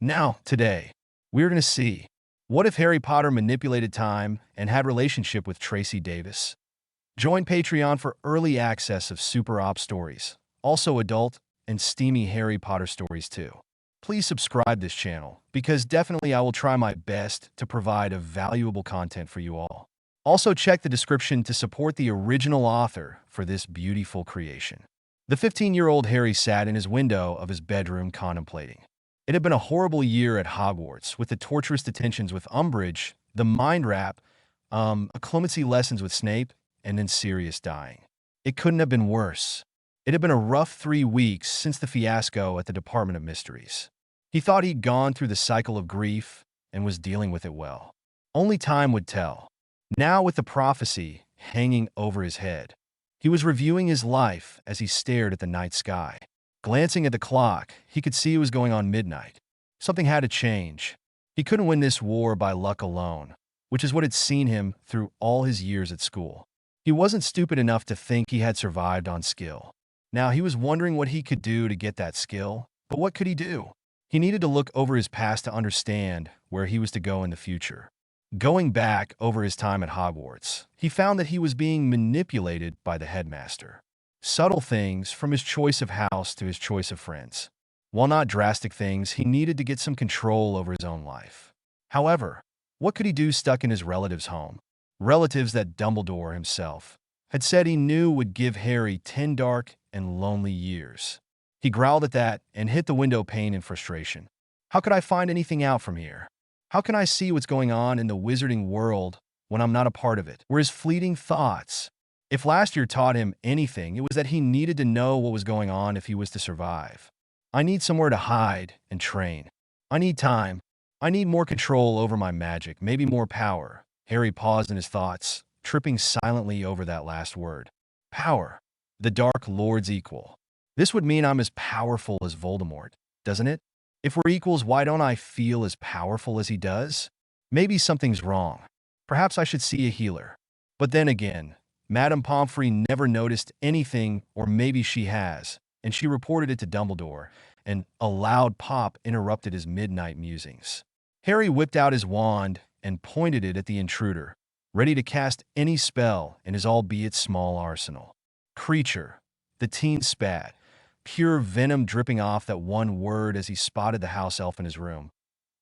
Now, today, we're going to see, what if Harry Potter manipulated time and had relationship with Tracey Davis? Join Patreon for early access of super op stories, also adult and steamy Harry Potter stories too. Please subscribe this channel, because definitely I will try my best to provide a valuable content for you all. Also check the description to support the original author for this beautiful creation. The 15-year-old Harry sat in his window of his bedroom contemplating. It had been a horrible year at Hogwarts, with the torturous detentions with Umbridge, the mind rap, occlumency lessons with Snape, and then Sirius dying. It couldn't have been worse. It had been a rough 3 weeks since the fiasco at the Department of Mysteries. He thought he'd gone through the cycle of grief and was dealing with it well. Only time would tell. Now, with the prophecy hanging over his head, he was reviewing his life as he stared at the night sky. Glancing at the clock, he could see it was going on midnight. Something had to change. He couldn't win this war by luck alone, which is what had seen him through all his years at school. He wasn't stupid enough to think he had survived on skill. Now he was wondering what he could do to get that skill, but what could he do? He needed to look over his past to understand where he was to go in the future. Going back over his time at Hogwarts, he found that he was being manipulated by the headmaster. Subtle things, from his choice of house to his choice of friends. While not drastic things, he needed to get some control over his own life. However, what could he do stuck in his relative's home? Relatives that Dumbledore himself had said he knew would give Harry 10 dark and lonely years. He growled at that and hit the window pane in frustration. How could I find anything out from here? How can I see what's going on in the wizarding world when I'm not a part of it? Were his fleeting thoughts. If last year taught him anything, it was that he needed to know what was going on if he was to survive. I need somewhere to hide and train. I need time. I need more control over my magic, maybe more power. Harry paused in his thoughts, tripping silently over that last word. Power. The Dark Lord's equal. This would mean I'm as powerful as Voldemort, doesn't it? If we're equals, why don't I feel as powerful as he does? Maybe something's wrong. Perhaps I should see a healer. But then again, Madame Pomfrey never noticed anything, or maybe she has, and she reported it to Dumbledore, and a loud pop interrupted his midnight musings. Harry whipped out his wand and pointed it at the intruder, ready to cast any spell in his albeit small arsenal. Kreacher. The teen spat, pure venom dripping off that one word as he spotted the house elf in his room.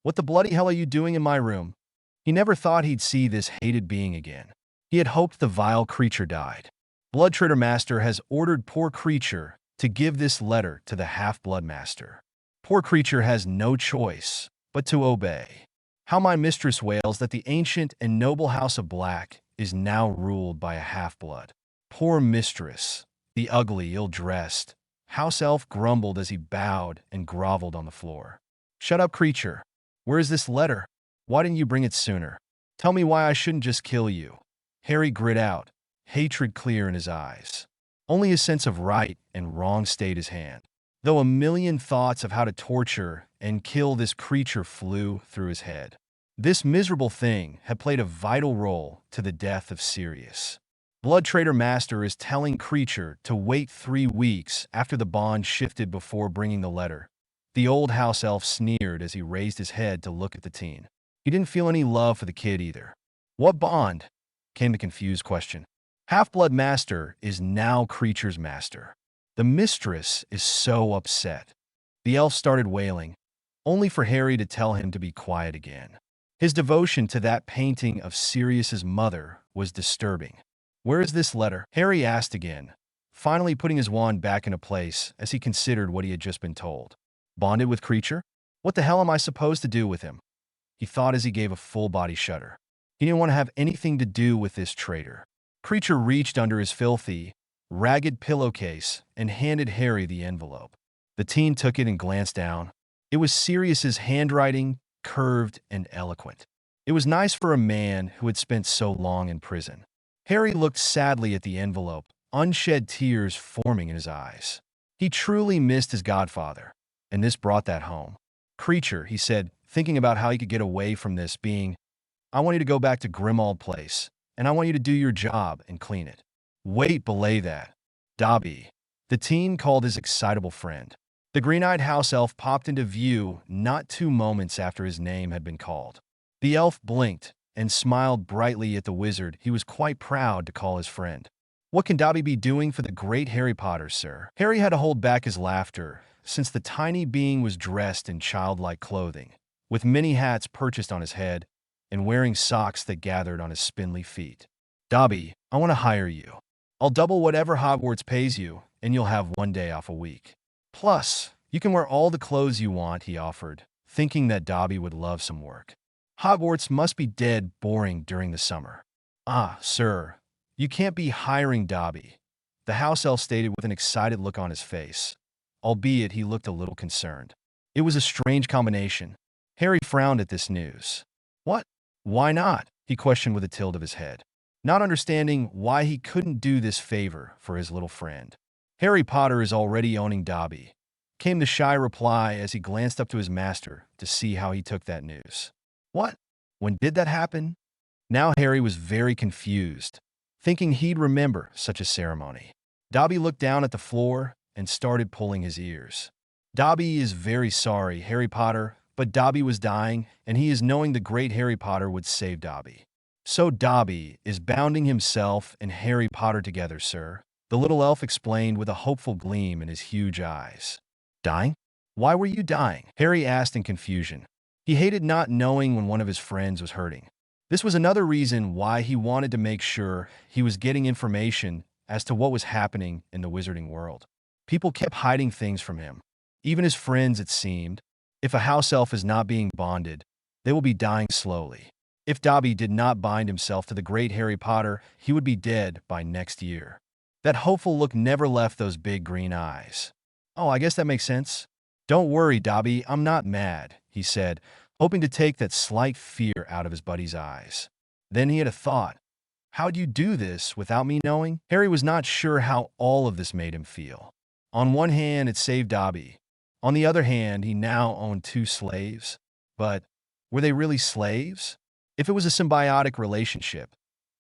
What the bloody hell are you doing in my room? He never thought he'd see this hated being again. He had hoped the vile Kreacher died. Blood Trader Master has ordered poor Kreacher to give this letter to the Half-Blood Master. Poor Kreacher has no choice but to obey. How my mistress wails that the ancient and noble House of Black is now ruled by a half-blood. Poor mistress, the ugly, ill-dressed house elf grumbled as he bowed and groveled on the floor. Shut up, Kreacher. Where is this letter? Why didn't you bring it sooner? Tell me why I shouldn't just kill you. Harry grit out, hatred clear in his eyes. Only his sense of right and wrong stayed his hand, though a million thoughts of how to torture and kill this creature flew through his head. This miserable thing had played a vital role to the death of Sirius. Blood Trader Master is telling Kreacher to wait 3 weeks after the bond shifted before bringing the letter. The old house elf sneered as he raised his head to look at the teen. He didn't feel any love for the kid either. What bond? Came the confused question. Half-Blood Master is now Kreacher's master. The mistress is so upset. The elf started wailing, only for Harry to tell him to be quiet again. His devotion to that painting of Sirius's mother was disturbing. Where is this letter? Harry asked again, finally putting his wand back into place as he considered what he had just been told. Bonded with Kreacher? What the hell am I supposed to do with him? He thought as he gave a full-body shudder. He didn't want to have anything to do with this traitor. Kreacher reached under his filthy, ragged pillowcase and handed Harry the envelope. The teen took it and glanced down. It was Sirius's handwriting, curved and eloquent. It was nice for a man who had spent so long in prison. Harry looked sadly at the envelope, unshed tears forming in his eyes. He truly missed his godfather, and this brought that home. Kreacher, he said, thinking about how he could get away from this, being, I want you to go back to Grimmauld Place, and I want you to do your job and clean it. Wait, belay that. Dobby. The teen called his excitable friend. The green-eyed house elf popped into view not 2 moments after his name had been called. The elf blinked and smiled brightly at the wizard he was quite proud to call his friend. "What can Dobby be doing for the great Harry Potter, sir?" Harry had to hold back his laughter, since the tiny being was dressed in childlike clothing, with many hats perched on his head, and wearing socks that gathered on his spindly feet. "Dobby, I want to hire you. I'll double whatever Hogwarts pays you, and you'll have 1 day off a week. Plus, you can wear all the clothes you want," he offered, thinking that Dobby would love some work. "Hogwarts must be dead boring during the summer." "Ah, sir, you can't be hiring Dobby," the house elf stated with an excited look on his face, albeit he looked a little concerned. It was a strange combination. Harry frowned at this news. "What? Why not?" he questioned with a tilt of his head, not understanding why he couldn't do this favor for his little friend. "Harry Potter is already owning Dobby," came the shy reply as he glanced up to his master to see how he took that news. "What? When did that happen?" Now Harry was very confused, thinking he'd remember such a ceremony. Dobby looked down at the floor and started pulling his ears. "Dobby is very sorry, Harry Potter, but Dobby was dying, and he is knowing the great Harry Potter would save Dobby." "So Dobby is bounding himself and Harry Potter together, sir," the little elf explained with a hopeful gleam in his huge eyes. "Dying? Why were you dying?" Harry asked in confusion. He hated not knowing when one of his friends was hurting. This was another reason why he wanted to make sure he was getting information as to what was happening in the wizarding world. People kept hiding things from him. Even his friends, it seemed. If a house elf is not being bonded, they will be dying slowly. If Dobby did not bind himself to the great Harry Potter, he would be dead by next year. That hopeful look never left those big green eyes. "Oh, I guess that makes sense. Don't worry, Dobby, I'm not mad," he said, hoping to take that slight fear out of his buddy's eyes. Then he had a thought. "How'd you do this without me knowing?" Harry was not sure how all of this made him feel. On one hand, it saved Dobby. On the other hand, he now owned 2 slaves. But were they really slaves? If it was a symbiotic relationship,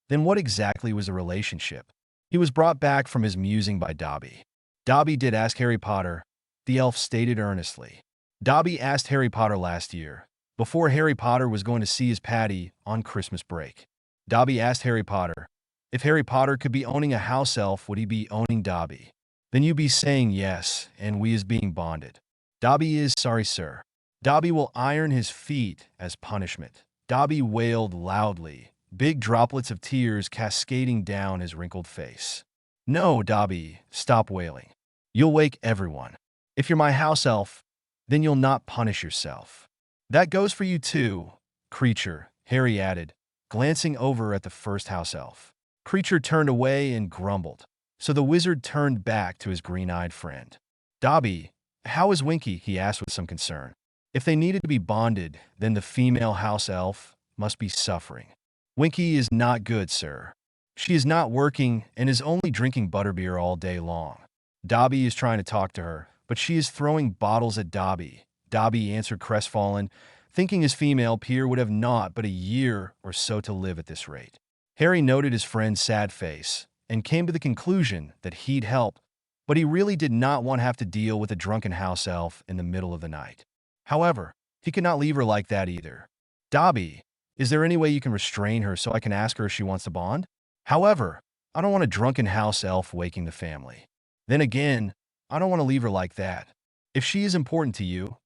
then what exactly was the relationship? He was brought back from his musing by Dobby. "Dobby did ask Harry Potter," the elf stated earnestly. "Dobby asked Harry Potter last year, before Harry Potter was going to see his Patty on Christmas break. Dobby asked Harry Potter, if Harry Potter could be owning a house elf, would he be owning Dobby? Then you be saying yes, and we is being bonded. Dobby is sorry, sir. Dobby will iron his feet as punishment." Dobby wailed loudly, big droplets of tears cascading down his wrinkled face. "No, Dobby, stop wailing. You'll wake everyone. If you're my house elf, then you'll not punish yourself." "That goes for you too, Kreacher," Harry added, glancing over at the first house elf. Kreacher turned away and grumbled, so the wizard turned back to his green-eyed friend. "Dobby, how is Winky?" he asked with some concern. If they needed to be bonded, then the female house elf must be suffering. "Winky is not good, sir. She is not working and is only drinking butterbeer all day long. Dobby is trying to talk to her, but she is throwing bottles at Dobby," Dobby answered crestfallen, thinking his female peer would have naught but a year or so to live at this rate. Harry noted his friend's sad face and came to the conclusion that he'd help, but he really did not want to have to deal with a drunken house elf in the middle of the night. However, he could not leave her like that either. "Dobby, is there any way you can restrain her so I can ask her if she wants to bond? However, I don't want a drunken house elf waking the family. Then again, I don't want to leave her like that. If she is important to you,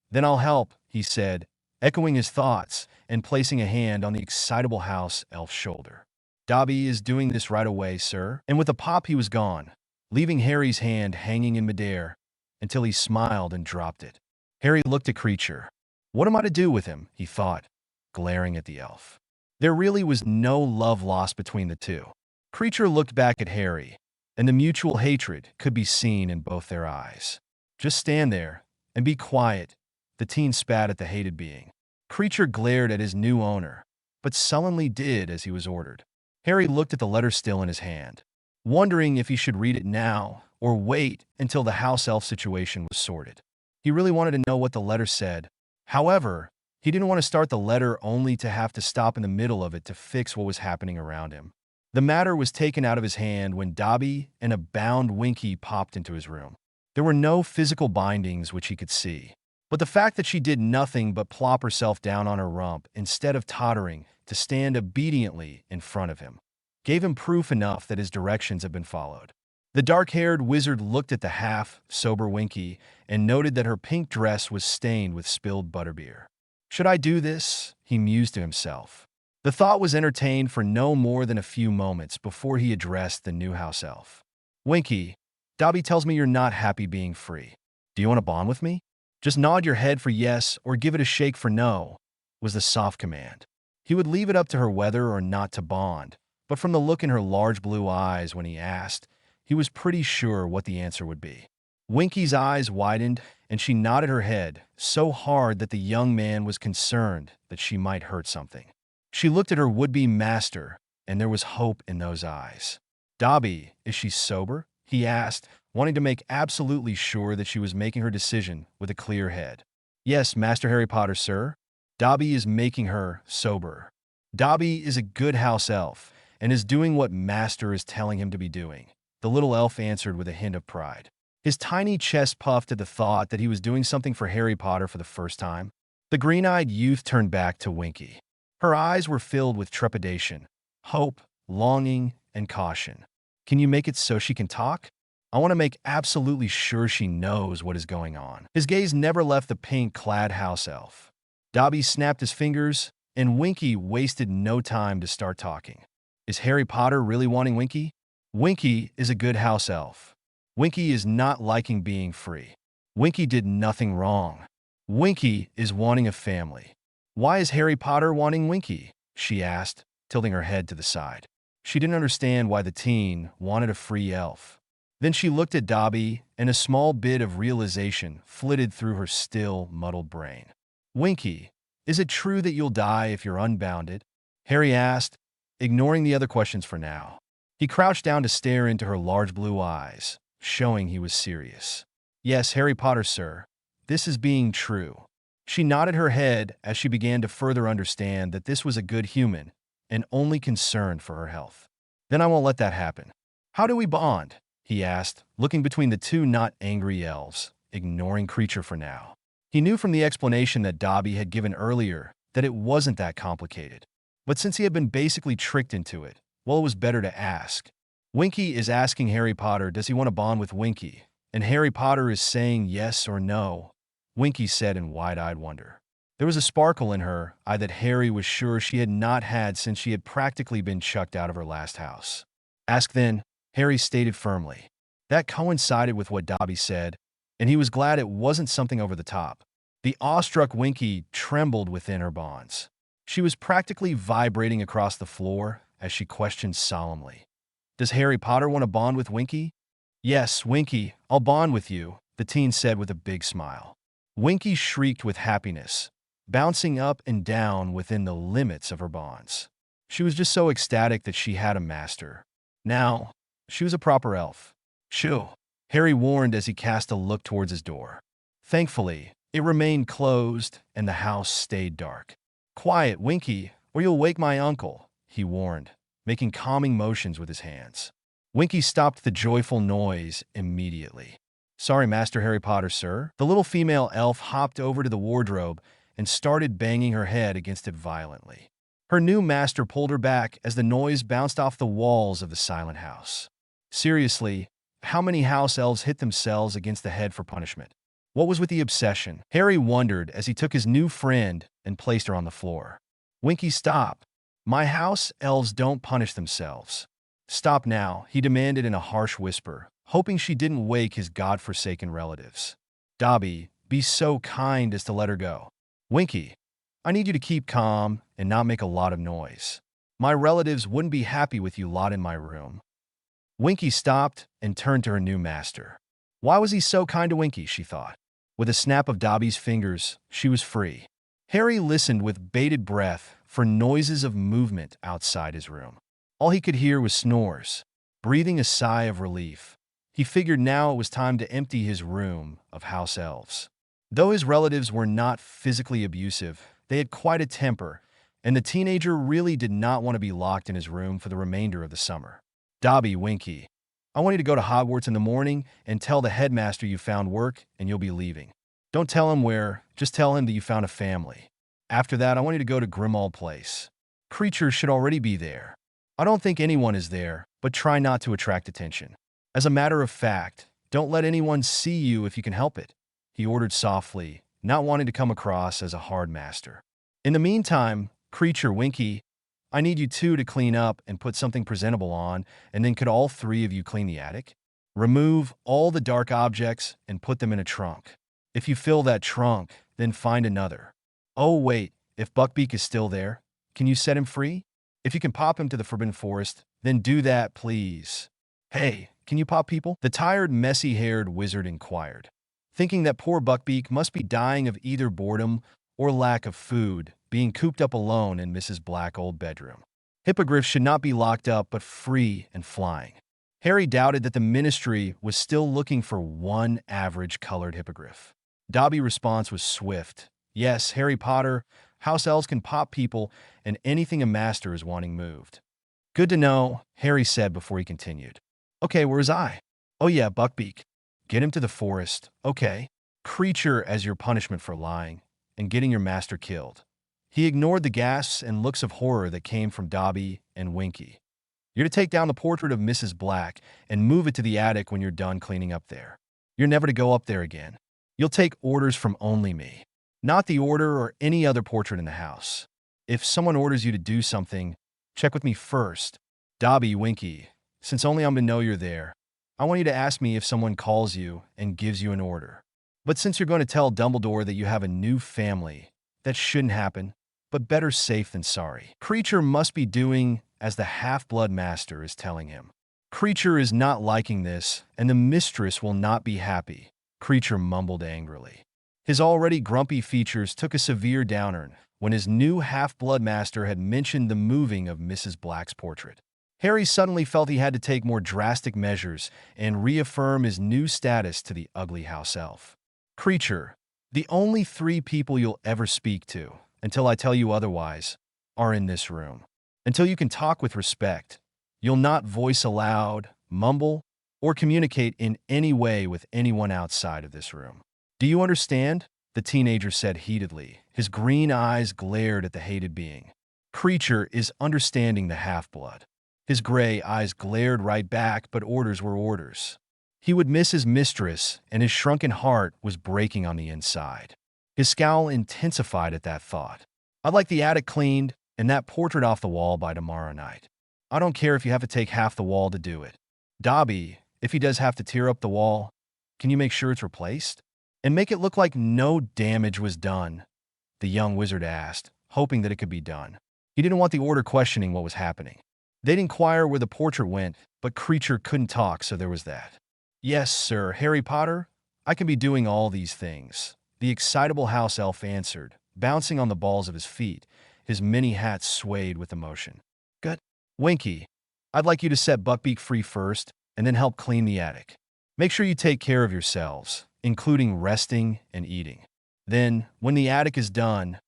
then I'll help," he said, echoing his thoughts and placing a hand on the excitable house elf's shoulder. "Dobby is doing this right away, sir." And with a pop he was gone, leaving Harry's hand hanging in midair until he smiled and dropped it. Harry looked at Kreacher. What am I to do with him, he thought, glaring at the elf. There really was no love lost between the two. Kreacher looked back at Harry, and the mutual hatred could be seen in both their eyes. "Just stand there and be quiet," the teen spat at the hated being. Kreacher glared at his new owner, but sullenly did as he was ordered. Harry looked at the letter still in his hand, wondering if he should read it now or wait until the house elf situation was sorted. He really wanted to know what the letter said. However, he didn't want to start the letter only to have to stop in the middle of it to fix what was happening around him. The matter was taken out of his hand when Dobby and a bound Winky popped into his room. There were no physical bindings which he could see. But the fact that she did nothing but plop herself down on her rump instead of tottering to stand obediently in front of him gave him proof enough that his directions had been followed. The dark-haired wizard looked at the half-sober Winky and noted that her pink dress was stained with spilled butterbeer. "Should I do this?" he mused to himself. The thought was entertained for no more than a few moments before he addressed the new house elf. "Winky, Dobby tells me you're not happy being free. Do you want to bond with me? Just nod your head for yes or give it a shake for no," was the soft command. He would leave it up to her whether or not to bond, but from the look in her large blue eyes when he asked, he was pretty sure what the answer would be. Winky's eyes widened, and she nodded her head so hard that the young man was concerned that she might hurt something. She looked at her would-be master, and there was hope in those eyes. "Dobby, is she sober?" he asked, wanting to make absolutely sure that she was making her decision with a clear head. "Yes, Master Harry Potter, sir. Dobby is making her sober. Dobby is a good house elf, and is doing what Master is telling him to be doing," the little elf answered with a hint of pride. His tiny chest puffed at the thought that he was doing something for Harry Potter for the first time. The green-eyed youth turned back to Winky. Her eyes were filled with trepidation, hope, longing, and caution. "Can you make it so she can talk? I want to make absolutely sure she knows what is going on." His gaze never left the pink-clad house elf. Dobby snapped his fingers, and Winky wasted no time to start talking. "Is Harry Potter really wanting Winky? Winky is a good house elf. Winky is not liking being free. Winky did nothing wrong. Winky is wanting a family. Why is Harry Potter wanting Winky?" she asked, tilting her head to the side. She didn't understand why the teen wanted a free elf. Then she looked at Dobby, and a small bit of realization flitted through her still, muddled brain. "Winky, is it true that you'll die if you're unbounded?" Harry asked, ignoring the other questions for now. He crouched down to stare into her large blue eyes, showing he was serious. "Yes, Harry Potter, sir. This is being true." She nodded her head as she began to further understand that this was a good human and only concerned for her health. "Then I won't let that happen." "How do we bond?" he asked, looking between the two not angry elves, ignoring Kreacher for now. He knew from the explanation that Dobby had given earlier that it wasn't that complicated. But since he had been basically tricked into it, well, it was better to ask. Winky is asking Harry Potter does he want to bond with Winky, and Harry Potter is saying yes or no, Winky said in wide-eyed wonder. There was a sparkle in her eye that Harry was sure she had not had since she had practically been chucked out of her last house. "Ask then," Harry stated firmly. That coincided with what Dobby said, and he was glad it wasn't something over the top. The awestruck Winky trembled within her bonds. She was practically vibrating across the floor as she questioned solemnly. "Does Harry Potter want to bond with Winky?" "Yes, Winky, I'll bond with you," the teen said with a big smile. Winky shrieked with happiness, bouncing up and down within the limits of her bonds. She was just so ecstatic that she had a master. Now, she was a proper elf. "Shoo," Harry warned as he cast a look towards his door. Thankfully, it remained closed and the house stayed dark. "Quiet, Winky, or you'll wake my uncle," he warned, making calming motions with his hands. Winky stopped the joyful noise immediately. "Sorry, Master Harry Potter, sir." The little female elf hopped over to the wardrobe and started banging her head against it violently. Her new master pulled her back as the noise bounced off the walls of the silent house. Seriously, how many house elves hit themselves against the head for punishment? What was with the obsession? Harry wondered as he took his new friend and placed her on the floor. "Winky, stop. My house elves don't punish themselves." "Stop now," he demanded in a harsh whisper, hoping she didn't wake his godforsaken relatives. "Dobby, be so kind as to let her go." "Winky, I need you to keep calm and not make a lot of noise. My relatives wouldn't be happy with you lot in my room." Winky stopped and turned to her new master. Why was he so kind to Winky, she thought. With a snap of Dobby's fingers, she was free. Harry listened with bated breath for noises of movement outside his room. All he could hear was snores. Breathing a sigh of relief, he figured now it was time to empty his room of house elves. Though his relatives were not physically abusive, they had quite a temper, and the teenager really did not want to be locked in his room for the remainder of the summer. "Dobby, Winky, I want you to go to Hogwarts in the morning and tell the headmaster you found work and you'll be leaving. Don't tell him where, just tell him that you found a family. After that, I want you to go to Grimmauld Place. Kreacher should already be there. I don't think anyone is there, but try not to attract attention. As a matter of fact, don't let anyone see you if you can help it, he ordered softly, not wanting to come across as a hard master. In the meantime, Kreacher, Winky, I need you two to clean up and put something presentable on, and then could all three of you clean the attic? Remove all the dark objects and put them in a trunk. If you fill that trunk, then find another. Oh wait, if Buckbeak is still there, can you set him free? If you can pop him to the Forbidden Forest, then do that, please. Hey, can you pop people? The tired, messy-haired wizard inquired, thinking that poor Buckbeak must be dying of either boredom or lack of food, being cooped up alone in Mrs. Black's old bedroom. Hippogriffs should not be locked up but free and flying. Harry doubted that the Ministry was still looking for one average-colored hippogriff. Dobby's response was swift. Yes, Harry Potter, house elves can pop people and anything a master is wanting moved. Good to know, Harry said before he continued. Okay, where's I? Oh yeah, Buckbeak. Get him to the forest, okay? Kreacher as your punishment for lying and getting your master killed. He ignored the gasps and looks of horror that came from Dobby and Winky. You're to take down the portrait of Mrs. Black and move it to the attic when you're done cleaning up there. You're never to go up there again. You'll take orders from only me, not the Order or any other portrait in the house. If someone orders you to do something, check with me first. Dobby, Winky, since only I'm to know you're there, I want you to ask me if someone calls you and gives you an order. But since you're going to tell Dumbledore that you have a new family, that shouldn't happen, but better safe than sorry. Kreacher must be doing as the half-blood master is telling him. Kreacher is not liking this, and the mistress will not be happy, Kreacher mumbled angrily. His already grumpy features took a severe downturn when his new half-blood master had mentioned the moving of Mrs. Black's portrait. Harry suddenly felt he had to take more drastic measures and reaffirm his new status to the ugly house elf. Kreacher, the only 3 people you'll ever speak to, until I tell you otherwise, are in this room. Until you can talk with respect, you'll not voice aloud, mumble, or communicate in any way with anyone outside of this room. Do you understand? The teenager said heatedly. His green eyes glared at the hated being. Kreacher is understanding the half-blood. His gray eyes glared right back, but orders were orders. He would miss his mistress, and his shrunken heart was breaking on the inside. His scowl intensified at that thought. I'd like the attic cleaned and that portrait off the wall by tomorrow night. I don't care if you have to take half the wall to do it. Dobby, if he does have to tear up the wall, can you make sure it's replaced? And make it look like no damage was done, the young wizard asked, hoping that it could be done. He didn't want the Order questioning what was happening. They'd inquire where the portrait went, but Kreacher couldn't talk, so there was that. Yes, sir, Harry Potter, I can be doing all these things, the excitable house elf answered, bouncing on the balls of his feet. His mini hat swayed with emotion. Good. Winky, I'd like you to set Buckbeak free first, and then help clean the attic. Make sure you take care of yourselves, including resting and eating. Then, when the attic is done,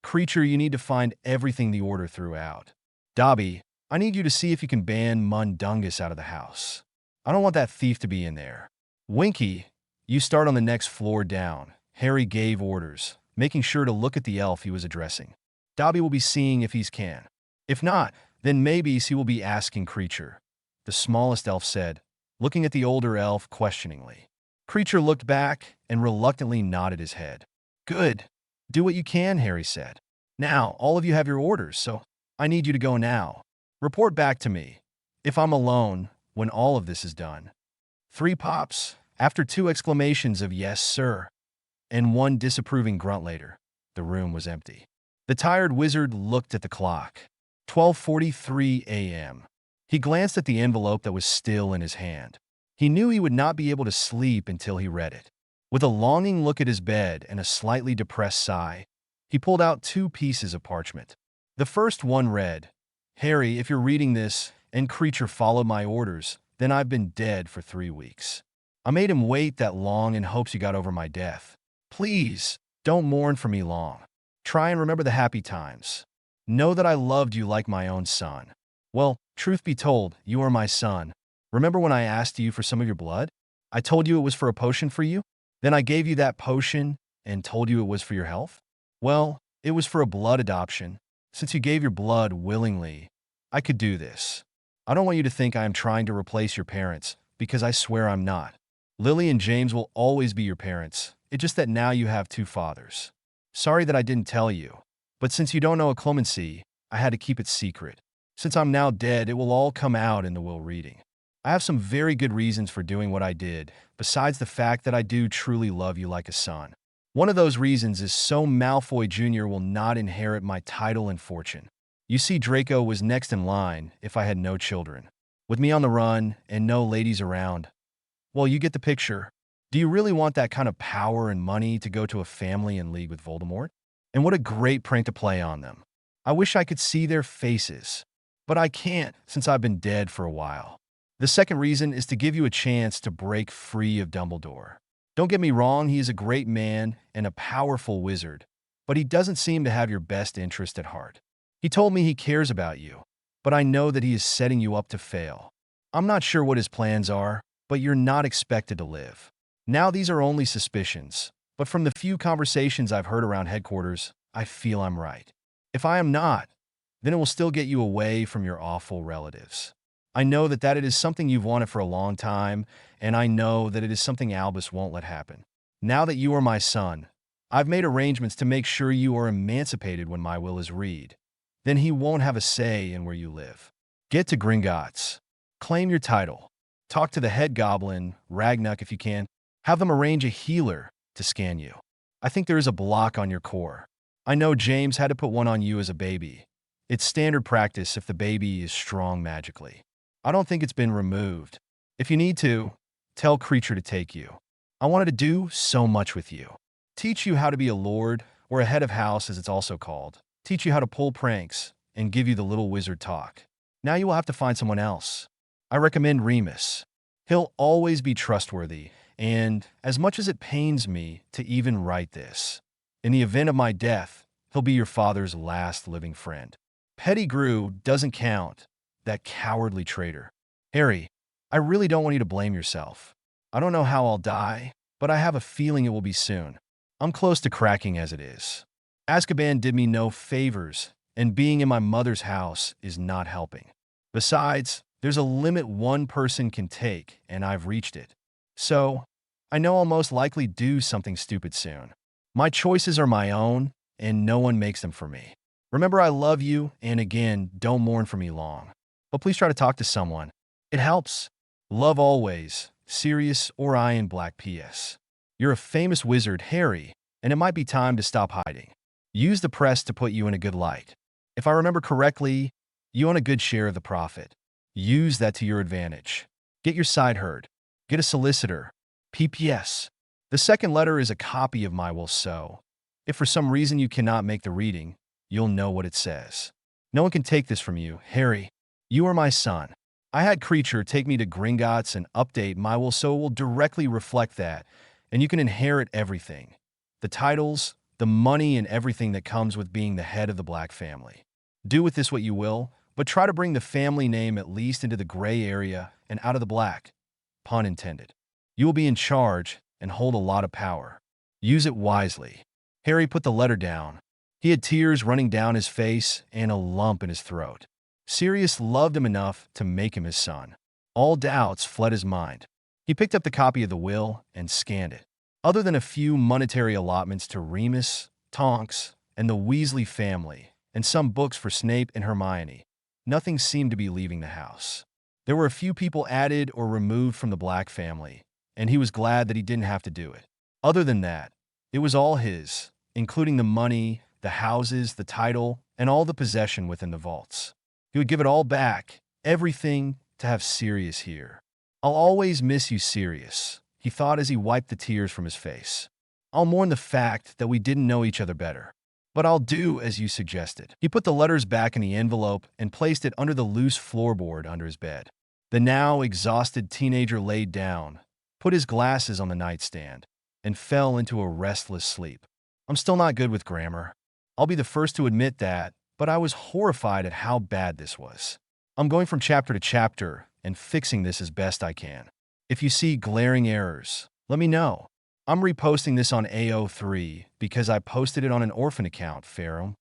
Kreacher, you need to find everything the Order threw out. Dobby, I need you to see if you can ban Mundungus out of the house. I don't want that thief to be in there. Winky, you start on the next floor down. Harry gave orders, making sure to look at the elf he was addressing. Dobby will be seeing if he can. If not, then maybe he will be asking Kreacher, the smallest elf said, looking at the older elf questioningly. Kreacher looked back and reluctantly nodded his head. Good. Do what you can, Harry said. Now, all of you have your orders, so I need you to go now. Report back to me, if I'm alone, when all of this is done. 3 pops, after 2 exclamations of yes, sir, and 1 disapproving grunt later, the room was empty. The tired wizard looked at the clock. 12:43 a.m. He glanced at the envelope that was still in his hand. He knew he would not be able to sleep until he read it. With a longing look at his bed and a slightly depressed sigh, he pulled out 2 pieces of parchment. The first one read, Harry, if you're reading this and Kreacher followed my orders, then I've been dead for 3 weeks. I made him wait that long in hopes you got over my death. Please, don't mourn for me long. Try and remember the happy times. Know that I loved you like my own son. Well, truth be told, you are my son. Remember when I asked you for some of your blood? I told you it was for a potion for you? Then I gave you that potion and told you it was for your health? Well, it was for a blood adoption. Since you gave your blood willingly, I could do this. I don't want you to think I am trying to replace your parents, because I swear I'm not. Lily and James will always be your parents. It's just that now you have two fathers. Sorry that I didn't tell you, but since you don't know a clemency, I had to keep it secret. Since I'm now dead, it will all come out in the will reading. I have some very good reasons for doing what I did, besides the fact that I do truly love you like a son. One of those reasons is so Malfoy Jr. will not inherit my title and fortune. You see, Draco was next in line if I had no children. With me on the run and no ladies around. Well, you get the picture. Do you really want that kind of power and money to go to a family in league with Voldemort? And what a great prank to play on them. I wish I could see their faces, but I can't since I've been dead for a while. The second reason is to give you a chance to break free of Dumbledore. Don't get me wrong, he is a great man and a powerful wizard, but he doesn't seem to have your best interest at heart. He told me he cares about you, but I know that he is setting you up to fail. I'm not sure what his plans are, but you're not expected to live. Now these are only suspicions, but from the few conversations I've heard around headquarters, I feel I'm right. If I am not, then it will still get you away from your awful relatives. I know that it is something you've wanted for a long time, and I know that it is something Albus won't let happen. Now that you are my son, I've made arrangements to make sure you are emancipated when my will is read. Then he won't have a say in where you live. Get to Gringotts. Claim your title. Talk to the head goblin, Ragnuk if you can. Have them arrange a healer to scan you. I think there is a block on your core. I know James had to put one on you as a baby. It's standard practice if the baby is strong magically. I don't think it's been removed. If you need to, tell Kreacher to take you. I wanted to do so much with you. Teach you how to be a lord, or a head of house as it's also called. Teach you how to pull pranks, and give you the little wizard talk. Now you will have to find someone else. I recommend Remus. He'll always be trustworthy, and as much as it pains me to even write this, in the event of my death, he'll be your father's last living friend. Pettigrew doesn't count. That cowardly traitor. Harry, I really don't want you to blame yourself. I don't know how I'll die, but I have a feeling it will be soon. I'm close to cracking as it is. Azkaban did me no favors, and being in my mother's house is not helping. Besides, there's a limit one person can take, and I've reached it. So, I know I'll most likely do something stupid soon. My choices are my own, and no one makes them for me. Remember, I love you, and again, don't mourn for me long. But please try to talk to someone. It helps. Love always, Sirius or Iron Black PS. You're a famous wizard, Harry, and it might be time to stop hiding. Use the press to put you in a good light. If I remember correctly, you own a good share of the profit. Use that to your advantage. Get your side heard. Get a solicitor. PPS. The second letter is a copy of my will, so if for some reason you cannot make the reading, you'll know what it says. No one can take this from you, Harry. You are my son. I had Kreacher take me to Gringotts and update my will so it will directly reflect that, and you can inherit everything. The titles, the money, and everything that comes with being the head of the Black family. Do with this what you will, but try to bring the family name at least into the gray area and out of the black. Pun intended. You will be in charge and hold a lot of power. Use it wisely. Harry put the letter down. He had tears running down his face and a lump in his throat. Sirius loved him enough to make him his son. All doubts fled his mind. He picked up the copy of the will and scanned it. Other than a few monetary allotments to Remus, Tonks, and the Weasley family, and some books for Snape and Hermione, nothing seemed to be leaving the house. There were a few people added or removed from the Black family, and he was glad that he didn't have to do it. Other than that, it was all his, including the money, the houses, the title, and all the possession within the vaults. He would give it all back, everything, to have Sirius here. I'll always miss you, Sirius, he thought as he wiped the tears from his face. I'll mourn the fact that we didn't know each other better. But I'll do as you suggested. He put the letters back in the envelope and placed it under the loose floorboard under his bed. The now exhausted teenager laid down, put his glasses on the nightstand, and fell into a restless sleep. I'm still not good with grammar. I'll be the first to admit that, but I was horrified at how bad this was. I'm going from chapter to chapter, and fixing this as best I can. If you see glaring errors, let me know. I'm reposting this on AO3 because I posted it on an orphan account, faewm.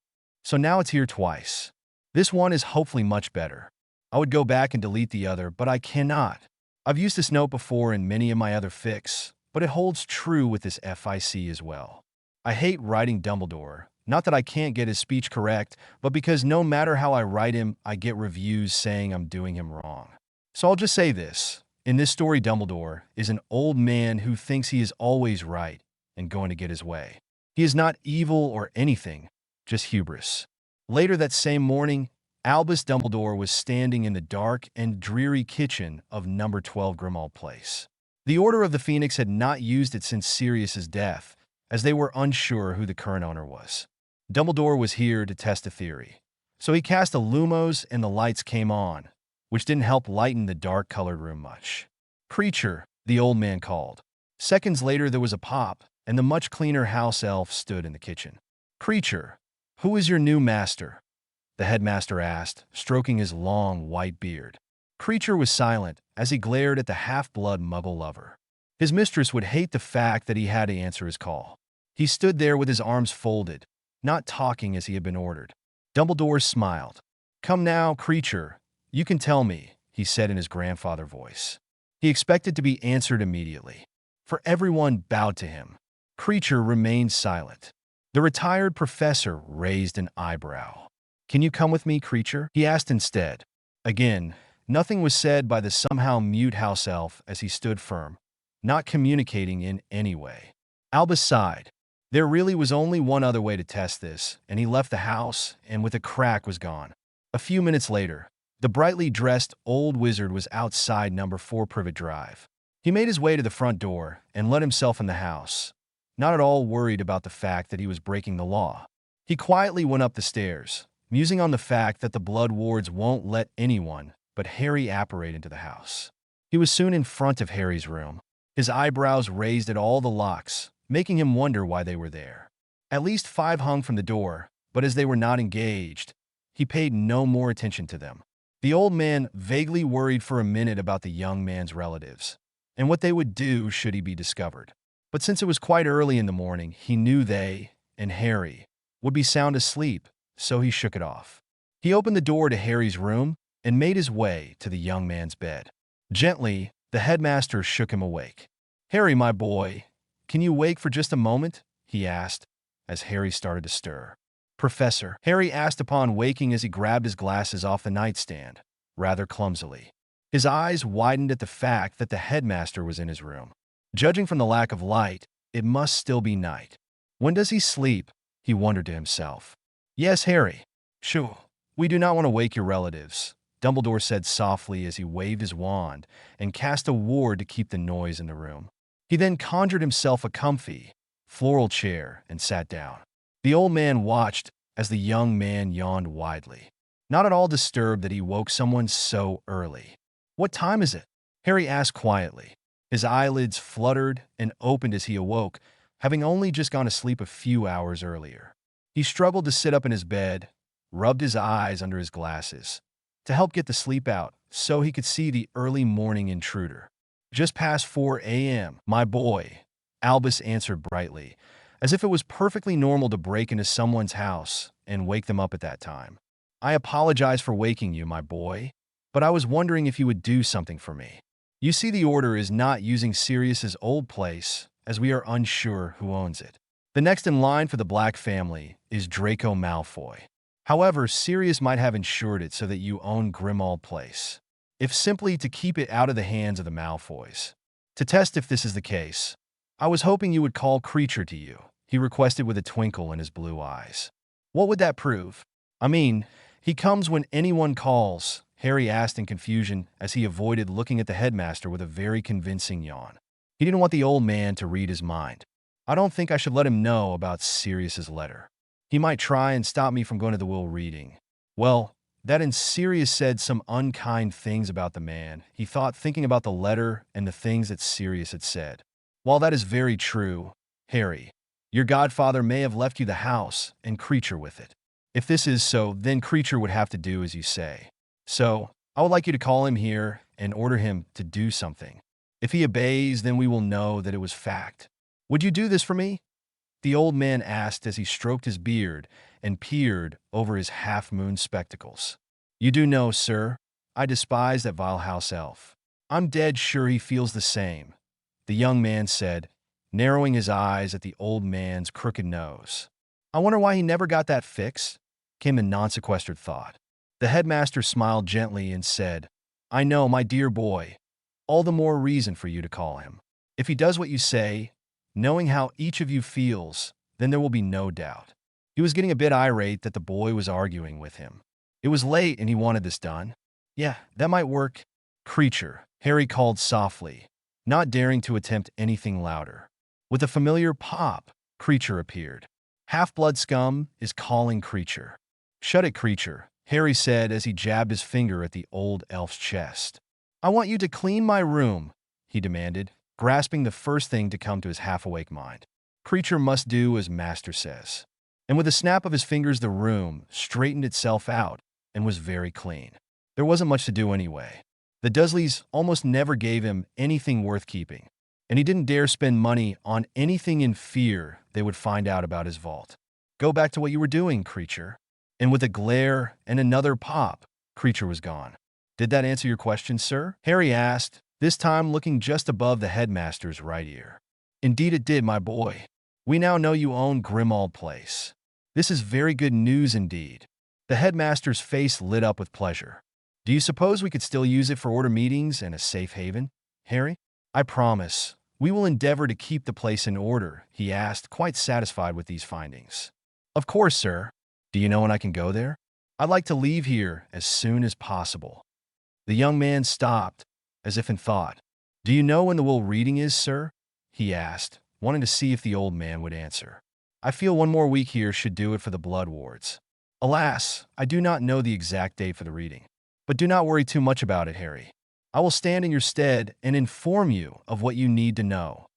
So now it's here twice. This one is hopefully much better. I would go back and delete the other, but I cannot. I've used this note before in many of my other fics, but it holds true with this FIC as well. I hate writing Dumbledore. Not that I can't get his speech correct, but because no matter how I write him, I get reviews saying I'm doing him wrong. So I'll just say this. In this story, Dumbledore is an old man who thinks he is always right and going to get his way. He is not evil or anything, just hubris. Later that same morning, Albus Dumbledore was standing in the dark and dreary kitchen of number 12 Grimmauld Place. The Order of the Phoenix had not used it since Sirius's death, as they were unsure who the current owner was. Dumbledore was here to test a theory. So he cast a Lumos and the lights came on, which didn't help lighten the dark-colored room much. "Kreacher," the old man called. Seconds later there was a pop, and the much cleaner house elf stood in the kitchen. "Kreacher, who is your new master?" the headmaster asked, stroking his long, white beard. Kreacher was silent as he glared at the half-blood muggle lover. His mistress would hate the fact that he had to answer his call. He stood there with his arms folded, not talking as he had been ordered. Dumbledore smiled. "Come now, Kreacher. You can tell me," he said in his grandfather voice. He expected to be answered immediately, for everyone bowed to him. Kreacher remained silent. The retired professor raised an eyebrow. "Can you come with me, Kreacher?" he asked instead. Again, nothing was said by the somehow mute house elf as he stood firm, not communicating in any way. Albus sighed. There really was only one other way to test this, and he left the house and with a crack was gone. A few minutes later, the brightly dressed old wizard was outside number 4 Privet Drive. He made his way to the front door and let himself in the house, not at all worried about the fact that he was breaking the law. He quietly went up the stairs, musing on the fact that the blood wards won't let anyone but Harry apparate into the house. He was soon in front of Harry's room, his eyebrows raised at all the locks, making him wonder why they were there. At least 5 hung from the door, but as they were not engaged, he paid no more attention to them. The old man vaguely worried for a minute about the young man's relatives, and what they would do should he be discovered. But since it was quite early in the morning, he knew they, and Harry, would be sound asleep, so he shook it off. He opened the door to Harry's room and made his way to the young man's bed. Gently, the headmaster shook him awake. "Harry, my boy, can you wake for just a moment?" he asked, as Harry started to stir. "Professor," Harry asked upon waking as he grabbed his glasses off the nightstand, rather clumsily. His eyes widened at the fact that the headmaster was in his room. Judging from the lack of light, it must still be night. When does he sleep? He wondered to himself. "Yes, Harry. Shoo, we do not want to wake your relatives," Dumbledore said softly as he waved his wand and cast a ward to keep the noise in the room. He then conjured himself a comfy, floral chair and sat down. The old man watched as the young man yawned widely, not at all disturbed that he woke someone so early. "What time is it?" Harry asked quietly. His eyelids fluttered and opened as he awoke, having only just gone to sleep a few hours earlier. He struggled to sit up in his bed, rubbed his eyes under his glasses, to help get the sleep out so he could see the early morning intruder. "Just past 4 a.m., my boy," Albus answered brightly, as if it was perfectly normal to break into someone's house and wake them up at that time. "I apologize for waking you, my boy, but I was wondering if you would do something for me. You see, the Order is not using Sirius's old place, as we are unsure who owns it. The next in line for the Black family is Draco Malfoy. However, Sirius might have insured it so that you own Grimmauld Place, if simply to keep it out of the hands of the Malfoys. To test if this is the case, I was hoping you would call Kreacher to you," he requested with a twinkle in his blue eyes. "What would that prove?" "I mean, he comes when anyone calls," Harry asked in confusion as he avoided looking at the headmaster with a very convincing yawn. He didn't want the old man to read his mind. "I don't think I should let him know about Sirius's letter. He might try and stop me from going to the will reading." Well, that and Sirius said some unkind things about the man, he thought, thinking about the letter and the things that Sirius had said. "While that is very true, Harry, your godfather may have left you the house and Kreacher with it. If this is so, then Kreacher would have to do as you say. So, I would like you to call him here and order him to do something. If he obeys, then we will know that it was fact. Would you do this for me? The old man asked as he stroked his beard and peered over his half-moon spectacles. You do know, sir, I despise that vile house elf. I'm dead sure he feels the same, the young man said, narrowing his eyes at the old man's crooked nose. I wonder why he never got that fixed, came a non-sequestered thought. The headmaster smiled gently and said, I know, my dear boy. All the more reason for you to call him. If he does what you say, knowing how each of you feels, then there will be no doubt. He was getting a bit irate that the boy was arguing with him. It was late and he wanted this done. Yeah, that might work. Kreacher, Harry called softly, not daring to attempt anything louder. With a familiar pop, Kreacher appeared. Half-blood scum is calling Kreacher. Shut it, Kreacher, Harry said as he jabbed his finger at the old elf's chest. I want you to clean my room, he demanded, grasping the first thing to come to his half-awake mind. Kreacher must do as master says. And with a snap of his fingers, the room straightened itself out and was very clean. There wasn't much to do anyway. The Dursleys almost never gave him anything worth keeping, and he didn't dare spend money on anything in fear they would find out about his vault. Go back to what you were doing, Kreacher. And with a glare and another pop, Kreacher was gone. Did that answer your question, sir? Harry asked, this time looking just above the headmaster's right ear. Indeed it did, my boy. We now know you own Grimmauld Place. This is very good news indeed. The headmaster's face lit up with pleasure. Do you suppose we could still use it for order meetings and a safe haven, Harry? I promise. We will endeavor to keep the place in order, he asked, quite satisfied with these findings. Of course, sir. Do you know when I can go there? I'd like to leave here as soon as possible. The young man stopped, as if in thought. Do you know when the will reading is, sir? He asked, wanting to see if the old man would answer. I feel one more week here should do it for the blood wards. Alas, I do not know the exact date for the reading. But do not worry too much about it, Harry. I will stand in your stead and inform you of what you need to know,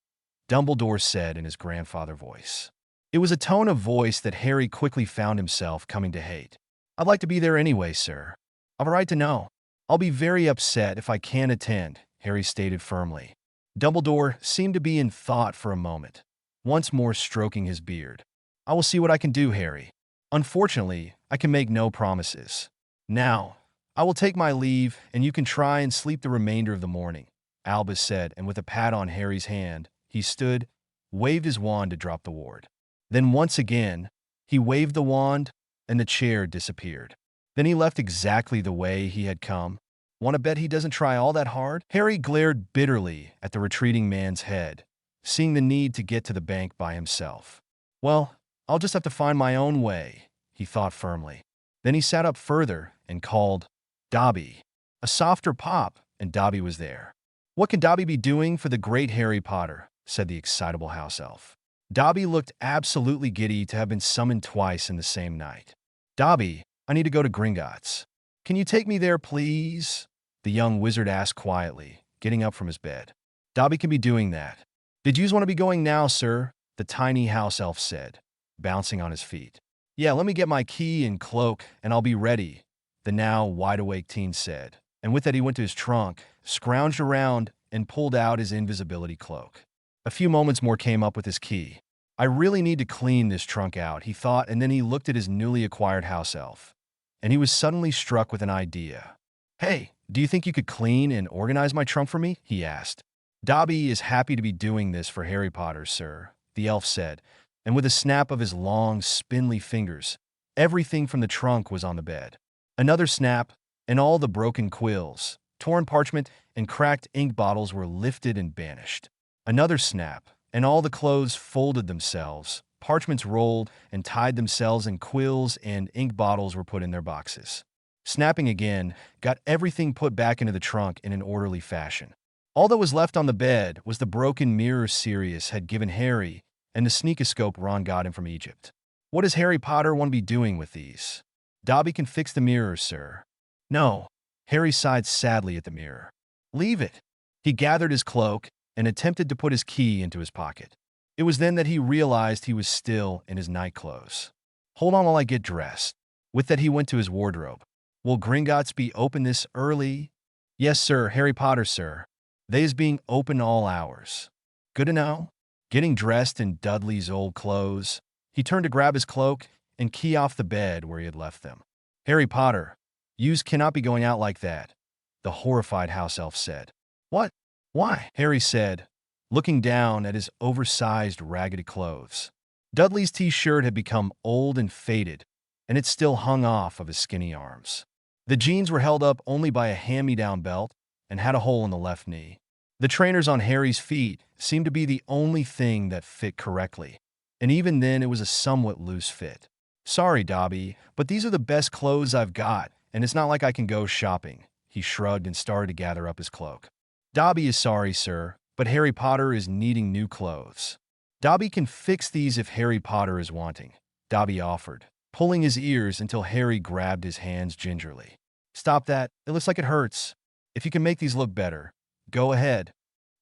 Dumbledore said in his grandfather voice. It was a tone of voice that Harry quickly found himself coming to hate. I'd like to be there anyway, sir. I've a right to know. I'll be very upset if I can't attend, Harry stated firmly. Dumbledore seemed to be in thought for a moment, once more stroking his beard. I will see what I can do, Harry. Unfortunately, I can make no promises. Now, I will take my leave, and you can try and sleep the remainder of the morning, Albus said, and with a pat on Harry's hand, he stood, waved his wand to drop the ward. Then once again, he waved the wand, and the chair disappeared. Then he left exactly the way he had come. Want to bet he doesn't try all that hard? Harry glared bitterly at the retreating man's head, seeing the need to get to the bank by himself. Well, I'll just have to find my own way, he thought firmly. Then he sat up further and called, Dobby. A softer pop, and Dobby was there. What can Dobby be doing for the great Harry Potter? Said the excitable house elf. Dobby looked absolutely giddy to have been summoned twice in the same night. Dobby, I need to go to Gringotts. Can you take me there, please? The young wizard asked quietly, getting up from his bed. Dobby can be doing that. Did yous want to be going now, sir? The tiny house elf said, bouncing on his feet. Yeah, let me get my key and cloak, and I'll be ready, the now wide-awake teen said. And with that he went to his trunk, scrounged around, and pulled out his invisibility cloak. A few moments more came up with his key. I really need to clean this trunk out, he thought, and then he looked at his newly acquired house elf. And he was suddenly struck with an idea. Hey, do you think you could clean and organize my trunk for me? He asked. Dobby is happy to be doing this for Harry Potter, sir, the elf said, and with a snap of his long, spindly fingers, everything from the trunk was on the bed. Another snap, and all the broken quills, torn parchment, and cracked ink bottles were lifted and banished. Another snap, and all the clothes folded themselves, parchments rolled and tied themselves, and quills and ink bottles were put in their boxes. Snapping again, got everything put back into the trunk in an orderly fashion. All that was left on the bed was the broken mirror Sirius had given Harry and the sneakoscope Ron got him from Egypt. What does Harry Potter want to be doing with these? Dobby can fix the mirrors, sir. No. Harry sighed sadly at the mirror. Leave it. He gathered his cloak and attempted to put his key into his pocket. It was then that he realized he was still in his night clothes. Hold on while I get dressed. With that he went to his wardrobe. Will Gringotts be open this early? Yes, sir, Harry Potter, sir. They is being open all hours. Good to know. Getting dressed in Dudley's old clothes, he turned to grab his cloak and key off the bed where he had left them. Harry Potter, yous cannot be going out like that, the horrified house elf said. What? Why? Harry said, looking down at his oversized, raggedy clothes. Dudley's t-shirt had become old and faded, and it still hung off of his skinny arms. The jeans were held up only by a hand-me-down belt and had a hole in the left knee. The trainers on Harry's feet seemed to be the only thing that fit correctly, and even then it was a somewhat loose fit. Sorry, Dobby, but these are the best clothes I've got, and it's not like I can go shopping. He shrugged and started to gather up his cloak. Dobby is sorry, sir, but Harry Potter is needing new clothes. Dobby can fix these if Harry Potter is wanting, Dobby offered, pulling his ears until Harry grabbed his hands gingerly. Stop that, it looks like it hurts. If you can make these look better, go ahead.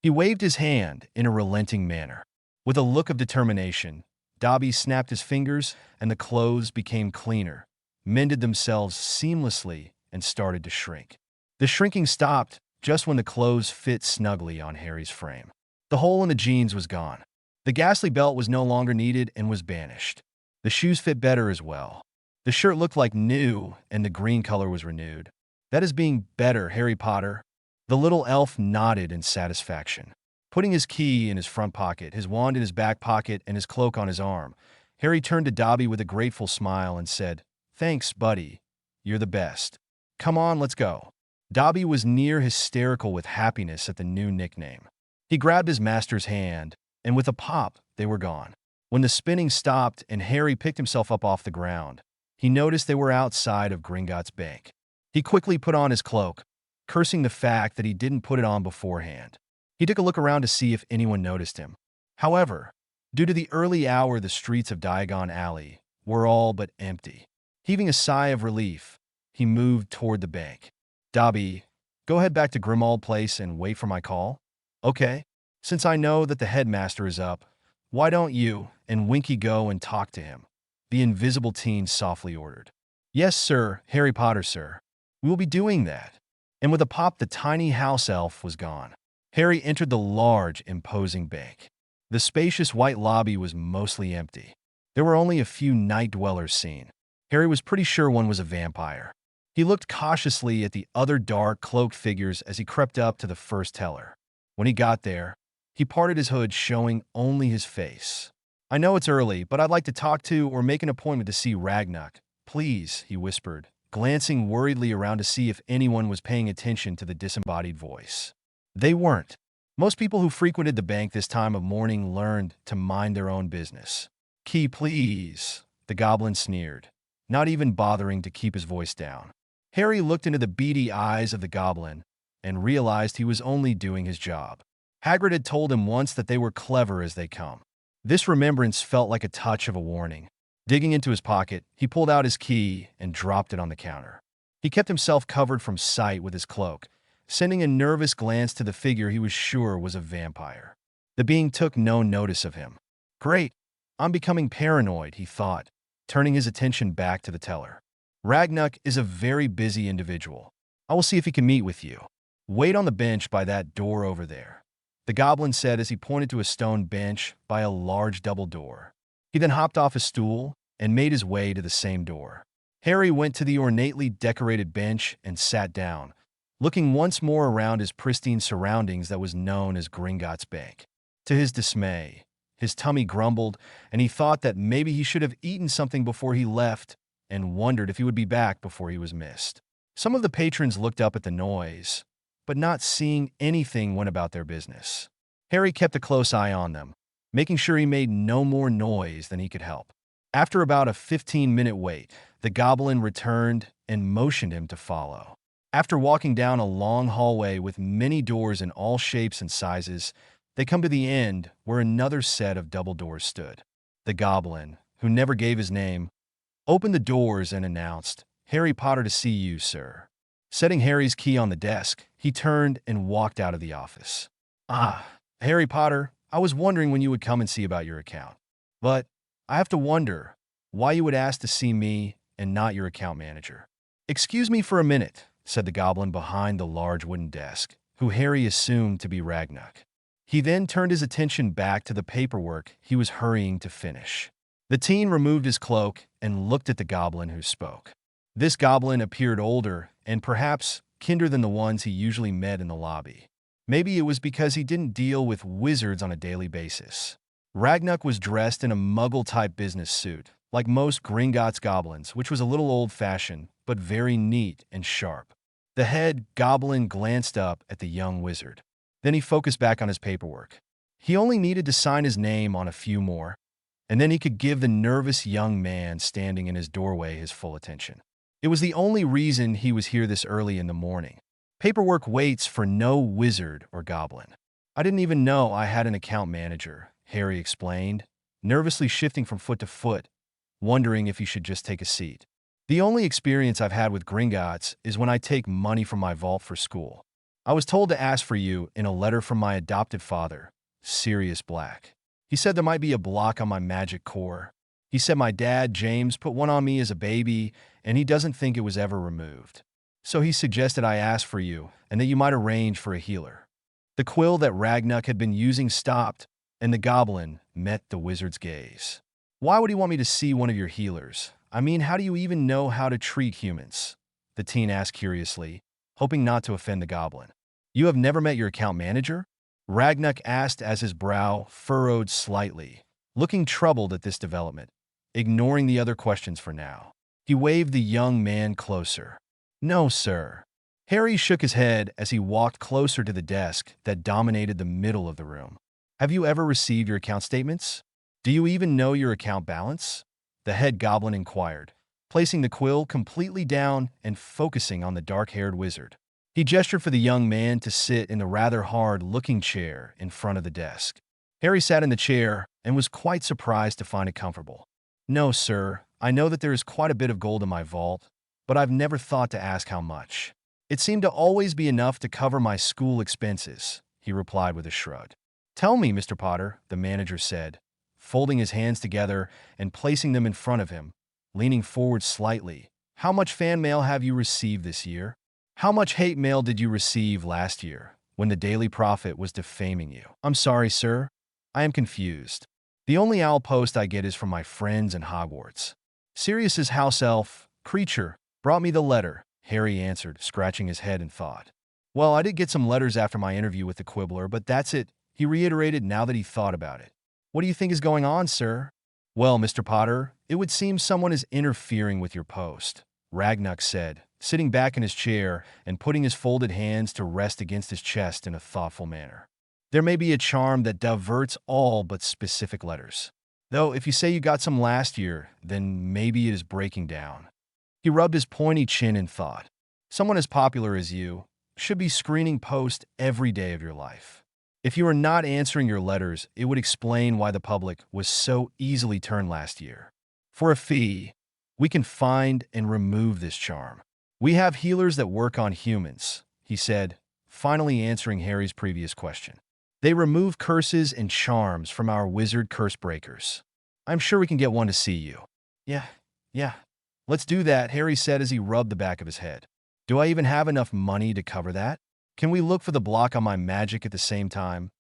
He waved his hand in a relenting manner. With a look of determination, Dobby snapped his fingers and the clothes became cleaner, mended themselves seamlessly, and started to shrink. The shrinking stopped just when the clothes fit snugly on Harry's frame. The hole in the jeans was gone. The ghastly belt was no longer needed and was banished. The shoes fit better as well. The shirt looked like new and the green color was renewed. That is being better, Harry Potter. The little elf nodded in satisfaction. Putting his key in his front pocket, his wand in his back pocket, and his cloak on his arm, Harry turned to Dobby with a grateful smile and said, Thanks, buddy. You're the best. Come on, let's go. Dobby was near hysterical with happiness at the new nickname. He grabbed his master's hand, and with a pop, they were gone. When the spinning stopped and Harry picked himself up off the ground, he noticed they were outside of Gringotts Bank. He quickly put on his cloak, cursing the fact that he didn't put it on beforehand. He took a look around to see if anyone noticed him. However, due to the early hour, the streets of Diagon Alley were all but empty. Heaving a sigh of relief, he moved toward the bank. Dobby, go head back to Grimmauld Place and wait for my call. Okay, since I know that the headmaster is up, why don't you and Winky go and talk to him? The invisible teen softly ordered. Yes, sir, Harry Potter, sir. We will be doing that. And with a pop, the tiny house elf was gone. Harry entered the large, imposing bank. The spacious white lobby was mostly empty. There were only a few night dwellers seen. Harry was pretty sure one was a vampire. He looked cautiously at the other dark, cloaked figures as he crept up to the first teller. When he got there, he parted his hood, showing only his face. I know it's early, but I'd like to talk to or make an appointment to see Ragnuk. Please, he whispered, glancing worriedly around to see if anyone was paying attention to the disembodied voice. They weren't. Most people who frequented the bank this time of morning learned to mind their own business. Key, please, the goblin sneered, not even bothering to keep his voice down. Harry looked into the beady eyes of the goblin and realized he was only doing his job. Hagrid had told him once that they were clever as they come. This remembrance felt like a touch of a warning. Digging into his pocket, he pulled out his key and dropped it on the counter. He kept himself covered from sight with his cloak, sending a nervous glance to the figure he was sure was a vampire. The being took no notice of him. Great, I'm becoming paranoid, he thought, turning his attention back to the teller. Ragnuk is a very busy individual. I will see if he can meet with you. Wait on the bench by that door over there, the goblin said as he pointed to a stone bench by a large double door. He then hopped off his stool and made his way to the same door. Harry went to the ornately decorated bench and sat down, looking once more around his pristine surroundings that was known as Gringotts Bank. To his dismay, his tummy grumbled, and he thought that maybe he should have eaten something before he left and wondered if he would be back before he was missed. Some of the patrons looked up at the noise, but not seeing anything went about their business. Harry kept a close eye on them, making sure he made no more noise than he could help. After about a 15-minute wait, the goblin returned and motioned him to follow. After walking down a long hallway with many doors in all shapes and sizes, they come to the end where another set of double doors stood. The goblin, who never gave his name, opened the doors and announced, Harry Potter to see you, sir. Setting Harry's key on the desk, he turned and walked out of the office. Ah, Harry Potter, I was wondering when you would come and see about your account. But I have to wonder why you would ask to see me and not your account manager. "Excuse me for a minute," said the goblin behind the large wooden desk, who Harry assumed to be Ragnuck. He then turned his attention back to the paperwork he was hurrying to finish. The teen removed his cloak and looked at the goblin who spoke. This goblin appeared older and perhaps kinder than the ones he usually met in the lobby. Maybe it was because he didn't deal with wizards on a daily basis. Ragnuck was dressed in a muggle-type business suit, like most Gringotts goblins, which was a little old-fashioned, but very neat and sharp. The head goblin glanced up at the young wizard. Then he focused back on his paperwork. He only needed to sign his name on a few more, and then he could give the nervous young man standing in his doorway his full attention. It was the only reason he was here this early in the morning. Paperwork waits for no wizard or goblin. "I didn't even know I had an account manager," Harry explained, nervously shifting from foot to foot, wondering if he should just take a seat. "The only experience I've had with Gringotts is when I take money from my vault for school. I was told to ask for you in a letter from my adopted father, Sirius Black. He said there might be a block on my magic core. He said my dad, James, put one on me as a baby, and he doesn't think it was ever removed. So he suggested I ask for you, and that you might arrange for a healer." The quill that Ragnuck had been using stopped, and the goblin met the wizard's gaze. "Why would he want me to see one of your healers? I mean, how do you even know how to treat humans?" the teen asked curiously, hoping not to offend the goblin. "You have never met your account manager?" Ragnuck asked as his brow furrowed slightly, looking troubled at this development, ignoring the other questions for now. He waved the young man closer. "No, sir." Harry shook his head as he walked closer to the desk that dominated the middle of the room. "Have you ever received your account statements? Do you even know your account balance?" the head goblin inquired, placing the quill completely down and focusing on the dark-haired wizard. He gestured for the young man to sit in the rather hard-looking chair in front of the desk. Harry sat in the chair and was quite surprised to find it comfortable. "No, sir. I know that there is quite a bit of gold in my vault, but I've never thought to ask how much. It seemed to always be enough to cover my school expenses," he replied with a shrug. "Tell me, Mr. Potter," the manager said, folding his hands together and placing them in front of him, leaning forward slightly. "How much fan mail have you received this year? How much hate mail did you receive last year, when the Daily Prophet was defaming you?" "I'm sorry, sir. I am confused. The only owl post I get is from my friends in Hogwarts. Sirius's house elf, Kreacher, brought me the letter," Harry answered, scratching his head in thought. "Well, I did get some letters after my interview with the Quibbler, but that's it," he reiterated now that he thought about it. "What do you think is going on, sir?" "Well, Mr. Potter, it would seem someone is interfering with your post," Ragnuck said, sitting back in his chair and putting his folded hands to rest against his chest in a thoughtful manner. "There may be a charm that diverts all but specific letters. Though, if you say you got some last year, then maybe it is breaking down." He rubbed his pointy chin in thought. "Someone as popular as you should be screening posts every day of your life. If you are not answering your letters, it would explain why the public was so easily turned last year. For a fee, we can find and remove this charm. We have healers that work on humans," he said, finally answering Harry's previous question. "They remove curses and charms from our wizard curse breakers. I'm sure we can get one to see you." Yeah. "Let's do that," Harry said as he rubbed the back of his head. "Do I even have enough money to cover that? Can we look for the block on my magic at the same time?"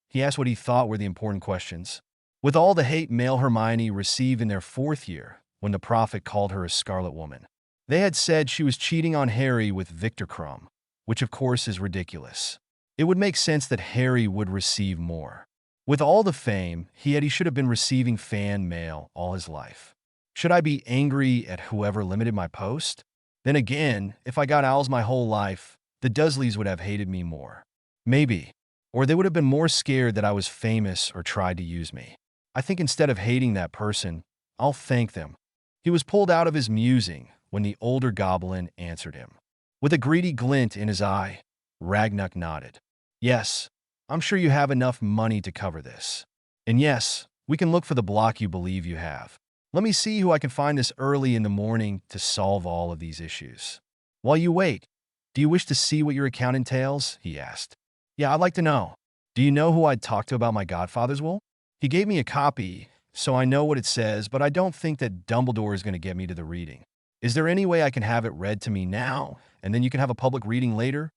He asked what he thought were the important questions. With all the hate mail Hermione received in their 4th year, when the prophet called her a Scarlet Woman, they had said she was cheating on Harry with Victor Crumb, which of course is ridiculous. It would make sense that Harry would receive more. With all the fame, he should have been receiving fan mail all his life. Should I be angry at whoever limited my post? Then again, if I got owls my whole life, the Dursleys would have hated me more. Maybe. Or they would have been more scared that I was famous or tried to use me. I think instead of hating that person, I'll thank them." He was pulled out of his musing when the older goblin answered him. With a greedy glint in his eye, Ragnuck nodded. "Yes, I'm sure you have enough money to cover this. And yes, we can look for the block you believe you have. Let me see who I can find this early in the morning to solve all of these issues." "While you wait, do you wish to see what your account entails?" he asked. "Yeah, I'd like to know. Do you know who I'd talk to about my godfather's will?" He gave me a copy, so I know what it says, but I don't think that Dumbledore is going to get me to the reading. Is there any way I can have it read to me now, and then you can have a public reading later?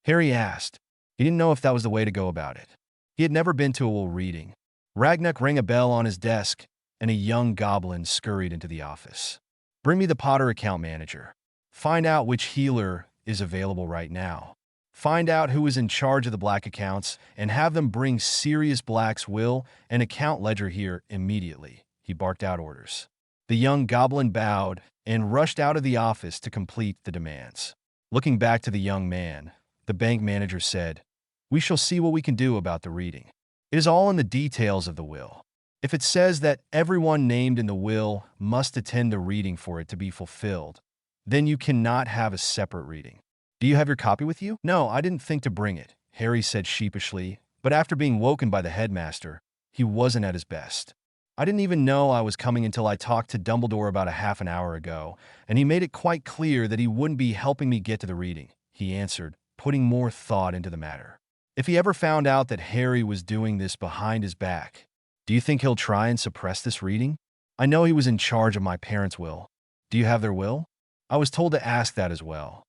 Harry asked. He didn't know if that was the way to go about it. He had never been to a will reading. Ragnuck rang a bell on his desk, and a young goblin scurried into the office. Bring me the Potter account manager. Find out which healer is available right now. Find out who is in charge of the black accounts, and have them bring Sirius Black's will and account ledger here immediately. He barked out orders. The young goblin bowed and rushed out of the office to complete the demands. Looking back to the young man, the bank manager said, "We shall see what we can do about the reading. It is all in the details of the will. If it says that everyone named in the will must attend the reading for it to be fulfilled, then you cannot have a separate reading. Do you have your copy with you?" "No, I didn't think to bring it," Harry said sheepishly, but after being woken by the headmaster, he wasn't at his best. "I didn't even know I was coming until I talked to Dumbledore about a half an hour ago, and he made it quite clear that he wouldn't be helping me get to the reading," he answered, putting more thought into the matter. If he ever found out that Harry was doing this behind his back, do you think he'll try and suppress this reading? "I know he was in charge of my parents' will. Do you have their will?" "I was told to ask that as well."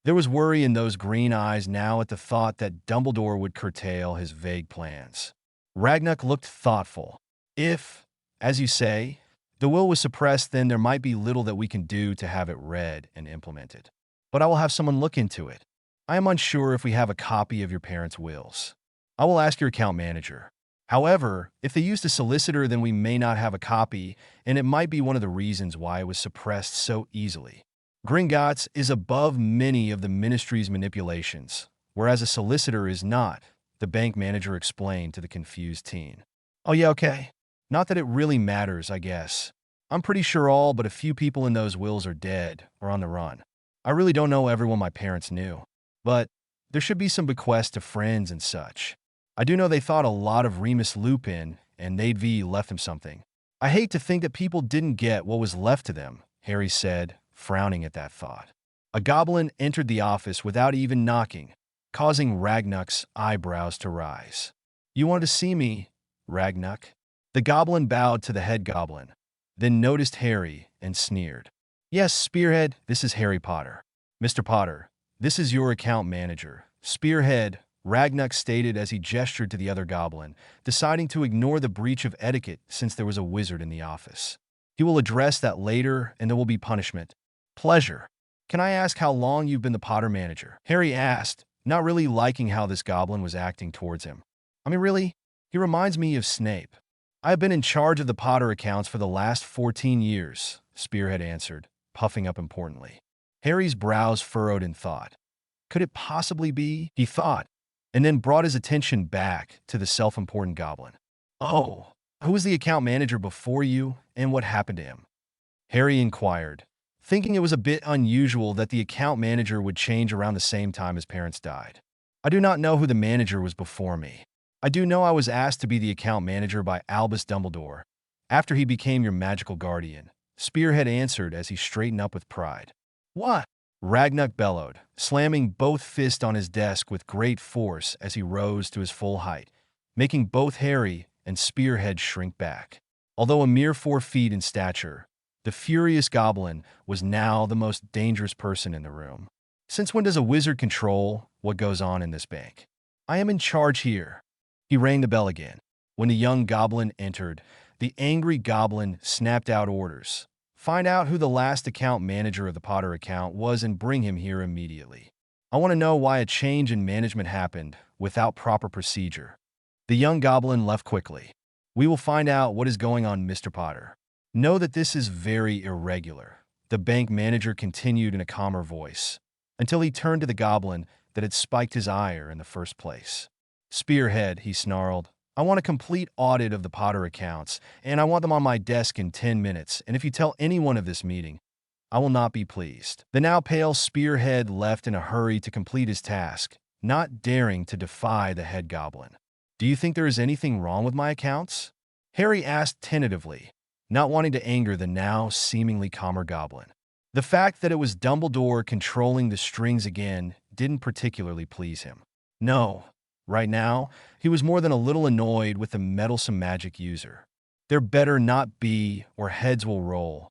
There was worry in those green eyes now at the thought that Dumbledore would curtail his vague plans. Ragnuck looked thoughtful. "If, as you say, the will was suppressed, then there might be little that we can do to have it read and implemented. But I will have someone look into it. I am unsure if we have a copy of your parents' wills. I will ask your account manager. However, if they used a solicitor, then we may not have a copy, and it might be one of the reasons why it was suppressed so easily. Gringotts is above many of the ministry's manipulations, whereas a solicitor is not," the bank manager explained to the confused teen. "Oh yeah, okay. Not that it really matters, I guess. I'm pretty sure all but a few people in those wills are dead or on the run. I really don't know everyone my parents knew. But there should be some bequests to friends and such. I do know they thought a lot of Remus Lupin, and they'd left him something. I hate to think that people didn't get what was left to them," Harry said, frowning at that thought. A goblin entered the office without even knocking, causing Ragnuck's eyebrows to rise. "You wanted to see me, Ragnuck?" The goblin bowed to the head goblin, then noticed Harry and sneered. "Yes, Spearhead, this is Harry Potter. Mr. Potter, this is your account manager." "Spearhead," Ragnuck stated as he gestured to the other goblin, deciding to ignore the breach of etiquette since there was a wizard in the office. "He will address that later, and there will be punishment." "Pleasure. Can I ask how long you've been the Potter manager?" Harry asked, not really liking how this goblin was acting towards him. "I mean, really? He reminds me of Snape." "I have been in charge of the Potter accounts for the last 14 years, Spearhead answered, puffing up importantly. Harry's brows furrowed in thought. Could it possibly be, he thought, and then brought his attention back to the self-important goblin. "Oh, who was the account manager before you, and what happened to him?" Harry inquired, thinking it was a bit unusual that the account manager would change around the same time his parents died. "I do not know who the manager was before me. I do know I was asked to be the account manager by Albus Dumbledore after he became your magical guardian," Spearhead answered as he straightened up with pride. "What?" Ragnuck bellowed, slamming both fists on his desk with great force as he rose to his full height, making both Harry and Spearhead shrink back. Although a mere 4 feet in stature, the furious goblin was now the most dangerous person in the room. "Since when does a wizard control what goes on in this bank? I am in charge here." He rang the bell again. When the young goblin entered, the angry goblin snapped out orders. "Find out who the last account manager of the Potter account was and bring him here immediately. I want to know why a change in management happened without proper procedure." The young goblin left quickly. "We will find out what is going on, Mr. Potter. Know that this is very irregular," the bank manager continued in a calmer voice, until he turned to the goblin that had spiked his ire in the first place. "Spearhead," he snarled, "I want a complete audit of the Potter accounts, and I want them on my desk in 10 minutes, and if you tell anyone of this meeting, I will not be pleased." The now pale Spearhead left in a hurry to complete his task, not daring to defy the head goblin. "Do you think there is anything wrong with my accounts?" Harry asked tentatively, not wanting to anger the now seemingly calmer goblin. The fact that it was Dumbledore controlling the strings again didn't particularly please him. No. Right now, he was more than a little annoyed with the meddlesome magic user. "There better not be, or heads will roll,"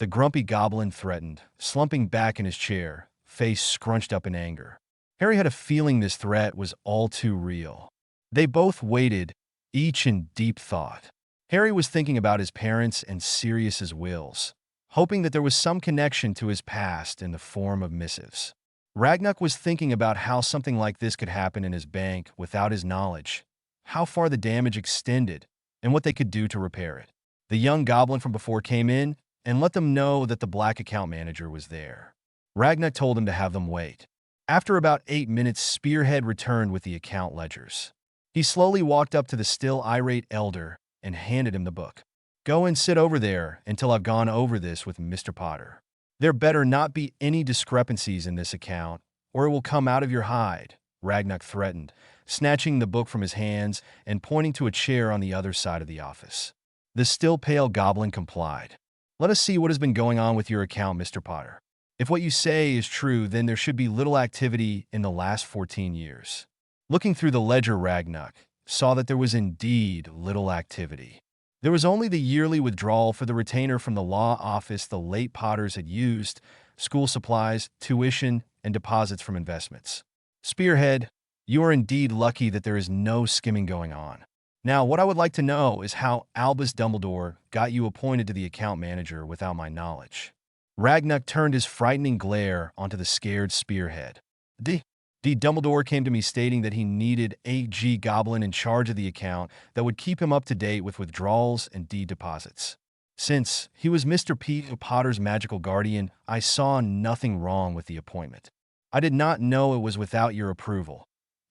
the grumpy goblin threatened, slumping back in his chair, face scrunched up in anger. Harry had a feeling this threat was all too real. They both waited, each in deep thought. Harry was thinking about his parents and Sirius's wills, hoping that there was some connection to his past in the form of missives. Ragnar was thinking about how something like this could happen in his bank without his knowledge, how far the damage extended, and what they could do to repair it. The young goblin from before came in and let them know that the black account manager was there. Ragnar told him to have them wait. After about 8 minutes, Spearhead returned with the account ledgers. He slowly walked up to the still irate elder and handed him the book. "Go and sit over there until I've gone over this with Mr. Potter. There better not be any discrepancies in this account, or it will come out of your hide," Ragnar threatened, snatching the book from his hands and pointing to a chair on the other side of the office. The still pale goblin complied. "Let us see what has been going on with your account, Mr. Potter. If what you say is true, then there should be little activity in the last 14 years. Looking through the ledger, Ragnar saw that there was indeed little activity. There was only the yearly withdrawal for the retainer from the law office the late Potters had used, school supplies, tuition, and deposits from investments. Spearhead, you are indeed lucky that there is no skimming going on. Now, what I would like to know is how Albus Dumbledore got you appointed to the account manager without my knowledge." Ragnar turned his frightening glare onto the scared Spearhead. D. Dumbledore came to me stating that he needed a G-Goblin in charge of the account that would keep him up to date with withdrawals and deposits. Since he was Mr. P. Potter's magical guardian, I saw nothing wrong with the appointment. I did not know it was without your approval."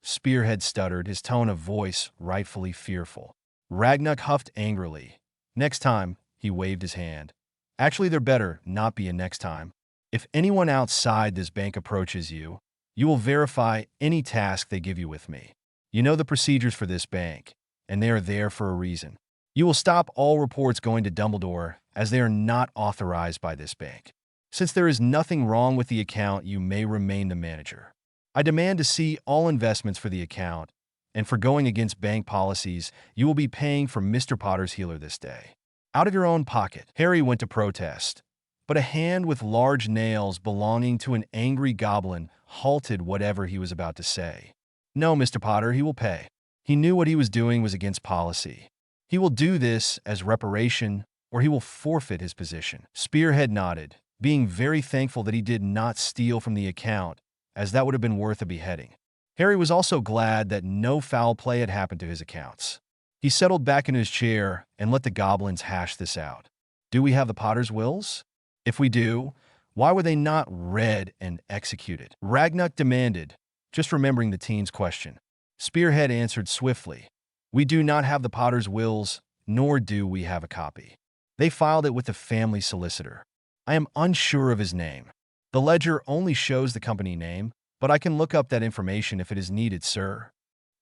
Spearhead stuttered, his tone of voice rightfully fearful. Ragnar huffed angrily. "Next time," he waved his hand. "Actually, there better not be a next time. If anyone outside this bank approaches you, you will verify any task they give you with me. You know the procedures for this bank, and they are there for a reason. You will stop all reports going to Dumbledore, as they are not authorized by this bank. Since there is nothing wrong with the account, you may remain the manager. I demand to see all investments for the account, and for going against bank policies, you will be paying for Mr. Potter's healer this day. Out of your own pocket." Harry went to protest, but a hand with large nails belonging to an angry goblin halted whatever he was about to say. "No, Mr. Potter, he will pay. He knew what he was doing was against policy. He will do this as reparation, or he will forfeit his position." Spearhead nodded, being very thankful that he did not steal from the account, as that would have been worth a beheading. Harry was also glad that no foul play had happened to his accounts. He settled back in his chair and let the goblins hash this out. "Do we have the Potter's wills? If we do, why were they not read and executed?" Ragnar demanded, just remembering the teen's question. Spearhead answered swiftly, "We do not have the Potter's wills, nor do we have a copy. They filed it with the family solicitor. I am unsure of his name. The ledger only shows the company name, but I can look up that information if it is needed, sir."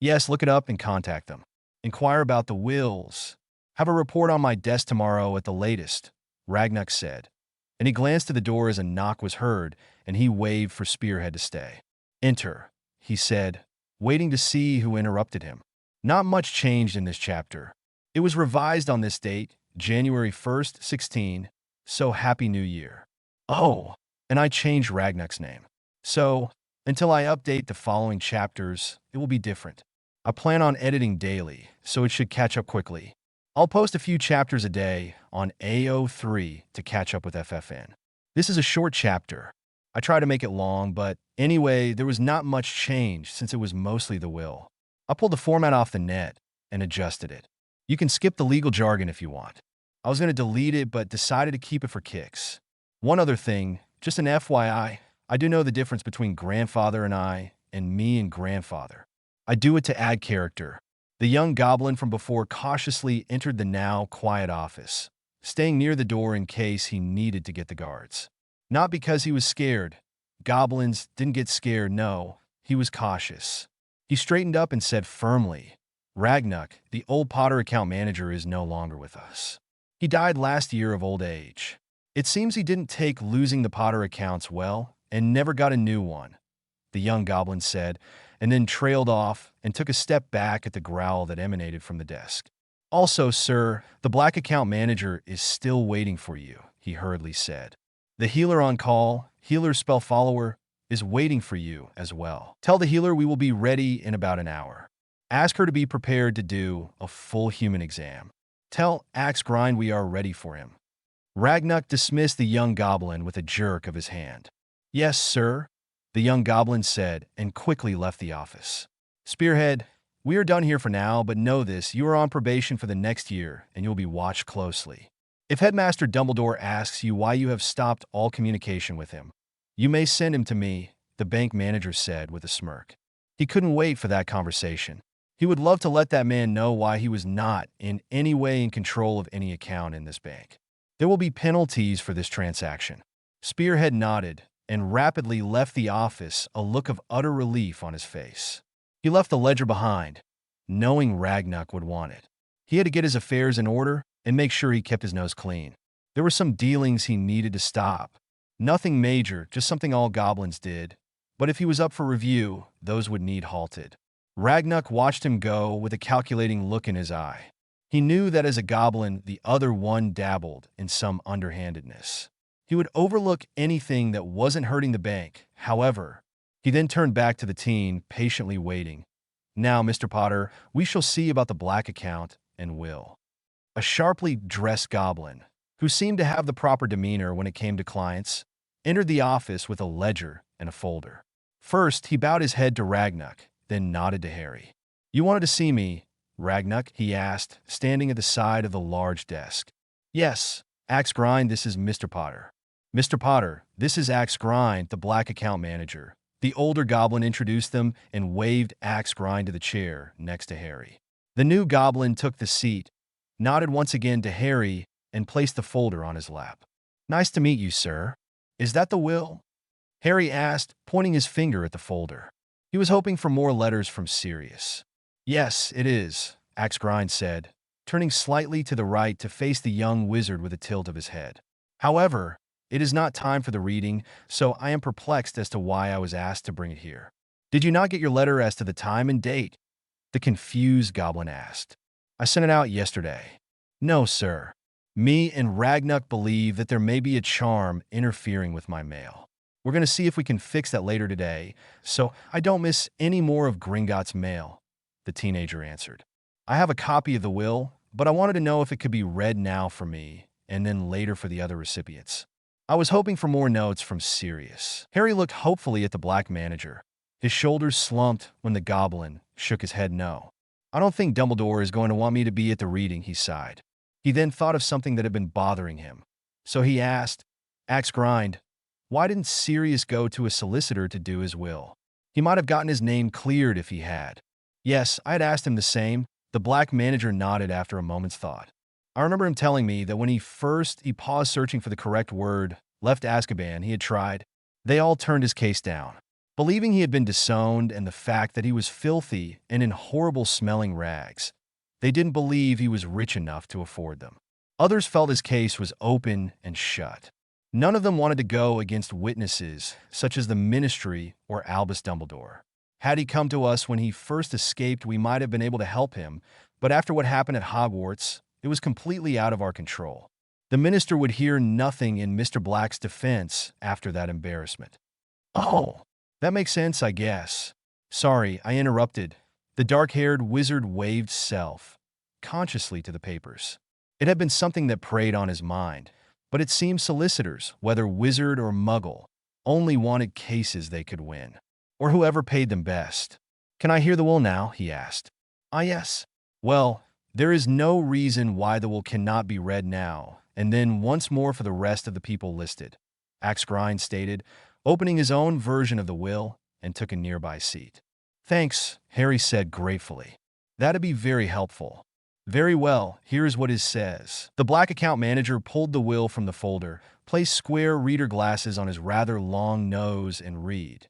"Yes, look it up and contact them. Inquire about the wills. Have a report on my desk tomorrow at the latest," Ragnar said, and he glanced to the door as a knock was heard, and he waved for Spearhead to stay. "Enter," he said, waiting to see who interrupted him. Not much changed in this chapter. It was revised on this date, January 1st, 16, so Happy New Year. Oh, and I changed Ragnar's name. So, until I update the following chapters, it will be different. I plan on editing daily, so it should catch up quickly. I'll post a few chapters a day on AO3 to catch up with FFN. This is a short chapter. I try to make it long, but anyway, there was not much change since it was mostly the will. I pulled the format off the net and adjusted it. You can skip the legal jargon if you want. I was going to delete it, but decided to keep it for kicks. One other thing, just an FYI, I do know the difference between grandfather and me and grandfather. I do it to add character. The young goblin from before cautiously entered the now quiet office, staying near the door in case he needed to get the guards. Not because he was scared. Goblins didn't get scared, no. He was cautious. He straightened up and said firmly, "Ragnar, the old Potter account manager, is no longer with us. He died last year of old age. It seems he didn't take losing the Potter accounts well and never got a new one," the young goblin said, and then trailed off and took a step back at the growl that emanated from the desk. "Also, sir, the black account manager is still waiting for you. he hurriedly said. The healer on call, healer spell follower, is waiting for you as well. Tell the healer we will be ready in about an hour. Ask her to be prepared to do a full human exam. Tell Axe Grind we are ready for him. Ragnuk dismissed the young goblin with a jerk of his hand. Yes, sir, the young goblin said and quickly left the office. Spearhead, we are done here for now, but know this, you are on probation for the next year and you'll be watched closely. If Headmaster Dumbledore asks you why you have stopped all communication with him, you may send him to me, the bank manager said with a smirk. He couldn't wait for that conversation. He would love to let that man know why he was not in any way in control of any account in this bank. There will be penalties for this transaction. Spearhead nodded and rapidly left the office, a look of utter relief on his face. He left the ledger behind, knowing Ragnuk would want it. He had to get his affairs in order and make sure he kept his nose clean. There were some dealings he needed to stop. Nothing major, just something all goblins did. But if he was up for review, those would need halted. Ragnuk watched him go with a calculating look in his eye. He knew that as a goblin, the other one dabbled in some underhandedness. He would overlook anything that wasn't hurting the bank. However, he then turned back to the teen, patiently waiting. Now, Mr. Potter, we shall see about the black account and will. A sharply dressed goblin, who seemed to have the proper demeanor when it came to clients, entered the office with a ledger and a folder. First, he bowed his head to Ragnuk, then nodded to Harry. You wanted to see me, Ragnuk? He asked, standing at the side of the large desk. Yes, Axe Grind, this is Mr. Potter. Mr. Potter, this is Axe Grind, the black account manager. The older goblin introduced them and waved Axe Grind to the chair next to Harry. The new goblin took the seat, nodded once again to Harry, and placed the folder on his lap. Nice to meet you, sir. Is that the will? Harry asked, pointing his finger at the folder. He was hoping for more letters from Sirius. Yes, it is, Axe Grind said, turning slightly to the right to face the young wizard with a tilt of his head. However, it is not time for the reading, so I am perplexed as to why I was asked to bring it here. Did you not get your letter as to the time and date? The confused goblin asked. I sent it out yesterday. No, sir. Me and Ragnuk believe that there may be a charm interfering with my mail. We're going to see if we can fix that later today, so I don't miss any more of Gringotts' mail, the teenager answered. I have a copy of the will, but I wanted to know if it could be read now for me, and then later for the other recipients. I was hoping for more notes from Sirius. Harry looked hopefully at the black manager. His shoulders slumped when the goblin shook his head no. I don't think Dumbledore is going to want me to be at the reading, he sighed. He then thought of something that had been bothering him. So he asked, Axe Grind, why didn't Sirius go to a solicitor to do his will? He might have gotten his name cleared if he had. Yes, I had asked him the same. The black manager nodded after a moment's thought. I remember him telling me that when he paused searching for the correct word, left Azkaban, he had tried. They all turned his case down. Believing he had been disowned and the fact that he was filthy and in horrible-smelling rags, they didn't believe he was rich enough to afford them. Others felt his case was open and shut. None of them wanted to go against witnesses such as the Ministry or Albus Dumbledore. Had he come to us when he first escaped, we might have been able to help him, but after what happened at Hogwarts, it was completely out of our control. The minister would hear nothing in Mr. Black's defense after that embarrassment. Oh, that makes sense, I guess. Sorry, I interrupted. The dark-haired wizard waved self-consciously to the papers. It had been something that preyed on his mind, but it seemed solicitors, whether wizard or muggle, only wanted cases they could win, or whoever paid them best. Can I hear the will now? He asked. Ah, yes. Well, there is no reason why the will cannot be read now, and then once more for the rest of the people listed, Axe Grind stated, opening his own version of the will and took a nearby seat. Thanks, Harry said gratefully. That'd be very helpful. Very well, here's what it says. The black account manager pulled the will from the folder, placed square reader glasses on his rather long nose and read.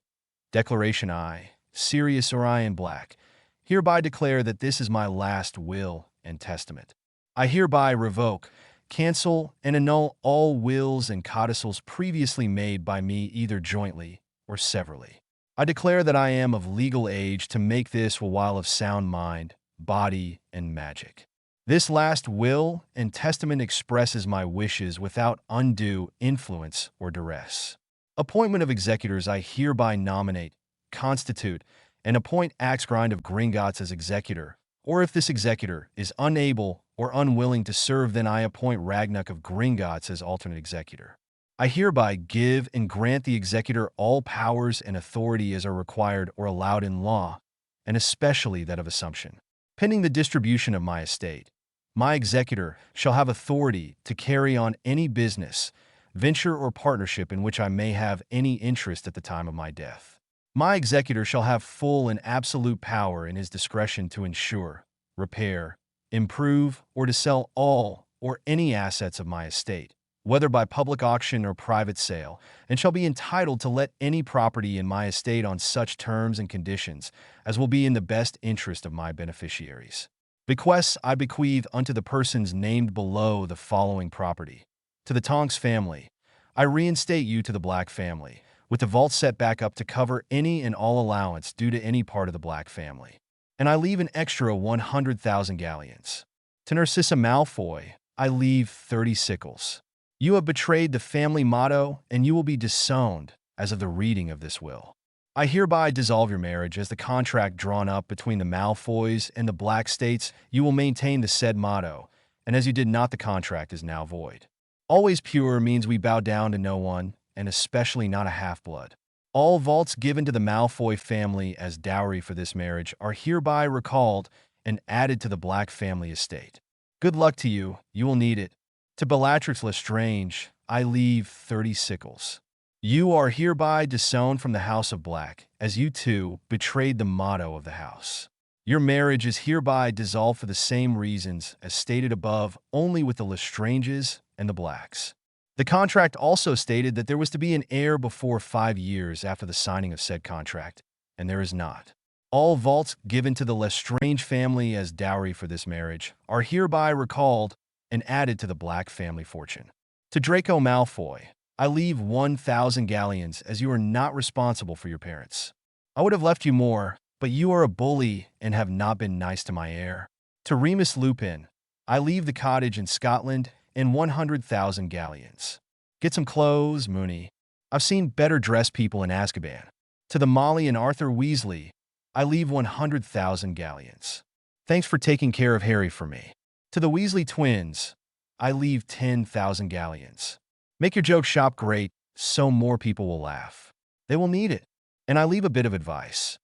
Declaration I, Sirius Orion Black, hereby declare that this is my last will and testament. I hereby revoke, cancel, and annul all wills and codicils previously made by me either jointly or severally. I declare that I am of legal age to make this while of sound mind, body, and magic. This last will and testament expresses my wishes without undue influence or duress. Appointment of executors. I hereby nominate, constitute, and appoint Axgrind of Gringotts as executor, or if this executor is unable or unwilling to serve, then I appoint Ragnuk of Gringotts as alternate executor. I hereby give and grant the executor all powers and authority as are required or allowed in law, and especially that of assumption. Pending the distribution of my estate, my executor shall have authority to carry on any business, venture, or partnership in which I may have any interest at the time of my death. My executor shall have full and absolute power in his discretion to insure, repair, improve, or to sell all or any assets of my estate, whether by public auction or private sale, and shall be entitled to let any property in my estate on such terms and conditions as will be in the best interest of my beneficiaries. Bequests. I bequeath unto the persons named below the following property. To the Tonks family, I reinstate you to the Black family, with the vault set back up to cover any and all allowance due to any part of the Black family. And I leave an extra 100,000 galleons. To Narcissa Malfoy, I leave 30 sickles. You have betrayed the family motto, and you will be disowned as of the reading of this will. I hereby dissolve your marriage, as the contract drawn up between the Malfoys and the Black states you will maintain the said motto, and as you did not, the contract is now void. Always pure means we bow down to no one, and especially not a half-blood. All vaults given to the Malfoy family as dowry for this marriage are hereby recalled and added to the Black family estate. Good luck to you, you will need it. To Bellatrix Lestrange, I leave 30 sickles. You are hereby disowned from the House of Black, as you too betrayed the motto of the house. Your marriage is hereby dissolved for the same reasons as stated above, only with the Lestranges and the Blacks. The contract also stated that there was to be an heir before 5 years after the signing of said contract, and there is not. All vaults given to the Lestrange family as dowry for this marriage are hereby recalled and added to the Black family fortune. To Draco Malfoy, I leave 1,000 galleons, as you are not responsible for your parents. I would have left you more, but you are a bully and have not been nice to my heir. To Remus Lupin, I leave the cottage in Scotland and 100,000 galleons. Get some clothes, Mooney. I've seen better dressed people in Azkaban. To the Molly and Arthur Weasley, I leave 100,000 galleons. Thanks for taking care of Harry for me. To the Weasley twins, I leave 10,000 galleons. Make your joke shop great, so more people will laugh. They will need it. And I leave a bit of advice.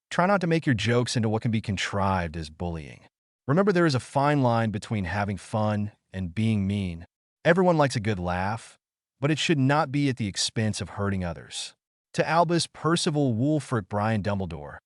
Try not to make your jokes into what can be contrived as bullying. Remember, there is a fine line between having fun and being mean. Everyone likes a good laugh, but it should not be at the expense of hurting others. To Albus Percival Wulfric Brian Dumbledore,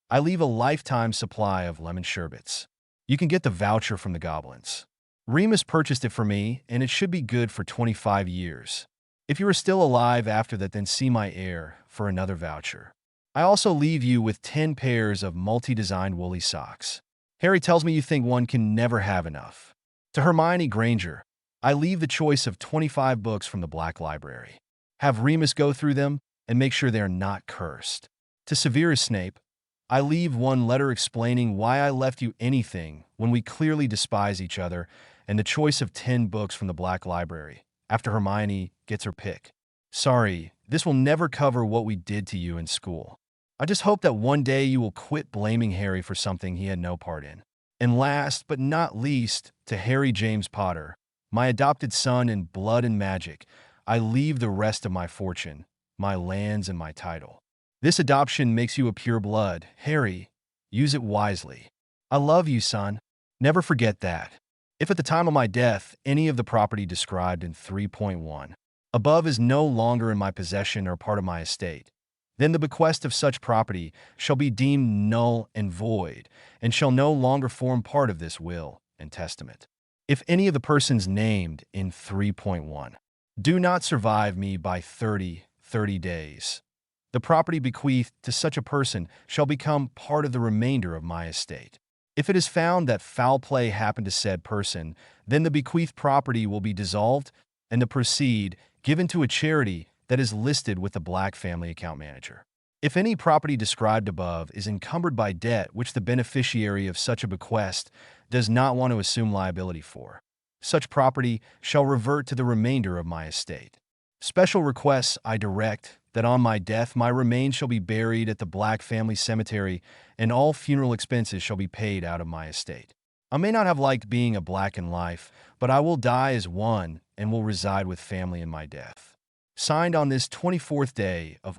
I leave a lifetime supply of lemon sherbets. You can get the voucher from the goblins. Remus purchased it for me, and it should be good for 25 years. If you are still alive after that, then see my heir for another voucher. I also leave you with 10 pairs of multi-designed woolly socks. Harry tells me you think one can never have enough. To Hermione Granger, I leave the choice of 25 books from the Black Library. Have Remus go through them and make sure they are not cursed. To Severus Snape, I leave one letter explaining why I left you anything when we clearly despise each other, and the choice of 10 books from the Black Library, after Hermione gets her pick. Sorry, this will never cover what we did to you in school. I just hope that one day you will quit blaming Harry for something he had no part in. And last but not least, to Harry James Potter, my adopted son in blood and magic, I leave the rest of my fortune, my lands, and my title. This adoption makes you a pure blood. Harry, use it wisely. I love you, son. Never forget that. If at the time of my death, any of the property described in 3.1 above is no longer in my possession or part of my estate, then the bequest of such property shall be deemed null and void, and shall no longer form part of this will and testament. If any of the persons named in 3.1 do not survive me by 30 days, the property bequeathed to such a person shall become part of the remainder of my estate. If it is found that foul play happened to said person, then the bequeathed property will be dissolved and the proceed given to a charity that is listed with the Black family account manager. If any property described above is encumbered by debt which the beneficiary of such a bequest does not want to assume liability for. Such property shall revert to the remainder of my estate. Special requests I direct that on my death my remains shall be buried at the Black family cemetery and all funeral expenses shall be paid out of my estate. I may not have liked being a Black in life, but I will die as one and will reside with family in my death. Signed on this 24th day of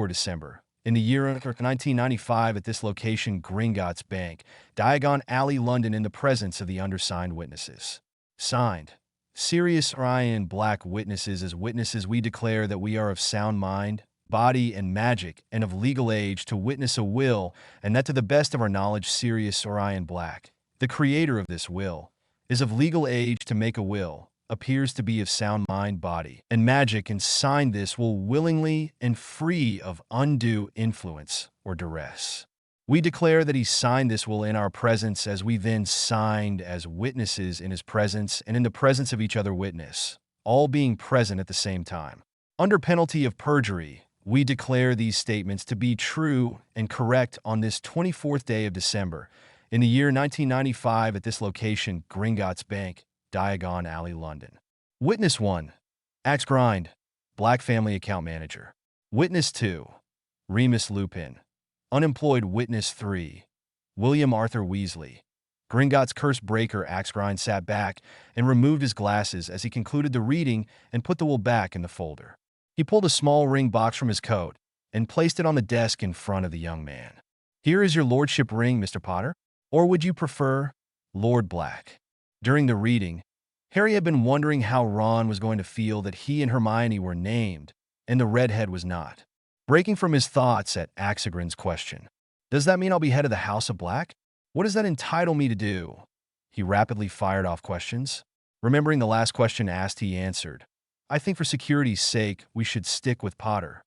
December, in the year 1995 at this location, Gringotts Bank, Diagon Alley, London, in the presence of the undersigned witnesses. Signed, Sirius Orion Black witnesses. As witnesses we declare that we are of sound mind, body, and magic, and of legal age to witness a will, and that to the best of our knowledge Sirius Orion Black, the creator of this will, is of legal age to make a will, appears to be of sound mind, body, and magic, and signed this will willingly and free of undue influence or duress. We declare that he signed this will in our presence, as we then signed as witnesses in his presence and in the presence of each other witness, all being present at the same time. Under penalty of perjury, we declare these statements to be true and correct on this 24th day of December, in the year 1995 at this location, Gringotts Bank, Diagon Alley, London. Witness 1, Axe Grind, Black Family Account Manager. Witness 2, Remus Lupin. Unemployed. Witness 3, William Arthur Weasley. Gringotts Curse Breaker. Axe Grind sat back and removed his glasses as he concluded the reading and put the will back in the folder. He pulled a small ring box from his coat and placed it on the desk in front of the young man. "Here is your lordship ring, Mr. Potter. Or would you prefer Lord Black?" During the reading, Harry had been wondering how Ron was going to feel that he and Hermione were named, and the redhead was not. Breaking from his thoughts at Axegrin's question, "Does that mean I'll be head of the House of Black? What does that entitle me to do?" He rapidly fired off questions. Remembering the last question asked, he answered, "I think for security's sake, we should stick with Potter.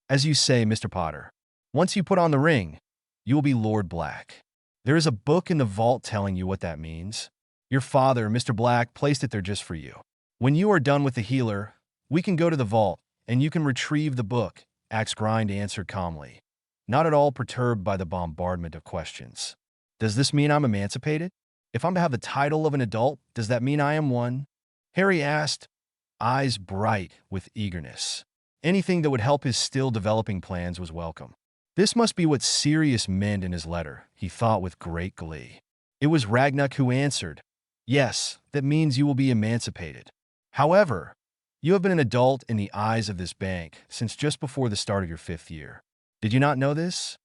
As you say, Mr. Potter, once you put on the ring, you will be Lord Black. There is a book in the vault telling you what that means. Your father, Mr. Black, placed it there just for you. When you are done with the healer, we can go to the vault, and you can retrieve the book," Axe Grind answered calmly, not at all perturbed by the bombardment of questions. "Does this mean I'm emancipated? If I'm to have the title of an adult, does that mean I am one?" Harry asked, eyes bright with eagerness. Anything that would help his still developing plans was welcome. This must be what Sirius meant in his letter, he thought with great glee. It was Ragnuk who answered, "Yes, that means you will be emancipated. However, you have been an adult in the eyes of this bank since just before the start of your 5th year. Did you not know this?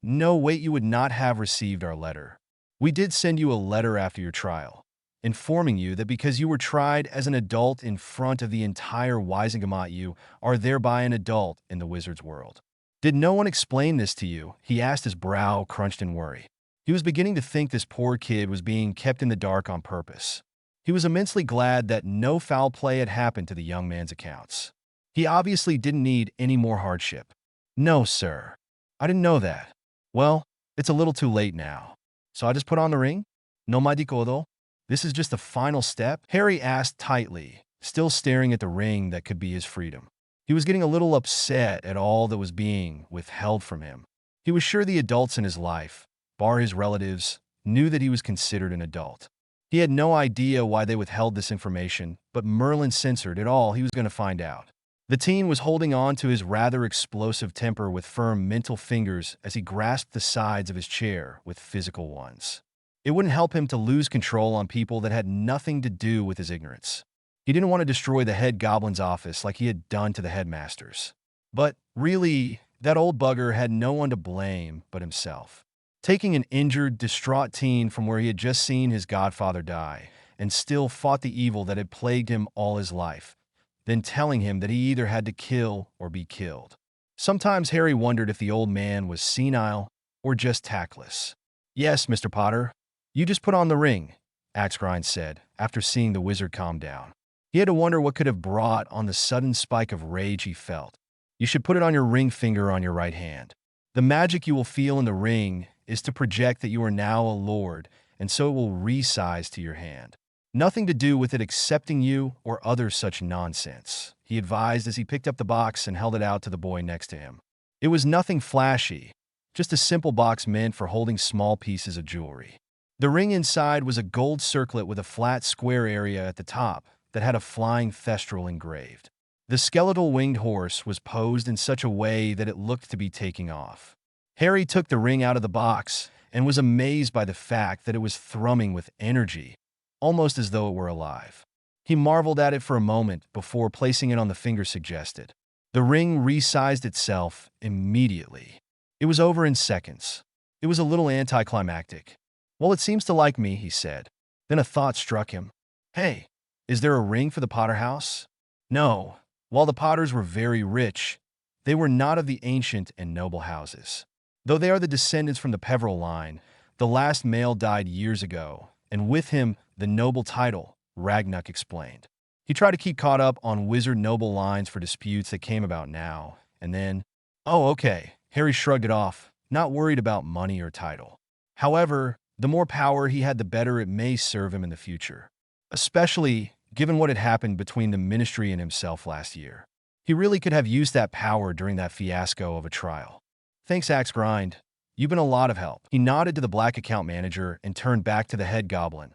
No, wait, you would not have received our letter. We did send you a letter after your trial, informing you that because you were tried as an adult in front of the entire Wisingamot, you are thereby an adult in the wizard's world. Did no one explain this to you?" He asked, his brow crunched in worry. He was beginning to think this poor kid was being kept in the dark on purpose. He was immensely glad that no foul play had happened to the young man's accounts. He obviously didn't need any more hardship. "No, sir. I didn't know that." "Well, it's a little too late now. So I just put on the ring? No me dicodo? This is just the final step?" Harry asked tightly, still staring at the ring that could be his freedom. He was getting a little upset at all that was being withheld from him. He was sure the adults in his life, bar his relatives, knew that he was considered an adult. He had no idea why they withheld this information, but Merlin censored it all. He was going to find out. The teen was holding on to his rather explosive temper with firm mental fingers as he grasped the sides of his chair with physical ones. It wouldn't help him to lose control on people that had nothing to do with his ignorance. He didn't want to destroy the head goblin's office like he had done to the headmasters. But really, that old bugger had no one to blame but himself. Taking an injured, distraught teen from where he had just seen his godfather die and still fought the evil that had plagued him all his life, then telling him that he either had to kill or be killed. Sometimes Harry wondered if the old man was senile or just tactless. "Yes, Mr. Potter, you just put on the ring," Axegrind said, after seeing the wizard calm down. He had to wonder what could have brought on the sudden spike of rage he felt. "You should put it on your ring finger on your right hand. The magic you will feel in the ring is to project that you are now a lord, and so it will resize to your hand. Nothing to do with it accepting you or other such nonsense," he advised as he picked up the box and held it out to the boy next to him. It was nothing flashy, just a simple box meant for holding small pieces of jewelry. The ring inside was a gold circlet with a flat square area at the top that had a flying thestral engraved. The skeletal winged horse was posed in such a way that it looked to be taking off. Harry took the ring out of the box and was amazed by the fact that it was thrumming with energy, almost as though it were alive. He marveled at it for a moment before placing it on the finger suggested. The ring resized itself immediately. It was over in seconds. It was a little anticlimactic. "Well, it seems to like me," he said. Then a thought struck him. "Hey, is there a ring for the Potter house?" No. While the Potters were very rich, they were not of the ancient and noble houses. Though they are the descendants from the Peveril line, the last male died years ago, and with him the noble title, Ragnarok explained. He tried to keep caught up on wizard noble lines for disputes that came about now, and then, "Oh, okay," Harry shrugged it off, not worried about money or title. However, the more power he had, the better it may serve him in the future, especially given what had happened between the Ministry and himself last year. He really could have used that power during that fiasco of a trial. "Thanks, Axe Grind. You've been a lot of help." He nodded to the black account manager and turned back to the head goblin.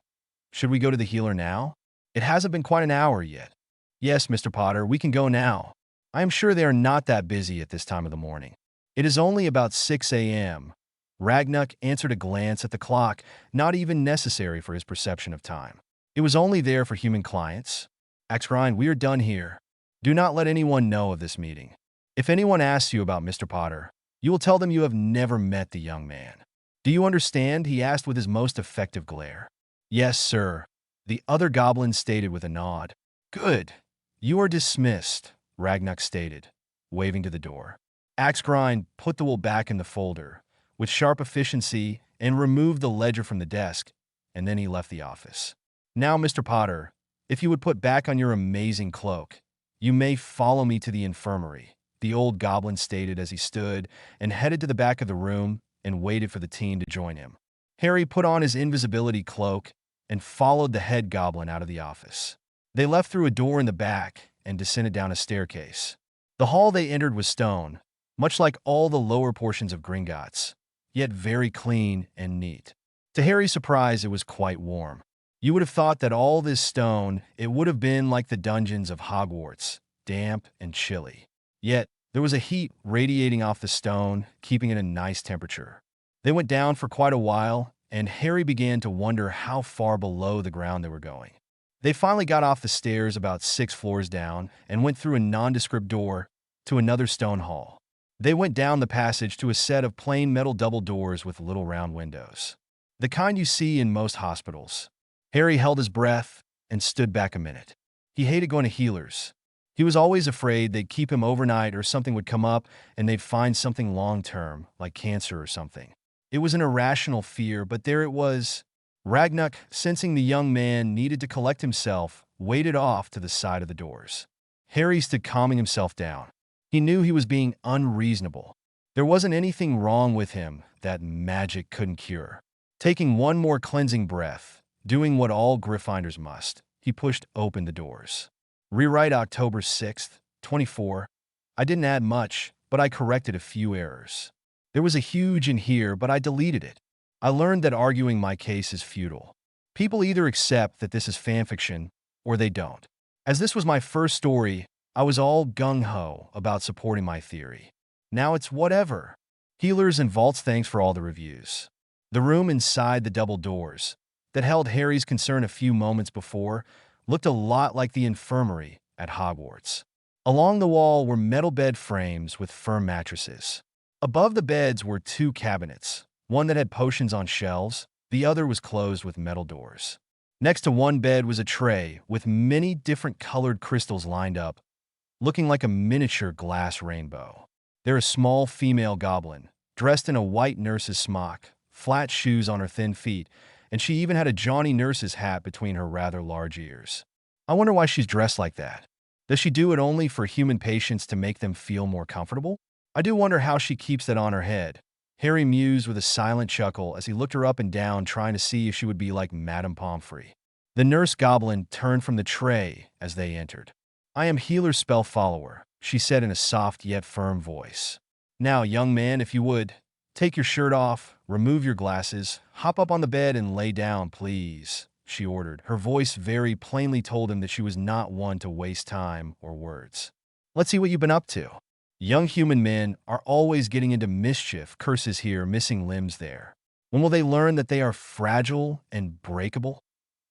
"Should we go to the healer now? It hasn't been quite an hour yet." "Yes, Mr. Potter, we can go now. I am sure they are not that busy at this time of the morning." "It is only about 6 a.m. Ragnarok answered a glance at the clock, not even necessary for his perception of time. It was only there for human clients. "Axe Grind, we are done here. Do not let anyone know of this meeting. If anyone asks you about Mr. Potter, you will tell them you have never met the young man. Do you understand?" he asked with his most effective glare. "Yes, sir," the other goblin stated with a nod. "Good. You are dismissed," Ragnarok stated, waving to the door. Axe Grind put the wool back in the folder with sharp efficiency and removed the ledger from the desk, and then he left the office. "Now, Mr. Potter, if you would put back on your amazing cloak, you may follow me to the infirmary," the old goblin stated as he stood and headed to the back of the room and waited for the team to join him. Harry put on his invisibility cloak and followed the head goblin out of the office. They left through a door in the back and descended down a staircase. The hall they entered was stone, much like all the lower portions of Gringotts, yet very clean and neat. To Harry's surprise, it was quite warm. You would have thought that all this stone, it would have been like the dungeons of Hogwarts, damp and chilly. Yet, there was a heat radiating off the stone, keeping it a nice temperature. They went down for quite a while, and Harry began to wonder how far below the ground they were going. They finally got off the stairs about 6 floors down and went through a nondescript door to another stone hall. They went down the passage to a set of plain metal double doors with little round windows, the kind you see in most hospitals. Harry held his breath and stood back a minute. He hated going to healers. He was always afraid they'd keep him overnight or something would come up and they'd find something long-term, like cancer or something. It was an irrational fear, but there it was. Ragnarok, sensing the young man needed to collect himself, waded off to the side of the doors. Harry stood calming himself down. He knew he was being unreasonable. There wasn't anything wrong with him that magic couldn't cure. Taking one more cleansing breath, doing what all Gryffindors must, he pushed open the doors. Rewrite October 6th, 24. I didn't add much, but I corrected a few errors. There was a huge in here, but I deleted it. I learned that arguing my case is futile. People either accept that this is fanfiction, or they don't. As this was my first story, I was all gung-ho about supporting my theory. Now it's whatever. Healers and vaults, thanks for all the reviews. The room inside the double doors, that held Harry's concern a few moments before, looked a lot like the infirmary at Hogwarts. Along the wall were metal bed frames with firm mattresses. Above the beds were 2 cabinets, one that had potions on shelves, the other was closed with metal doors. Next to one bed was a tray with many different colored crystals lined up, looking like a miniature glass rainbow. There a small female goblin, dressed in a white nurse's smock, flat shoes on her thin feet, and she even had a jaunty nurse's hat between her rather large ears. I wonder why she's dressed like that. Does she do it only for human patients to make them feel more comfortable? I do wonder how she keeps that on her head. Harry mused with a silent chuckle as he looked her up and down, trying to see if she would be like Madame Pomfrey. The nurse goblin turned from the tray as they entered. I am healer spell follower, she said in a soft yet firm voice. Now, young man, if you would, Take your shirt off, remove your glasses, hop up on the bed and lay down, please, she ordered. Her voice very plainly told him that she was not one to waste time or words. Let's see what you've been up to. Young human men are always getting into mischief, curses here, missing limbs there. When will they learn that they are fragile and breakable?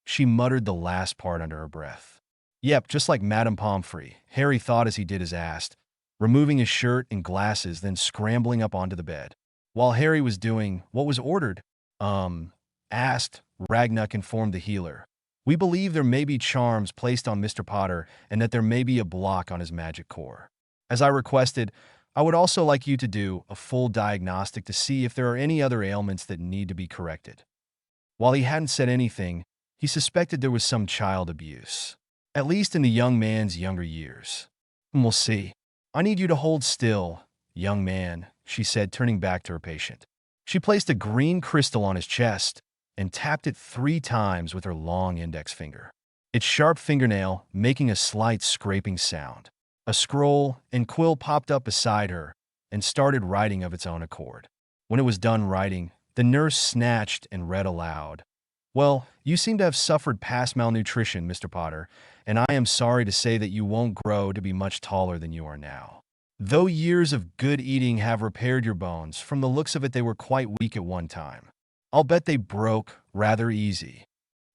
She muttered the last part under her breath. Yep, just like Madame Pomfrey, Harry thought as he did as asked, removing his shirt and glasses, then scrambling up onto the bed. While Harry was doing what was ordered, asked, Ragnuk informed the healer. We believe there may be charms placed on Mr. Potter and that there may be a block on his magic core. As I requested, I would also like you to do a full diagnostic to see if there are any other ailments that need to be corrected. While he hadn't said anything, he suspected there was some child abuse, at least in the young man's younger years. We'll see. I need you to hold still, young man, she said, turning back to her patient. She placed a green crystal on his chest and tapped it 3 times with her long index finger, its sharp fingernail making a slight scraping sound. A scroll and quill popped up beside her and started writing of its own accord. When it was done writing, the nurse snatched and read aloud. Well, you seem to have suffered past malnutrition, Mr. Potter, and I am sorry to say that you won't grow to be much taller than you are now. Though years of good eating have repaired your bones, from the looks of it they were quite weak at one time. I'll bet they broke rather easy.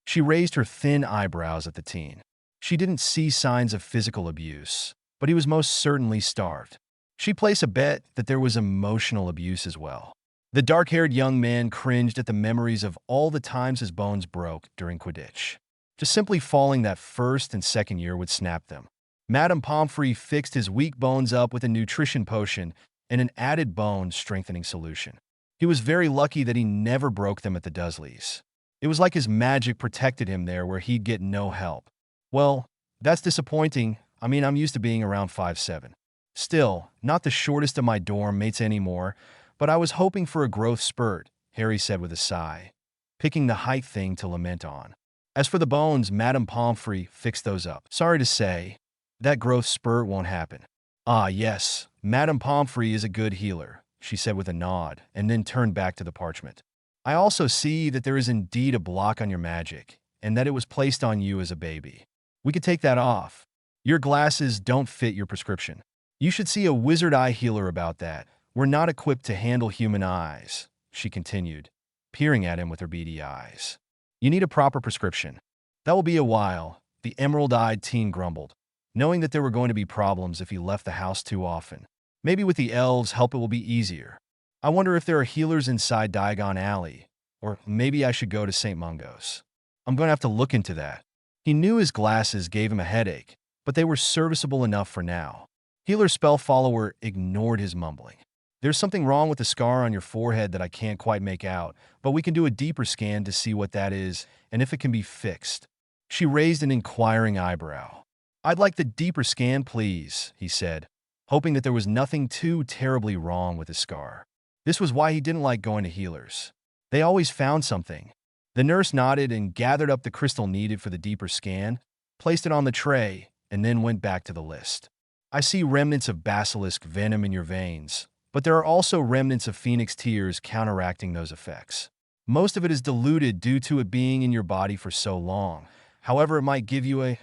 She raised her thin eyebrows at the teen. She didn't see signs of physical abuse, but he was most certainly starved. She placed a bet that there was emotional abuse as well. The dark-haired young man cringed at the memories of all the times his bones broke during Quidditch. Just simply falling that first and second year would snap them. Madame Pomfrey fixed his weak bones up with a nutrition potion and an added bone-strengthening solution. He was very lucky that he never broke them at the Dursleys. It was like his magic protected him there where he'd get no help. Well, that's disappointing. I mean, I'm used to being around 5'7". Still, not the shortest of my dorm mates anymore, but I was hoping for a growth spurt, Harry said with a sigh, picking the height thing to lament on. As for the bones, Madame Pomfrey fixed those up. Sorry to say, that growth spurt won't happen. Ah, yes, Madame Pomfrey is a good healer, she said with a nod, and then turned back to the parchment. I also see that there is indeed a block on your magic, and that it was placed on you as a baby. We could take that off. Your glasses don't fit your prescription. You should see a wizard eye healer about that. We're not equipped to handle human eyes, she continued, peering at him with her beady eyes. You need a proper prescription. That will be a while, the emerald-eyed teen grumbled, knowing that there were going to be problems if he left the house too often. Maybe with the elves' help it will be easier. I wonder if there are healers inside Diagon Alley, or maybe I should go to St. Mungo's. I'm going to have to look into that. He knew his glasses gave him a headache, but they were serviceable enough for now. Healer spell follower ignored his mumbling. There's something wrong with the scar on your forehead that I can't quite make out, but we can do a deeper scan to see what that is and if it can be fixed. She raised an inquiring eyebrow. I'd like the deeper scan, please, he said, hoping that there was nothing too terribly wrong with his scar. This was why he didn't like going to healers. They always found something. The nurse nodded and gathered up the crystal needed for the deeper scan, placed it on the tray, and then went back to the list. I see remnants of basilisk venom in your veins, but there are also remnants of phoenix tears counteracting those effects. Most of it is diluted due to it being in your body for so long. However, it might give you a...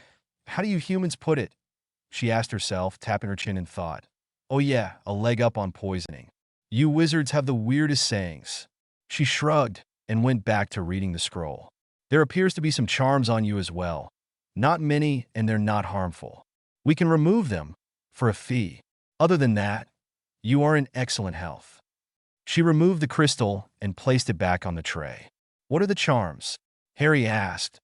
How do you humans put it? She asked herself, tapping her chin in thought. Oh yeah, a leg up on poisoning. You wizards have the weirdest sayings. She shrugged and went back to reading the scroll. There appears to be some charms on you as well. Not many, and they're not harmful. We can remove them for a fee. Other than that, you are in excellent health. She removed the crystal and placed it back on the tray. What are the charms? Harry asked,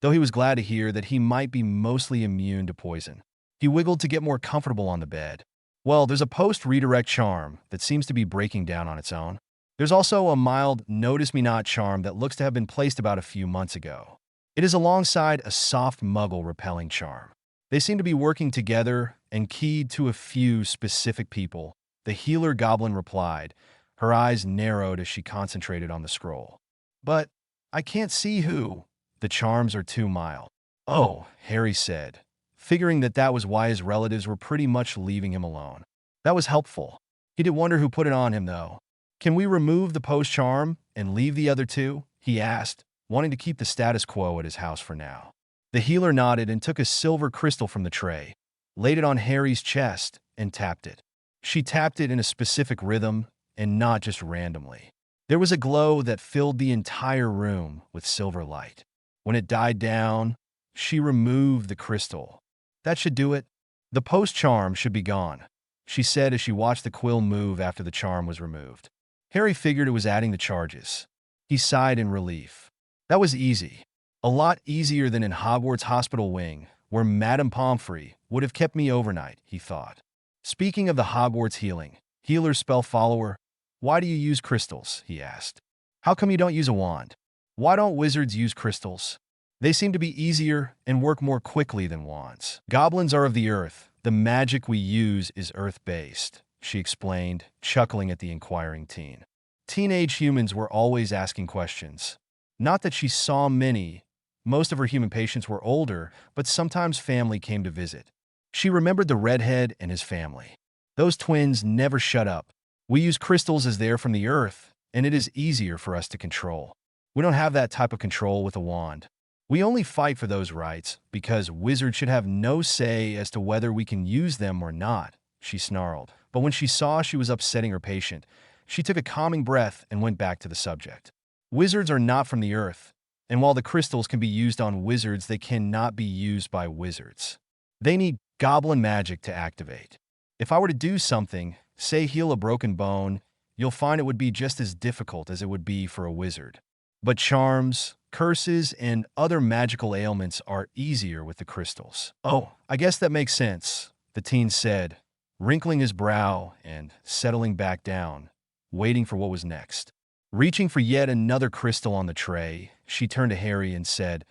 though he was glad to hear that he might be mostly immune to poison. He wiggled to get more comfortable on the bed. Well, there's a post-redirect charm that seems to be breaking down on its own. There's also a mild notice-me-not charm that looks to have been placed about a few months ago. It is alongside a soft muggle-repelling charm. They seem to be working together and keyed to a few specific people, the healer goblin replied, her eyes narrowed as she concentrated on the scroll. But I can't see who. The charms are too mild. Oh, Harry said, figuring that was why his relatives were pretty much leaving him alone. That was helpful. He did wonder who put it on him, though. Can we remove the post charm and leave the other two? He asked, wanting to keep the status quo at his house for now. The healer nodded and took a silver crystal from the tray, laid it on Harry's chest, and tapped it. She tapped it in a specific rhythm and not just randomly. There was a glow that filled the entire room with silver light. When it died down, she removed the crystal. That should do it. The post charm should be gone, she said as she watched the quill move after the charm was removed. Harry figured it was adding the charges. He sighed in relief. That was easy. A lot easier than in Hogwarts Hospital Wing, where Madame Pomfrey would have kept me overnight, he thought. Speaking of the Hogwarts healer spell follower, why do you use crystals? He asked. How come you don't use a wand? Why don't wizards use crystals? They seem to be easier and work more quickly than wands. Goblins are of the earth. The magic we use is earth-based, she explained, chuckling at the inquiring teen. Teenage humans were always asking questions. Not that she saw many. Most of her human patients were older, but sometimes family came to visit. She remembered the redhead and his family. Those twins never shut up. We use crystals as they're from the earth, and it is easier for us to control. We don't have that type of control with a wand. We only fight for those rights because wizards should have no say as to whether we can use them or not, she snarled. But when she saw she was upsetting her patient, she took a calming breath and went back to the subject. Wizards are not from the earth, and while the crystals can be used on wizards, they cannot be used by wizards. They need goblin magic to activate. If I were to do something, say heal a broken bone, you'll find it would be just as difficult as it would be for a wizard. But charms, curses, and other magical ailments are easier with the crystals. Oh, I guess that makes sense, the teen said, wrinkling his brow and settling back down, waiting for what was next. Reaching for yet another crystal on the tray, she turned to Harry and said,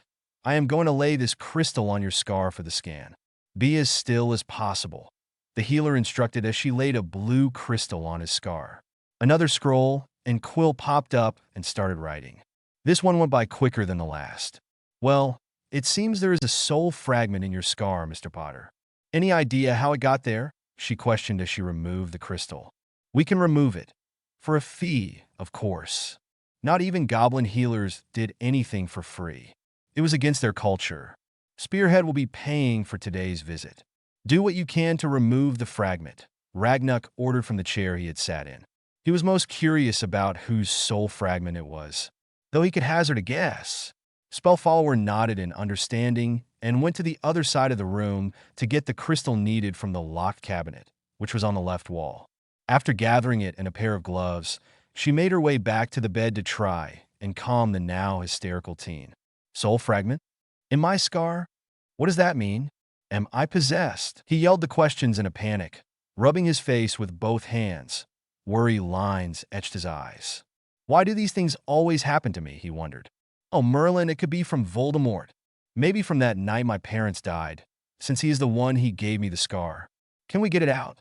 I am going to lay this crystal on your scar for the scan. Be as still as possible, the healer instructed as she laid a blue crystal on his scar. Another scroll and quill popped up and started writing. This one went by quicker than the last. Well, it seems there is a soul fragment in your scar, Mr. Potter. Any idea how it got there? She questioned as she removed the crystal. We can remove it. For a fee, of course. Not even goblin healers did anything for free. It was against their culture. Spearhead will be paying for today's visit. Do what you can to remove the fragment, Ragnuk ordered from the chair he had sat in. He was most curious about whose soul fragment it was, though he could hazard a guess. Spellfollower nodded in understanding and went to the other side of the room to get the crystal needed from the locked cabinet, which was on the left wall. After gathering it in a pair of gloves, she made her way back to the bed to try and calm the now hysterical teen. Soul fragment? In my scar? What does that mean? Am I possessed? He yelled the questions in a panic, rubbing his face with both hands. Worry lines etched his eyes. Why do these things always happen to me, he wondered. Oh, Merlin, it could be from Voldemort. Maybe from that night my parents died, since he is the one he gave me the scar. Can we get it out?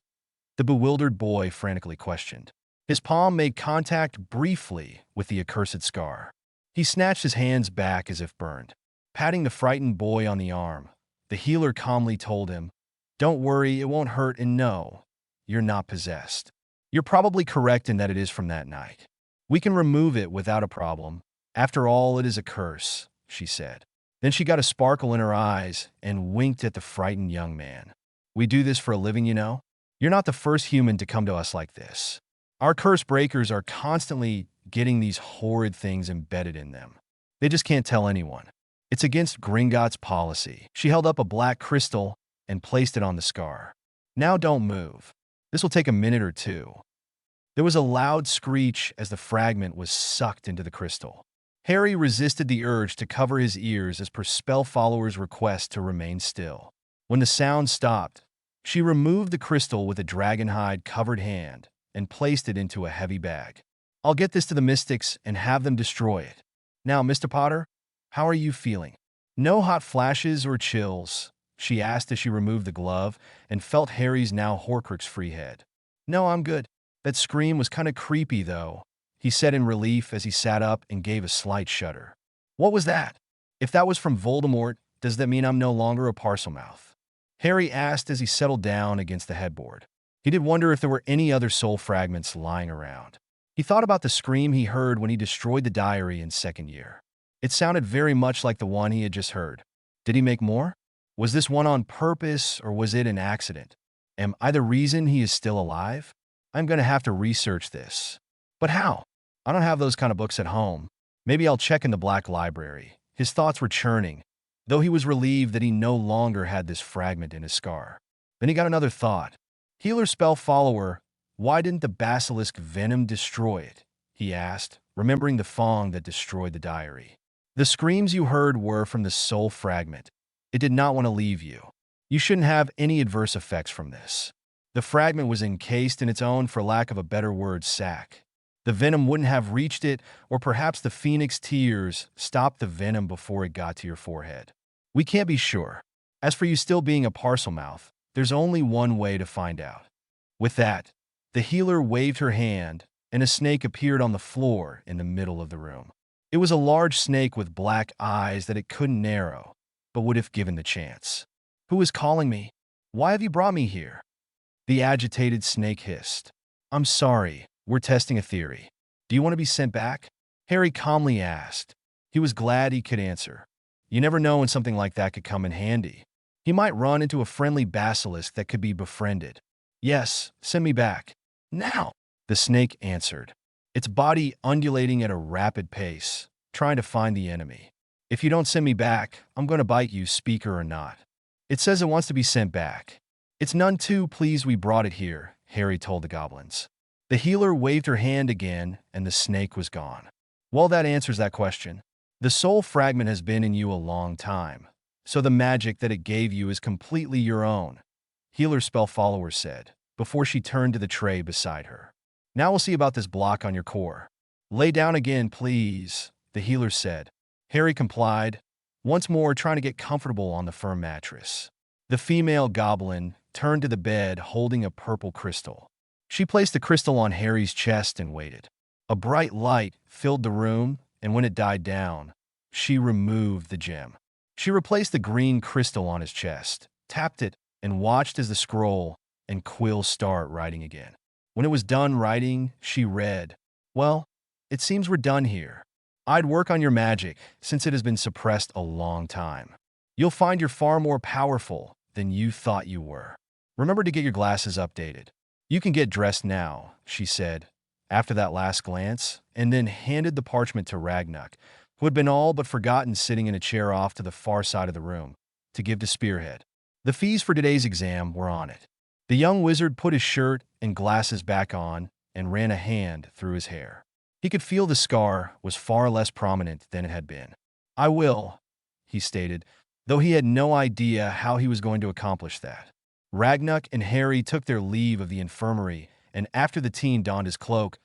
The bewildered boy frantically questioned. His palm made contact briefly with the accursed scar. He snatched his hands back as if burned. Patting the frightened boy on the arm, the healer calmly told him, Don't worry, it won't hurt, and no, you're not possessed. You're probably correct in that it is from that night. We can remove it without a problem. After all, it is a curse, she said. Then she got a sparkle in her eyes and winked at the frightened young man. We do this for a living, you know? You're not the first human to come to us like this. Our curse breakers are constantly getting these horrid things embedded in them. They just can't tell anyone. It's against Gringotts policy. She held up a black crystal and placed it on the scar. Now don't move. This will take a minute or two. There was a loud screech as the fragment was sucked into the crystal. Harry resisted the urge to cover his ears as per Spellfollower's request to remain still. When the sound stopped, she removed the crystal with a dragonhide-covered hand and placed it into a heavy bag. I'll get this to the mystics and have them destroy it. Now, Mr. Potter, how are you feeling? No hot flashes or chills, she asked as she removed the glove and felt Harry's now Horcrux-free head. No, I'm good. That scream was kind of creepy, though, he said in relief as he sat up and gave a slight shudder. What was that? If that was from Voldemort, does that mean I'm no longer a Parselmouth? Harry asked as he settled down against the headboard. He did wonder if there were any other soul fragments lying around. He thought about the scream he heard when he destroyed the diary in second year. It sounded very much like the one he had just heard. Did he make more? Was this one on purpose, or was it an accident? Am I the reason he is still alive? I'm going to have to research this. But how? I don't have those kind of books at home. Maybe I'll check in the Black Library. His thoughts were churning, though he was relieved that he no longer had this fragment in his scar. Then he got another thought. Healer spell follower, why didn't the basilisk venom destroy it? He asked, remembering the fong that destroyed the diary. The screams you heard were from the soul fragment. It did not want to leave you. You shouldn't have any adverse effects from this. The fragment was encased in its own, for lack of a better word, sac. The venom wouldn't have reached it, or perhaps the phoenix tears stopped the venom before it got to your forehead. We can't be sure. As for you still being a parcel mouth, there's only one way to find out. With that, the healer waved her hand, and a snake appeared on the floor in the middle of the room. It was a large snake with black eyes that it couldn't narrow, but would if given the chance. Who is calling me? Why have you brought me here? The agitated snake hissed. I'm sorry, we're testing a theory. Do you want to be sent back? Harry calmly asked. He was glad he could answer. You never know when something like that could come in handy. He might run into a friendly basilisk that could be befriended. Yes, send me back. Now, the snake answered, its body undulating at a rapid pace, trying to find the enemy. If you don't send me back, I'm going to bite you, speaker or not. It says it wants to be sent back. It's none too pleased we brought it here, Harry told the goblins. The healer waved her hand again, and the snake was gone. Well, that answers that question. The soul fragment has been in you a long time, so the magic that it gave you is completely your own, Healer spell follower said, before she turned to the tray beside her. Now we'll see about this block on your core. Lay down again, please, the healer said. Harry complied, once more trying to get comfortable on the firm mattress. The female goblin turned to the bed holding a purple crystal. She placed the crystal on Harry's chest and waited. A bright light filled the room, and when it died down, she removed the gem. She replaced the green crystal on his chest, tapped it, and watched as the scroll and quill start writing again. When it was done writing, she read, Well, it seems we're done here. I'd work on your magic, since it has been suppressed a long time. You'll find you're far more powerful than you thought you were. Remember to get your glasses updated. You can get dressed now, she said, after that last glance, and then handed the parchment to Ragnuck, who had been all but forgotten sitting in a chair off to the far side of the room, to give to Spearhead. The fees for today's exam were on it. The young wizard put his shirt and glasses back on and ran a hand through his hair. He could feel the scar was far less prominent than it had been. I will, he stated, though he had no idea how he was going to accomplish that. Ragnuck and Harry took their leave of the infirmary, and after the teen donned his cloak,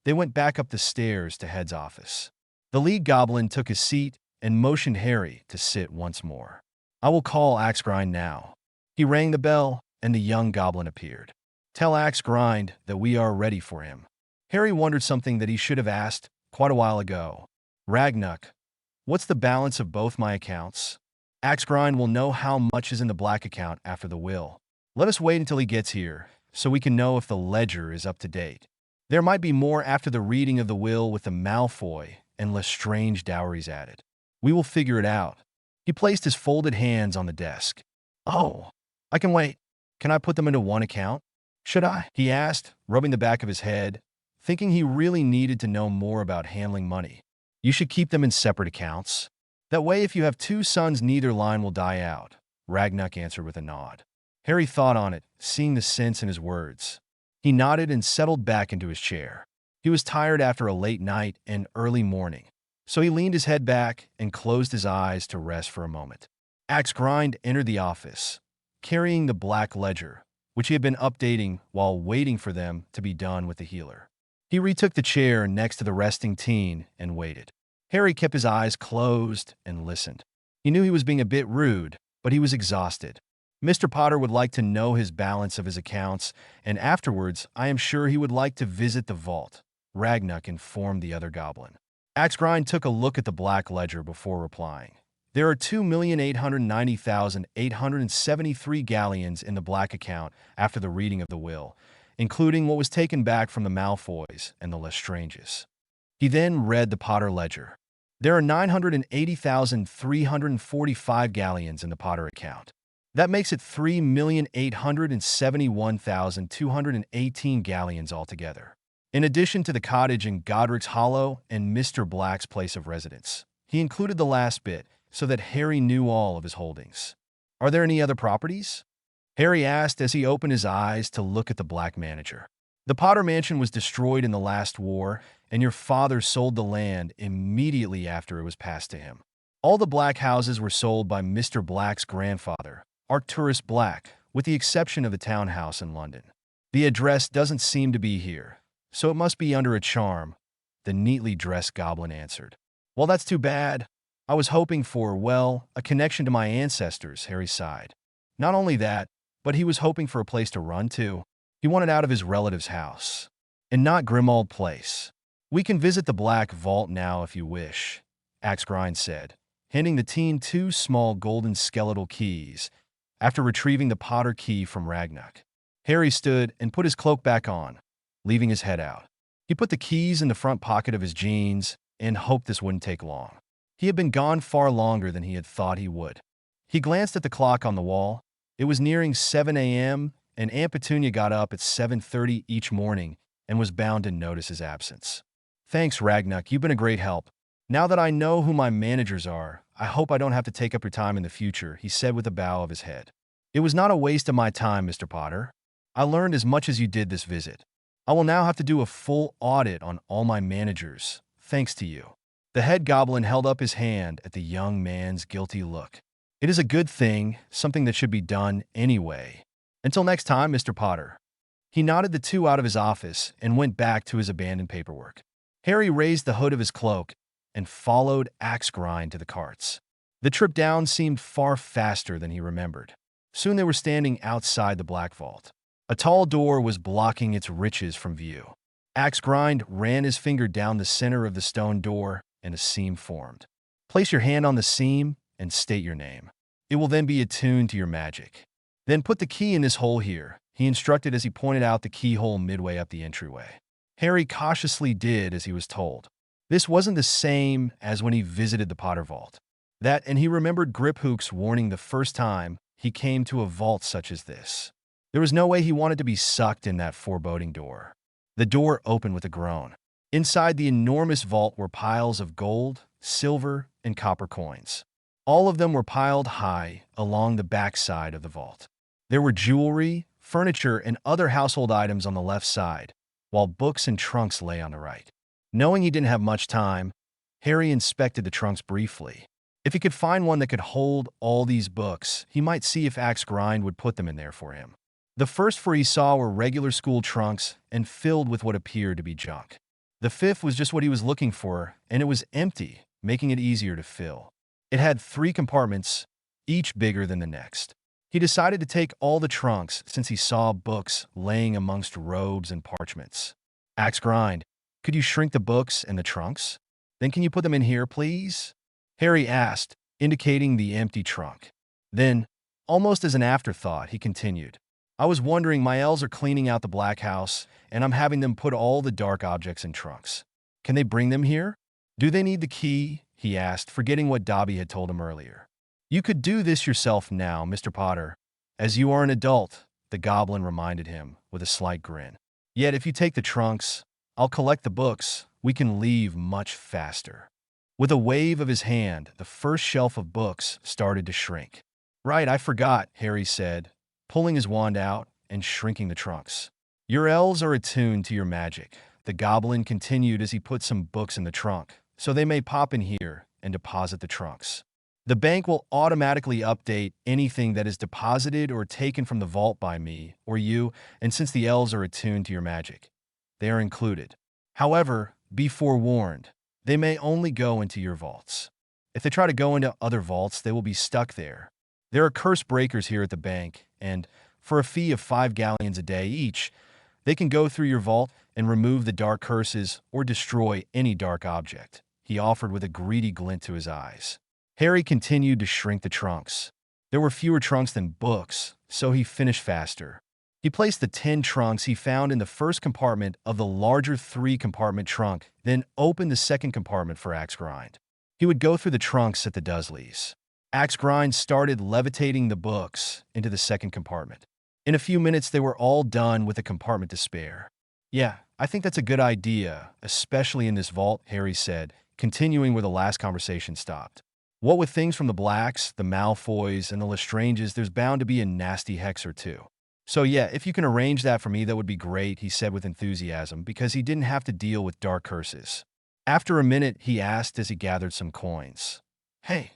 they went back up the stairs to Head's office. The lead goblin took his seat and motioned Harry to sit once more. I will call Axegrind now. He rang the bell, and the young goblin appeared. Tell Axegrind that we are ready for him. Harry wondered something that he should have asked quite a while ago. Ragnuck, what's the balance of both my accounts? Axegrind will know how much is in the black account after the will. Let us wait until he gets here, so we can know if the ledger is up to date. There might be more after the reading of the will with the Malfoy and Lestrange dowries added. We will figure it out. He placed his folded hands on the desk. Oh, I can wait. Can I put them into one account? Should I? He asked, rubbing the back of his head, thinking he really needed to know more about handling money. You should keep them in separate accounts. That way, if you have two sons, neither line will die out, Ragnuck answered with a nod. Harry thought on it, seeing the sense in his words. He nodded and settled back into his chair. He was tired after a late night and early morning, so he leaned his head back and closed his eyes to rest for a moment. Axegrind entered the office, carrying the black ledger, which he had been updating while waiting for them to be done with the healer. He retook the chair next to the resting teen and waited. Harry kept his eyes closed and listened. He knew he was being a bit rude, but he was exhausted. Mr. Potter would like to know his balance of his accounts, and afterwards, I am sure he would like to visit the vault, Ragnuck informed the other goblin. Axegrind took a look at the black ledger before replying. There are 2,890,873 galleons in the black account after the reading of the will, including what was taken back from the Malfoys and the Lestranges. He then read the Potter ledger. There are 980,345 galleons in the Potter account. That makes it 3,871,218 galleons altogether. In addition to the cottage in Godric's Hollow and Mr. Black's place of residence, he included the last bit so that Harry knew all of his holdings. Are there any other properties? Harry asked as he opened his eyes to look at the Black manager. The Potter mansion was destroyed in the last war, and your father sold the land immediately after it was passed to him. All the Black houses were sold by Mr. Black's grandfather, Arcturus Black, with the exception of the townhouse in London. The address doesn't seem to be here, so it must be under a charm, the neatly dressed goblin answered. Well, that's too bad. I was hoping for, well, a connection to my ancestors, Harry sighed. Not only that, but he was hoping for a place to run to. He wanted out of his relative's house, and not Grimmauld Place. We can visit the Black Vault now if you wish, Axgrind said, handing the teen 2 small golden skeletal keys after retrieving the Potter key from Ragnarok. Harry stood and put his cloak back on, leaving his head out. He put the keys in the front pocket of his jeans and hoped this wouldn't take long. He had been gone far longer than he had thought he would. He glanced at the clock on the wall. It was nearing 7 a.m., and Aunt Petunia got up at 7:30 each morning and was bound to notice his absence. Thanks, Ragnarok. You've been a great help. Now that I know who my managers are, I hope I don't have to take up your time in the future, he said with a bow of his head. It was not a waste of my time, Mr. Potter. I learned as much as you did this visit. I will now have to do a full audit on all my managers, thanks to you. The head goblin held up his hand at the young man's guilty look. It is a good thing, something that should be done anyway. Until next time, Mr. Potter. He nodded the two out of his office and went back to his abandoned paperwork. Harry raised the hood of his cloak and followed Axgrind to the carts. The trip down seemed far faster than he remembered. Soon they were standing outside the Black Vault. A tall door was blocking its riches from view. Axgrind ran his finger down the center of the stone door and a seam formed. Place your hand on the seam and state your name. It will then be attuned to your magic. Then put the key in this hole here, he instructed as he pointed out the keyhole midway up the entryway. Harry cautiously did as he was told. This wasn't the same as when he visited the Potter Vault. That, and he remembered Griphook's warning the first time he came to a vault such as this. There was no way he wanted to be sucked in that foreboding door. The door opened with a groan. Inside the enormous vault were piles of gold, silver, and copper coins. All of them were piled high along the backside of the vault. There were jewelry, furniture, and other household items on the left side, while books and trunks lay on the right. Knowing he didn't have much time, Harry inspected the trunks briefly. If he could find one that could hold all these books, he might see if Axgrind would put them in there for him. The first four he saw were regular school trunks and filled with what appeared to be junk. The fifth was just what he was looking for, and it was empty, making it easier to fill. It had 3 compartments, each bigger than the next. He decided to take all the trunks since he saw books laying amongst robes and parchments. Axgrind, could you shrink the books and the trunks? Then can you put them in here, please? Harry asked, indicating the empty trunk. Then, almost as an afterthought, he continued. I was wondering, my elves are cleaning out the Black House, and I'm having them put all the dark objects in trunks. Can they bring them here? Do they need the key? He asked, forgetting what Dobby had told him earlier. You could do this yourself now, Mr. Potter. As you are an adult, the goblin reminded him with a slight grin. Yet if you take the trunks, I'll collect the books. We can leave much faster. With a wave of his hand, the first shelf of books started to shrink. Right, I forgot, Harry said, pulling his wand out and shrinking the trunks. Your elves are attuned to your magic, the goblin continued as he put some books in the trunk, so they may pop in here and deposit the trunks. The bank will automatically update anything that is deposited or taken from the vault by me or you, and since the elves are attuned to your magic, they are included. However, be forewarned, they may only go into your vaults. If they try to go into other vaults, they will be stuck there. There are curse breakers here at the bank, and for a fee of 5 galleons a day each, they can go through your vault and remove the dark curses or destroy any dark object, he offered with a greedy glint to his eyes. Harry continued to shrink the trunks. There were fewer trunks than books, so he finished faster. He placed the 10 trunks he found in the first compartment of the larger 3-compartment trunk, then opened the second compartment for axe grind. He would go through the trunks at the Dursleys. Axe grind started levitating the books into the second compartment. In a few minutes, they were all done with a compartment to spare. "Yeah, I think that's a good idea, especially in this vault," Harry said, continuing where the last conversation stopped. "What with things from the Blacks, the Malfoys, and the Lestranges, there's bound to be a nasty hex or two. So yeah, if you can arrange that for me, that would be great," he said with enthusiasm, because he didn't have to deal with dark curses. After a minute, he asked as he gathered some coins, "Hey,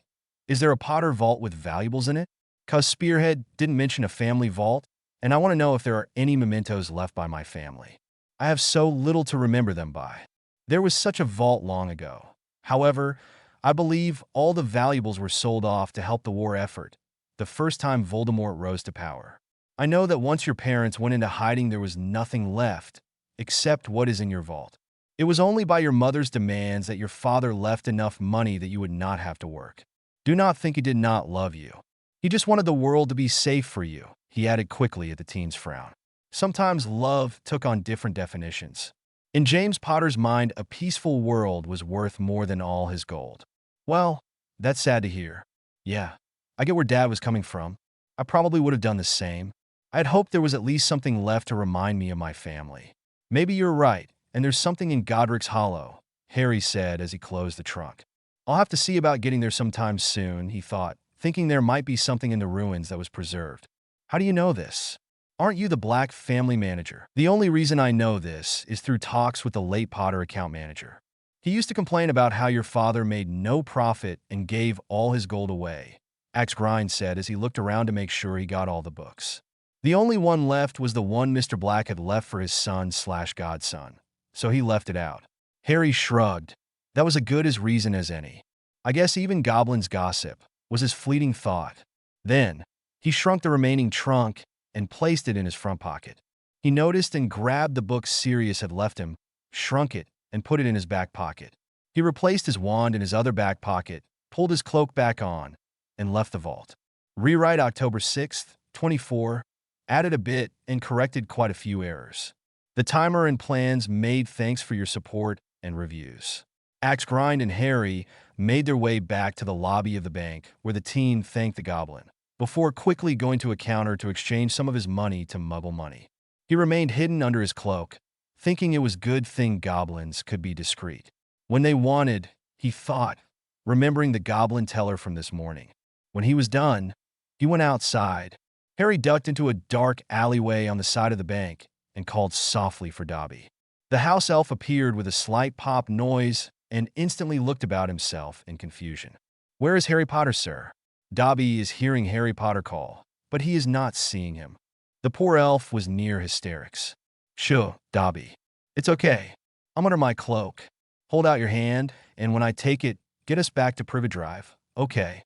is there a Potter vault with valuables in it? 'Cause Spearhead didn't mention a family vault, and I want to know if there are any mementos left by my family. I have so little to remember them by. There was such a vault long ago. However, I believe all the valuables were sold off to help the war effort, the first time Voldemort rose to power. I know that once your parents went into hiding, there was nothing left, except what is in your vault. It was only by your mother's demands that your father left enough money that you would not have to work. Do not think he did not love you. He just wanted the world to be safe for you," he added quickly at the teen's frown. Sometimes love took on different definitions. In James Potter's mind, a peaceful world was worth more than all his gold. "Well, that's sad to hear. Yeah, I get where Dad was coming from. I probably would have done the same. I had hoped there was at least something left to remind me of my family. Maybe you're right, and there's something in Godric's Hollow," Harry said as he closed the trunk. "I'll have to see about getting there sometime soon," he thought, thinking there might be something in the ruins that was preserved. "How do you know this? Aren't you the Black family manager?" "The only reason I know this is through talks with the late Potter account manager. He used to complain about how your father made no profit and gave all his gold away," Axe Grind said as he looked around to make sure he got all the books. "The only one left was the one Mr. Black had left for his son/godson, so he left it out." Harry shrugged. That was as good a reason as any. "I guess even goblins gossip," was his fleeting thought. Then, he shrunk the remaining trunk and placed it in his front pocket. He noticed and grabbed the book Sirius had left him, shrunk it, and put it in his back pocket. He replaced his wand in his other back pocket, pulled his cloak back on, and left the vault. Rewrite October 6th, 24, added a bit and corrected quite a few errors. The timer and plans made thanks for your support and reviews. Axe Grind and Harry made their way back to the lobby of the bank, where the teen thanked the goblin, before quickly going to a counter to exchange some of his money to Muggle money. He remained hidden under his cloak, thinking it was a good thing goblins could be discreet. When they wanted, he thought, remembering the goblin teller from this morning. When he was done, he went outside. Harry ducked into a dark alleyway on the side of the bank and called softly for Dobby. The house elf appeared with a slight pop noise and instantly looked about himself in confusion. "Where is Harry Potter, sir?" Dobby is hearing Harry Potter call, but he is not seeing him. The poor elf was near hysterics. "Sure, Dobby. It's okay. I'm under my cloak. Hold out your hand, and when I take it, get us back to Privet Drive, okay?"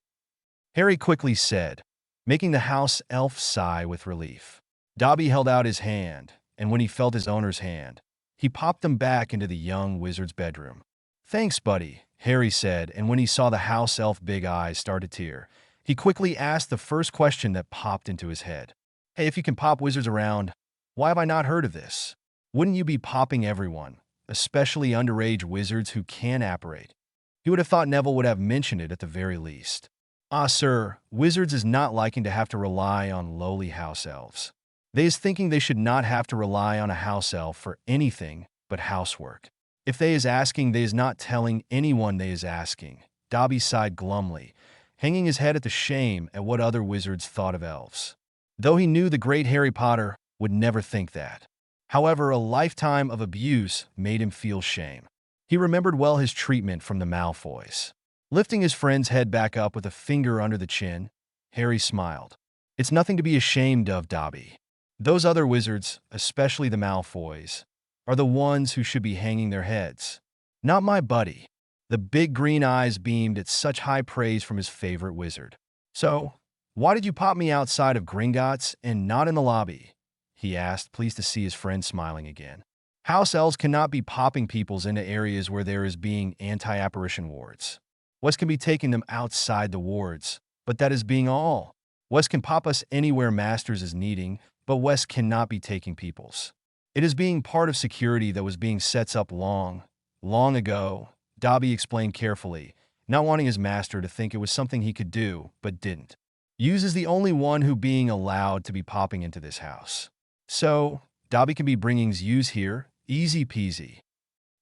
Harry quickly said, making the house elf sigh with relief. Dobby held out his hand, and when he felt his owner's hand, he popped them back into the young wizard's bedroom. "Thanks, buddy," Harry said, and when he saw the house elf big eyes start to tear, he quickly asked the first question that popped into his head. "Hey, if you can pop wizards around, why have I not heard of this? Wouldn't you be popping everyone, especially underage wizards who can apparate?" He would have thought Neville would have mentioned it at the very least. "Ah, sir, wizards is not liking to have to rely on lowly house elves. They is thinking they should not have to rely on a house elf for anything but housework. If they is asking, they is not telling anyone they is asking." Dobby sighed glumly, hanging his head at the shame at what other wizards thought of elves. Though he knew the great Harry Potter would never think that. However, a lifetime of abuse made him feel shame. He remembered well his treatment from the Malfoys. Lifting his friend's head back up with a finger under the chin, Harry smiled. "It's nothing to be ashamed of, Dobby. Those other wizards, especially the Malfoys, are the ones who should be hanging their heads. Not my buddy." The big green eyes beamed at such high praise from his favorite wizard. "So, why did you pop me outside of Gringotts and not in the lobby?" he asked, pleased to see his friend smiling again. "House elves cannot be popping peoples into areas where there is being anti-apparition wards. Wes can be taking them outside the wards, but that is being all. Wes can pop us anywhere Masters is needing, but Wes cannot be taking people's. It is being part of security that was being set up long, long ago, Dobby explained carefully, not wanting his master to think it was something he could do, but didn't. Hughes is the only one who being allowed to be popping into this house. So, Dobby can be bringing Hughes here, easy peasy.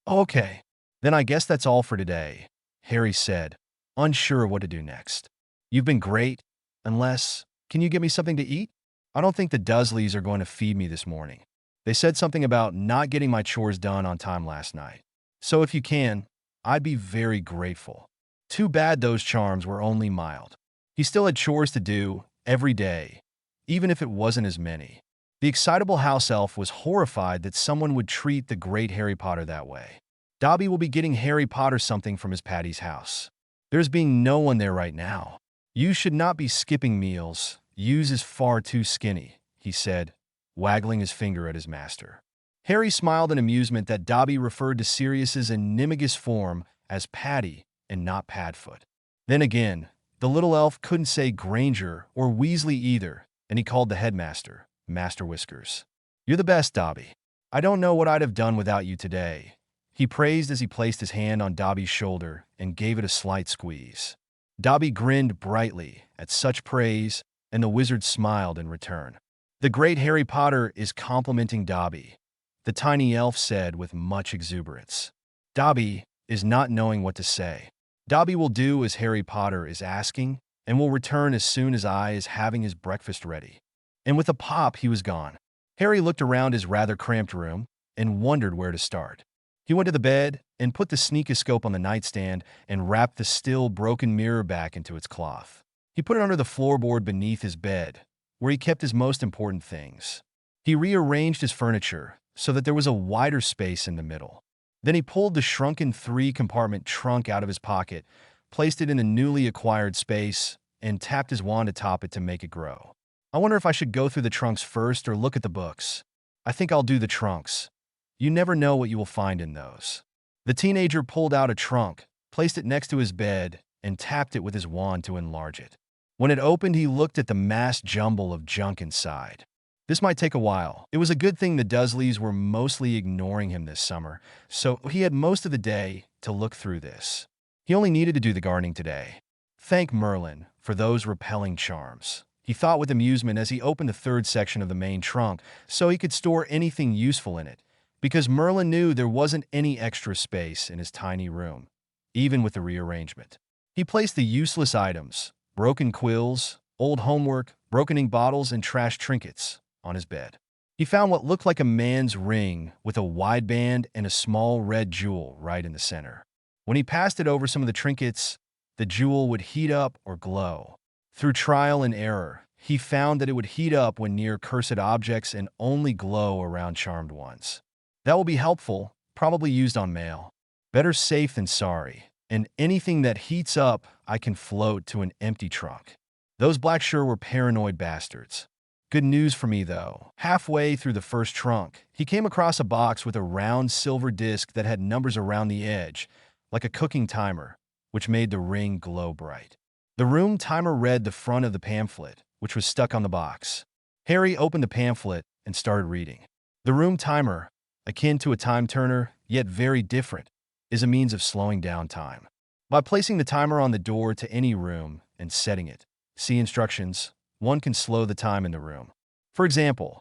Okay, then I guess that's all for today, Harry said, unsure what to do next. You've been great, unless, can you get me something to eat? I don't think the Dursleys are going to feed me this morning. They said something about not getting my chores done on time last night. So if you can, I'd be very grateful. Too bad those charms were only mild. He still had chores to do every day, even if it wasn't as many. The excitable house elf was horrified that someone would treat the great Harry Potter that way. Dobby will be getting Harry Potter something from his Patty's house. There's being no one there right now. You should not be skipping meals. Hughes is far too skinny, he said, waggling his finger at his master. Harry smiled in amusement that Dobby referred to Sirius's animagus form as Patty and not Padfoot. Then again, the little elf couldn't say Granger or Weasley either, and he called the headmaster, Master Whiskers. You're the best, Dobby. I don't know what I'd have done without you today, he praised as he placed his hand on Dobby's shoulder and gave it a slight squeeze. Dobby grinned brightly at such praise, and the wizard smiled in return. The great Harry Potter is complimenting Dobby, the tiny elf said with much exuberance. Dobby is not knowing what to say. Dobby will do as Harry Potter is asking and will return as soon as I is having his breakfast ready. And with a pop, he was gone. Harry looked around his rather cramped room and wondered where to start. He went to the bed and put the sneakoscope on the nightstand and wrapped the still broken mirror back into its cloth. He put it under the floorboard beneath his bed, where he kept his most important things. He rearranged his furniture so that there was a wider space in the middle. Then he pulled the shrunken 3-compartment trunk out of his pocket, placed it in the newly acquired space, and tapped his wand atop it to make it grow. I wonder if I should go through the trunks first or look at the books. I think I'll do the trunks. You never know what you will find in those. The teenager pulled out a trunk, placed it next to his bed, and tapped it with his wand to enlarge it. When it opened, he looked at the mass jumble of junk inside. This might take a while. It was a good thing the Dursleys were mostly ignoring him this summer, so he had most of the day to look through this. He only needed to do the gardening today. Thank Merlin for those repelling charms, he thought with amusement as he opened the third section of the main trunk so he could store anything useful in it, because Merlin knew there wasn't any extra space in his tiny room, even with the rearrangement. He placed the useless items, broken quills, old homework, broken ink bottles, and trash trinkets, on his bed. He found what looked like a man's ring with a wide band and a small red jewel right in the center. When he passed it over some of the trinkets, the jewel would heat up or glow. Through trial and error, he found that it would heat up when near cursed objects and only glow around charmed ones. That will be helpful, probably used on mail. Better safe than sorry. And anything that heats up, I can float to an empty trunk. Those Black sure were paranoid bastards. Good news for me, though. Halfway through the first trunk, he came across a box with a round silver disc that had numbers around the edge, like a cooking timer, which made the ring glow bright. The room timer read the front of the pamphlet, which was stuck on the box. Harry opened the pamphlet and started reading. The room timer, akin to a time turner, yet very different, is a means of slowing down time. By placing the timer on the door to any room and setting it, see instructions, one can slow the time in the room. For example,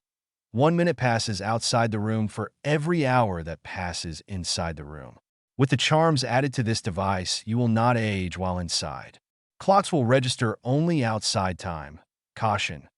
1 minute passes outside the room for every hour that passes inside the room. With the charms added to this device, you will not age while inside. Clocks will register only outside time. Caution: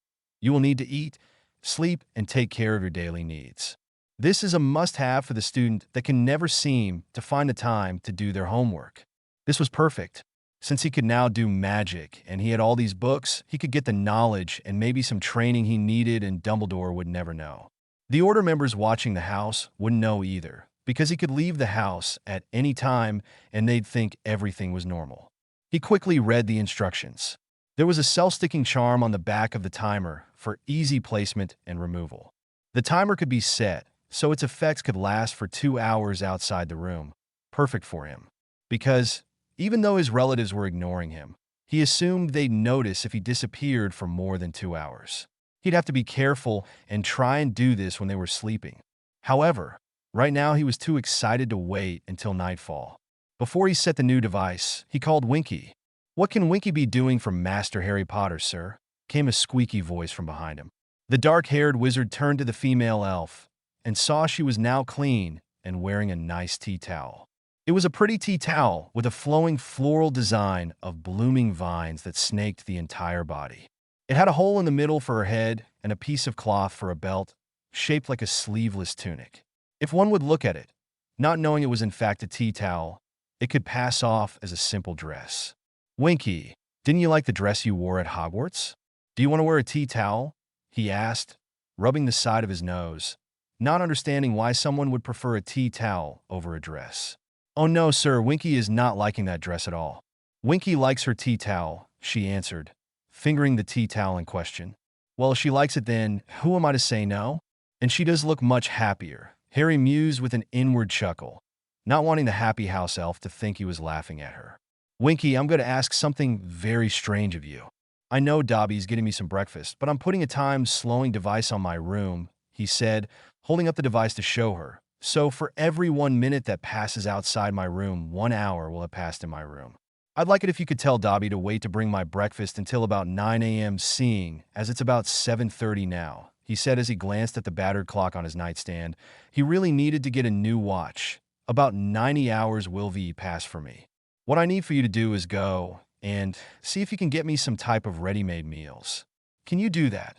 you will need to eat, sleep, and take care of your daily needs. This is a must-have for the student that can never seem to find the time to do their homework. This was perfect. Since he could now do magic and he had all these books, he could get the knowledge and maybe some training he needed and Dumbledore would never know. The Order members watching the house wouldn't know either, because he could leave the house at any time and they'd think everything was normal. He quickly read the instructions. There was a self-sticking charm on the back of the timer for easy placement and removal. The timer could be set so its effects could last for 2 hours outside the room, perfect for him. Because, even though his relatives were ignoring him, he assumed they'd notice if he disappeared for more than 2 hours. He'd have to be careful and try and do this when they were sleeping. However, right now he was too excited to wait until nightfall. Before he set the new device, he called Winky. "What can Winky be doing for Master Harry Potter, sir?" came a squeaky voice from behind him. The dark-haired wizard turned to the female elf and saw she was now clean and wearing a nice tea towel. It was a pretty tea towel with a flowing floral design of blooming vines that snaked the entire body. It had a hole in the middle for her head and a piece of cloth for a belt, shaped like a sleeveless tunic. If one would look at it, not knowing it was in fact a tea towel, it could pass off as a simple dress. "Winky, didn't you like the dress you wore at Hogwarts? Do you want to wear a tea towel?" he asked, rubbing the side of his nose, not understanding why someone would prefer a tea towel over a dress. "Oh no, sir, Winky is not liking that dress at all. Winky likes her tea towel," she answered, fingering the tea towel in question. "Well, if she likes it then, who am I to say no? And she does look much happier," Harry mused with an inward chuckle, not wanting the happy house elf to think he was laughing at her. "Winky, I'm going to ask something very strange of you. I know Dobby's getting me some breakfast, but I'm putting a time-slowing device on my room," he said, holding up the device to show her. "So for every 1 minute that passes outside my room, 1 hour will have passed in my room. I'd like it if you could tell Dobby to wait to bring my breakfast until about 9 a.m. seeing as it's about 7:30 now," he said as he glanced at the battered clock on his nightstand. He really needed to get a new watch. "About 90 hours will be passed for me. What I need for you to do is go and see if you can get me some type of ready-made meals. Can you do that?"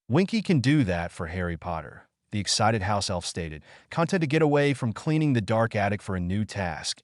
"Winky can do that for Harry Potter," the excited house elf stated, content to get away from cleaning the dark attic for a new task,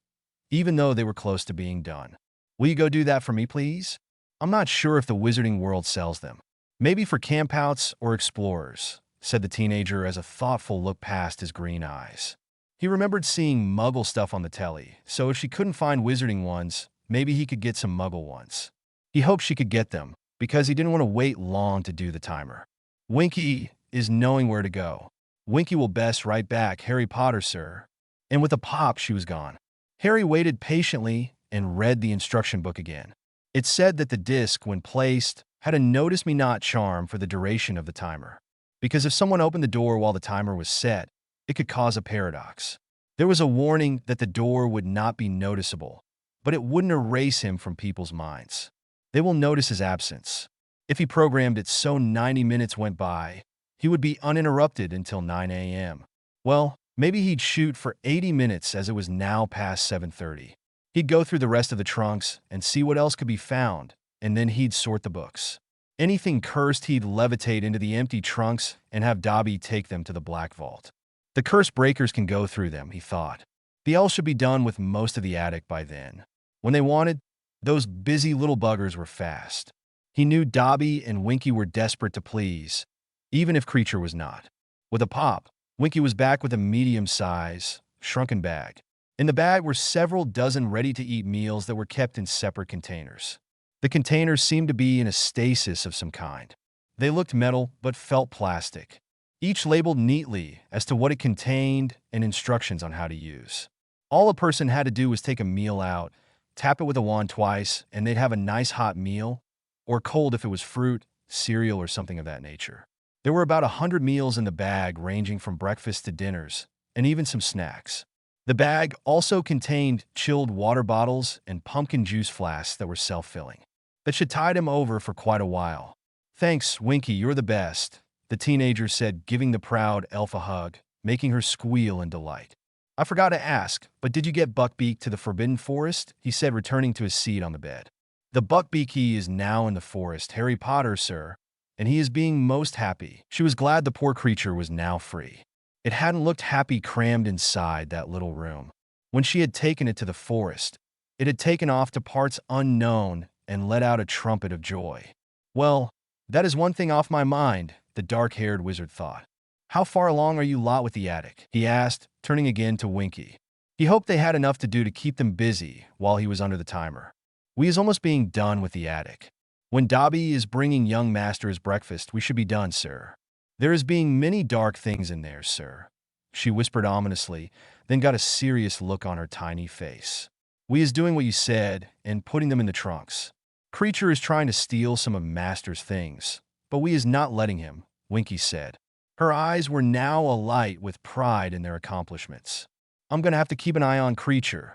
even though they were close to being done. "Will you go do that for me, please? I'm not sure if the Wizarding World sells them. Maybe for campouts or explorers," said the teenager as a thoughtful look passed his green eyes. He remembered seeing Muggle stuff on the telly, so if she couldn't find Wizarding ones, maybe he could get some Muggle ones. He hoped she could get them, because he didn't want to wait long to do the timer. "Winky is knowing where to go. Winky will best right back, Harry Potter, sir." And with a pop, she was gone. Harry waited patiently and read the instruction book again. It said that the disc, when placed, had a "Notice Me Not" charm for the duration of the timer, because if someone opened the door while the timer was set, it could cause a paradox. There was a warning that the door would not be noticeable, but it wouldn't erase him from people's minds. They will notice his absence. If he programmed it so 90 minutes went by, he would be uninterrupted until 9 a.m. Well, maybe he'd shoot for 80 minutes as it was now past 7:30. He'd go through the rest of the trunks and see what else could be found, and then he'd sort the books. Anything cursed he'd levitate into the empty trunks and have Dobby take them to the Black Vault. The curse breakers can go through them, he thought. The elves should be done with most of the attic by then. When they wanted, those busy little buggers were fast. He knew Dobby and Winky were desperate to please, even if Kreacher was not. With a pop, Winky was back with a medium-size, shrunken bag. In the bag were several dozen ready-to-eat meals that were kept in separate containers. The containers seemed to be in a stasis of some kind. They looked metal but felt plastic, each labeled neatly as to what it contained and instructions on how to use. All a person had to do was take a meal out, tap it with a wand twice, and they'd have a nice hot meal, or cold if it was fruit, cereal, or something of that nature. There were about 100 meals in the bag, ranging from breakfast to dinners, and even some snacks. The bag also contained chilled water bottles and pumpkin juice flasks that were self-filling. That should tide him over for quite a while. "Thanks, Winky, you're the best," the teenager said, giving the proud elf a hug, making her squeal in delight. "I forgot to ask, but did you get Buckbeak to the Forbidden Forest?" he said, returning to his seat on the bed. "The Buckbeak he is now in the forest, Harry Potter, sir, and he is being most happy." She was glad the poor creature was now free. It hadn't looked happy crammed inside that little room. When she had taken it to the forest, it had taken off to parts unknown and let out a trumpet of joy. "Well, that is one thing off my mind," the dark-haired wizard thought. "How far along are you lot with the attic?" he asked, turning again to Winky. He hoped they had enough to do to keep them busy while he was under the timer. "We is almost being done with the attic. When Dobby is bringing young master his breakfast, we should be done, sir. There is being many dark things in there, sir," she whispered ominously, then got a serious look on her tiny face. "We is doing what you said and putting them in the trunks. Kreacher is trying to steal some of master's things, but we is not letting him, Winky said. Her eyes were now alight with pride in their accomplishments. I'm going to have to keep an eye on Kreacher.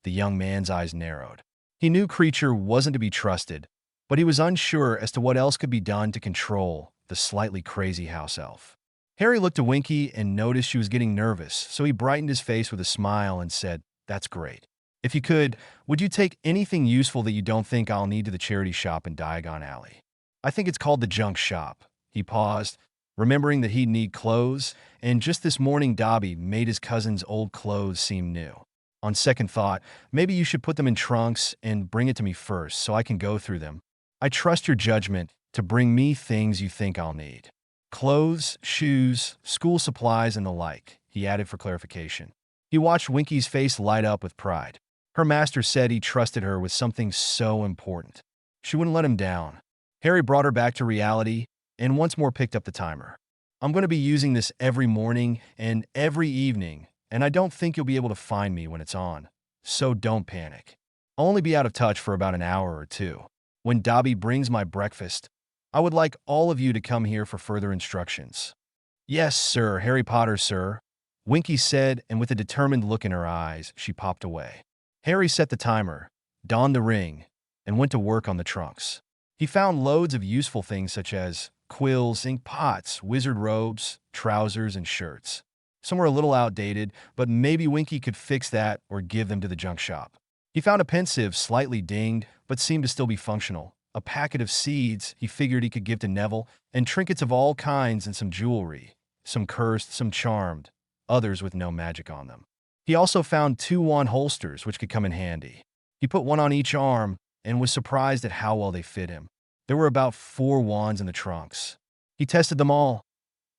The young man's eyes narrowed. He knew Kreacher wasn't to be trusted, but he was unsure as to what else could be done to control the slightly crazy house elf. Harry looked at Winky and noticed she was getting nervous, so he brightened his face with a smile and said, "That's great. If you could, would you take anything useful that you don't think I'll need to the charity shop in Diagon Alley? I think it's called the junk shop." He paused, remembering that he'd need clothes, and just this morning Dobby made his cousin's old clothes seem new. On second thought, maybe you should put them in trunks and bring it to me first so I can go through them. I trust your judgment to bring me things you think I'll need. Clothes, shoes, school supplies, and the like, he added for clarification. He watched Winky's face light up with pride. Her master said he trusted her with something so important. She wouldn't let him down. Harry brought her back to reality and once more picked up the timer. I'm going to be using this every morning and every evening, and I don't think you'll be able to find me when it's on. So don't panic. I'll only be out of touch for about an hour or two. When Dobby brings my breakfast, I would like all of you to come here for further instructions. Yes, sir, Harry Potter, sir, Winky said, and with a determined look in her eyes, she popped away. Harry set the timer, donned the ring, and went to work on the trunks. He found loads of useful things such as quills, ink pots, wizard robes, trousers, and shirts. Some were a little outdated, but maybe Winky could fix that or give them to the junk shop. He found a pensive slightly dinged, but seemed to still be functional. A packet of seeds he figured he could give to Neville, and trinkets of all kinds and some jewelry, some cursed, some charmed, others with no magic on them. He also found 2 wand holsters, which could come in handy. He put one on each arm and was surprised at how well they fit him. There were about 4 wands in the trunks. He tested them all.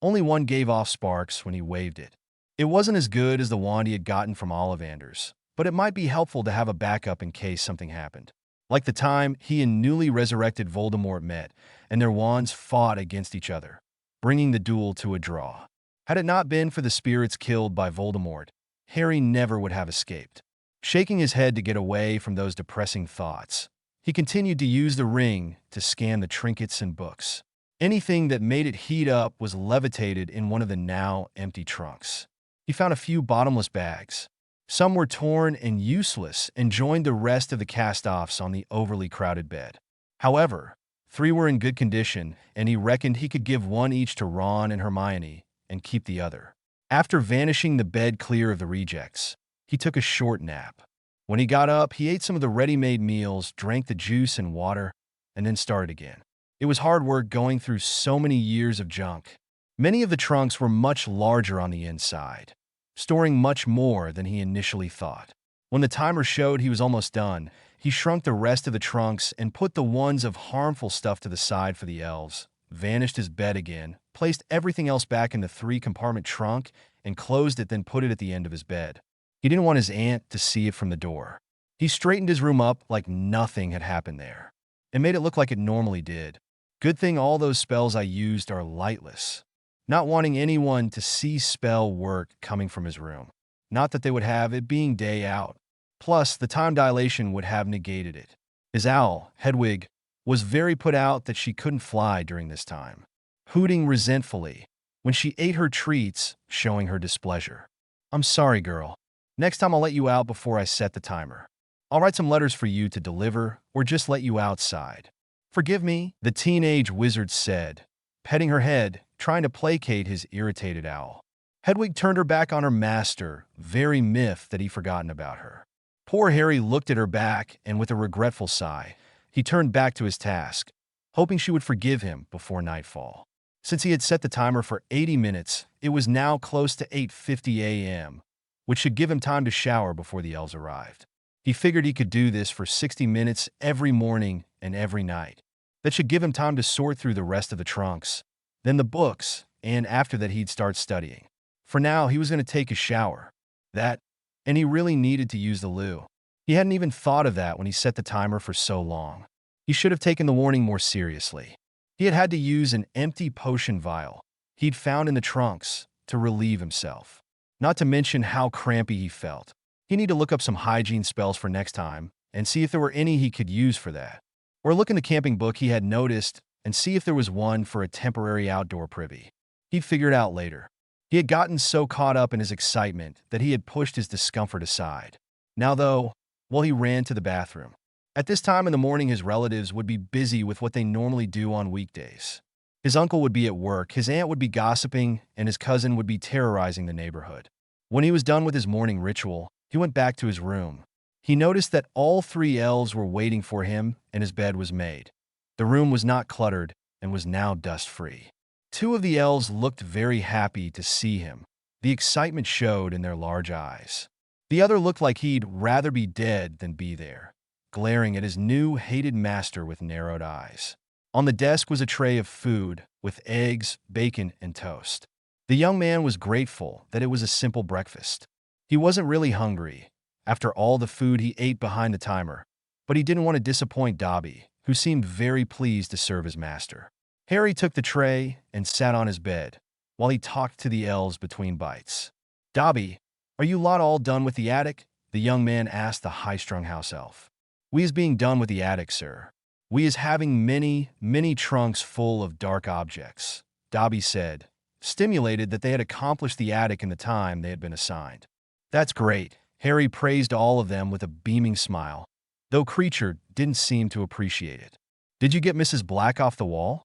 Only one gave off sparks when he waved it. It wasn't as good as the wand he had gotten from Ollivander's, but it might be helpful to have a backup in case something happened. Like the time he and newly resurrected Voldemort met, and their wands fought against each other, bringing the duel to a draw. Had it not been for the spirits killed by Voldemort, Harry never would have escaped. Shaking his head to get away from those depressing thoughts, he continued to use the ring to scan the trinkets and books. Anything that made it heat up was levitated in one of the now empty trunks. He found a few bottomless bags. Some were torn and useless and joined the rest of the cast-offs on the overly crowded bed. However, 3 were in good condition, and he reckoned he could give one each to Ron and Hermione and keep the other. After vanishing the bed clear of the rejects, he took a short nap. When he got up, he ate some of the ready-made meals, drank the juice and water, and then started again. It was hard work going through so many years of junk. Many of the trunks were much larger on the inside, storing much more than he initially thought. When the timer showed he was almost done, he shrunk the rest of the trunks and put the ones of harmful stuff to the side for the elves, vanished his bed again, placed everything else back in the 3-compartment trunk, and closed it, then put it at the end of his bed. He didn't want his aunt to see it from the door. He straightened his room up like nothing had happened there, and made it look like it normally did. Good thing all those spells I used are lightless. Not wanting anyone to see spell work coming from his room. Not that they would have, it being day out. Plus, the time dilation would have negated it. His owl, Hedwig, was very put out that she couldn't fly during this time, hooting resentfully when she ate her treats, showing her displeasure. I'm sorry, girl. Next time I'll let you out before I set the timer. I'll write some letters for you to deliver or just let you outside. Forgive me, the teenage wizard said, petting her head, trying to placate his irritated owl. Hedwig turned her back on her master, very miffed that he'd forgotten about her. Poor Harry looked at her back, and with a regretful sigh, he turned back to his task, hoping she would forgive him before nightfall. Since he had set the timer for 80 minutes, it was now close to 8:50 a.m., which should give him time to shower before the elves arrived. He figured he could do this for 60 minutes every morning and every night. That should give him time to sort through the rest of the trunks, then the books, and after that he'd start studying. For now, he was going to take a shower. And he really needed to use the loo. He hadn't even thought of that when he set the timer for so long. He should have taken the warning more seriously. He had had to use an empty potion vial he'd found in the trunks to relieve himself. Not to mention how crampy he felt. He needed to look up some hygiene spells for next time and see if there were any he could use for that. Or look in the camping book he had noticed and see if there was one for a temporary outdoor privy. He'd figure it out later. He had gotten so caught up in his excitement that he had pushed his discomfort aside. Now, though, well, he ran to the bathroom. At this time in the morning, his relatives would be busy with what they normally do on weekdays. His uncle would be at work, his aunt would be gossiping, and his cousin would be terrorizing the neighborhood. When he was done with his morning ritual, he went back to his room. He noticed that all three elves were waiting for him, and his bed was made. The room was not cluttered and was now dust-free. Two of the elves looked very happy to see him. The excitement showed in their large eyes. The other looked like he'd rather be dead than be there, glaring at his new, hated master with narrowed eyes. On the desk was a tray of food, with eggs, bacon, and toast. The young man was grateful that it was a simple breakfast. He wasn't really hungry, after all the food he ate behind the timer, but he didn't want to disappoint Dobby, who seemed very pleased to serve his master. Harry took the tray and sat on his bed, while he talked to the elves between bites. "Dobby, are you lot all done with the attic?" the young man asked the high-strung house elf. "We is being done with the attic, sir. We is having many, many trunks full of dark objects," Dobby said, stimulated that they had accomplished the attic in the time they had been assigned. "That's great." Harry praised all of them with a beaming smile, though Kreacher didn't seem to appreciate it. "Did you get Mrs. Black off the wall?"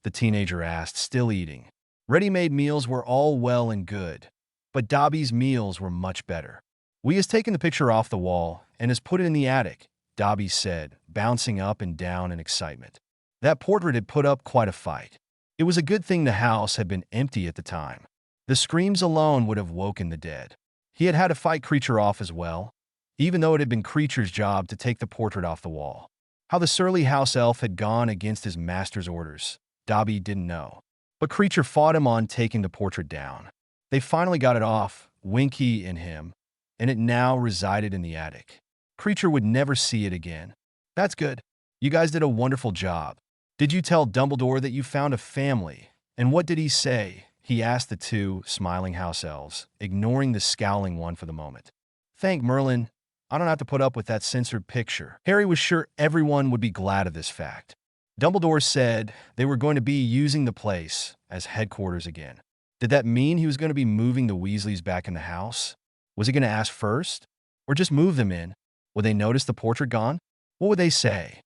the teenager asked, still eating. Ready-made meals were all well and good, but Dobby's meals were much better. "We has taken the picture off the wall and has put it in the attic," Dobby said, bouncing up and down in excitement. That portrait had put up quite a fight. It was a good thing the house had been empty at the time. The screams alone would have woken the dead. He had had to fight Kreacher off as well, even though it had been Kreacher's job to take the portrait off the wall. How the surly house elf had gone against his master's orders, Dobby didn't know. But Kreacher fought him on taking the portrait down. They finally got it off, Winky and him, and it now resided in the attic. Kreacher would never see it again. "That's good. You guys did a wonderful job. Did you tell Dumbledore that you found a family? And what did he say?" he asked the two smiling house elves, ignoring the scowling one for the moment. "Thank Merlin. I don't have to put up with that censored picture." Harry was sure everyone would be glad of this fact. Dumbledore said they were going to be using the place as headquarters again. Did that mean he was going to be moving the Weasleys back in the house? Was he going to ask first? Or just move them in? Would they notice the portrait gone? What would they say?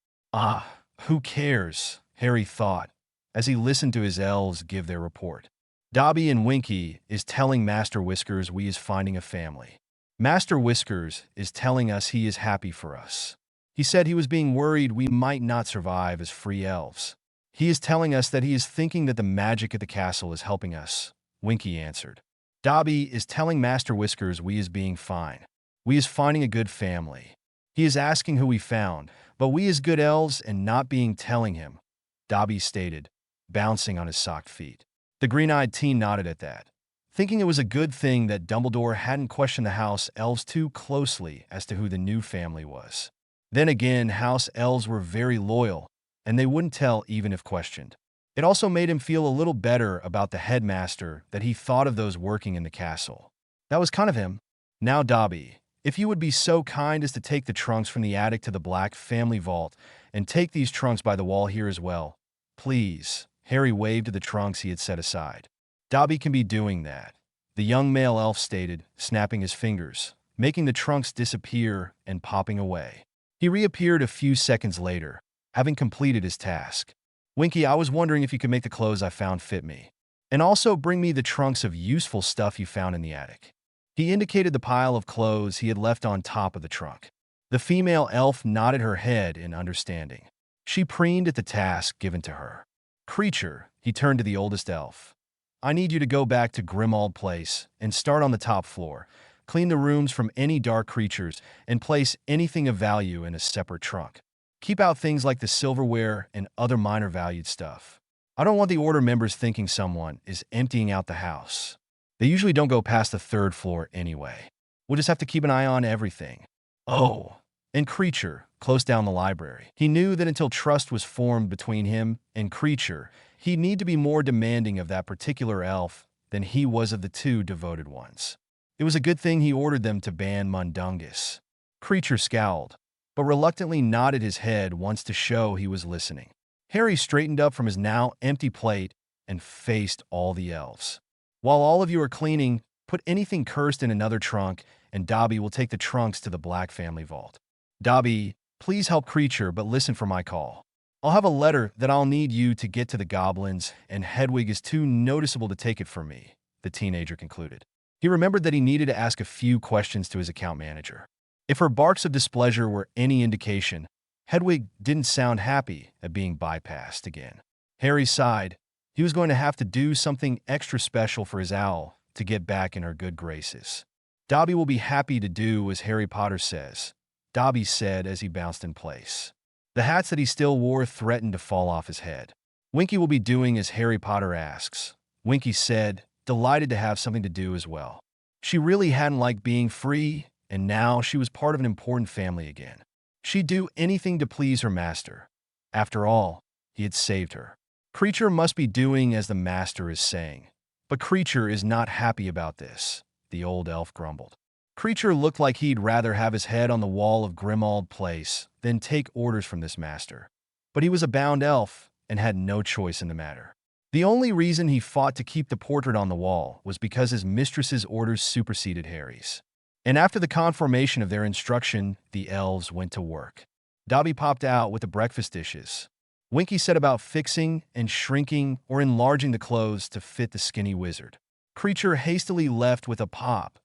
Who cares? Harry thought, as he listened to his elves give their report. Dobby and Winky is telling Master Whiskers we is finding a family. Master Whiskers is telling us he is happy for us. He said he was being worried we might not survive as free elves. He is telling us that he is thinking that the magic at the castle is helping us, Winky answered. Dobby is telling Master Whiskers we is being fine. We is finding a good family. He is asking who we found, but we is good elves and not being telling him, Dobby stated, bouncing on his socked feet. The green-eyed teen nodded at that, thinking it was a good thing that Dumbledore hadn't questioned the house elves too closely as to who the new family was. Then again, house elves were very loyal, and they wouldn't tell even if questioned. It also made him feel a little better about the headmaster that he thought of those working in the castle. That was kind of him. "Now, Dobby, if you would be so kind as to take the trunks from the attic to the Black family vault, and take these trunks by the wall here as well, please." Harry waved to the trunks he had set aside. "Dobby can be doing that," the young male elf stated, snapping his fingers, making the trunks disappear and popping away. He reappeared a few seconds later, having completed his task. "Winky, I was wondering if you could make the clothes I found fit me. And also bring me the trunks of useful stuff you found in the attic." He indicated the pile of clothes he had left on top of the trunk. The female elf nodded her head in understanding. She preened at the task given to her. "Kreacher," he turned to the oldest elf. "I need you to go back to Grimmauld Place and start on the top floor. Clean the rooms from any dark creatures and place anything of value in a separate trunk. Keep out things like the silverware and other minor valued stuff. I don't want the Order members thinking someone is emptying out the house. They usually don't go past the third floor anyway. We'll just have to keep an eye on everything. Oh, and Kreacher, close down the library." He knew that until trust was formed between him and Kreacher, he'd need to be more demanding of that particular elf than he was of the two devoted ones. It was a good thing he ordered them to ban Mundungus. Kreacher scowled, but reluctantly nodded his head once to show he was listening. Harry straightened up from his now empty plate and faced all the elves. While all of you are cleaning, put anything cursed in another trunk, and Dobby will take the trunks to the Black family vault. Dobby, please help Kreacher, but listen for my call. I'll have a letter that I'll need you to get to the goblins, and Hedwig is too noticeable to take it from me, the teenager concluded. He remembered that he needed to ask a few questions to his account manager. If her barks of displeasure were any indication, Hedwig didn't sound happy at being bypassed again. Harry sighed. He was going to have to do something extra special for his owl to get back in her good graces. Dobby will be happy to do as Harry Potter says, Dobby said as he bounced in place. The hats that he still wore threatened to fall off his head. Winky will be doing as Harry Potter asks, Winky said, delighted to have something to do as well. She really hadn't liked being free, and now she was part of an important family again. She'd do anything to please her master. After all, he had saved her. Kreacher must be doing as the master is saying. But Kreacher is not happy about this, the old elf grumbled. Kreacher looked like he'd rather have his head on the wall of Grimmauld Place than take orders from this master. But he was a bound elf and had no choice in the matter. The only reason he fought to keep the portrait on the wall was because his mistress's orders superseded Harry's. And after the confirmation of their instruction, the elves went to work. Dobby popped out with the breakfast dishes. Winky set about fixing and shrinking or enlarging the clothes to fit the skinny wizard. Kreacher hastily left with a pop,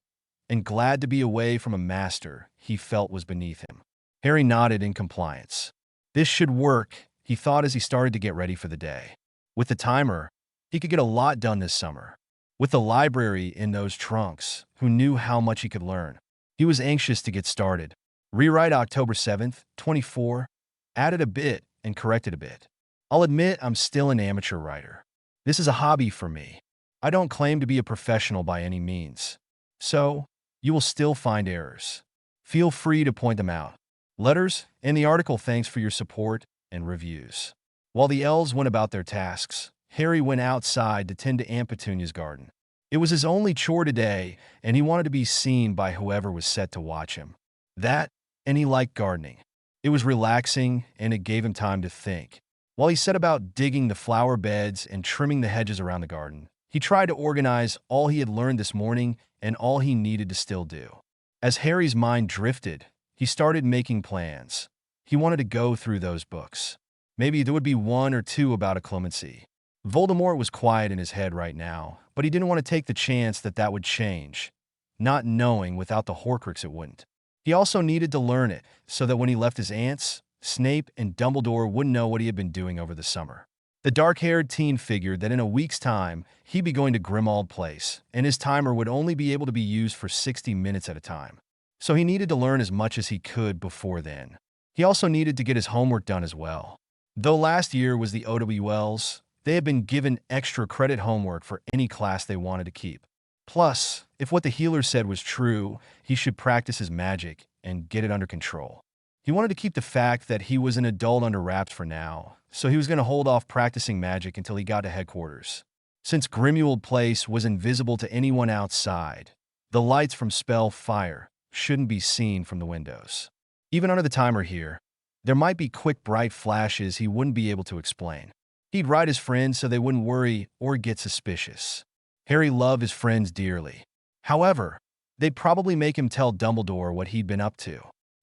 and glad to be away from a master he felt was beneath him. Harry nodded in compliance. This should work, he thought as he started to get ready for the day. With the timer, he could get a lot done this summer. With the library in those trunks, who knew how much he could learn? He was anxious to get started. Rewrite October 7th, 24, added a bit and corrected a bit. I'll admit I'm still an amateur writer. This is a hobby for me. I don't claim to be a professional by any means. So, you will still find errors. Feel free to point them out. Letters and the article thanks for your support and reviews. While the elves went about their tasks, Harry went outside to tend to Aunt Petunia's garden. It was his only chore today, and he wanted to be seen by whoever was set to watch him. That, and he liked gardening. It was relaxing, and it gave him time to think. While he set about digging the flower beds and trimming the hedges around the garden, he tried to organize all he had learned this morning and all he needed to still do. As Harry's mind drifted, he started making plans. He wanted to go through those books. Maybe there would be one or two about a clemency. Voldemort was quiet in his head right now, but he didn't want to take the chance that that would change, not knowing without the Horcrux it wouldn't. He also needed to learn it, so that when he left his aunts, Snape and Dumbledore wouldn't know what he had been doing over the summer. The dark-haired teen figured that in a week's time, he'd be going to Grimmauld Place, and his timer would only be able to be used for 60 minutes at a time. So he needed to learn as much as he could before then. He also needed to get his homework done as well. Though last year was the OWLs, they had been given extra credit homework for any class they wanted to keep. Plus, if what the healer said was true, he should practice his magic and get it under control. He wanted to keep the fact that he was an adult under wraps for now, so he was going to hold off practicing magic until he got to headquarters. Since Grimmauld Place was invisible to anyone outside, the lights from Spell Fire shouldn't be seen from the windows. Even under the timer here, there might be quick bright flashes he wouldn't be able to explain. He'd write his friends so they wouldn't worry or get suspicious. Harry loved his friends dearly. However, they'd probably make him tell Dumbledore what he'd been up to.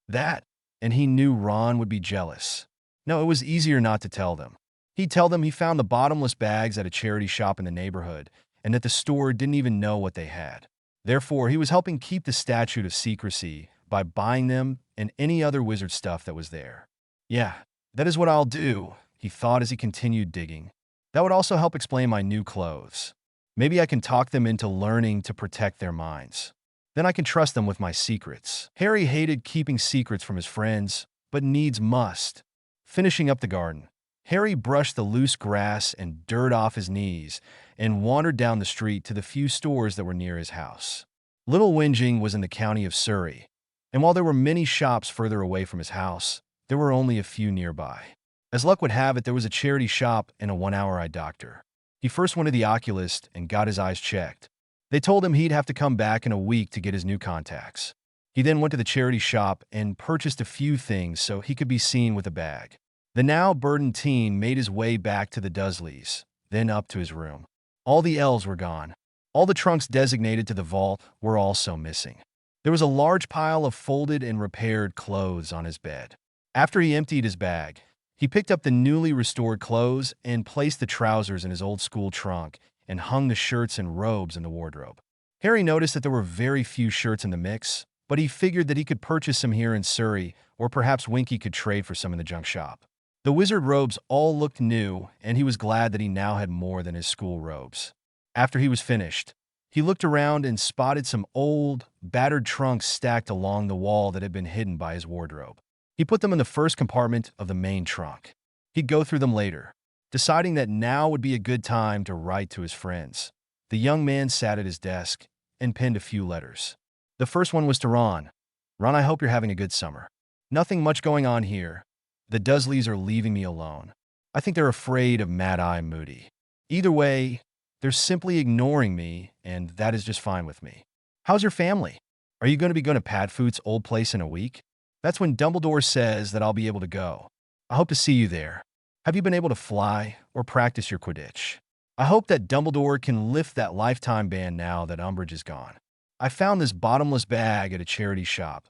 That, and he knew Ron would be jealous. No, it was easier not to tell them. He'd tell them he found the bottomless bags at a charity shop in the neighborhood, and that the store didn't even know what they had. Therefore, he was helping keep the statute of secrecy by buying them and any other wizard stuff that was there. Yeah, that is what I'll do, he thought as he continued digging. That would also help explain my new clothes. Maybe I can talk them into learning to protect their minds. Then I can trust them with my secrets. Harry hated keeping secrets from his friends, but needs must. Finishing up the garden, Harry brushed the loose grass and dirt off his knees and wandered down the street to the few stores that were near his house. Little Whinging was in the county of Surrey, and while there were many shops further away from his house, there were only a few nearby. As luck would have it, there was a charity shop and a one-hour eye doctor. He first went to the oculist and got his eyes checked. They told him he'd have to come back in a week to get his new contacts. He then went to the charity shop and purchased a few things so he could be seen with a bag. The now burdened teen made his way back to the Dursleys, then up to his room. All the elves were gone. All the trunks designated to the vault were also missing. There was a large pile of folded and repaired clothes on his bed. After he emptied his bag, he picked up the newly restored clothes and placed the trousers in his old school trunk and hung the shirts and robes in the wardrobe. Harry noticed that there were very few shirts in the mix, but he figured that he could purchase some here in Surrey, or perhaps Winky could trade for some in the junk shop. The wizard robes all looked new, and he was glad that he now had more than his school robes. After he was finished, he looked around and spotted some old, battered trunks stacked along the wall that had been hidden by his wardrobe. He put them in the first compartment of the main trunk. He'd go through them later, deciding that now would be a good time to write to his friends. The young man sat at his desk and penned a few letters. The first one was to Ron. Ron, I hope you're having a good summer. Nothing much going on here. The Dursleys are leaving me alone. I think they're afraid of Mad Eye Moody. Either way, they're simply ignoring me, and that is just fine with me. How's your family? Are you going to Padfoot's old place in a week? That's when Dumbledore says that I'll be able to go. I hope to see you there. Have you been able to fly or practice your Quidditch? I hope that Dumbledore can lift that lifetime ban now that Umbridge is gone. I found this bottomless bag at a charity shop.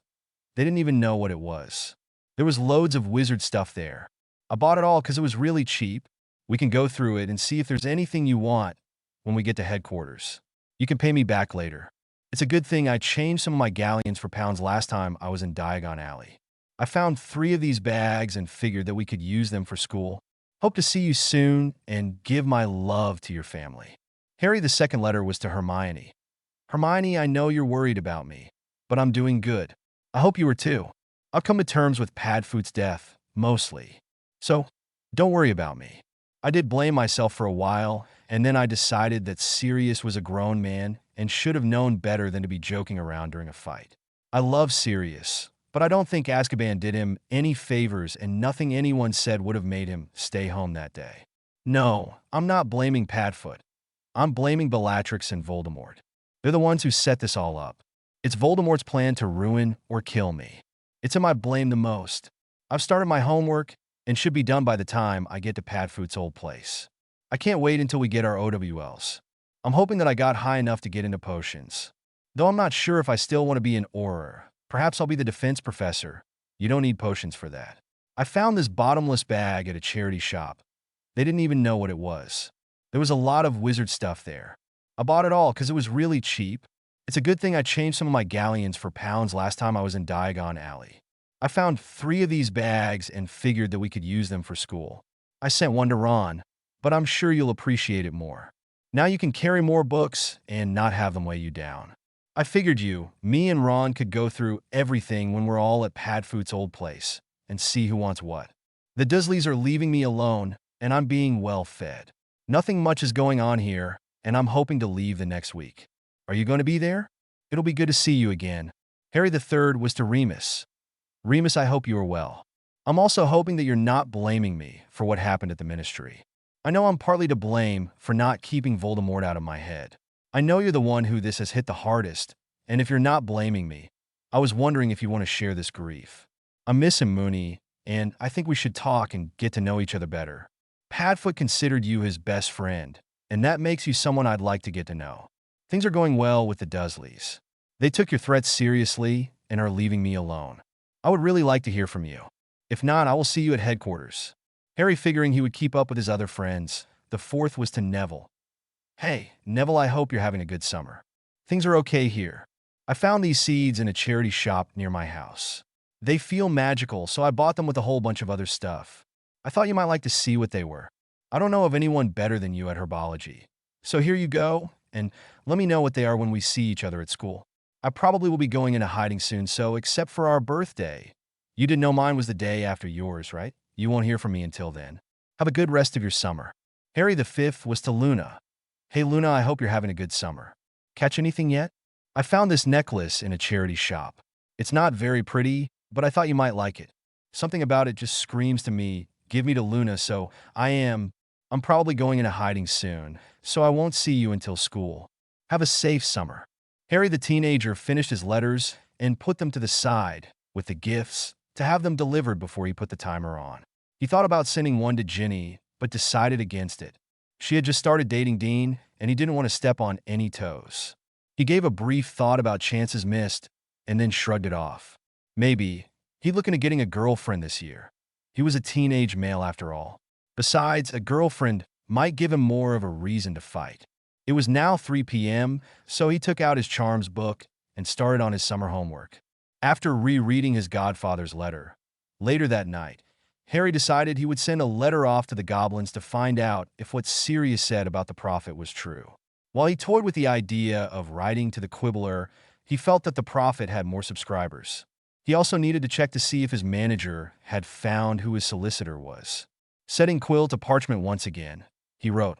They didn't even know what it was. There was loads of wizard stuff there. I bought it all because it was really cheap. We can go through it and see if there's anything you want when we get to headquarters. You can pay me back later. It's a good thing I changed some of my galleons for pounds last time I was in Diagon Alley. I found 3 of these bags and figured that we could use them for school. Hope to see you soon and give my love to your family. Harry, the second letter was to Hermione. Hermione, I know you're worried about me, but I'm doing good. I hope you are too. I've come to terms with Padfoot's death, mostly. So, don't worry about me. I did blame myself for a while, and then I decided that Sirius was a grown man and should have known better than to be joking around during a fight. I love Sirius, but I don't think Azkaban did him any favors, and nothing anyone said would have made him stay home that day. No, I'm not blaming Padfoot. I'm blaming Bellatrix and Voldemort. They're the ones who set this all up. It's Voldemort's plan to ruin or kill me. It's him I blame the most. I've started my homework and should be done by the time I get to Padfoot's old place. I can't wait until we get our OWLs. I'm hoping that I got high enough to get into potions. Though I'm not sure if I still want to be an Auror. Perhaps I'll be the defense professor. You don't need potions for that. I found this bottomless bag at a charity shop. They didn't even know what it was. There was a lot of wizard stuff there. I bought it all because it was really cheap. It's a good thing I changed some of my galleons for pounds last time I was in Diagon Alley. I found 3 of these bags and figured that we could use them for school. I sent one to Ron, but I'm sure you'll appreciate it more. Now you can carry more books and not have them weigh you down. I figured me and Ron could go through everything when we're all at Padfoot's old place and see who wants what. The Dursleys are leaving me alone, and I'm being well fed. Nothing much is going on here, and I'm hoping to leave the next week. Are you going to be there? It'll be good to see you again. Harry the Third was to Remus. Remus, I hope you are well. I'm also hoping that you're not blaming me for what happened at the Ministry. I know I'm partly to blame for not keeping Voldemort out of my head. I know you're the one who this has hit the hardest, and if you're not blaming me, I was wondering if you want to share this grief. I miss him, Moony, and I think we should talk and get to know each other better. Padfoot considered you his best friend, and that makes you someone I'd like to get to know. Things are going well with the Dursleys. They took your threats seriously and are leaving me alone. I would really like to hear from you. If not, I will see you at headquarters. Harry, figuring he would keep up with his other friends. The fourth was to Neville. Hey, Neville, I hope you're having a good summer. Things are okay here. I found these seeds in a charity shop near my house. They feel magical, so I bought them with a whole bunch of other stuff. I thought you might like to see what they were. I don't know of anyone better than you at herbology. So here you go, and let me know what they are when we see each other at school. I probably will be going into hiding soon, so except for our birthday. You didn't know mine was the day after yours, right? You won't hear from me until then. Have a good rest of your summer. Harry the Fifth was to Luna. Hey Luna, I hope you're having a good summer. Catch anything yet? I found this necklace in a charity shop. It's not very pretty, but I thought you might like it. Something about it just screams to me, give me to Luna, so I'm probably going into hiding soon, so I won't see you until school. Have a safe summer. Harry the teenager finished his letters and put them to the side with the gifts to have them delivered before he put the timer on. He thought about sending one to Ginny, but decided against it. She had just started dating Dean, and he didn't want to step on any toes. He gave a brief thought about chances missed, and then shrugged it off. Maybe he'd look into getting a girlfriend this year. He was a teenage male after all. Besides, a girlfriend might give him more of a reason to fight. It was now 3 p.m., so he took out his charms book and started on his summer homework. After rereading his godfather's letter, later that night, Harry decided he would send a letter off to the goblins to find out if what Sirius said about the prophet was true. While he toyed with the idea of writing to the Quibbler, he felt that the prophet had more subscribers. He also needed to check to see if his manager had found who his solicitor was. Setting quill to parchment once again, he wrote,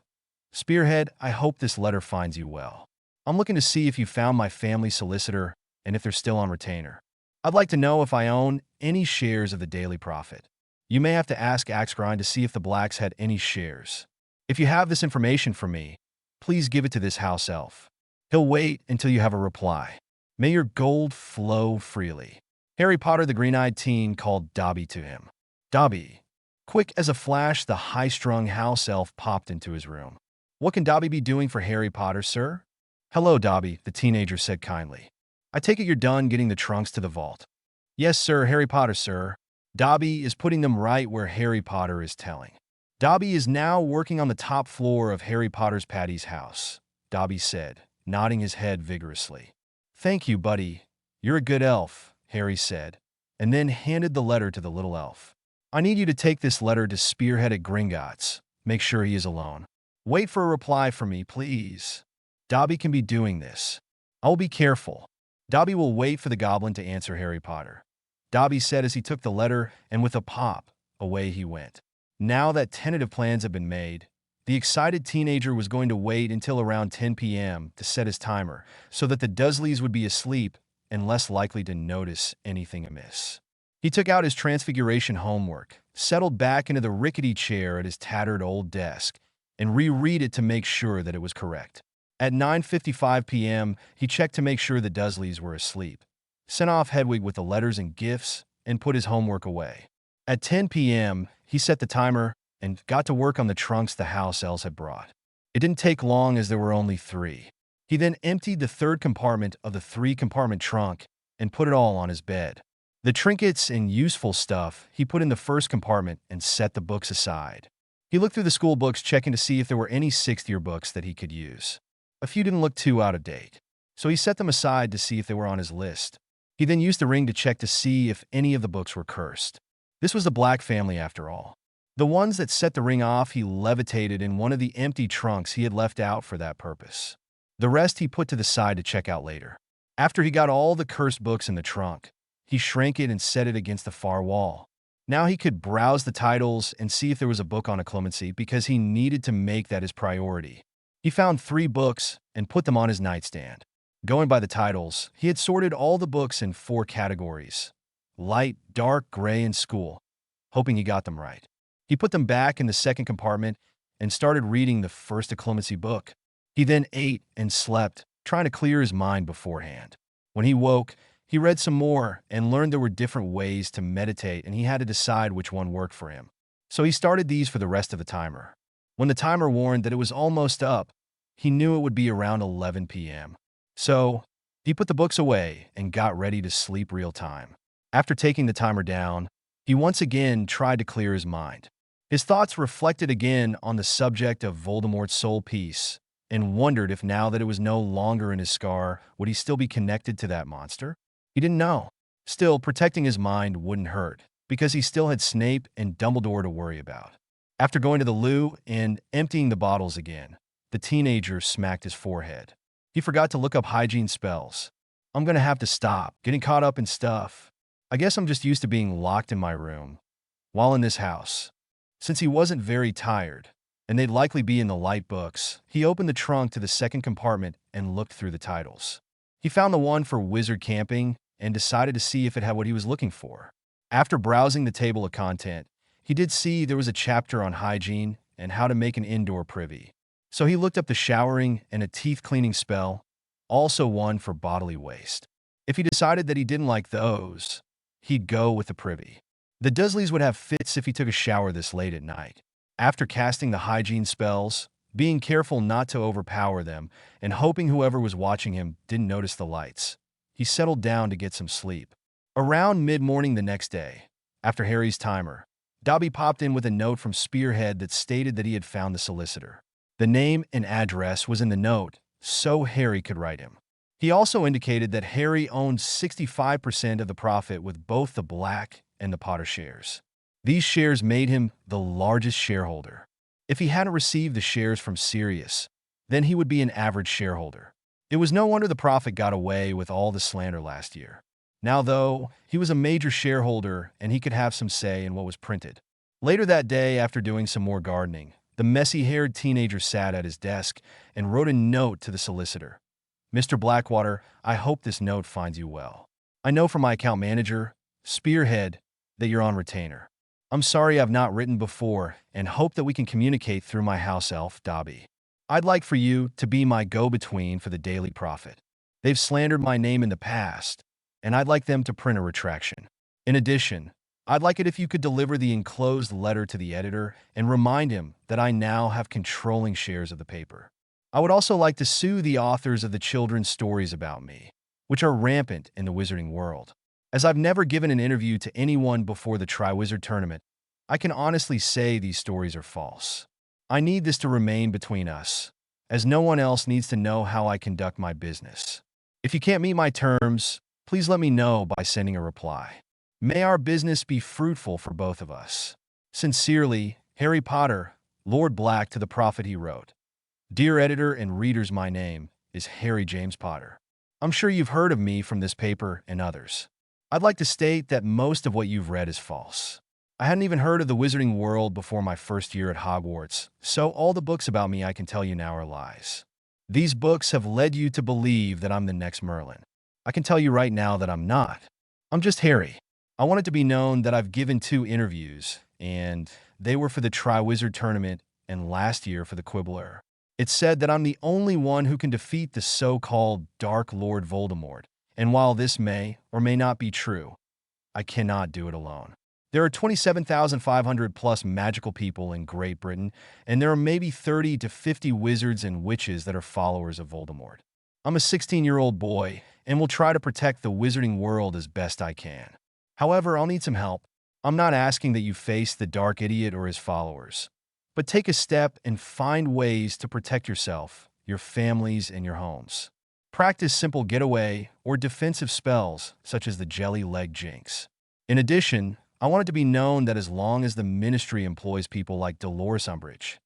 "Spearhead, I hope this letter finds you well. I'm looking to see if you found my family solicitor and if they're still on retainer. I'd like to know if I own any shares of the Daily Prophet. You may have to ask Axgrind to see if the Blacks had any shares. If you have this information for me, please give it to this house elf. He'll wait until you have a reply. May your gold flow freely." Harry Potter, the green-eyed teen, called Dobby to him. Dobby. Quick as a flash, the high-strung house elf popped into his room. "What can Dobby be doing for Harry Potter, sir?" "Hello, Dobby," the teenager said kindly. "I take it you're done getting the trunks to the vault." "Yes, sir, Harry Potter, sir." Dobby is putting them right where Harry Potter is telling. Dobby is now working on the top floor of Harry Potter's Patty's house, Dobby said, nodding his head vigorously. "Thank you, buddy. You're a good elf," Harry said, and then handed the letter to the little elf. "I need you to take this letter to Spearhead at Gringotts. Make sure he is alone. Wait for a reply from me, please. Dobby can be doing this. I'll be careful." Dobby will wait for the goblin to answer Harry Potter, Dobby said as he took the letter, and with a pop, away he went. Now that tentative plans had been made, the excited teenager was going to wait until around 10 p.m. to set his timer so that the Dursleys would be asleep and less likely to notice anything amiss. He took out his Transfiguration homework, settled back into the rickety chair at his tattered old desk, and reread it to make sure that it was correct. At 9:55 p.m., he checked to make sure the Dursleys were asleep, sent off Hedwig with the letters and gifts, and put his homework away. At 10 p.m., he set the timer and got to work on the trunks the house elves had brought. It didn't take long as there were only 3. He then emptied the third compartment of the 3-compartment trunk and put it all on his bed. The trinkets and useful stuff he put in the first compartment and set the books aside. He looked through the school books, checking to see if there were any 6th-year books that he could use. A few didn't look too out of date, so he set them aside to see if they were on his list. He then used the ring to check to see if any of the books were cursed. This was the Black family after all. The ones that set the ring off he levitated in one of the empty trunks he had left out for that purpose. The rest he put to the side to check out later. After he got all the cursed books in the trunk, he shrank it and set it against the far wall. Now he could browse the titles and see if there was a book on occlumency because he needed to make that his priority. He found 3 books and put them on his nightstand. Going by the titles, he had sorted all the books in 4 categories: light, dark, gray, and school, hoping he got them right. He put them back in the second compartment and started reading the first occlumency book. He then ate and slept, trying to clear his mind beforehand. When he woke, he read some more and learned there were different ways to meditate, and he had to decide which one worked for him. So he started these for the rest of the timer. When the timer warned that it was almost up, he knew it would be around 11 p.m. So he put the books away and got ready to sleep real time. After taking the timer down, he once again tried to clear his mind. His thoughts reflected again on the subject of Voldemort's soul piece and wondered if now that it was no longer in his scar, would he still be connected to that monster? He didn't know. Still, protecting his mind wouldn't hurt, because he still had Snape and Dumbledore to worry about. After going to the loo and emptying the bottles again, the teenager smacked his forehead. He forgot to look up hygiene spells. "I'm gonna have to stop getting caught up in stuff. I guess I'm just used to being locked in my room while in this house." Since he wasn't very tired, and they'd likely be in the light books, he opened the trunk to the second compartment and looked through the titles. He found the one for wizard camping and decided to see if it had what he was looking for. After browsing the table of content, he did see there was a chapter on hygiene and how to make an indoor privy. So he looked up the showering and a teeth-cleaning spell, also one for bodily waste. If he decided that he didn't like those, he'd go with the privy. The Dursleys would have fits if he took a shower this late at night. After casting the hygiene spells, being careful not to overpower them, and hoping whoever was watching him didn't notice the lights, he settled down to get some sleep. Around mid-morning the next day, after Harry's timer, Dobby popped in with a note from Spearhead that stated that he had found the solicitor. The name and address was in the note, so Harry could write him. He also indicated that Harry owned 65% of the profit with both the Black and the Potter shares. These shares made him the largest shareholder. If he hadn't received the shares from Sirius, then he would be an average shareholder. It was no wonder the prophet got away with all the slander last year. Now, though, he was a major shareholder and he could have some say in what was printed. Later that day, after doing some more gardening, the messy-haired teenager sat at his desk and wrote a note to the solicitor. Mr. Blackwater, I hope this note finds you well. I know from my account manager, Spearhead, that you're on retainer. I'm sorry I've not written before and hope that we can communicate through my house elf, Dobby. I'd like for you to be my go-between for the Daily Prophet. They've slandered my name in the past, and I'd like them to print a retraction. In addition, I'd like it if you could deliver the enclosed letter to the editor and remind him that I now have controlling shares of the paper. I would also like to sue the authors of the children's stories about me, which are rampant in the wizarding world. As I've never given an interview to anyone before the Triwizard Tournament, I can honestly say these stories are false. I need this to remain between us, as no one else needs to know how I conduct my business. If you can't meet my terms, please let me know by sending a reply. May our business be fruitful for both of us. Sincerely, Harry Potter, Lord Black. To the prophet he wrote, Dear editor and readers, my name is Harry James Potter. I'm sure you've heard of me from this paper and others. I'd like to state that most of what you've read is false. I hadn't even heard of the wizarding world before my first year at Hogwarts, so all the books about me I can tell you now are lies. These books have led you to believe that I'm the next Merlin. I can tell you right now that I'm not. I'm just Harry. I want it to be known that I've given 2 interviews, and they were for the Triwizard Tournament and last year for the Quibbler. It's said that I'm the only one who can defeat the so-called Dark Lord Voldemort, and while this may or may not be true, I cannot do it alone. There are 27,500 plus magical people in Great Britain, and there are maybe 30 to 50 wizards and witches that are followers of Voldemort. I'm a 16-year-old boy, and will try to protect the wizarding world as best I can. However, I'll need some help. I'm not asking that you face the Dark Idiot or his followers, but take a step and find ways to protect yourself, your families, and your homes. Practice simple getaway or defensive spells, such as the Jelly Leg Jinx. In addition, I want it to be known that as long as the Ministry employs people like Dolores Umbridge,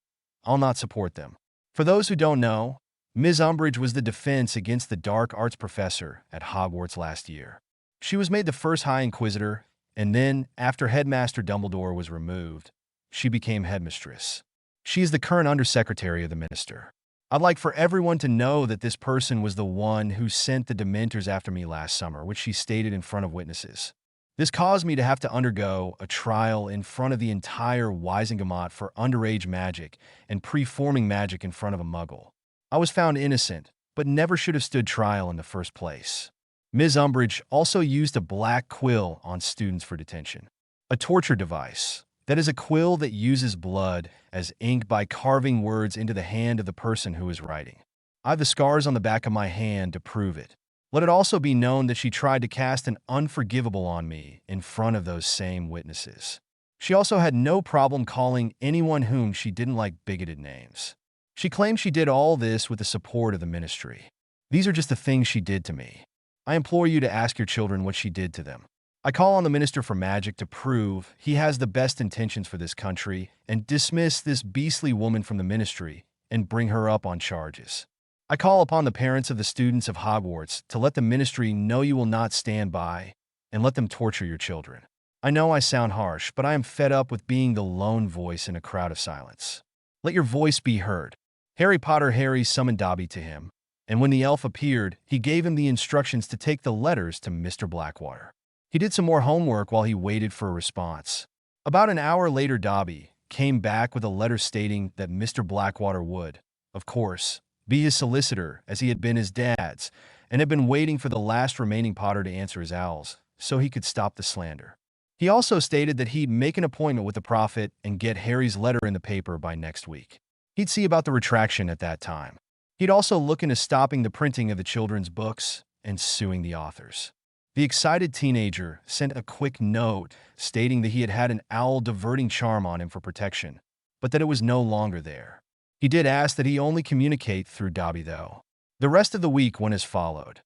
I'll not support them. For those who don't know, Ms. Umbridge was the defense against the Dark Arts professor at Hogwarts last year. She was made the first High Inquisitor, and then, after Headmaster Dumbledore was removed, she became Headmistress. She is the current Undersecretary of the Minister. I'd like for everyone to know that this person was the one who sent the Dementors after me last summer, which she stated in front of witnesses. This caused me to have to undergo a trial in front of the entire Wisingamot for underage magic and preforming magic in front of a muggle. I was found innocent, but never should have stood trial in the first place. Ms. Umbridge also used a black quill on students for detention. A torture device. That is a quill that uses blood as ink by carving words into the hand of the person who is writing. I have the scars on the back of my hand to prove it. Let it also be known that she tried to cast an unforgivable on me in front of those same witnesses. She also had no problem calling anyone whom she didn't like bigoted names. She claimed she did all this with the support of the Ministry. These are just the things she did to me. I implore you to ask your children what she did to them. I call on the Minister for Magic to prove he has the best intentions for this country and dismiss this beastly woman from the Ministry and bring her up on charges. I call upon the parents of the students of Hogwarts to let the Ministry know you will not stand by and let them torture your children. I know I sound harsh, but I am fed up with being the lone voice in a crowd of silence. Let your voice be heard. Harry Potter Harry summoned Dobby to him, and when the elf appeared, he gave him the instructions to take the letters to Mr. Blackwater. He did some more homework while he waited for a response. About an hour later, Dobby came back with a letter stating that Mr. Blackwater would, of course, be his solicitor as he had been his dad's, and had been waiting for the last remaining Potter to answer his owls so he could stop the slander. He also stated that he'd make an appointment with the prophet and get Harry's letter in the paper by next week. He'd see about the retraction at that time. He'd also look into stopping the printing of the children's books and suing the authors. The excited teenager sent a quick note stating that he had had an owl diverting charm on him for protection, but that it was no longer there. He did ask that he only communicate through Dobby, though. The rest of the week went as followed.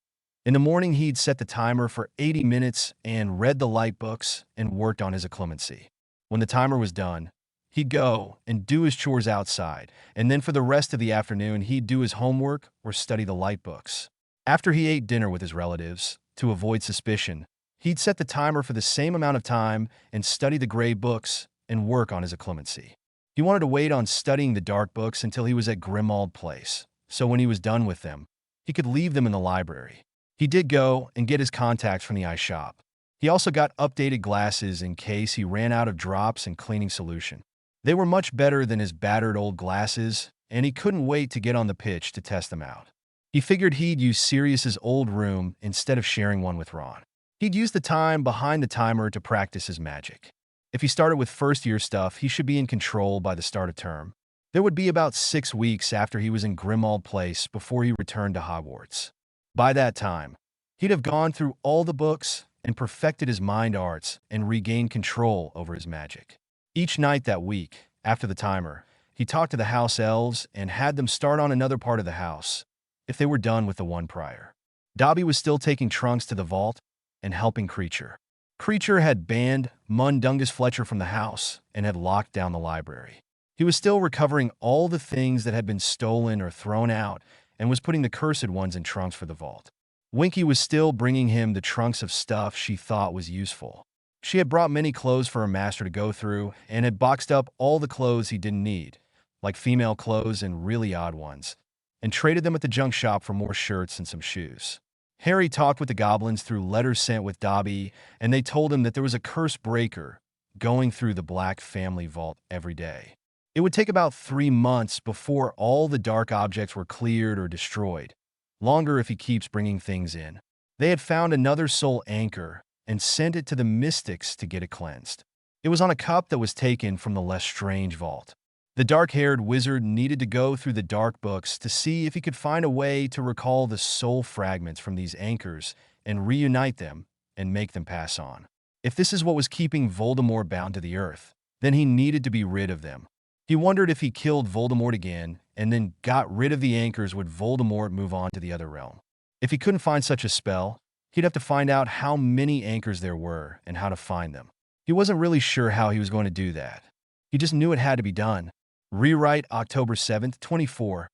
In the morning, he'd set the timer for 80 minutes and read the light books and worked on his occlumency. When the timer was done, he'd go and do his chores outside, and then for the rest of the afternoon, he'd do his homework or study the light books. After he ate dinner with his relatives, to avoid suspicion, he'd set the timer for the same amount of time and study the gray books and work on his occlumency. He wanted to wait on studying the dark books until he was at Grimmauld Place, so when he was done with them, he could leave them in the library. He did go and get his contacts from the eye shop. He also got updated glasses in case he ran out of drops and cleaning solution. They were much better than his battered old glasses, and he couldn't wait to get on the pitch to test them out. He figured he'd use Sirius's old room instead of sharing one with Ron. He'd use the time behind the timer to practice his magic. If he started with first-year stuff, he should be in control by the start of term. There would be about 6 weeks after he was in Grimmauld Place before he returned to Hogwarts. By that time, he'd have gone through all the books and perfected his mind arts and regained control over his magic. Each night that week, after the timer, he talked to the house elves and had them start on another part of the house, if they were done with the one prior. Dobby was still taking Trunks to the vault and helping Kreacher. Kreacher had banned Mundungus Fletcher from the house and had locked down the library. He was still recovering all the things that had been stolen or thrown out and was putting the cursed ones in trunks for the vault. Winky was still bringing him the trunks of stuff she thought was useful. She had brought many clothes for her master to go through and had boxed up all the clothes he didn't need, like female clothes and really odd ones, and traded them at the junk shop for more shirts and some shoes. Harry talked with the goblins through letters sent with Dobby, and they told him that there was a curse breaker going through the Black family vault every day. It would take about 3 months before all the dark objects were cleared or destroyed, longer if he keeps bringing things in. They had found another soul anchor and sent it to the mystics to get it cleansed. It was on a cup that was taken from the Lestrange vault. The dark-haired wizard needed to go through the dark books to see if he could find a way to recall the soul fragments from these anchors and reunite them and make them pass on. If this is what was keeping Voldemort bound to the earth, then he needed to be rid of them. He wondered if he killed Voldemort again and then got rid of the anchors, would Voldemort move on to the other realm? If he couldn't find such a spell, he'd have to find out how many anchors there were and how to find them. He wasn't really sure how he was going to do that. He just knew it had to be done. Rewrite October 7th, 24.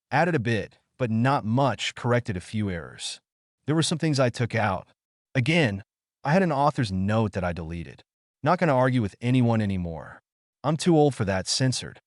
Added a bit, but not much, corrected a few errors. There were some things I took out. Again, I had an author's note that I deleted. Not going to argue with anyone anymore. I'm too old for that, censored.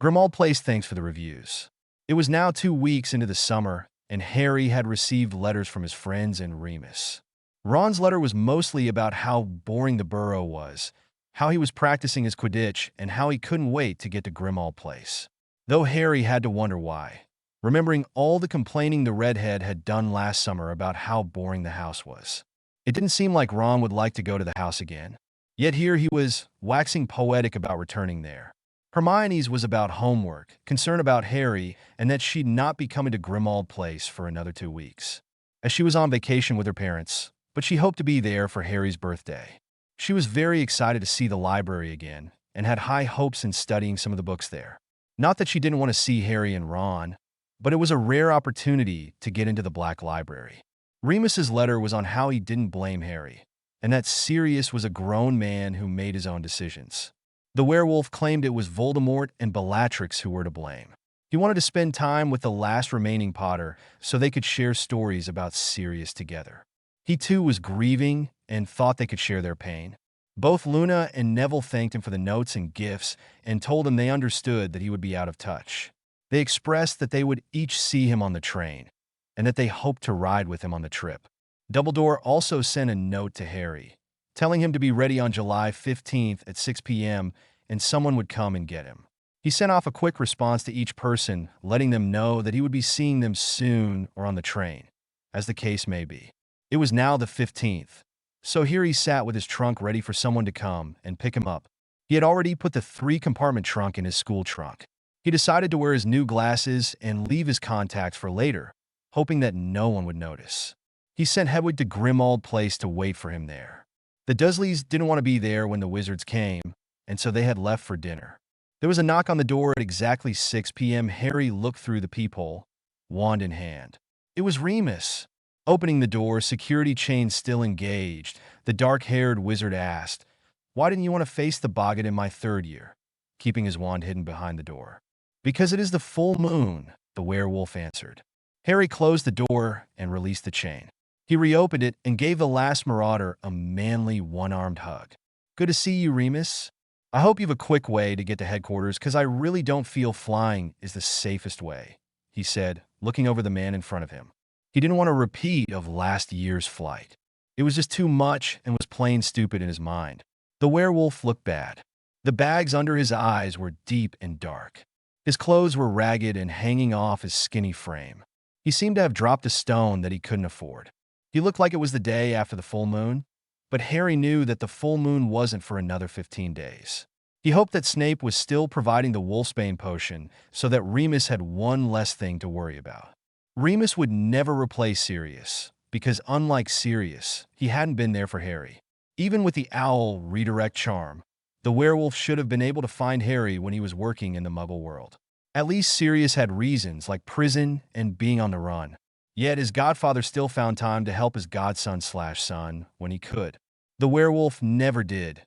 Grimmauld Place, thanks for the reviews. It was now 2 weeks into the summer, and Harry had received letters from his friends and Remus. Ron's letter was mostly about how boring the burrow was, how he was practicing his Quidditch, and how he couldn't wait to get to Grimmauld Place. Though Harry had to wonder why, remembering all the complaining the redhead had done last summer about how boring the house was. It didn't seem like Ron would like to go to the house again. Yet here he was, waxing poetic about returning there. Hermione's was about homework, concern about Harry, and that she'd not be coming to Grimmauld Place for another 2 weeks, as she was on vacation with her parents, but she hoped to be there for Harry's birthday. She was very excited to see the library again, and had high hopes in studying some of the books there. Not that she didn't want to see Harry and Ron, but it was a rare opportunity to get into the Black Library. Remus's letter was on how he didn't blame Harry, and that Sirius was a grown man who made his own decisions. The werewolf claimed it was Voldemort and Bellatrix who were to blame. He wanted to spend time with the last remaining Potter so they could share stories about Sirius together. He too was grieving and thought they could share their pain. Both Luna and Neville thanked him for the notes and gifts and told him they understood that he would be out of touch. They expressed that they would each see him on the train, and that they hoped to ride with him on the trip. Dumbledore also sent a note to Harry, telling him to be ready on July 15th at 6 p.m. and someone would come and get him. He sent off a quick response to each person, letting them know that he would be seeing them soon or on the train, as the case may be. It was now the 15th, So here he sat with his trunk ready for someone to come and pick him up. He had already put the 3-compartment trunk in his school trunk. He decided to wear his new glasses and leave his contacts for later, hoping that no one would notice. He sent Hedwig to Grimmauld Place to wait for him there. The Dursleys didn't want to be there when the wizards came, and so they had left for dinner. There was a knock on the door at exactly 6 p.m. Harry looked through the peephole, wand in hand. It was Remus. Opening the door, security chain still engaged, the dark-haired wizard asked, "Why didn't you want to face the boggart in my 3rd year?" Keeping his wand hidden behind the door. "Because it is the full moon," the werewolf answered. Harry closed the door and released the chain. He reopened it and gave the last marauder a manly one-armed hug. "Good to see you, Remus. I hope you have a quick way to get to headquarters because I really don't feel flying is the safest way," he said, looking over the man in front of him. He didn't want a repeat of last year's flight. It was just too much and was plain stupid in his mind. The werewolf looked bad. The bags under his eyes were deep and dark. His clothes were ragged and hanging off his skinny frame. He seemed to have dropped a stone that he couldn't afford. He looked like it was the day after the full moon, but Harry knew that the full moon wasn't for another 15 days. He hoped that Snape was still providing the Wolfsbane potion so that Remus had one less thing to worry about. Remus would never replace Sirius, because unlike Sirius, he hadn't been there for Harry. Even with the owl redirect charm, the werewolf should have been able to find Harry when he was working in the Muggle world. At least Sirius had reasons like prison and being on the run. Yet his godfather still found time to help his godson/son when he could. The werewolf never did,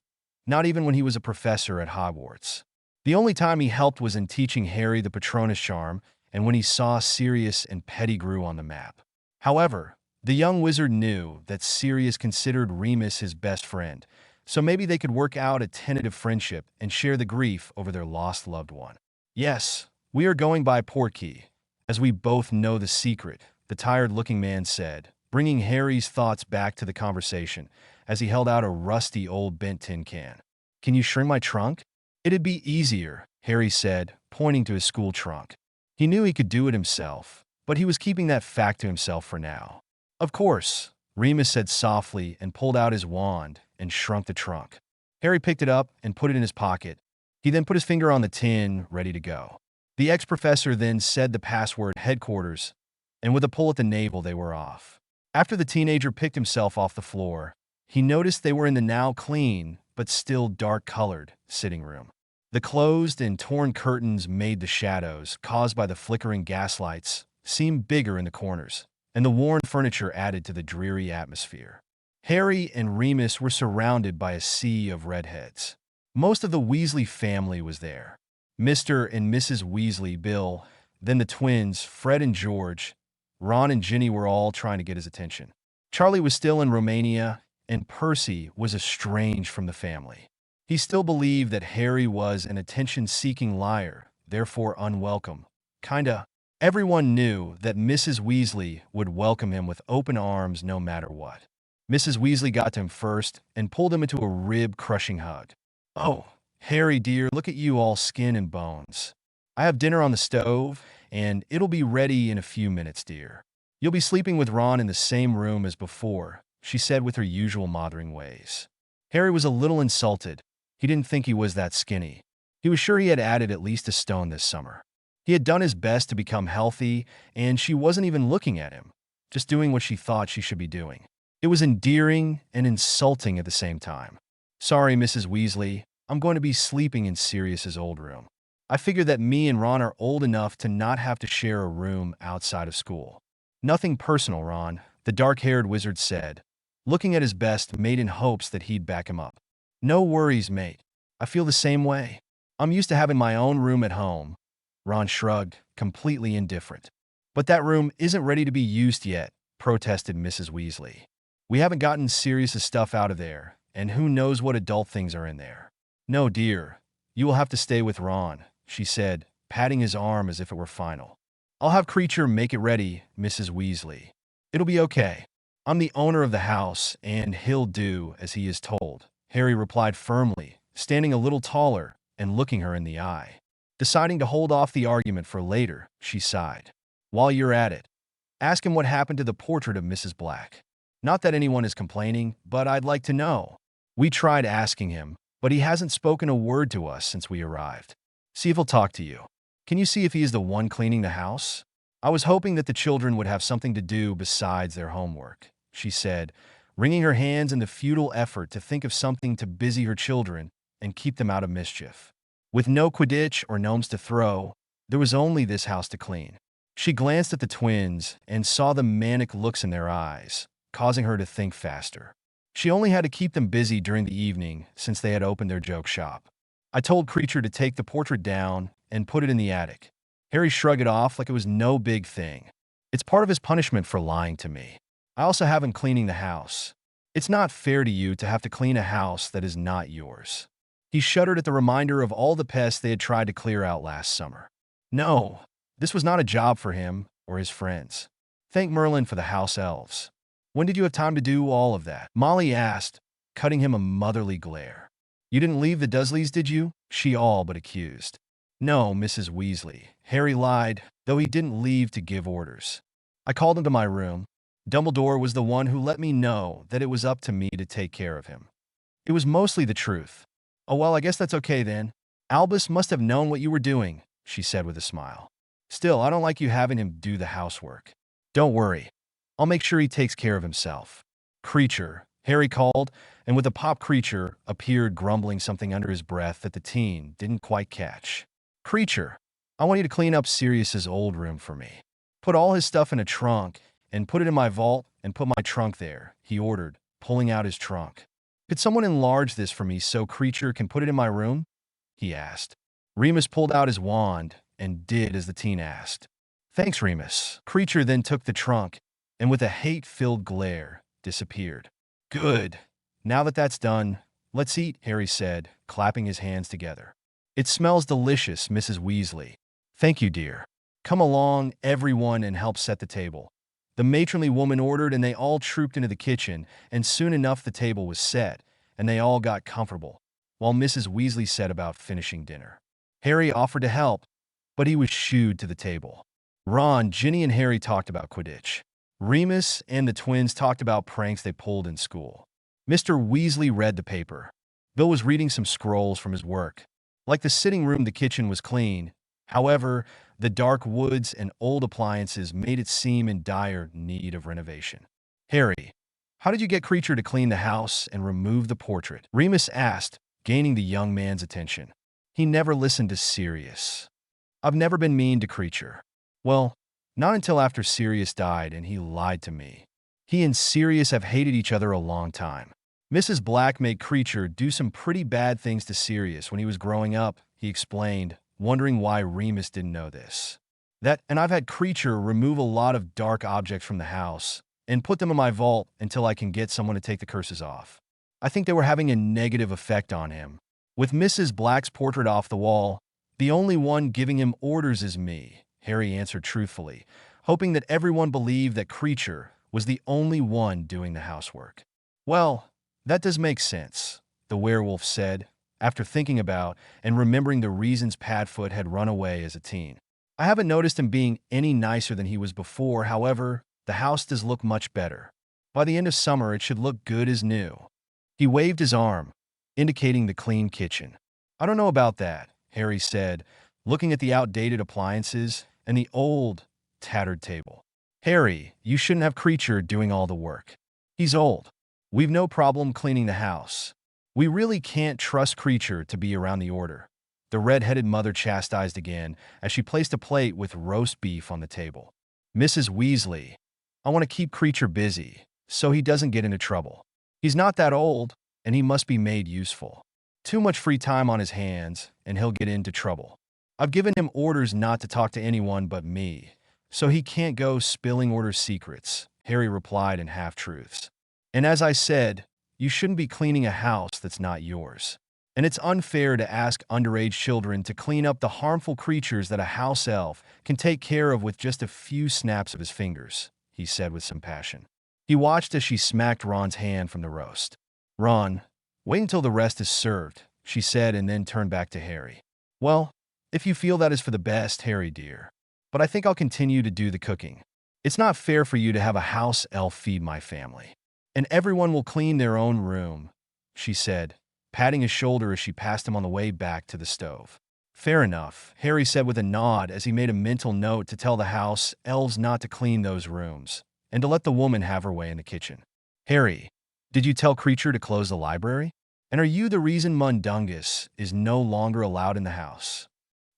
not even when he was a professor at Hogwarts. The only time he helped was in teaching Harry the Patronus charm and when he saw Sirius and Pettigrew on the map. However, the young wizard knew that Sirius considered Remus his best friend, so maybe they could work out a tentative friendship and share the grief over their lost loved one. "Yes, we are going by Portkey, as we both know the secret," the tired-looking man said, bringing Harry's thoughts back to the conversation as he held out a rusty old bent tin can. "Can you shrink my trunk?" "It'd be easier," Harry said, pointing to his school trunk. He knew he could do it himself, but he was keeping that fact to himself for now. "Of course," Remus said softly and pulled out his wand and shrunk the trunk. Harry picked it up and put it in his pocket. He then put his finger on the tin, ready to go. The ex-professor then said the password headquarters, and with a pull at the navel, they were off. After the teenager picked himself off the floor, he noticed they were in the now clean, but still dark-colored, sitting room. The closed and torn curtains made the shadows, caused by the flickering gaslights, seem bigger in the corners, and the worn furniture added to the dreary atmosphere. Harry and Remus were surrounded by a sea of redheads. Most of the Weasley family was there. Mr. and Mrs. Weasley, Bill, then the twins, Fred and George. Ron and Ginny were all trying to get his attention. Charlie was still in Romania, and Percy was estranged from the family. He still believed that Harry was an attention-seeking liar, therefore unwelcome. Kinda. Everyone knew that Mrs. Weasley would welcome him with open arms no matter what. Mrs. Weasley got to him first and pulled him into a rib-crushing hug. "Oh, Harry dear, look at you all skin and bones. I have dinner on the stove, and it'll be ready in a few minutes, dear. You'll be sleeping with Ron in the same room as before," she said with her usual mothering ways. Harry was a little insulted. He didn't think he was that skinny. He was sure he had added at least a stone this summer. He had done his best to become healthy, and she wasn't even looking at him, just doing what she thought she should be doing. It was endearing and insulting at the same time. "Sorry, Mrs. Weasley, I'm going to be sleeping in Sirius's old room. I figure that me and Ron are old enough to not have to share a room outside of school." "Nothing personal, Ron," the dark-haired wizard said, looking at his best mate in hopes that he'd back him up. "No worries, mate. I feel the same way. I'm used to having my own room at home." Ron shrugged, completely indifferent. "But that room isn't ready to be used yet," protested Mrs. Weasley. "We haven't gotten Sirius's stuff out of there, and who knows what adult things are in there." "No, dear. You will have to stay with Ron," she said, patting his arm as if it were final. "I'll have Kreacher make it ready, Mrs. Weasley. It'll be okay. I'm the owner of the house, and he'll do as he is told," Harry replied firmly, standing a little taller and looking her in the eye. Deciding to hold off the argument for later, she sighed. "While you're at it, ask him what happened to the portrait of Mrs. Black." Not that anyone is complaining, but I'd like to know. We tried asking him, but he hasn't spoken a word to us since we arrived. See if he'll talk to you. Can you see if he is the one cleaning the house? I was hoping that the children would have something to do besides their homework, she said, wringing her hands in the futile effort to think of something to busy her children and keep them out of mischief. With no Quidditch or gnomes to throw, there was only this house to clean. She glanced at the twins and saw the manic looks in their eyes, causing her to think faster. She only had to keep them busy during the evening since they had opened their joke shop. I told Kreacher to take the portrait down and put it in the attic. Harry shrugged it off like it was no big thing. It's part of his punishment for lying to me. I also have him cleaning the house. It's not fair to you to have to clean a house that is not yours. He shuddered at the reminder of all the pests they had tried to clear out last summer. No, this was not a job for him or his friends. Thank Merlin for the house elves. When did you have time to do all of that? Molly asked, cutting him a motherly glare. You didn't leave the Dursleys, did you? She all but accused. No, Mrs. Weasley. Harry lied, though he didn't leave to give orders. I called him to my room. Dumbledore was the one who let me know that it was up to me to take care of him. It was mostly the truth. Oh, well, I guess that's okay then. Albus must have known what you were doing, she said with a smile. Still, I don't like you having him do the housework. Don't worry. I'll make sure he takes care of himself. Kreacher, Harry called, and with a pop Kreacher appeared grumbling something under his breath that the teen didn't quite catch. Kreacher, I want you to clean up Sirius's old room for me. Put all his stuff in a trunk and put it in my vault and put my trunk there, he ordered, pulling out his trunk. Could someone enlarge this for me so Kreacher can put it in my room? He asked. Remus pulled out his wand and did as the teen asked. Thanks, Remus. Kreacher then took the trunk and with a hate-filled glare, disappeared. Good. Now that that's done, let's eat, Harry said, clapping his hands together. It smells delicious, Mrs. Weasley. Thank you, dear. Come along, everyone, and help set the table. The matronly woman ordered, and they all trooped into the kitchen, and soon enough the table was set, and they all got comfortable, while Mrs. Weasley set about finishing dinner. Harry offered to help, but he was shooed to the table. Ron, Ginny, and Harry talked about Quidditch. Remus and the twins talked about pranks they pulled in school. Mr. Weasley read the paper. Bill was reading some scrolls from his work. Like the sitting room, the kitchen was clean. However, the dark woods and old appliances made it seem in dire need of renovation. Harry, how did you get Kreacher to clean the house and remove the portrait? Remus asked, gaining the young man's attention. He never listened to Sirius. I've never been mean to Kreacher. Well, not until after Sirius died and he lied to me. He and Sirius have hated each other a long time. Mrs. Black made Kreacher do some pretty bad things to Sirius when he was growing up, he explained, wondering why Remus didn't know this. And I've had Kreacher remove a lot of dark objects from the house and put them in my vault until I can get someone to take the curses off. I think they were having a negative effect on him. With Mrs. Black's portrait off the wall, the only one giving him orders is me, Harry answered truthfully, hoping that everyone believed that Kreacher was the only one doing the housework. Well, that does make sense, the werewolf said, after thinking about and remembering the reasons Padfoot had run away as a teen. I haven't noticed him being any nicer than he was before. However, the house does look much better. By the end of summer, it should look good as new. He waved his arm, indicating the clean kitchen. I don't know about that, Harry said, looking at the outdated appliances and the old, tattered table. Harry, you shouldn't have Kreacher doing all the work. He's old. We've no problem cleaning the house. We really can't trust Kreacher to be around the order. The red-headed mother chastised again as she placed a plate with roast beef on the table. Mrs. Weasley, I want to keep Kreacher busy so he doesn't get into trouble. He's not that old, and he must be made useful. Too much free time on his hands, and he'll get into trouble. I've given him orders not to talk to anyone but me, so he can't go spilling order secrets, Harry replied in half-truths. And as I said, you shouldn't be cleaning a house that's not yours. And it's unfair to ask underage children to clean up the harmful creatures that a house elf can take care of with just a few snaps of his fingers, he said with some passion. He watched as she smacked Ron's hand from the roast. Ron, wait until the rest is served, she said, and then turned back to Harry. Well, if you feel that is for the best, Harry dear. But I think I'll continue to do the cooking. It's not fair for you to have a house elf feed my family. And everyone will clean their own room, she said, patting his shoulder as she passed him on the way back to the stove. Fair enough, Harry said with a nod as he made a mental note to tell the house elves not to clean those rooms, and to let the woman have her way in the kitchen. Harry, did you tell Kreacher to close the library? And are you the reason Mundungus is no longer allowed in the house?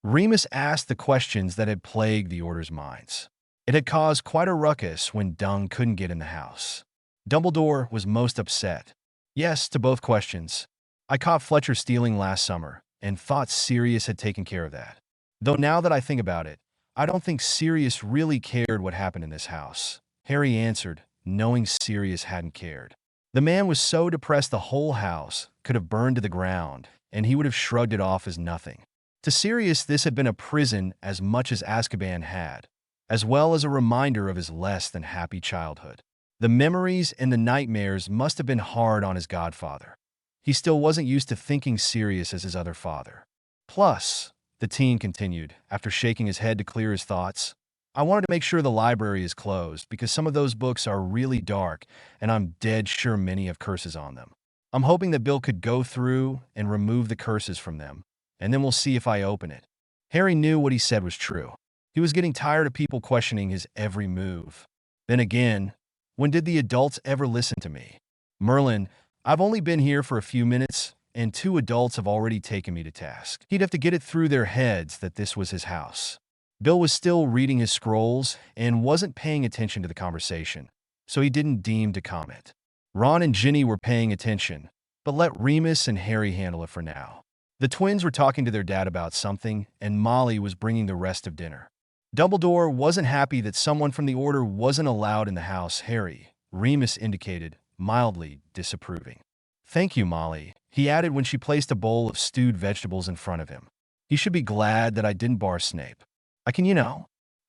Remus asked the questions that had plagued the Order's minds. It had caused quite a ruckus when Dung couldn't get in the house. Dumbledore was most upset. Yes to both questions. I caught Fletcher stealing last summer, and thought Sirius had taken care of that. Though now that I think about it, I don't think Sirius really cared what happened in this house, Harry answered, knowing Sirius hadn't cared. The man was so depressed the whole house could have burned to the ground, and he would have shrugged it off as nothing. To Sirius, this had been a prison as much as Azkaban had, as well as a reminder of his less than happy childhood. The memories and the nightmares must have been hard on his godfather. He still wasn't used to thinking Sirius as his other father. Plus, the teen continued, after shaking his head to clear his thoughts, I wanted to make sure the library is closed because some of those books are really dark and I'm dead sure many have curses on them. I'm hoping that Bill could go through and remove the curses from them, and then we'll see if I open it. Harry knew what he said was true. He was getting tired of people questioning his every move. Then again, when did the adults ever listen to me? Merlin, I've only been here for a few minutes, and 2 adults have already taken me to task. He'd have to get it through their heads that this was his house. Bill was still reading his scrolls and wasn't paying attention to the conversation, so he didn't deem to comment. Ron and Ginny were paying attention, but let Remus and Harry handle it for now. The twins were talking to their dad about something, and Molly was bringing the rest of dinner. Dumbledore wasn't happy that someone from the Order wasn't allowed in the house, Harry, Remus indicated, mildly disapproving. Thank you, Molly, he added when she placed a bowl of stewed vegetables in front of him. You should be glad that I didn't bar Snape. I can,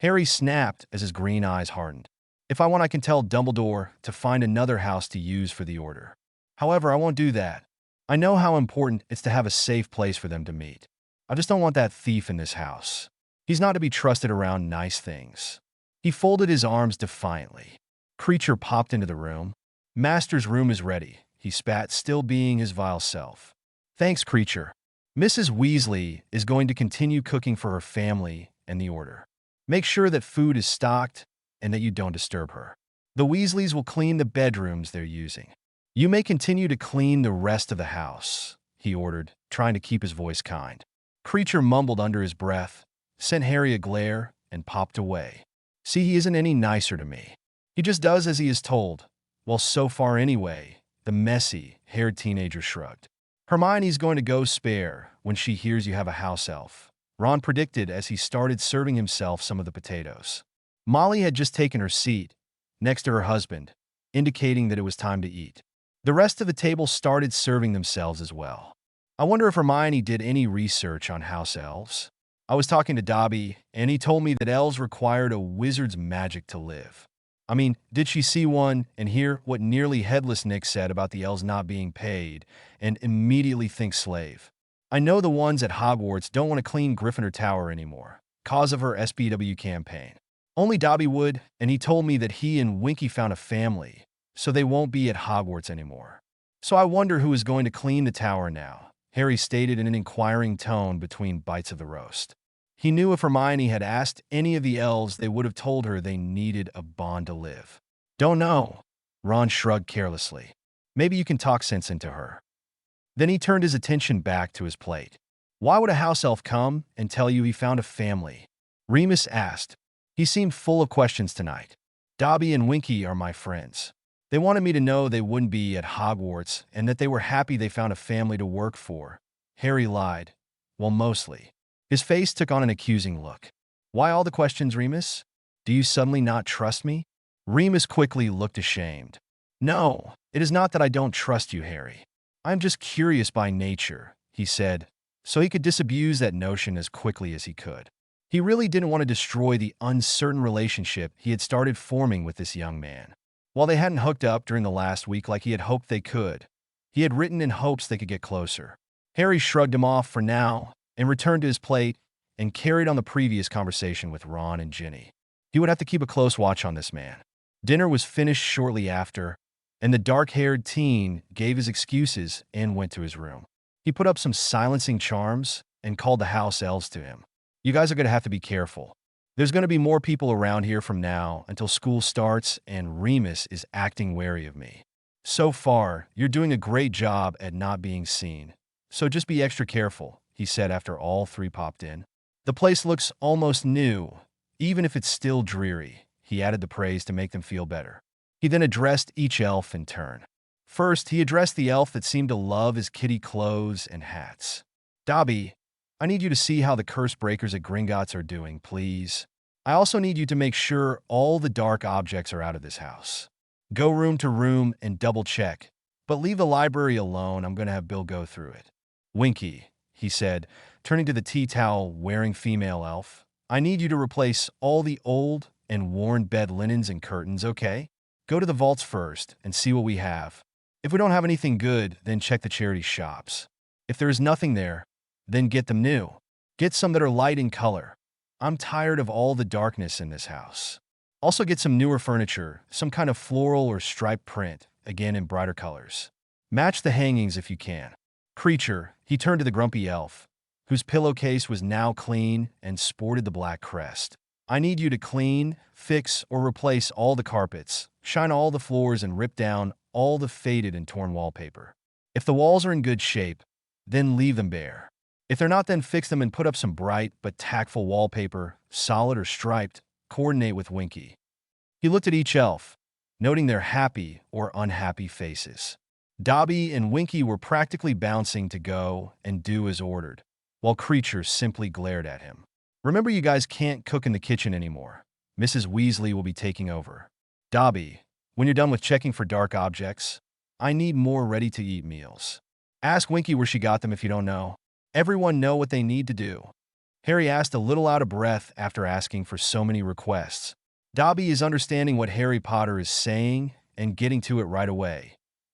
Harry snapped as his green eyes hardened. If I want, I can tell Dumbledore to find another house to use for the Order. However, I won't do that. I know how important it's to have a safe place for them to meet. I just don't want that thief in this house. He's not to be trusted around nice things. He folded his arms defiantly. Kreacher popped into the room. Master's room is ready, he spat, still being his vile self. Thanks, Kreacher. Mrs. Weasley is going to continue cooking for her family and the Order. Make sure that food is stocked and that you don't disturb her. The Weasleys will clean the bedrooms they're using. You may continue to clean the rest of the house, he ordered, trying to keep his voice kind. Kreacher mumbled under his breath, sent Harry a glare, and popped away. See, he isn't any nicer to me. He just does as he is told. Well, so far anyway, the messy-haired teenager shrugged. Hermione's going to go spare when she hears you have a house elf, Ron predicted as he started serving himself some of the potatoes. Molly had just taken her seat, next to her husband, indicating that it was time to eat. The rest of the table started serving themselves as well. I wonder if Hermione did any research on house elves. I was talking to Dobby, and he told me that elves required a wizard's magic to live. I mean, did she see one and hear what nearly headless Nick said about the elves not being paid, and immediately think slave? I know the ones at Hogwarts don't want to clean Gryffindor Tower anymore, cause of her SPW campaign. Only Dobby would, and he told me that he and Winky found a family, so they won't be at Hogwarts anymore. So I wonder who is going to clean the tower now, Harry stated in an inquiring tone between bites of the roast. He knew if Hermione had asked any of the elves, they would have told her they needed a bond to live. Don't know. Ron shrugged carelessly. Maybe you can talk sense into her. Then he turned his attention back to his plate. Why would a house elf come and tell you he found a family? Remus asked. He seemed full of questions tonight. Dobby and Winky are my friends. They wanted me to know they wouldn't be at Hogwarts and that they were happy they found a family to work for. Harry lied. Well, mostly. His face took on an accusing look. Why all the questions, Remus? Do you suddenly not trust me? Remus quickly looked ashamed. No, it is not that I don't trust you, Harry. I'm just curious by nature, he said, so he could disabuse that notion as quickly as he could. He really didn't want to destroy the uncertain relationship he had started forming with this young man. While they hadn't hooked up during the last week like he had hoped they could, he had written in hopes they could get closer. Harry shrugged him off for now and returned to his plate and carried on the previous conversation with Ron and Ginny. He would have to keep a close watch on this man. Dinner was finished shortly after, and the dark-haired teen gave his excuses and went to his room. He put up some silencing charms and called the house elves to him. You guys are going to have to be careful. There's going to be more people around here from now until school starts, and Remus is acting wary of me. So far, you're doing a great job at not being seen, so just be extra careful, he said after all three popped in. The place looks almost new, even if it's still dreary, he added the praise to make them feel better. He then addressed each elf in turn. First, he addressed the elf that seemed to love his kitty clothes and hats. Dobby, I need you to see how the curse breakers at Gringotts are doing, please. I also need you to make sure all the dark objects are out of this house. Go room to room and double-check, but leave the library alone. I'm going to have Bill go through it. Winky, he said, turning to the tea-towel-wearing female elf, I need you to replace all the old and worn bed linens and curtains, okay? Go to the vaults first and see what we have. If we don't have anything good, then check the charity shops. If there is nothing there, then get them new. Get some that are light in color. I'm tired of all the darkness in this house. Also get some newer furniture, some kind of floral or striped print, again in brighter colors. Match the hangings if you can. Kreacher, he turned to the grumpy elf, whose pillowcase was now clean and sported the black crest. I need you to clean, fix, or replace all the carpets, shine all the floors, and rip down all the faded and torn wallpaper. If the walls are in good shape, then leave them bare. If they're not, then fix them and put up some bright but tactful wallpaper, solid or striped. Coordinate with Winky. He looked at each elf, noting their happy or unhappy faces. Dobby and Winky were practically bouncing to go and do as ordered, while Kreacher simply glared at him. Remember, you guys can't cook in the kitchen anymore. Mrs. Weasley will be taking over. Dobby, when you're done with checking for dark objects, I need more ready-to-eat meals. Ask Winky where she got them if you don't know. Everyone know what they need to do. Harry asked, a little out of breath after asking for so many requests. Dobby is understanding what Harry Potter is saying and getting to it right away,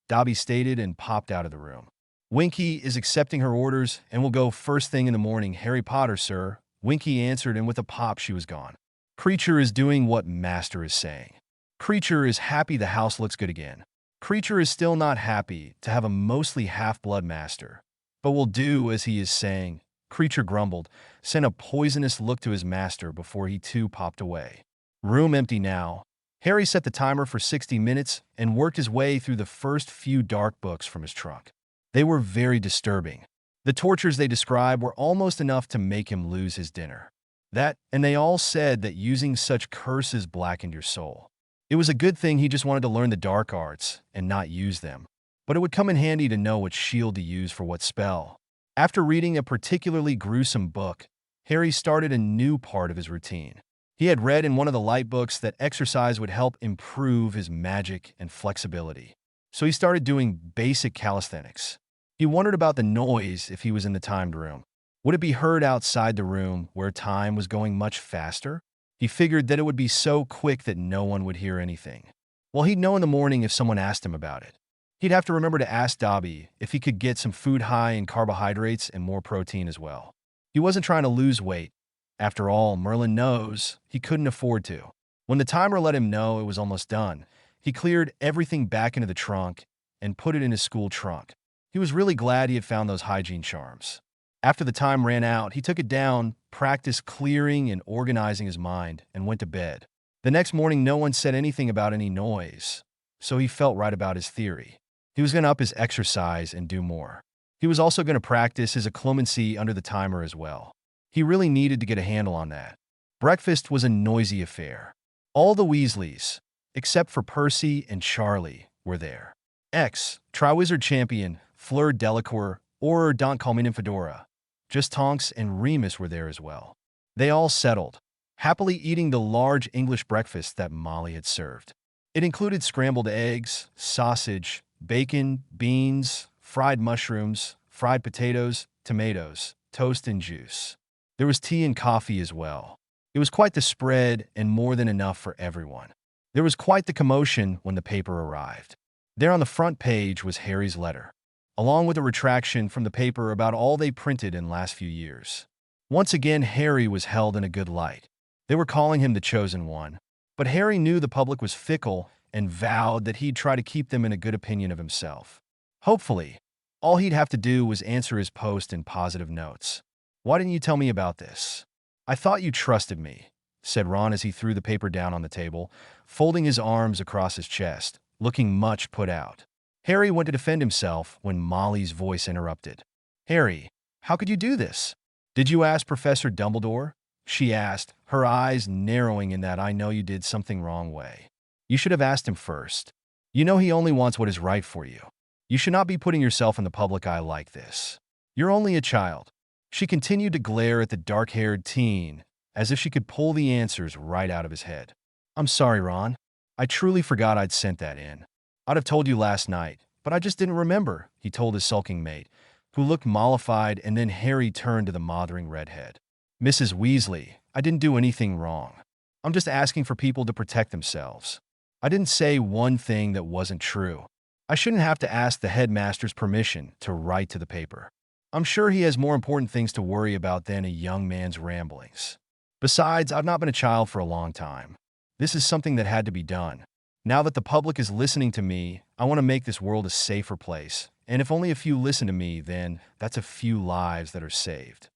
Dobby stated and popped out of the room. Winky is accepting her orders and will go first thing in the morning. Harry Potter, sir, Winky answered, and with a pop she was gone. Kreacher is doing what Master is saying. Kreacher is happy the house looks good again. Kreacher is still not happy to have a mostly half-blood master, but will do as he is saying. Kreacher grumbled, sent a poisonous look to his master before he too popped away. Room empty now. Harry set the timer for 60 minutes and worked his way through the first few dark books from his trunk. They were very disturbing. The tortures they described were almost enough to make him lose his dinner. And they all said that using such curses blackened your soul. It was a good thing he just wanted to learn the dark arts and not use them, but it would come in handy to know what shield to use for what spell. After reading a particularly gruesome book, Harry started a new part of his routine. He had read in one of the light books that exercise would help improve his magic and flexibility, so he started doing basic calisthenics. He wondered about the noise if he was in the timed room. Would it be heard outside the room where time was going much faster? He figured that it would be so quick that no one would hear anything. Well, he'd know in the morning if someone asked him about it. He'd have to remember to ask Dobby if he could get some food high in carbohydrates and more protein as well. He wasn't trying to lose weight. After all, Merlin knows he couldn't afford to. When the timer let him know it was almost done, he cleared everything back into the trunk and put it in his school trunk. He was really glad he had found those hygiene charms. After the time ran out, he took it down, practiced clearing and organizing his mind, and went to bed. The next morning, no one said anything about any noise, so he felt right about his theory. He was going to up his exercise and do more. He was also going to practice his occlumency under the timer as well. He really needed to get a handle on that. Breakfast was a noisy affair. All the Weasleys, except for Percy and Charlie, were there. Triwizard Champion, Fleur Delacour, or Don't Call Me Nymphadora. Just Tonks and Remus were there as well. They all settled, happily eating the large English breakfast that Molly had served. It included scrambled eggs, sausage, bacon, beans, fried mushrooms, fried potatoes, tomatoes, toast, and juice. There was tea and coffee as well. It was quite the spread and more than enough for everyone. There was quite the commotion when the paper arrived. There on the front page was Harry's letter, along with a retraction from the paper about all they printed in the last few years. Once again, Harry was held in a good light. They were calling him the Chosen One, but Harry knew the public was fickle and vowed that he'd try to keep them in a good opinion of himself. Hopefully, all he'd have to do was answer his post in positive notes. "Why didn't you tell me about this? I thought you trusted me," said Ron as he threw the paper down on the table, folding his arms across his chest, looking much put out. Harry went to defend himself when Molly's voice interrupted. "Harry, how could you do this? Did you ask Professor Dumbledore?" she asked, her eyes narrowing in that "I know you did something wrong" way. "You should have asked him first. You know he only wants what is right for you. You should not be putting yourself in the public eye like this. You're only a child." She continued to glare at the dark-haired teen, as if she could pull the answers right out of his head. "I'm sorry, Ron. I truly forgot I'd sent that in. I'd have told you last night, but I just didn't remember," he told his sulking mate, who looked mollified, and then Harry turned to the mothering redhead. "Mrs. Weasley, I didn't do anything wrong. I'm just asking for people to protect themselves. I didn't say one thing that wasn't true. I shouldn't have to ask the headmaster's permission to write to the paper. I'm sure he has more important things to worry about than a young man's ramblings. Besides, I've not been a child for a long time. This is something that had to be done. Now that the public is listening to me, I want to make this world a safer place, and if only a few listen to me, then that's a few lives that are saved."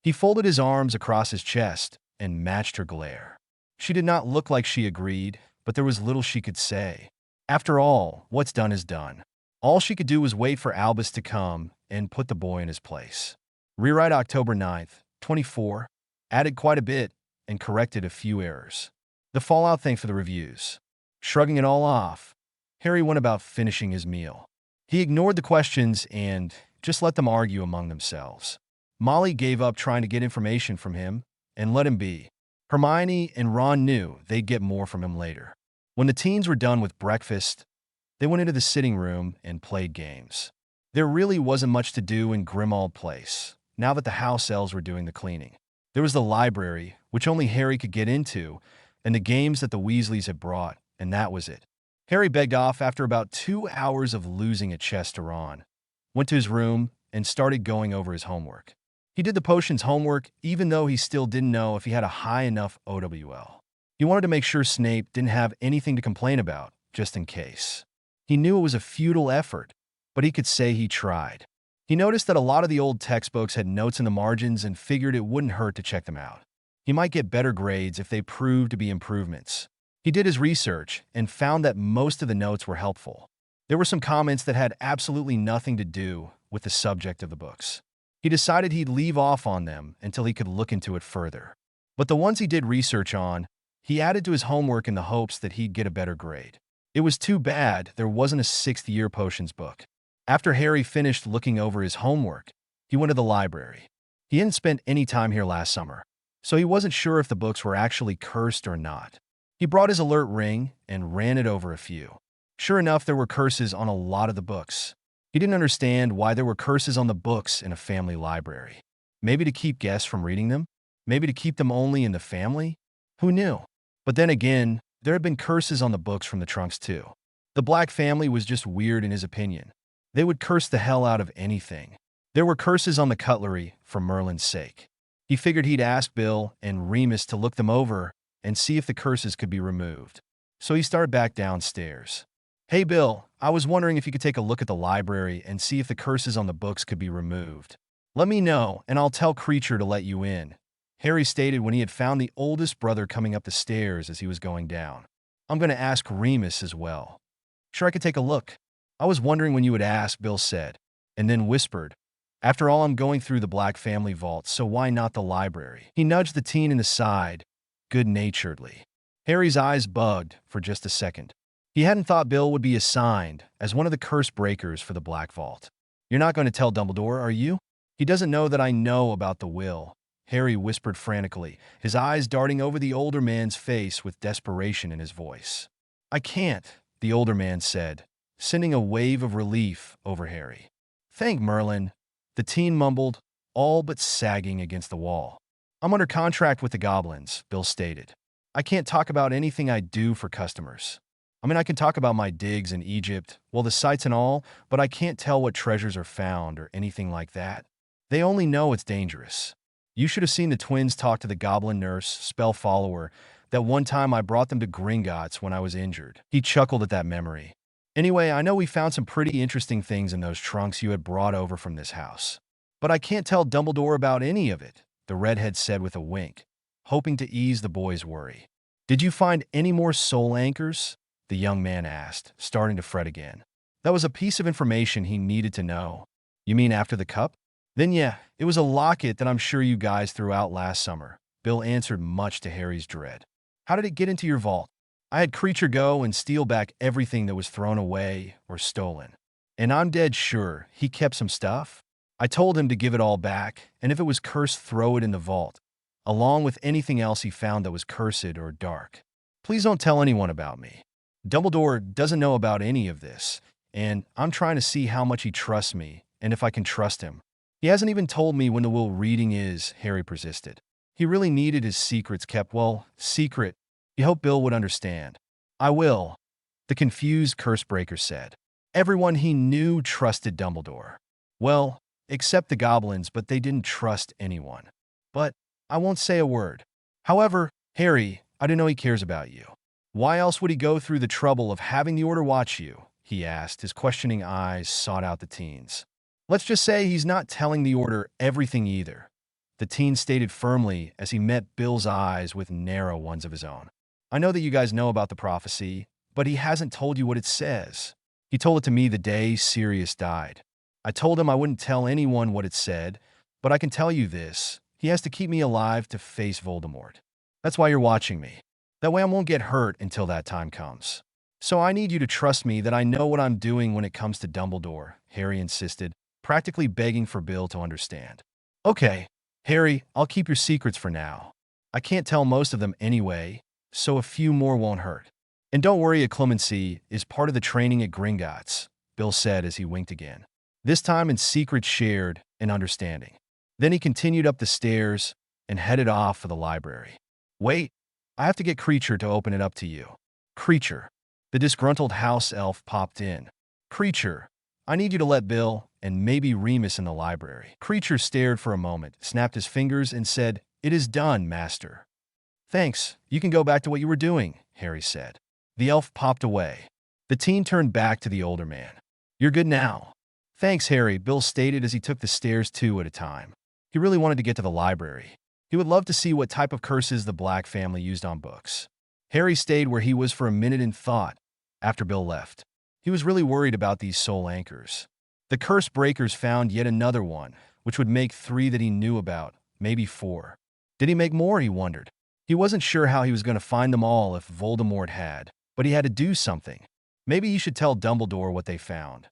He folded his arms across his chest and matched her glare. She did not look like she agreed, but there was little she could say. After all, what's done is done. All she could do was wait for Albus to come and put the boy in his place. Rewrite October 9th, 24, added quite a bit and corrected a few errors. The fallout thing for the reviews. Shrugging it all off, Harry went about finishing his meal. He ignored the questions and just let them argue among themselves. Molly gave up trying to get information from him and let him be. Hermione and Ron knew they'd get more from him later. When the teens were done with breakfast, they went into the sitting room and played games. There really wasn't much to do in Grimmauld Place, now that the house elves were doing the cleaning. There was the library, which only Harry could get into, and the games that the Weasleys had brought, and that was it. Harry begged off after about 2 hours of losing at chess to Ron, went to his room, and started going over his homework. He did the potions homework even though he still didn't know if he had a high enough OWL. He wanted to make sure Snape didn't have anything to complain about, just in case. He knew it was a futile effort, but he could say he tried. He noticed that a lot of the old textbooks had notes in the margins and figured it wouldn't hurt to check them out. He might get better grades if they proved to be improvements. He did his research and found that most of the notes were helpful. There were some comments that had absolutely nothing to do with the subject of the books. He decided he'd leave off on them until he could look into it further. But the ones he did research on, he added to his homework in the hopes that he'd get a better grade. It was too bad there wasn't a 6th-year potions book. After Harry finished looking over his homework, he went to the library. He hadn't spent any time here last summer, so he wasn't sure if the books were actually cursed or not. He brought his alert ring and ran it over a few. Sure enough, there were curses on a lot of the books. He didn't understand why there were curses on the books in a family library. Maybe to keep guests from reading them? Maybe to keep them only in the family? Who knew? But then again, there had been curses on the books from the trunks too. The Black family was just weird in his opinion. They would curse the hell out of anything. There were curses on the cutlery for Merlin's sake. He figured he'd ask Bill and Remus to look them over and see if the curses could be removed. So he started back downstairs. "Hey Bill, I was wondering if you could take a look at the library and see if the curses on the books could be removed. Let me know, and I'll tell Kreacher to let you in," Harry stated when he had found the oldest brother coming up the stairs as he was going down. "I'm going to ask Remus as well." "Sure, I could take a look." "I was wondering when you would ask," Bill said, and then whispered, "After all, I'm going through the Black family vault, so why not the library?" He nudged the teen in the side, good-naturedly. Harry's eyes bugged for just a second. He hadn't thought Bill would be assigned as one of the curse breakers for the Black Vault. "You're not going to tell Dumbledore, are you?" "He doesn't know that I know about the will," Harry whispered frantically, his eyes darting over the older man's face with desperation in his voice. "I can't," the older man said, sending a wave of relief over Harry. "Thank Merlin," the teen mumbled, all but sagging against the wall. "I'm under contract with the goblins," Bill stated. "I can't talk about anything I do for customers. I mean, I can talk about my digs in Egypt, well, the sites and all, but I can't tell what treasures are found or anything like that. They only know it's dangerous. You should have seen the twins talk to the goblin nurse, spell follower. That one time I brought them to Gringotts when I was injured. He chuckled at that memory. Anyway, I know we found some pretty interesting things in those trunks you had brought over from this house. But I can't tell Dumbledore about any of it, the redhead said with a wink, hoping to ease the boy's worry. Did you find any more soul anchors? The young man asked, starting to fret again. That was a piece of information he needed to know. You mean after the cup? Then yeah, it was a locket that I'm sure you guys threw out last summer, Bill answered, much to Harry's dread. How did it get into your vault? I had Kreacher go and steal back everything that was thrown away or stolen. And I'm dead sure he kept some stuff. I told him to give it all back, and if it was cursed, throw it in the vault, along with anything else he found that was cursed or dark. Please don't tell anyone about me. Dumbledore doesn't know about any of this, and I'm trying to see how much he trusts me and if I can trust him. He hasn't even told me when the will reading is, Harry persisted. He really needed his secrets kept, well, secret. He hoped Bill would understand. I will, the confused Cursebreaker said. Everyone he knew trusted Dumbledore. Well, except the goblins, but they didn't trust anyone. But I won't say a word. However, Harry, I don't know he cares about you. Why else would he go through the trouble of having the Order watch you? He asked. His questioning eyes sought out the teens. Let's just say he's not telling the Order everything either, the teen stated firmly as he met Bill's eyes with narrow ones of his own. I know that you guys know about the prophecy, but he hasn't told you what it says. He told it to me the day Sirius died. I told him I wouldn't tell anyone what it said, but I can tell you this. He has to keep me alive to face Voldemort. That's why you're watching me. That way I won't get hurt until that time comes. So I need you to trust me that I know what I'm doing when it comes to Dumbledore, Harry insisted, practically begging for Bill to understand. Okay, Harry, I'll keep your secrets for now. I can't tell most of them anyway, so a few more won't hurt. And don't worry, Clemency is part of the training at Gringotts, Bill said as he winked again. This time in secret shared and understanding. Then he continued up the stairs and headed off for the library. Wait, I have to get Kreacher to open it up to you. Kreacher. The disgruntled house elf popped in. Kreacher, I need you to let Bill and maybe Remus in the library. Kreacher stared for a moment, snapped his fingers, and said, It is done, master. Thanks, you can go back to what you were doing, Harry said. The elf popped away. The teen turned back to the older man. You're good now. Thanks, Harry, Bill stated as he took the stairs two at a time. He really wanted to get to the library. He would love to see what type of curses the Black family used on books. Harry stayed where he was for a minute in thought after Bill left. He was really worried about these soul anchors. The curse breakers found yet another one, which would make 3 that he knew about, maybe 4. Did he make more, he wondered. He wasn't sure how he was going to find them all if Voldemort had, but he had to do something. Maybe he should tell Dumbledore what they found.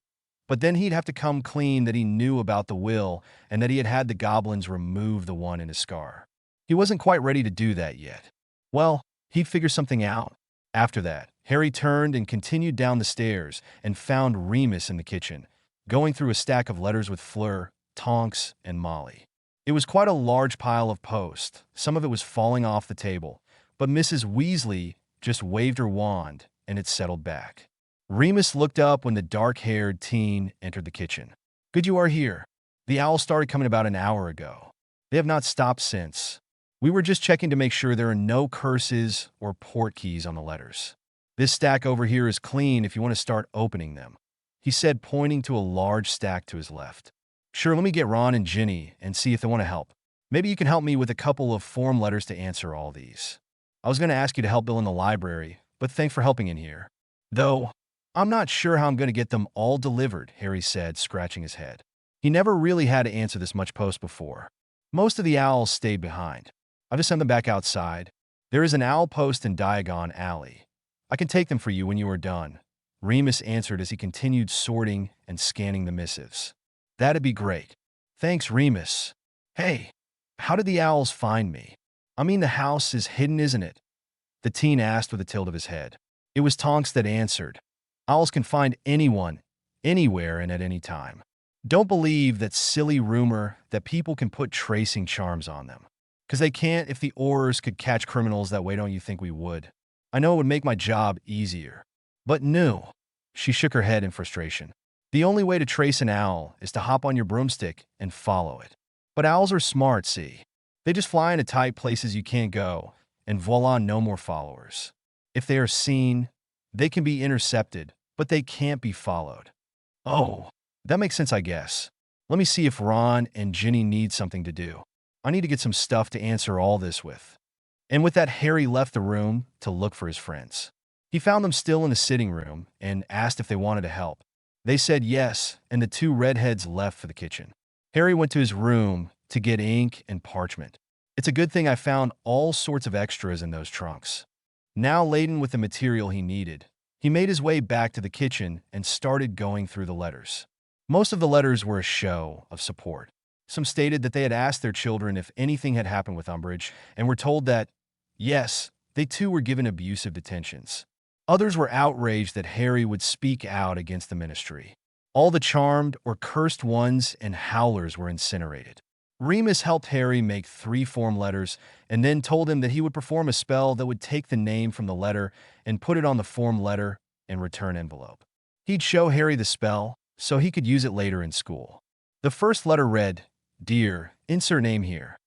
But then he'd have to come clean that he knew about the will and that he had had the goblins remove the one in his scar. He wasn't quite ready to do that yet. Well, he'd figure something out. After that, Harry turned and continued down the stairs and found Remus in the kitchen, going through a stack of letters with Fleur, Tonks, and Molly. It was quite a large pile of post. Some of it was falling off the table, but Mrs. Weasley just waved her wand and it settled back. Remus looked up when the dark-haired teen entered the kitchen. Good you are here. The owls started coming about an hour ago. They have not stopped since. We were just checking to make sure there are no curses or port keys on the letters. This stack over here is clean if you want to start opening them, he said, pointing to a large stack to his left. Sure, let me get Ron and Ginny and see if they want to help. Maybe you can help me with a couple of form letters to answer all these. I was going to ask you to help Bill in the library, but thanks for helping in here. Though, I'm not sure how I'm going to get them all delivered, Harry said, scratching his head. He never really had to answer this much post before. Most of the owls stayed behind. I'll just send them back outside. There is an owl post in Diagon Alley. I can take them for you when you are done, Remus answered as he continued sorting and scanning the missives. That'd be great. Thanks, Remus. Hey, how did the owls find me? I mean, the house is hidden, isn't it? The teen asked with a tilt of his head. It was Tonks that answered. Owls can find anyone, anywhere, and at any time. Don't believe that silly rumor that people can put tracing charms on them. Because they can't if the Aurors could catch criminals that way, don't you think we would? I know it would make my job easier. But no. She shook her head in frustration. The only way to trace an owl is to hop on your broomstick and follow it. But owls are smart, see? They just fly into tight places you can't go, and voila, no more followers. If they are seen, they can be intercepted, but they can't be followed. Oh, that makes sense, I guess. Let me see if Ron and Ginny need something to do. I need to get some stuff to answer all this with. And with that, Harry left the room to look for his friends. He found them still in the sitting room and asked if they wanted to help. They said yes, and the two redheads left for the kitchen. Harry went to his room to get ink and parchment. It's a good thing I found all sorts of extras in those trunks. Now laden with the material he needed, he made his way back to the kitchen and started going through the letters. Most of the letters were a show of support. Some stated that they had asked their children if anything had happened with Umbridge and were told that, yes, they too were given abusive detentions. Others were outraged that Harry would speak out against the ministry. All the charmed or cursed ones and howlers were incinerated. Remus helped Harry make 3 form letters and then told him that he would perform a spell that would take the name from the letter and put it on the form letter and return envelope. He'd show Harry the spell so he could use it later in school. The first letter read, "Dear, insert name here.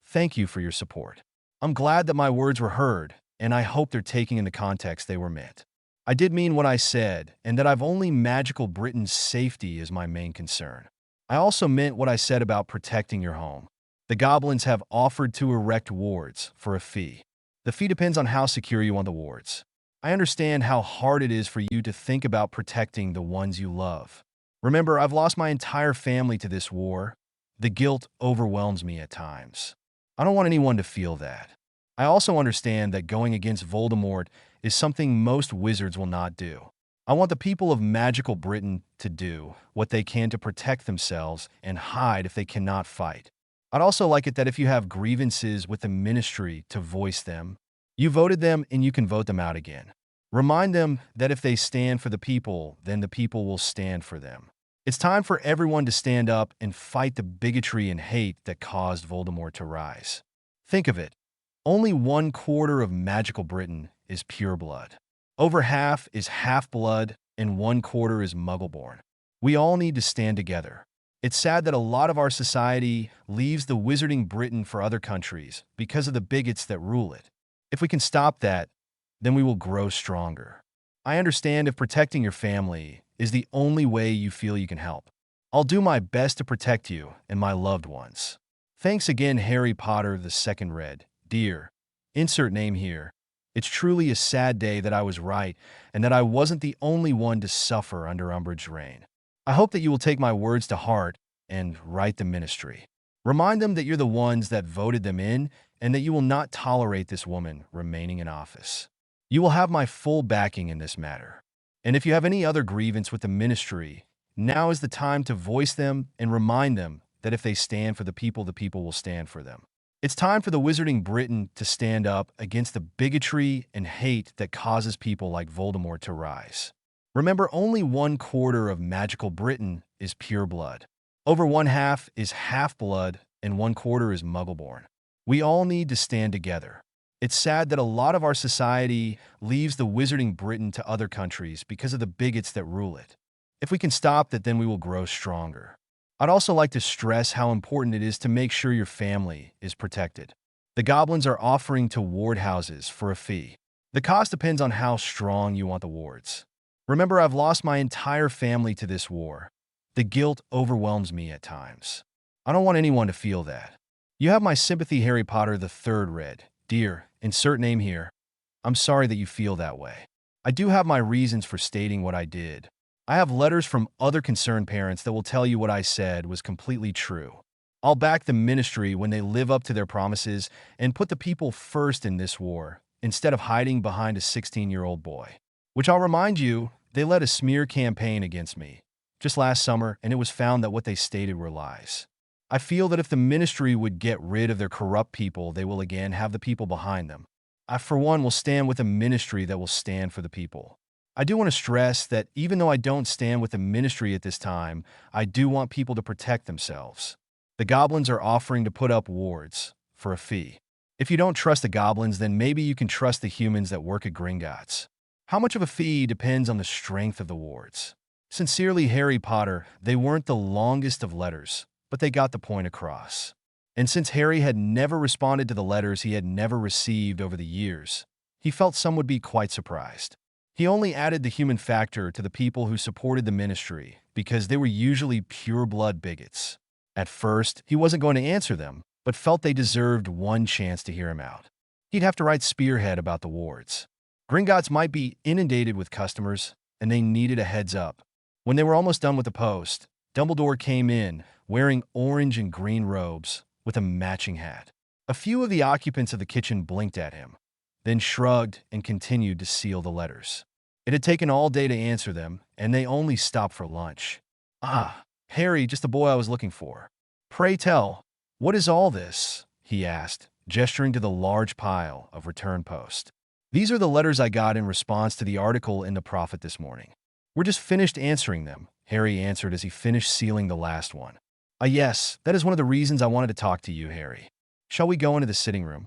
Thank you for your support. I'm glad that my words were heard, and I hope they're taken in the context they were meant. I did mean what I said, and that I've only magical Britain's safety is my main concern. I also meant what I said about protecting your home. The goblins have offered to erect wards for a fee. The fee depends on how secure you want the wards. I understand how hard it is for you to think about protecting the ones you love. Remember, I've lost my entire family to this war. The guilt overwhelms me at times. I don't want anyone to feel that. I also understand that going against Voldemort is something most wizards will not do. I want the people of magical Britain to do what they can to protect themselves and hide if they cannot fight. I'd also like it that if you have grievances with the ministry to voice them. You voted them and you can vote them out again. Remind them that if they stand for the people, then the people will stand for them. It's time for everyone to stand up and fight the bigotry and hate that caused Voldemort to rise. Think of it. Only 1/4 of magical Britain is pure blood. Over half is half-blood, and 1/4 is muggle-born. We all need to stand together. It's sad that a lot of our society leaves the wizarding Britain for other countries because of the bigots that rule it. If we can stop that, then we will grow stronger. I understand if protecting your family is the only way you feel you can help. I'll do my best to protect you and my loved ones. Thanks again, Harry Potter II Red. Dear, insert name here. It's truly a sad day that I was right and that I wasn't the only one to suffer under Umbridge's reign. I hope that you will take my words to heart and right the ministry. Remind them that you're the ones that voted them in and that you will not tolerate this woman remaining in office. You will have my full backing in this matter. And if you have any other grievance with the ministry, now is the time to voice them and remind them that if they stand for the people will stand for them. It's time for the wizarding Britain to stand up against the bigotry and hate that causes people like Voldemort to rise. Remember, only 1/4 of magical Britain is pure blood. Over 1/2 is half-blood, and 1/4 is muggle-born. We all need to stand together. It's sad that a lot of our society leaves the wizarding Britain to other countries because of the bigots that rule it. If we can stop that, then we will grow stronger. I'd also like to stress how important it is to make sure your family is protected. The goblins are offering to ward houses for a fee. The cost depends on how strong you want the wards. Remember, I've lost my entire family to this war. The guilt overwhelms me at times. I don't want anyone to feel that. You have my sympathy, Harry Potter III Red. Dear, insert name here. I'm sorry that you feel that way. I do have my reasons for stating what I did. I have letters from other concerned parents that will tell you what I said was completely true. I'll back the ministry when they live up to their promises and put the people first in this war, instead of hiding behind a 16-year-old boy. Which I'll remind you, they led a smear campaign against me just last summer, and it was found that what they stated were lies. I feel that if the ministry would get rid of their corrupt people, they will again have the people behind them. I, for one, will stand with a ministry that will stand for the people. I do want to stress that even though I don't stand with the ministry at this time, I do want people to protect themselves. The goblins are offering to put up wards for a fee. If you don't trust the goblins, then maybe you can trust the humans that work at Gringotts. How much of a fee depends on the strength of the wards. Sincerely, Harry Potter. They weren't the longest of letters, but they got the point across. And since Harry had never responded to the letters he had never received over the years, he felt some would be quite surprised. He only added the human factor to the people who supported the ministry because they were usually pure-blood bigots. At first, he wasn't going to answer them, but felt they deserved one chance to hear him out. He'd have to write Spearhead about the wards. Gringotts might be inundated with customers, and they needed a heads up. When they were almost done with the post, Dumbledore came in, wearing orange and green robes, with a matching hat. A few of the occupants of the kitchen blinked at him, then shrugged and continued to seal the letters. It had taken all day to answer them, and they only stopped for lunch. "Ah, Harry, just the boy I was looking for. Pray tell, what is all this?" he asked, gesturing to the large pile of return post. "These are the letters I got in response to the article in the Prophet this morning. We're just finished answering them," Harry answered as he finished sealing the last one. Yes, that is one of the reasons I wanted to talk to you, Harry. Shall we go into the sitting room?"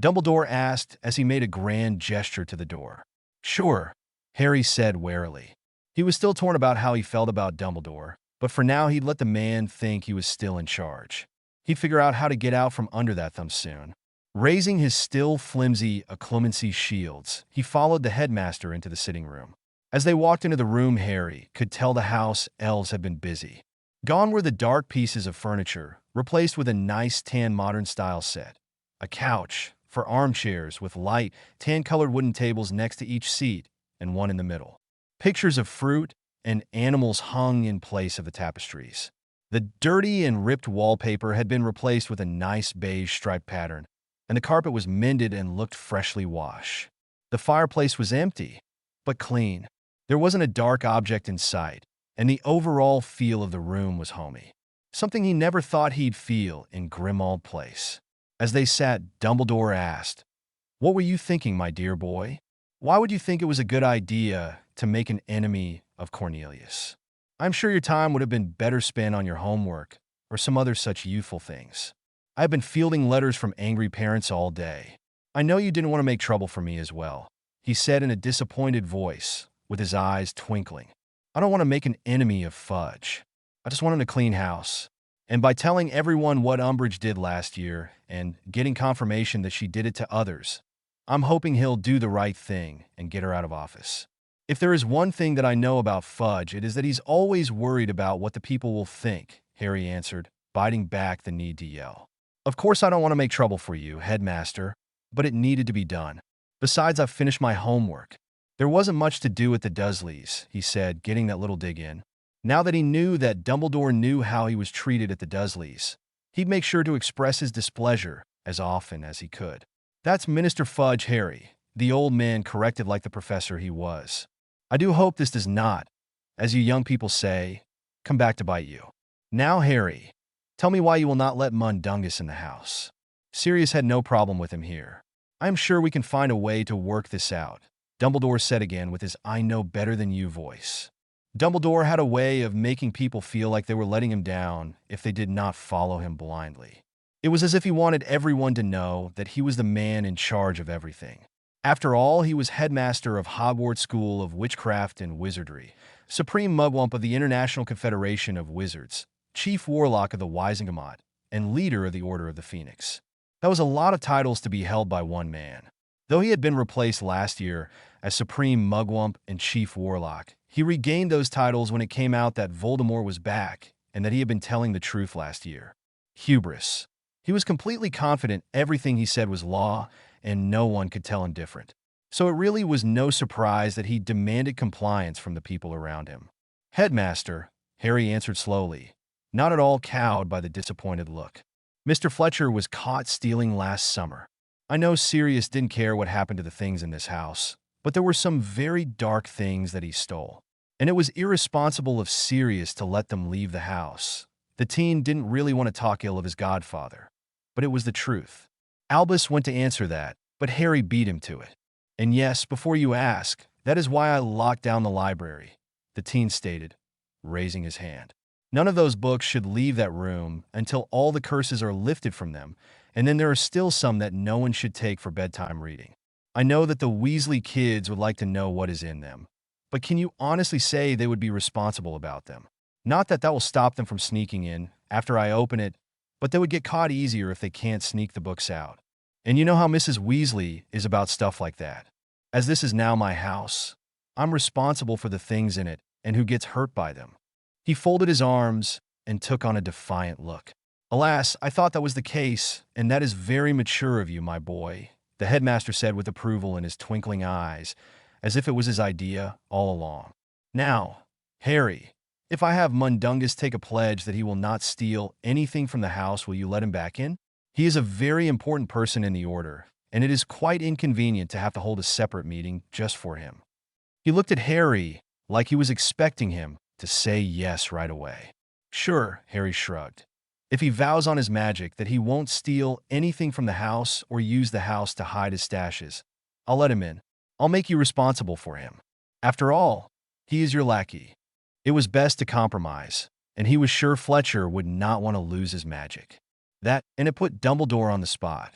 Dumbledore asked as he made a grand gesture to the door. "Sure," Harry said warily. He was still torn about how he felt about Dumbledore, but for now he'd let the man think he was still in charge. He'd figure out how to get out from under that thumb soon. Raising his still flimsy occlumency shields, he followed the headmaster into the sitting room. As they walked into the room, Harry could tell the house elves had been busy. Gone were the dark pieces of furniture, replaced with a nice tan modern-style set. A couch for armchairs with light, tan-colored wooden tables next to each seat and one in the middle. Pictures of fruit and animals hung in place of the tapestries. The dirty and ripped wallpaper had been replaced with a nice beige striped pattern, and the carpet was mended and looked freshly washed. The fireplace was empty, but clean. There wasn't a dark object in sight, and the overall feel of the room was homey. Something he never thought he'd feel in Grimmauld Place. As they sat, Dumbledore asked, "What were you thinking, my dear boy? Why would you think it was a good idea to make an enemy of Cornelius? I'm sure your time would have been better spent on your homework or some other such youthful things. I've been fielding letters from angry parents all day. I know you didn't want to make trouble for me as well," he said in a disappointed voice, with his eyes twinkling. "I don't want to make an enemy of Fudge. I just wanted a clean house. And by telling everyone what Umbridge did last year and getting confirmation that she did it to others, I'm hoping he'll do the right thing and get her out of office. If there is one thing that I know about Fudge, it is that he's always worried about what the people will think," Harry answered, biting back the need to yell. "Of course I don't want to make trouble for you, headmaster, but it needed to be done. Besides, I've finished my homework." "There wasn't much to do at the Dursleys," he said, getting that little dig in. Now that he knew that Dumbledore knew how he was treated at the Dursleys, he'd make sure to express his displeasure as often as he could. "That's Minister Fudge, Harry," the old man corrected like the professor he was. "I do hope this does not, as you young people say, come back to bite you. Now, Harry, tell me why you will not let Mundungus in the house. Sirius had no problem with him here. I am sure we can find a way to work this out," Dumbledore said again with his "I know better than you" voice. Dumbledore had a way of making people feel like they were letting him down if they did not follow him blindly. It was as if he wanted everyone to know that he was the man in charge of everything. After all, he was headmaster of Hogwarts School of Witchcraft and Wizardry, supreme mugwump of the International Confederation of Wizards, chief warlock of the Wizengamot, and leader of the Order of the Phoenix. That was a lot of titles to be held by one man. Though he had been replaced last year as Supreme Mugwump and Chief Warlock, he regained those titles when it came out that Voldemort was back and that he had been telling the truth last year. Hubris. He was completely confident everything he said was law and no one could tell him different. So it really was no surprise that he demanded compliance from the people around him. "Headmaster," Harry answered slowly, not at all cowed by the disappointed look. "Mr. Fletcher was caught stealing last summer. I know Sirius didn't care what happened to the things in this house, but there were some very dark things that he stole. And it was irresponsible of Sirius to let them leave the house. The teen didn't really want to talk ill of his godfather, but it was the truth. Albus went to answer that, but Harry beat him to it. And yes, before you ask, that is why I locked down the library," the teen stated, raising his hand. "None of those books should leave that room until all the curses are lifted from them, and then there are still some that no one should take for bedtime reading. I know that the Weasley kids would like to know what is in them, but can you honestly say they would be responsible about them? Not that that will stop them from sneaking in. After I open it, but they would get caught easier if they can't sneak the books out. And you know how Mrs. Weasley is about stuff like that. As this is now my house, I'm responsible for the things in it and who gets hurt by them. He folded his arms and took on a defiant look. Alas, I thought that was the case, and that is very mature of you, my boy, the headmaster said with approval in his twinkling eyes, as if it was his idea all along. Now, Harry, if I have Mundungus take a pledge that he will not steal anything from the house, will you let him back in? He is a very important person in the order, and it is quite inconvenient to have to hold a separate meeting just for him. He looked at Harry like he was expecting him to say yes right away. Sure, Harry shrugged. If he vows on his magic that he won't steal anything from the house or use the house to hide his stashes, I'll let him in. I'll make you responsible for him. After all, he is your lackey. It was best to compromise, and he was sure Fletcher would not want to lose his magic. That, and it put Dumbledore on the spot.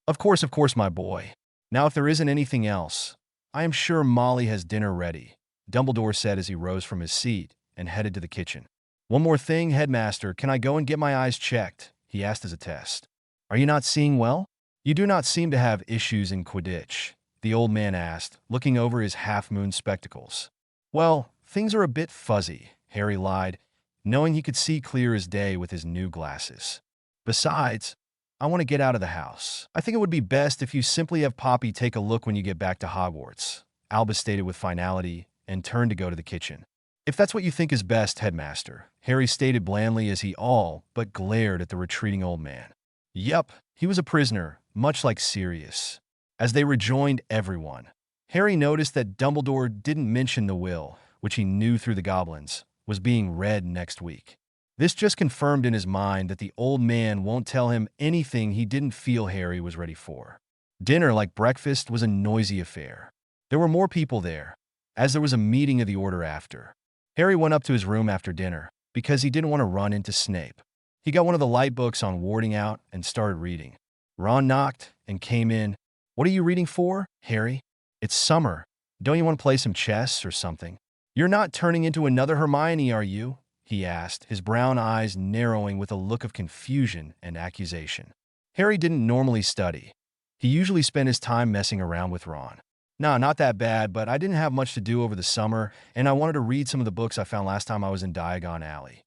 Of course, my boy. Now, if there isn't anything else, I am sure Molly has dinner ready, Dumbledore said as he rose from his seat and headed to the kitchen. One more thing, Headmaster, can I go and get my eyes checked? He asked as a test. Are you not seeing well? You do not seem to have issues in Quidditch, the old man asked, looking over his half-moon spectacles. Well, things are a bit fuzzy, Harry lied, knowing he could see clear as day with his new glasses. Besides, I want to get out of the house. I think it would be best if you simply have Poppy take a look when you get back to Hogwarts, Albus stated with finality and turned to go to the kitchen. If that's what you think is best, Headmaster, Harry stated blandly as he all but glared at the retreating old man. Yep, he was a prisoner, much like Sirius. As they rejoined everyone, Harry noticed that Dumbledore didn't mention the will, which he knew through the goblins, was being read next week. This just confirmed in his mind that the old man won't tell him anything he didn't feel Harry was ready for. Dinner, like breakfast, was a noisy affair. There were more people there, as there was a meeting of the Order after. Harry went up to his room after dinner because he didn't want to run into Snape. He got one of the light books on warding out and started reading. Ron knocked and came in. What are you reading for, Harry? It's summer. Don't you want to play some chess or something? You're not turning into another Hermione, are you? He asked, his brown eyes narrowing with a look of confusion and accusation. Harry didn't normally study. He usually spent his time messing around with Ron. No, not that bad, but I didn't have much to do over the summer, and I wanted to read some of the books I found last time I was in Diagon Alley.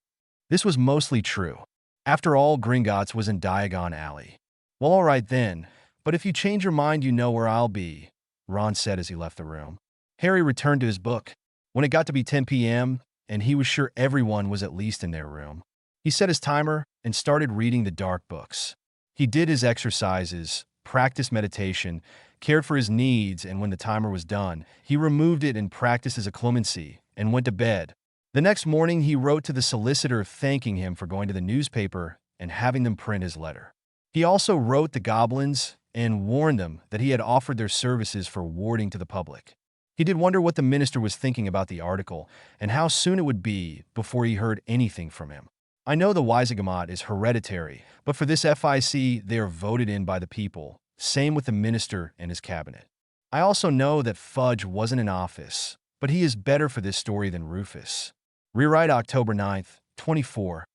This was mostly true. After all, Gringotts was in Diagon Alley. Well, all right then, but if you change your mind, you know where I'll be, Ron said as he left the room. Harry returned to his book. When it got to be 10 p.m., and he was sure everyone was at least in their room, he set his timer and started reading the dark books. He did his exercises, practiced meditation, cared for his needs, and when the timer was done, he removed it and practiced his occlumency and went to bed. The next morning, he wrote to the solicitor thanking him for going to the newspaper and having them print his letter. He also wrote the goblins and warned them that he had offered their services for warding to the public. He did wonder what the minister was thinking about the article and how soon it would be before he heard anything from him. I know the Wisegamot is hereditary, but for this FIC, they are voted in by the people. Same with the minister and his cabinet. I also know that Fudge wasn't in office, but he is better for this story than Rufus. Rewrite October 9th, 24.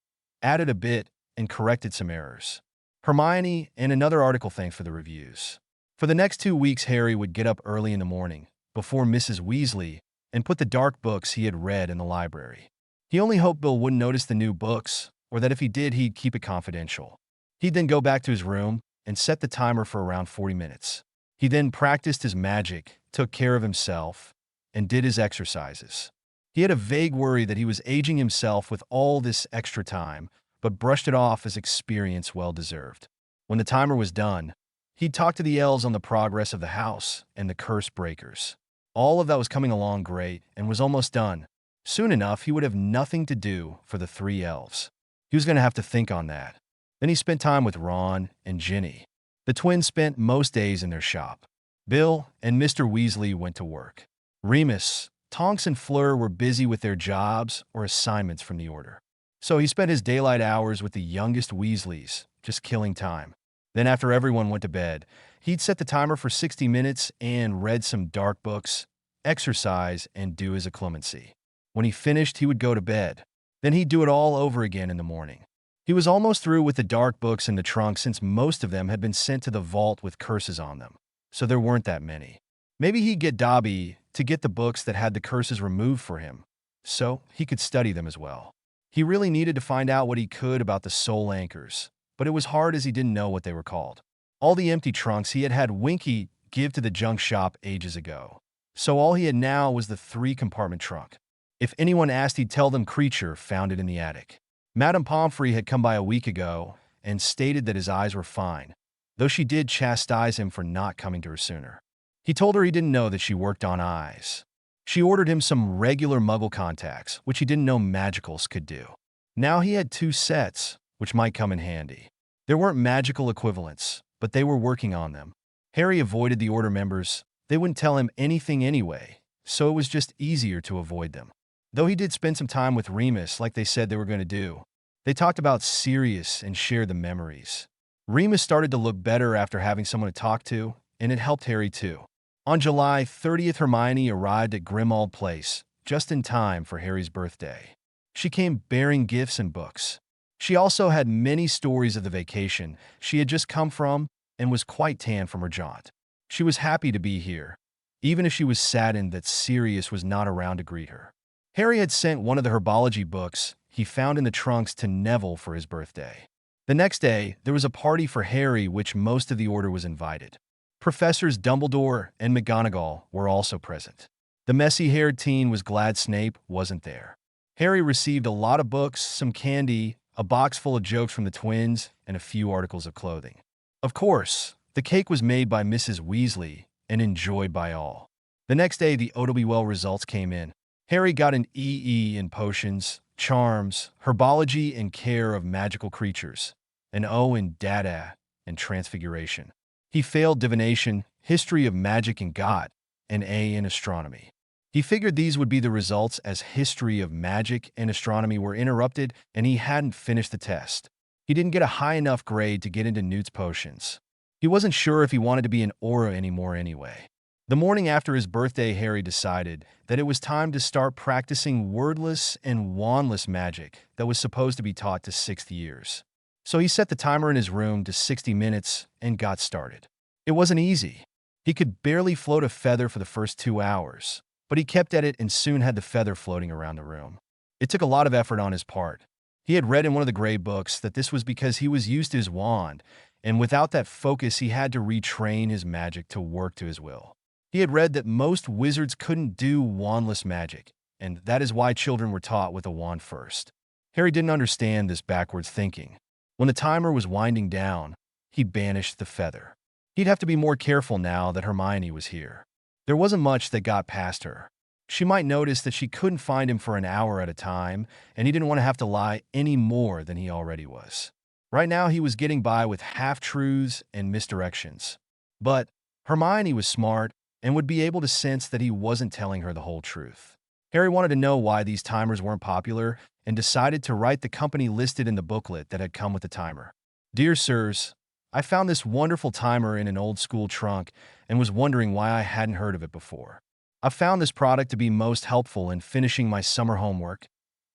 Added a bit and corrected some errors. Hermione and another article thanked for the reviews. For the next 2 weeks, Harry would get up early in the morning, before Mrs. Weasley, and put the dark books he had read in the library. He only hoped Bill wouldn't notice the new books, or that if he did, he'd keep it confidential. He'd then go back to his room and set the timer for around 40 minutes. He then practiced his magic, took care of himself, and did his exercises. He had a vague worry that he was aging himself with all this extra time, but brushed it off as experience well-deserved. When the timer was done, he'd talk to the elves on the progress of the house and the curse breakers. All of that was coming along great and was almost done. Soon enough, he would have nothing to do for the 3 elves. He was going to have to think on that. Then he spent time with Ron and Ginny. The twins spent most days in their shop. Bill and Mr. Weasley went to work. Remus, Tonks, and Fleur were busy with their jobs or assignments from the Order. So he spent his daylight hours with the youngest Weasleys, just killing time. Then after everyone went to bed, he'd set the timer for 60 minutes and read some dark books, exercise, and do his occlumency. When he finished, he would go to bed. Then he'd do it all over again in the morning. He was almost through with the dark books in the trunk since most of them had been sent to the vault with curses on them, so there weren't that many. Maybe he'd get Dobby to get the books that had the curses removed for him, so he could study them as well. He really needed to find out what he could about the soul anchors, but it was hard as he didn't know what they were called. All the empty trunks he had had Winky give to the junk shop ages ago, so all he had now was the 3-compartment trunk. If anyone asked, he'd tell them Kreacher found it in the attic. Madame Pomfrey had come by a week ago and stated that his eyes were fine, though she did chastise him for not coming to her sooner. He told her he didn't know that she worked on eyes. She ordered him some regular muggle contacts, which he didn't know magicals could do. Now he had 2 sets, which might come in handy. There weren't magical equivalents, but they were working on them. Harry avoided the Order members. They wouldn't tell him anything anyway, so it was just easier to avoid them. Though he did spend some time with Remus like they said they were going to do. They talked about Sirius and shared the memories. Remus started to look better after having someone to talk to, and it helped Harry too. On July 30th, Hermione arrived at Grimmauld Place, just in time for Harry's birthday. She came bearing gifts and books. She also had many stories of the vacation she had just come from and was quite tan from her jaunt. She was happy to be here, even if she was saddened that Sirius was not around to greet her. Harry had sent one of the herbology books he found in the trunks to Neville for his birthday. The next day, there was a party for Harry which most of the Order was invited. Professors Dumbledore and McGonagall were also present. The messy-haired teen was glad Snape wasn't there. Harry received a lot of books, some candy, a box full of jokes from the twins, and a few articles of clothing. Of course, the cake was made by Mrs. Weasley and enjoyed by all. The next day, the Well results came in. Harry got an EE in potions, charms, herbology, and care of magical creatures, an O in data and transfiguration. He failed divination, history of magic and God, and A in astronomy. He figured these would be the results as history of magic and astronomy were interrupted and he hadn't finished the test. He didn't get a high enough grade to get into Newt's potions. He wasn't sure if he wanted to be an Aura anymore anyway. The morning after his birthday, Harry decided that it was time to start practicing wordless and wandless magic that was supposed to be taught to 6th years. So he set the timer in his room to 60 minutes and got started. It wasn't easy. He could barely float a feather for the first 2 hours, but he kept at it and soon had the feather floating around the room. It took a lot of effort on his part. He had read in one of the gray books that this was because he was used to his wand, and without that focus he had to retrain his magic to work to his will. He had read that most wizards couldn't do wandless magic, and that is why children were taught with a wand first. Harry didn't understand this backwards thinking. When the timer was winding down, he banished the feather. He'd have to be more careful now that Hermione was here. There wasn't much that got past her. She might notice that she couldn't find him for an hour at a time, and he didn't want to have to lie any more than he already was. Right now, he was getting by with half-truths and misdirections. But Hermione was smart and would be able to sense that he wasn't telling her the whole truth. Harry wanted to know why these timers weren't popular and decided to write the company listed in the booklet that had come with the timer. Dear Sirs, I found this wonderful timer in an old-school trunk and was wondering why I hadn't heard of it before. I found this product to be most helpful in finishing my summer homework,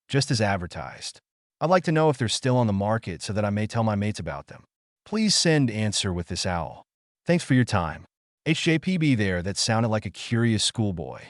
just as advertised. I'd like to know if they're still on the market so that I may tell my mates about them. Please send answer with this owl. Thanks for your time. HJPB there. That sounded like a curious schoolboy.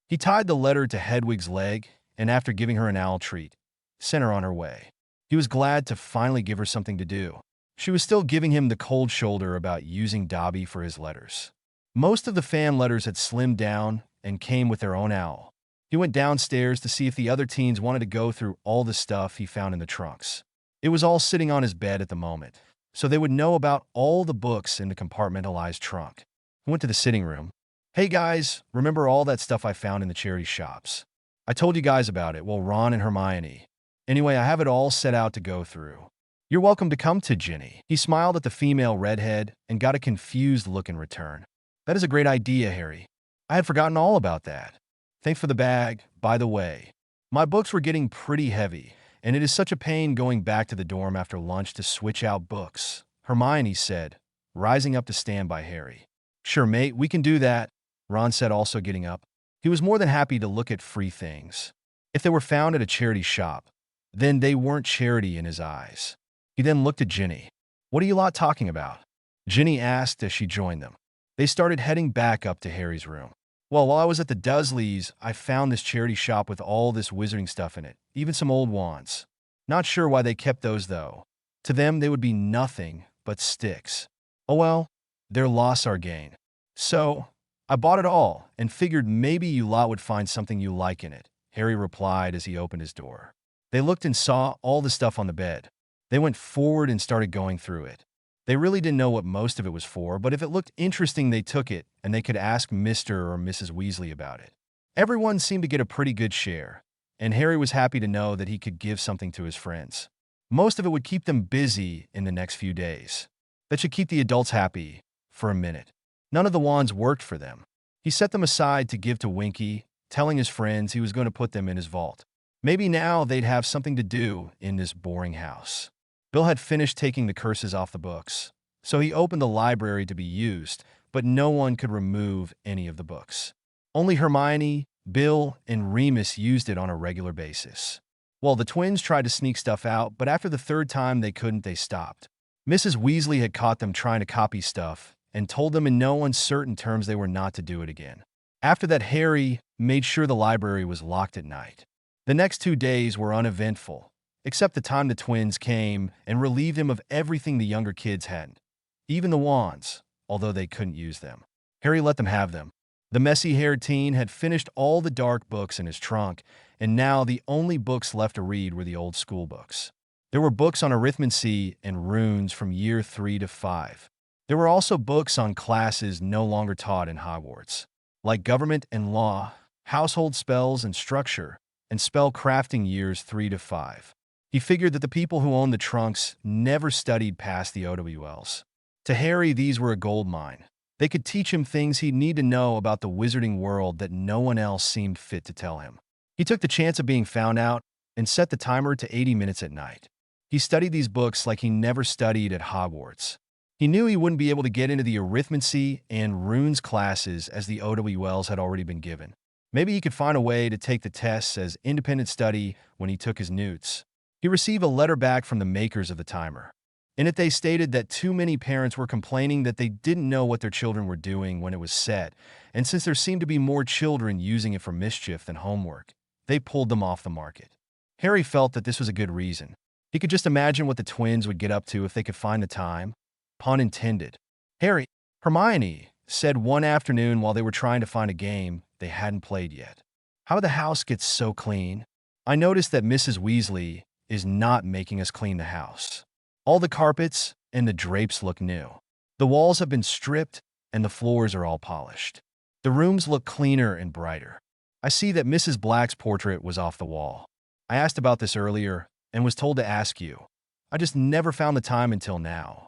He tied the letter to Hedwig's leg, and after giving her an owl treat, sent her on her way. He was glad to finally give her something to do. She was still giving him the cold shoulder about using Dobby for his letters. Most of the fan letters had slimmed down and came with their own owl. He went downstairs to see if the other teens wanted to go through all the stuff he found in the trunks. It was all sitting on his bed at the moment, so they would know about all the books in the compartmentalized trunk. He went to the sitting room. Hey guys, remember all that stuff I found in the charity shops? I told you guys about it, well, Ron and Hermione. Anyway, I have it all set out to go through. You're welcome to come to Ginny. He smiled at the female redhead and got a confused look in return. That is a great idea, Harry. I had forgotten all about that. Thanks for the bag, by the way. My books were getting pretty heavy, and it is such a pain going back to the dorm after lunch to switch out books, Hermione said, rising up to stand by Harry. Sure, mate, we can do that, Ron said, also getting up. He was more than happy to look at free things. If they were found at a charity shop, then they weren't charity in his eyes. He then looked at Ginny. "What are you lot talking about?" Ginny asked as she joined them. They started heading back up to Harry's room. "Well, while I was at the Dursleys, I found this charity shop with all this wizarding stuff in it, even some old wands. Not sure why they kept those, though. To them, they would be nothing but sticks. Oh well, their loss our gain. So, I bought it all and figured maybe you lot would find something you like in it," Harry replied as he opened his door. They looked and saw all the stuff on the bed. They went forward and started going through it. They really didn't know what most of it was for, but if it looked interesting, they took it, and they could ask Mr. or Mrs. Weasley about it. Everyone seemed to get a pretty good share, and Harry was happy to know that he could give something to his friends. Most of it would keep them busy in the next few days. That should keep the adults happy for a minute. None of the wands worked for them. He set them aside to give to Winky, telling his friends he was going to put them in his vault. Maybe now they'd have something to do in this boring house. Bill had finished taking the curses off the books, so he opened the library to be used, but no one could remove any of the books. Only Hermione, Bill, and Remus used it on a regular basis. Well, the twins tried to sneak stuff out, but after the third time they couldn't, they stopped. Mrs. Weasley had caught them trying to copy stuff and told them in no uncertain terms they were not to do it again. After that, Harry made sure the library was locked at night. The next 2 days were uneventful, except the time the twins came and relieved him of everything the younger kids hadn't, even the wands, although they couldn't use them. Harry let them have them. The messy-haired teen had finished all the dark books in his trunk, and now the only books left to read were the old school books. There were books on arithmancy and runes from year 3 to 5. There were also books on classes no longer taught in Hogwarts, like government and law, household spells and structure, and spell crafting years 3 to 5. He figured that the people who owned the trunks never studied past the OWLs. To Harry, these were a gold mine. They could teach him things he'd need to know about the wizarding world that no one else seemed fit to tell him. He took the chance of being found out and set the timer to 80 minutes at night. He studied these books like he never studied at Hogwarts. He knew he wouldn't be able to get into the arithmancy and runes classes as the OWLs had already been given. Maybe he could find a way to take the tests as independent study when he took his newts. He received a letter back from the makers of the timer. In it, they stated that too many parents were complaining that they didn't know what their children were doing when it was set, and since there seemed to be more children using it for mischief than homework, they pulled them off the market. Harry felt that this was a good reason. He could just imagine what the twins would get up to if they could find the time. Pun intended. "Harry," Hermione said one afternoon while they were trying to find a game they hadn't played yet, "how did the house get so clean? I noticed that Mrs. Weasley is not making us clean the house. All the carpets and the drapes look new. The walls have been stripped and the floors are all polished. The rooms look cleaner and brighter. I see that Mrs. Black's portrait was off the wall. I asked about this earlier and was told to ask you. I just never found the time until now."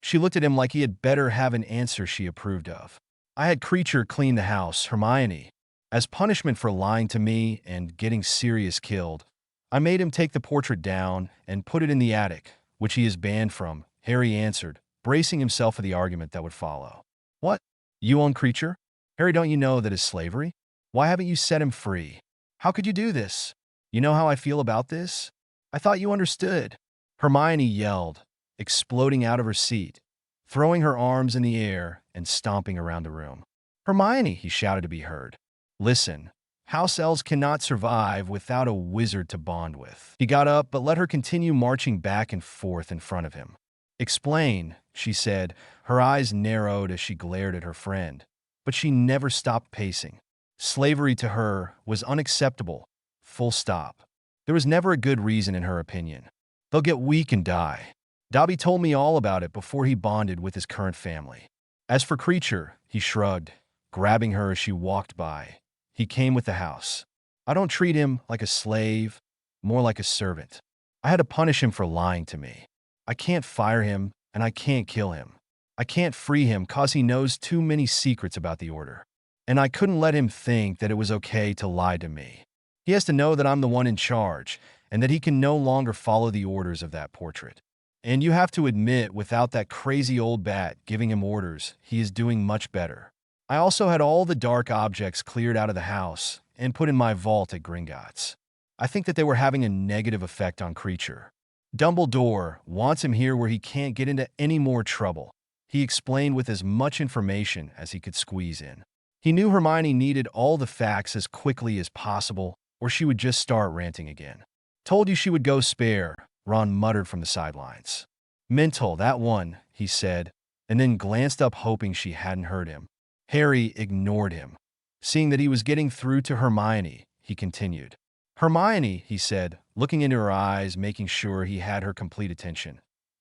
She looked at him like he had better have an answer she approved of. "I had Kreacher clean the house, Hermione. As punishment for lying to me and getting Sirius killed, I made him take the portrait down and put it in the attic, which he is banned from," Harry answered, bracing himself for the argument that would follow. "What? You own Kreacher? Harry, don't you know that is slavery? Why haven't you set him free? How could you do this? You know how I feel about this? I thought you understood," Hermione yelled, exploding out of her seat, throwing her arms in the air and stomping around the room. "Hermione," he shouted to be heard. "Listen. House elves cannot survive without a wizard to bond with." He got up, but let her continue marching back and forth in front of him. "Explain," she said, her eyes narrowed as she glared at her friend, but she never stopped pacing. Slavery to her was unacceptable, full stop. There was never a good reason in her opinion. They'll get weak and die. Dobby told me all about it before he bonded with his current family. As for Kreacher, he shrugged, grabbing her as she walked by. He came with the house. I don't treat him like a slave, more like a servant. I had to punish him for lying to me. I can't fire him, and I can't kill him. I can't free him cause he knows too many secrets about the Order. And I couldn't let him think that it was okay to lie to me. He has to know that I'm the one in charge, and that he can no longer follow the orders of that portrait. And you have to admit, without that crazy old bat giving him orders, he is doing much better. I also had all the dark objects cleared out of the house and put in my vault at Gringotts. I think that they were having a negative effect on Kreacher. Dumbledore wants him here where he can't get into any more trouble, he explained with as much information as he could squeeze in. He knew Hermione needed all the facts as quickly as possible, or she would just start ranting again. Told you she would go spare, Ron muttered from the sidelines. Mental, that one, he said, and then glanced up hoping she hadn't heard him. Harry ignored him. Seeing that he was getting through to Hermione, he continued. Hermione, he said, looking into her eyes, making sure he had her complete attention.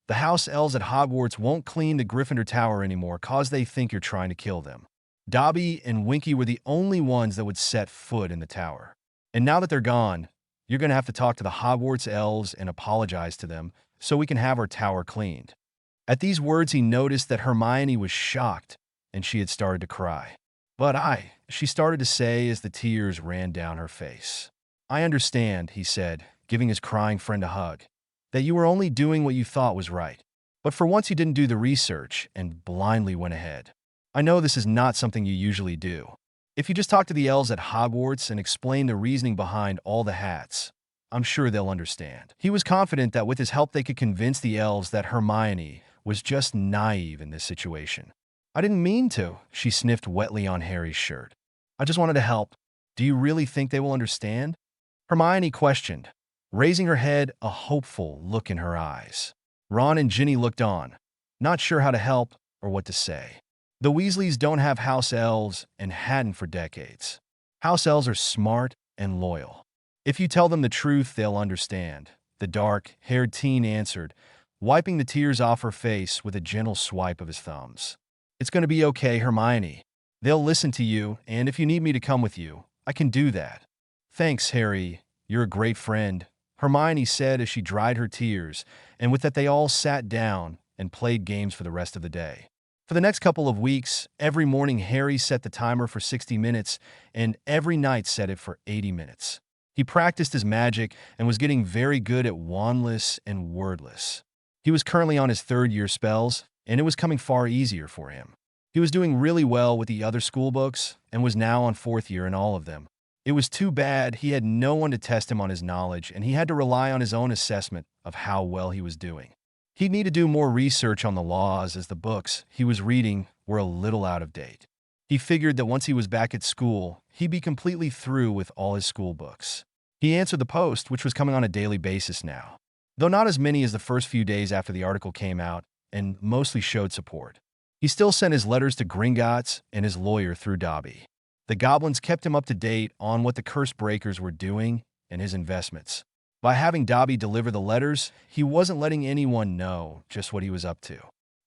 The house elves at Hogwarts won't clean the Gryffindor Tower anymore cause they think you're trying to kill them. Dobby and Winky were the only ones that would set foot in the tower. And now that they're gone, you're going to have to talk to the Hogwarts elves and apologize to them so we can have our tower cleaned. At these words, he noticed that Hermione was shocked and she had started to cry. She started to say as the tears ran down her face. I understand, he said, giving his crying friend a hug, that you were only doing what you thought was right. But for once you didn't do the research and blindly went ahead. I know this is not something you usually do. If you just talk to the elves at Hogwarts and explain the reasoning behind all the hats, I'm sure they'll understand. He was confident that with his help they could convince the elves that Hermione was just naive in this situation. I didn't mean to, she sniffed wetly on Harry's shirt. I just wanted to help. Do you really think they will understand? Hermione questioned, raising her head, a hopeful look in her eyes. Ron and Ginny looked on, not sure how to help or what to say. The Weasleys don't have house elves and hadn't for decades. House elves are smart and loyal. If you tell them the truth, they'll understand, the dark-haired teen answered, wiping the tears off her face with a gentle swipe of his thumbs. It's going to be okay, Hermione. They'll listen to you, and if you need me to come with you, I can do that. Thanks, Harry. You're a great friend, Hermione said as she dried her tears, and with that they all sat down and played games for the rest of the day. For the next couple of weeks, every morning Harry set the timer for 60 minutes, and every night set it for 80 minutes. He practiced his magic and was getting very good at wandless and wordless. He was currently on his third-year spells, and it was coming far easier for him. He was doing really well with the other school books and was now on fourth year in all of them. It was too bad he had no one to test him on his knowledge, and he had to rely on his own assessment of how well he was doing. He'd need to do more research on the laws as the books he was reading were a little out of date. He figured that once he was back at school, he'd be completely through with all his school books. He answered the post, which was coming on a daily basis now, though not as many as the first few days after the article came out, and mostly showed support. He still sent his letters to Gringotts and his lawyer through Dobby. The goblins kept him up to date on what the curse breakers were doing and his investments. By having Dobby deliver the letters, he wasn't letting anyone know just what he was up to.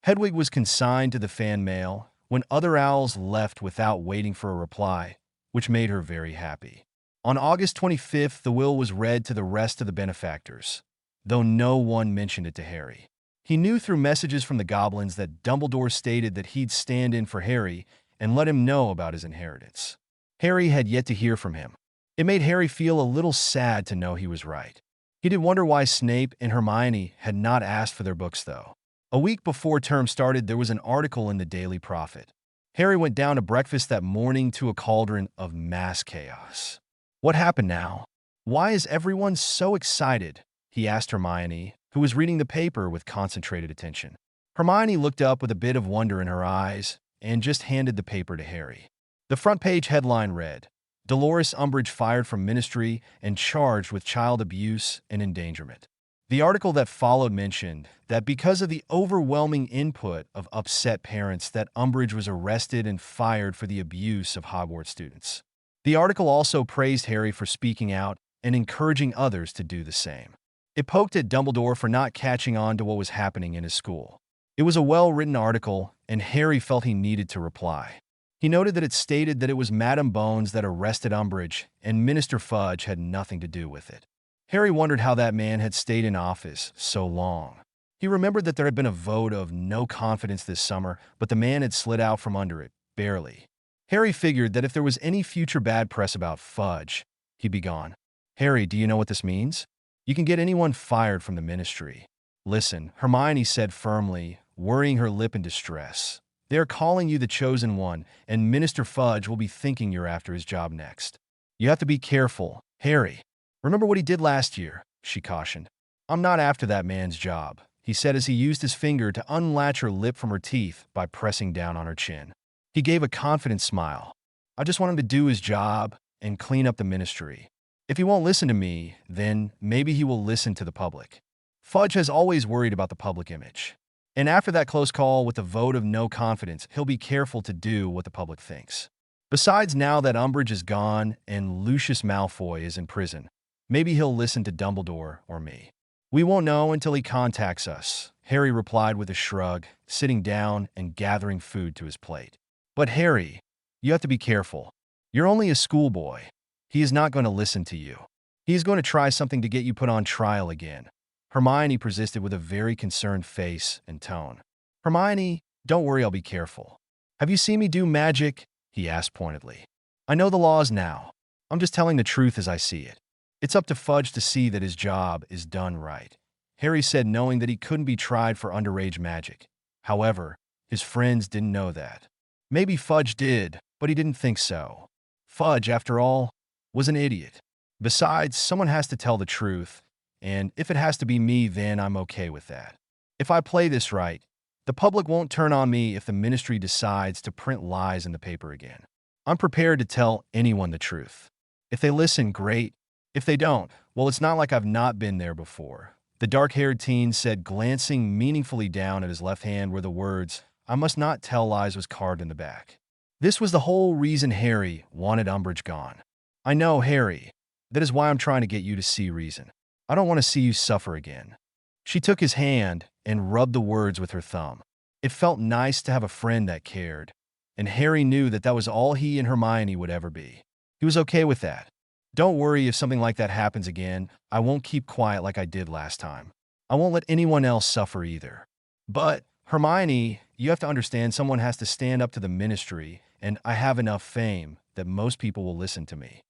Hedwig was consigned to the fan mail when other owls left without waiting for a reply, which made her very happy. On August 25th, the will was read to the rest of the benefactors, though no one mentioned it to Harry. He knew through messages from the goblins that Dumbledore stated that he'd stand in for Harry and let him know about his inheritance. Harry had yet to hear from him. It made Harry feel a little sad to know he was right. He did wonder why Snape and Hermione had not asked for their books, though. A week before term started, there was an article in the Daily Prophet. Harry went down to breakfast that morning to a cauldron of mass chaos. What happened now? Why is everyone so excited? He asked Hermione, who was reading the paper with concentrated attention. Hermione looked up with a bit of wonder in her eyes and just handed the paper to Harry. The front page headline read, Dolores Umbridge fired from ministry and charged with child abuse and endangerment. The article that followed mentioned that because of the overwhelming input of upset parents that Umbridge was arrested and fired for the abuse of Hogwarts students. The article also praised Harry for speaking out and encouraging others to do the same. It poked at Dumbledore for not catching on to what was happening in his school. It was a well-written article, and Harry felt he needed to reply. He noted that it stated that it was Madame Bones that arrested Umbridge, and Minister Fudge had nothing to do with it. Harry wondered how that man had stayed in office so long. He remembered that there had been a vote of no confidence this summer, but the man had slid out from under it, barely. Harry figured that if there was any future bad press about Fudge, he'd be gone. Harry, do you know what this means? You can get anyone fired from the ministry. Listen, Hermione said firmly, worrying her lip in distress. They are calling you the chosen one, and Minister Fudge will be thinking you're after his job next. You have to be careful, Harry. Remember what he did last year, she cautioned. I'm not after that man's job, he said as he used his finger to unlatch her lip from her teeth by pressing down on her chin. He gave a confident smile. I just want him to do his job and clean up the ministry. If he won't listen to me, then maybe he will listen to the public. Fudge has always worried about the public image. And after that close call with a vote of no confidence, he'll be careful to do what the public thinks. Besides, now that Umbridge is gone and Lucius Malfoy is in prison, maybe he'll listen to Dumbledore or me. We won't know until he contacts us, Harry replied with a shrug, sitting down and gathering food to his plate. But Harry, you have to be careful. You're only a schoolboy. He is not going to listen to you. He is going to try something to get you put on trial again. Hermione persisted with a very concerned face and tone. Hermione, don't worry, I'll be careful. Have you seen me do magic? He asked pointedly. I know the laws now. I'm just telling the truth as I see it. It's up to Fudge to see that his job is done right, Harry said, knowing that he couldn't be tried for underage magic. However, his friends didn't know that. Maybe Fudge did, but he didn't think so. Fudge, after all, was an idiot. Besides, someone has to tell the truth, and if it has to be me, then I'm okay with that. If I play this right, the public won't turn on me if the ministry decides to print lies in the paper again. I'm prepared to tell anyone the truth. If they listen, great. If they don't, well, it's not like I've not been there before, the dark-haired teen said, glancing meaningfully down at his left hand where the words, I must not tell lies, was carved in the back. This was the whole reason Harry wanted Umbridge gone. I know, Harry. That is why I'm trying to get you to see reason. I don't want to see you suffer again. She took his hand and rubbed the words with her thumb. It felt nice to have a friend that cared, and Harry knew that that was all he and Hermione would ever be. He was okay with that. Don't worry, if something like that happens again, I won't keep quiet like I did last time. I won't let anyone else suffer either. But, Hermione, you have to understand someone has to stand up to the ministry, and I have enough fame that most people will listen to me.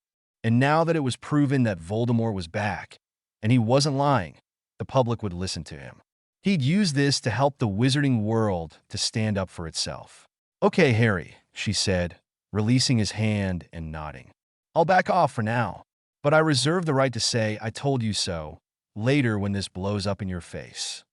And now that it was proven that Voldemort was back, and he wasn't lying, the public would listen to him. He'd use this to help the wizarding world to stand up for itself. Okay, Harry, she said, releasing his hand and nodding. I'll back off for now, but I reserve the right to say I told you so later when this blows up in your face.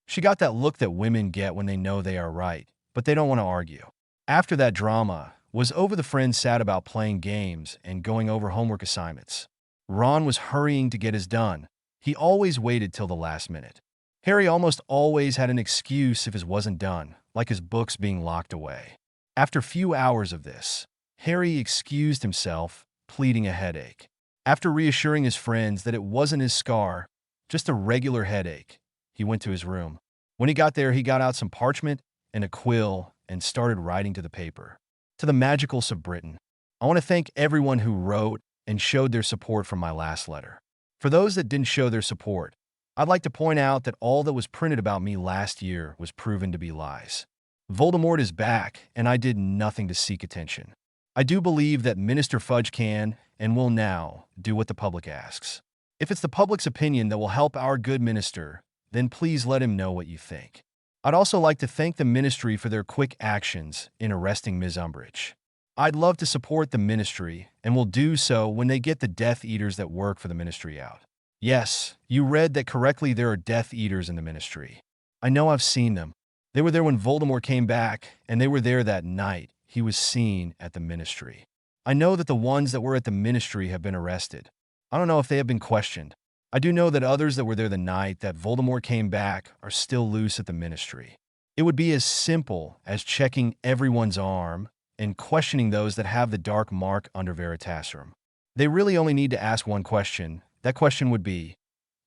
She got that look that women get when they know they are right, but they don't want to argue. After that drama was over, the friends sat about playing games and going over homework assignments. Ron was hurrying to get his done. He always waited till the last minute. Harry almost always had an excuse if his wasn't done, like his books being locked away. After few hours of this, Harry excused himself, pleading a headache. After reassuring his friends that it wasn't his scar, just a regular headache, he went to his room. When he got there, he got out some parchment and a quill and started writing to the paper. To the Magicals of Britain, I want to thank everyone who wrote and showed their support from my last letter. For those that didn't show their support, I'd like to point out that all that was printed about me last year was proven to be lies. Voldemort is back, and I did nothing to seek attention. I do believe that Minister Fudge can and will now do what the public asks. If it's the public's opinion that will help our good minister, then please let him know what you think. I'd also like to thank the ministry for their quick actions in arresting Ms. Umbridge. I'd love to support the ministry and will do so when they get the Death Eaters that work for the ministry out. Yes, you read that correctly, there are Death Eaters in the ministry. I know, I've seen them. They were there when Voldemort came back, and they were there that night he was seen at the ministry. I know that the ones that were at the ministry have been arrested. I don't know if they have been questioned. I do know that others that were there the night that Voldemort came back are still loose at the ministry. It would be as simple as checking everyone's arm and questioning those that have the dark mark under Veritaserum. They really only need to ask one question. That question would be,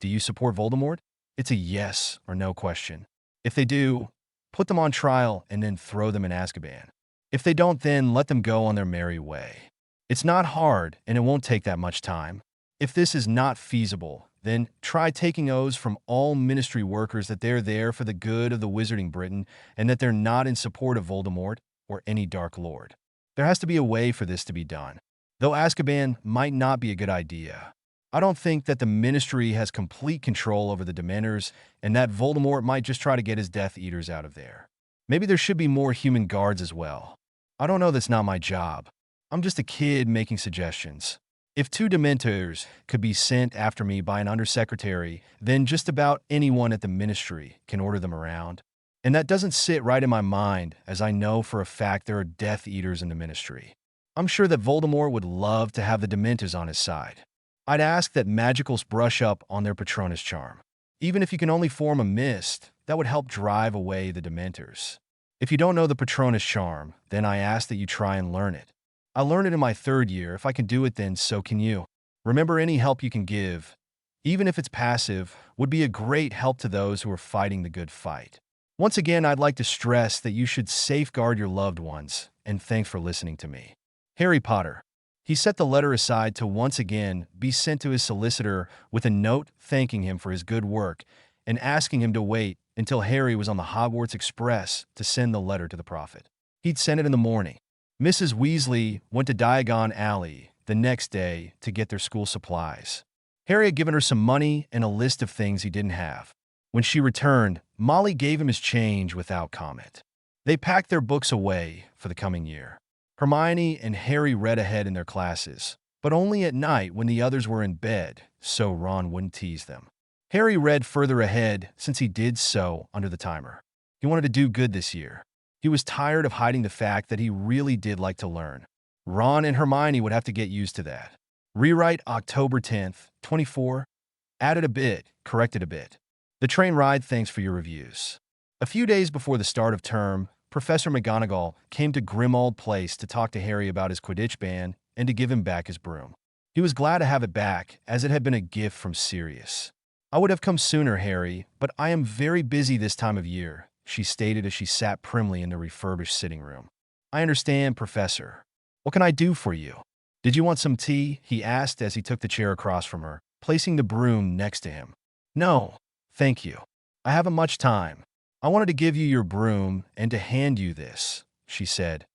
do you support Voldemort? It's a yes or no question. If they do, put them on trial and then throw them in Azkaban. If they don't, then let them go on their merry way. It's not hard, and it won't take that much time. If this is not feasible, then try taking oaths from all ministry workers that they're there for the good of the Wizarding Britain and that they're not in support of Voldemort or any Dark Lord. There has to be a way for this to be done. Though Azkaban might not be a good idea, I don't think that the ministry has complete control over the Dementors and that Voldemort might just try to get his Death Eaters out of there. Maybe there should be more human guards as well. I don't know, that's not my job. I'm just a kid making suggestions. If 2 Dementors could be sent after me by an undersecretary, then just about anyone at the ministry can order them around. And that doesn't sit right in my mind, as I know for a fact there are Death Eaters in the ministry. I'm sure that Voldemort would love to have the Dementors on his side. I'd ask that Magicals brush up on their Patronus charm. Even if you can only form a mist, that would help drive away the Dementors. If you don't know the Patronus charm, then I ask that you try and learn it. I learned it in my 3rd year. If I can do it, then so can you. Remember, any help you can give, even if it's passive, would be a great help to those who are fighting the good fight. Once again, I'd like to stress that you should safeguard your loved ones, and thanks for listening to me. Harry Potter. He set the letter aside to once again be sent to his solicitor with a note thanking him for his good work and asking him to wait until Harry was on the Hogwarts Express to send the letter to the prophet. He'd send it in the morning. Mrs. Weasley went to Diagon Alley the next day to get their school supplies. Harry had given her some money and a list of things he didn't have. When she returned, Molly gave him his change without comment. They packed their books away for the coming year. Hermione and Harry read ahead in their classes, but only at night when the others were in bed, so Ron wouldn't tease them. Harry read further ahead since he did so under the timer. He wanted to do good this year. He was tired of hiding the fact that he really did like to learn. Ron and Hermione would have to get used to that. Rewrite October 10th, 24. Added a bit, corrected a bit. The train ride, thanks for your reviews. A few days before the start of term, Professor McGonagall came to Grimmauld Place to talk to Harry about his Quidditch band and to give him back his broom. He was glad to have it back, as it had been a gift from Sirius. I would have come sooner, Harry, but I am very busy this time of year, she stated as she sat primly in the refurbished sitting room. I understand, Professor. What can I do for you? Did you want some tea? He asked as he took the chair across from her, placing the broom next to him. No, thank you. I haven't much time. I wanted to give you your broom and to hand you this, she said,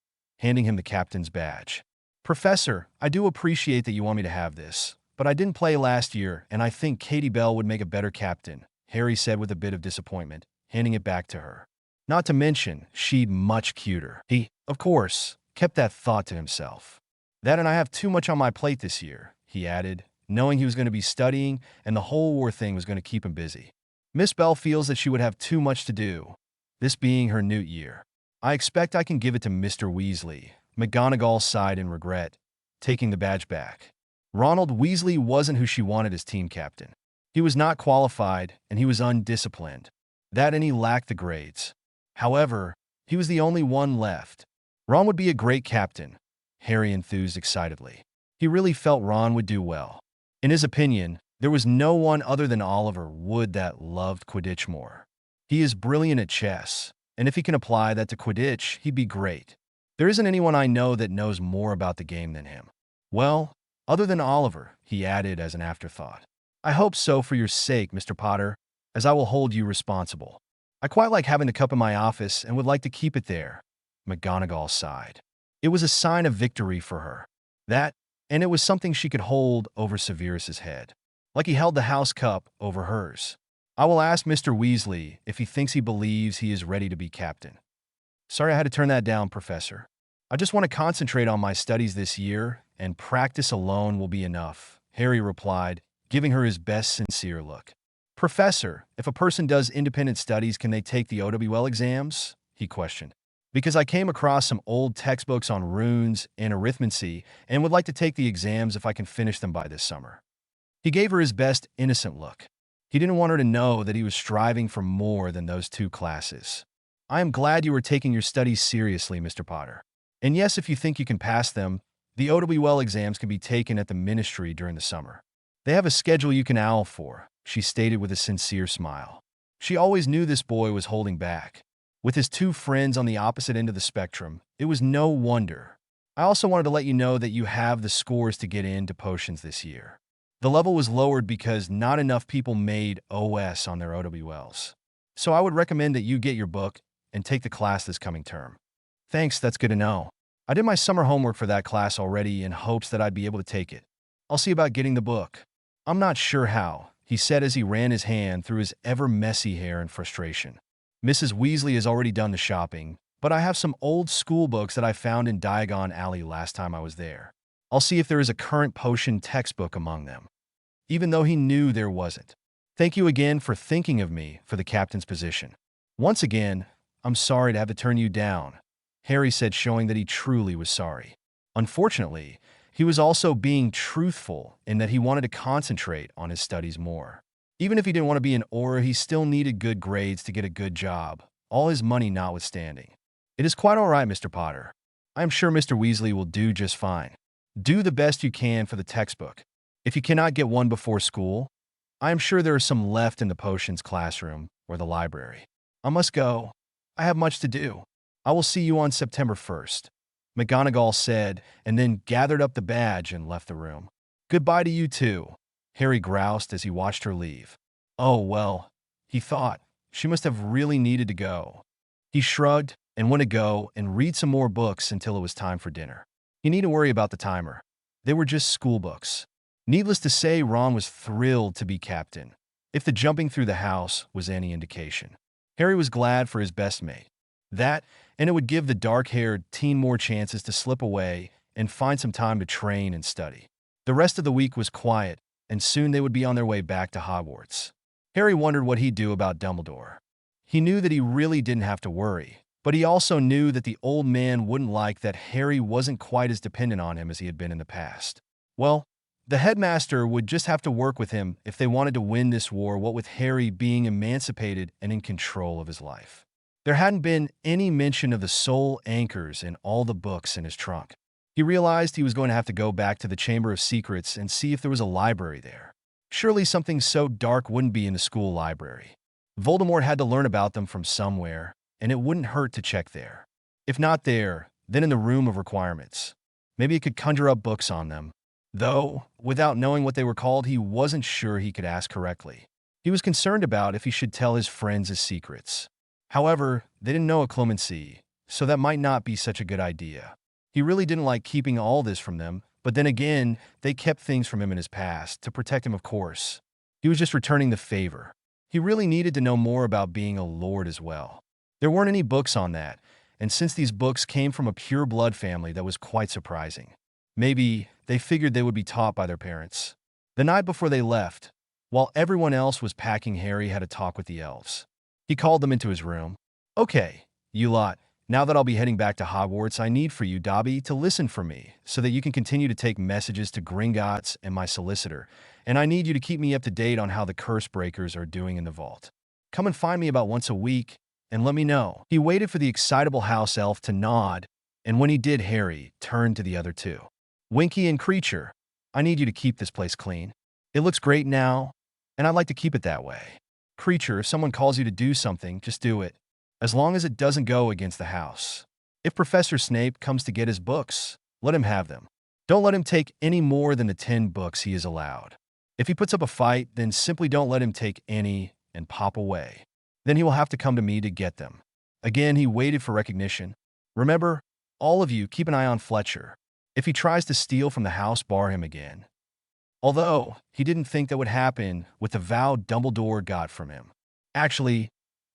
handing him the captain's badge. Professor, I do appreciate that you want me to have this, but I didn't play last year, and I think Katie Bell would make a better captain, Harry said with a bit of disappointment, handing it back to her. Not to mention, she'd much cuter. He, of course, kept that thought to himself. That and I have too much on my plate this year, he added, knowing he was going to be studying and the whole war thing was going to keep him busy. Miss Bell feels that she would have too much to do, this being her new year. I expect I can give it to Mr. Weasley. McGonagall sighed in regret, taking the badge back. Ronald Weasley wasn't who she wanted as team captain. He was not qualified, and he was undisciplined. That and he lacked the grades. However, he was the only one left. Ron would be a great captain, Harry enthused excitedly. He really felt Ron would do well. In his opinion, there was no one other than Oliver Wood that loved Quidditch more. He is brilliant at chess, and if he can apply that to Quidditch, he'd be great. There isn't anyone I know that knows more about the game than him. Well, other than Oliver, he added as an afterthought. I hope so for your sake, Mr. Potter, as I will hold you responsible. I quite like having the cup in my office and would like to keep it there. McGonagall sighed. It was a sign of victory for her. That, and it was something she could hold over Severus's head, like he held the house cup over hers. I will ask Mr. Weasley if he thinks he believes he is ready to be captain. Sorry I had to turn that down, Professor. I just want to concentrate on my studies this year, and practice alone will be enough, Harry replied, giving her his best sincere look. Professor, if a person does independent studies, can they take the OWL exams? He questioned. Because I came across some old textbooks on runes and arithmancy and would like to take the exams if I can finish them by this summer. He gave her his best innocent look. He didn't want her to know that he was striving for more than those 2 classes. I am glad you are taking your studies seriously, Mr. Potter. And yes, if you think you can pass them, the OWL exams can be taken at the ministry during the summer. They have a schedule you can owl for, she stated with a sincere smile. She always knew this boy was holding back. With his 2 friends on the opposite end of the spectrum, it was no wonder. I also wanted to let you know that you have the scores to get into potions this year. The level was lowered because not enough people made OS on their OWLs. So I would recommend that you get your book and take the class this coming term. Thanks, that's good to know. I did my summer homework for that class already in hopes that I'd be able to take it. I'll see about getting the book. I'm not sure how, he said as he ran his hand through his ever-messy hair in frustration. Mrs. Weasley has already done the shopping, but I have some old school books that I found in Diagon Alley last time I was there. I'll see if there is a current potion textbook among them, even though he knew there wasn't. Thank you again for thinking of me for the captain's position. Once again, I'm sorry to have to turn you down, Harry said, showing that he truly was sorry. Unfortunately, he was also being truthful in that he wanted to concentrate on his studies more. Even if he didn't want to be an Auror, he still needed good grades to get a good job, all his money notwithstanding. It is quite all right, Mr. Potter. I am sure Mr. Weasley will do just fine. Do the best you can for the textbook. If you cannot get one before school, I am sure there are some left in the potions classroom or the library. I must go. I have much to do. I will see you on September 1st, McGonagall said, and then gathered up the badge and left the room. Goodbye to you too, Harry groused as he watched her leave. Oh, well, he thought, she must have really needed to go. He shrugged and went to go and read some more books until it was time for dinner. He needn't worry about the timer. They were just school books. Needless to say, Ron was thrilled to be captain, if the jumping through the house was any indication. Harry was glad for his best mate. That, and it would give the dark-haired teen more chances to slip away and find some time to train and study. The rest of the week was quiet, and soon they would be on their way back to Hogwarts. Harry wondered what he'd do about Dumbledore. He knew that he really didn't have to worry, but he also knew that the old man wouldn't like that Harry wasn't quite as dependent on him as he had been in the past. Well, the headmaster would just have to work with him if they wanted to win this war, what with Harry being emancipated and in control of his life. There hadn't been any mention of the soul anchors in all the books in his trunk. He realized he was going to have to go back to the Chamber of Secrets and see if there was a library there. Surely something so dark wouldn't be in the school library. Voldemort had to learn about them from somewhere, and it wouldn't hurt to check there. If not there, then in the Room of Requirements. Maybe it could conjure up books on them. Though, without knowing what they were called, he wasn't sure he could ask correctly. He was concerned about if he should tell his friends his secrets. However, they didn't know Occlumency, so that might not be such a good idea. He really didn't like keeping all this from them, but then again, they kept things from him in his past, to protect him, of course. He was just returning the favor. He really needed to know more about being a lord as well. There weren't any books on that, and since these books came from a pure-blood family, that was quite surprising. Maybe they figured they would be taught by their parents. The night before they left, while everyone else was packing, Harry had a talk with the elves. He called them into his room. Okay, you lot, now that I'll be heading back to Hogwarts, I need for you, Dobby, to listen for me so that you can continue to take messages to Gringotts and my solicitor, and I need you to keep me up to date on how the curse breakers are doing in the vault. Come and find me about once a week and let me know. He waited for the excitable house elf to nod, and when he did, Harry turned to the other two. Winky and Kreacher, I need you to keep this place clean. It looks great now, and I'd like to keep it that way. Kreacher, if someone calls you to do something, just do it, as long as it doesn't go against the house. If Professor Snape comes to get his books, let him have them. Don't let him take any more than the 10 books he is allowed. If he puts up a fight, then simply don't let him take any and pop away. Then he will have to come to me to get them. Again, he waited for recognition. Remember, all of you, keep an eye on Fletcher. If he tries to steal from the house, bar him again. Although, he didn't think that would happen with the vow Dumbledore got from him. Actually,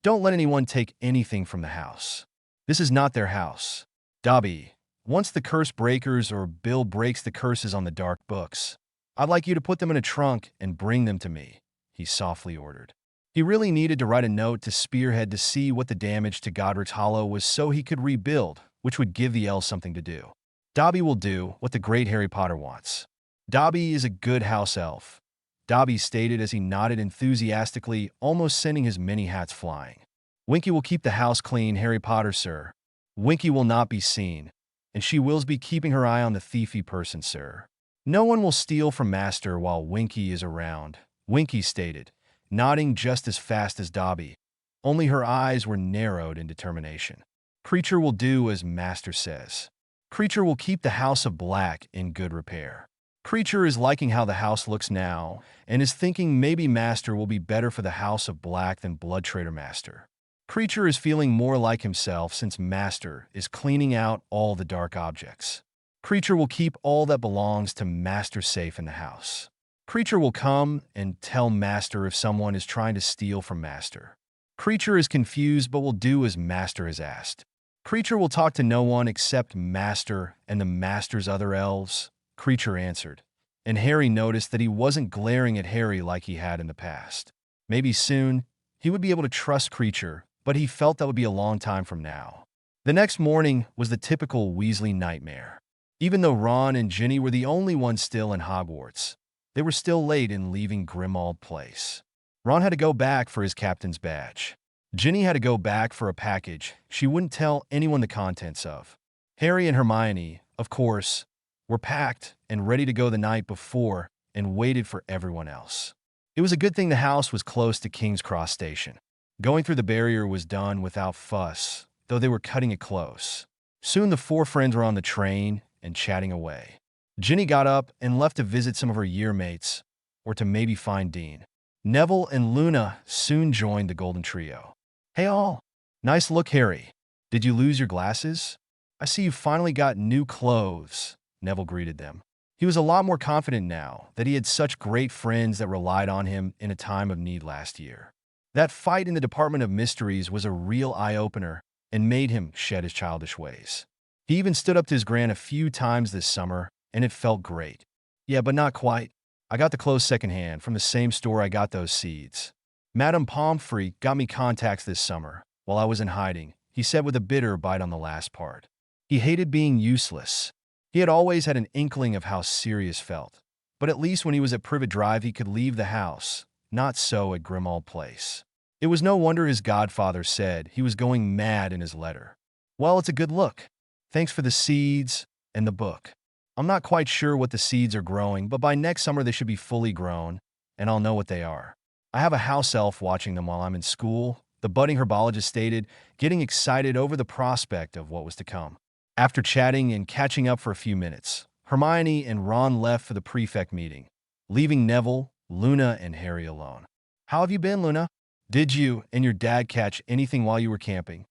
don't let anyone take anything from the house. This is not their house. Dobby, once the curse breakers or Bill breaks the curses on the dark books, I'd like you to put them in a trunk and bring them to me, he softly ordered. He really needed to write a note to Spearhead to see what the damage to Godric's Hollow was so he could rebuild, which would give the elves something to do. Dobby will do what the great Harry Potter wants. Dobby is a good house elf, Dobby stated as he nodded enthusiastically, almost sending his many hats flying. Winky will keep the house clean, Harry Potter, sir. Winky will not be seen, and she will be keeping her eye on the thiefy person, sir. No one will steal from Master while Winky is around, Winky stated, nodding just as fast as Dobby. Only her eyes were narrowed in determination. Kreacher will do as Master says. Kreacher will keep the House of Black in good repair. Kreacher is liking how the house looks now, and is thinking maybe Master will be better for the House of Black than Blood Traitor Master. Kreacher is feeling more like himself since Master is cleaning out all the dark objects. Kreacher will keep all that belongs to Master safe in the house. Kreacher will come and tell Master if someone is trying to steal from Master. Kreacher is confused but will do as Master has asked. Kreacher will talk to no one except Master and the Master's other elves. Kreacher answered, and Harry noticed that he wasn't glaring at Harry like he had in the past. Maybe soon, he would be able to trust Kreacher, but he felt that would be a long time from now. The next morning was the typical Weasley nightmare. Even though Ron and Ginny were the only ones still in Hogwarts, they were still late in leaving Grimmauld Place. Ron had to go back for his captain's badge. Ginny had to go back for a package she wouldn't tell anyone the contents of. Harry and Hermione, of course, were packed and ready to go the night before and waited for everyone else. It was a good thing the house was close to King's Cross Station. Going through the barrier was done without fuss, though they were cutting it close. Soon the four friends were on the train and chatting away. Ginny got up and left to visit some of her year mates, or to maybe find Dean. Neville and Luna soon joined the Golden Trio. "Hey all! Nice look, Harry. Did you lose your glasses? I see you finally got new clothes," Neville greeted them. He was a lot more confident now that he had such great friends that relied on him in a time of need last year. That fight in the Department of Mysteries was a real eye-opener and made him shed his childish ways. He even stood up to his gran a few times this summer, and it felt great. "Yeah, but not quite. I got the clothes secondhand from the same store I got those seeds. Madame Pomfrey got me contacts this summer while I was in hiding," he said with a bitter bite on the last part. He hated being useless. He had always had an inkling of how Sirius felt, but at least when he was at Privet Drive he could leave the house, not so at Grimmauld Place. It was no wonder his godfather said he was going mad in his letter. "Well, it's a good look. Thanks for the seeds and the book. I'm not quite sure what the seeds are growing, but by next summer they should be fully grown, and I'll know what they are. I have a house elf watching them while I'm in school," the budding herbologist stated, getting excited over the prospect of what was to come. After chatting and catching up for a few minutes, Hermione and Ron left for the prefect meeting, leaving Neville, Luna, and Harry alone. "How have you been, Luna? Did you and your dad catch anything while you were camping?"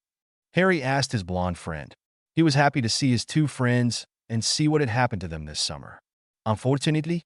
Harry asked his blonde friend. He was happy to see his two friends and see what had happened to them this summer. "Unfortunately,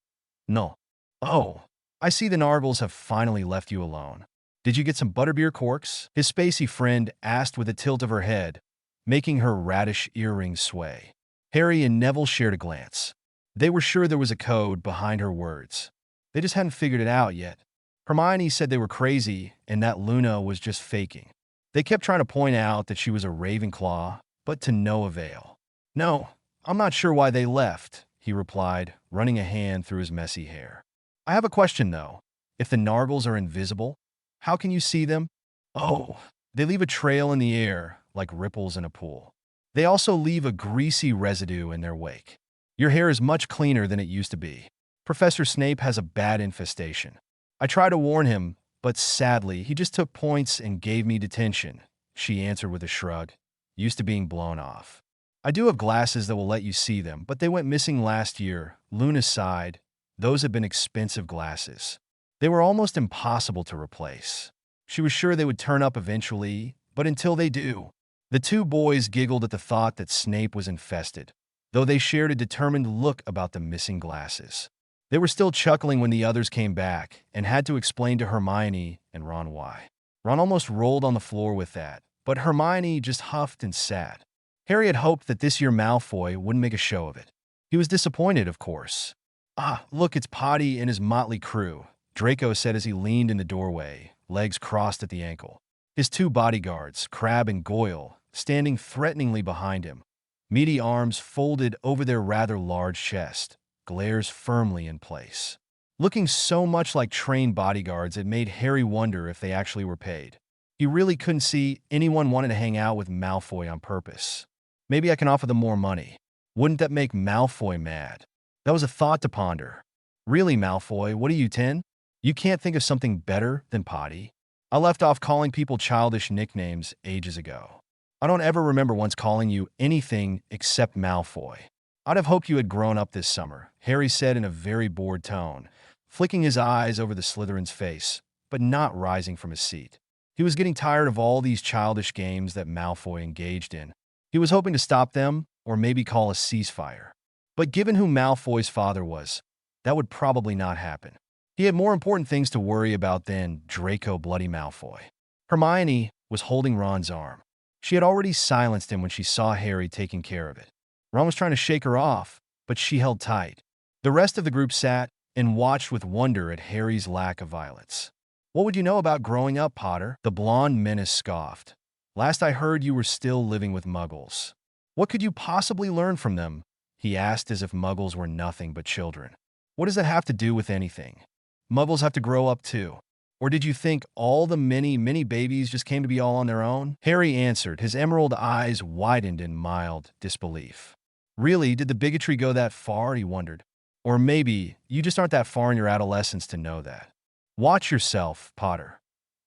no." "Oh, I see the Narvals have finally left you alone. Did you get some butterbeer corks?" his spacey friend asked with a tilt of her head, making her radish earrings sway. Harry and Neville shared a glance. They were sure there was a code behind her words. They just hadn't figured it out yet. Hermione said they were crazy and that Luna was just faking. They kept trying to point out that she was a Ravenclaw, but to no avail. "No, I'm not sure why they left," he replied, running a hand through his messy hair. "I have a question, though. If the Narvals are invisible, how can you see them?" "Oh, they leave a trail in the air, like ripples in a pool. They also leave a greasy residue in their wake. Your hair is much cleaner than it used to be. Professor Snape has a bad infestation. I tried to warn him, but sadly, he just took points and gave me detention," she answered with a shrug, used to being blown off. "I do have glasses that will let you see them, but they went missing last year," Luna sighed. Those had been expensive glasses. They were almost impossible to replace. She was sure they would turn up eventually, but until they do. The two boys giggled at the thought that Snape was infested, though they shared a determined look about the missing glasses. They were still chuckling when the others came back and had to explain to Hermione and Ron why. Ron almost rolled on the floor with that, but Hermione just huffed and sat. Harry had hoped that this year Malfoy wouldn't make a show of it. He was disappointed, of course. "Ah, look, it's Potty and his motley crew," Draco said as he leaned in the doorway, legs crossed at the ankle. His two bodyguards, Crabbe and Goyle, standing threateningly behind him, meaty arms folded over their rather large chest, glares firmly in place. Looking so much like trained bodyguards, it made Harry wonder if they actually were paid. He really couldn't see anyone wanting to hang out with Malfoy on purpose. Maybe I can offer them more money. Wouldn't that make Malfoy mad? That was a thought to ponder. "Really, Malfoy, what are you, 10? You can't think of something better than Potty? I left off calling people childish nicknames ages ago. I don't ever remember once calling you anything except Malfoy. I'd have hoped you had grown up this summer," Harry said in a very bored tone, flicking his eyes over the Slytherin's face, but not rising from his seat. He was getting tired of all these childish games that Malfoy engaged in. He was hoping to stop them, or maybe call a ceasefire. But given who Malfoy's father was, that would probably not happen. He had more important things to worry about than Draco Bloody Malfoy. Hermione was holding Ron's arm. She had already silenced him when she saw Harry taking care of it. Ron was trying to shake her off, but she held tight. The rest of the group sat and watched with wonder at Harry's lack of violence. What would you know about growing up, Potter? The blonde menace scoffed. Last I heard, you were still living with muggles. What could you possibly learn from them? He asked, as if muggles were nothing but children. What does that have to do with anything? Muggles have to grow up too. Or did you think all the many babies just came to be all on their own? Harry answered, his emerald eyes widened in mild disbelief. Really, did the bigotry go that far, he wondered. Or maybe you just aren't that far in your adolescence to know that. Watch yourself, Potter.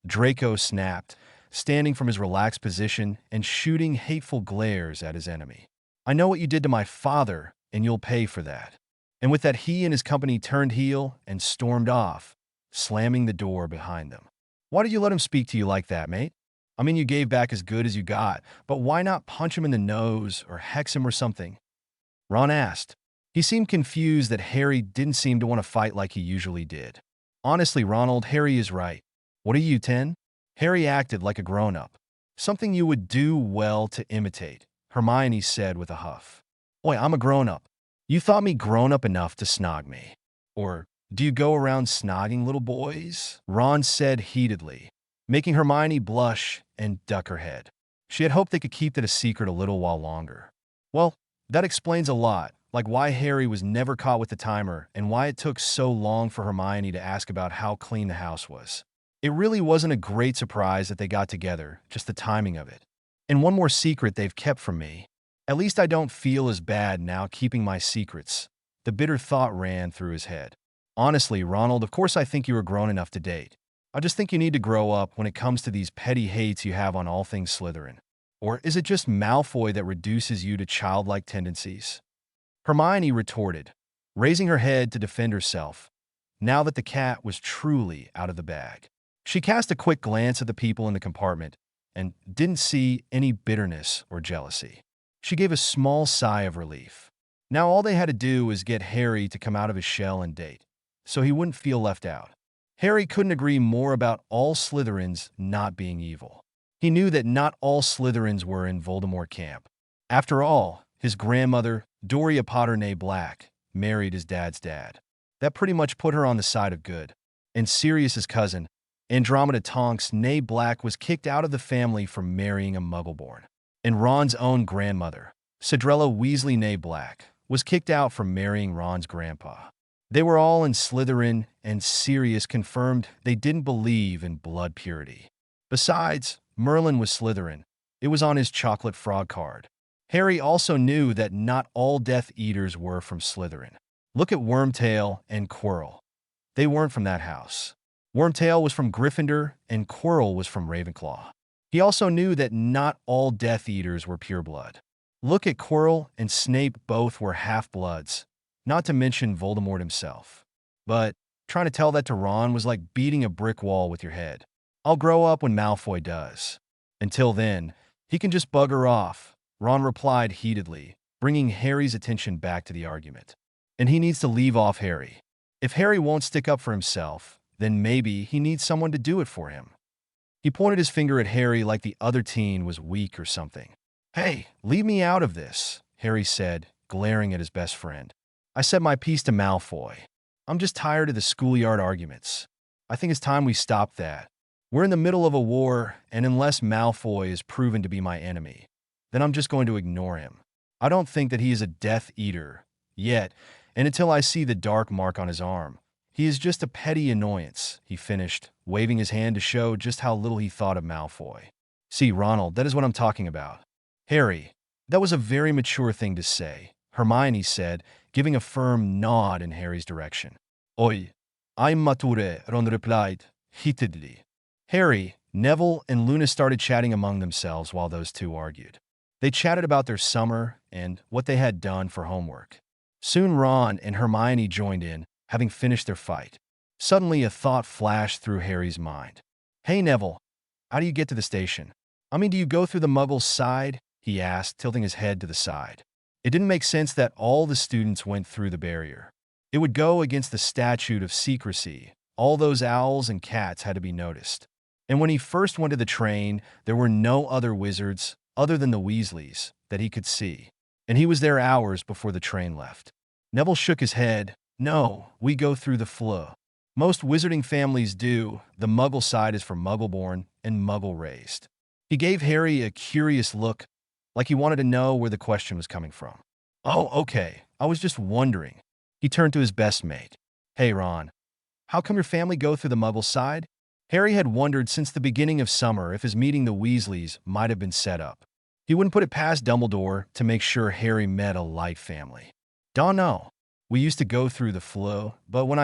Draco snapped, standing from his relaxed position and shooting hateful glares at his enemy. I know what you did to my father, and you'll pay for that. And with that, he and his company turned heel and stormed off, slamming the door behind them. Why did you let him speak to you like that, mate? I mean, you gave back as good as you got, but why not punch him in the nose or hex him or something? Ron asked. He seemed confused that Harry didn't seem to want to fight like he usually did. Honestly, Ronald, Harry is right. What are you, 10? Harry acted like a grown-up. Something you would do well to imitate, Hermione said with a huff. Oi, I'm a grown-up. You thought me grown-up enough to snog me. Or do you go around snogging little boys? Ron said heatedly, making Hermione blush and duck her head. She had hoped they could keep that a secret a little while longer. Well, that explains a lot, like why Harry was never caught with the timer and why it took so long for Hermione to ask about how clean the house was. It really wasn't a great surprise that they got together, just the timing of it. And one more secret they've kept from me. At least I don't feel as bad now keeping my secrets. The bitter thought ran through his head. Honestly, Ronald, of course I think you are grown enough to date. I just think you need to grow up when it comes to these petty hates you have on all things Slytherin. Or is it just Malfoy that reduces you to childlike tendencies? Hermione retorted, raising her head to defend herself, now that the cat was truly out of the bag. She cast a quick glance at the people in the compartment and didn't see any bitterness or jealousy. She gave a small sigh of relief. Now all they had to do was get Harry to come out of his shell and date, so he wouldn't feel left out. Harry couldn't agree more about all Slytherins not being evil. He knew that not all Slytherins were in Voldemort camp. After all, his grandmother, Doria Potter née Black, married his dad's dad. That pretty much put her on the side of good. And Sirius's cousin, Andromeda Tonks née Black, was kicked out of the family for marrying a Muggleborn. And Ron's own grandmother, Cedrella Weasley née Black, was kicked out for marrying Ron's grandpa. They were all in Slytherin, and Sirius confirmed they didn't believe in blood purity. Besides, Merlin was Slytherin. It was on his chocolate frog card. Harry also knew that not all Death Eaters were from Slytherin. Look at Wormtail and Quirrell. They weren't from that house. Wormtail was from Gryffindor, and Quirrell was from Ravenclaw. He also knew that not all Death Eaters were pureblood. Look at Quirrell and Snape, both were half-bloods, not to mention Voldemort himself. But trying to tell that to Ron was like beating a brick wall with your head. I'll grow up when Malfoy does. Until then, he can just bugger off, Ron replied heatedly, bringing Harry's attention back to the argument. And he needs to leave off Harry. If Harry won't stick up for himself, then maybe he needs someone to do it for him. He pointed his finger at Harry like the other teen was weak or something. Hey, leave me out of this, Harry said, glaring at his best friend. I said my piece to Malfoy. I'm just tired of the schoolyard arguments. I think it's time we stop that. We're in the middle of a war, and unless Malfoy is proven to be my enemy, then I'm just going to ignore him. I don't think that he is a Death Eater yet, and until I see the dark mark on his arm, he is just a petty annoyance, he finished, waving his hand to show just how little he thought of Malfoy. See, Ronald, that is what I'm talking about. Harry, that was a very mature thing to say, Hermione said, giving a firm nod in Harry's direction. Oi, I'm mature, Ron replied, heatedly. Harry, Neville, and Luna started chatting among themselves while those two argued. They chatted about their summer and what they had done for homework. Soon Ron and Hermione joined in, having finished their fight. Suddenly a thought flashed through Harry's mind. Hey Neville, how do you get to the station? I mean, do you go through the Muggles' side? He asked, tilting his head to the side. It didn't make sense that all the students went through the barrier. It would go against the statute of secrecy. All those owls and cats had to be noticed. And when he first went to the train, there were no other wizards, other than the Weasleys, that he could see. And he was there hours before the train left. Neville shook his head, No, we go through the flow. Most wizarding families do. The Muggle side is for Muggle-born and Muggle-raised. He gave Harry a curious look, like he wanted to know where the question was coming from. Oh, okay. I was just wondering. He turned to his best mate. Hey, Ron. How come your family go through the Muggle side? Harry had wondered since the beginning of summer if his meeting the Weasleys might have been set up. He wouldn't put it past Dumbledore to make sure Harry met a light family. Don't know. We used to go through the flow, but when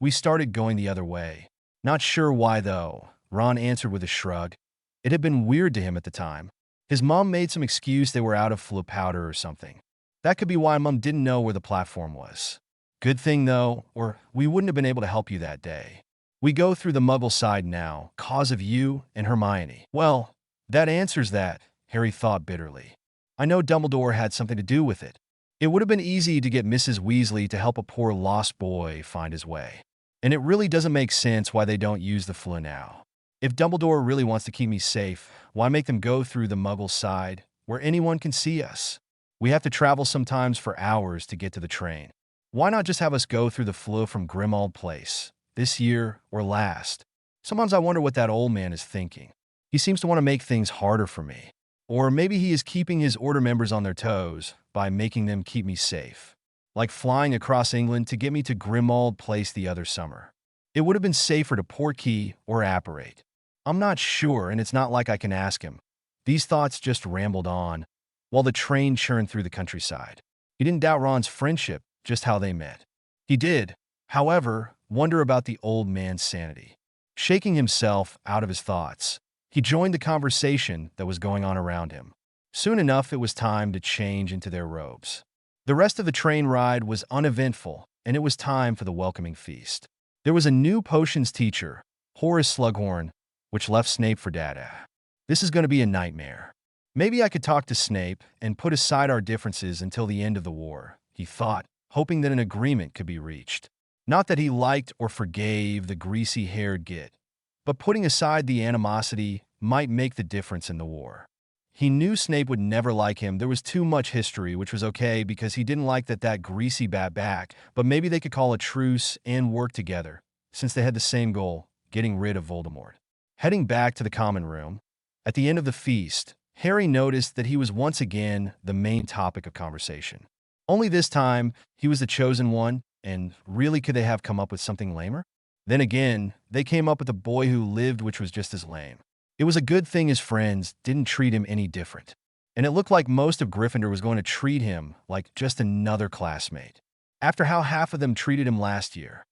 we started going the other way. Not sure why, though, Ron answered with a shrug. It had been weird to him at the time. His mom made some excuse they were out of flu powder or something. That could be why Mom didn't know where the platform was. Good thing, though, or we wouldn't have been able to help you that day. We go through the Muggle side now, cause of you and Hermione. Well, that answers that, Harry thought bitterly. I know Dumbledore had something to do with it. It would have been easy to get Mrs. Weasley to help a poor lost boy find his way. And it really doesn't make sense why they don't use the flu now. If Dumbledore really wants to keep me safe, why make them go through the Muggle side, where anyone can see us? We have to travel sometimes for hours to get to the train. Why not just have us go through the flu from Grimmauld Place, this year or last? Sometimes I wonder what that old man is thinking. He seems to want to make things harder for me. Or maybe he is keeping his order members on their toes by making them keep me safe. Like flying across England to get me to Grimmauld Place the other summer. It would have been safer to Portkey or Apparate. I'm not sure, and it's not like I can ask him. These thoughts just rambled on, while the train churned through the countryside. He didn't doubt Ron's friendship, just how they met. He did, however, wonder about the old man's sanity. Shaking himself out of his thoughts, he joined the conversation that was going on around him. Soon enough, it was time to change into their robes. The rest of the train ride was uneventful, and it was time for the welcoming feast. There was a new potions teacher, Horace Slughorn, which left Snape for Dada. This is going to be a nightmare. Maybe I could talk to Snape and put aside our differences until the end of the war, he thought, hoping that an agreement could be reached. Not that he liked or forgave the greasy-haired git, but putting aside the animosity might make the difference in the war. He knew Snape would never like him. There was too much history, which was okay because he didn't like that greasy bat back, but maybe they could call a truce and work together, since they had the same goal, getting rid of Voldemort. Heading back to the common room, at the end of the feast, Harry noticed that he was once again the main topic of conversation. Only this time, he was the chosen one, and really could they have come up with something lamer? Then again, they came up with a boy who lived which was just as lame. It was a good thing his friends didn't treat him any different, and it looked like most of Gryffindor was going to treat him like just another classmate. After how half of them treated him last year.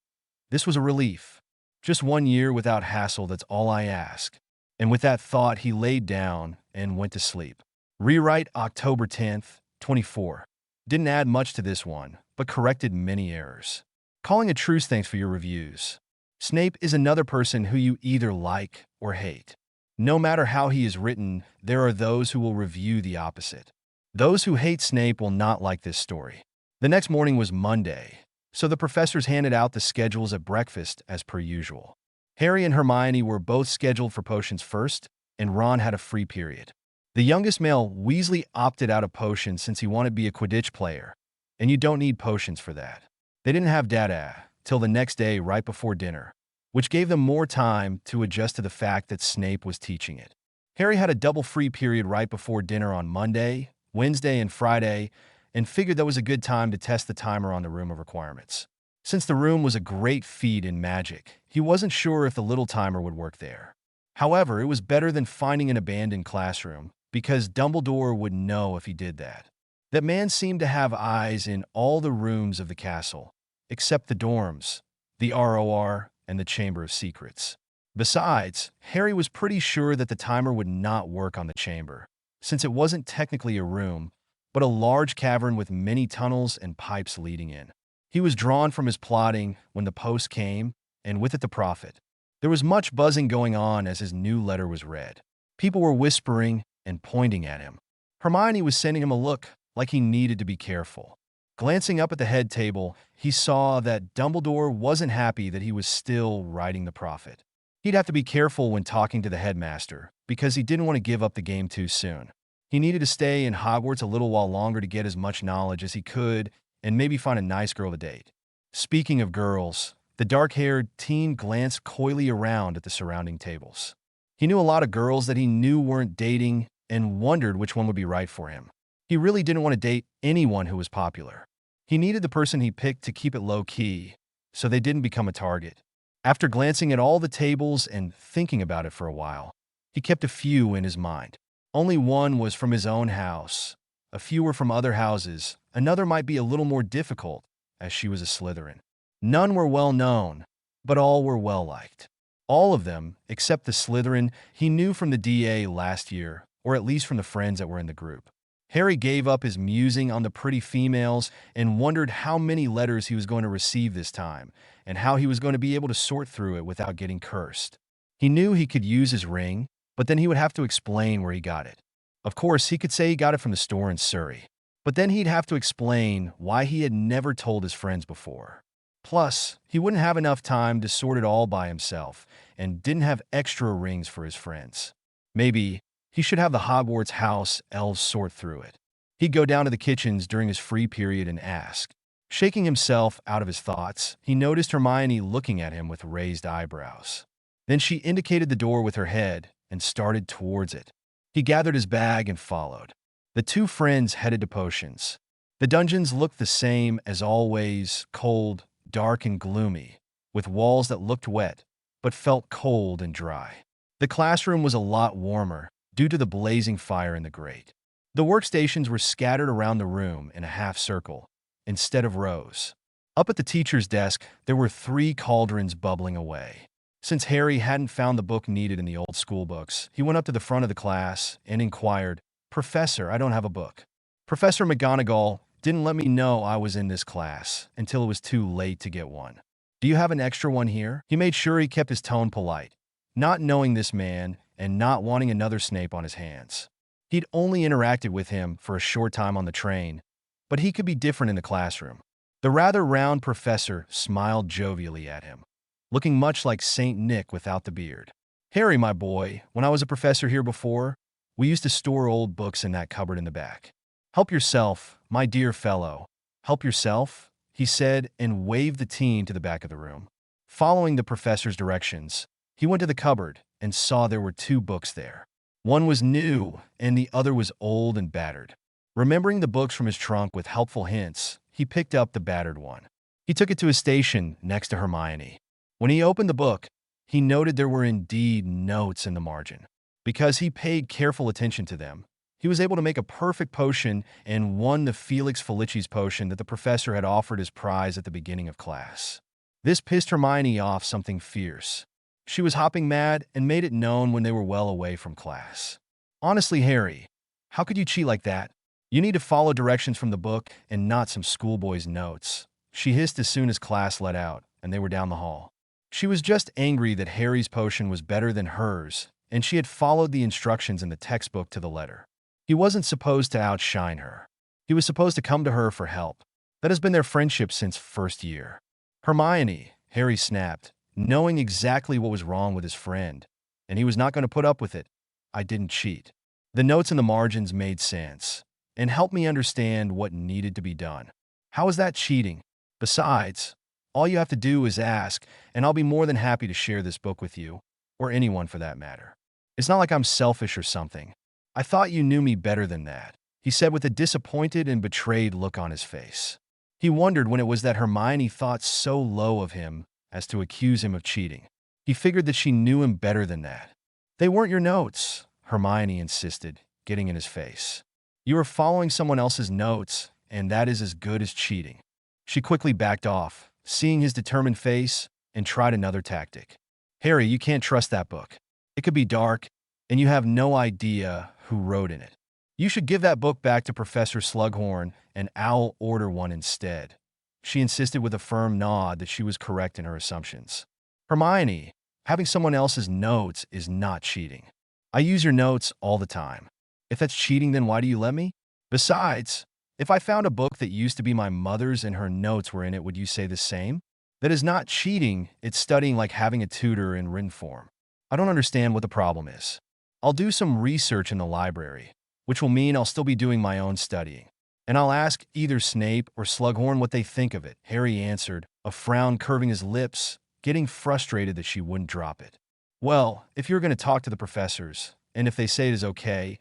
This was a relief. Just 1 year without hassle, that's all I ask. And with that thought, he laid down and went to sleep. Rewrite October 10th, 24. Didn't add much to this one, but corrected many errors. Calling a truce, thanks for your reviews. Snape is another person who you either like or hate. No matter how he is written, there are those who will review the opposite. Those who hate Snape will not like this story. The next morning was Monday, so the professors handed out the schedules at breakfast as per usual. Harry and Hermione were both scheduled for potions first, and Ron had a free period. The youngest male, Weasley, opted out of potions since he wanted to be a Quidditch player, and you don't need potions for that. They didn't have Dada till the next day right before dinner, which gave them more time to adjust to the fact that Snape was teaching it. Harry had a double free period right before dinner on Monday, Wednesday, and Friday, and figured that was a good time to test the timer on the Room of Requirements. Since the room was a great feat in magic, he wasn't sure if the little timer would work there. However, it was better than finding an abandoned classroom, because Dumbledore would know if he did that. That man seemed to have eyes in all the rooms of the castle, except the dorms, the ROR, and the Chamber of Secrets. Besides, Harry was pretty sure that the timer would not work on the chamber, since it wasn't technically a room, but a large cavern with many tunnels and pipes leading in. He was drawn from his plotting when the post came, and with it the prophet. There was much buzzing going on as his new letter was read. People were whispering and pointing at him. Hermione was sending him a look like he needed to be careful. Glancing up at the head table, he saw that Dumbledore wasn't happy that he was still writing the prophet. He'd have to be careful when talking to the headmaster, because he didn't want to give up the game too soon. He needed to stay in Hogwarts a little while longer to get as much knowledge as he could and maybe find a nice girl to date. Speaking of girls, the dark-haired teen glanced coyly around at the surrounding tables. He knew a lot of girls that he knew weren't dating and wondered which one would be right for him. He really didn't want to date anyone who was popular. He needed the person he picked to keep it low-key, so they didn't become a target. After glancing at all the tables and thinking about it for a while, he kept a few in his mind. Only one was from his own house. A few were from other houses. Another might be a little more difficult, as she was a Slytherin. None were well known, but all were well liked. All of them, except the Slytherin he knew from the DA last year, or at least from the friends that were in the group. Harry gave up his musing on the pretty females and wondered how many letters he was going to receive this time, and how he was going to be able to sort through it without getting cursed. He knew he could use his ring, but then he would have to explain where he got it. Of course, he could say he got it from the store in Surrey, but then he'd have to explain why he had never told his friends before. Plus, he wouldn't have enough time to sort it all by himself and didn't have extra rings for his friends. Maybe he should have the Hogwarts house elves sort through it. He'd go down to the kitchens during his free period and ask. Shaking himself out of his thoughts, he noticed Hermione looking at him with raised eyebrows. Then she indicated the door with her head and started towards it. He gathered his bag and followed. The two friends headed to potions. The dungeons looked the same as always, cold, dark, and gloomy, with walls that looked wet, but felt cold and dry. The classroom was a lot warmer, due to the blazing fire in the grate. The workstations were scattered around the room in a half circle, instead of rows. Up at the teacher's desk, there were 3 cauldrons bubbling away. Since Harry hadn't found the book needed in the old school books, he went up to the front of the class and inquired, "Professor, I don't have a book." Professor McGonagall didn't let me know I was in this class until it was too late to get one. "Do you have an extra one here?" He made sure he kept his tone polite, not knowing this man and not wanting another Snape on his hands. He'd only interacted with him for a short time on the train, but he could be different in the classroom. The rather round professor smiled jovially at him, looking much like Saint Nick without the beard. "Harry, my boy, when I was a professor here before, we used to store old books in that cupboard in the back. Help yourself, my dear fellow. Help yourself," he said and waved the teen to the back of the room. Following the professor's directions, he went to the cupboard and saw there were 2 books there. One was new, and the other was old and battered. Remembering the books from his trunk with helpful hints, he picked up the battered one. He took it to his station next to Hermione. When he opened the book, he noted there were indeed notes in the margin. Because he paid careful attention to them, he was able to make a perfect potion and won the Felix Felicis potion that the professor had offered as prize at the beginning of class. This pissed Hermione off something fierce. She was hopping mad and made it known when they were well away from class. "Honestly, Harry, how could you cheat like that? You need to follow directions from the book and not some schoolboy's notes," she hissed as soon as class let out and they were down the hall. She was just angry that Harry's potion was better than hers, and she had followed the instructions in the textbook to the letter. He wasn't supposed to outshine her. He was supposed to come to her for help. That has been their friendship since first year. "Hermione," Harry snapped, knowing exactly what was wrong with his friend, and he was not going to put up with it. "I didn't cheat." The notes in the margins made sense and helped me understand what needed to be done. How is that cheating? Besides, all you have to do is ask, and I'll be more than happy to share this book with you, or anyone for that matter. It's not like I'm selfish or something. I thought you knew me better than that," he said with a disappointed and betrayed look on his face. He wondered when it was that Hermione thought so low of him as to accuse him of cheating. He figured that she knew him better than that. "They weren't your notes," Hermione insisted, getting in his face. "You were following someone else's notes, and that is as good as cheating." She quickly backed off, seeing his determined face, and tried another tactic. "Harry, you can't trust that book. It could be dark, and you have no idea who wrote in it. You should give that book back to Professor Slughorn, and I'll order one instead." She insisted with a firm nod that she was correct in her assumptions. "Hermione, having someone else's notes is not cheating. I use your notes all the time. If that's cheating, then why do you let me? Besides, if I found a book that used to be my mother's and her notes were in it, would you say the same? That is not cheating, it's studying like having a tutor in written form. I don't understand what the problem is. I'll do some research in the library, which will mean I'll still be doing my own studying. and I'll ask either Snape or Slughorn what they think of it," Harry answered, a frown curving his lips, getting frustrated that she wouldn't drop it. "Well, if you're going to talk to the professors, and if they say it is okay,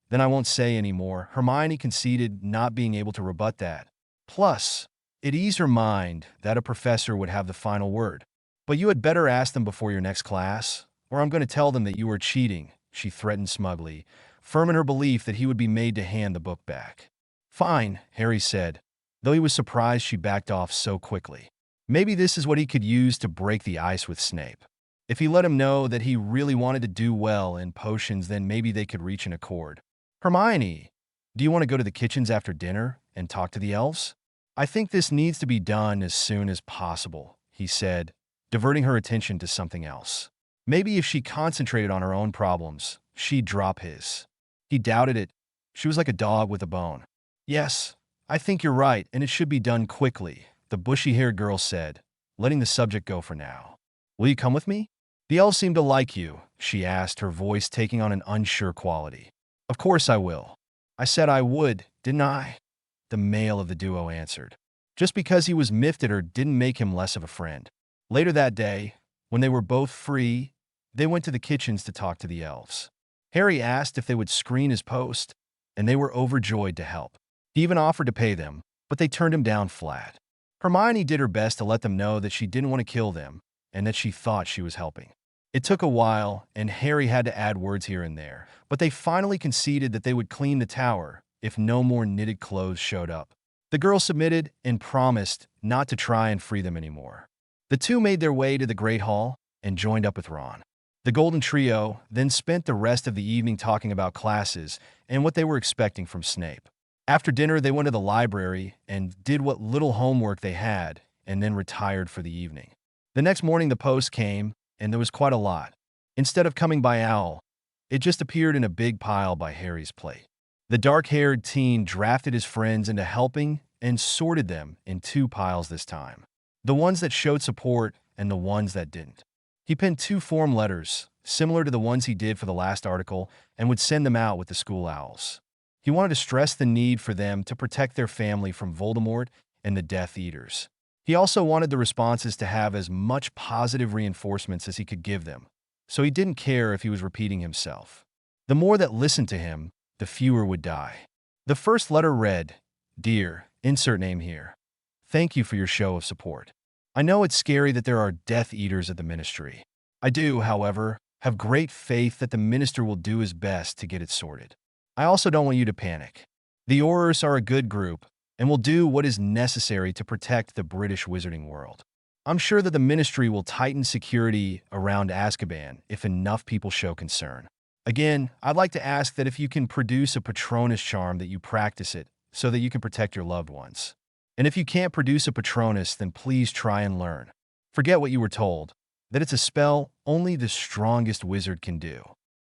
then I won't say any more," Hermione conceded, not being able to rebut that. Plus, it eased her mind that a professor would have the final word. "But you had better ask them before your next class, or I'm going to tell them that you were cheating," she threatened smugly, firm in her belief that he would be made to hand the book back. "Fine," Harry said, though he was surprised she backed off so quickly. Maybe this is what he could use to break the ice with Snape. If he let him know that he really wanted to do well in potions, then maybe they could reach an accord. "Hermione, do you want to go to the kitchens after dinner and talk to the elves?" "I think this needs to be done as soon as possible," he said, diverting her attention to something else. Maybe if she concentrated on her own problems, she'd drop his. He doubted it. She was like a dog with a bone. "Yes, I think you're right, and it should be done quickly," the bushy-haired girl said, letting the subject go for now. "Will you come with me?" "The elves seem to like you," she asked, her voice taking on an unsure quality. "Of course I will. I said I would, didn't I?" the male of the duo answered. Just because he was miffed at her didn't make him less of a friend. Later that day, when they were both free, they went to the kitchens to talk to the elves. Harry asked if they would screen his post, and they were overjoyed to help. He even offered to pay them, but they turned him down flat. Hermione did her best to let them know that she didn't want to kill them, and that she thought she was helping. It took a while, and Harry had to add words here and there, but they finally conceded that they would clean the tower if no more knitted clothes showed up. The girl submitted and promised not to try and free them anymore. The two made their way to the Great Hall and joined up with Ron. The Golden Trio then spent the rest of the evening talking about classes and what they were expecting from Snape. After dinner, they went to the library and did what little homework they had, and then retired for the evening. The next morning, the post came, and there was quite a lot. Instead of coming by owl, it just appeared in a big pile by Harry's plate. The dark-haired teen drafted his friends into helping and sorted them in two piles this time. The ones that showed support and the ones that didn't. He penned two form letters, similar to the ones he did for the last article, and would send them out with the school owls. He wanted to stress the need for them to protect their family from Voldemort and the Death Eaters. He also wanted the responses to have as much positive reinforcements as he could give them, so he didn't care if he was repeating himself. The more that listened to him, the fewer would die. The first letter read, "Dear, insert name here. Thank you for your show of support. I know it's scary that there are Death Eaters at the Ministry. I do, however, have great faith that the Minister will do his best to get it sorted. I also don't want you to panic. The Aurors are a good group and will do what is necessary to protect the British wizarding world. I'm sure that the Ministry will tighten security around Azkaban if enough people show concern. Again, I'd like to ask that if you can produce a Patronus charm that you practice it so that you can protect your loved ones. And if you can't produce a Patronus, then please try and learn. Forget what you were told, that it's a spell only the strongest wizard can do.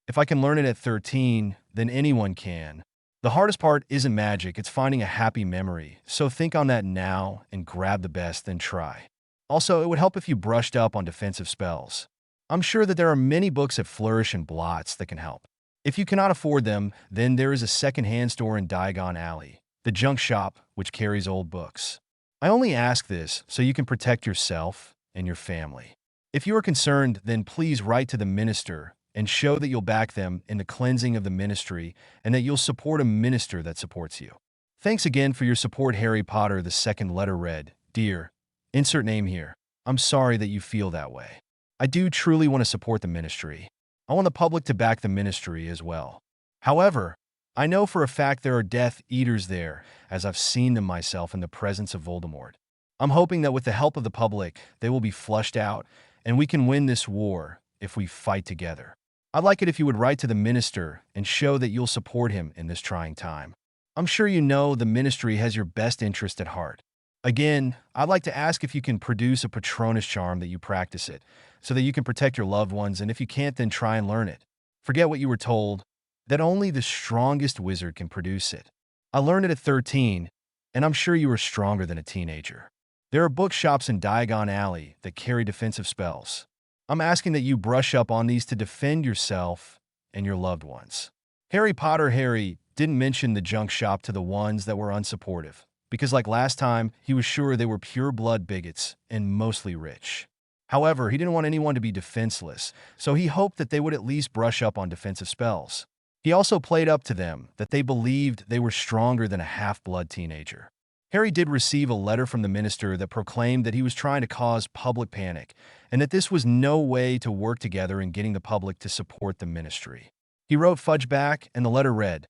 If I can learn it at 13, then anyone can. The hardest part isn't magic, it's finding a happy memory, so think on that now and grab the best, then try. Also, it would help if you brushed up on defensive spells. I'm sure that there are many books at Flourish and Blots that can help. If you cannot afford them, then there is a second-hand store in Diagon Alley, the junk shop which carries old books. I only ask this so you can protect yourself and your family. If you are concerned, then please write to the minister and show that you'll back them in the cleansing of the ministry and that you'll support a minister that supports you. Thanks again for your support, Harry Potter. The second letter read, "Dear, insert name here. I'm sorry that you feel that way. I do truly want to support the ministry. I want the public to back the ministry as well. However, I know for a fact there are Death Eaters there, as I've seen them myself in the presence of Voldemort. I'm hoping that with the help of the public, they will be flushed out, and we can win this war if we fight together. I'd like it if you would write to the minister and show that you'll support him in this trying time. I'm sure you know the ministry has your best interest at heart. Again, I'd like to ask if you can produce a Patronus charm that you practice it, so that you can protect your loved ones, and if you can't, then try and learn it. Forget what you were told, that only the strongest wizard can produce it. I learned it at 13, and I'm sure you are stronger than a teenager. There are bookshops in Diagon Alley that carry defensive spells. I'm asking that you brush up on these to defend yourself and your loved ones. Harry Potter, Harry, didn't mention the junk shop to the ones that were unsupportive, because like last time, he was sure they were pure-blood bigots and mostly rich. However, he didn't want anyone to be defenseless, so he hoped that they would at least brush up on defensive spells. He also played up to them that they believed they were stronger than a half-blood teenager. Harry did receive a letter from the minister that proclaimed that he was trying to cause public panic and that this was no way to work together in getting the public to support the ministry. He wrote Fudge back, and the letter read,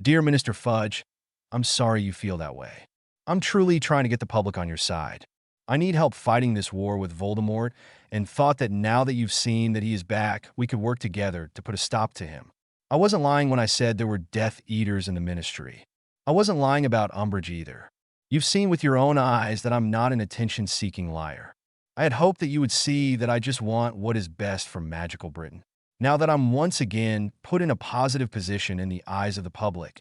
"Dear Minister Fudge, I'm sorry you feel that way. I'm truly trying to get the public on your side. I need help fighting this war with Voldemort and thought that now that you've seen that he is back, we could work together to put a stop to him. I wasn't lying when I said there were Death Eaters in the ministry. I wasn't lying about Umbridge either. You've seen with your own eyes that I'm not an attention-seeking liar. I had hoped that you would see that I just want what is best for magical Britain. Now that I'm once again put in a positive position in the eyes of the public,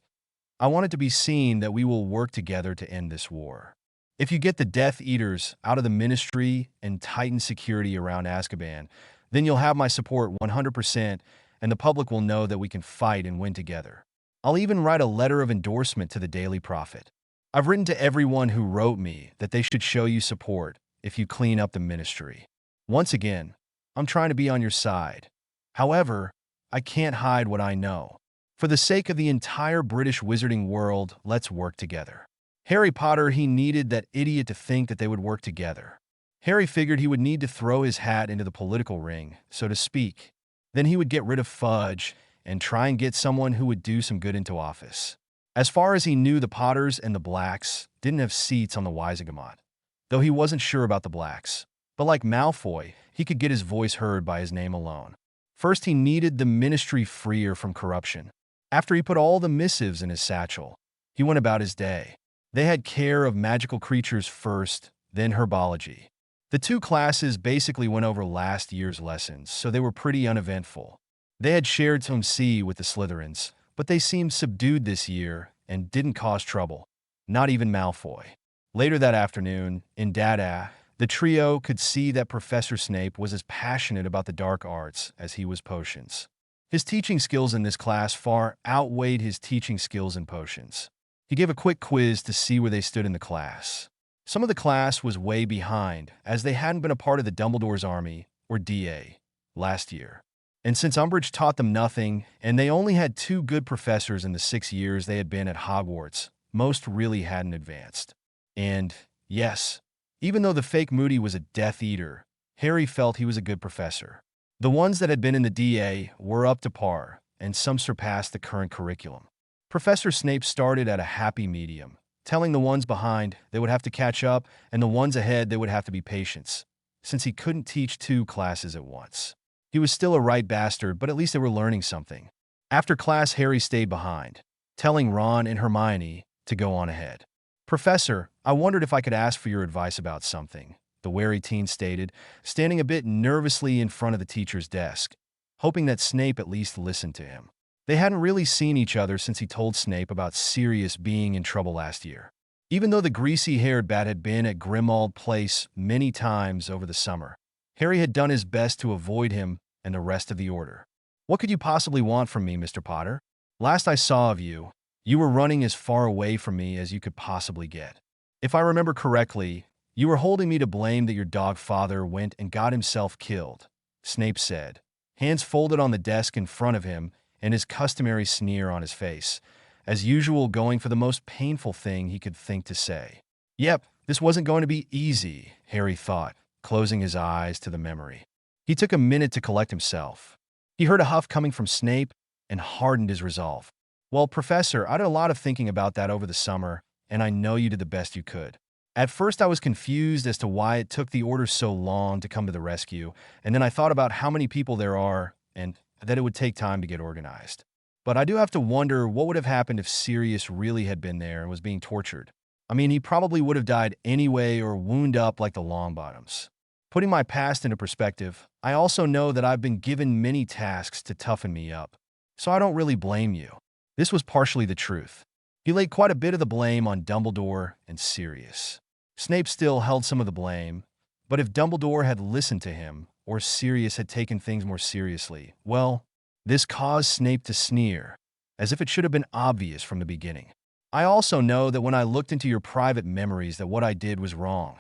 I want it to be seen that we will work together to end this war. If you get the Death Eaters out of the ministry and tighten security around Azkaban, then you'll have my support 100%, and the public will know that we can fight and win together. I'll even write a letter of endorsement to the Daily Prophet. I've written to everyone who wrote me that they should show you support if you clean up the ministry. Once again, I'm trying to be on your side. However, I can't hide what I know. For the sake of the entire British wizarding world, let's work together." Harry Potter, he needed that idiot to think that they would work together. Harry figured he would need to throw his hat into the political ring, so to speak. Then he would get rid of Fudge and try and get someone who would do some good into office. As far as he knew, the Potters and the Blacks didn't have seats on the Wisegamot, though he wasn't sure about the Blacks. But like Malfoy, he could get his voice heard by his name alone. First, he needed the ministry freer from corruption. After he put all the missives in his satchel, he went about his day. They had care of magical creatures first, then herbology. The two classes basically went over last year's lessons, so they were pretty uneventful. They had shared some C with the Slytherins, but they seemed subdued this year and didn't cause trouble. Not even Malfoy. Later that afternoon, in Dada, the trio could see that Professor Snape was as passionate about the dark arts as he was potions. His teaching skills in this class far outweighed his teaching skills in potions. He gave a quick quiz to see where they stood in the class. Some of the class was way behind, as they hadn't been a part of the Dumbledore's Army, or DA, last year. And since Umbridge taught them nothing, and they only had 2 good professors in the 6 years they had been at Hogwarts, most really hadn't advanced. And, yes, even though the fake Moody was a Death Eater, Harry felt he was a good professor. The ones that had been in the DA were up to par, and some surpassed the current curriculum. Professor Snape started at a happy medium, telling the ones behind they would have to catch up, and the ones ahead they would have to be patient, since he couldn't teach 2 classes at once. He was still a right bastard, but at least they were learning something. After class, Harry stayed behind, telling Ron and Hermione to go on ahead. "Professor, I wondered if I could ask for your advice about something," the wary teen stated, standing a bit nervously in front of the teacher's desk, hoping that Snape at least listened to him. They hadn't really seen each other since he told Snape about Sirius being in trouble last year. Even though the greasy-haired bat had been at Grimmauld Place many times over the summer, Harry had done his best to avoid him and the rest of the order. "What could you possibly want from me, Mr. Potter? Last I saw of you, you were running as far away from me as you could possibly get. If I remember correctly, you were holding me to blame that your dog father went and got himself killed," Snape said, hands folded on the desk in front of him and his customary sneer on his face, as usual going for the most painful thing he could think to say. Yep, this wasn't going to be easy, Harry thought, closing his eyes to the memory. He took a minute to collect himself. He heard a huff coming from Snape and hardened his resolve. "Well, Professor, I did a lot of thinking about that over the summer, and I know you did the best you could. At first, I was confused as to why it took the Order so long to come to the rescue, and then I thought about how many people there are and that it would take time to get organized. But I do have to wonder what would have happened if Sirius really had been there and was being tortured. I mean, he probably would have died anyway or wound up like the Longbottoms. Putting my past into perspective, I also know that I've been given many tasks to toughen me up, so I don't really blame you." This was partially the truth. He laid quite a bit of the blame on Dumbledore and Sirius. Snape still held some of the blame, but if Dumbledore had listened to him, or Sirius had taken things more seriously, well, this caused Snape to sneer. as if it should have been obvious from the beginning. I also know that when I looked into your private memories that what I did was wrong.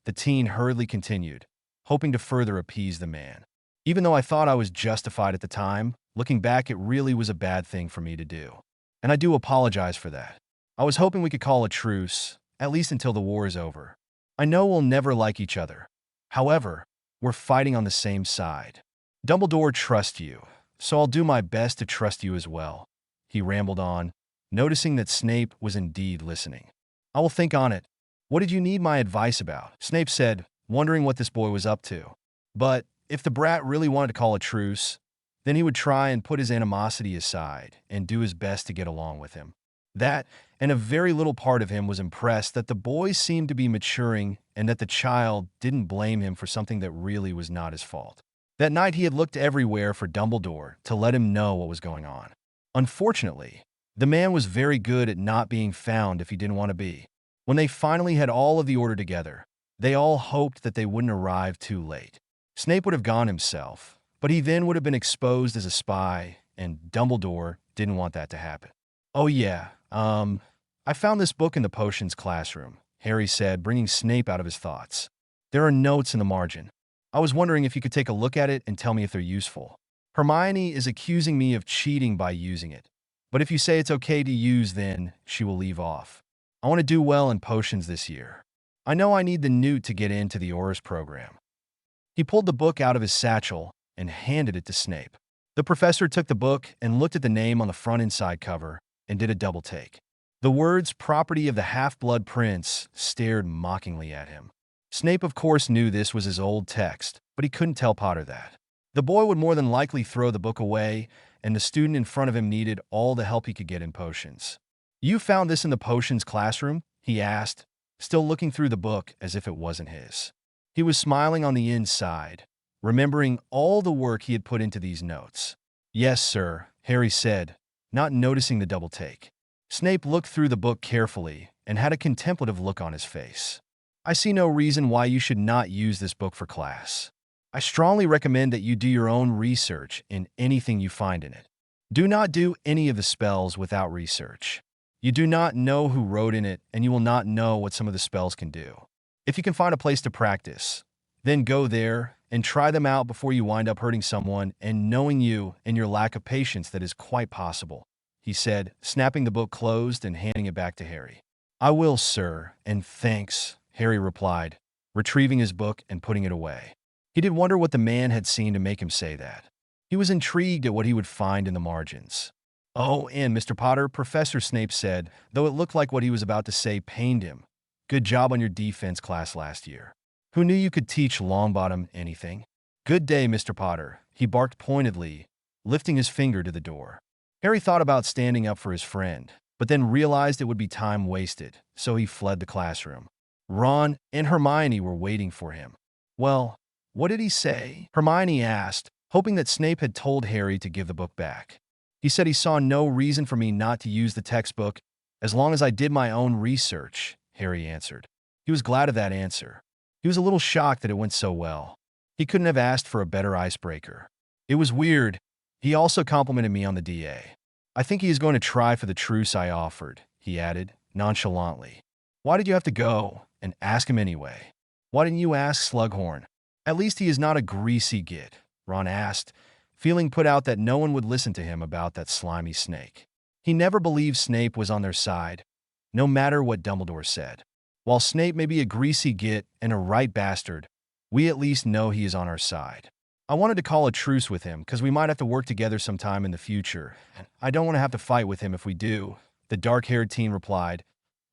The teen hurriedly continued, hoping to further appease the man. Even though I thought I was justified at the time, looking back it really was a bad thing for me to do. And I do apologize for that. I was hoping we could call a truce, at least until the war is over. I know we'll never like each other. However, we're fighting on the same side. Dumbledore trusts you, so I'll do my best to trust you as well. He rambled on, noticing that Snape was indeed listening. I will think on it. What did you need my advice about? Snape said, wondering what this boy was up to. But if the brat really wanted to call a truce, then he would try and put his animosity aside and do his best to get along with him. That, and a very little part of him was impressed that the boy seemed to be maturing and that the child didn't blame him for something that really was not his fault. That night he had looked everywhere for Dumbledore to let him know what was going on. Unfortunately, the man was very good at not being found if he didn't want to be. When they finally had all of the order together, they all hoped that they wouldn't arrive too late. Snape would have gone himself, but he then would have been exposed as a spy, and Dumbledore didn't want that to happen. Oh yeah, I found this book in the potions classroom, Harry said, bringing Snape out of his thoughts. There are notes in the margin. I was wondering if you could take a look at it and tell me if they're useful. Hermione is accusing me of cheating by using it, but if you say it's okay to use, then she will leave off. I want to do well in potions this year. I know I need the newt to get into the Aurors program. He pulled the book out of his satchel and handed it to Snape. The professor took the book and looked at the name on the front inside cover and did a double take. The words "property of the half-blood prince" stared mockingly at him. Snape, of course, knew this was his old text, but he couldn't tell Potter that. The boy would more than likely throw the book away, and the student in front of him needed all the help he could get in potions. You found this in the potions classroom? He asked, still looking through the book as if it wasn't his. He was smiling on the inside, remembering all the work he had put into these notes. Yes, sir, Harry said, not noticing the double take. Snape looked through the book carefully and had a contemplative look on his face. I see no reason why you should not use this book for class. I strongly recommend that you do your own research in anything you find in it. Do not do any of the spells without research. You do not know who wrote in it, and you will not know what some of the spells can do. If you can find a place to practice, then go there and try them out before you wind up hurting someone, and knowing you and your lack of patience, that is quite possible, he said, snapping the book closed and handing it back to Harry. I will, sir, and thanks, Harry replied, retrieving his book and putting it away. He did wonder what the man had seen to make him say that. He was intrigued at what he would find in the margins. Oh, and Mr. Potter, Professor Snape said, though it looked like what he was about to say pained him. Good job on your defense class last year. Who knew you could teach Longbottom anything? Good day, Mr. Potter, he barked pointedly, lifting his finger to the door. Harry thought about standing up for his friend, but then realized it would be time wasted, so he fled the classroom. Ron and Hermione were waiting for him. Well, what did he say? Hermione asked, hoping that Snape had told Harry to give the book back. He said he saw no reason for me not to use the textbook as long as I did my own research, Harry answered. He was glad of that answer. He was a little shocked that it went so well. He couldn't have asked for a better icebreaker. It was weird. He also complimented me on the DA. I think he is going to try for the truce I offered, he added, nonchalantly. Why did you have to go and ask him anyway? Why didn't you ask Slughorn? At least he is not a greasy git, Ron asked, feeling put out that no one would listen to him about that slimy snake. He never believed Snape was on their side, no matter what Dumbledore said. While Snape may be a greasy git and a right bastard, we at least know he is on our side. I wanted to call a truce with him because we might have to work together sometime in the future. I don't want to have to fight with him if we do, the dark-haired teen replied,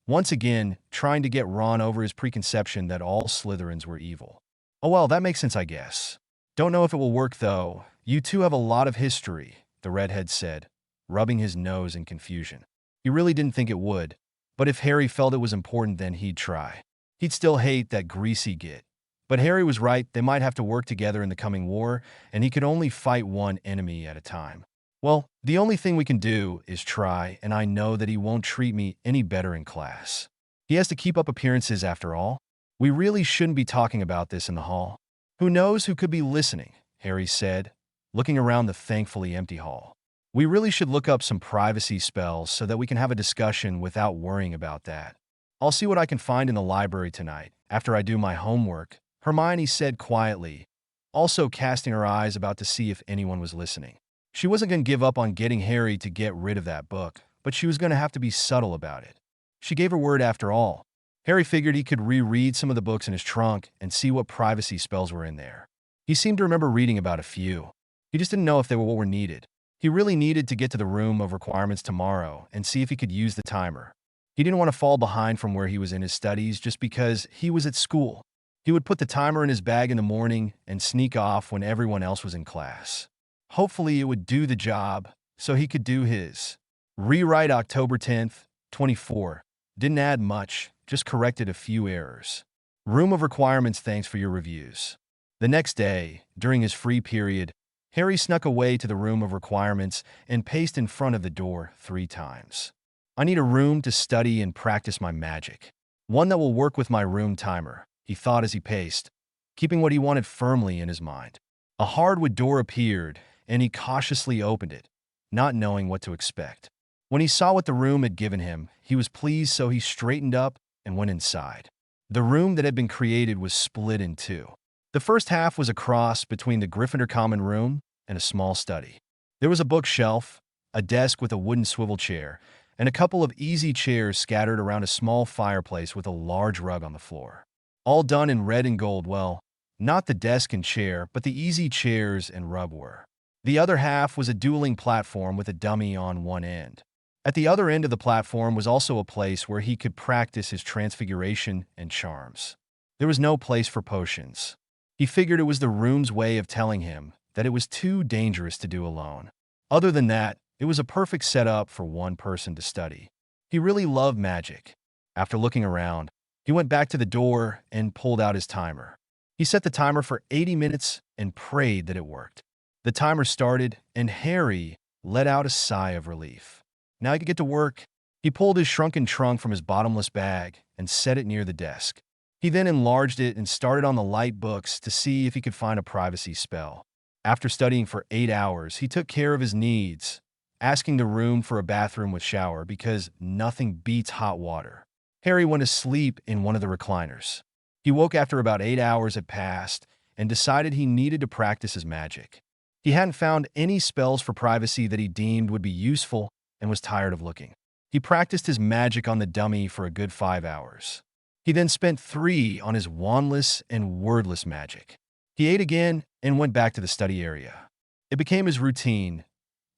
once again trying to get Ron over his preconception that all Slytherins were evil. Oh well, that makes sense, I guess. Don't know if it will work, though. You two have a lot of history, the redhead said, rubbing his nose in confusion. He really didn't think it would, but if Harry felt it was important, then he'd try. He'd still hate that greasy git. But Harry was right, they might have to work together in the coming war, and he could only fight one enemy at a time. Well, the only thing we can do is try, and I know that he won't treat me any better in class. He has to keep up appearances after all. We really shouldn't be talking about this in the hall. Who knows who could be listening, Harry said, looking around the thankfully empty hall. We really should look up some privacy spells so that we can have a discussion without worrying about that. I'll see what I can find in the library tonight, after I do my homework," Hermione said quietly, also casting her eyes about to see if anyone was listening. She wasn't going to give up on getting Harry to get rid of that book, but she was going to have to be subtle about it. She gave her word after all. Harry figured he could reread some of the books in his trunk and see what privacy spells were in there. He seemed to remember reading about a few. He just didn't know if they were what were needed. He really needed to get to the room of requirements tomorrow and see if he could use the timer. He didn't want to fall behind from where he was in his studies just because he was at school. He would put the timer in his bag in the morning and sneak off when everyone else was in class. Hopefully it would do the job so he could do his. Rewrite October 10th, 24. Didn't add much, just corrected a few errors. Room of requirements, thanks for your reviews. The next day, during his free period, Harry snuck away to the room of requirements and paced in front of the door 3 times. I need a room to study and practice my magic. One that will work with my room timer, he thought as he paced, keeping what he wanted firmly in his mind. A hardwood door appeared, and he cautiously opened it, not knowing what to expect. When he saw what the room had given him, he was pleased, so he straightened up and went inside. The room that had been created was split in 2. The first half was a cross between the Gryffindor common room and a small study. There was a bookshelf, a desk with a wooden swivel chair, and a couple of easy chairs scattered around a small fireplace with a large rug on the floor. All done in red and gold. Well, not the desk and chair, but the easy chairs and rug were. The other half was a dueling platform with a dummy on one end. At the other end of the platform was also a place where he could practice his transfiguration and charms. There was no place for potions. He figured it was the room's way of telling him that it was too dangerous to do alone. Other than that, it was a perfect setup for one person to study. He really loved magic. After looking around, he went back to the door and pulled out his timer. He set the timer for 80 minutes and prayed that it worked. The timer started, and Harry let out a sigh of relief. Now he could get to work. He pulled his shrunken trunk from his bottomless bag and set it near the desk. He then enlarged it and started on the light books to see if he could find a privacy spell. After studying for 8 hours, he took care of his needs, asking the room for a bathroom with shower because nothing beats hot water. Harry went to sleep in one of the recliners. He woke after about 8 hours had passed and decided he needed to practice his magic. He hadn't found any spells for privacy that he deemed would be useful and was tired of looking. He practiced his magic on the dummy for a good 5 hours. He then spent 3 on his wandless and wordless magic. He ate again and went back to the study area. It became his routine.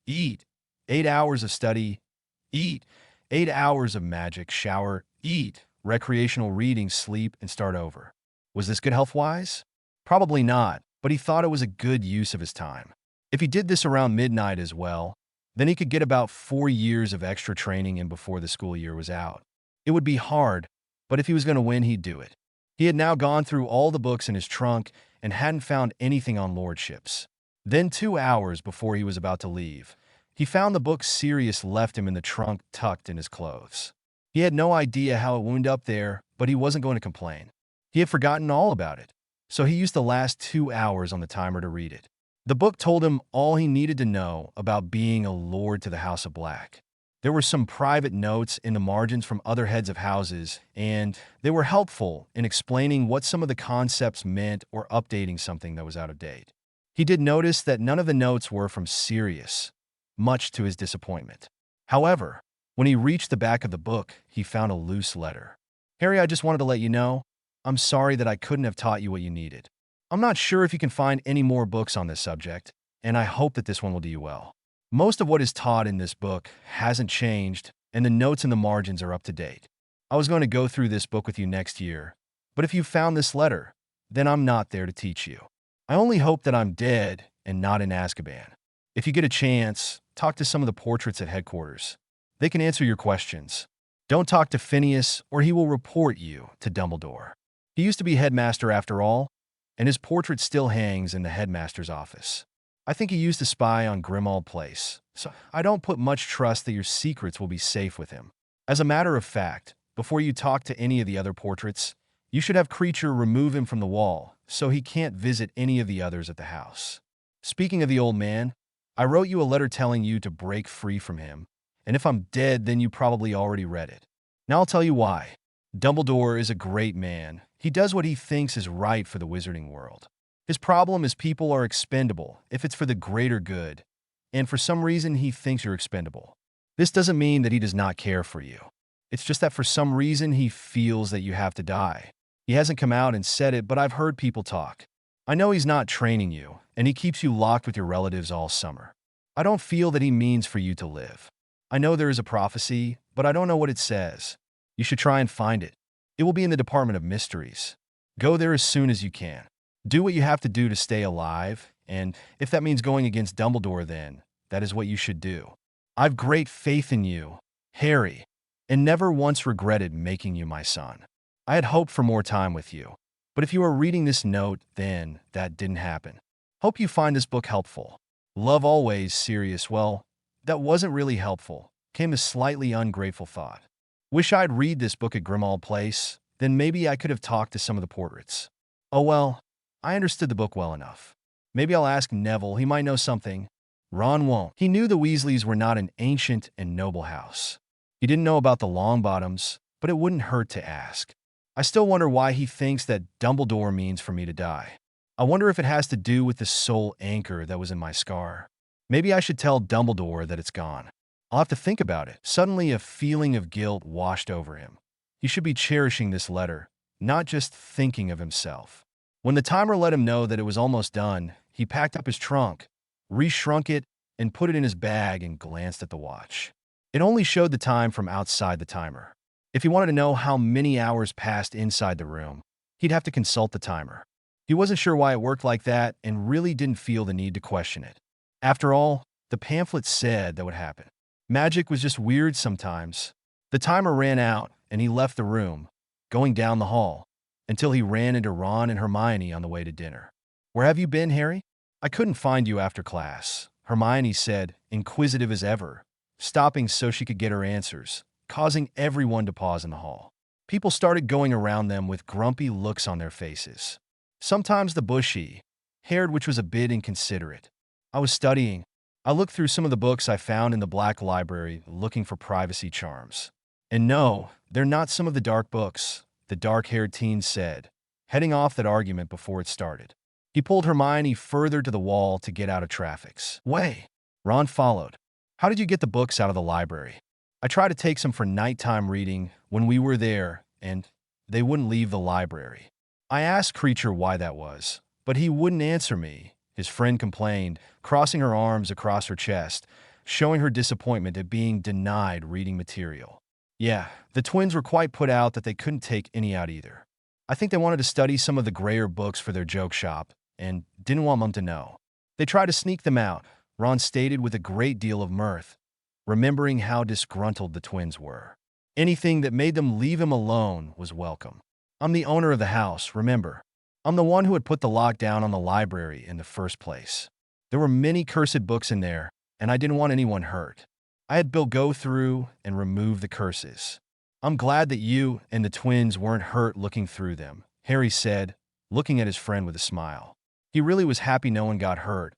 Eat. 8 hours of study. Eat. 8 hours of magic. Shower. Eat. Recreational reading, sleep, and start over. Was this good health-wise? Probably not, but he thought it was a good use of his time. If he did this around midnight as well, then he could get about 4 years of extra training in before the school year was out. It would be hard, but if he was going to win, he'd do it. He had now gone through all the books in his trunk and hadn't found anything on lordships. Then 2 hours before he was about to leave, he found the book Sirius left him in the trunk tucked in his clothes. He had no idea how it wound up there, but he wasn't going to complain. He had forgotten all about it, so he used the last 2 hours on the timer to read it. The book told him all he needed to know about being a lord to the House of Black. There were some private notes in the margins from other heads of houses, and they were helpful in explaining what some of the concepts meant or updating something that was out of date. He did notice that none of the notes were from Sirius, much to his disappointment. However, when he reached the back of the book, he found a loose letter. "Harry, I just wanted to let you know, I'm sorry that I couldn't have taught you what you needed. I'm not sure if you can find any more books on this subject, and I hope that this one will do you well. Most of what is taught in this book hasn't changed, and the notes in the margins are up to date. I was going to go through this book with you next year, but if you found this letter, then I'm not there to teach you. I only hope that I'm dead and not in Azkaban. If you get a chance, talk to some of the portraits at headquarters. They can answer your questions. Don't talk to Phineas, or he will report you to Dumbledore. He used to be headmaster after all, and his portrait still hangs in the headmaster's office. I think he used to spy on Grimmauld Place, so I don't put much trust that your secrets will be safe with him. As a matter of fact, before you talk to any of the other portraits, you should have Kreacher remove him from the wall so he can't visit any of the others at the house." Speaking of the old man, I wrote you a letter telling you to break free from him, and if I'm dead, then you probably already read it. Now I'll tell you why. Dumbledore is a great man. He does what he thinks is right for the wizarding world. His problem is people are expendable if it's for the greater good, and for some reason he thinks you're expendable. This doesn't mean that he does not care for you. It's just that for some reason he feels that you have to die. He hasn't come out and said it, but I've heard people talk. I know he's not training you, and he keeps you locked with your relatives all summer. I don't feel that he means for you to live. I know there is a prophecy, but I don't know what it says. You should try and find it. It will be in the Department of Mysteries. Go there as soon as you can. Do what you have to do to stay alive, and if that means going against Dumbledore, then that is what you should do. I've great faith in you, Harry, and never once regretted making you my son. I had hoped for more time with you, but if you are reading this note, then that didn't happen. Hope you find this book helpful. Love always, Sirius. Well, that wasn't really helpful. Came a slightly ungrateful thought. Wish I'd read this book at Grimmauld Place, then maybe I could have talked to some of the portraits. Oh well, I understood the book well enough. Maybe I'll ask Neville, he might know something. Ron won't. He knew the Weasleys were not an ancient and noble house. He didn't know about the Longbottoms, but it wouldn't hurt to ask. I still wonder why he thinks that Dumbledore means for me to die. I wonder if it has to do with the soul anchor that was in my scar. Maybe I should tell Dumbledore that it's gone. I'll have to think about it. Suddenly a feeling of guilt washed over him. He should be cherishing this letter, not just thinking of himself. When the timer let him know that it was almost done, he packed up his trunk, reshrunk it, and put it in his bag and glanced at the watch. It only showed the time from outside the timer. If he wanted to know how many hours passed inside the room, he'd have to consult the timer. He wasn't sure why it worked like that and really didn't feel the need to question it. After all, the pamphlet said that would happen. Magic was just weird sometimes. The timer ran out and he left the room, going down the hall, until he ran into Ron and Hermione on the way to dinner. "Where have you been, Harry?" "I couldn't find you after class," Hermione said, inquisitive as ever, stopping so she could get her answers, causing everyone to pause in the hall. People started going around them with grumpy looks on their faces. Sometimes the bushy-haired, which was a bit inconsiderate. "I was studying. I looked through some of the books I found in the Black Library looking for privacy charms. And no, they're not some of the dark books," the dark-haired teen said, heading off that argument before it started. He pulled Hermione further to the wall to get out of traffic's way. Ron followed. "How did you get the books out of the library?" "I tried to take some for nighttime reading when we were there, and they wouldn't leave the library. I asked Kreacher why that was, but he wouldn't answer me," his friend complained, crossing her arms across her chest, showing her disappointment at being denied reading material. Yeah, the twins were quite put out that they couldn't take any out either. I think they wanted to study some of the grayer books for their joke shop, and didn't want Mum to know. They tried to sneak them out, Ron stated with a great deal of mirth, remembering how disgruntled the twins were. Anything that made them leave him alone was welcome. "I'm the owner of the house, remember. I'm the one who had put the lockdown on the library in the first place. There were many cursed books in there, and I didn't want anyone hurt. I had Bill go through and remove the curses. I'm glad that you and the twins weren't hurt looking through them," Harry said, looking at his friend with a smile. He really was happy no one got hurt,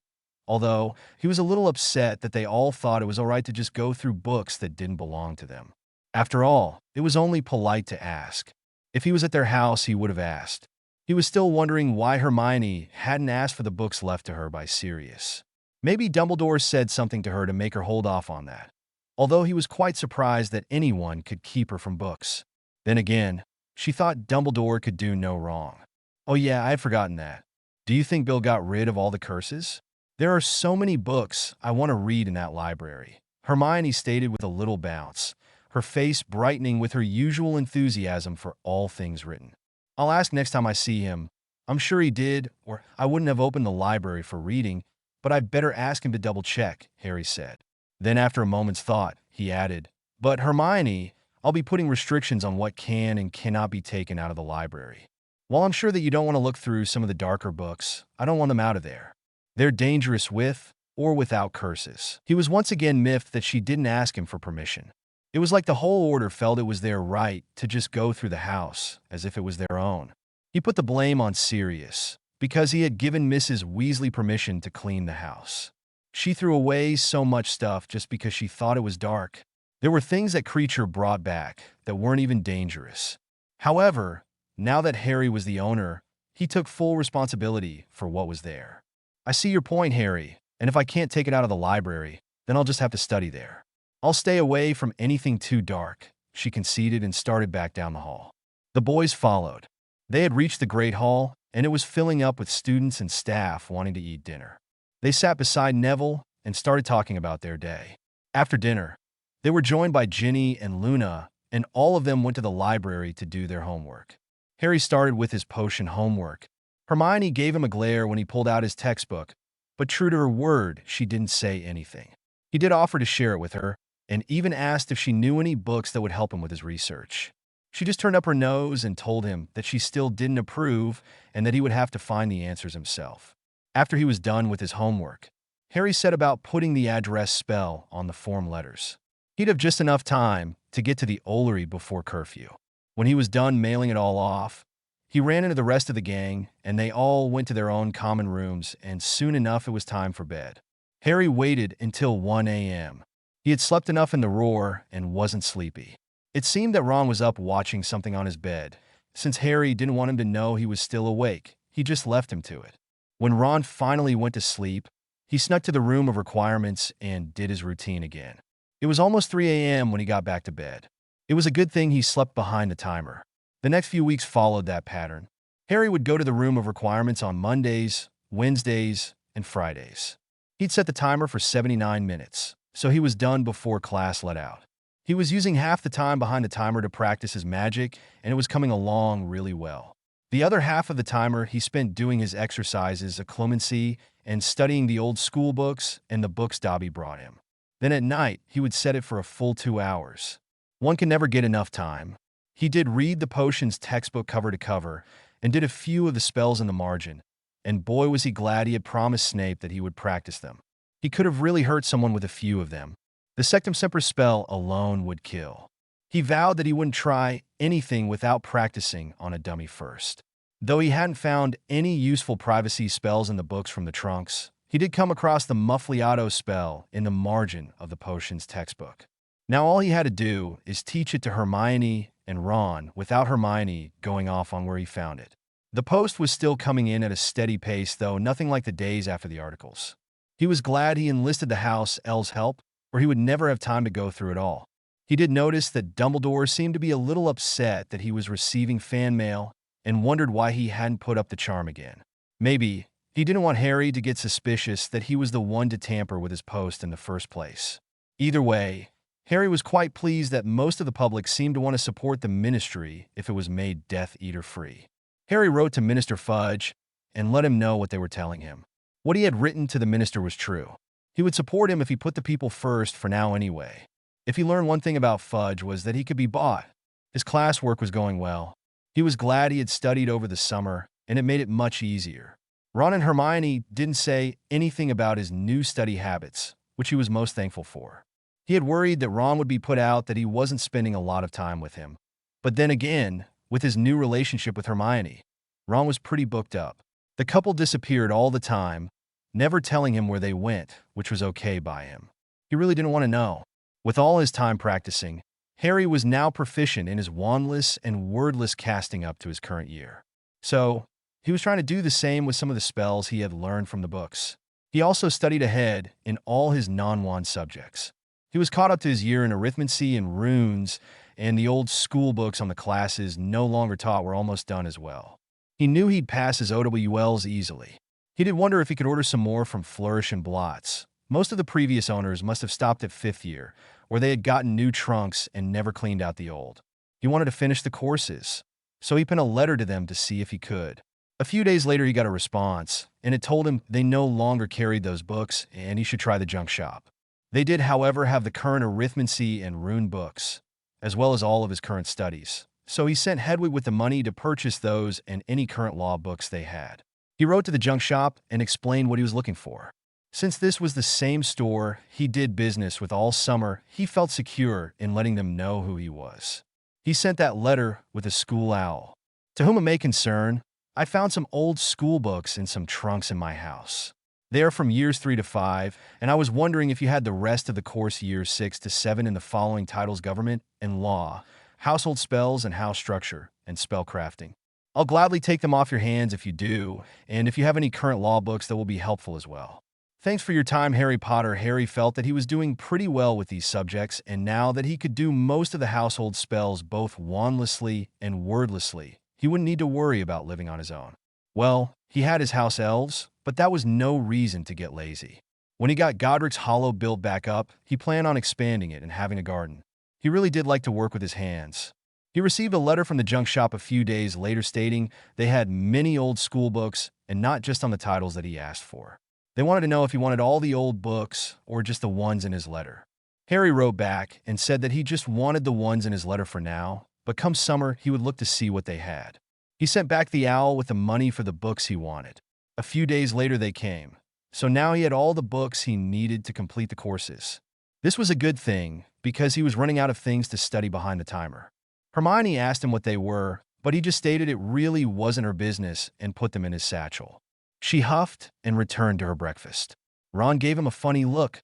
although he was a little upset that they all thought it was all right to just go through books that didn't belong to them. After all, it was only polite to ask. If he was at their house, he would have asked. He was still wondering why Hermione hadn't asked for the books left to her by Sirius. Maybe Dumbledore said something to her to make her hold off on that, although he was quite surprised that anyone could keep her from books. Then again, she thought Dumbledore could do no wrong. "Oh yeah, I had forgotten that. Do you think Bill got rid of all the curses? There are so many books I want to read in that library," Hermione stated with a little bounce, her face brightening with her usual enthusiasm for all things written. "I'll ask next time I see him. I'm sure he did, or I wouldn't have opened the library for reading, but I'd better ask him to double-check," Harry said. Then after a moment's thought, he added, "But Hermione, I'll be putting restrictions on what can and cannot be taken out of the library. While I'm sure that you don't want to look through some of the darker books, I don't want them out of there. They're dangerous with or without curses." He was once again miffed that she didn't ask him for permission. It was like the whole order felt it was their right to just go through the house, as if it was their own. He put the blame on Sirius, because he had given Mrs. Weasley permission to clean the house. She threw away so much stuff just because she thought it was dark. There were things that Kreacher brought back that weren't even dangerous. However, now that Harry was the owner, he took full responsibility for what was there. I see your point, Harry, and if I can't take it out of the library, then I'll just have to study there. I'll stay away from anything too dark, she conceded and started back down the hall. The boys followed. They had reached the Great Hall, and it was filling up with students and staff wanting to eat dinner. They sat beside Neville and started talking about their day. After dinner, they were joined by Ginny and Luna, and all of them went to the library to do their homework. Harry started with his potion homework. Hermione gave him a glare when he pulled out his textbook, but true to her word, she didn't say anything. He did offer to share it with her, and even asked if she knew any books that would help him with his research. She just turned up her nose and told him that she still didn't approve and that he would have to find the answers himself. After he was done with his homework, Harry set about putting the address spell on the form letters. He'd have just enough time to get to the Ollery before curfew. When he was done mailing it all off, he ran into the rest of the gang, and they all went to their own common rooms, and soon enough it was time for bed. Harry waited until 1 a.m. He had slept enough in the roar and wasn't sleepy. It seemed that Ron was up watching something on his bed. Since Harry didn't want him to know he was still awake, he just left him to it. When Ron finally went to sleep, he snuck to the room of requirements and did his routine again. It was almost 3 a.m. when he got back to bed. It was a good thing he slept behind the timer. The next few weeks followed that pattern. Harry would go to the room of requirements on Mondays, Wednesdays, and Fridays. He'd set the timer for 79 minutes, so he was done before class let out. He was using half the time behind the timer to practice his magic, and it was coming along really well. The other half of the timer he spent doing his exercises, occlumency, and studying the old school books and the books Dobby brought him. Then at night, he would set it for a full 2 hours. One can never get enough time. He did read the potions textbook cover to cover and did a few of the spells in the margin, and boy was he glad he had promised Snape that he would practice them. He could have really hurt someone with a few of them. The Sectum Semper spell alone would kill. He vowed that he wouldn't try anything without practicing on a dummy first. Though he hadn't found any useful privacy spells in the books from the trunks, he did come across the Muffliato spell in the margin of the potions textbook. Now all he had to do is teach it to Hermione and Ron without Hermione going off on where he found it. The post was still coming in at a steady pace, though nothing like the days after the articles. He was glad he enlisted the house elves' help, or he would never have time to go through it all. He did notice that Dumbledore seemed to be a little upset that he was receiving fan mail and wondered why he hadn't put up the charm again. Maybe he didn't want Harry to get suspicious that he was the one to tamper with his post in the first place. Either way, Harry was quite pleased that most of the public seemed to want to support the ministry if it was made Death Eater free. Harry wrote to Minister Fudge and let him know what they were telling him. What he had written to the minister was true. He would support him if he put the people first for now anyway. If he learned one thing about Fudge was that he could be bought. His classwork was going well. He was glad he had studied over the summer, and it made it much easier. Ron and Hermione didn't say anything about his new study habits, which he was most thankful for. He had worried that Ron would be put out that he wasn't spending a lot of time with him. But then again, with his new relationship with Hermione, Ron was pretty booked up. The couple disappeared all the time, never telling him where they went, which was okay by him. He really didn't want to know. With all his time practicing, Harry was now proficient in his wandless and wordless casting up to his current year. So, he was trying to do the same with some of the spells he had learned from the books. He also studied ahead in all his non-wand subjects. He was caught up to his year in arithmancy and runes, and the old school books on the classes no longer taught were almost done as well. He knew he'd pass his OWLs easily. He did wonder if he could order some more from Flourish and Blots. Most of the previous owners must have stopped at 5th year, where they had gotten new trunks and never cleaned out the old. He wanted to finish the courses, so he penned a letter to them to see if he could. A few days later, he got a response, and it told him they no longer carried those books and he should try the junk shop. They did, however, have the current arithmancy and rune books, as well as all of his current studies, so he sent Hedwig with the money to purchase those and any current law books they had. He wrote to the junk shop and explained what he was looking for. Since this was the same store he did business with all summer, he felt secure in letting them know who he was. He sent that letter with a school owl. To whom it may concern, I found some old school books in some trunks in my house. They are from years 3 to 5, and I was wondering if you had the rest of the course years 6 to 7 in the following titles: government and law, household spells and house structure, and spell crafting. I'll gladly take them off your hands if you do, and if you have any current law books, that will be helpful as well. Thanks for your time, Harry Potter. Harry felt that he was doing pretty well with these subjects, and now that he could do most of the household spells both wandlessly and wordlessly, he wouldn't need to worry about living on his own. Well, he had his house elves, but that was no reason to get lazy. When he got Godric's Hollow built back up, he planned on expanding it and having a garden. He really did like to work with his hands. He received a letter from the junk shop a few days later stating they had many old school books, and not just on the titles that he asked for. They wanted to know if he wanted all the old books or just the ones in his letter. Harry wrote back and said that he just wanted the ones in his letter for now, but come summer he would look to see what they had. He sent back the owl with the money for the books he wanted. A few days later they came, so now he had all the books he needed to complete the courses. This was a good thing, because he was running out of things to study behind the timer. Hermione asked him what they were, but he just stated it really wasn't her business and put them in his satchel. She huffed and returned to her breakfast. Ron gave him a funny look,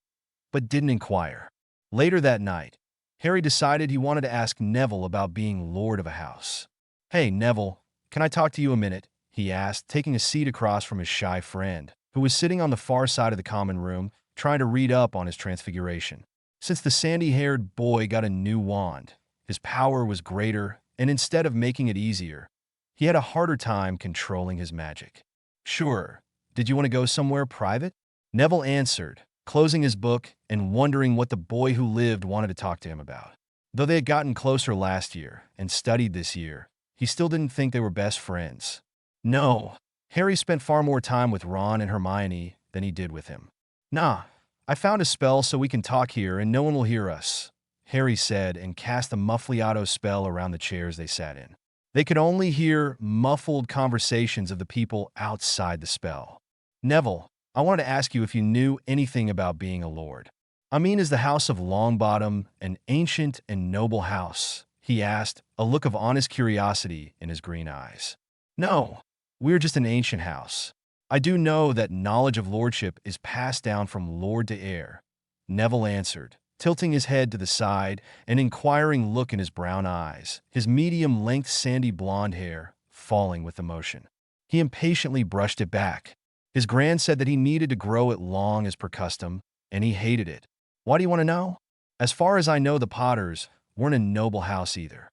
but didn't inquire. Later that night, Harry decided he wanted to ask Neville about being lord of a house. "Hey, Neville, can I talk to you a minute?" he asked, taking a seat across from his shy friend, who was sitting on the far side of the common room, trying to read up on his transfiguration. Since the sandy-haired boy got a new wand, his power was greater, and instead of making it easier, he had a harder time controlling his magic. "Sure. Did you want to go somewhere private?" Neville answered, closing his book and wondering what the boy who lived wanted to talk to him about. Though they had gotten closer last year and studied this year, he still didn't think they were best friends. No, Harry spent far more time with Ron and Hermione than he did with him. "Nah, I found a spell so we can talk here and no one will hear us," Harry said and cast a Muffliato spell around the chairs they sat in. They could only hear muffled conversations of the people outside the spell. "Neville, I wanted to ask you if you knew anything about being a lord. I mean, is the House of Longbottom an ancient and noble house?" he asked, a look of honest curiosity in his green eyes. "No, we're just an ancient house. I do know that knowledge of lordship is passed down from lord to heir," Neville answered, tilting his head to the side, an inquiring look in his brown eyes, his medium-length sandy blonde hair falling with emotion. He impatiently brushed it back. His gran said that he needed to grow it long as per custom, and he hated it. "Why do you want to know?" "As far as I know, the Potters weren't a noble house either."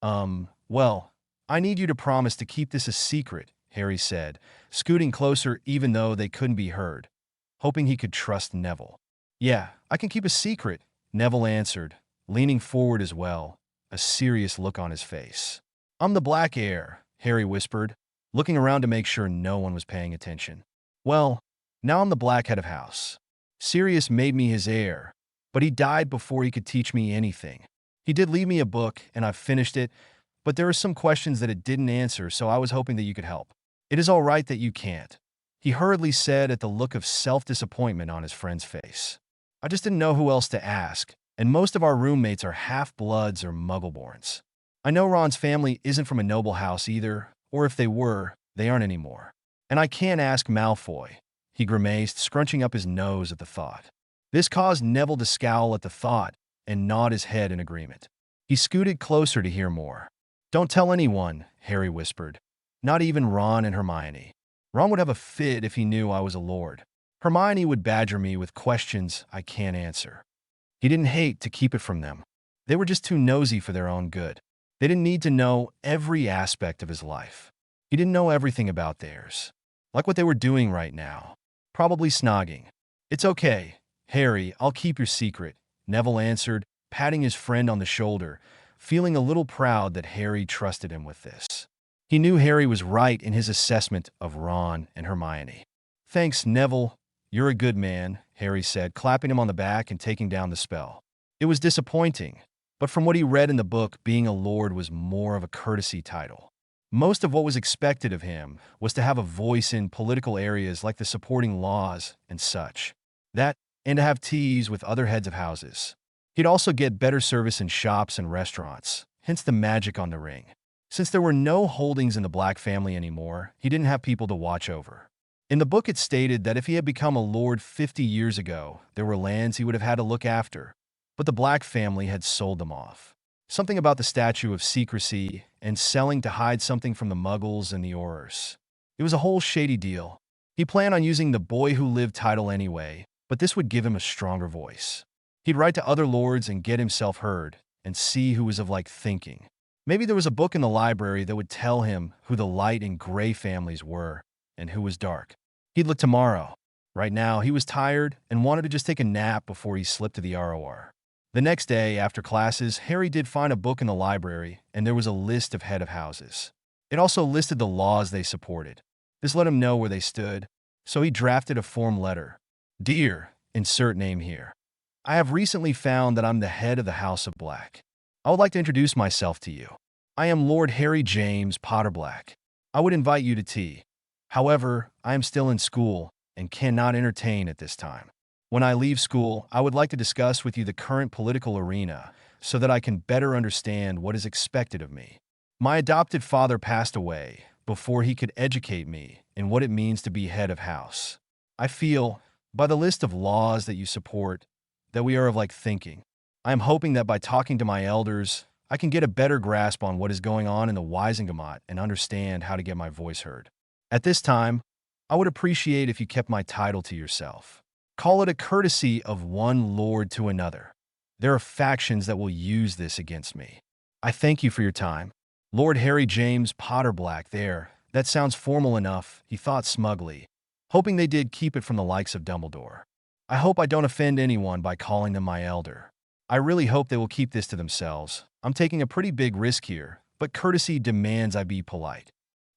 Well, I need you to promise to keep this a secret," Harry said, scooting closer even though they couldn't be heard, hoping he could trust Neville. "Yeah, I can keep a secret," Neville answered, leaning forward as well, a serious look on his face. "I'm the Black Heir," Harry whispered, looking around to make sure no one was paying attention. "Well, now I'm the Black Head of House. Sirius made me his heir, but he died before he could teach me anything. He did leave me a book, and I've finished it, but there are some questions that it didn't answer, so I was hoping that you could help." "It is all right that you can't," he hurriedly said at the look of self-disappointment on his friend's face. "I just didn't know who else to ask, and most of our roommates are half-bloods or muggleborns. I know Ron's family isn't from a noble house either, or if they were, they aren't anymore. And I can't ask Malfoy," he grimaced, scrunching up his nose at the thought. This caused Neville to scowl at the thought and nod his head in agreement. He scooted closer to hear more. "Don't tell anyone," Harry whispered. "Not even Ron and Hermione. Ron would have a fit if he knew I was a lord. Hermione would badger me with questions I can't answer." He didn't hate to keep it from them. They were just too nosy for their own good. They didn't need to know every aspect of his life. He didn't know everything about theirs. Like what they were doing right now. Probably snogging. "It's okay, Harry, I'll keep your secret," Neville answered, patting his friend on the shoulder, feeling a little proud that Harry trusted him with this. He knew Harry was right in his assessment of Ron and Hermione. "Thanks, Neville. You're a good man," Harry said, clapping him on the back and taking down the spell. It was disappointing, but from what he read in the book, being a lord was more of a courtesy title. Most of what was expected of him was to have a voice in political areas like the supporting laws and such. That, and to have teas with other heads of houses. He'd also get better service in shops and restaurants, hence the magic on the ring. Since there were no holdings in the Black family anymore, he didn't have people to watch over. In the book, it stated that if he had become a lord 50 years ago, there were lands he would have had to look after, but the Black family had sold them off. Something about the statue of secrecy and selling to hide something from the Muggles and the Aurors. It was a whole shady deal. He planned on using the boy who lived title anyway, but this would give him a stronger voice. He'd write to other lords and get himself heard, and see who was of like thinking. Maybe there was a book in the library that would tell him who the light and gray families were, and who was dark. He'd look tomorrow. Right now, he was tired and wanted to just take a nap before he slipped to the ROR. The next day, after classes, Harry did find a book in the library, and there was a list of head of houses. It also listed the laws they supported. This let him know where they stood, so he drafted a form letter. Dear, insert name here. I have recently found that I'm the head of the House of Black. I would like to introduce myself to you. I am Lord Harry James Potter Black. I would invite you to tea. However, I am still in school and cannot entertain at this time. When I leave school, I would like to discuss with you the current political arena so that I can better understand what is expected of me. My adopted father passed away before he could educate me in what it means to be head of house. I feel, by the list of laws that you support, that we are of like thinking. I am hoping that by talking to my elders, I can get a better grasp on what is going on in the Wisengamot and understand how to get my voice heard. At this time, I would appreciate if you kept my title to yourself. Call it a courtesy of one lord to another. There are factions that will use this against me. I thank you for your time. Lord Harry James Potter Black there. That sounds formal enough, he thought smugly, hoping they did keep it from the likes of Dumbledore. I hope I don't offend anyone by calling them my elder. I really hope they will keep this to themselves. I'm taking a pretty big risk here, but courtesy demands I be polite.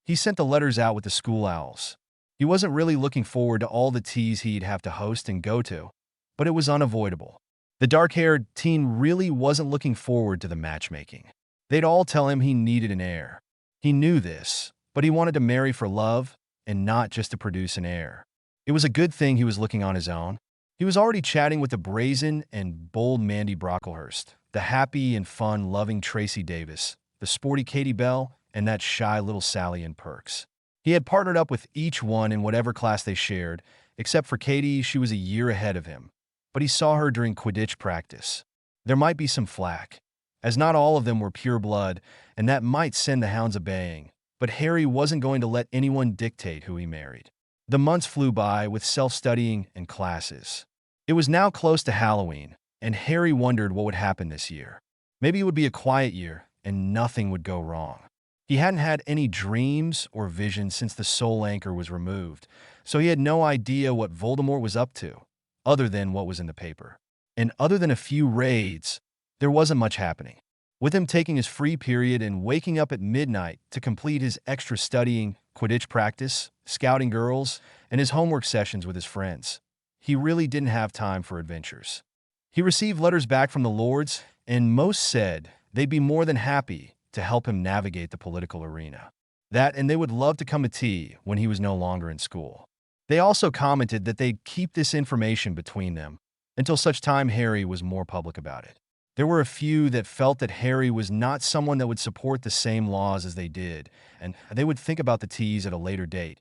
He sent the letters out with the school owls. He wasn't really looking forward to all the teas he'd have to host and go to, but it was unavoidable. The dark-haired teen really wasn't looking forward to the matchmaking. They'd all tell him he needed an heir. He knew this, but he wanted to marry for love and not just to produce an heir. It was a good thing he was looking on his own. He was already chatting with the brazen and bold Mandy Brocklehurst, the happy and fun-loving Tracey Davis, the sporty Katie Bell, and that shy little Sally in Perks. He had partnered up with each one in whatever class they shared, except for Katie, she was a year ahead of him. But he saw her during Quidditch practice. There might be some flack, as not all of them were pure blood, and that might send the hounds a-baying. But Harry wasn't going to let anyone dictate who he married. The months flew by with self-studying and classes. It was now close to Halloween, and Harry wondered what would happen this year. Maybe it would be a quiet year, and nothing would go wrong. He hadn't had any dreams or visions since the soul anchor was removed, so he had no idea what Voldemort was up to, other than what was in the paper. And other than a few raids, there wasn't much happening. With him taking his free period and waking up at midnight to complete his extra studying, Quidditch practice, scouting girls, and his homework sessions with his friends, he really didn't have time for adventures. He received letters back from the lords, and most said they'd be more than happy to help him navigate the political arena. That, and they would love to come to tea when he was no longer in school. They also commented that they'd keep this information between them until such time Harry was more public about it. There were a few that felt that Harry was not someone that would support the same laws as they did, and they would think about the teas at a later date,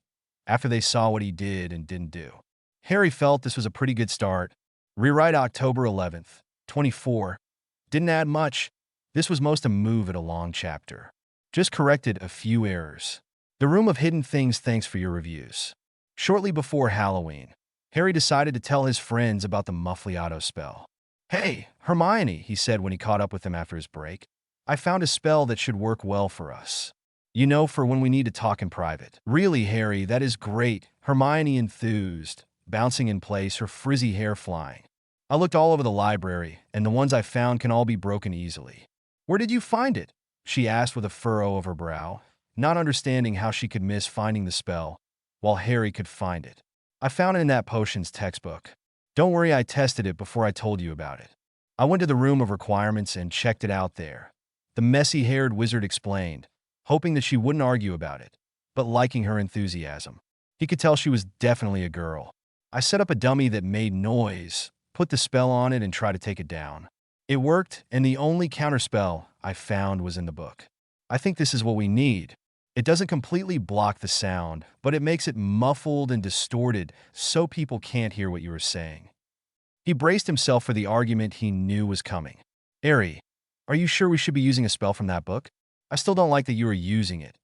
after they saw what he did and didn't do. Harry felt this was a pretty good start. Rewrite October 11th, 24. Didn't add much. This was most a move at a long chapter. Just corrected a few errors. The Room of Hidden Things, thanks for your reviews. Shortly before Halloween, Harry decided to tell his friends about the Muffliato spell. Hey, Hermione, he said when he caught up with them after his break. I found a spell that should work well for us. You know, for when we need to talk in private. Really, Harry, that is great, Hermione enthused, bouncing in place, her frizzy hair flying. I looked all over the library, and the ones I found can all be broken easily. Where did you find it? She asked with a furrow of her brow, not understanding how she could miss finding the spell, while Harry could find it. I found it in that potions textbook. Don't worry, I tested it before I told you about it. I went to the room of requirements and checked it out there. The messy-haired wizard explained, hoping that she wouldn't argue about it, but liking her enthusiasm. He could tell she was definitely a girl. I set up a dummy that made noise, put the spell on it, and tried to take it down. It worked, and the only counterspell I found was in the book. I think this is what we need. It doesn't completely block the sound, but it makes it muffled and distorted so people can't hear what you are saying. He braced himself for the argument he knew was coming. Harry, are you sure we should be using a spell from that book? I still don't like that you are using it,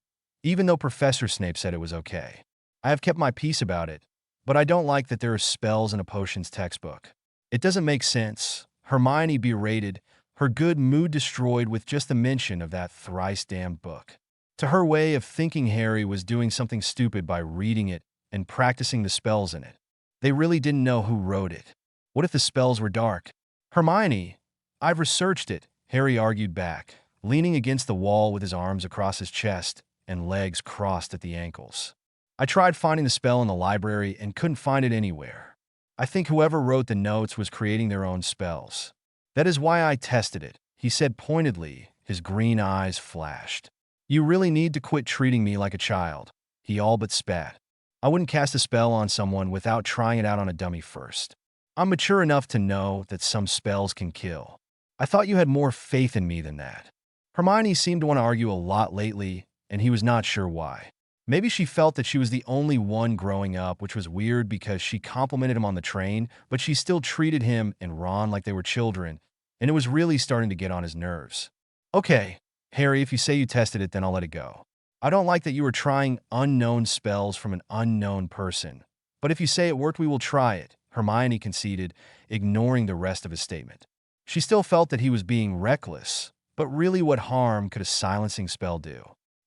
even though Professor Snape said it was okay. I have kept my peace about it, but I don't like that there are spells in a potions textbook. It doesn't make sense. Hermione berated, her good mood destroyed with just the mention of that thrice-damned book. To her way of thinking, Harry was doing something stupid by reading it and practicing the spells in it. They really didn't know who wrote it. What if the spells were dark? Hermione, I've researched it, Harry argued back, leaning against the wall with his arms across his chest and legs crossed at the ankles. I tried finding the spell in the library and couldn't find it anywhere. I think whoever wrote the notes was creating their own spells. That is why I tested it, he said pointedly, his green eyes flashed. You really need to quit treating me like a child, he all but spat. I wouldn't cast a spell on someone without trying it out on a dummy first. I'm mature enough to know that some spells can kill. I thought you had more faith in me than that. Hermione seemed to want to argue a lot lately, and he was not sure why. Maybe she felt that she was the only one growing up, which was weird because she complimented him on the train, but she still treated him and Ron like they were children, and it was really starting to get on his nerves. Okay, Harry, if you say you tested it, then I'll let it go. I don't like that you are trying unknown spells from an unknown person, but if you say it worked, we will try it, Hermione conceded, ignoring the rest of his statement. She still felt that he was being reckless, but really what harm could a silencing spell do?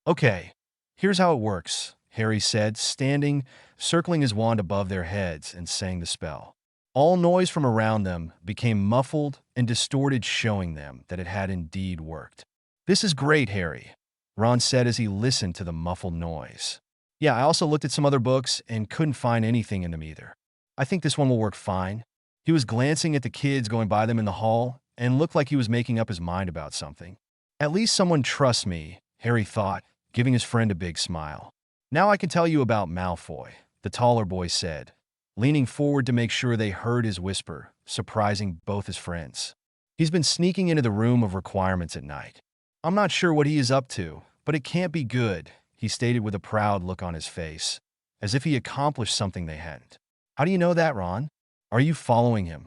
Okay, here's how it works, Harry said, standing, circling his wand above their heads and saying the spell. All noise from around them became muffled and distorted, showing them that it had indeed worked. This is great, Harry, Ron said as he listened to the muffled noise. Yeah, I also looked at some other books and couldn't find anything in them either. I think this one will work fine. He was glancing at the kids going by them in the hall and looked like he was making up his mind about something. At least someone trusts me, Harry thought, giving his friend a big smile. Now I can tell you about Malfoy, the taller boy said, leaning forward to make sure they heard his whisper, surprising both his friends. He's been sneaking into the room of requirements at night. I'm not sure what he is up to, but it can't be good, he stated with a proud look on his face, as if he accomplished something they hadn't. How do you know that, Ron? Are you following him?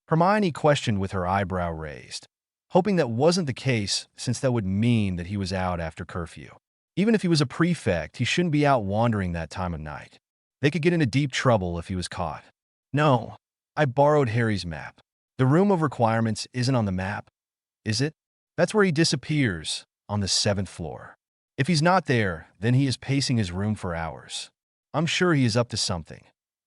Hermione questioned with her eyebrow raised, hoping that wasn't the case since that would mean that he was out after curfew. Even if he was a prefect, he shouldn't be out wandering that time of night. They could get into deep trouble if he was caught. No, I borrowed Harry's map. The room of requirements isn't on the map, is it? That's where he disappears, on the 7th floor. If he's not there, then he is pacing his room for hours. I'm sure he is up to something,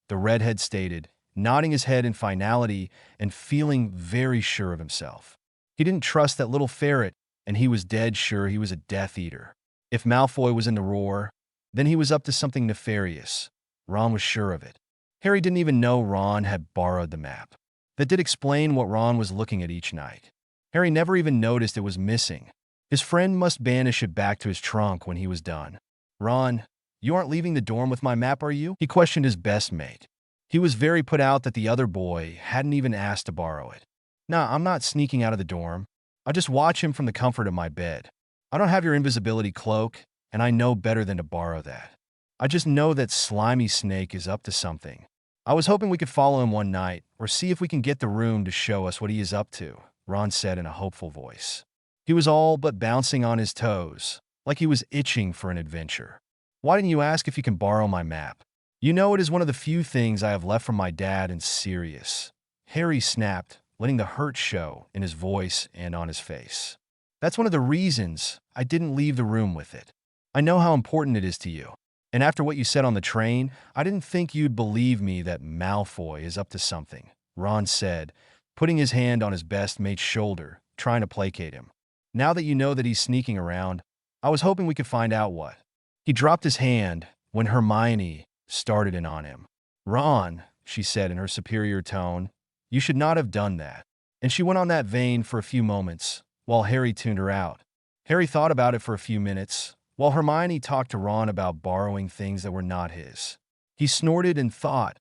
the redhead stated, nodding his head in finality and feeling very sure of himself. He didn't trust that little ferret, and he was dead sure he was a Death Eater. If Malfoy was in the roar, then he was up to something nefarious. Ron was sure of it. Harry didn't even know Ron had borrowed the map. That did explain what Ron was looking at each night. Harry never even noticed it was missing. His friend must banish it back to his trunk when he was done. Ron, you aren't leaving the dorm with my map, are you? He questioned his best mate. He was very put out that the other boy hadn't even asked to borrow it. Nah, I'm not sneaking out of the dorm. I just watch him from the comfort of my bed. I don't have your invisibility cloak, and I know better than to borrow that. I just know that Slimy Snake is up to something. I was hoping we could follow him one night, or see if we can get the room to show us what he is up to, Ron said in a hopeful voice. He was all but bouncing on his toes, like he was itching for an adventure. Why didn't you ask if you can borrow my map? You know it is one of the few things I have left from my dad and Sirius. Harry snapped, letting the hurt show in his voice and on his face. That's one of the reasons I didn't leave the room with it. I know how important it is to you. And after what you said on the train, I didn't think you'd believe me that Malfoy is up to something, Ron said, putting his hand on his best mate's shoulder, trying to placate him. Now that you know that he's sneaking around, I was hoping we could find out what. He dropped his hand when Hermione started in on him. Ron, she said in her superior tone, you should not have done that. And she went on that vein for a few moments, while Harry tuned her out. Harry thought about it for a few minutes, while Hermione talked to Ron about borrowing things that were not his. He snorted and thought,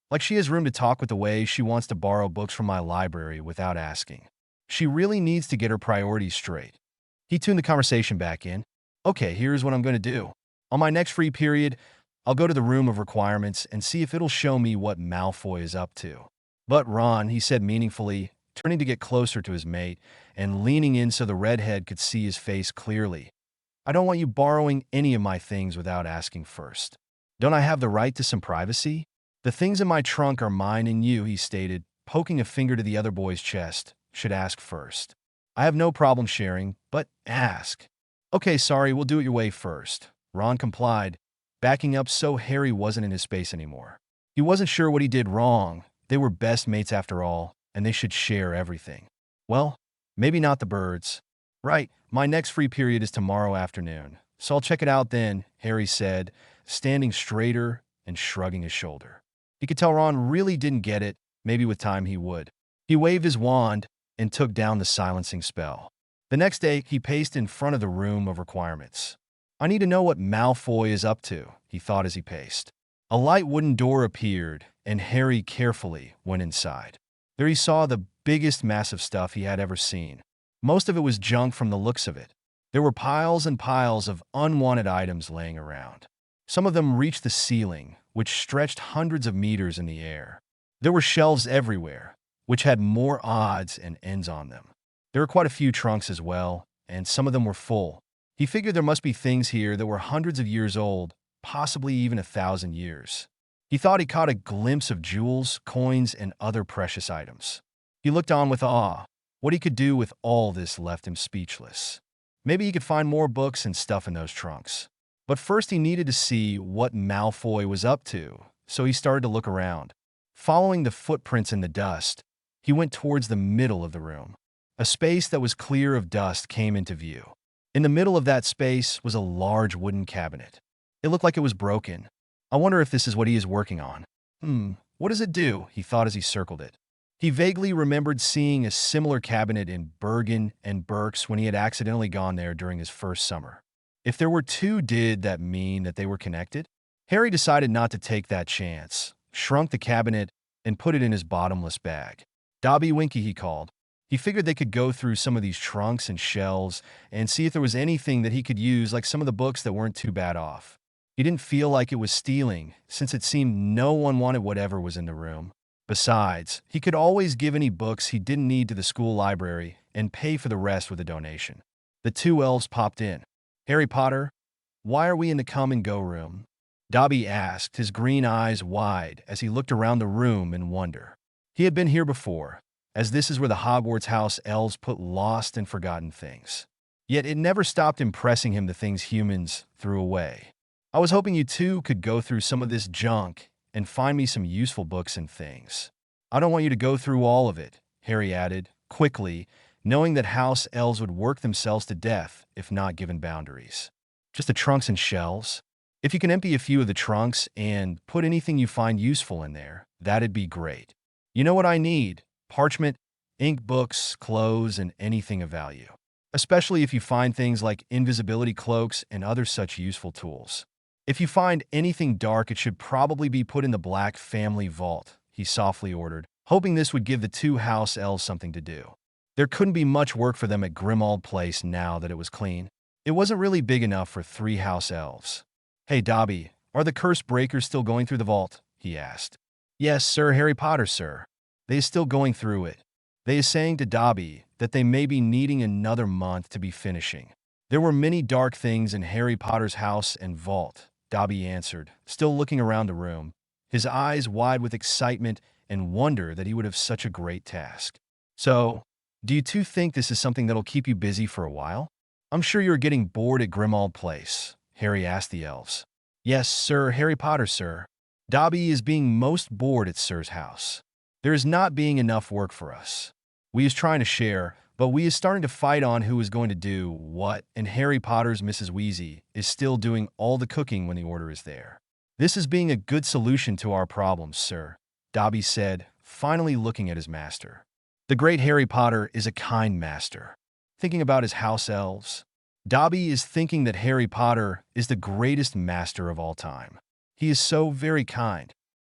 like she has room to talk with the way she wants to borrow books from my library without asking. She really needs to get her priorities straight. He tuned the conversation back in. Okay, here's what I'm going to do. On my next free period, I'll go to the room of requirements and see if it'll show me what Malfoy is up to. But Ron, he said meaningfully, turning to get closer to his mate and leaning in so the redhead could see his face clearly. I don't want you borrowing any of my things without asking first. Don't I have the right to some privacy? The things in my trunk are mine and you, he stated, poking a finger to the other boy's chest, should ask first. I have no problem sharing, but ask. Okay, sorry, we'll do it your way first. Ron complied, backing up so Harry wasn't in his space anymore. He wasn't sure what he did wrong. They were best mates after all, and they should share everything. Well, maybe not the birds. Right, my next free period is tomorrow afternoon, so I'll check it out then, Harry said, standing straighter and shrugging his shoulder. He could tell Ron really didn't get it. Maybe with time he would. He waved his wand and took down the silencing spell. The next day, he paced in front of the room of requirements. I need to know what Malfoy is up to, he thought as he paced. A light wooden door appeared, and Harry carefully went inside. There he saw the biggest mass of stuff he had ever seen. Most of it was junk from the looks of it. There were piles and piles of unwanted items laying around. Some of them reached the ceiling, which stretched hundreds of meters in the air. There were shelves everywhere, which had more odds and ends on them. There were quite a few trunks as well, and some of them were full. He figured there must be things here that were hundreds of years old, possibly even 1,000 years. He thought he caught a glimpse of jewels, coins, and other precious items. He looked on with awe. What he could do with all this left him speechless. Maybe he could find more books and stuff in those trunks. But first he needed to see what Malfoy was up to, so he started to look around. Following the footprints in the dust, he went towards the middle of the room. A space that was clear of dust came into view. In the middle of that space was a large wooden cabinet. It looked like it was broken. I wonder if this is what he is working on. What does it do? He thought as he circled it. He vaguely remembered seeing a similar cabinet in Bergen and Berks when he had accidentally gone there during his first summer. If there were two, did that mean that they were connected? Harry decided not to take that chance, shrunk the cabinet, and put it in his bottomless bag. Dobby Winky, he called. He figured they could go through some of these trunks and shelves and see if there was anything that he could use, like some of the books that weren't too bad off. He didn't feel like it was stealing, since it seemed no one wanted whatever was in the room. Besides, he could always give any books he didn't need to the school library and pay for the rest with a donation. The two elves popped in. Harry Potter, why are we in the come-and-go room? Dobby asked, his green eyes wide as he looked around the room in wonder. He had been here before, as this is where the Hogwarts house elves put lost and forgotten things. Yet it never stopped impressing him the things humans threw away. I was hoping you two could go through some of this junk and find me some useful books and things. I don't want you to go through all of it, Harry added, quickly, knowing that house elves would work themselves to death if not given boundaries. Just the trunks and shelves? If you can empty a few of the trunks and put anything you find useful in there, that'd be great. You know what I need? Parchment, ink, books, clothes, and anything of value. Especially if you find things like invisibility cloaks and other such useful tools. If you find anything dark, it should probably be put in the Black family vault, he softly ordered, hoping this would give the two house elves something to do. There couldn't be much work for them at Grimmauld Place now that it was clean. It wasn't really big enough for 3 house elves. Hey, Dobby, are the curse breakers still going through the vault? He asked. Yes, Sir Harry Potter, sir. They is still going through it. They is saying to Dobby that they may be needing another month to be finishing. There were many dark things in Harry Potter's house and vault, Dobby answered, still looking around the room, his eyes wide with excitement and wonder that he would have such a great task. So, do you two think this is something that'll keep you busy for a while? I'm sure you're getting bored at Grimmauld Place, Harry asked the elves. Yes, Sir Harry Potter, sir. Dobby is being most bored at Sir's house. There is not being enough work for us. We is trying to share, but we is starting to fight on who is going to do what, and Harry Potter's Mrs. Weasley is still doing all the cooking when the order is there. This is being a good solution to our problems, sir, Dobby said, finally looking at his master. The great Harry Potter is a kind master. Thinking about his house elves, Dobby is thinking that Harry Potter is the greatest master of all time. He is so very kind.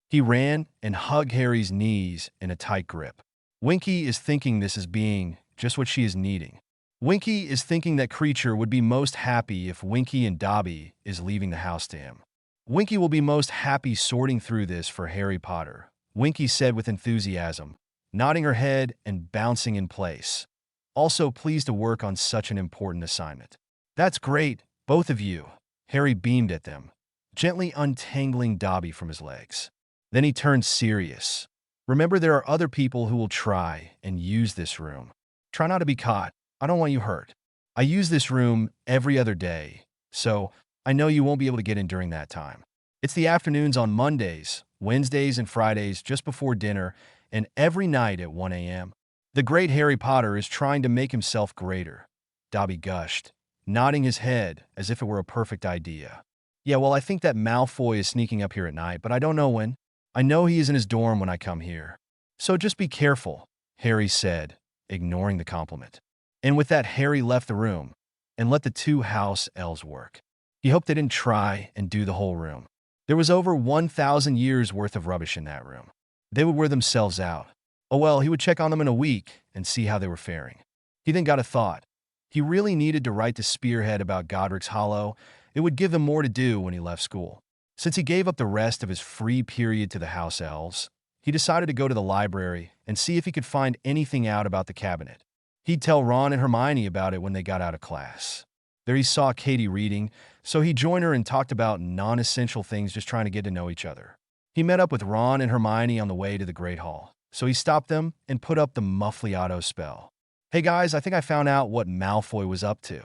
He ran and hugged Harry's knees in a tight grip. Winky is thinking this is being just what she is needing. Winky is thinking that Kreacher would be most happy if Winky and Dobby is leaving the house to him. Winky will be most happy sorting through this for Harry Potter, Winky said with enthusiasm, nodding her head and bouncing in place. Also pleased to work on such an important assignment. That's great, both of you. Harry beamed at them, gently untangling Dobby from his legs. Then he turned serious. Remember, there are other people who will try and use this room. Try not to be caught. I don't want you hurt. I use this room every other day, so I know you won't be able to get in during that time. It's the afternoons on Mondays, Wednesdays, and Fridays just before dinner, and every night at 1 a.m. The great Harry Potter is trying to make himself greater, Dobby gushed, nodding his head as if it were a perfect idea. Yeah, well, I think that Malfoy is sneaking up here at night, but I don't know when. I know he is in his dorm when I come here. So just be careful, Harry said, ignoring the compliment. And with that, Harry left the room and let the two house elves work. He hoped they didn't try and do the whole room. There was over 1,000 years worth of rubbish in that room. They would wear themselves out. Oh well, he would check on them in a week and see how they were faring. He then got a thought. He really needed to write to Spearhead about Godric's Hollow. It would give him more to do when he left school. Since he gave up the rest of his free period to the house elves, he decided to go to the library and see if he could find anything out about the cabinet. He'd tell Ron and Hermione about it when they got out of class. There he saw Katie reading, so he joined her and talked about non-essential things, just trying to get to know each other. He met up with Ron and Hermione on the way to the Great Hall, so he stopped them and put up the Muffliato spell. Hey guys, I think I found out what Malfoy was up to.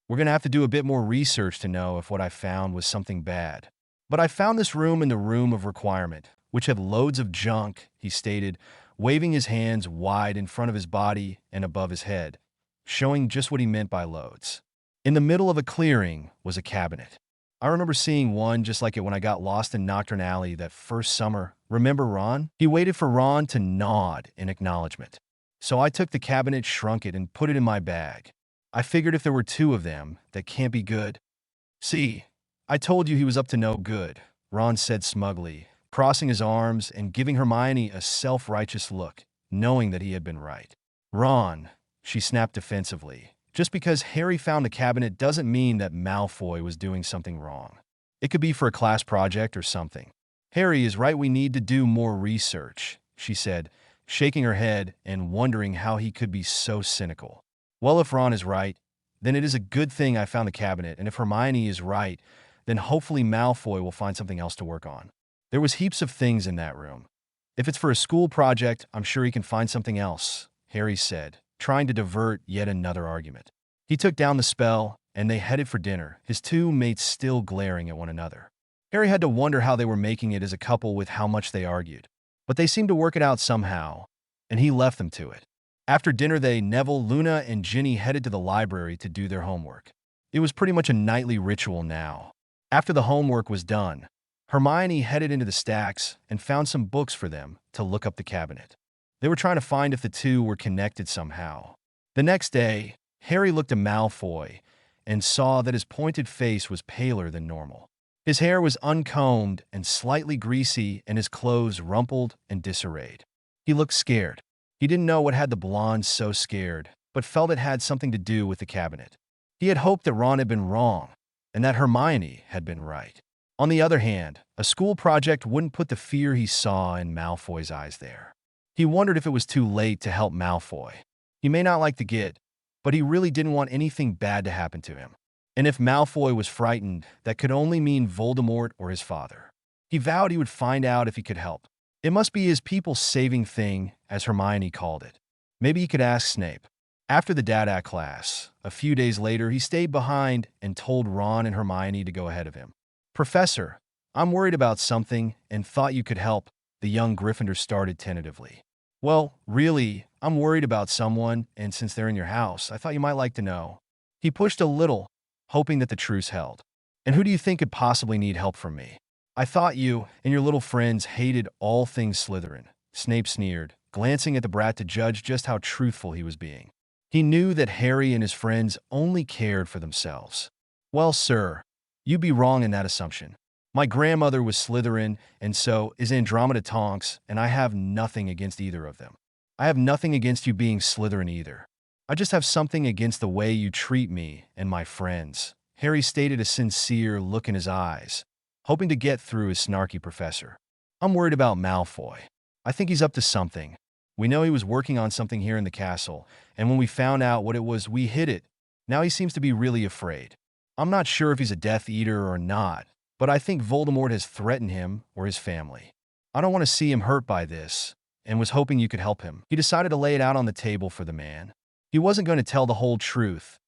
We're going to have to do a bit more research to know if what I found was something bad. But I found this room in the Room of Requirement, which had loads of junk, he stated, waving his hands wide in front of his body and above his head, showing just what he meant by loads. In the middle of a clearing was a cabinet. I remember seeing one just like it when I got lost in Nocturne Alley that first summer. Remember Ron? He waited for Ron to nod in acknowledgement. So I took the cabinet, shrunk it, and put it in my bag. I figured if there were two of them, that can't be good. See, I told you he was up to no good, Ron said smugly, crossing his arms and giving Hermione a self-righteous look, knowing that he had been right. Ron, she snapped defensively. Just because Harry found the cabinet doesn't mean that Malfoy was doing something wrong. It could be for a class project or something. Harry is right, we need to do more research, she said, shaking her head and wondering how he could be so cynical. Well, if Ron is right, then it is a good thing I found the cabinet, and if Hermione is right, then hopefully Malfoy will find something else to work on. There was heaps of things in that room. If it's for a school project, I'm sure he can find something else, Harry said, trying to divert yet another argument. He took down the spell, and they headed for dinner, his two mates still glaring at one another. Harry had to wonder how they were making it as a couple with how much they argued. But they seemed to work it out somehow, and he left them to it. After dinner, Neville, Luna, and Ginny headed to the library to do their homework. It was pretty much a nightly ritual now. After the homework was done, Hermione headed into the stacks and found some books for them to look up the cabinet. They were trying to find if the two were connected somehow. The next day, Harry looked at Malfoy and saw that his pointed face was paler than normal. His hair was uncombed and slightly greasy, and his clothes rumpled and disarrayed. He looked scared. He didn't know what had the blonde so scared, but felt it had something to do with the cabinet. He had hoped that Ron had been wrong, and that Hermione had been right. On the other hand, a school project wouldn't put the fear he saw in Malfoy's eyes there. He wondered if it was too late to help Malfoy. He may not like the kid, but he really didn't want anything bad to happen to him. And if Malfoy was frightened, that could only mean Voldemort or his father. He vowed he would find out if he could help. It must be his people-saving thing, as Hermione called it. Maybe he could ask Snape. After the Dada class, a few days later, he stayed behind and told Ron and Hermione to go ahead of him. Professor, I'm worried about something and thought you could help, the young Gryffindor started tentatively. Well, really, I'm worried about someone, and since they're in your house, I thought you might like to know. He pushed a little, hoping that the truce held. And who do you think could possibly need help from me? I thought you and your little friends hated all things Slytherin, Snape sneered, glancing at the brat to judge just how truthful he was being. He knew that Harry and his friends only cared for themselves. Well, sir, you'd be wrong in that assumption. My grandmother was Slytherin, and so is Andromeda Tonks, and I have nothing against either of them. I have nothing against you being Slytherin either. I just have something against the way you treat me and my friends. Harry stated, a sincere look in his eyes, hoping to get through his snarky professor. I'm worried about Malfoy. I think he's up to something. We know he was working on something here in the castle, and when we found out what it was, we hid it. Now he seems to be really afraid. I'm not sure if he's a Death Eater or not, but I think Voldemort has threatened him or his family. I don't want to see him hurt by this, and was hoping you could help him. He decided to lay it out on the table for the man. He wasn't going to tell the whole truth,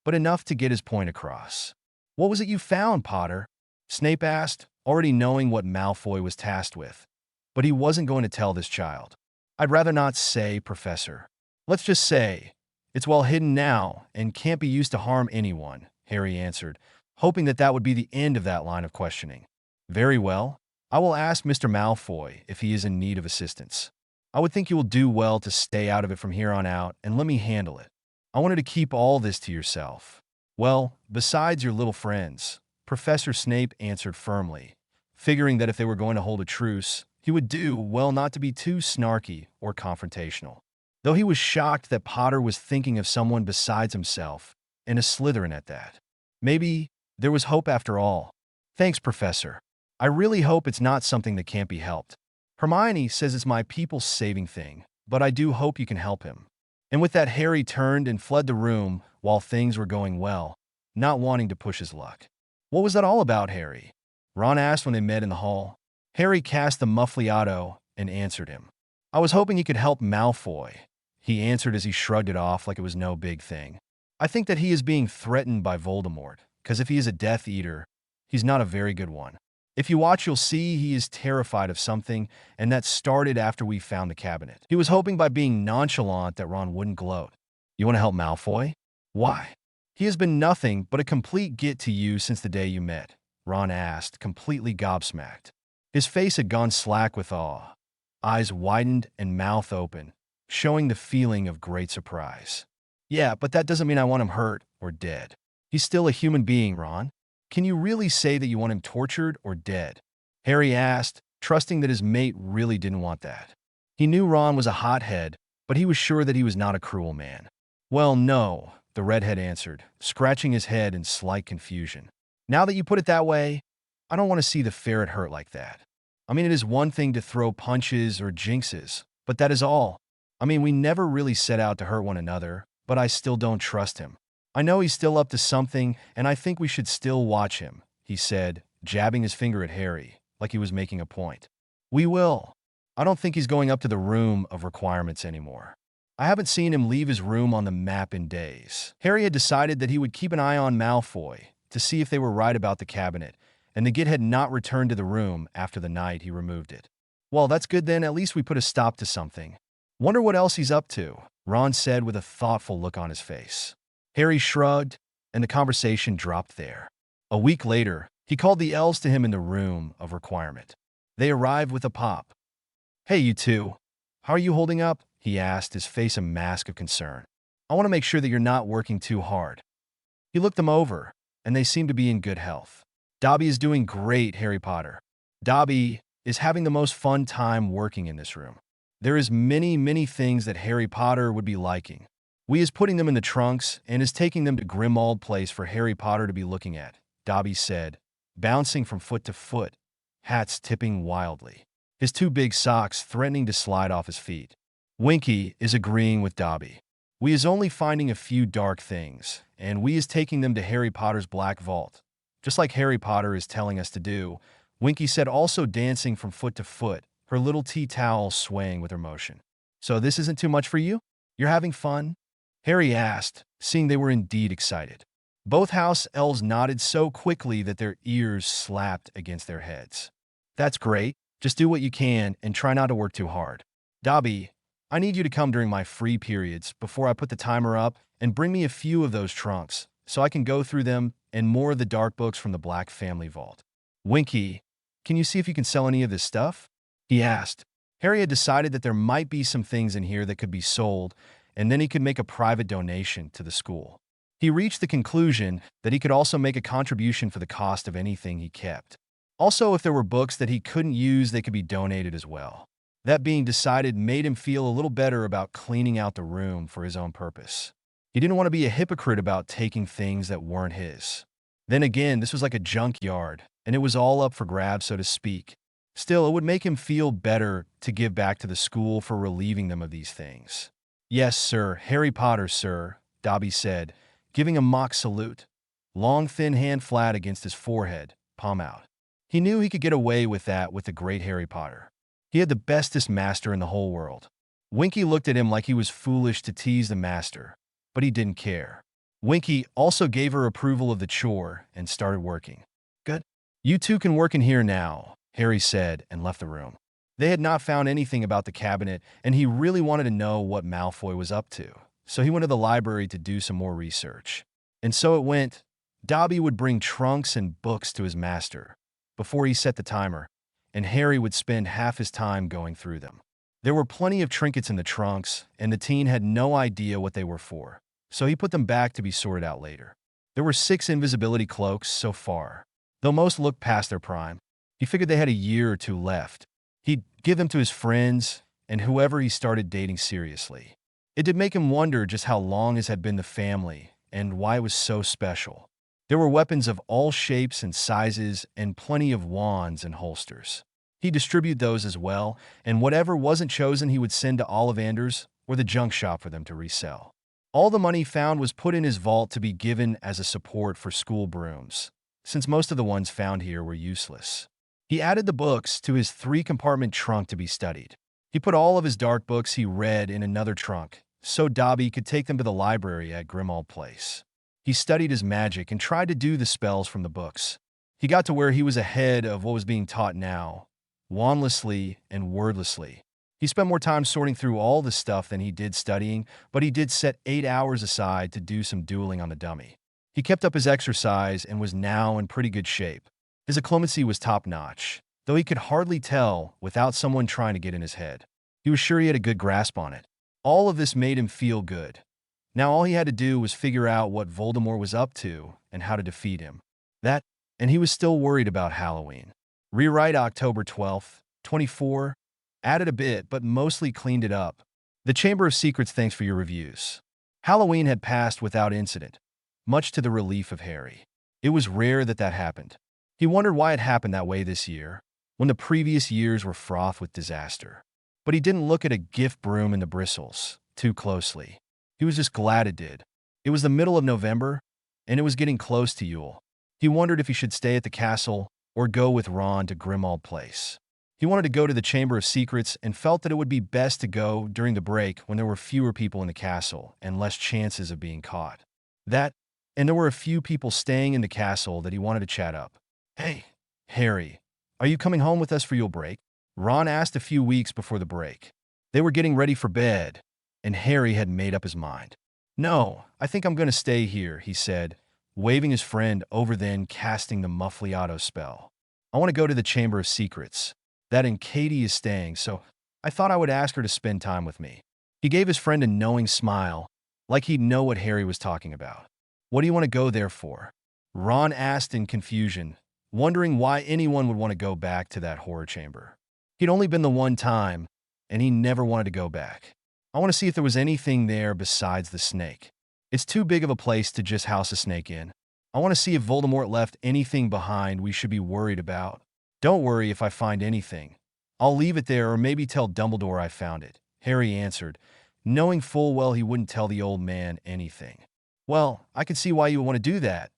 but enough to get his point across. What was it you found, Potter? Snape asked, already knowing what Malfoy was tasked with. But he wasn't going to tell this child. I'd rather not say, Professor. Let's just say, it's well hidden now and can't be used to harm anyone, Harry answered, hoping that that would be the end of that line of questioning. Very well. I will ask Mr. Malfoy if he is in need of assistance. I would think you will do well to stay out of it from here on out and let me handle it. I wanted to keep all this to yourself. Well, besides your little friends, Professor Snape answered firmly, figuring that if they were going to hold a truce, he would do well not to be too snarky or confrontational. Though he was shocked that Potter was thinking of someone besides himself, and a Slytherin at that. Maybe there was hope after all. Thanks, Professor. I really hope it's not something that can't be helped. Hermione says it's my people's saving thing, but I do hope you can help him. And with that, Harry turned and fled the room while things were going well, not wanting to push his luck. What was that all about, Harry? Ron asked when they met in the hall. Harry cast the muffliato and answered him. I was hoping he could help Malfoy, he answered as he shrugged it off like it was no big thing. I think that he is being threatened by Voldemort, because if he is a Death Eater, he's not a very good one. If you watch, you'll see he is terrified of something, and that started after we found the cabinet. He was hoping by being nonchalant that Ron wouldn't gloat. You want to help Malfoy? Why? He has been nothing but a complete get to you since the day you met, Ron asked, completely gobsmacked. His face had gone slack with awe, eyes widened and mouth open, showing the feeling of great surprise. Yeah, but that doesn't mean I want him hurt or dead. He's still a human being, Ron. Can you really say that you want him tortured or dead? Harry asked, trusting that his mate really didn't want that. He knew Ron was a hothead, but he was sure that he was not a cruel man. Well, no, the redhead answered, scratching his head in slight confusion. Now that you put it that way, I don't want to see the ferret hurt like that. I mean, it is one thing to throw punches or jinxes, but that is all. I mean, we never really set out to hurt one another, but I still don't trust him. I know he's still up to something, and I think we should still watch him, he said, jabbing his finger at Harry, like he was making a point. We will. I don't think he's going up to the room of requirements anymore. I haven't seen him leave his room on the map in days. Harry had decided that he would keep an eye on Malfoy to see if they were right about the cabinet, and the Git had not returned to the room after the night he removed it. Well, that's good then, at least we put a stop to something. Wonder what else he's up to, Ron said with a thoughtful look on his face. Harry shrugged, and the conversation dropped there. A week later, he called the elves to him in the room of requirement. They arrived with a pop. Hey, you two. How are you holding up? He asked, his face a mask of concern. I want to make sure that you're not working too hard. He looked them over, and they seemed to be in good health. Dobby is doing great, Harry Potter. Dobby is having the most fun time working in this room. There is many things that Harry Potter would be liking. We is putting them in the trunks and is taking them to Grimmauld Place for Harry Potter to be looking at, Dobby said, bouncing from foot to foot, hats tipping wildly, his two big socks threatening to slide off his feet. Winky is agreeing with Dobby. We is only finding a few dark things, and we is taking them to Harry Potter's Black Vault, just like Harry Potter is telling us to do, Winky said, also dancing from foot to foot, her little tea towel swaying with her motion. So this isn't too much for you? You're having fun? Harry asked, seeing they were indeed excited. Both house elves nodded so quickly that their ears slapped against their heads. That's great. Just do what you can and try not to work too hard. Dobby, I need you to come during my free periods before I put the timer up and bring me a few of those trunks so I can go through them and more of the dark books from the Black Family Vault. Winky, can you see if you can sell any of this stuff? He asked. Harry had decided that there might be some things in here that could be sold, and then he could make a private donation to the school. He reached the conclusion that he could also make a contribution for the cost of anything he kept. Also, if there were books that he couldn't use, they could be donated as well. That being decided made him feel a little better about cleaning out the room for his own purpose. He didn't want to be a hypocrite about taking things that weren't his. Then again, this was like a junkyard, and it was all up for grabs, so to speak. Still, it would make him feel better to give back to the school for relieving them of these things. Yes, sir, Harry Potter, sir, Dobby said, giving a mock salute. Long, thin hand flat against his forehead, palm out. He knew he could get away with that with the great Harry Potter. He had the bestest master in the whole world. Winky looked at him like he was foolish to tease the master, but he didn't care. Winky also gave her approval of the chore and started working. Good. You two can work in here now, Harry said and left the room. They had not found anything about the cabinet, and he really wanted to know what Malfoy was up to, so he went to the library to do some more research. And so it went. Dobby would bring trunks and books to his master before he set the timer, and Harry would spend half his time going through them. There were plenty of trinkets in the trunks, and the teen had no idea what they were for, so he put them back to be sorted out later. There were 6 invisibility cloaks so far. Though most looked past their prime, he figured they had a year or 2 left. He'd give them to his friends and whoever he started dating seriously. It did make him wonder just how long his had been the family and why it was so special. There were weapons of all shapes and sizes and plenty of wands and holsters. He'd distribute those as well, and whatever wasn't chosen he would send to Ollivanders or the junk shop for them to resell. All the money found was put in his vault to be given as a support for school brooms, since most of the ones found here were useless. He added the books to his 3-compartment trunk to be studied. He put all of his dark books he read in another trunk, so Dobby could take them to the library at Grimmauld Place. He studied his magic and tried to do the spells from the books. He got to where he was ahead of what was being taught now, wandlessly and wordlessly. He spent more time sorting through all the stuff than he did studying, but he did set 8 hours aside to do some dueling on the dummy. He kept up his exercise and was now in pretty good shape. His occlumency was top-notch, though he could hardly tell without someone trying to get in his head. He was sure he had a good grasp on it. All of this made him feel good. Now all he had to do was figure out what Voldemort was up to and how to defeat him. That, and he was still worried about Halloween. Rewrite October 12th, 24, added a bit but mostly cleaned it up. The Chamber of Secrets thanks for your reviews. Halloween had passed without incident, much to the relief of Harry. It was rare that happened. He wondered why it happened that way this year, when the previous years were fraught with disaster. But he didn't look at a gift broom and the bristles too closely. He was just glad it did. It was the middle of November, and it was getting close to Yule. He wondered if he should stay at the castle or go with Ron to Grimmauld Place. He wanted to go to the Chamber of Secrets and felt that it would be best to go during the break when there were fewer people in the castle and less chances of being caught. And there were a few people staying in the castle that he wanted to chat up. Hey, Harry, are you coming home with us for Yule break? Ron asked a few weeks before the break. They were getting ready for bed, and Harry had made up his mind. No, I think I'm going to stay here, he said, waving his friend over then casting the Muffliato spell. I want to go to the Chamber of Secrets. That and Katie is staying, so I thought I would ask her to spend time with me. He gave his friend a knowing smile, like he'd know what Harry was talking about. What do you want to go there for? Ron asked in confusion, wondering why anyone would want to go back to that horror chamber. He'd only been the one time, and he never wanted to go back. I want to see if there was anything there besides the snake. It's too big of a place to just house a snake in. I want to see if Voldemort left anything behind we should be worried about. Don't worry if I find anything. I'll leave it there or maybe tell Dumbledore I found it, Harry answered, knowing full well he wouldn't tell the old man anything. Well, I can see why you would want to do that,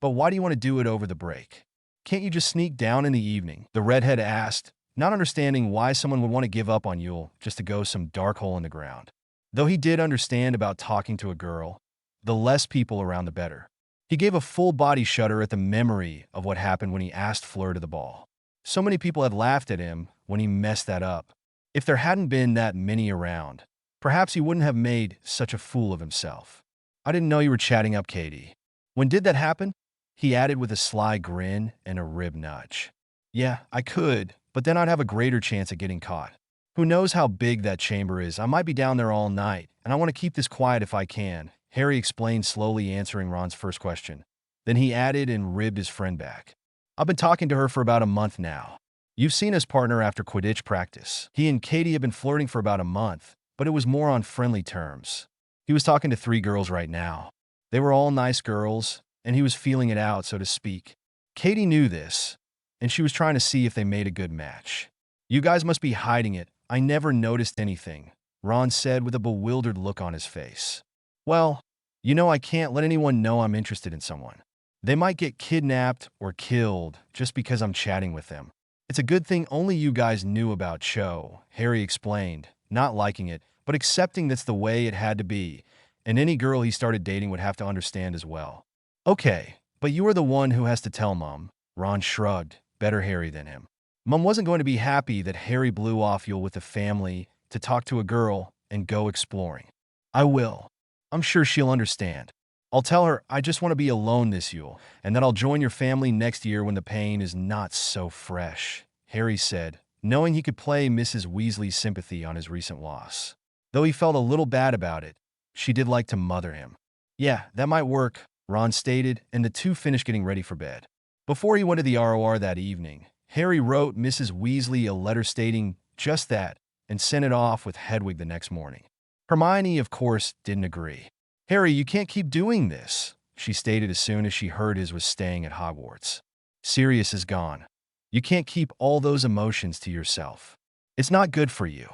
but why do you want to do it over the break? Can't you just sneak down in the evening? The redhead asked, not understanding why someone would want to give up on Yule just to go some dark hole in the ground. Though he did understand about talking to a girl, the less people around the better. He gave a full-body shudder at the memory of what happened when he asked Fleur to the ball. So many people had laughed at him when he messed that up. If there hadn't been that many around, perhaps he wouldn't have made such a fool of himself. I didn't know you were chatting up Katie. When did that happen? He added with a sly grin and a rib nudge. Yeah, I could, but then I'd have a greater chance at getting caught. Who knows how big that chamber is? I might be down there all night, and I want to keep this quiet if I can, Harry explained, slowly answering Ron's first question. Then he added and ribbed his friend back. I've been talking to her for about a month now. You've seen us partner after Quidditch practice. He and Katie have been flirting for about a month, but it was more on friendly terms. He was talking to 3 girls right now. They were all nice girls, and he was feeling it out, so to speak. Katie knew this, and she was trying to see if they made a good match. You guys must be hiding it. I never noticed anything, Ron said with a bewildered look on his face. Well, I can't let anyone know I'm interested in someone. They might get kidnapped or killed just because I'm chatting with them. It's a good thing only you guys knew about Cho, Harry explained, not liking it, but accepting that's the way it had to be, and any girl he started dating would have to understand as well. Okay, but you are the one who has to tell Mom, Ron shrugged, better Harry than him. Mom wasn't going to be happy that Harry blew off Yule with the family to talk to a girl and go exploring. I will. I'm sure she'll understand. I'll tell her I just want to be alone this Yule, and that I'll join your family next year when the pain is not so fresh, Harry said, knowing he could play Mrs. Weasley's sympathy on his recent loss. Though he felt a little bad about it, she did like to mother him. Yeah, that might work, Ron stated, and the two finished getting ready for bed. Before he went to the ROR that evening, Harry wrote Mrs. Weasley a letter stating just that and sent it off with Hedwig the next morning. Hermione, of course, didn't agree. Harry, you can't keep doing this, she stated as soon as she heard his was staying at Hogwarts. Sirius is gone. You can't keep all those emotions to yourself. It's not good for you.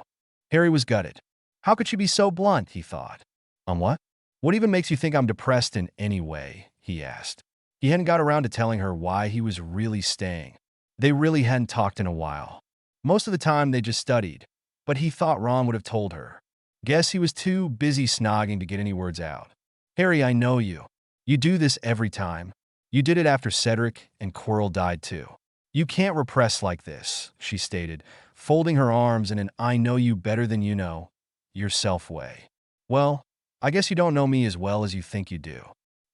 Harry was gutted. How could she be so blunt, he thought. What? What even makes you think I'm depressed in any way, he asked. He hadn't got around to telling her why he was really staying. They really hadn't talked in a while. Most of the time they just studied, but he thought Ron would have told her. Guess he was too busy snogging to get any words out. Harry, I know you. You do this every time. You did it after Cedric and Quirrell died too. You can't repress like this, she stated, folding her arms in an I know you better than you know yourself way. Well, I guess you don't know me as well as you think you do.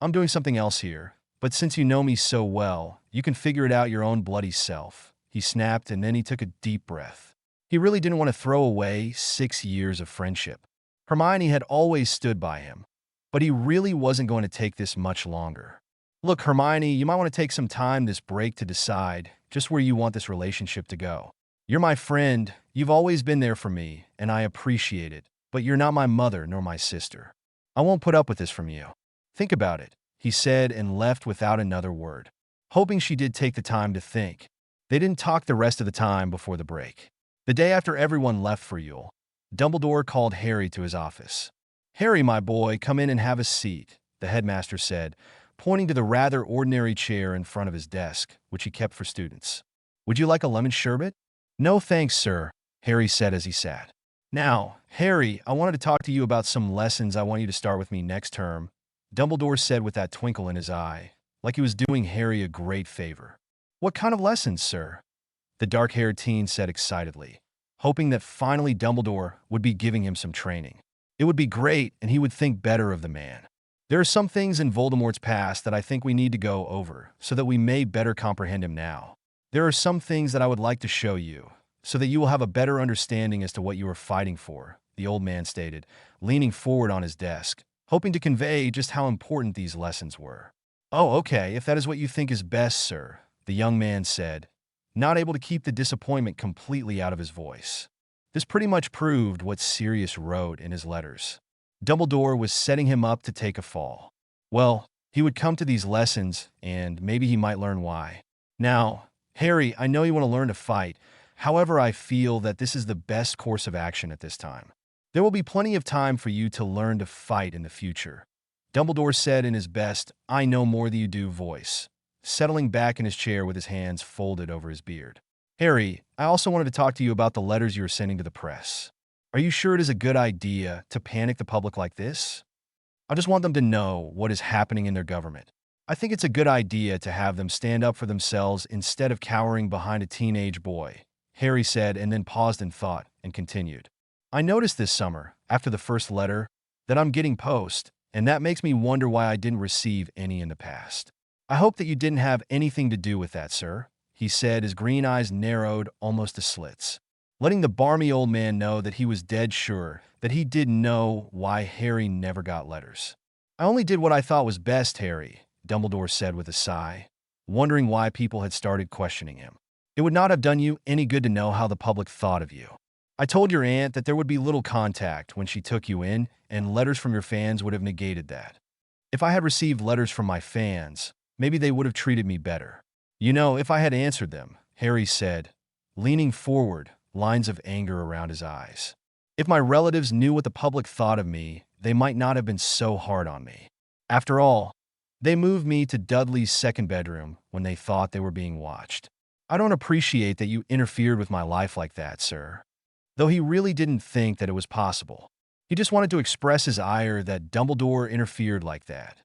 I'm doing something else here, but since you know me so well, you can figure it out your own bloody self, he snapped, and then he took a deep breath. He really didn't want to throw away 6 years of friendship. Hermione had always stood by him, but he really wasn't going to take this much longer. Look, Hermione, you might want to take some time this break to decide just where you want this relationship to go. You're my friend, you've always been there for me, and I appreciate it, but you're not my mother nor my sister. I won't put up with this from you. Think about it, he said and left without another word, hoping she did take the time to think. They didn't talk the rest of the time before the break. The day after everyone left for Yule, Dumbledore called Harry to his office. Harry, my boy, come in and have a seat, the headmaster said, pointing to the rather ordinary chair in front of his desk, which he kept for students. Would you like a lemon sherbet? No thanks, sir, Harry said as he sat. Now, Harry, I wanted to talk to you about some lessons I want you to start with me next term, Dumbledore said with that twinkle in his eye, like he was doing Harry a great favor. What kind of lessons, sir? The dark-haired teen said excitedly, hoping that finally Dumbledore would be giving him some training. It would be great, and he would think better of the man. There are some things in Voldemort's past that I think we need to go over, so that we may better comprehend him now. There are some things that I would like to show you, so that you will have a better understanding as to what you are fighting for, the old man stated, leaning forward on his desk, hoping to convey just how important these lessons were. Oh, okay, if that is what you think is best, sir, the young man said, not able to keep the disappointment completely out of his voice. This pretty much proved what Sirius wrote in his letters. Dumbledore was setting him up to take a fall. Well, he would come to these lessons, and maybe he might learn why. Now, Harry, I know you want to learn to fight. However, I feel that this is the best course of action at this time. There will be plenty of time for you to learn to fight in the future, Dumbledore said in his best, I know more than you do voice, settling back in his chair with his hands folded over his beard. Harry, I also wanted to talk to you about the letters you are sending to the press. Are you sure it is a good idea to panic the public like this? I just want them to know what is happening in their government. I think it's a good idea to have them stand up for themselves instead of cowering behind a teenage boy, Harry said, and then paused in thought and continued. I noticed this summer, after the first letter, that I'm getting post, and that makes me wonder why I didn't receive any in the past. I hope that you didn't have anything to do with that, sir, he said, his green eyes narrowed almost to slits, letting the barmy old man know that he was dead sure that he didn't know why Harry never got letters. I only did what I thought was best, Harry, Dumbledore said with a sigh, wondering why people had started questioning him. It would not have done you any good to know how the public thought of you. I told your aunt that there would be little contact when she took you in, and letters from your fans would have negated that. If I had received letters from my fans, maybe they would have treated me better. You know, if I had answered them, Harry said, leaning forward, lines of anger around his eyes. If my relatives knew what the public thought of me, they might not have been so hard on me. After all, they moved me to Dudley's second bedroom when they thought they were being watched. I don't appreciate that you interfered with my life like that, sir. Though he really didn't think that it was possible. He just wanted to express his ire that Dumbledore interfered like that.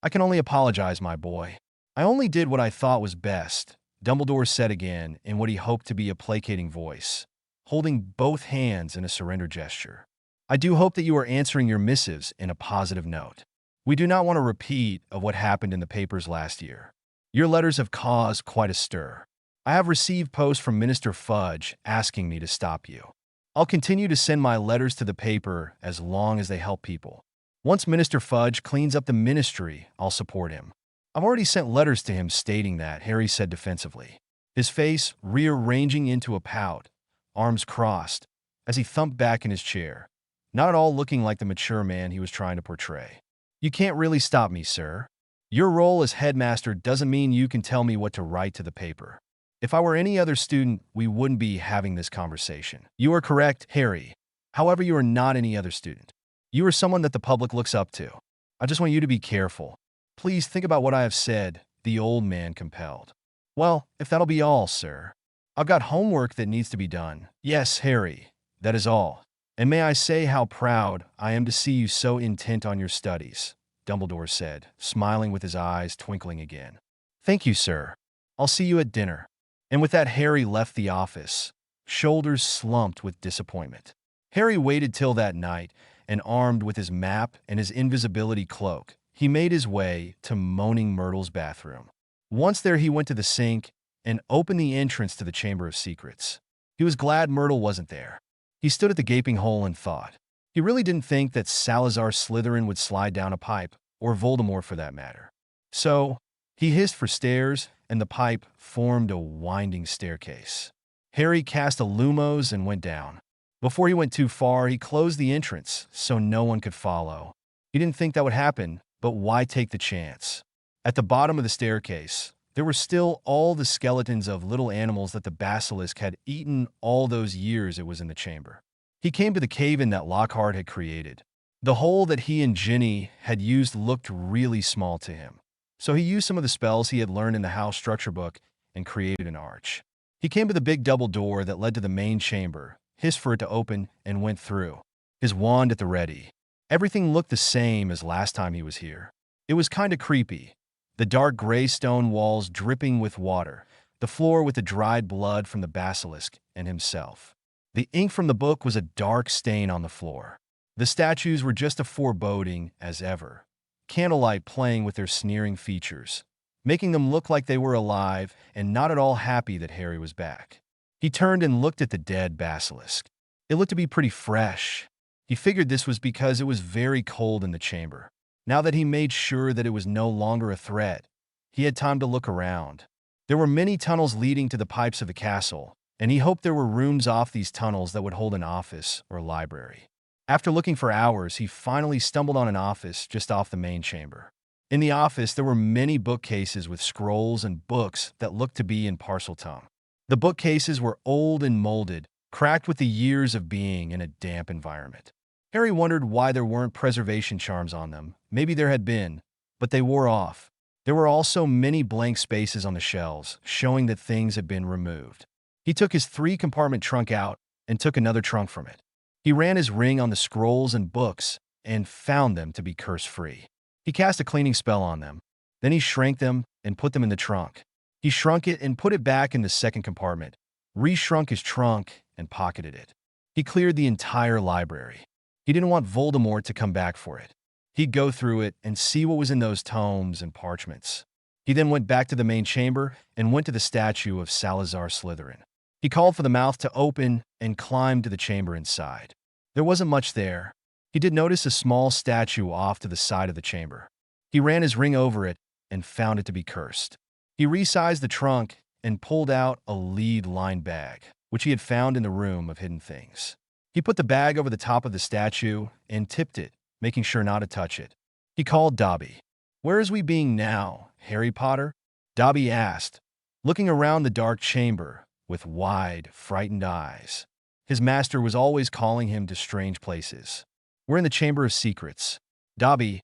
I can only apologize, my boy. I only did what I thought was best, Dumbledore said again in what he hoped to be a placating voice, holding both hands in a surrender gesture. I do hope that you are answering your missives in a positive note. We do not want a repeat of what happened in the papers last year. Your letters have caused quite a stir. I have received posts from Minister Fudge asking me to stop you. I'll continue to send my letters to the paper as long as they help people. Once Minister Fudge cleans up the ministry, I'll support him. I've already sent letters to him stating that, Harry said defensively, his face rearranging into a pout, arms crossed, as he thumped back in his chair, not at all looking like the mature man he was trying to portray. You can't really stop me, sir. Your role as headmaster doesn't mean you can tell me what to write to the paper. If I were any other student, we wouldn't be having this conversation. You are correct, Harry. However, you are not any other student. You are someone that the public looks up to. I just want you to be careful. Please think about what I have said, the old man compelled. Well, if that'll be all, sir. I've got homework that needs to be done. Yes, Harry, that is all. And may I say how proud I am to see you so intent on your studies, Dumbledore said, smiling with his eyes twinkling again. Thank you, sir. I'll see you at dinner. And with that, Harry left the office, shoulders slumped with disappointment. Harry waited till that night, and armed with his map and his invisibility cloak, he made his way to Moaning Myrtle's bathroom. Once there, he went to the sink and opened the entrance to the Chamber of Secrets. He was glad Myrtle wasn't there. He stood at the gaping hole and thought. He really didn't think that Salazar Slytherin would slide down a pipe, or Voldemort for that matter. So, he hissed for stairs, and the pipe formed a winding staircase. Harry cast a lumos and went down. Before he went too far, he closed the entrance so no one could follow. He didn't think that would happen, but why take the chance? At the bottom of the staircase, there were still all the skeletons of little animals that the basilisk had eaten all those years it was in the chamber. He came to the cave-in that Lockhart had created. The hole that he and Ginny had used looked really small to him. So he used some of the spells he had learned in the house structure book and created an arch. He came to the big double door that led to the main chamber, hissed for it to open, and went through, his wand at the ready. Everything looked the same as last time he was here. It was kinda creepy. The dark gray stone walls dripping with water, the floor with the dried blood from the basilisk and himself. The ink from the book was a dark stain on the floor. The statues were just as foreboding as ever, candlelight playing with their sneering features, making them look like they were alive and not at all happy that Harry was back. He turned and looked at the dead basilisk. It looked to be pretty fresh. He figured this was because it was very cold in the chamber. Now that he made sure that it was no longer a threat, he had time to look around. There were many tunnels leading to the pipes of the castle, and he hoped there were rooms off these tunnels that would hold an office or library. After looking for hours, he finally stumbled on an office just off the main chamber. In the office, there were many bookcases with scrolls and books that looked to be in Parseltongue. The bookcases were old and molded, cracked with the years of being in a damp environment. Harry wondered why there weren't preservation charms on them. Maybe there had been, but they wore off. There were also many blank spaces on the shelves, showing that things had been removed. He took his 3-compartment trunk out and took another trunk from it. He ran his ring on the scrolls and books and found them to be curse-free. He cast a cleaning spell on them. Then he shrank them and put them in the trunk. He shrunk it and put it back in the second compartment, re-shrunk his trunk, and pocketed it. He cleared the entire library. He didn't want Voldemort to come back for it. He'd go through it and see what was in those tomes and parchments. He then went back to the main chamber and went to the statue of Salazar Slytherin. He called for the mouth to open and climbed to the chamber inside. There wasn't much there. He did notice a small statue off to the side of the chamber. He ran his ring over it and found it to be cursed. He resized the trunk and pulled out a lead-lined bag, which he had found in the room of hidden things. He put the bag over the top of the statue and tipped it, making sure not to touch it. He called Dobby. "Where is we being now, Harry Potter?" Dobby asked, looking around the dark chamber with wide, frightened eyes. His master was always calling him to strange places. "We're in the Chamber of Secrets. Dobby,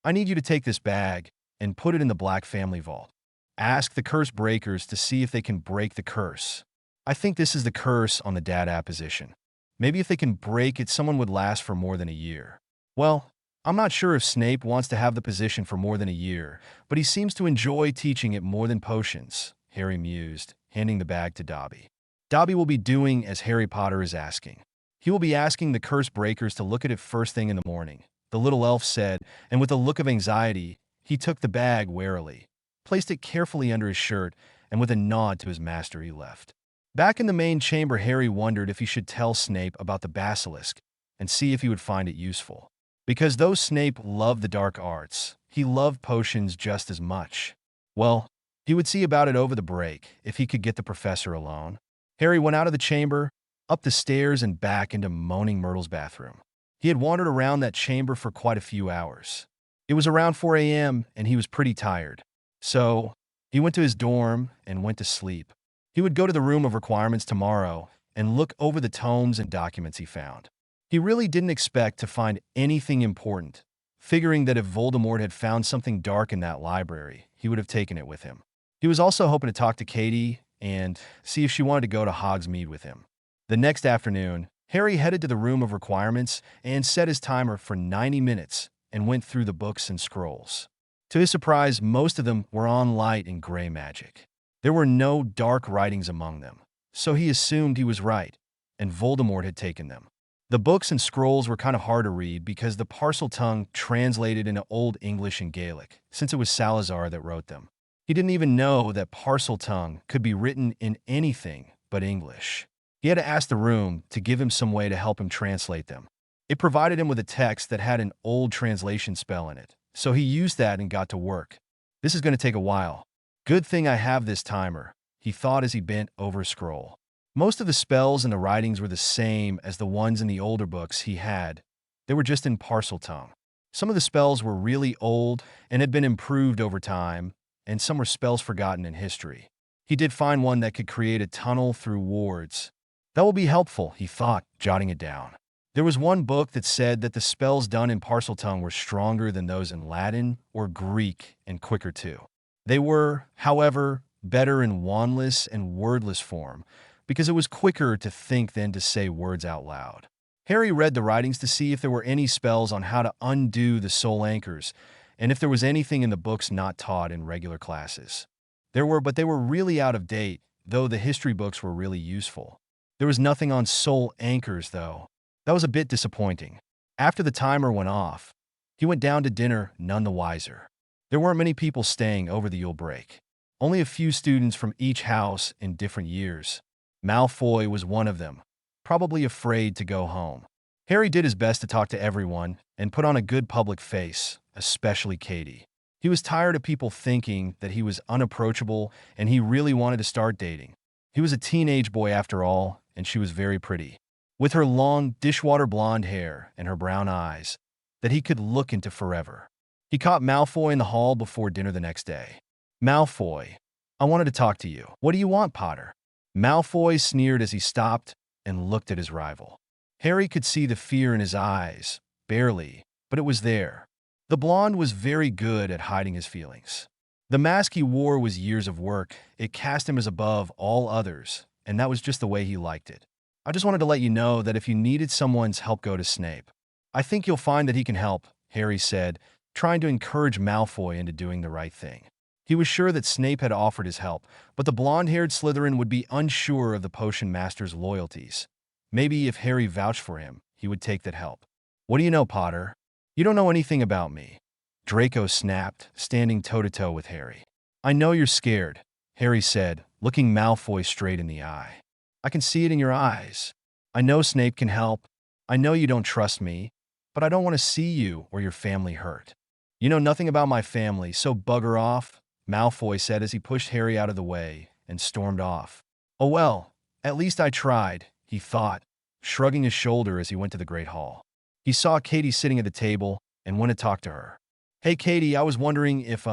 I need you to take this bag and put it in the Black family vault. Ask the curse breakers to see if they can break the curse. I think this is the curse on the dad apposition. Maybe if they can break it, someone would last for more than a year." "Well, I'm not sure if Snape wants to have the position for more than a year, but he seems to enjoy teaching it more than potions," Harry mused, handing the bag to Dobby. "Dobby will be doing as Harry Potter is asking. He will be asking the curse breakers to look at it first thing in the morning," the little elf said, and with a look of anxiety, he took the bag warily, placed it carefully under his shirt, and with a nod to his master he left. Back in the main chamber, Harry wondered if he should tell Snape about the basilisk and see if he would find it useful. Because though Snape loved the dark arts, he loved potions just as much. Well, he would see about it over the break if he could get the professor alone. Harry went out of the chamber, up the stairs, and back into Moaning Myrtle's bathroom. He had wandered around that chamber for quite a few hours. It was around 4 a.m., and he was pretty tired. So, he went to his dorm and went to sleep. He would go to the room of requirements tomorrow and look over the tomes and documents he found. He really didn't expect to find anything important, figuring that if Voldemort had found something dark in that library, he would have taken it with him. He was also hoping to talk to Katie and see if she wanted to go to Hogsmeade with him. The next afternoon, Harry headed to the room of requirements and set his timer for 90 minutes and went through the books and scrolls. To his surprise, most of them were on light and gray magic. There were no dark writings among them, so he assumed he was right, and Voldemort had taken them. The books and scrolls were kind of hard to read because the Parseltongue translated into Old English and Gaelic, since it was Salazar that wrote them. He didn't even know that Parseltongue could be written in anything but English. He had to ask the room to give him some way to help him translate them. It provided him with a text that had an old translation spell in it, so he used that and got to work. "This is going to take a while. Good thing I have this timer," he thought as he bent over a scroll. Most of the spells and the writings were the same as the ones in the older books he had. They were just in Parseltongue. Some of the spells were really old and had been improved over time, and some were spells forgotten in history. He did find one that could create a tunnel through wards. That will be helpful, he thought, jotting it down. There was one book that said that the spells done in Parseltongue were stronger than those in Latin or Greek and quicker too. They were, however, better in wandless and wordless form, because it was quicker to think than to say words out loud. Harry read the writings to see if there were any spells on how to undo the soul anchors, and if there was anything in the books not taught in regular classes. There were, but they were really out of date, though the history books were really useful. There was nothing on soul anchors, though. That was a bit disappointing. After the timer went off, he went down to dinner none the wiser. There weren't many people staying over the Yule break. Only a few students from each house in different years. Malfoy was one of them, probably afraid to go home. Harry did his best to talk to everyone and put on a good public face, especially Katie. He was tired of people thinking that he was unapproachable and he really wanted to start dating. He was a teenage boy after all, and she was very pretty, with her long dishwater blonde hair and her brown eyes that he could look into forever. He caught Malfoy in the hall before dinner the next day. "Malfoy, I wanted to talk to you." "What do you want, Potter?" Malfoy sneered as he stopped and looked at his rival. Harry could see the fear in his eyes, barely, but it was there. The blonde was very good at hiding his feelings. The mask he wore was years of work. It cast him as above all others, and that was just the way he liked it. "I just wanted to let you know that if you needed someone's help, go to Snape. I think you'll find that he can help," Harry said, trying to encourage Malfoy into doing the right thing. He was sure that Snape had offered his help, but the blonde-haired Slytherin would be unsure of the potion master's loyalties. Maybe if Harry vouched for him, he would take that help. "What do you know, Potter? You don't know anything about me," Draco snapped, standing toe-to-toe with Harry. "I know you're scared," Harry said, looking Malfoy straight in the eye. "I can see it in your eyes. I know Snape can help. I know you don't trust me, but I don't want to see you or your family hurt." "You know nothing about my family, so bugger off," Malfoy said as he pushed Harry out of the way and stormed off. "Oh well, at least I tried," he thought, shrugging his shoulder as he went to the Great Hall. He saw Katie sitting at the table and went to talk to her. "Hey, Katie, I was wondering if,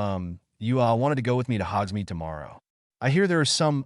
you, wanted to go with me to Hogsmeade tomorrow. I hear there are some,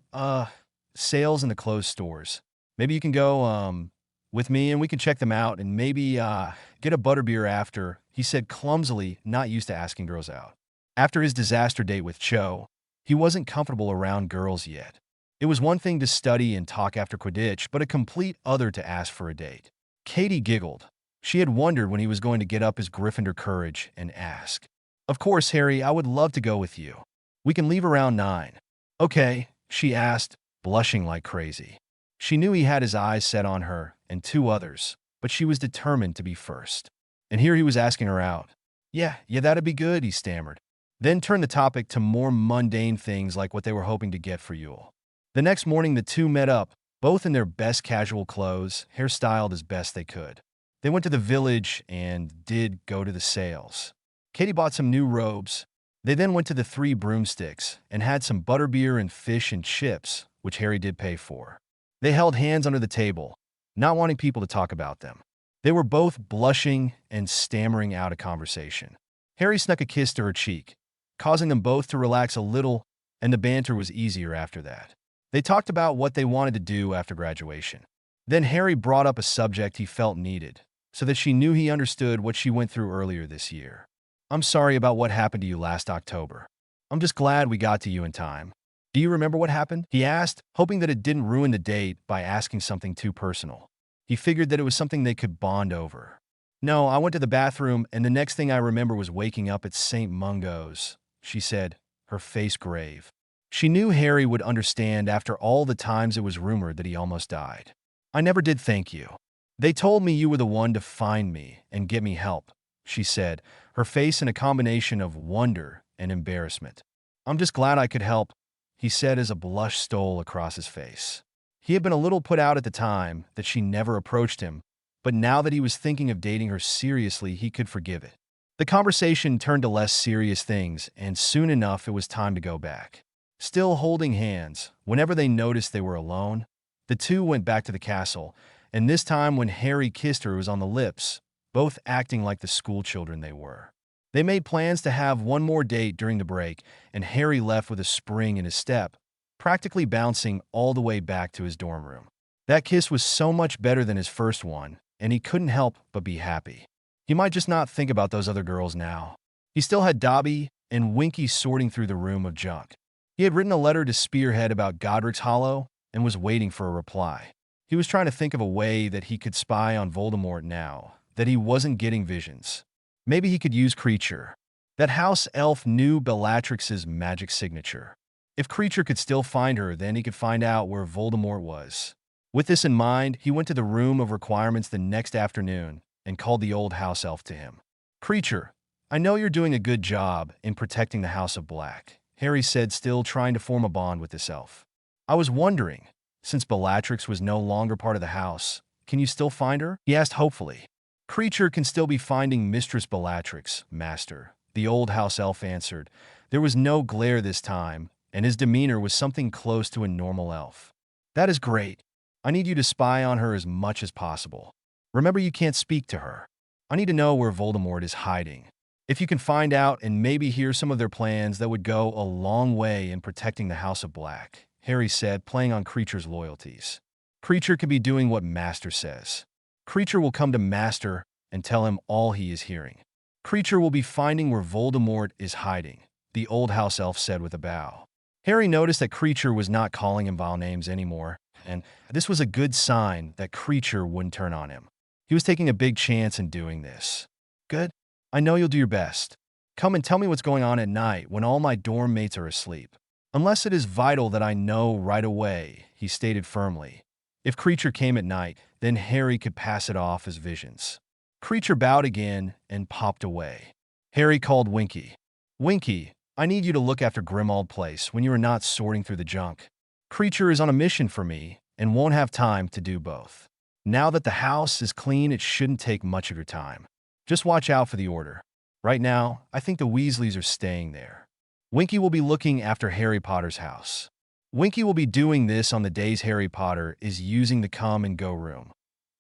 sales in the clothes stores. Maybe you can go, with me and we can check them out and maybe, get a butterbeer after," he said clumsily, not used to asking girls out. After his disaster date with Cho, he wasn't comfortable around girls yet. It was one thing to study and talk after Quidditch, but a complete other to ask for a date. Katie giggled. She had wondered when he was going to get up his Gryffindor courage and ask. "Of course, Harry, I would love to go with you. We can leave around 9. "Okay," she asked, blushing like crazy. She knew he had his eyes set on her and 2 others, but she was determined to be first. And here he was asking her out. Yeah, that'd be good," he stammered. Then turned the topic to more mundane things like what they were hoping to get for Yule. The next morning, the two met up, both in their best casual clothes, hairstyled as best they could. They went to the village and did go to the sales. Katie bought some new robes. They then went to the 3 broomsticks and had some butterbeer and fish and chips, which Harry did pay for. They held hands under the table, not wanting people to talk about them. They were both blushing and stammering out a conversation. Harry snuck a kiss to her cheek, causing them both to relax a little, and the banter was easier after that. They talked about what they wanted to do after graduation. Then Harry brought up a subject he felt needed, so that she knew he understood what she went through earlier this year. "I'm sorry about what happened to you last October. I'm just glad we got to you in time. Do you remember what happened?" he asked, hoping that it didn't ruin the date by asking something too personal. He figured that it was something they could bond over. "No, I went to the bathroom, and the next thing I remember was waking up at St. Mungo's," she said, her face grave. She knew Harry would understand after all the times it was rumored that he almost died. "I never did thank you. They told me you were the one to find me and get me help," she said, her face in a combination of wonder and embarrassment. "I'm just glad I could help," he said as a blush stole across his face. He had been a little put out at the time that she never approached him, but now that he was thinking of dating her seriously, he could forgive it. The conversation turned to less serious things, and soon enough it was time to go back. Still holding hands, whenever they noticed they were alone, the two went back to the castle, and this time when Harry kissed her it was on the lips, both acting like the schoolchildren they were. They made plans to have one more date during the break, and Harry left with a spring in his step, practically bouncing all the way back to his dorm room. That kiss was so much better than his first one, and he couldn't help but be happy. He might just not think about those other girls now. He still had Dobby and Winky sorting through the room of junk. He had written a letter to Spearhead about Godric's Hollow and was waiting for a reply. He was trying to think of a way that he could spy on Voldemort now that he wasn't getting visions. Maybe he could use Kreacher. That house elf knew Bellatrix's magic signature. If Kreacher could still find her, then he could find out where Voldemort was. With this in mind, he went to the room of requirements the next afternoon and called the old house elf to him. "Kreacher, I know you're doing a good job in protecting the House of Black," Harry said, still trying to form a bond with this elf. "I was wondering, since Bellatrix was no longer part of the house, can you still find her?" he asked hopefully. "Kreacher can still be finding Mistress Bellatrix, Master," the old house elf answered. There was no glare this time, and his demeanor was something close to a normal elf. "That is great. I need you to spy on her as much as possible. Remember, you can't speak to her. I need to know where Voldemort is hiding. If you can find out and maybe hear some of their plans, that would go a long way in protecting the House of Black," Harry said, playing on Kreacher's loyalties. "Kreacher could be doing what Master says. Kreacher will come to Master and tell him all he is hearing. Kreacher will be finding where Voldemort is hiding," the old house elf said with a bow. Harry noticed that Kreacher was not calling him vile names anymore, and this was a good sign that Kreacher wouldn't turn on him. He was taking a big chance in doing this. "Good. I know you'll do your best. Come and tell me what's going on at night when all my dorm mates are asleep. Unless it is vital that I know right away," he stated firmly. If Kreacher came at night, then Harry could pass it off as visions. Kreacher bowed again and popped away. Harry called Winky. "Winky, I need you to look after Grimmauld Place when you are not sorting through the junk. Kreacher is on a mission for me and won't have time to do both. Now that the house is clean, it shouldn't take much of your time. Just watch out for the order. Right now, I think the Weasleys are staying there." Winky will be looking after Harry Potter's house. Winky will be doing this on the days Harry Potter is using the come and go room.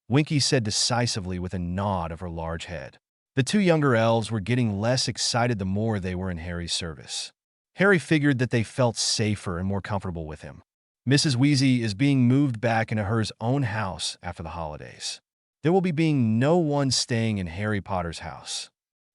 Winky said decisively with a nod of her large head. The two younger elves were getting less excited the more they were in Harry's service. Harry figured that they felt safer and more comfortable with him. Mrs. Weasley is being moved back into her own house after the holidays. There will be being no one staying in Harry Potter's house.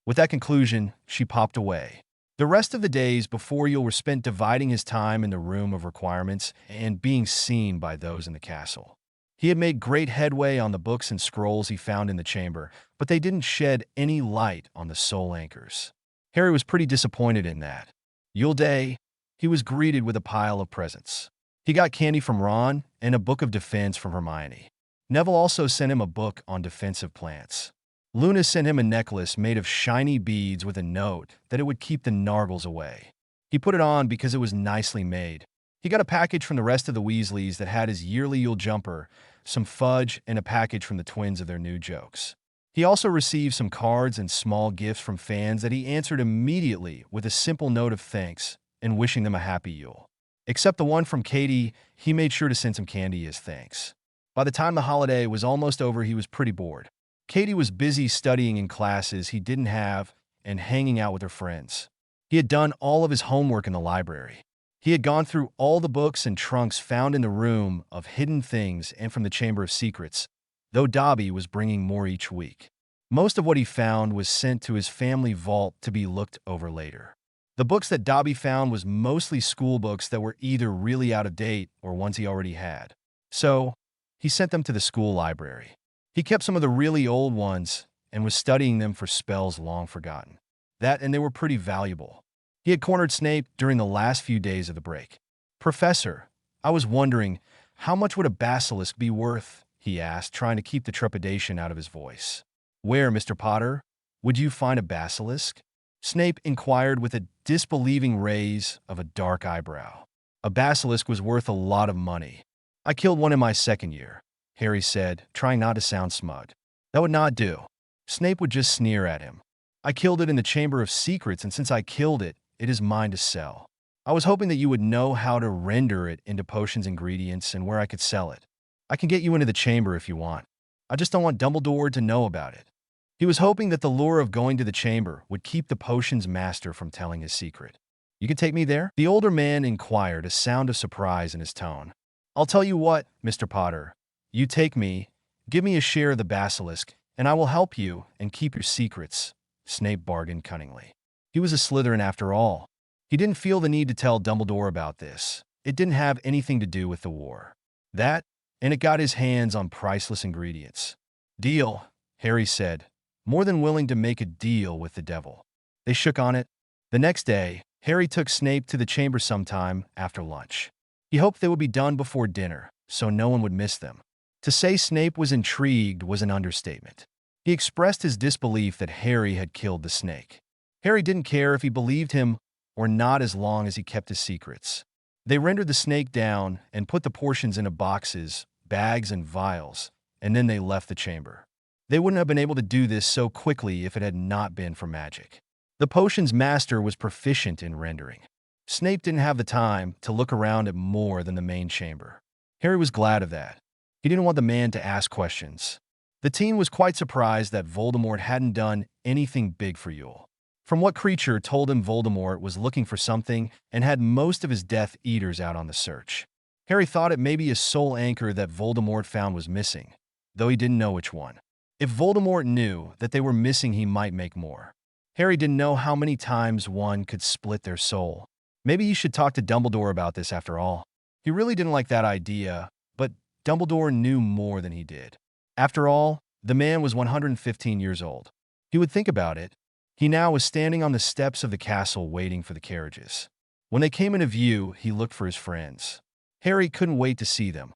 With that conclusion, she popped away. The rest of the days before Yule were spent dividing his time in the room of requirements and being seen by those in the castle. He had made great headway on the books and scrolls he found in the chamber, but they didn't shed any light on the soul anchors. Harry was pretty disappointed in that. Yule Day, he was greeted with a pile of presents. He got candy from Ron and a book of defense from Hermione. Neville also sent him a book on defensive plants. Luna sent him a necklace made of shiny beads with a note that it would keep the Nargles away. He put it on because it was nicely made. He got a package from the rest of the Weasleys that had his yearly Yule jumper, some fudge, and a package from the twins of their new jokes. He also received some cards and small gifts from fans that he answered immediately with a simple note of thanks and wishing them a happy Yule. Except the one from Katie, he made sure to send some candy as thanks. By the time the holiday was almost over, he was pretty bored. Katie was busy studying in classes he didn't have and hanging out with her friends. He had done all of his homework in the library. He had gone through all the books and trunks found in the Room of Hidden Things and from the Chamber of Secrets, though Dobby was bringing more each week. Most of what he found was sent to his family vault to be looked over later. The books that Dobby found was mostly school books that were either really out of date or ones he already had. So, he sent them to the school library. He kept some of the really old ones and was studying them for spells long forgotten. And they were pretty valuable. He had cornered Snape during the last few days of the break. "Professor, I was wondering, how much would a basilisk be worth?" he asked, trying to keep the trepidation out of his voice. "Where, Mr. Potter? Would you find a basilisk?" Snape inquired with a disbelieving raise of a dark eyebrow. "A basilisk was worth a lot of money. I killed one in my second year," Harry said, trying not to sound smug. "That would not do." Snape would just sneer at him. "I killed it in the Chamber of Secrets, and since I killed it, it is mine to sell. I was hoping that you would know how to render it into potions ingredients and where I could sell it. I can get you into the chamber if you want. I just don't want Dumbledore to know about it." He was hoping that the lure of going to the chamber would keep the potions master from telling his secret. "You can take me there?" the older man inquired, a sound of surprise in his tone. "I'll tell you what, Mr. Potter. You take me, give me a share of the basilisk, and I will help you and keep your secrets," Snape bargained cunningly. He was a Slytherin after all. He didn't feel the need to tell Dumbledore about this. It didn't have anything to do with the war. That, and it got his hands on priceless ingredients. "Deal," Harry said, more than willing to make a deal with the devil. They shook on it. The next day, Harry took Snape to the chamber sometime after lunch. He hoped they would be done before dinner, so no one would miss them. To say Snape was intrigued was an understatement. He expressed his disbelief that Harry had killed the snake. Harry didn't care if he believed him or not as long as he kept his secrets. They rendered the snake down and put the portions into boxes, bags, and vials, and then they left the chamber. They wouldn't have been able to do this so quickly if it had not been for magic. The potions master was proficient in rendering. Snape didn't have the time to look around at more than the main chamber. Harry was glad of that. He didn't want the man to ask questions. The team was quite surprised that Voldemort hadn't done anything big for Yule. From what Kreacher told him, Voldemort was looking for something and had most of his Death Eaters out on the search. Harry thought it may be a soul anchor that Voldemort found was missing, though he didn't know which one. If Voldemort knew that they were missing, he might make more. Harry didn't know how many times one could split their soul. Maybe he should talk to Dumbledore about this after all. He really didn't like that idea, but Dumbledore knew more than he did. After all, the man was 115 years old. He would think about it. He now was standing on the steps of the castle waiting for the carriages. When they came into view, he looked for his friends. Harry couldn't wait to see them,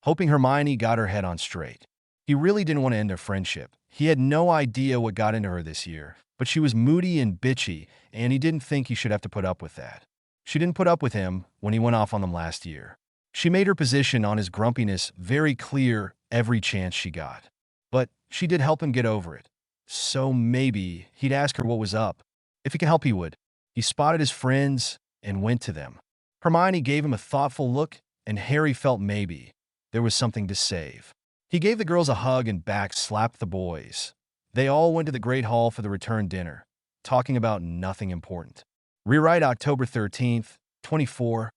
hoping Hermione got her head on straight. He really didn't want to end their friendship. He had no idea what got into her this year, but she was moody and bitchy, and he didn't think he should have to put up with that. She didn't put up with him when he went off on them last year. She made her position on his grumpiness very clear every chance she got. But she did help him get over it. So maybe he'd ask her what was up. If he could help, he would. He spotted his friends and went to them. Hermione gave him a thoughtful look, and Harry felt maybe there was something to save. He gave the girls a hug and back-slapped the boys. They all went to the Great Hall for the return dinner, talking about nothing important. Rewrite October 13th, 24,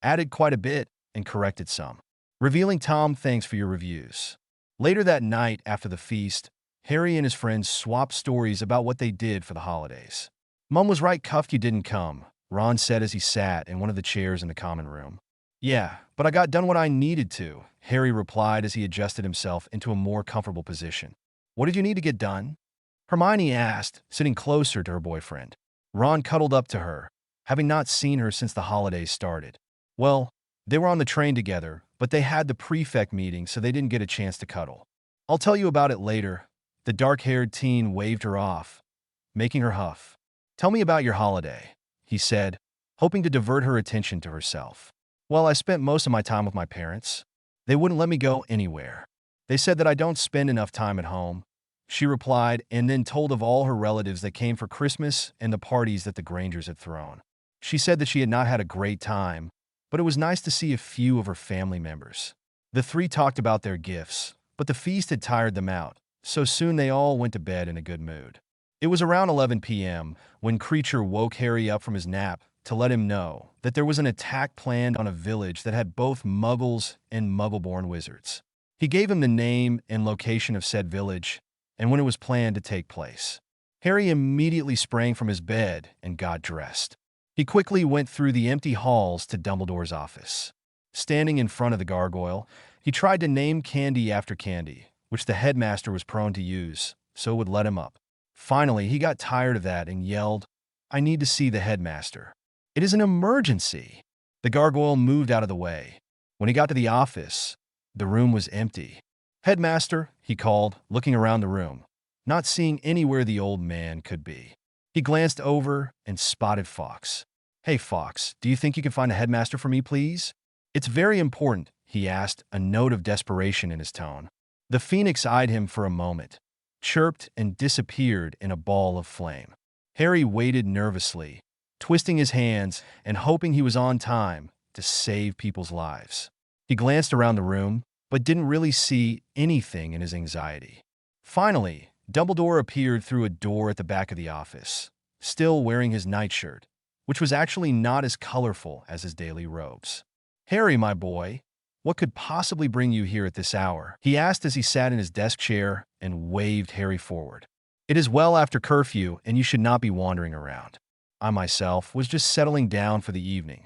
added quite a bit and corrected some. Revealing Tom, thanks for your reviews. Later that night after the feast, Harry and his friends swapped stories about what they did for the holidays. Mum was right, cuffed you didn't come, Ron said as he sat in one of the chairs in the common room. Yeah, but I got done what I needed to, Harry replied as he adjusted himself into a more comfortable position. What did you need to get done? Hermione asked, sitting closer to her boyfriend. Ron cuddled up to her, having not seen her since the holidays started. Well, they were on the train together, but they had the prefect meeting, so they didn't get a chance to cuddle. I'll tell you about it later. The dark-haired teen waved her off, making her huff. Tell me about your holiday, he said, hoping to divert her attention to herself. Well, I spent most of my time with my parents. They wouldn't let me go anywhere. They said that I don't spend enough time at home, she replied, and then told of all her relatives that came for Christmas and the parties that the Grangers had thrown. She said that she had not had a great time, but it was nice to see a few of her family members. The three talked about their gifts, but the feast had tired them out, so soon they all went to bed in a good mood. It was around 11 p.m. when Kreacher woke Harry up from his nap to let him know that there was an attack planned on a village that had both Muggles and Muggle-born wizards. He gave him the name and location of said village, and when it was planned to take place. Harry immediately sprang from his bed and got dressed. He quickly went through the empty halls to Dumbledore's office. Standing in front of the gargoyle, he tried to name candy after candy, which the headmaster was prone to use, so it would let him up. Finally, he got tired of that and yelled, I need to see the headmaster. It is an emergency. The gargoyle moved out of the way. When he got to the office, the room was empty. Headmaster, he called, looking around the room, not seeing anywhere the old man could be. He glanced over and spotted Fox. Hey, Fox, do you think you can find a headmaster for me, please? It's very important, he asked, a note of desperation in his tone. The phoenix eyed him for a moment, chirped, and disappeared in a ball of flame. Harry waited nervously, twisting his hands and hoping he was on time to save people's lives. He glanced around the room, but didn't really see anything in his anxiety. Finally, Dumbledore appeared through a door at the back of the office, still wearing his nightshirt, which was actually not as colorful as his daily robes. Harry, my boy, what could possibly bring you here at this hour? He asked as he sat in his desk chair and waved Harry forward. It is well after curfew, and you should not be wandering around. I myself was just settling down for the evening.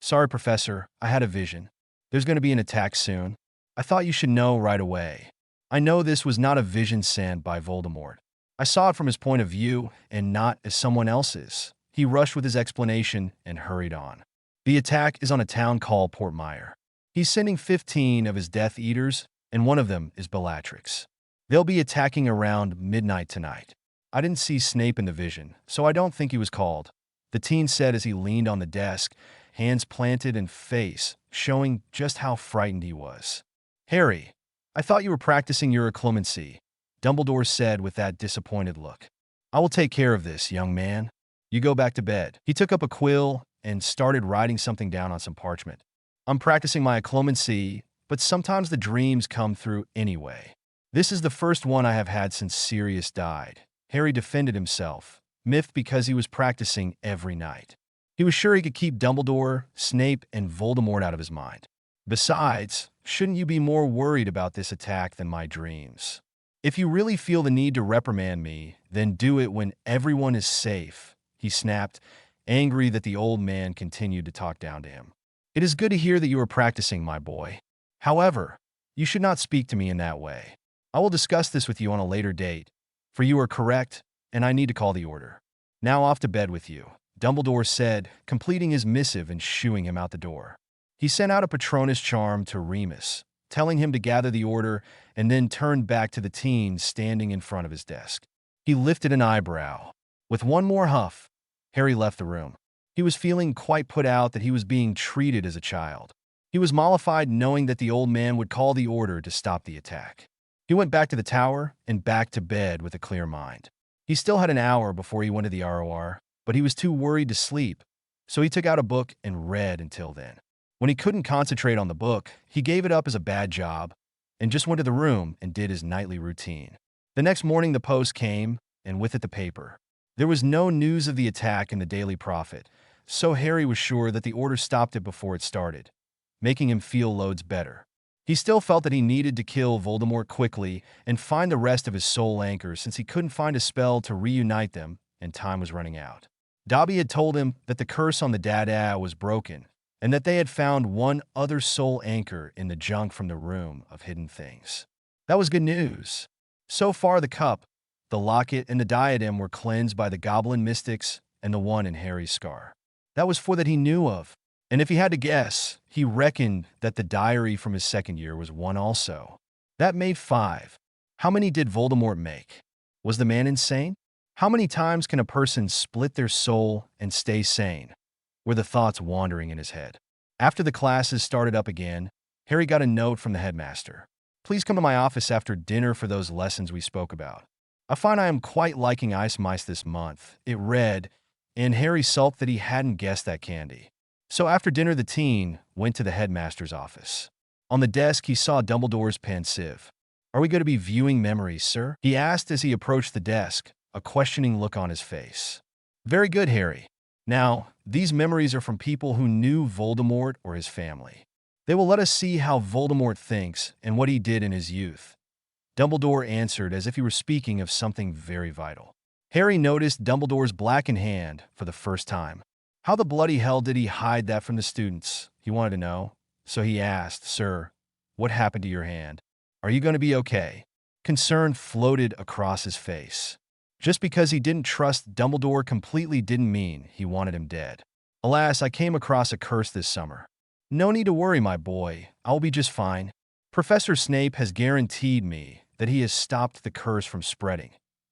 Sorry, Professor, I had a vision. There's going to be an attack soon. I thought you should know right away. I know this was not a vision sent by Voldemort. I saw it from his point of view and not as someone else's. He rushed with his explanation and hurried on. The attack is on a town called Portmire. He's sending 15 of his Death Eaters, and one of them is Bellatrix. They'll be attacking around midnight tonight. I didn't see Snape in the vision, so I don't think he was called, the teen said as he leaned on the desk, hands planted and face showing just how frightened he was. Harry, I thought you were practicing your clemency, Dumbledore said with that disappointed look. I will take care of this, young man. You go back to bed. He took up a quill and started writing something down on some parchment. I'm practicing my clemency, but sometimes the dreams come through anyway. This is the first one I have had since Sirius died. Harry defended himself, miffed because he was practicing every night. He was sure he could keep Dumbledore, Snape, and Voldemort out of his mind. Besides, shouldn't you be more worried about this attack than my dreams? If you really feel the need to reprimand me, then do it when everyone is safe, he snapped, angry that the old man continued to talk down to him. It is good to hear that you are practicing, my boy. However, you should not speak to me in that way. I will discuss this with you on a later date, for you are correct, and I need to call the order. Now off to bed with you, Dumbledore said, completing his missive and shooing him out the door. He sent out a Patronus charm to Remus, telling him to gather the order, and then turned back to the teen standing in front of his desk. He lifted an eyebrow. With one more huff, Harry left the room. He was feeling quite put out that he was being treated as a child. He was mollified knowing that the old man would call the order to stop the attack. He went back to the tower and back to bed with a clear mind. He still had an hour before he went to the ROR, but he was too worried to sleep, so he took out a book and read until then. When he couldn't concentrate on the book, he gave it up as a bad job and just went to the room and did his nightly routine. The next morning the post came, and with it the paper. There was no news of the attack in the Daily Prophet, so Harry was sure that the order stopped it before it started, making him feel loads better. He still felt that he needed to kill Voldemort quickly and find the rest of his soul anchors since he couldn't find a spell to reunite them and time was running out. Dobby had told him that the curse on the Dada was broken and that they had found one other soul anchor in the junk from the Room of Hidden Things. That was good news. So far the cup, the locket, and the diadem were cleansed by the goblin mystics and the one in Harry's scar. That was four that he knew of. And if he had to guess, he reckoned that the diary from his second year was one also. That made 5. How many did Voldemort make? Was the man insane? How many times can a person split their soul and stay sane? Were the thoughts wandering in his head? After the classes started up again, Harry got a note from the headmaster. Please come to my office after dinner for those lessons we spoke about. I find I am quite liking ice mice this month, it read, and Harry sulked that he hadn't guessed that candy. So after dinner the teen went to the headmaster's office. On the desk he saw Dumbledore's pensive. Are we going to be viewing memories, sir? He asked as he approached the desk, a questioning look on his face. Very good, Harry. Now, these memories are from people who knew Voldemort or his family. They will let us see how Voldemort thinks and what he did in his youth. Dumbledore answered as if he were speaking of something very vital. Harry noticed Dumbledore's blackened hand for the first time. How the bloody hell did he hide that from the students? He wanted to know. So he asked, Sir, what happened to your hand? Are you going to be okay? Concern floated across his face. Just because he didn't trust Dumbledore completely didn't mean he wanted him dead. Alas, I came across a curse this summer. No need to worry, my boy. I'll be just fine. Professor Snape has guaranteed me that he has stopped the curse from spreading,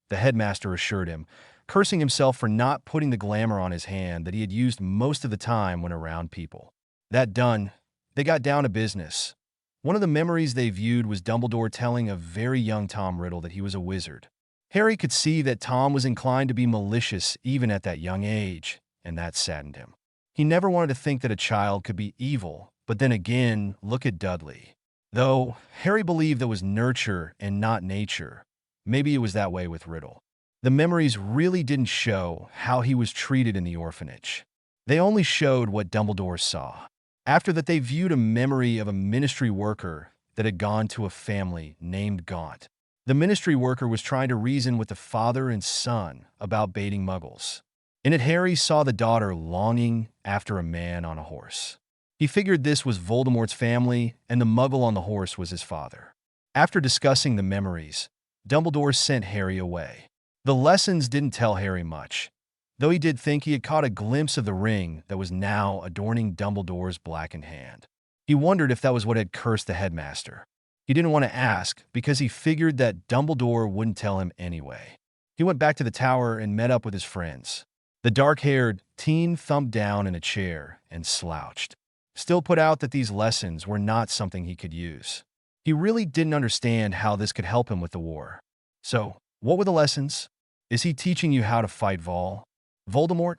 the headmaster assured him, cursing himself for not putting the glamour on his hand that he had used most of the time when around people. That done, they got down to business. One of the memories they viewed was Dumbledore telling a very young Tom Riddle that he was a wizard. Harry could see that Tom was inclined to be malicious even at that young age, and that saddened him. He never wanted to think that a child could be evil, but then again, look at Dudley. Though Harry believed that was nurture and not nature, maybe it was that way with Riddle. The memories really didn't show how he was treated in the orphanage. They only showed what Dumbledore saw. After that, they viewed a memory of a ministry worker that had gone to a family named Gaunt. The ministry worker was trying to reason with the father and son about baiting muggles. In it, Harry saw the daughter longing after a man on a horse. He figured this was Voldemort's family, and the muggle on the horse was his father. After discussing the memories, Dumbledore sent Harry away. The lessons didn't tell Harry much, though he did think he had caught a glimpse of the ring that was now adorning Dumbledore's blackened hand. He wondered if that was what had cursed the headmaster. He didn't want to ask because he figured that Dumbledore wouldn't tell him anyway. He went back to the tower and met up with his friends. The dark-haired teen thumped down in a chair and slouched. Still put out that these lessons were not something he could use. He really didn't understand how this could help him with the war. So, what were the lessons? Is he teaching you how to fight Voldemort?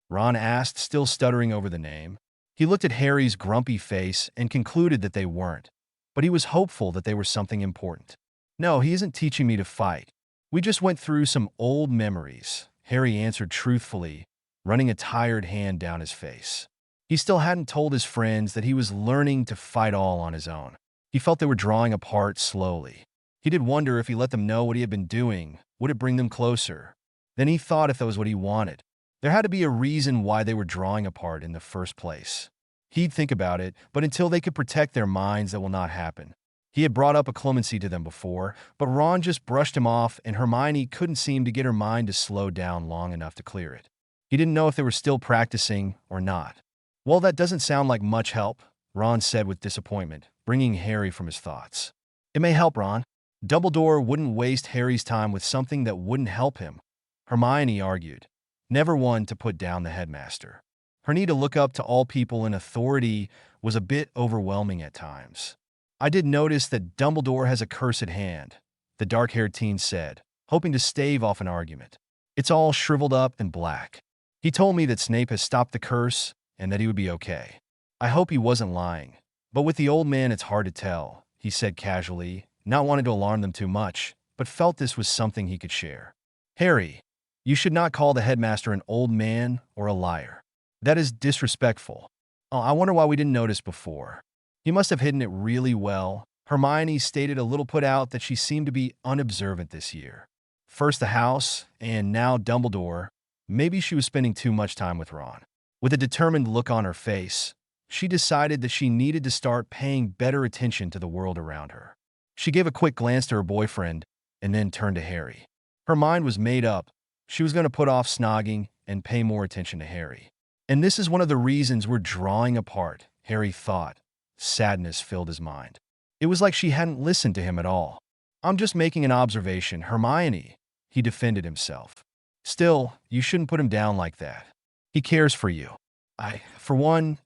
Ron asked, still stuttering over the name. He looked at Harry's grumpy face and concluded that they weren't, but he was hopeful that they were something important. No, he isn't teaching me to fight. We just went through some old memories, Harry answered truthfully, running a tired hand down his face. He still hadn't told his friends that he was learning to fight all on his own. He felt they were drawing apart slowly. He did wonder if he let them know what he had been doing, would it bring them closer? Then he thought if that was what he wanted, there had to be a reason why they were drawing apart in the first place. He'd think about it, but until they could protect their minds, that will not happen. He had brought up a clemency to them before, but Ron just brushed him off, and Hermione couldn't seem to get her mind to slow down long enough to clear it. He didn't know if they were still practicing or not. Well, that doesn't sound like much help, Ron said with disappointment, bringing Harry from his thoughts. It may help, Ron. Dumbledore wouldn't waste Harry's time with something that wouldn't help him, Hermione argued, never one to put down the headmaster. Her need to look up to all people in authority was a bit overwhelming at times. I did notice that Dumbledore has a cursed hand, the dark-haired teen said, hoping to stave off an argument. It's all shriveled up and black. He told me that Snape has stopped the curse and that he would be okay. I hope he wasn't lying, but with the old man it's hard to tell, he said casually, not wanting to alarm them too much, but felt this was something he could share. Harry, you should not call the headmaster an old man or a liar. That is disrespectful. Oh, I wonder why we didn't notice before. He must have hidden it really well. Hermione stated a little put out that she seemed to be unobservant this year. First the house, and now Dumbledore. Maybe she was spending too much time with Ron. With a determined look on her face, she decided that she needed to start paying better attention to the world around her. She gave a quick glance to her boyfriend and then turned to Harry. Her mind was made up. She was going to put off snogging and pay more attention to Harry. And this is one of the reasons we're drawing apart, Harry thought. Sadness filled his mind. It was like she hadn't listened to him at all. I'm just making an observation, Hermione, he defended himself. Still, you shouldn't put him down like that. He cares for you. I, for one,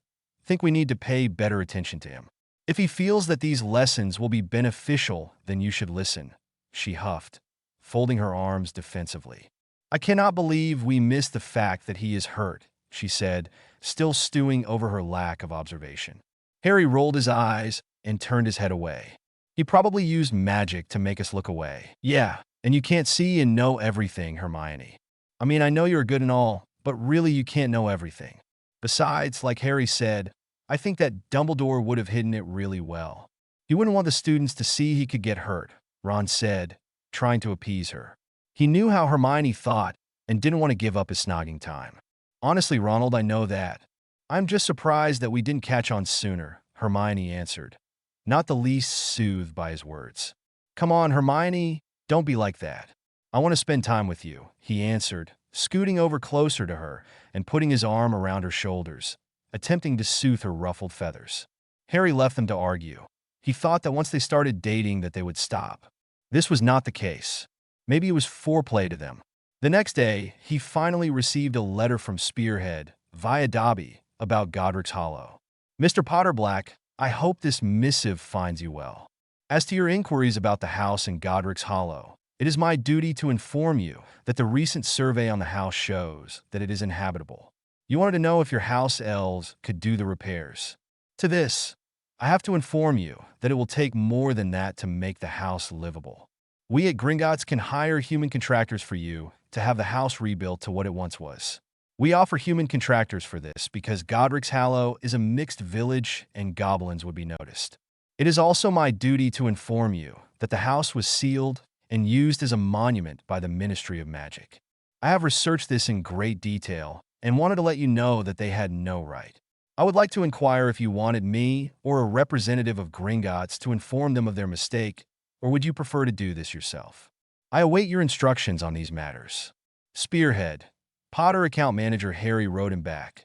think we need to pay better attention to him. If he feels that these lessons will be beneficial, then you should listen, she huffed, folding her arms defensively. I cannot believe we missed the fact that he is hurt, she said, still stewing over her lack of observation. Harry rolled his eyes and turned his head away. He probably used magic to make us look away. Yeah, and you can't see and know everything, Hermione. I mean, I know you're good and all, but really you can't know everything. Besides, like Harry said, I think that Dumbledore would have hidden it really well. He wouldn't want the students to see he could get hurt, Ron said, trying to appease her. He knew how Hermione thought and didn't want to give up his snogging time. Honestly, Ronald, I know that. I'm just surprised that we didn't catch on sooner, Hermione answered, not the least soothed by his words. Come on, Hermione, don't be like that. I want to spend time with you, he answered, scooting over closer to her and putting his arm around her shoulders, attempting to soothe her ruffled feathers. Harry left them to argue. He thought that once they started dating that they would stop. This was not the case. Maybe it was foreplay to them. The next day, he finally received a letter from Spearhead, via Dobby, about Godric's Hollow. Mr. Potterblack, I hope this missive finds you well. As to your inquiries about the house in Godric's Hollow, it is my duty to inform you that the recent survey on the house shows that it is inhabitable. You wanted to know if your house elves could do the repairs. To this, I have to inform you that it will take more than that to make the house livable. We at Gringotts can hire human contractors for you to have the house rebuilt to what it once was. We offer human contractors for this because Godric's Hollow is a mixed village and goblins would be noticed. It is also my duty to inform you that the house was sealed and used as a monument by the Ministry of Magic. I have researched this in great detail and wanted to let you know that they had no right. I would like to inquire if you wanted me or a representative of Gringotts to inform them of their mistake, or would you prefer to do this yourself? I await your instructions on these matters. Spearhead. Potter account manager Harry wrote him back.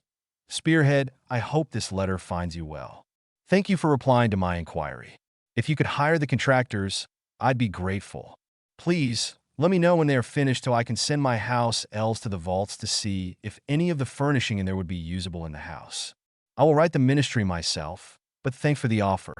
Spearhead, I hope this letter finds you well. Thank you for replying to my inquiry. If you could hire the contractors, I'd be grateful. Please, let me know when they are finished so I can send my house elves to the vaults to see if any of the furnishing in there would be usable in the house. I will write the ministry myself, but thank for the offer.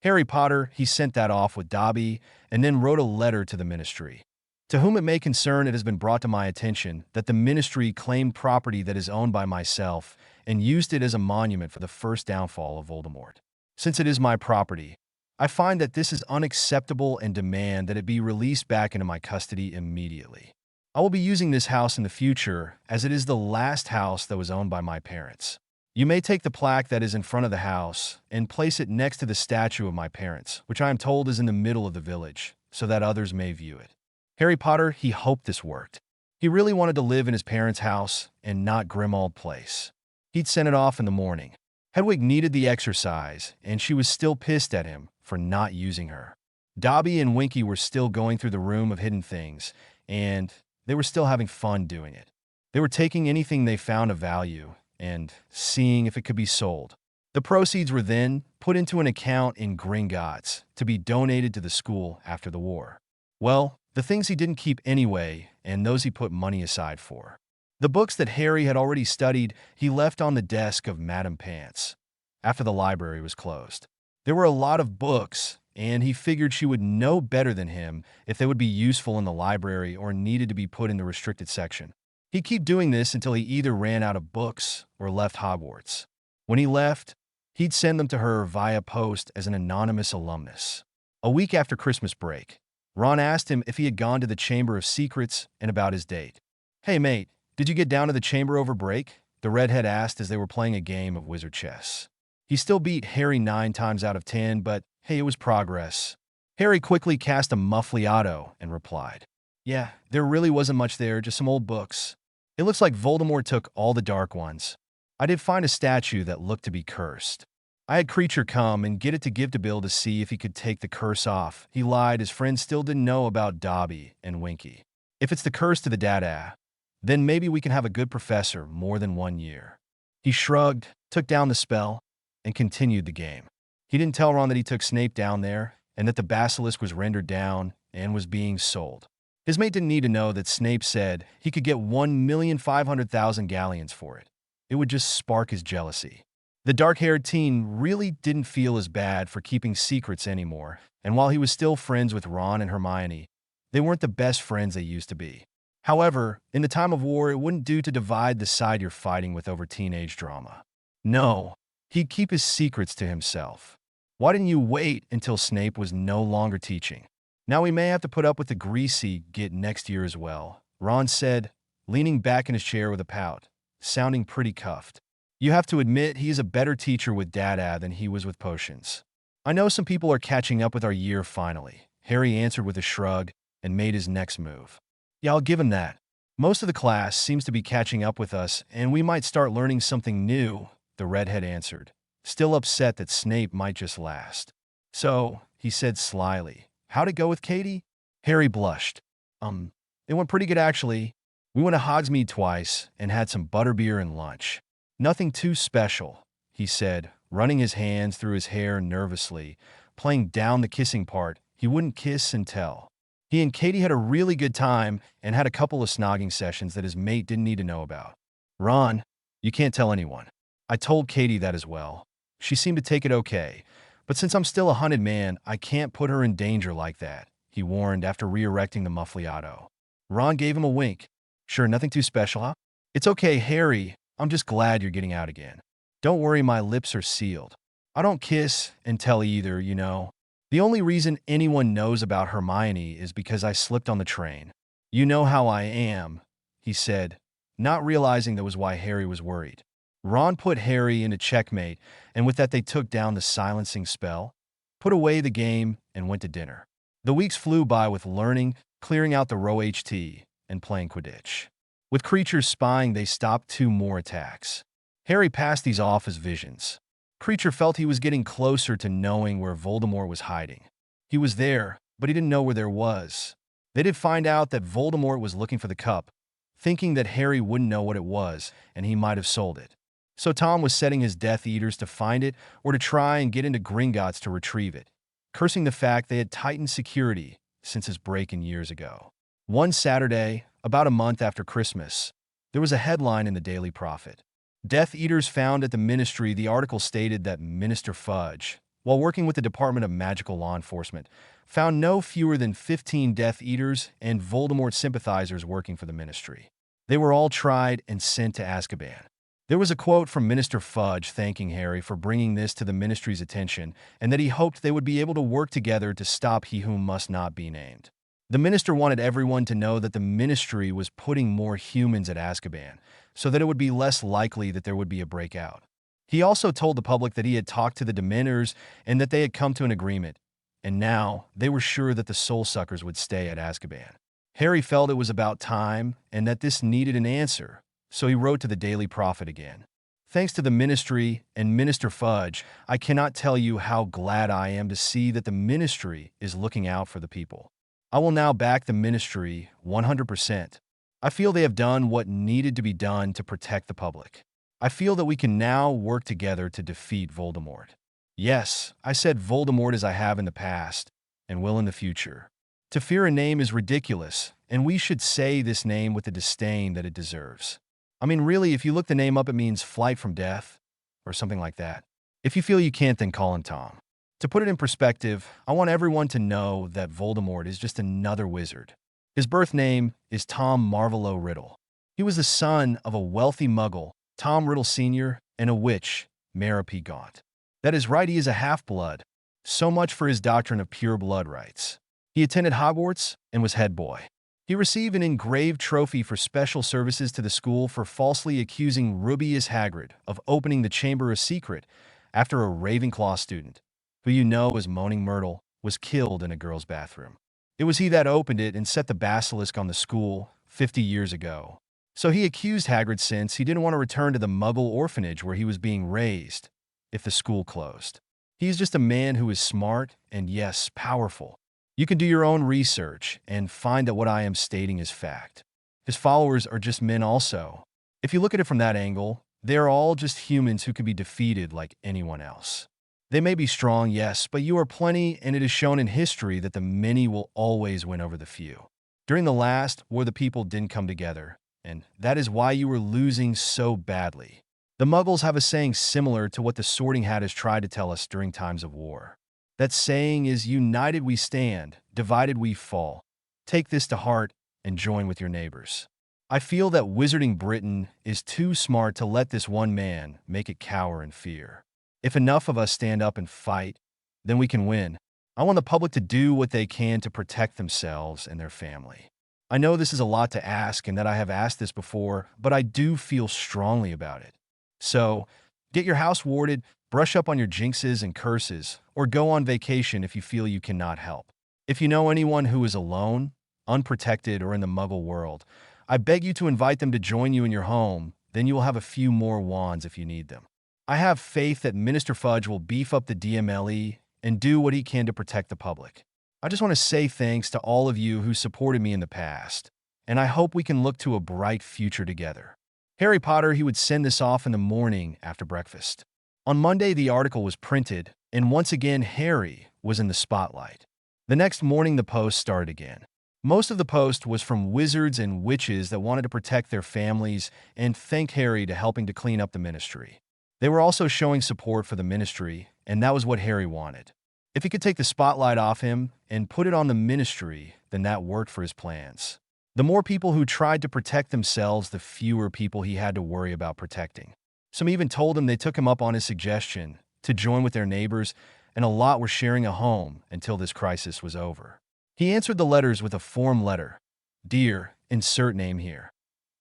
Harry Potter, he sent that off with Dobby and then wrote a letter to the ministry. To whom it may concern, it has been brought to my attention that the ministry claimed property that is owned by myself and used it as a monument for the first downfall of Voldemort. Since it is my property, I find that this is unacceptable and demand that it be released back into my custody immediately. I will be using this house in the future as it is the last house that was owned by my parents. You may take the plaque that is in front of the house and place it next to the statue of my parents, which I am told is in the middle of the village, so that others may view it. Harry Potter, he hoped this worked. He really wanted to live in his parents' house and not Grimmauld Place. He'd sent it off in the morning. Hedwig needed the exercise, and she was still pissed at him for not using her. Dobby and Winky were still going through the room of hidden things, and they were still having fun doing it. They were taking anything they found of value and seeing if it could be sold. The proceeds were then put into an account in Gringotts to be donated to the school after the war. Well, the things he didn't keep anyway, and those he put money aside for. The books that Harry had already studied, he left on the desk of Madame Pants after the library was closed. There were a lot of books, and he figured she would know better than him if they would be useful in the library or needed to be put in the restricted section. He'd keep doing this until he either ran out of books or left Hogwarts. When he left, he'd send them to her via post as an anonymous alumnus. A week after Christmas break, Ron asked him if he had gone to the Chamber of Secrets and about his date. "Hey mate, did you get down to the chamber over break?" the redhead asked as they were playing a game of wizard chess. He still beat Harry 9 times out of 10, but hey, it was progress. Harry quickly cast a muffliato and replied, "Yeah, there really wasn't much there, just some old books. It looks like Voldemort took all the dark ones. I did find a statue that looked to be cursed. I had Kreacher come and get it to give to Bill to see if he could take the curse off. He lied, his friends still didn't know about Dobby and Winky. If it's the curse to the dada, then maybe we can have a good professor more than 1 year." He shrugged, took down the spell, and continued the game. He didn't tell Ron that he took Snape down there and that the basilisk was rendered down and was being sold. His mate didn't need to know that Snape said he could get 1,500,000 galleons for it. It would just spark his jealousy. The dark-haired teen really didn't feel as bad for keeping secrets anymore, and while he was still friends with Ron and Hermione, they weren't the best friends they used to be. However, in the time of war, it wouldn't do to divide the side you're fighting with over teenage drama. No, he'd keep his secrets to himself. Why didn't you wait until Snape was no longer teaching? Now we may have to put up with the greasy git next year as well, Ron said, leaning back in his chair with a pout, sounding pretty cuffed. You have to admit he is a better teacher with dada than he was with potions. I know some people are catching up with our year finally, Harry answered with a shrug and made his next move. Yeah, I'll give him that. Most of the class seems to be catching up with us, and we might start learning something new, the redhead answered, still upset that Snape might just last. So, he said slyly, how'd it go with Katie? Harry blushed. It went pretty good actually. We went to Hogsmeade twice and had some butterbeer and lunch. Nothing too special, he said, running his hands through his hair nervously, playing down the kissing part. He wouldn't kiss and tell. He and Katie had a really good time and had a couple of snogging sessions that his mate didn't need to know about. Ron, you can't tell anyone. I told Katie that as well. She seemed to take it okay, but since I'm still a hunted man, I can't put her in danger like that, he warned after re-erecting the muffliato. Ron gave him a wink. Sure, nothing too special, huh? It's okay, Harry. I'm just glad you're getting out again. Don't worry, my lips are sealed. I don't kiss and tell either, you know. The only reason anyone knows about Hermione is because I slipped on the train. You know how I am, he said, not realizing that was why Harry was worried. Ron put Harry into checkmate, and with that they took down the silencing spell, put away the game, and went to dinner. The weeks flew by with learning, clearing out the row HT, and playing Quidditch. With creatures spying, they stopped 2 more attacks. Harry passed these off as visions. Kreacher felt he was getting closer to knowing where Voldemort was hiding. He was there, but he didn't know where there was. They did find out that Voldemort was looking for the cup, thinking that Harry wouldn't know what it was, and he might have sold it. So Tom was setting his Death Eaters to find it or to try and get into Gringotts to retrieve it, cursing the fact they had tightened security since his break-in years ago. One Saturday, about a month after Christmas, there was a headline in the Daily Prophet. Death Eaters found at the Ministry. The article stated that Minister Fudge, while working with the Department of Magical Law Enforcement, found no fewer than 15 Death Eaters and Voldemort sympathizers working for the Ministry. They were all tried and sent to Azkaban. There was a quote from Minister Fudge thanking Harry for bringing this to the Ministry's attention and that he hoped they would be able to work together to stop he who must not be named. The minister wanted everyone to know that the Ministry was putting more humans at Azkaban, so that it would be less likely that there would be a breakout. He also told the public that he had talked to the Dementors and that they had come to an agreement, and now they were sure that the Soul Suckers would stay at Azkaban. Harry felt it was about time and that this needed an answer, so he wrote to the Daily Prophet again. Thanks to the Ministry and Minister Fudge, I cannot tell you how glad I am to see that the Ministry is looking out for the people. I will now back the Ministry 100%. I feel they have done what needed to be done to protect the public. I feel that we can now work together to defeat Voldemort. Yes, I said Voldemort as I have in the past, and will in the future. To fear a name is ridiculous, and we should say this name with the disdain that it deserves. I mean, really, if you look the name up, it means flight from death, or something like that. If you feel you can't, then call him Tom. To put it in perspective, I want everyone to know that Voldemort is just another wizard. His birth name is Tom Marvolo Riddle. He was the son of a wealthy muggle, Tom Riddle Sr., and a witch, Mara P. Gaunt. That is right, he is a half-blood. So much for his doctrine of pure blood rights. He attended Hogwarts and was head boy. He received an engraved trophy for special services to the school for falsely accusing Rubeus Hagrid of opening the Chamber of Secret after a Ravenclaw student, who you know as Moaning Myrtle, was killed in a girl's bathroom. It was he that opened it and set the basilisk on the school 50 years ago. So he accused Hagrid since he didn't want to return to the Muggle orphanage where he was being raised if the school closed. He's just a man who is smart and, yes, powerful. You can do your own research and find that what I am stating is fact. His followers are just men also. If you look at it from that angle, they are all just humans who can be defeated like anyone else. They may be strong, yes, but you are plenty, and it is shown in history that the many will always win over the few. During the last, War the People didn't come together, and that is why you were losing so badly. The Muggles have a saying similar to what the Sorting Hat has tried to tell us during times of war. That saying is, united we stand, divided we fall. Take this to heart and join with your neighbors. I feel that Wizarding Britain is too smart to let this one man make it cower in fear. If enough of us stand up and fight, then we can win. I want the public to do what they can to protect themselves and their family. I know this is a lot to ask and that I have asked this before, but I do feel strongly about it. So, get your house warded, brush up on your jinxes and curses, or go on vacation if you feel you cannot help. If you know anyone who is alone, unprotected, or in the Muggle world, I beg you to invite them to join you in your home, then you will have a few more wands if you need them. I have faith that Minister Fudge will beef up the DMLE and do what he can to protect the public. I just want to say thanks to all of you who supported me in the past, and I hope we can look to a bright future together. Harry Potter, he would send this off in the morning after breakfast. On Monday, the article was printed, and once again, Harry was in the spotlight. The next morning, the post started again. Most of the post was from wizards and witches that wanted to protect their families and thank Harry to helping to clean up the ministry. They were also showing support for the ministry, and that was what Harry wanted. If he could take the spotlight off him and put it on the ministry, then that worked for his plans. The more people who tried to protect themselves, the fewer people he had to worry about protecting. Some even told him they took him up on his suggestion to join with their neighbors, and a lot were sharing a home until this crisis was over. He answered the letters with a form letter. Dear, insert name here.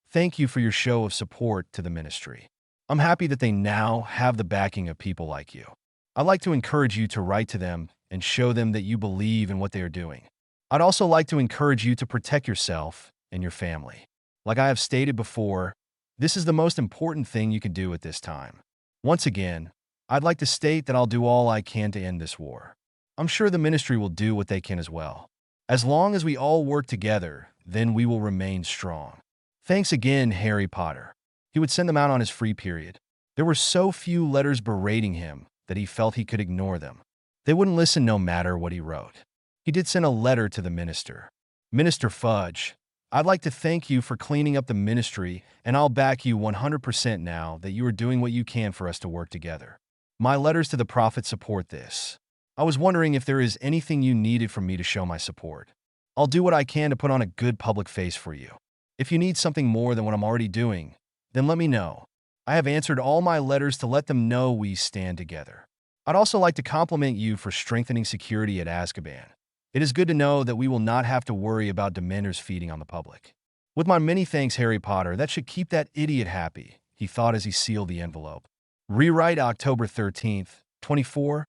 Thank you for your show of support to the ministry. I'm happy that they now have the backing of people like you. I'd like to encourage you to write to them and show them that you believe in what they are doing. I'd also like to encourage you to protect yourself and your family. Like I have stated before, this is the most important thing you can do at this time. Once again, I'd like to state that I'll do all I can to end this war. I'm sure the ministry will do what they can as well. As long as we all work together, then we will remain strong. Thanks again, Harry Potter. He would send them out on his free period. There were so few letters berating him that he felt he could ignore them. They wouldn't listen no matter what he wrote. He did send a letter to the minister. Minister Fudge, I'd like to thank you for cleaning up the ministry, and I'll back you 100% now that you are doing what you can for us to work together. My letters to the prophet support this. I was wondering if there is anything you needed from me to show my support. I'll do what I can to put on a good public face for you. If you need something more than what I'm already doing, then let me know. I have answered all my letters to let them know we stand together. I'd also like to compliment you for strengthening security at Azkaban. It is good to know that we will not have to worry about Dementors feeding on the public. With my many thanks, Harry Potter, that should keep that idiot happy, he thought as he sealed the envelope. Rewrite October 13th, 24.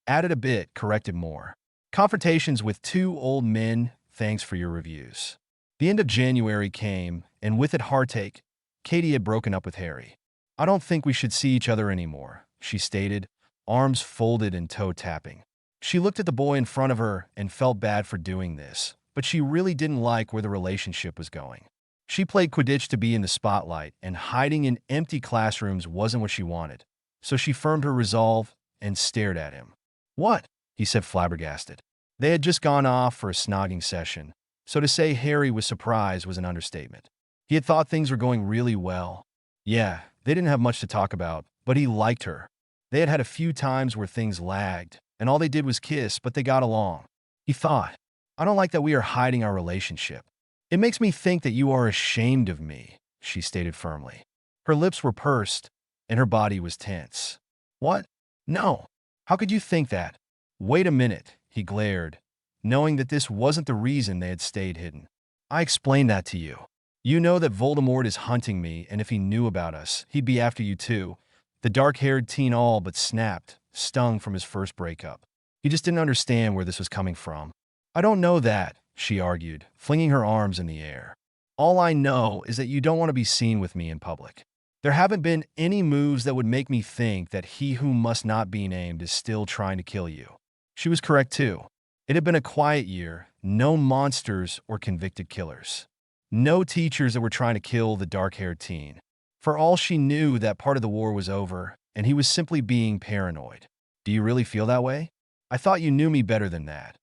Added a bit, corrected more. Confrontations with two old men, thanks for your reviews. The end of January came, and with it heartache. Katie had broken up with Harry. I don't think we should see each other anymore, she stated, arms folded and toe-tapping. She looked at the boy in front of her and felt bad for doing this, but she really didn't like where the relationship was going. She played Quidditch to be in the spotlight, and hiding in empty classrooms wasn't what she wanted. So she firmed her resolve and stared at him. What? He said, flabbergasted. They had just gone off for a snogging session, so to say Harry was surprised was an understatement. He had thought things were going really well. Yeah, they didn't have much to talk about, but he liked her. They had had a few times where things lagged, and all they did was kiss, but they got along. He thought, I don't like that we are hiding our relationship. It makes me think that you are ashamed of me, she stated firmly. Her lips were pursed, and her body was tense. What? No. How could you think that? Wait a minute, he glared, knowing that this wasn't the reason they had stayed hidden. I explained that to you. You know that Voldemort is hunting me, and if he knew about us, he'd be after you too. The dark-haired teen all but snapped, stung from his first breakup. He just didn't understand where this was coming from. I don't know that, she argued, flinging her arms in the air. All I know is that you don't want to be seen with me in public. There haven't been any moves that would make me think that he who must not be named is still trying to kill you. She was correct too. It had been a quiet year, no monsters or convicted killers. No teachers that were trying to kill the dark-haired teen. For all she knew, that part of the war was over, and he was simply being paranoid. Do you really feel that way? I thought you knew me better than that.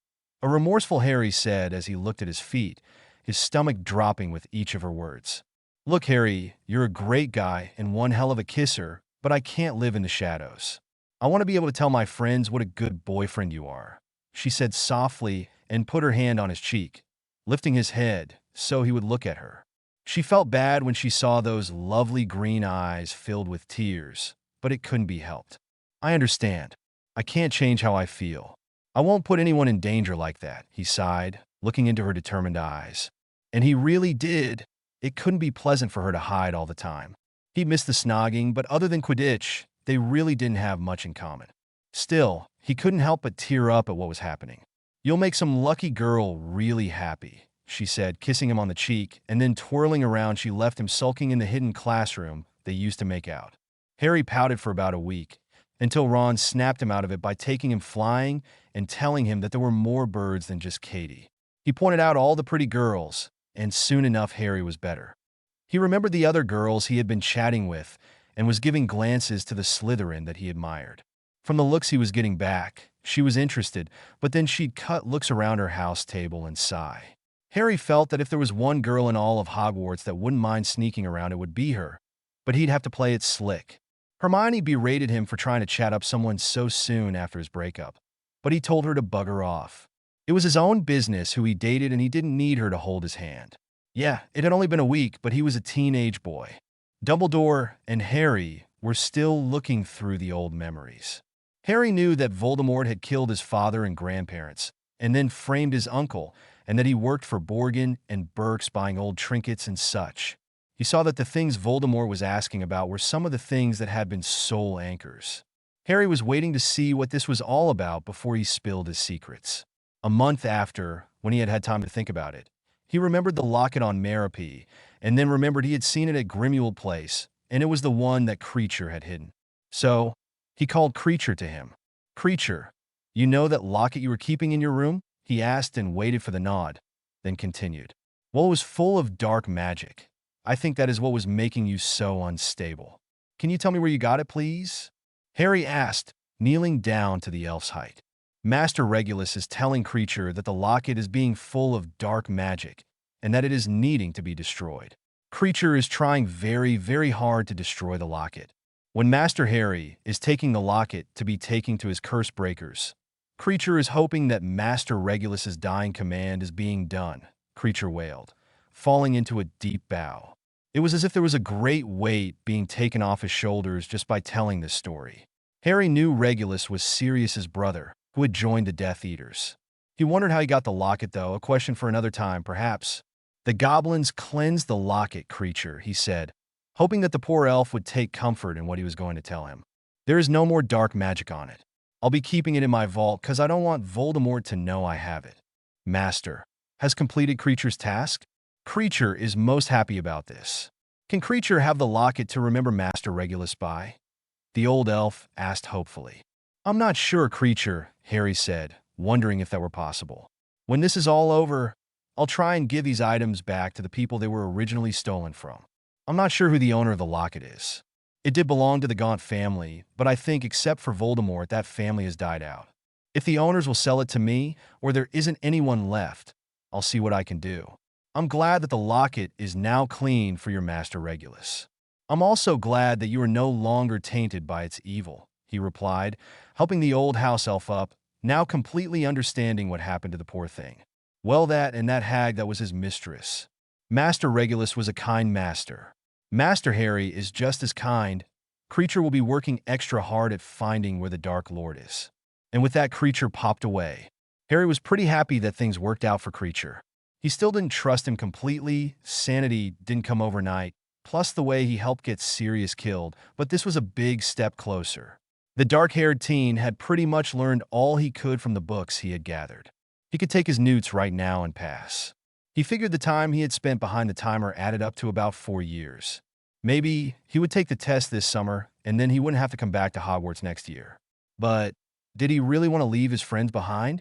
A remorseful Harry said as he looked at his feet, his stomach dropping with each of her words. Look, Harry, you're a great guy and one hell of a kisser, but I can't live in the shadows. I want to be able to tell my friends what a good boyfriend you are, she said softly and put her hand on his cheek, lifting his head so he would look at her. She felt bad when she saw those lovely green eyes filled with tears, but it couldn't be helped. I understand. I can't change how I feel. I won't put anyone in danger like that, he sighed, looking into her determined eyes. And he really did. It couldn't be pleasant for her to hide all the time. He missed the snogging, but other than Quidditch, they really didn't have much in common. Still, he couldn't help but tear up at what was happening. You'll make some lucky girl really happy, she said, kissing him on the cheek, and then twirling around she left him sulking in the hidden classroom they used to make out. Harry pouted for about a week, until Ron snapped him out of it by taking him flying and telling him that there were more birds than just Katie. He pointed out all the pretty girls, and soon enough Harry was better. He remembered the other girls he had been chatting with and was giving glances to the Slytherin that he admired. From the looks he was getting back, she was interested, but then she'd cut looks around her house table and sigh. Harry felt that if there was one girl in all of Hogwarts that wouldn't mind sneaking around, it would be her, but he'd have to play it slick. Hermione berated him for trying to chat up someone so soon after his breakup, but he told her to bugger off. It was his own business who he dated, and he didn't need her to hold his hand. Yeah, it had only been a week, but he was a teenage boy. Dumbledore and Harry were still looking through the old memories. Harry knew that Voldemort had killed his father and grandparents, and then framed his uncle, and that he worked for Borgin and Burke's buying old trinkets and such. He saw that the things Voldemort was asking about were some of the things that had been soul anchors. Harry was waiting to see what this was all about before he spilled his secrets. A month after, when he had had time to think about it, he remembered the locket on Merope, and then remembered he had seen it at Grimmauld Place, and it was the one that Kreacher had hidden. So, he called Kreacher to him. Kreacher, you know that locket you were keeping in your room? He asked and waited for the nod, then continued. Well, it was full of dark magic. I think that is what was making you so unstable. Can you tell me where you got it, please? Harry asked, kneeling down to the elf's height. Master Regulus is telling Kreacher that the locket is being full of dark magic, and that it is needing to be destroyed. Kreacher is trying very, very hard to destroy the locket. When Master Harry is taking the locket to be taken to his curse breakers, Kreacher is hoping that Master Regulus's dying command is being done, Kreacher wailed, falling into a deep bow. It was as if there was a great weight being taken off his shoulders just by telling this story. Harry knew Regulus was Sirius's brother, who had joined the Death Eaters. He wondered how he got the locket, though, a question for another time, perhaps. The goblins cleansed the locket, Kreacher, he said, hoping that the poor elf would take comfort in what he was going to tell him. There is no more dark magic on it. I'll be keeping it in my vault because I don't want Voldemort to know I have it. Master, has completed Kreacher's task? Kreacher is most happy about this. Can Kreacher have the locket to remember Master Regulus by? The old elf asked hopefully. I'm not sure, Kreacher, Harry said, wondering if that were possible. When this is all over, I'll try and give these items back to the people they were originally stolen from. I'm not sure who the owner of the locket is. It did belong to the Gaunt family, but I think except for Voldemort, that family has died out. If the owners will sell it to me, or there isn't anyone left, I'll see what I can do. I'm glad that the locket is now clean for your Master Regulus. I'm also glad that you are no longer tainted by its evil, he replied, helping the old house elf up, now completely understanding what happened to the poor thing. Well, that and that hag that was his mistress. Master Regulus was a kind master. Master Harry is just as kind. Kreacher will be working extra hard at finding where the Dark Lord is. And with that, Kreacher popped away. Harry was pretty happy that things worked out for Kreacher. He still didn't trust him completely, sanity didn't come overnight, plus the way he helped get Sirius killed, but this was a big step closer. The dark-haired teen had pretty much learned all he could from the books he had gathered. He could take his newts right now and pass. He figured the time he had spent behind the timer added up to about 4 years. Maybe he would take the test this summer, and then he wouldn't have to come back to Hogwarts next year. But did he really want to leave his friends behind?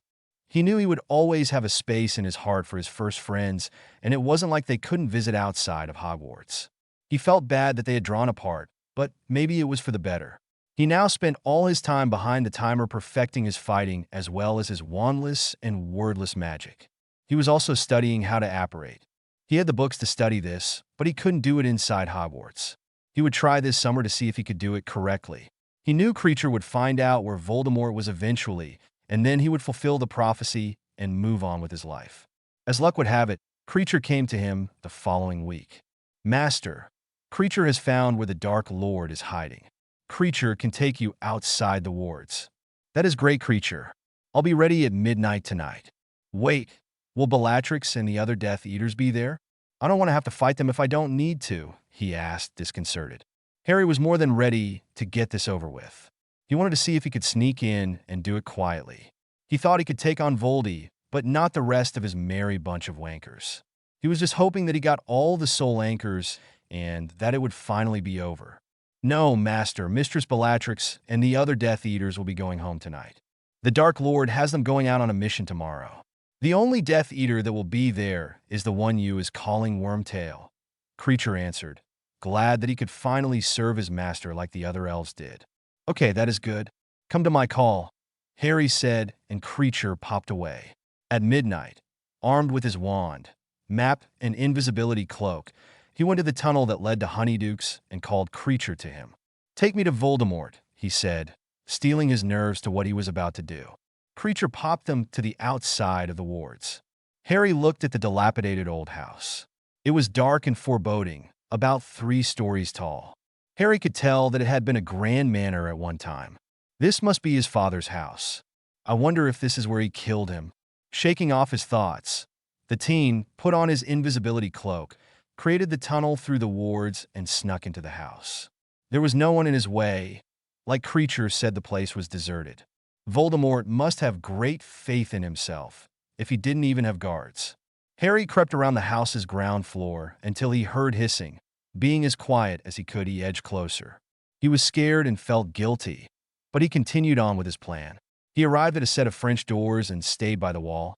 He knew he would always have a space in his heart for his first friends, and it wasn't like they couldn't visit outside of Hogwarts. He felt bad that they had drawn apart, but maybe it was for the better. He now spent all his time behind the timer perfecting his fighting as well as his wandless and wordless magic. He was also studying how to apparate. He had the books to study this, but he couldn't do it inside Hogwarts. He would try this summer to see if he could do it correctly. He knew Kreacher would find out where Voldemort was eventually, and then he would fulfill the prophecy and move on with his life. As luck would have it, Kreacher came to him the following week. Master, Kreacher has found where the Dark Lord is hiding. Kreacher can take you outside the wards. That is great, Kreacher. I'll be ready at midnight tonight. Wait, will Bellatrix and the other Death Eaters be there? I don't want to have to fight them if I don't need to, he asked, disconcerted. Harry was more than ready to get this over with. He wanted to see if he could sneak in and do it quietly. He thought he could take on Voldy, but not the rest of his merry bunch of wankers. He was just hoping that he got all the soul anchors and that it would finally be over. No, Master, Mistress Bellatrix and the other Death Eaters will be going home tonight. The Dark Lord has them going out on a mission tomorrow. The only Death Eater that will be there is the one you is calling Wormtail, Kreacher answered, glad that he could finally serve his master like the other elves did. Okay, that is good. Come to my call, Harry said, and Kreacher popped away. At midnight, armed with his wand, map, and invisibility cloak, he went to the tunnel that led to Honeydukes and called Kreacher to him. Take me to Voldemort, he said, steeling his nerves to what he was about to do. Kreacher popped them to the outside of the wards. Harry looked at the dilapidated old house. It was dark and foreboding, about 3 stories tall. Harry could tell that it had been a grand manor at one time. This must be his father's house. I wonder if this is where he killed him. Shaking off his thoughts, the teen put on his invisibility cloak, created the tunnel through the wards, and snuck into the house. There was no one in his way. Like Kreacher said, the place was deserted. Voldemort must have great faith in himself, if he didn't even have guards. Harry crept around the house's ground floor until he heard hissing. Being as quiet as he could, he edged closer. He was scared and felt guilty, but he continued on with his plan. He arrived at a set of French doors and stayed by the wall,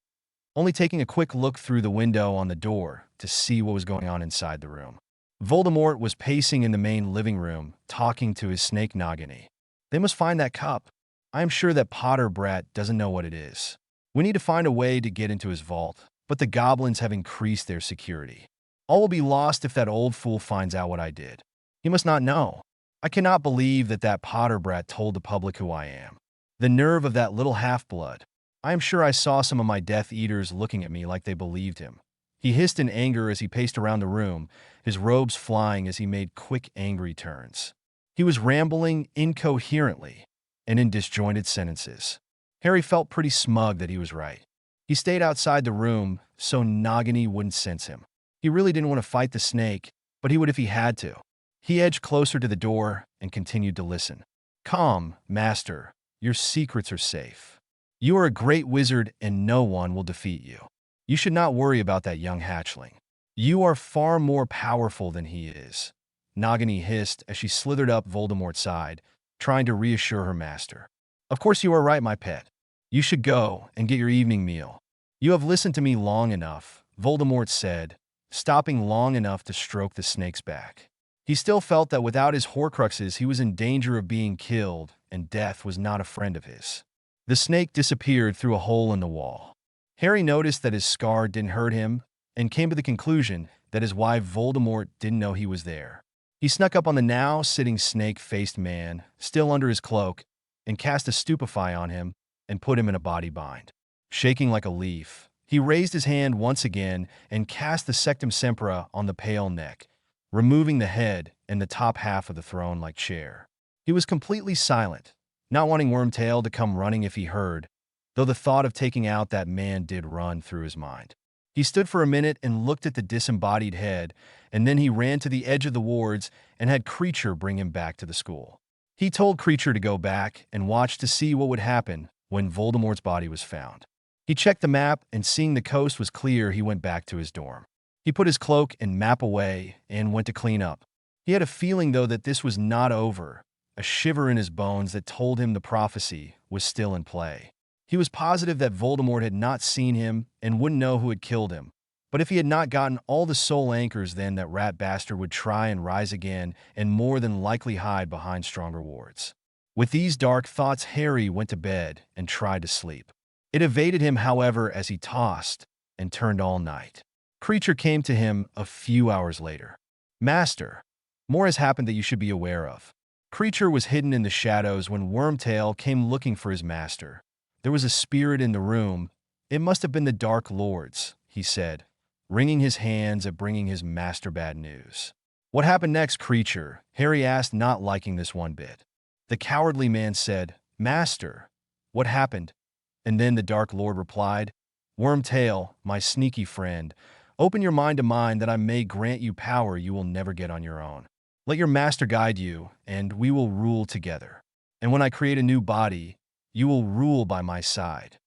only taking a quick look through the window on the door to see what was going on inside the room. Voldemort was pacing in the main living room, talking to his snake Nagini. They must find that cup. I am sure that Potter brat doesn't know what it is. We need to find a way to get into his vault, but the goblins have increased their security. All will be lost if that old fool finds out what I did. He must not know. I cannot believe that Potter brat told the public who I am. The nerve of that little half-blood. I am sure I saw some of my Death Eaters looking at me like they believed him. He hissed in anger as he paced around the room, his robes flying as he made quick, angry turns. He was rambling incoherently and in disjointed sentences. Harry felt pretty smug that he was right. He stayed outside the room so Nagini wouldn't sense him. He really didn't want to fight the snake, but he would if he had to. He edged closer to the door and continued to listen. Calm, Master. Your secrets are safe. You are a great wizard and no one will defeat you. You should not worry about that young hatchling. You are far more powerful than he is, Nagini hissed as she slithered up Voldemort's side, trying to reassure her master. Of course you are right, my pet. You should go and get your evening meal. You have listened to me long enough, Voldemort said, stopping long enough to stroke the snake's back. He still felt that without his Horcruxes he was in danger of being killed, and death was not a friend of his. The snake disappeared through a hole in the wall. Harry noticed that his scar didn't hurt him, and came to the conclusion that is why Voldemort didn't know he was there. He snuck up on the now sitting snake-faced man, still under his cloak, and cast a stupefy on him and put him in a body bind. Shaking like a leaf, he raised his hand once again and cast the Sectum Sempra on the pale neck, removing the head and the top half of the throne-like chair. He was completely silent, not wanting Wormtail to come running if he heard, though the thought of taking out that man did run through his mind. He stood for a minute and looked at the disembodied head, and then he ran to the edge of the wards and had Kreacher bring him back to the school. He told Kreacher to go back and watch to see what would happen when Voldemort's body was found. He checked the map, and seeing the coast was clear, he went back to his dorm. He put his cloak and map away and went to clean up. He had a feeling, though, that this was not over, a shiver in his bones that told him the prophecy was still in play. He was positive that Voldemort had not seen him and wouldn't know who had killed him. But if he had not gotten all the soul anchors, then that rat bastard would try and rise again and more than likely hide behind stronger wards. With these dark thoughts, Harry went to bed and tried to sleep. It evaded him, however, as he tossed and turned all night. Kreacher came to him a few hours later. "Master, more has happened that you should be aware of." Kreacher was hidden in the shadows when Wormtail came looking for his master. There was a spirit in the room. "It must have been the Dark Lords," he said, wringing his hands at bringing his master bad news. "What happened next, Kreacher?" Harry asked, not liking this one bit. The cowardly man said, "Master, what happened?" And then the Dark Lord replied, "Wormtail, my sneaky friend, open your mind to mine that I may grant you power you will never get on your own. Let your master guide you, and we will rule together. And when I create a new body, you will rule by my side."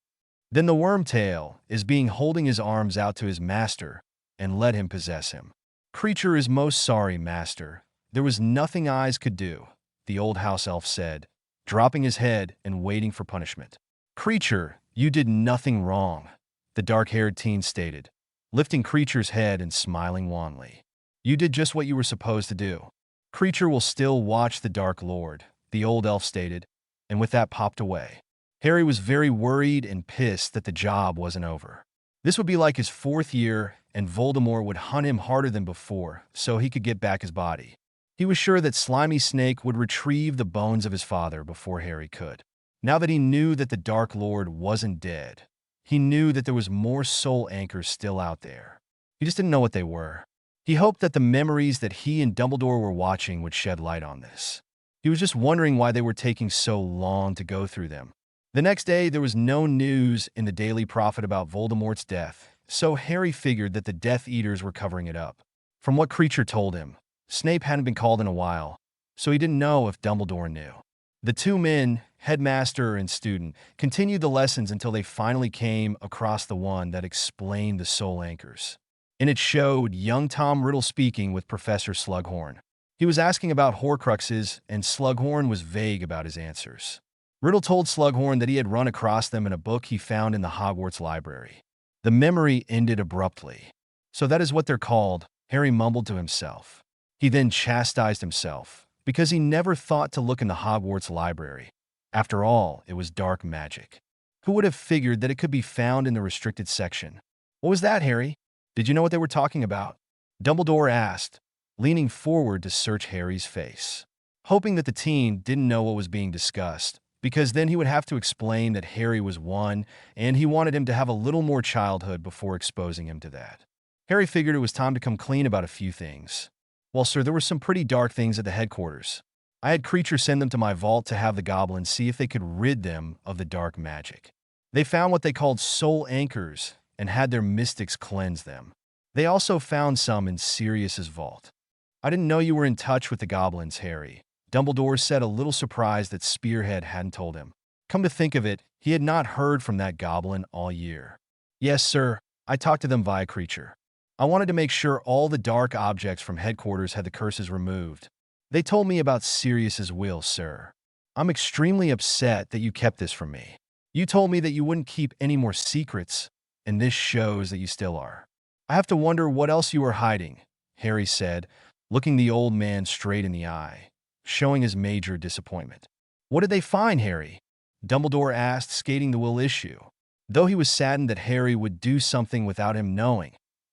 Then the Wormtail is being holding his arms out to his master, and let him possess him. "Kreacher is most sorry, master. There was nothing eyes could do," the old house elf said, dropping his head and waiting for punishment. "Kreacher, you did nothing wrong," the dark-haired teen stated, lifting Kreacher's head and smiling wanly. "You did just what you were supposed to do. Kreacher will still watch the Dark Lord," the old elf stated, and with that popped away. Harry was very worried and pissed that the job wasn't over. This would be like his 4th year, and Voldemort would hunt him harder than before so he could get back his body. He was sure that Slimy Snake would retrieve the bones of his father before Harry could. Now that he knew that the Dark Lord wasn't dead, he knew that there was more soul anchors still out there. He just didn't know what they were. He hoped that the memories that he and Dumbledore were watching would shed light on this. He was just wondering why they were taking so long to go through them. The next day, there was no news in the Daily Prophet about Voldemort's death, so Harry figured that the Death Eaters were covering it up. From what Kreacher told him, Snape hadn't been called in a while, so he didn't know if Dumbledore knew. The two men, headmaster and student, continued the lessons until they finally came across the one that explained the soul anchors. And it showed young Tom Riddle speaking with Professor Slughorn. He was asking about Horcruxes, and Slughorn was vague about his answers. Riddle told Slughorn that he had run across them in a book he found in the Hogwarts library. The memory ended abruptly. "So that is what they're called," Harry mumbled to himself. He then chastised himself, because he never thought to look in the Hogwarts library. After all, it was dark magic. Who would have figured that it could be found in the restricted section? "What was that, Harry? Did you know what they were talking about?" Dumbledore asked, leaning forward to search Harry's face, hoping that the teen didn't know what was being discussed, because then he would have to explain that Harry was one, and he wanted him to have a little more childhood before exposing him to that. Harry figured it was time to come clean about a few things. "Well, sir, there were some pretty dark things at the headquarters. I had Kreacher send them to my vault to have the goblins see if they could rid them of the dark magic. They found what they called soul anchors and had their mystics cleanse them. They also found some in Sirius's vault." "I didn't know you were in touch with the goblins, Harry," Dumbledore said, a little surprised that Spearhead hadn't told him. Come to think of it, he had not heard from that goblin all year. "Yes, sir. I talked to them via Kreacher. I wanted to make sure all the dark objects from headquarters had the curses removed. They told me about Sirius's will, sir. I'm extremely upset that you kept this from me. You told me that you wouldn't keep any more secrets, and this shows that you still are. I have to wonder what else you are hiding," Harry said, looking the old man straight in the eye, showing his major disappointment. "What did they find, Harry?" Dumbledore asked, skating the will issue, though he was saddened that Harry would do something without him knowing.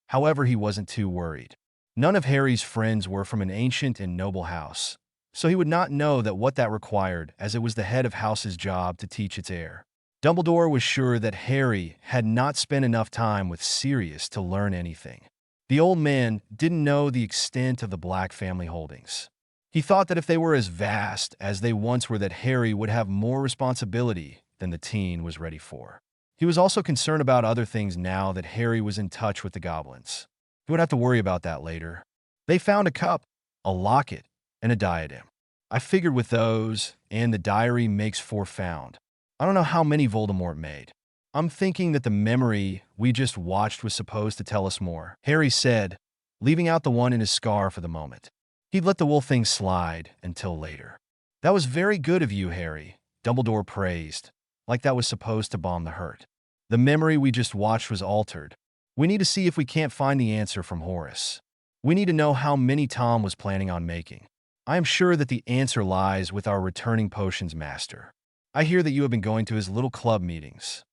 However, he wasn't too worried. None of Harry's friends were from an ancient and noble house, so he would not know that what that required, as it was the head of house's job to teach its heir. Dumbledore was sure that Harry had not spent enough time with Sirius to learn anything. The old man didn't know the extent of the Black family holdings. He thought that if they were as vast as they once were, that Harry would have more responsibility than the teen was ready for. He was also concerned about other things now that Harry was in touch with the goblins. He would have to worry about that later. They found a cup, a locket, and a diadem. I figured with those, and the diary makes 4 found. I don't know how many Voldemort made. I'm thinking that the memory we just watched was supposed to tell us more, Harry said, leaving out the one in his scar for the moment. He'd let the wolf thing slide until later. That was very good of you, Harry, Dumbledore praised, like that was supposed to balm the hurt. The memory we just watched was altered. We need to see if we can't find the answer from Horace. We need to know how many Tom was planning on making. I am sure that the answer lies with our returning potions master. I hear that you have been going to his little club meetings.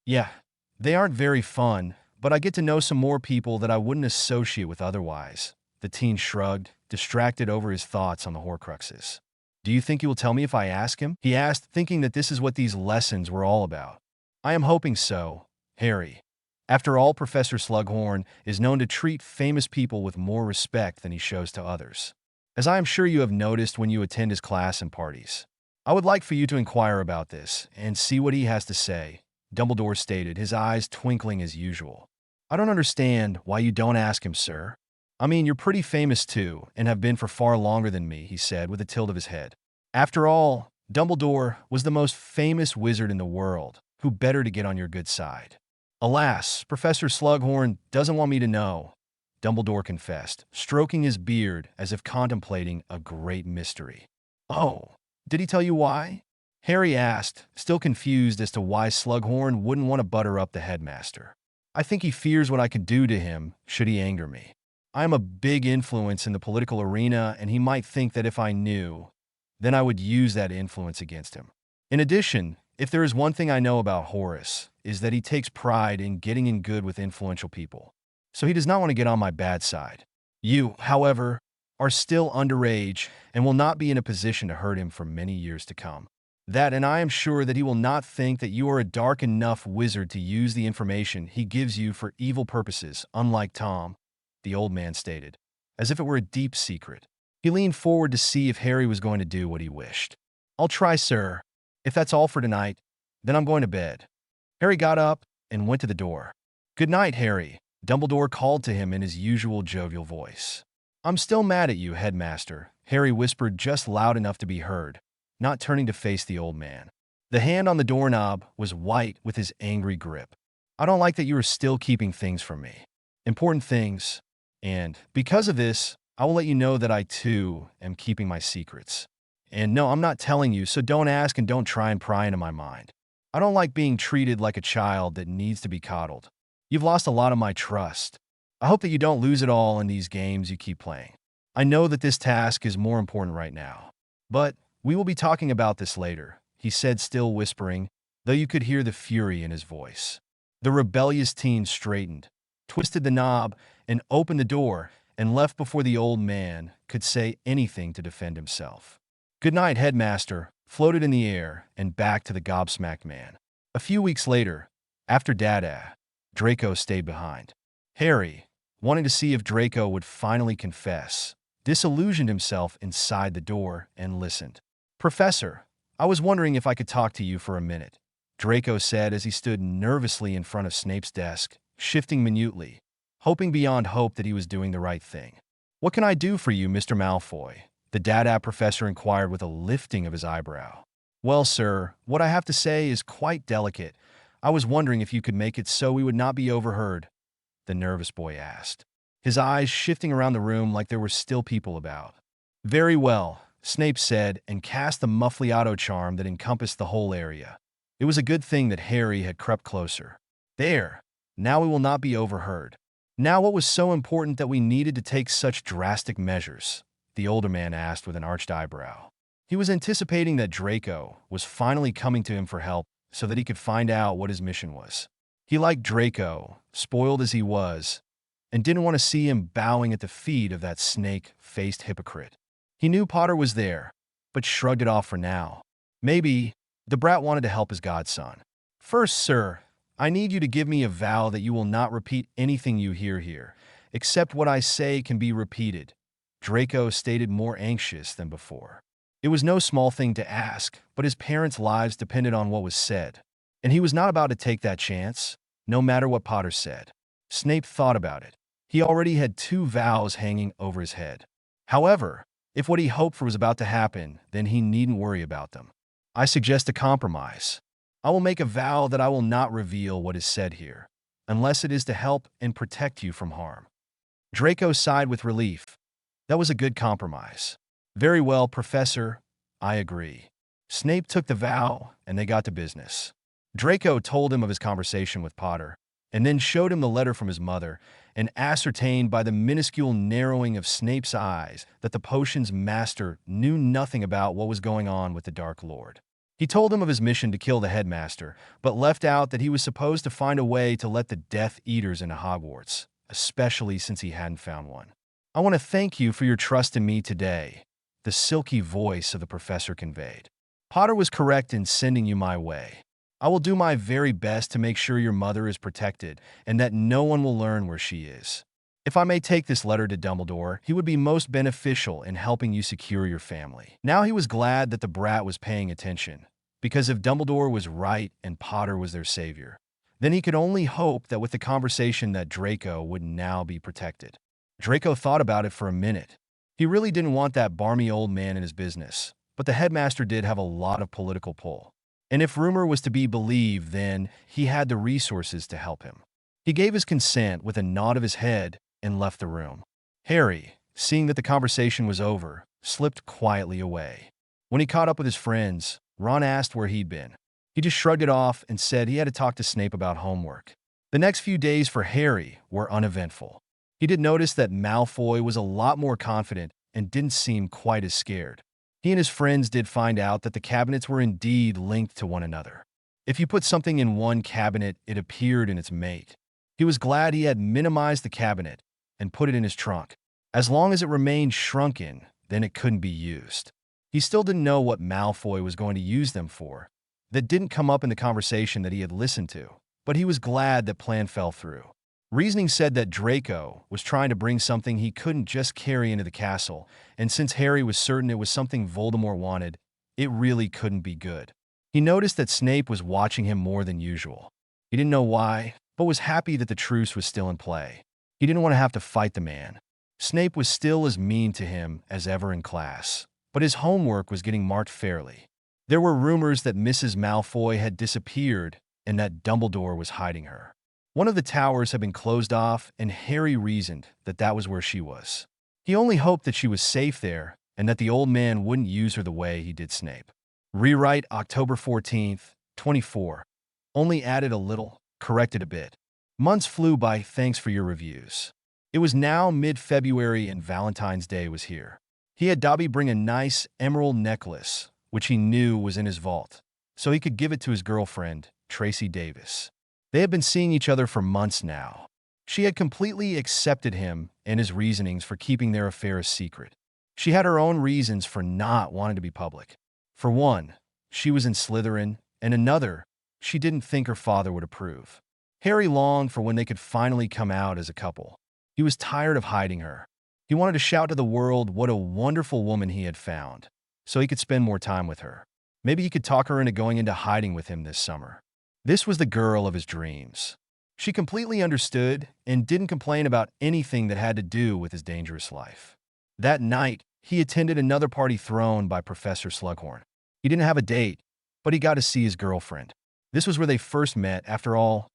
Yeah, they aren't very fun, but I get to know some more people that I wouldn't associate with otherwise. The teen shrugged, distracted over his thoughts on the Horcruxes. Do you think he will tell me if I ask him? He asked, thinking that this is what these lessons were all about. I am hoping so, Harry. After all, Professor Slughorn is known to treat famous people with more respect than he shows to others, as I am sure you have noticed when you attend his class and parties. I would like for you to inquire about this and see what he has to say, Dumbledore stated, his eyes twinkling as usual. I don't understand why you don't ask him, sir. I mean, you're pretty famous too, and have been for far longer than me, he said with a tilt of his head. After all, Dumbledore was the most famous wizard in the world. Who better to get on your good side? Alas, Professor Slughorn doesn't want me to know, Dumbledore confessed, stroking his beard as if contemplating a great mystery. Oh, did he tell you why? Harry asked, still confused as to why Slughorn wouldn't want to butter up the headmaster. I think he fears what I could do to him should he anger me. I am a big influence in the political arena, and he might think that if I knew, then I would use that influence against him. In addition, if there is one thing I know about Horace, is that he takes pride in getting in good with influential people. So he does not want to get on my bad side. You, however, are still underage and will not be in a position to hurt him for many years to come. That, and I am sure that he will not think that you are a dark enough wizard to use the information he gives you for evil purposes, unlike Tom, the old man stated, as if it were a deep secret. He leaned forward to see if Harry was going to do what he wished. I'll try, sir. If that's all for tonight, then I'm going to bed. Harry got up and went to the door. Good night, Harry, Dumbledore called to him in his usual jovial voice. I'm still mad at you, headmaster, Harry whispered just loud enough to be heard, not turning to face the old man. The hand on the doorknob was white with his angry grip. I don't like that you are still keeping things from me. Important things. And because of this, I will let you know that I, too, am keeping my secrets. And no, I'm not telling you, so don't ask and don't try and pry into my mind. I don't like being treated like a child that needs to be coddled. You've lost a lot of my trust. I hope that you don't lose it all in these games you keep playing. I know that this task is more important right now. But we will be talking about this later, he said, still whispering, though you could hear the fury in his voice. The rebellious teen straightened, twisted the knob, and opened the door, and left before the old man could say anything to defend himself. Good night, headmaster, floated in the air and back to the gobsmacked man. A few weeks later, after Dada, Draco stayed behind. Harry, wanting to see if Draco would finally confess, disillusioned himself inside the door and listened. Professor, I was wondering if I could talk to you for a minute, Draco said as he stood nervously in front of Snape's desk, shifting minutely, hoping beyond hope that he was doing the right thing. What can I do for you, Mr. Malfoy? The Dada professor inquired with a lifting of his eyebrow. Well, sir, what I have to say is quite delicate. I was wondering if you could make it so we would not be overheard, the nervous boy asked, his eyes shifting around the room like there were still people about. Very well, Snape said, and cast the Muffliato charm that encompassed the whole area. It was a good thing that Harry had crept closer. There, now we will not be overheard. Now what was so important that we needed to take such drastic measures? The older man asked with an arched eyebrow. He was anticipating that Draco was finally coming to him for help so that he could find out what his mission was. He liked Draco, spoiled as he was, and didn't want to see him bowing at the feet of that snake-faced hypocrite. He knew Potter was there, but shrugged it off for now. Maybe the brat wanted to help his godson. First, sir, I need you to give me a vow that you will not repeat anything you hear here, except what I say can be repeated, Draco stated more anxious than before. It was no small thing to ask, but his parents' lives depended on what was said, and he was not about to take that chance, no matter what Potter said. Snape thought about it. He already had 2 vows hanging over his head. However, if what he hoped for was about to happen, then he needn't worry about them. I suggest a compromise. I will make a vow that I will not reveal what is said here, unless it is to help and protect you from harm. Draco sighed with relief. That was a good compromise. Very well, Professor. I agree. Snape took the vow, and they got to business. Draco told him of his conversation with Potter, and then showed him the letter from his mother, and ascertained by the minuscule narrowing of Snape's eyes that the potion's master knew nothing about what was going on with the Dark Lord. He told him of his mission to kill the headmaster, but left out that he was supposed to find a way to let the Death Eaters into Hogwarts, especially since he hadn't found one. I want to thank you for your trust in me today, the silky voice of the professor conveyed. Potter was correct in sending you my way. I will do my very best to make sure your mother is protected and that no one will learn where she is. If I may take this letter to Dumbledore, he would be most beneficial in helping you secure your family. Now he was glad that the brat was paying attention, because if Dumbledore was right and Potter was their savior, then he could only hope that with the conversation that Draco would now be protected. Draco thought about it for a minute. He really didn't want that barmy old man in his business, but the headmaster did have a lot of political pull. And if rumor was to be believed, then he had the resources to help him. He gave his consent with a nod of his head and left the room. Harry, seeing that the conversation was over, slipped quietly away. When he caught up with his friends, Ron asked where he'd been. He just shrugged it off and said he had to talk to Snape about homework. The next few days for Harry were uneventful. He did notice that Malfoy was a lot more confident and didn't seem quite as scared. He and his friends did find out that the cabinets were indeed linked to one another. If you put something in one cabinet, it appeared in its mate. He was glad he had minimized the cabinet and put it in his trunk. As long as it remained shrunken, then it couldn't be used. He still didn't know what Malfoy was going to use them for. That didn't come up in the conversation that he had listened to, but he was glad that plan fell through. Reasoning said that Draco was trying to bring something he couldn't just carry into the castle, and since Harry was certain it was something Voldemort wanted, it really couldn't be good. He noticed that Snape was watching him more than usual. He didn't know why, but was happy that the truce was still in play. He didn't want to have to fight the man. Snape was still as mean to him as ever in class, but his homework was getting marked fairly. There were rumors that Mrs. Malfoy had disappeared and that Dumbledore was hiding her. One of the towers had been closed off, and Harry reasoned that that was where she was. He only hoped that she was safe there and that the old man wouldn't use her the way he did Snape. Rewrite October 14th, 24. Only added a little, corrected a bit. Months flew by, thanks for your reviews. It was now mid-February and Valentine's Day was here. He had Dobby bring a nice emerald necklace, which he knew was in his vault, so he could give it to his girlfriend, Tracey Davis. They had been seeing each other for months now. She had completely accepted him and his reasonings for keeping their affair a secret. She had her own reasons for not wanting to be public. For one, she was in Slytherin, and another, she didn't think her father would approve. Harry longed for when they could finally come out as a couple. He was tired of hiding her. He wanted to shout to the world what a wonderful woman he had found, so he could spend more time with her. Maybe he could talk her into going into hiding with him this summer. This was the girl of his dreams. She completely understood and didn't complain about anything that had to do with his dangerous life. That night, he attended another party thrown by Professor Slughorn. He didn't have a date, but he got to see his girlfriend. This was where they first met after all,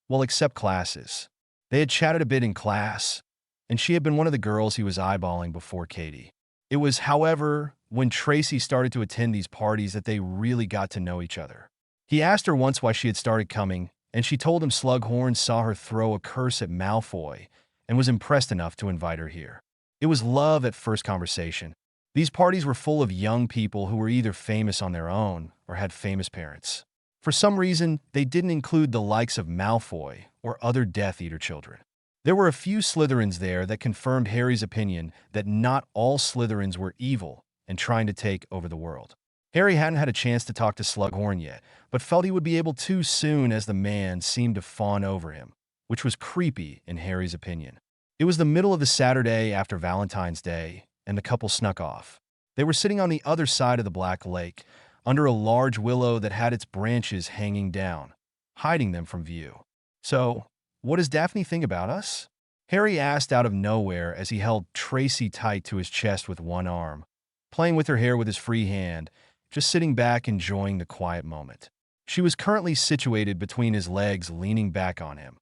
well, except classes. They had chatted a bit in class, and she had been one of the girls he was eyeballing before Katie. It was, however, when Tracey started to attend these parties that they really got to know each other. He asked her once why she had started coming, and she told him Slughorn saw her throw a curse at Malfoy and was impressed enough to invite her here. It was love at first conversation. These parties were full of young people who were either famous on their own or had famous parents. For some reason, they didn't include the likes of Malfoy or other Death Eater children. There were a few Slytherins there that confirmed Harry's opinion that not all Slytherins were evil and trying to take over the world. Harry hadn't had a chance to talk to Slughorn yet, but felt he would be able to soon as the man seemed to fawn over him, which was creepy in Harry's opinion. It was the middle of the Saturday after Valentine's Day, and the couple snuck off. They were sitting on the other side of the Black Lake, under a large willow that had its branches hanging down, hiding them from view. "So, what does Daphne think about us?" Harry asked out of nowhere as he held Tracey tight to his chest with one arm, playing with her hair with his free hand, just sitting back enjoying the quiet moment. She was currently situated between his legs, leaning back on him.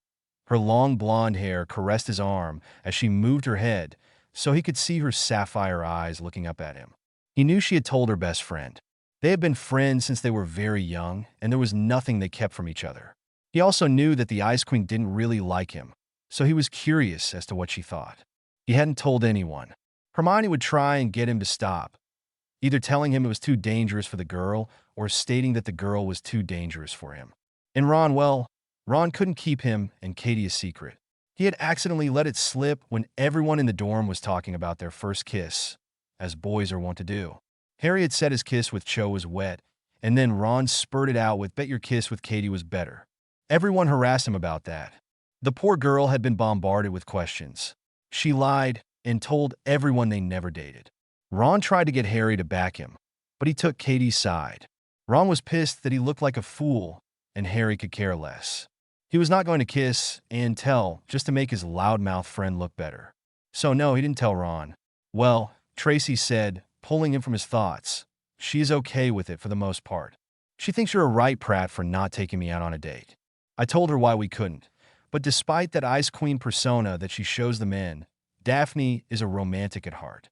Her long blonde hair caressed his arm as she moved her head, so he could see her sapphire eyes looking up at him. He knew she had told her best friend. They had been friends since they were very young, and there was nothing they kept from each other. He also knew that the Ice Queen didn't really like him, so he was curious as to what she thought. He hadn't told anyone. Hermione would try and get him to stop, either telling him it was too dangerous for the girl or stating that the girl was too dangerous for him. And Ron couldn't keep him and Katie a secret. He had accidentally let it slip when everyone in the dorm was talking about their first kiss, as boys are wont to do. Harry had said his kiss with Cho was wet, and then Ron spurted out with "Bet your kiss with Katie was better." Everyone harassed him about that. The poor girl had been bombarded with questions. She lied and told everyone they never dated. Ron tried to get Harry to back him, but he took Katie's side. Ron was pissed that he looked like a fool, and Harry could care less. He was not going to kiss and tell just to make his loudmouth friend look better. So no, he didn't tell Ron. "Well," Tracey said, pulling him from his thoughts, "she is okay with it for the most part. She thinks you're a right prat for not taking me out on a date. I told her why we couldn't, but despite that Ice Queen persona that she shows the men, Daphne is a romantic at heart.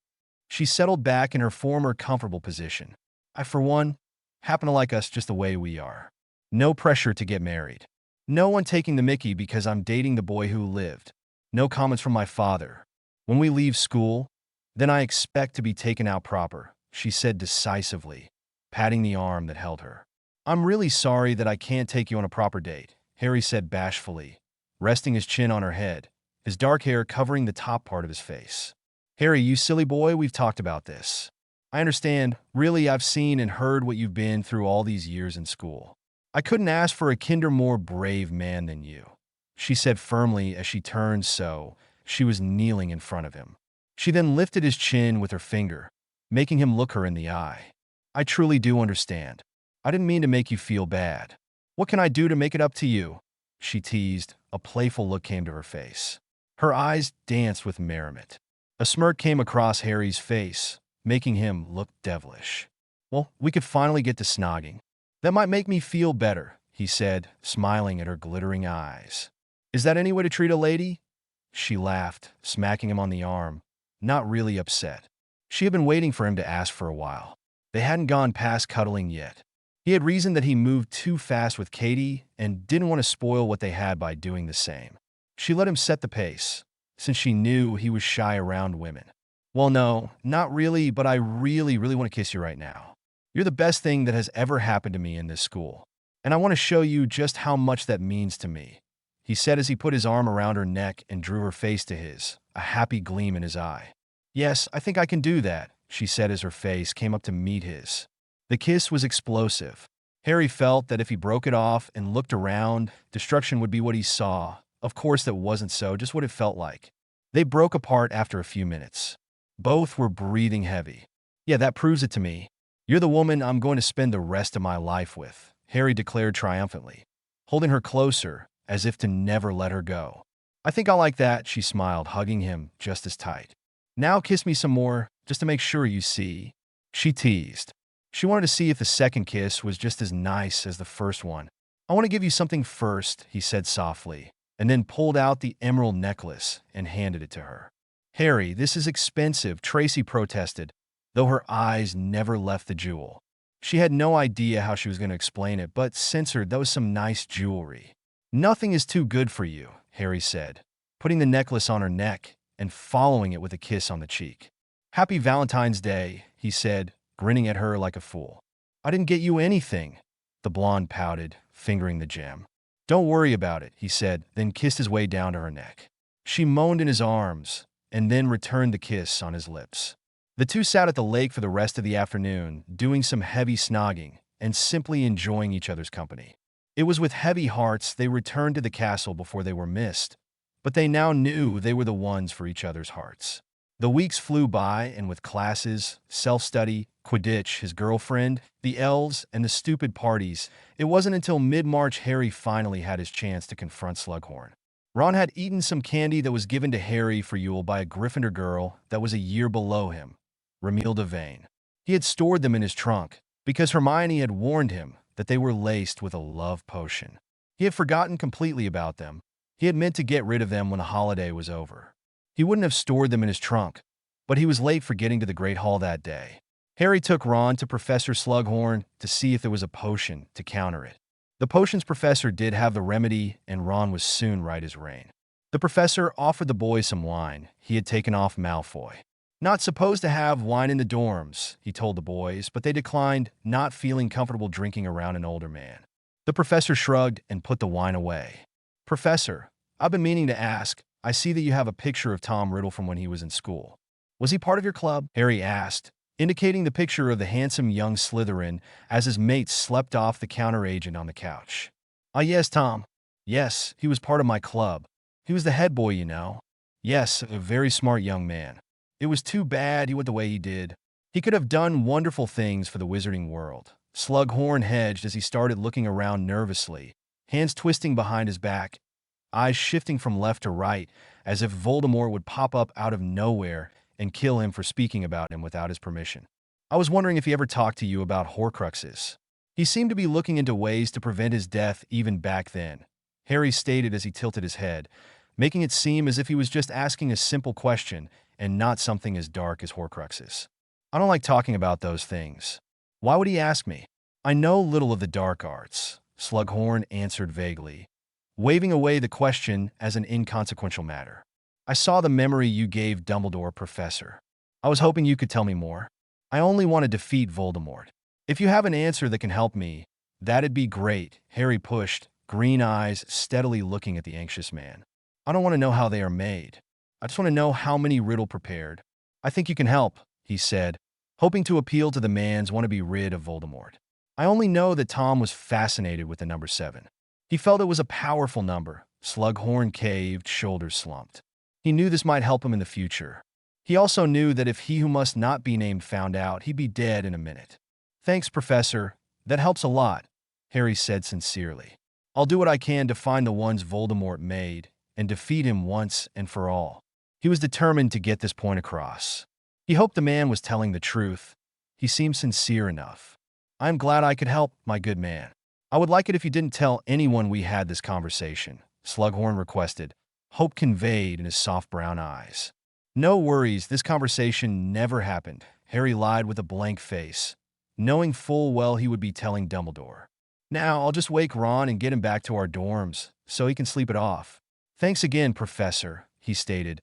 She settled back in her former comfortable position. I, for one, happen to like us just the way we are. No pressure to get married. No one taking the mickey because I'm dating the boy who lived. No comments from my father. When we leave school, then I expect to be taken out proper," she said decisively, patting the arm that held her. "I'm really sorry that I can't take you on a proper date," Harry said bashfully, resting his chin on her head, his dark hair covering the top part of his face. "Harry, you silly boy, we've talked about this. I understand. Really, I've seen and heard what you've been through all these years in school. I couldn't ask for a kinder more brave man than you," she said firmly as she turned so she was kneeling in front of him. She then lifted his chin with her finger, making him look her in the eye. "I truly do understand. I didn't mean to make you feel bad. What can I do to make it up to you?" she teased. A playful look came to her face. Her eyes danced with merriment. A smirk came across Harry's face, making him look devilish. "Well, we could finally get to snogging. That might make me feel better," he said, smiling at her glittering eyes. "Is that any way to treat a lady?" She laughed, smacking him on the arm, not really upset. She had been waiting for him to ask for a while. They hadn't gone past cuddling yet. He had reasoned that he moved too fast with Katie and didn't want to spoil what they had by doing the same. She let him set the pace, since she knew he was shy around women. "Well, no, not really, but I really want to kiss you right now. You're the best thing that has ever happened to me in this school, and I want to show you just how much that means to me," he said as he put his arm around her neck and drew her face to his, a happy gleam in his eye. "Yes, I think I can do that," she said as her face came up to meet his. The kiss was explosive. Harry felt that if he broke it off and looked around, destruction would be what he saw. Of course that wasn't so, just what it felt like. They broke apart after a few minutes. Both were breathing heavy. "Yeah, that proves it to me. You're the woman I'm going to spend the rest of my life with," Harry declared triumphantly, holding her closer as if to never let her go. "I think I like that," she smiled, hugging him just as tight. "Now kiss me some more, just to make sure you see," she teased. She wanted to see if the second kiss was just as nice as the first one. "I want to give you something first," he said softly, and then pulled out the emerald necklace and handed it to her. "Harry, this is expensive," Tracey protested, though her eyes never left the jewel. She had no idea how she was going to explain it, but censored that was some nice jewelry. "Nothing is too good for you," Harry said, putting the necklace on her neck and following it with a kiss on the cheek. "Happy Valentine's Day," he said, grinning at her like a fool. "I didn't get you anything," the blonde pouted, fingering the gem. "Don't worry about it," he said, then kissed his way down to her neck. She moaned in his arms, and then returned the kiss on his lips. The two sat at the lake for the rest of the afternoon, doing some heavy snogging and simply enjoying each other's company. It was with heavy hearts they returned to the castle before they were missed, but they now knew they were the ones for each other's hearts. The weeks flew by, and with classes, self-study, Quidditch, his girlfriend, the elves, and the stupid parties, it wasn't until mid-March Harry finally had his chance to confront Slughorn. Ron had eaten some candy that was given to Harry for Yule by a Gryffindor girl that was a year below him, Romilda Vane. He had stored them in his trunk because Hermione had warned him that they were laced with a love potion. He had forgotten completely about them. He had meant to get rid of them when the holiday was over. He wouldn't have stored them in his trunk, but he was late for getting to the Great Hall that day. Harry took Ron to Professor Slughorn to see if there was a potion to counter it. The potions professor did have the remedy, and Ron was soon right as rain. The professor offered the boys some wine he had taken off Malfoy. Not supposed to have wine in the dorms, he told the boys, but they declined, not feeling comfortable drinking around an older man. The professor shrugged and put the wine away. Professor, I've been meaning to ask, I see that you have a picture of Tom Riddle from when he was in school. Was he part of your club? Harry asked, indicating the picture of the handsome young Slytherin as his mates slept off the counter-agent on the couch. Ah, yes, Tom. Yes, he was part of my club. He was the head boy, you know. Yes, a very smart young man. It was too bad he went the way he did. He could have done wonderful things for the wizarding world. Slughorn hedged as he started looking around nervously, hands twisting behind his back, eyes shifting from left to right, as if Voldemort would pop up out of nowhere and kill him for speaking about him without his permission. I was wondering if he ever talked to you about Horcruxes. He seemed to be looking into ways to prevent his death even back then, Harry stated as he tilted his head, making it seem as if he was just asking a simple question and not something as dark as Horcruxes. I don't like talking about those things. Why would he ask me? I know little of the dark arts, Slughorn answered vaguely, waving away the question as an inconsequential matter. I saw the memory you gave Dumbledore, Professor. I was hoping you could tell me more. I only want to defeat Voldemort. If you have an answer that can help me, that'd be great, Harry pushed, green eyes steadily looking at the anxious man. I don't want to know how they are made. I just want to know how many Riddle prepared. I think you can help, he said, hoping to appeal to the man's want to be rid of Voldemort. I only know that Tom was fascinated with the number 7. He felt it was a powerful number. Slughorn caved, shoulders slumped. He knew this might help him in the future. He also knew that if he who must not be named found out, he'd be dead in a minute. Thanks, Professor. That helps a lot, Harry said sincerely. I'll do what I can to find the ones Voldemort made and defeat him once and for all. He was determined to get this point across. He hoped the man was telling the truth. He seemed sincere enough. I'm glad I could help, my good man. I would like it if you didn't tell anyone we had this conversation, Slughorn requested, hope conveyed in his soft brown eyes. No worries, this conversation never happened, Harry lied with a blank face, knowing full well he would be telling Dumbledore. Now, I'll just wake Ron and get him back to our dorms, so he can sleep it off. Thanks again, Professor, he stated,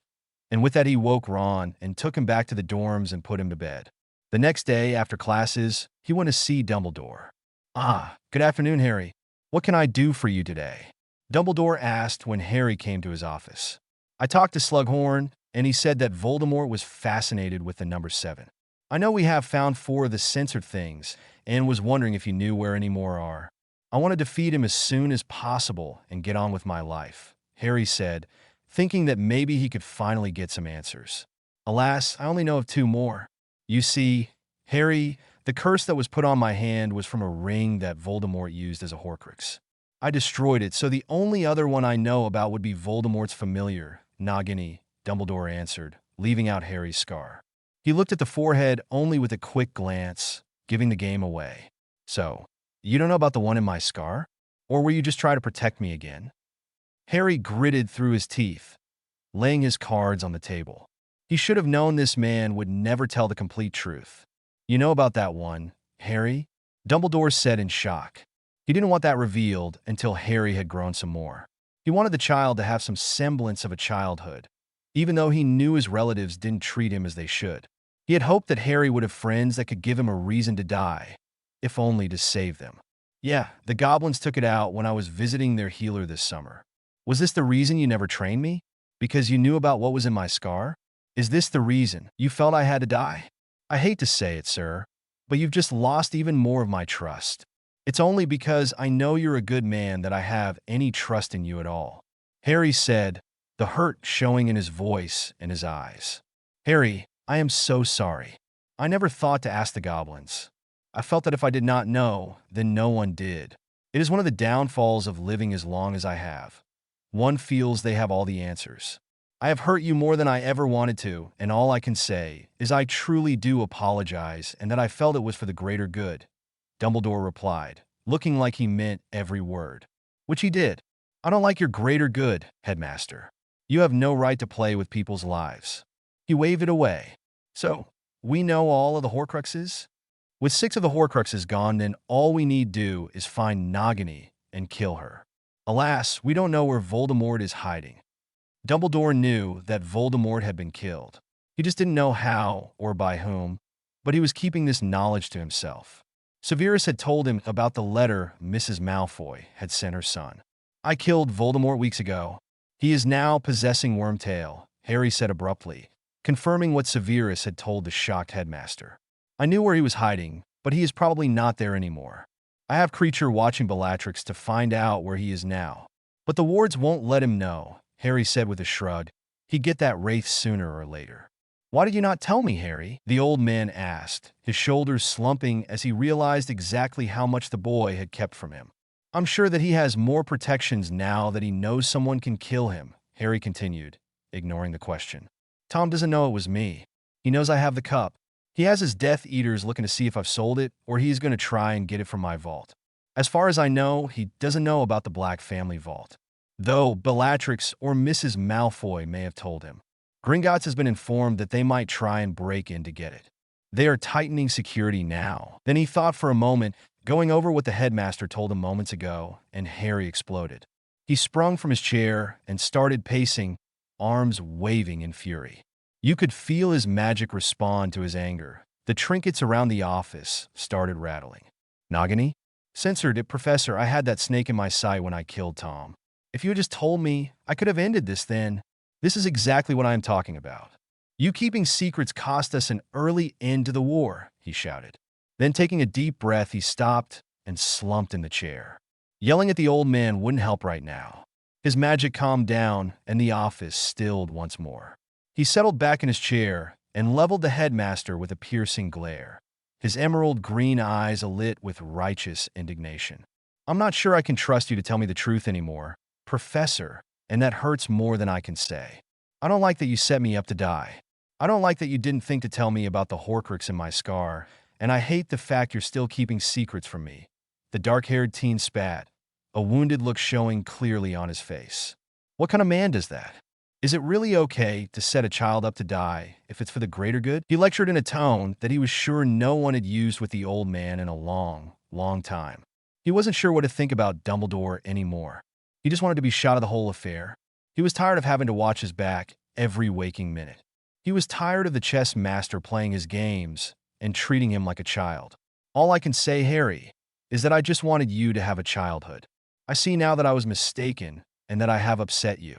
and with that he woke Ron and took him back to the dorms and put him to bed. The next day, after classes, he went to see Dumbledore. Ah, good afternoon, Harry. What can I do for you today? Dumbledore asked when Harry came to his office. I talked to Slughorn, and he said that Voldemort was fascinated with the number 7. I know we have found 4 of the censored things, and was wondering if you knew where any more are. I want to defeat him as soon as possible and get on with my life, Harry said, thinking that maybe he could finally get some answers. Alas, I only know of 2 more. You see, Harry, the curse that was put on my hand was from a ring that Voldemort used as a Horcrux. I destroyed it, so the only other one I know about would be Voldemort's familiar, Nagini, Dumbledore answered, leaving out Harry's scar. He looked at the forehead only with a quick glance, giving the game away. So, you don't know about the one in my scar? Or were you just trying to protect me again? Harry gritted through his teeth, laying his cards on the table. He should have known this man would never tell the complete truth. You know about that one, Harry? Dumbledore said in shock. He didn't want that revealed until Harry had grown some more. He wanted the child to have some semblance of a childhood, even though he knew his relatives didn't treat him as they should. He had hoped that Harry would have friends that could give him a reason to die, if only to save them. Yeah, the goblins took it out when I was visiting their healer this summer. Was this the reason you never trained me? Because you knew about what was in my scar? Is this the reason you felt I had to die? I hate to say it, sir, but you've just lost even more of my trust. It's only because I know you're a good man that I have any trust in you at all, Harry said, the hurt showing in his voice and his eyes. Harry, I am so sorry. I never thought to ask the goblins. I felt that if I did not know, then no one did. It is one of the downfalls of living as long as I have. One feels they have all the answers. I have hurt you more than I ever wanted to, and all I can say is I truly do apologize and that I felt it was for the greater good. Dumbledore replied, looking like he meant every word. Which he did. I don't like your greater good, headmaster. You have no right to play with people's lives. He waved it away. So, we know all of the Horcruxes? With 6 of the Horcruxes gone, then all we need do is find Nagini and kill her. Alas, we don't know where Voldemort is hiding. Dumbledore knew that Voldemort had been killed. He just didn't know how or by whom, but he was keeping this knowledge to himself. Severus had told him about the letter Mrs. Malfoy had sent her son. I killed Voldemort weeks ago. He is now possessing Wormtail, Harry said abruptly, confirming what Severus had told the shocked headmaster. I knew where he was hiding, but he is probably not there anymore. I have Kreacher watching Bellatrix to find out where he is now. But the wards won't let him know, Harry said with a shrug. He'd get that wraith sooner or later. Why did you not tell me, Harry? The old man asked, his shoulders slumping as he realized exactly how much the boy had kept from him. I'm sure that he has more protections now that he knows someone can kill him, Harry continued, ignoring the question. Tom doesn't know it was me. He knows I have the cup. He has his Death Eaters looking to see if I've sold it, or he's going to try and get it from my vault. As far as I know, he doesn't know about the Black family vault, though Bellatrix or Mrs. Malfoy may have told him. Gringotts has been informed that they might try and break in to get it. They are tightening security now. Then he thought for a moment, going over what the headmaster told him moments ago, and Harry exploded. He sprung from his chair and started pacing, arms waving in fury. You could feel his magic respond to his anger. The trinkets around the office started rattling. Nagini? Censored it, Professor. I had that snake in my sight when I killed Tom. If you had just told me, I could have ended this then. This is exactly what I am talking about. You keeping secrets cost us an early end to the war, he shouted. Then taking a deep breath, he stopped and slumped in the chair. Yelling at the old man wouldn't help right now. His magic calmed down and the office stilled once more. He settled back in his chair and leveled the headmaster with a piercing glare, his emerald green eyes alit with righteous indignation. I'm not sure I can trust you to tell me the truth anymore, Professor, and that hurts more than I can say. I don't like that you set me up to die. I don't like that you didn't think to tell me about the Horcrux in my scar, and I hate the fact you're still keeping secrets from me. The dark-haired teen spat, a wounded look showing clearly on his face. What kind of man does that? Is it really okay to set a child up to die if it's for the greater good? He lectured in a tone that he was sure no one had used with the old man in a long, long time. He wasn't sure what to think about Dumbledore anymore. He just wanted to be shot of the whole affair. He was tired of having to watch his back every waking minute. He was tired of the chess master playing his games and treating him like a child. All I can say, Harry, is that I just wanted you to have a childhood. I see now that I was mistaken and that I have upset you.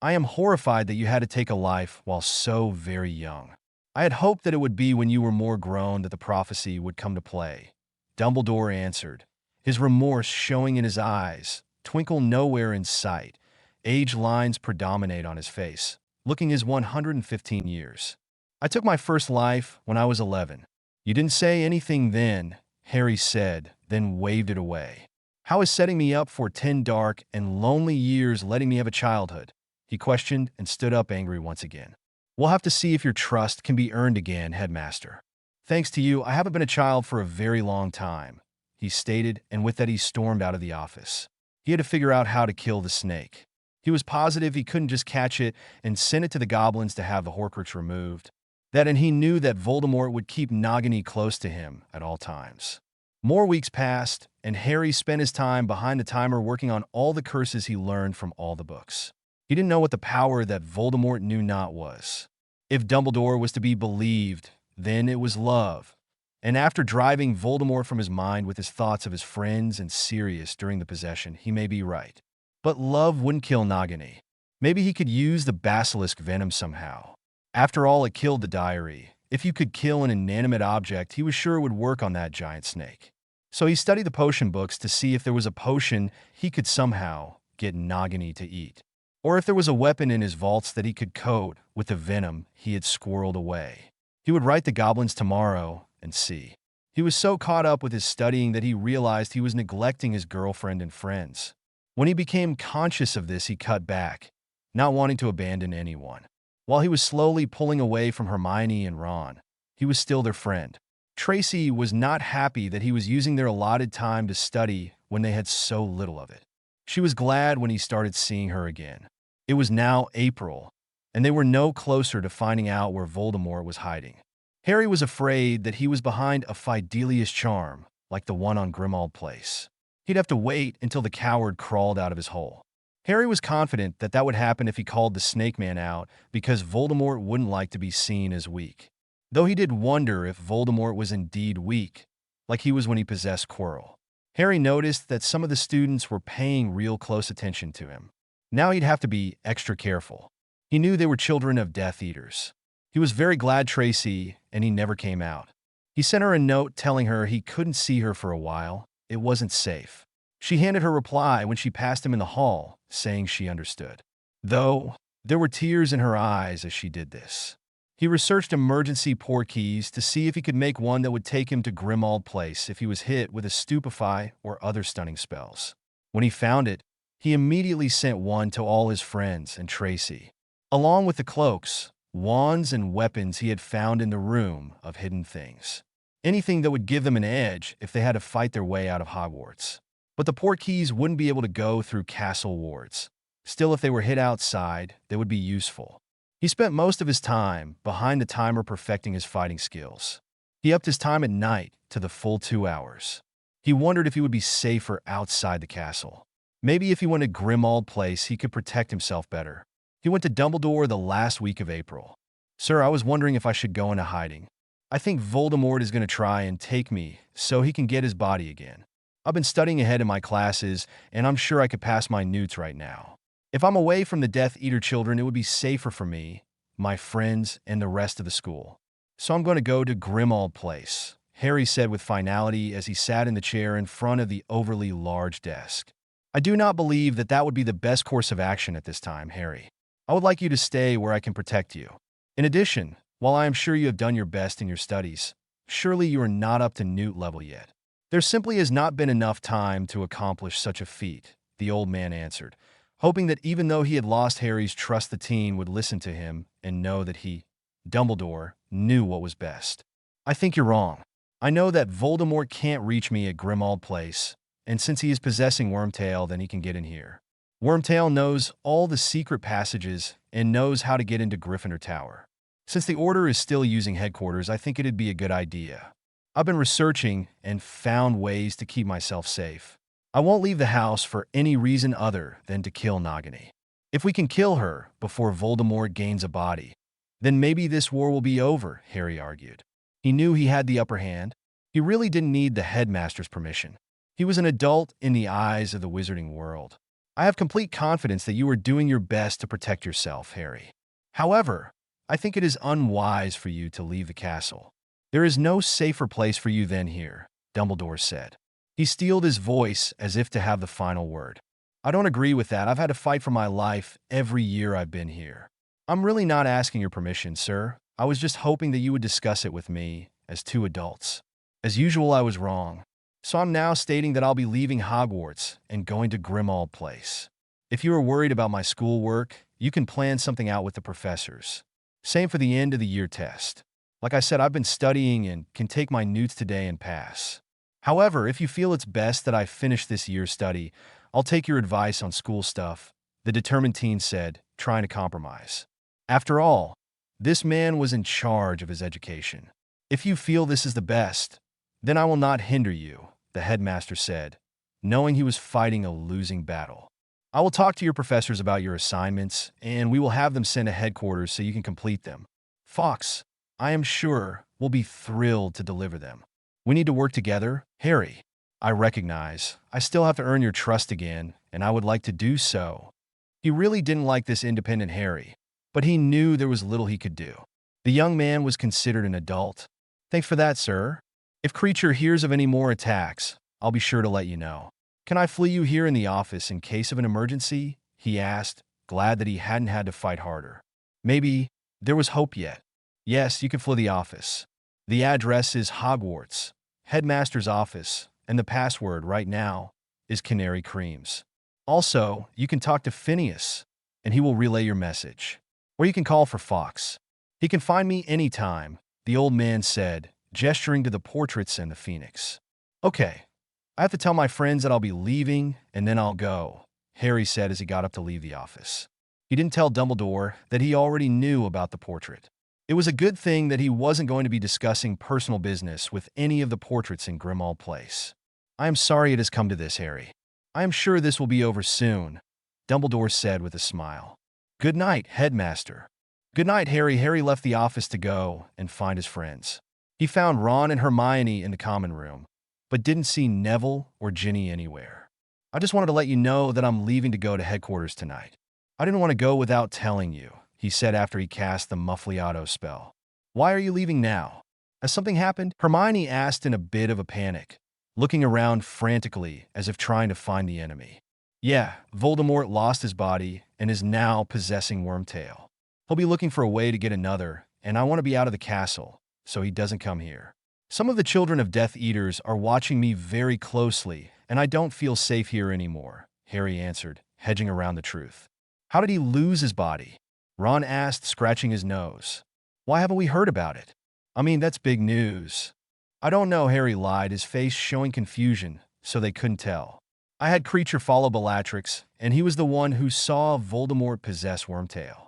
I am horrified that you had to take a life while so very young. I had hoped that it would be when you were more grown that the prophecy would come to play. Dumbledore answered, his remorse showing in his eyes, twinkle nowhere in sight. Age lines predominate on his face, looking his 115 years. I took my first life when I was 11. You didn't say anything then, Harry said, then waved it away. How is setting me up for 10 dark and lonely years letting me have a childhood? He questioned and stood up angry once again. We'll have to see if your trust can be earned again, headmaster. Thanks to you, I haven't been a child for a very long time, he stated, and with that he stormed out of the office. He had to figure out how to kill the snake. He was positive he couldn't just catch it and send it to the goblins to have the Horcrux removed. And he knew that Voldemort would keep Nagini close to him at all times. More weeks passed, and Harry spent his time behind the timer working on all the curses he learned from all the books. He didn't know what the power that Voldemort knew not was. If Dumbledore was to be believed, then it was love. And after driving Voldemort from his mind with his thoughts of his friends and Sirius during the possession, he may be right. But love wouldn't kill Nagini. Maybe he could use the basilisk venom somehow. After all, it killed the diary. If you could kill an inanimate object, he was sure it would work on that giant snake. So he studied the potion books to see if there was a potion he could somehow get Nagini to eat. or if there was a weapon in his vaults that he could coat with the venom he had squirreled away. He would write the goblins tomorrow and see. He was so caught up with his studying that he realized he was neglecting his girlfriend and friends. When he became conscious of this, he cut back, not wanting to abandon anyone. While he was slowly pulling away from Hermione and Ron, he was still their friend. Tracey was not happy that he was using their allotted time to study when they had so little of it. She was glad when he started seeing her again. It was now April, and they were no closer to finding out where Voldemort was hiding. Harry was afraid that he was behind a Fidelius charm, like the one on Grimmauld Place. He'd have to wait until the coward crawled out of his hole. Harry was confident that that would happen if he called the Snake Man out, because Voldemort wouldn't like to be seen as weak. Though he did wonder if Voldemort was indeed weak, like he was when he possessed Quirrell. Harry noticed that some of the students were paying real close attention to him. Now he'd have to be extra careful. He knew they were children of Death Eaters. He was very glad Tracey and he never came out. He sent her a note telling her he couldn't see her for a while. It wasn't safe. She handed her reply when she passed him in the hall, saying she understood. Though there were tears in her eyes as she did this. He researched emergency portkeys to see if he could make one that would take him to Grimmauld Place if he was hit with a stupefy or other stunning spells. When he found it, he immediately sent one to all his friends and Tracey, along with the cloaks, wands, and weapons he had found in the room of hidden things. Anything that would give them an edge if they had to fight their way out of Hogwarts. But the portkeys wouldn't be able to go through castle wards. Still, if they were hid outside, they would be useful. He spent most of his time behind the timer perfecting his fighting skills. He upped his time at night to the full 2 hours. He wondered if he would be safer outside the castle. Maybe if he went to Grimmauld Place, he could protect himself better. He went to Dumbledore the last week of April. "Sir, I was wondering if I should go into hiding. I think Voldemort is going to try and take me so he can get his body again. I've been studying ahead in my classes, and I'm sure I could pass my newts right now. If I'm away from the Death Eater children, it would be safer for me, my friends, and the rest of the school. So I'm going to go to Grimmauld Place," Harry said with finality as he sat in the chair in front of the overly large desk. "I do not believe that that would be the best course of action at this time, Harry. I would like you to stay where I can protect you. In addition, while I am sure you have done your best in your studies, surely you are not up to newt level yet." "There simply has not been enough time to accomplish such a feat," the old man answered, hoping that even though he had lost Harry's trust, the teen would listen to him and know that he, Dumbledore, knew what was best. "I think you're wrong. I know that Voldemort can't reach me at Grimmauld Place, and since he is possessing Wormtail, then he can get in here. Wormtail knows all the secret passages and knows how to get into Gryffindor Tower. Since the Order is still using headquarters, I think it'd be a good idea. I've been researching and found ways to keep myself safe. I won't leave the house for any reason other than to kill Nagini. If we can kill her before Voldemort gains a body, then maybe this war will be over," Harry argued. He knew he had the upper hand. He really didn't need the headmaster's permission. He was an adult in the eyes of the wizarding world. "I have complete confidence that you are doing your best to protect yourself, Harry. However, I think it is unwise for you to leave the castle. There is no safer place for you than here," Dumbledore said. He steeled his voice as if to have the final word. "I don't agree with that. I've had to fight for my life every year I've been here. I'm really not asking your permission, sir. I was just hoping that you would discuss it with me as two adults. As usual, I was wrong. So I'm now stating that I'll be leaving Hogwarts and going to Grimmauld Place. If you are worried about my schoolwork, you can plan something out with the professors. Same for the end of the year test. Like I said, I've been studying and can take my newts today and pass. However, if you feel it's best that I finish this year's study, I'll take your advice on school stuff," the determined teen said, trying to compromise. After all, this man was in charge of his education. "If you feel this is the best, then I will not hinder you," the headmaster said, knowing he was fighting a losing battle. "I will talk to your professors about your assignments, and we will have them sent to headquarters so you can complete them. Fox, I am sure, will be thrilled to deliver them. We need to work together, Harry. I recognize I still have to earn your trust again, and I would like to do so." He really didn't like this independent Harry, but he knew there was little he could do. The young man was considered an adult. "Thanks for that, sir. If Kreacher hears of any more attacks, I'll be sure to let you know. Can I flee you here in the office in case of an emergency?" he asked, glad that he hadn't had to fight harder. Maybe there was hope yet. Yes, you can flee the office. The address is Hogwarts, headmaster's office, and the password right now is Canary Creams. Also, you can talk to Phineas, and he will relay your message. Or you can call for Fox. He can find me anytime, the old man said, gesturing to the portraits and the phoenix. Okay, I have to tell my friends that I'll be leaving, and then I'll go, Harry said as he got up to leave the office. He didn't tell Dumbledore that he already knew about the portrait. It was a good thing that he wasn't going to be discussing personal business with any of the portraits in Grimmauld Place. I am sorry it has come to this, Harry. I am sure this will be over soon, Dumbledore said with a smile. Good night, headmaster. Good night, Harry. Harry left the office to go and find his friends. He found Ron and Hermione in the common room, but didn't see Neville or Ginny anywhere. I just wanted to let you know that I'm leaving to go to headquarters tonight. I didn't want to go without telling you, he said after he cast the Muffliato spell. Why are you leaving now? Has something happened? Hermione asked in a bit of a panic, looking around frantically as if trying to find the enemy. Yeah, Voldemort lost his body and is now possessing Wormtail. He'll be looking for a way to get another, and I want to be out of the castle, so he doesn't come here. Some of the children of Death Eaters are watching me very closely, and I don't feel safe here anymore, Harry answered, hedging around the truth. How did he lose his body? Ron asked, scratching his nose. Why haven't we heard about it? I mean, that's big news. I don't know, Harry lied, his face showing confusion, so they couldn't tell. I had Kreacher follow Bellatrix, and he was the one who saw Voldemort possess Wormtail.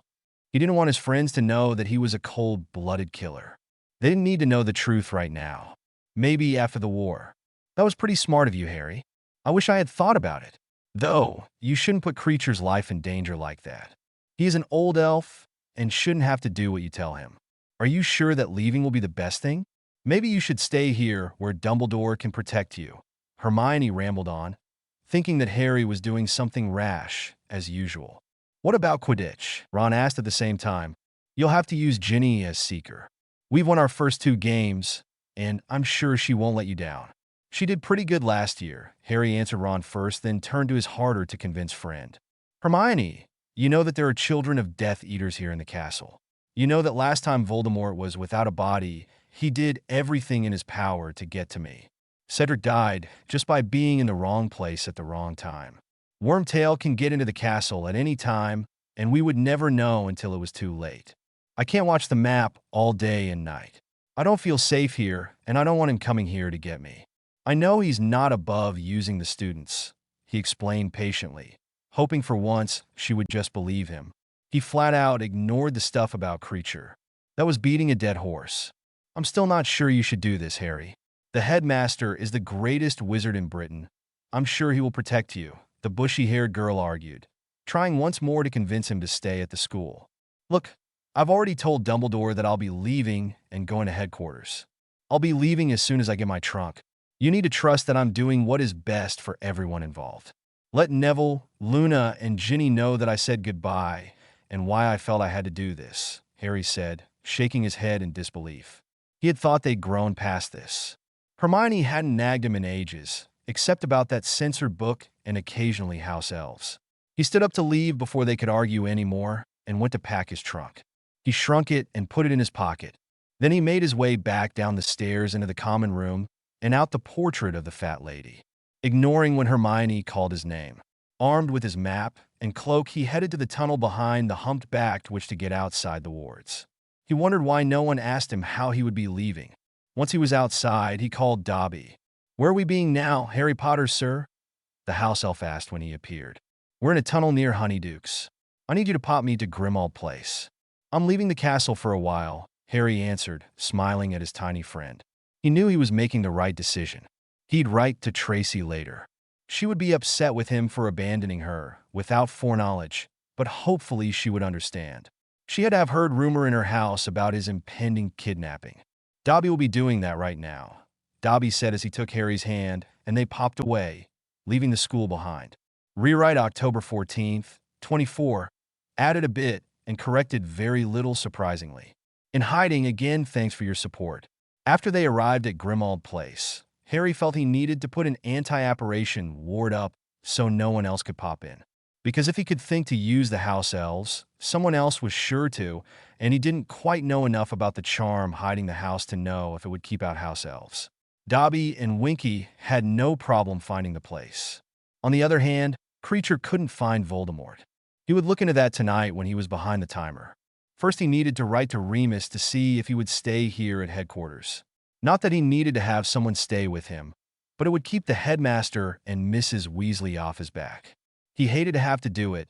He didn't want his friends to know that he was a cold-blooded killer. They didn't need to know the truth right now. Maybe after the war. That was pretty smart of you, Harry. I wish I had thought about it. Though, you shouldn't put Kreacher's life in danger like that. He is an old elf and shouldn't have to do what you tell him. Are you sure that leaving will be the best thing? Maybe you should stay here where Dumbledore can protect you. Hermione rambled on, thinking that Harry was doing something rash, as usual. What about Quidditch? Ron asked at the same time. You'll have to use Ginny as seeker. We've won our first 2 games, and I'm sure she won't let you down. She did pretty good last year, Harry answered Ron first, then turned to his harder to convince friend. Hermione, you know that there are children of Death Eaters here in the castle. You know that last time Voldemort was without a body, he did everything in his power to get to me. Cedric died just by being in the wrong place at the wrong time. Wormtail can get into the castle at any time, and we would never know until it was too late. I can't watch the map all day and night. I don't feel safe here, and I don't want him coming here to get me. I know he's not above using the students, he explained patiently, hoping for once she would just believe him. He flat out ignored the stuff about Kreacher. That was beating a dead horse. I'm still not sure you should do this, Harry. The headmaster is the greatest wizard in Britain. I'm sure he will protect you, the bushy-haired girl argued, trying once more to convince him to stay at the school. Look, I've already told Dumbledore that I'll be leaving and going to headquarters. I'll be leaving as soon as I get my trunk. You need to trust that I'm doing what is best for everyone involved. Let Neville, Luna, and Ginny know that I said goodbye and why I felt I had to do this, Harry said, shaking his head in disbelief. He had thought they'd grown past this. Hermione hadn't nagged him in ages, except about that censored book and occasionally house elves. He stood up to leave before they could argue anymore and went to pack his trunk. He shrunk it and put it in his pocket. Then he made his way back down the stairs into the common room and out the portrait of the fat lady, ignoring when Hermione called his name. Armed with his map and cloak, he headed to the tunnel behind the humped-backed which to get outside the wards. He wondered why no one asked him how he would be leaving. Once he was outside, he called Dobby. Where are we being now, Harry Potter, sir? The house elf asked when he appeared. We're in a tunnel near Honeydukes. I need you to pop me to Grimmauld Place. I'm leaving the castle for a while, Harry answered, smiling at his tiny friend. He knew he was making the right decision. He'd write to Tracey later. She would be upset with him for abandoning her, without foreknowledge, but hopefully she would understand. She had to have heard rumor in her house about his impending kidnapping. Dobby will be doing that right now, Dobby said as he took Harry's hand, and they popped away, leaving the school behind. Rewrite October 14th, 24, added a bit and corrected very little surprisingly. In hiding, again, thanks for your support. After they arrived at Grimmauld Place, Harry felt he needed to put an anti-apparition ward up so no one else could pop in. Because if he could think to use the house elves, someone else was sure to, and he didn't quite know enough about the charm hiding the house to know if it would keep out house elves. Dobby and Winky had no problem finding the place. On the other hand, Kreacher couldn't find Voldemort. He would look into that tonight when he was behind the timer. First, he needed to write to Remus to see if he would stay here at headquarters. Not that he needed to have someone stay with him, but it would keep the headmaster and Mrs. Weasley off his back. He hated to have to do it,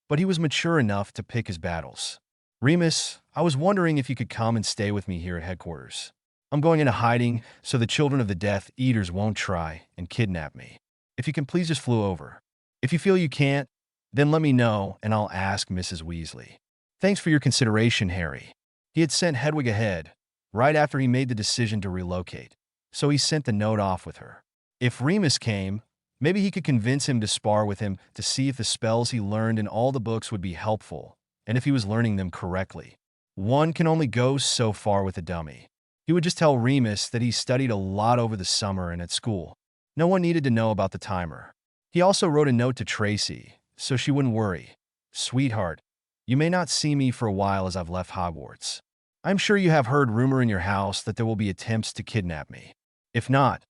but he was mature enough to pick his battles. Remus, I was wondering if you could come and stay with me here at headquarters. I'm going into hiding so the children of the Death Eaters won't try and kidnap me. If you can please just flew over. If you feel you can't, then let me know and I'll ask Mrs. Weasley. Thanks for your consideration, Harry. He had sent Hedwig ahead, right after he made the decision to relocate, so he sent the note off with her. If Remus came, maybe he could convince him to spar with him to see if the spells he learned in all the books would be helpful, and if he was learning them correctly. One can only go so far with a dummy. He would just tell Remus that he studied a lot over the summer and at school. No one needed to know about the timer. He also wrote a note to Tracey, so she wouldn't worry. Sweetheart, you may not see me for a while as I've left Hogwarts. I'm sure you have heard rumor in your house that there will be attempts to kidnap me. If not,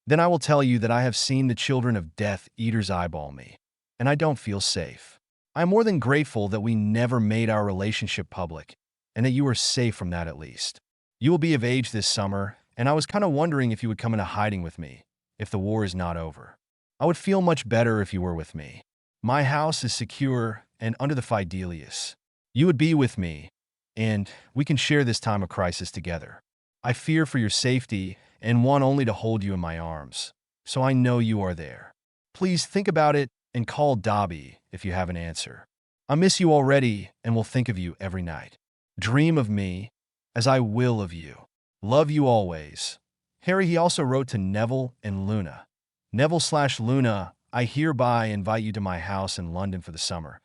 then I will tell you that I have seen the children of Death Eaters eyeball me, and I don't feel safe. I am more than grateful that we never made our relationship public, and that you are safe from that at least. You will be of age this summer, and I was kind of wondering if you would come into hiding with me, if the war is not over. I would feel much better if you were with me. My house is secure and under the Fidelius. You would be with me, and we can share this time of crisis together. I fear for your safety and want only to hold you in my arms, so I know you are there. Please think about it and call Dobby if you have an answer. I miss you already and will think of you every night. Dream of me, as I will of you. Love you always. Harry. He also wrote to Neville and Luna. Neville/Luna, I hereby invite you to my house in London for the summer,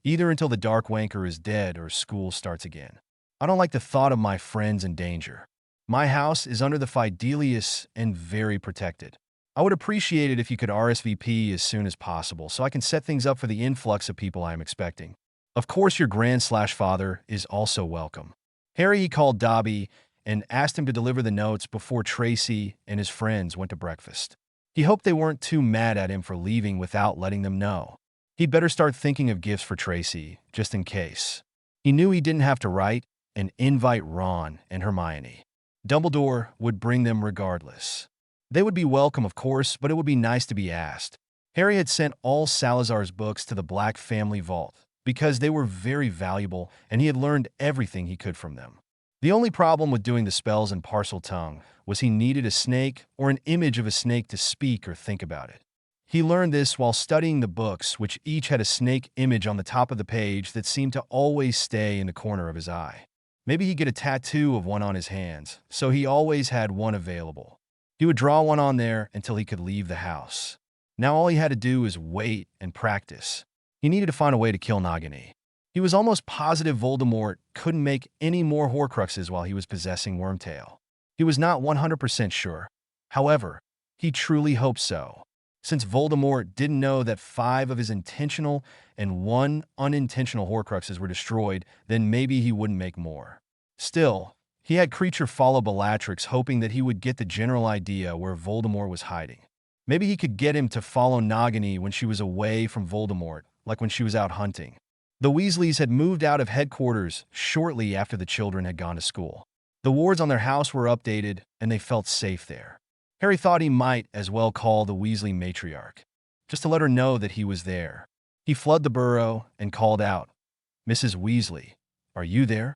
either until the Dark Wanker is dead or school starts again. I don't like the thought of my friends in danger. My house is under the Fidelius and very protected. I would appreciate it if you could RSVP as soon as possible so I can set things up for the influx of people I am expecting. Of course, your grand/father is also welcome. Harry. He called Dobby and asked him to deliver the notes before Tracey and his friends went to breakfast. He hoped they weren't too mad at him for leaving without letting them know. He'd better start thinking of gifts for Tracey, just in case. He knew he didn't have to write and invite Ron and Hermione. Dumbledore would bring them regardless. They would be welcome, of course, but it would be nice to be asked. Harry had sent all Salazar's books to the Black Family Vault because they were very valuable and he had learned everything he could from them. The only problem with doing the spells in Parseltongue was he needed a snake or an image of a snake to speak or think about it. He learned this while studying the books, which each had a snake image on the top of the page that seemed to always stay in the corner of his eye. Maybe he'd get a tattoo of one on his hands, so he always had one available. He would draw one on there until he could leave the house. Now all he had to do was wait and practice. He needed to find a way to kill Nagini. He was almost positive Voldemort couldn't make any more Horcruxes while he was possessing Wormtail. He was not 100% sure. However, he truly hoped so. Since Voldemort didn't know that 5 of his intentional and 1 unintentional Horcruxes were destroyed, then maybe he wouldn't make more. Still, he had Kreacher follow Bellatrix, hoping that he would get the general idea where Voldemort was hiding. Maybe he could get him to follow Nagini when she was away from Voldemort, like when she was out hunting. The Weasleys had moved out of headquarters shortly after the children had gone to school. The wards on their house were updated, and they felt safe there. Harry thought he might as well call the Weasley matriarch, just to let her know that he was there. He flooded the burrow and called out, "Mrs. Weasley, are you there?"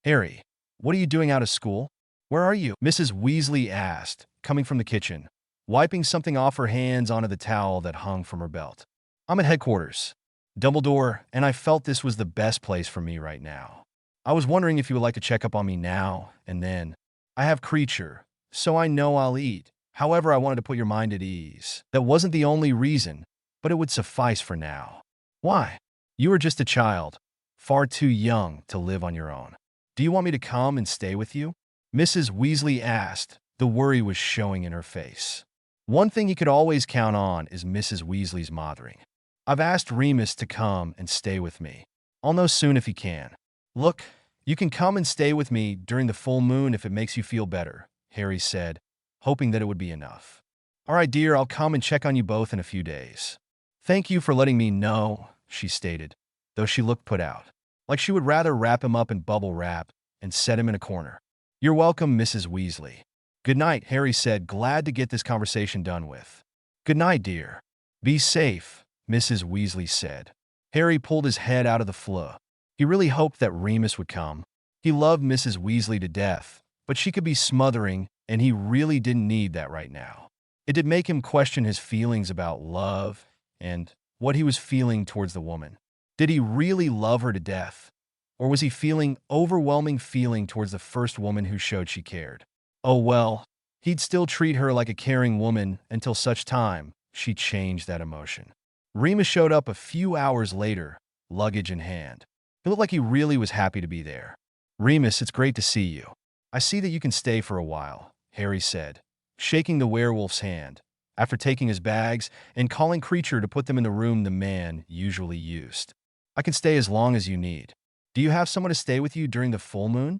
"Harry, what are you doing out of school? Where are you?" Mrs. Weasley asked, coming from the kitchen, wiping something off her hands onto the towel that hung from her belt. "I'm at headquarters, Dumbledore, and I felt this was the best place for me right now. I was wondering if you would like to check up on me now and then. I have Kreacher, so I know I'll eat. However, I wanted to put your mind at ease. That wasn't the only reason, but it would suffice for now." "Why?" "You are just a child, far too young to live on your own. Do you want me to come and stay with you?" Mrs. Weasley asked. The worry was showing in her face. One thing he could always count on is Mrs. Weasley's mothering. I've asked Remus to come and stay with me. I'll know soon if he can. Look, you can come and stay with me during the full moon if it makes you feel better, Harry said, hoping that it would be enough. All right, dear, I'll come and check on you both in a few days. Thank you for letting me know, she stated, though she looked put out, like she would rather wrap him up in bubble wrap and set him in a corner. You're welcome, Mrs. Weasley. Good night, Harry said, glad to get this conversation done with. Good night, dear. Be safe, Mrs. Weasley said. Harry pulled his head out of the flue. He really hoped that Remus would come. He loved Mrs. Weasley to death, but she could be smothering, and he really didn't need that right now. It did make him question his feelings about love and what he was feeling towards the woman. Did he really love her to death? Or was he feeling overwhelming feeling towards the first woman who showed she cared? Oh well, he'd still treat her like a caring woman until such time she changed that emotion. Remus showed up a few hours later, luggage in hand. He looked like he really was happy to be there. Remus, it's great to see you. I see that you can stay for a while, Harry said, shaking the werewolf's hand, after taking his bags and calling Kreacher to put them in the room the man usually used. I can stay as long as you need. Do you have someone to stay with you during the full moon?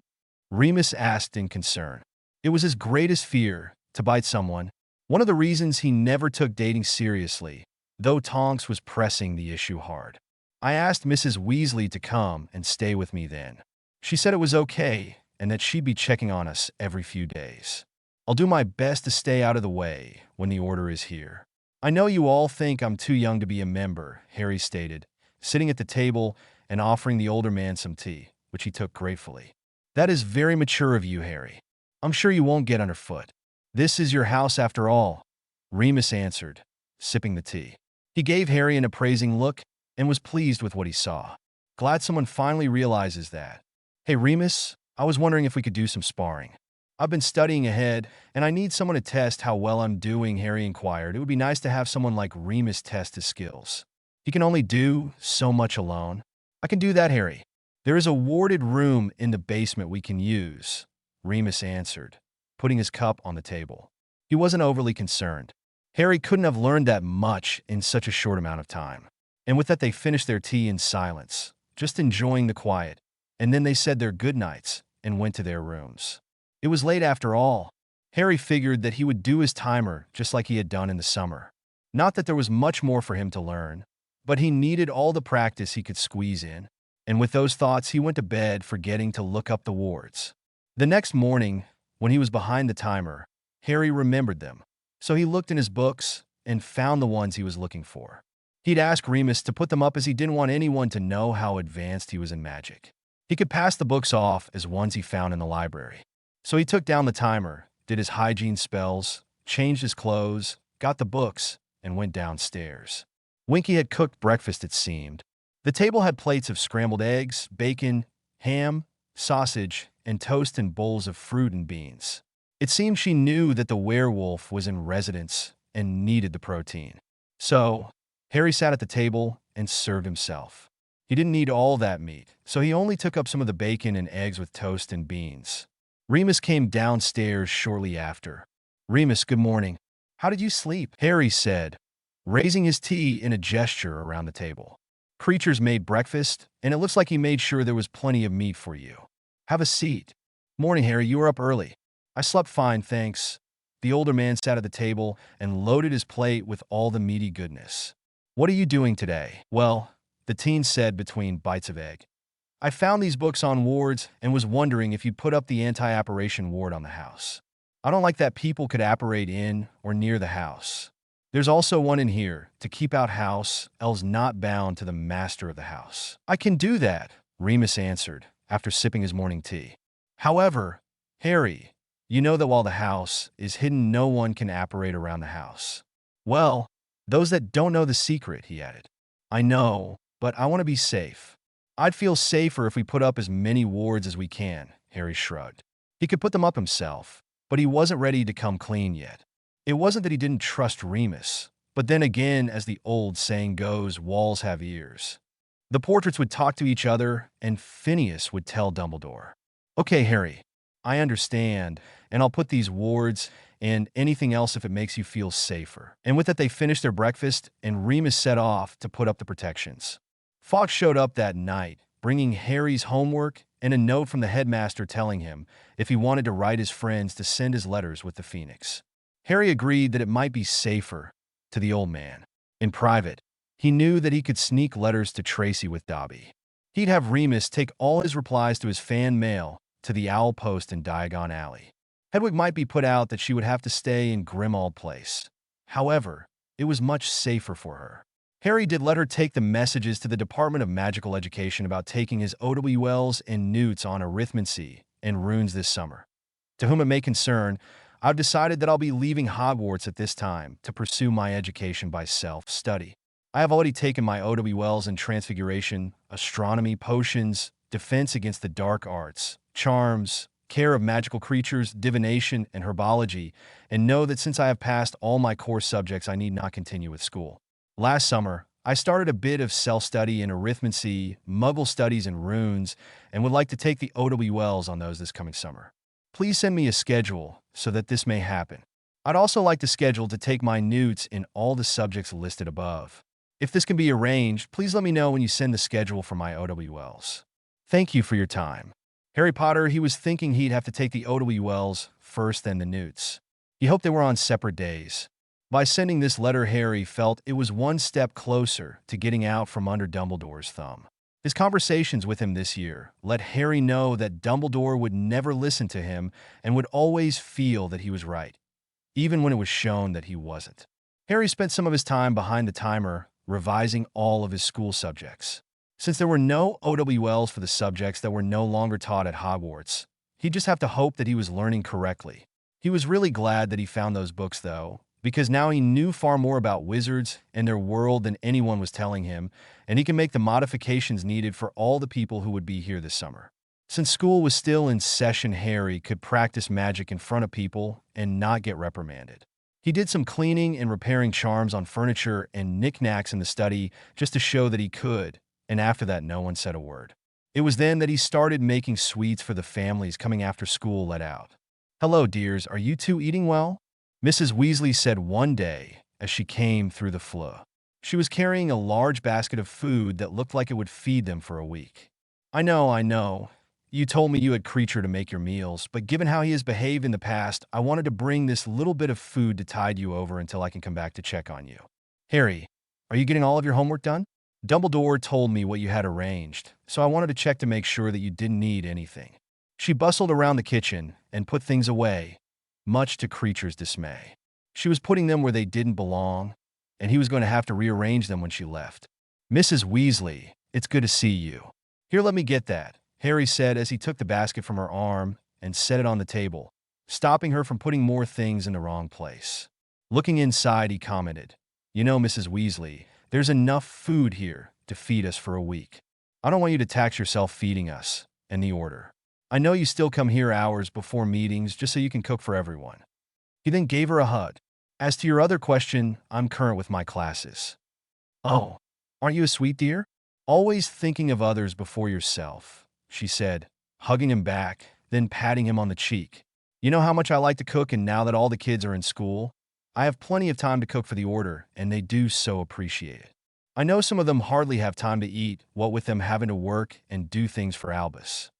Remus asked in concern. It was his greatest fear, to bite someone, one of the reasons he never took dating seriously, though Tonks was pressing the issue hard. I asked Mrs. Weasley to come and stay with me then. She said it was okay and that she'd be checking on us every few days. I'll do my best to stay out of the way when the order is here. I know you all think I'm too young to be a member, Harry stated, sitting at the table and offering the older man some tea, which he took gratefully. That is very mature of you, Harry. I'm sure you won't get underfoot. This is your house after all, Remus answered, sipping the tea. He gave Harry an appraising look and was pleased with what he saw. Glad someone finally realizes that. Hey, Remus, I was wondering if we could do some sparring. I've been studying ahead, and I need someone to test how well I'm doing, Harry inquired. It would be nice to have someone like Remus test his skills. He can only do so much alone. I can do that, Harry. There is a warded room in the basement we can use, Remus answered, putting his cup on the table. He wasn't overly concerned. Harry couldn't have learned that much in such a short amount of time. And with that, they finished their tea in silence, just enjoying the quiet, and then they said their goodnights and went to their rooms. It was late after all. Harry figured that he would do his timer just like he had done in the summer. Not that there was much more for him to learn, but he needed all the practice he could squeeze in. And with those thoughts, he went to bed, forgetting to look up the wards. The next morning, when he was behind the timer, Harry remembered them. So he looked in his books and found the ones he was looking for. He'd asked Remus to put them up as he didn't want anyone to know how advanced he was in magic. He could pass the books off as ones he found in the library. So he took down the timer, did his hygiene spells, changed his clothes, got the books, and went downstairs. Winky had cooked breakfast, it seemed. The table had plates of scrambled eggs, bacon, ham, sausage, and toast and bowls of fruit and beans. It seemed she knew that the werewolf was in residence and needed the protein. So, Harry sat at the table and served himself. He didn't need all that meat, so he only took up some of the bacon and eggs with toast and beans. Remus came downstairs shortly after. Remus, good morning. How did you sleep? Harry said, raising his tea in a gesture around the table. Kreacher's made breakfast, and it looks like he made sure there was plenty of meat for you. Have a seat. Morning, Harry, you were up early. I slept fine, thanks. The older man sat at the table and loaded his plate with all the meaty goodness. What are you doing today? Well, the teen said between bites of egg. I found these books on wards and was wondering if you'd put up the anti-apparition ward on the house. I don't like that people could apparate in or near the house. There's also one in here to keep out house elves not bound to the master of the house. I can do that, Remus answered after sipping his morning tea. However, Harry, you know that while the house is hidden, no one can apparate around the house. Well, those that don't know the secret, he added. I know, but I want to be safe. I'd feel safer if we put up as many wards as we can, Harry shrugged. He could put them up himself, but he wasn't ready to come clean yet. It wasn't that he didn't trust Remus, but then again, as the old saying goes, walls have ears. The portraits would talk to each other, and Phineas would tell Dumbledore, Okay, Harry, I understand, and I'll put these wards and anything else if it makes you feel safer. And with that, they finished their breakfast, and Remus set off to put up the protections. Fox showed up that night, bringing Harry's homework and a note from the headmaster telling him if he wanted to write his friends to send his letters with the Phoenix. Harry agreed that it might be safer to the old man. In private, he knew that he could sneak letters to Tracey with Dobby. He'd have Remus take all his replies to his fan mail to the Owl Post in Diagon Alley. Hedwig might be put out that she would have to stay in Grimmauld Place. However, it was much safer for her. Harry did let her take the messages to the Department of Magical Education about taking his OWLs and Newts on arithmancy and runes this summer. To whom it may concern, I've decided that I'll be leaving Hogwarts at this time to pursue my education by self-study. I have already taken my OWLs in Transfiguration, Astronomy, Potions, Defense against the Dark Arts, Charms, Care of Magical Creatures, Divination, and Herbology, and know that since I have passed all my core subjects, I need not continue with school. Last summer, I started a bit of self-study in arithmancy, Muggle studies, and runes, and would like to take the OWLs on those this coming summer. Please send me a schedule so that this may happen. I'd also like to schedule to take my Newts in all the subjects listed above. If this can be arranged, please let me know when you send the schedule for my OWLs. Thank you for your time. Harry Potter, he was thinking he'd have to take the OWLs first, then the Newts. He hoped they were on separate days. By sending this letter, Harry felt it was one step closer to getting out from under Dumbledore's thumb. His conversations with him this year let Harry know that Dumbledore would never listen to him and would always feel that he was right, even when it was shown that he wasn't. Harry spent some of his time behind the timer, revising all of his school subjects. Since there were no OWLs for the subjects that were no longer taught at Hogwarts, he'd just have to hope that he was learning correctly. He was really glad that he found those books, though, because now he knew far more about wizards and their world than anyone was telling him, and he can make the modifications needed for all the people who would be here this summer. Since school was still in session, Harry could practice magic in front of people and not get reprimanded. He did some cleaning and repairing charms on furniture and knickknacks in the study just to show that he could, and after that no one said a word. It was then that he started making sweets for the families coming after school let out. "Hello, dears, are you two eating well?" Mrs. Weasley said one day as she came through the flur. She was carrying a large basket of food that looked like it would feed them for a week. I know. You told me you had Kreacher to make your meals, but given how he has behaved in the past, I wanted to bring this little bit of food to tide you over until I can come back to check on you. Harry, are you getting all of your homework done? Dumbledore told me what you had arranged, so I wanted to check to make sure that you didn't need anything. She bustled around the kitchen and put things away, much to Kreacher's dismay. She was putting them where they didn't belong, and he was going to have to rearrange them when she left. "Mrs. Weasley, it's good to see you." "Here, let me get that," Harry said as he took the basket from her arm and set it on the table, stopping her from putting more things in the wrong place. Looking inside, he commented, "You know, Mrs. Weasley, there's enough food here to feed us for a week. I don't want you to tax yourself feeding us and the order. I know you still come here hours before meetings just so you can cook for everyone." He then gave her a hug. "As to your other question, I'm current with my classes." "Oh, aren't you a sweet dear? Always thinking of others before yourself," she said, hugging him back, then patting him on the cheek. "You know how much I like to cook, and now that all the kids are in school, I have plenty of time to cook for the order, and they do so appreciate it. I know some of them hardly have time to eat, what with them having to work and do things for Albus."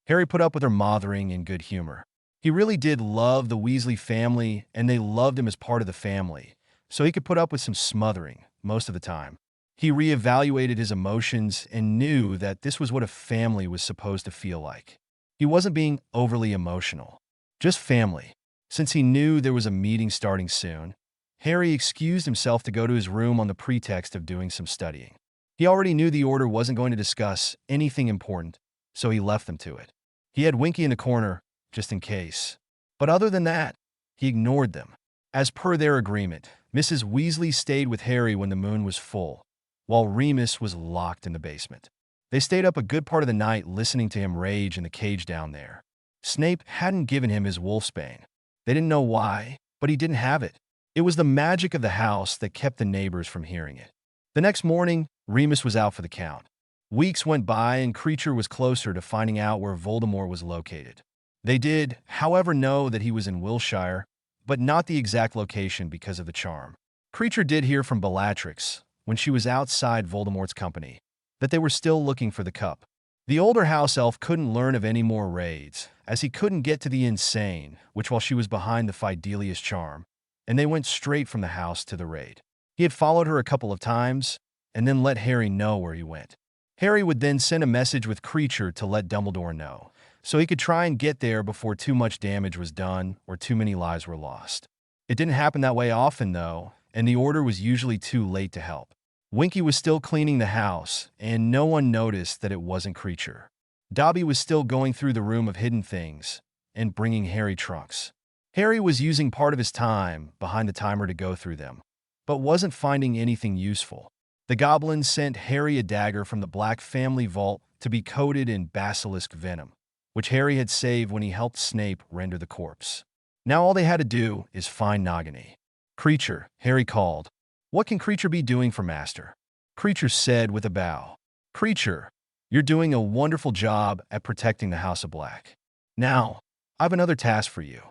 Harry put up with her mothering in good humor. He really did love the Weasley family, and they loved him as part of the family, so he could put up with some smothering most of the time. He reevaluated his emotions and knew that this was what a family was supposed to feel like. He wasn't being overly emotional, just family. Since he knew there was a meeting starting soon, Harry excused himself to go to his room on the pretext of doing some studying. He already knew the Order wasn't going to discuss anything important, so he left them to it. He had Winky in the corner, just in case. But other than that, he ignored them. As per their agreement, Mrs. Weasley stayed with Harry when the moon was full, while Remus was locked in the basement. They stayed up a good part of the night listening to him rage in the cage down there. Snape hadn't given him his wolfsbane. They didn't know why, but he didn't have it. It was the magic of the house that kept the neighbors from hearing it. The next morning, Remus was out for the count. Weeks went by and Kreacher was closer to finding out where Voldemort was located. They did, however, know that he was in Wilshire, but not the exact location because of the charm. Kreacher did hear from Bellatrix, when she was outside Voldemort's company, that they were still looking for the cup. The older house elf couldn't learn of any more raids, as he couldn't get to the insane, which while she was behind the Fidelius charm, and they went straight from the house to the raid. He had followed her a couple of times, and then let Harry know where he went. Harry would then send a message with Kreacher to let Dumbledore know, so he could try and get there before too much damage was done or too many lives were lost. It didn't happen that way often, though, and the Order was usually too late to help. Winky was still cleaning the house, and no one noticed that it wasn't Kreacher. Dobby was still going through the room of hidden things and bringing Harry trunks. Harry was using part of his time behind the timer to go through them, but wasn't finding anything useful. The goblin sent Harry a dagger from the Black family vault to be coated in basilisk venom, which Harry had saved when he helped Snape render the corpse. Now all they had to do is find Nagini. Kreacher, Harry called. What can Kreacher be doing for Master? Kreacher said with a bow. Kreacher, you're doing a wonderful job at protecting the House of Black. Now, I have another task for you.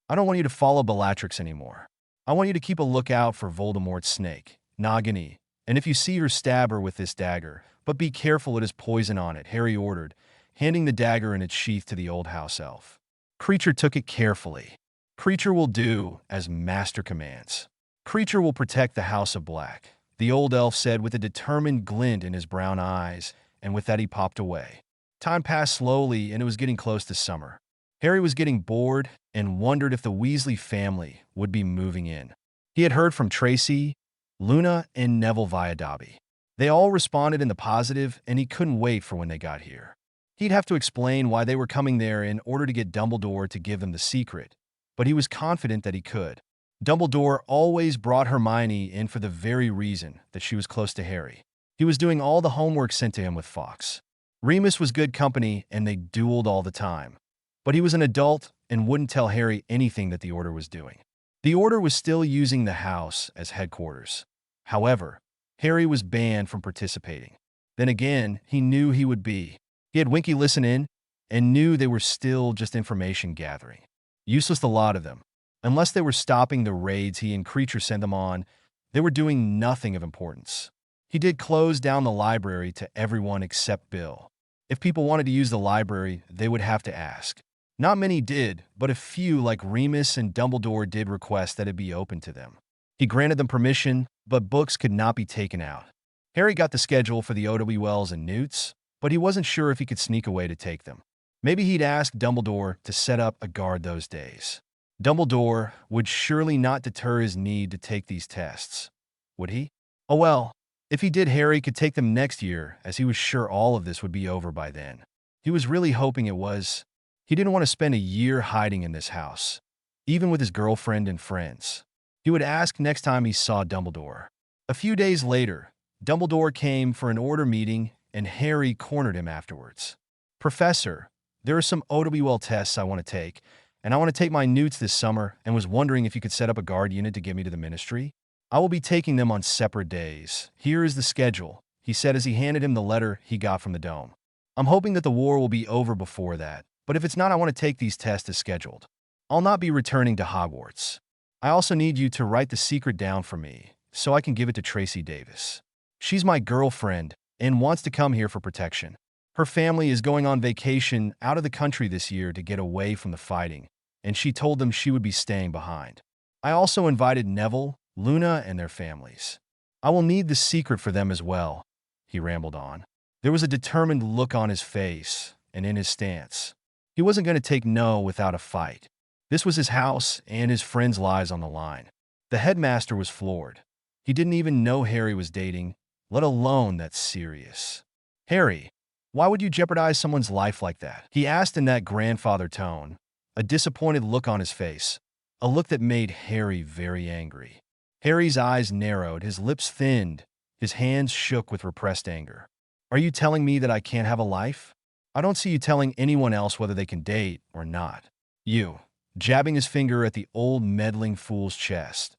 I don't want you to follow Bellatrix anymore. I want you to keep a lookout for Voldemort's snake, Nagini, and if you see her, stab her with this dagger, but be careful it has poison on it, Harry ordered, handing the dagger in its sheath to the old house elf. Kreacher took it carefully. Kreacher will do as Master commands. Kreacher will protect the House of Black, the old elf said with a determined glint in his brown eyes, and with that he popped away. Time passed slowly, and it was getting close to summer. Harry was getting bored and wondered if the Weasley family would be moving in. He had heard from Tracey, Luna, and Neville via Dobby. They all responded in the positive, and he couldn't wait for when they got here. He'd have to explain why they were coming there in order to get Dumbledore to give them the secret, but he was confident that he could. Dumbledore always brought Hermione in for the very reason that she was close to Harry. He was doing all the homework sent to him with Fawkes. Remus was good company, and they dueled all the time. But he was an adult and wouldn't tell Harry anything that the Order was doing. The Order was still using the house as headquarters. However, Harry was banned from participating. Then again, he knew he would be. He had Winky listen in and knew they were still just information gathering. Useless, the lot of them. Unless they were stopping the raids he and Kreacher sent them on, they were doing nothing of importance. He did close down the library to everyone except Bill. If people wanted to use the library, they would have to ask. Not many did, but a few like Remus and Dumbledore did request that it be open to them. He granted them permission, but books could not be taken out. Harry got the schedule for the O.W. Wells and Newts, but he wasn't sure if he could sneak away to take them. Maybe he'd ask Dumbledore to set up a guard those days. Dumbledore would surely not deter his need to take these tests, would he? Oh well, if he did, Harry could take them next year, as he was sure all of this would be over by then. He was really hoping it was. He didn't want to spend a year hiding in this house, even with his girlfriend and friends. He would ask next time he saw Dumbledore. A few days later, Dumbledore came for an Order meeting, and Harry cornered him afterwards. Professor, there are some O.W.L. tests I want to take, and I want to take my Newts this summer and was wondering if you could set up a guard unit to get me to the Ministry. I will be taking them on separate days. Here is the schedule, he said as he handed him the letter he got from the Dome. I'm hoping that the war will be over before that, but if it's not, I want to take these tests as scheduled. I'll not be returning to Hogwarts. I also need you to write the secret down for me, so I can give it to Tracey Davis. She's my girlfriend and wants to come here for protection. Her family is going on vacation out of the country this year to get away from the fighting, and she told them she would be staying behind. I also invited Neville, Luna, and their families. I will need the secret for them as well, he rambled on. There was a determined look on his face and in his stance. He wasn't going to take no without a fight. This was his house and his friends' lives on the line. The headmaster was floored. He didn't even know Harry was dating, let alone that serious. Harry, why would you jeopardize someone's life like that? He asked in that grandfather tone, a disappointed look on his face, a look that made Harry very angry. Harry's eyes narrowed, his lips thinned, his hands shook with repressed anger. Are you telling me that I can't have a life? I don't see you telling anyone else whether they can date or not. You, jabbing his finger at the old meddling fool's chest,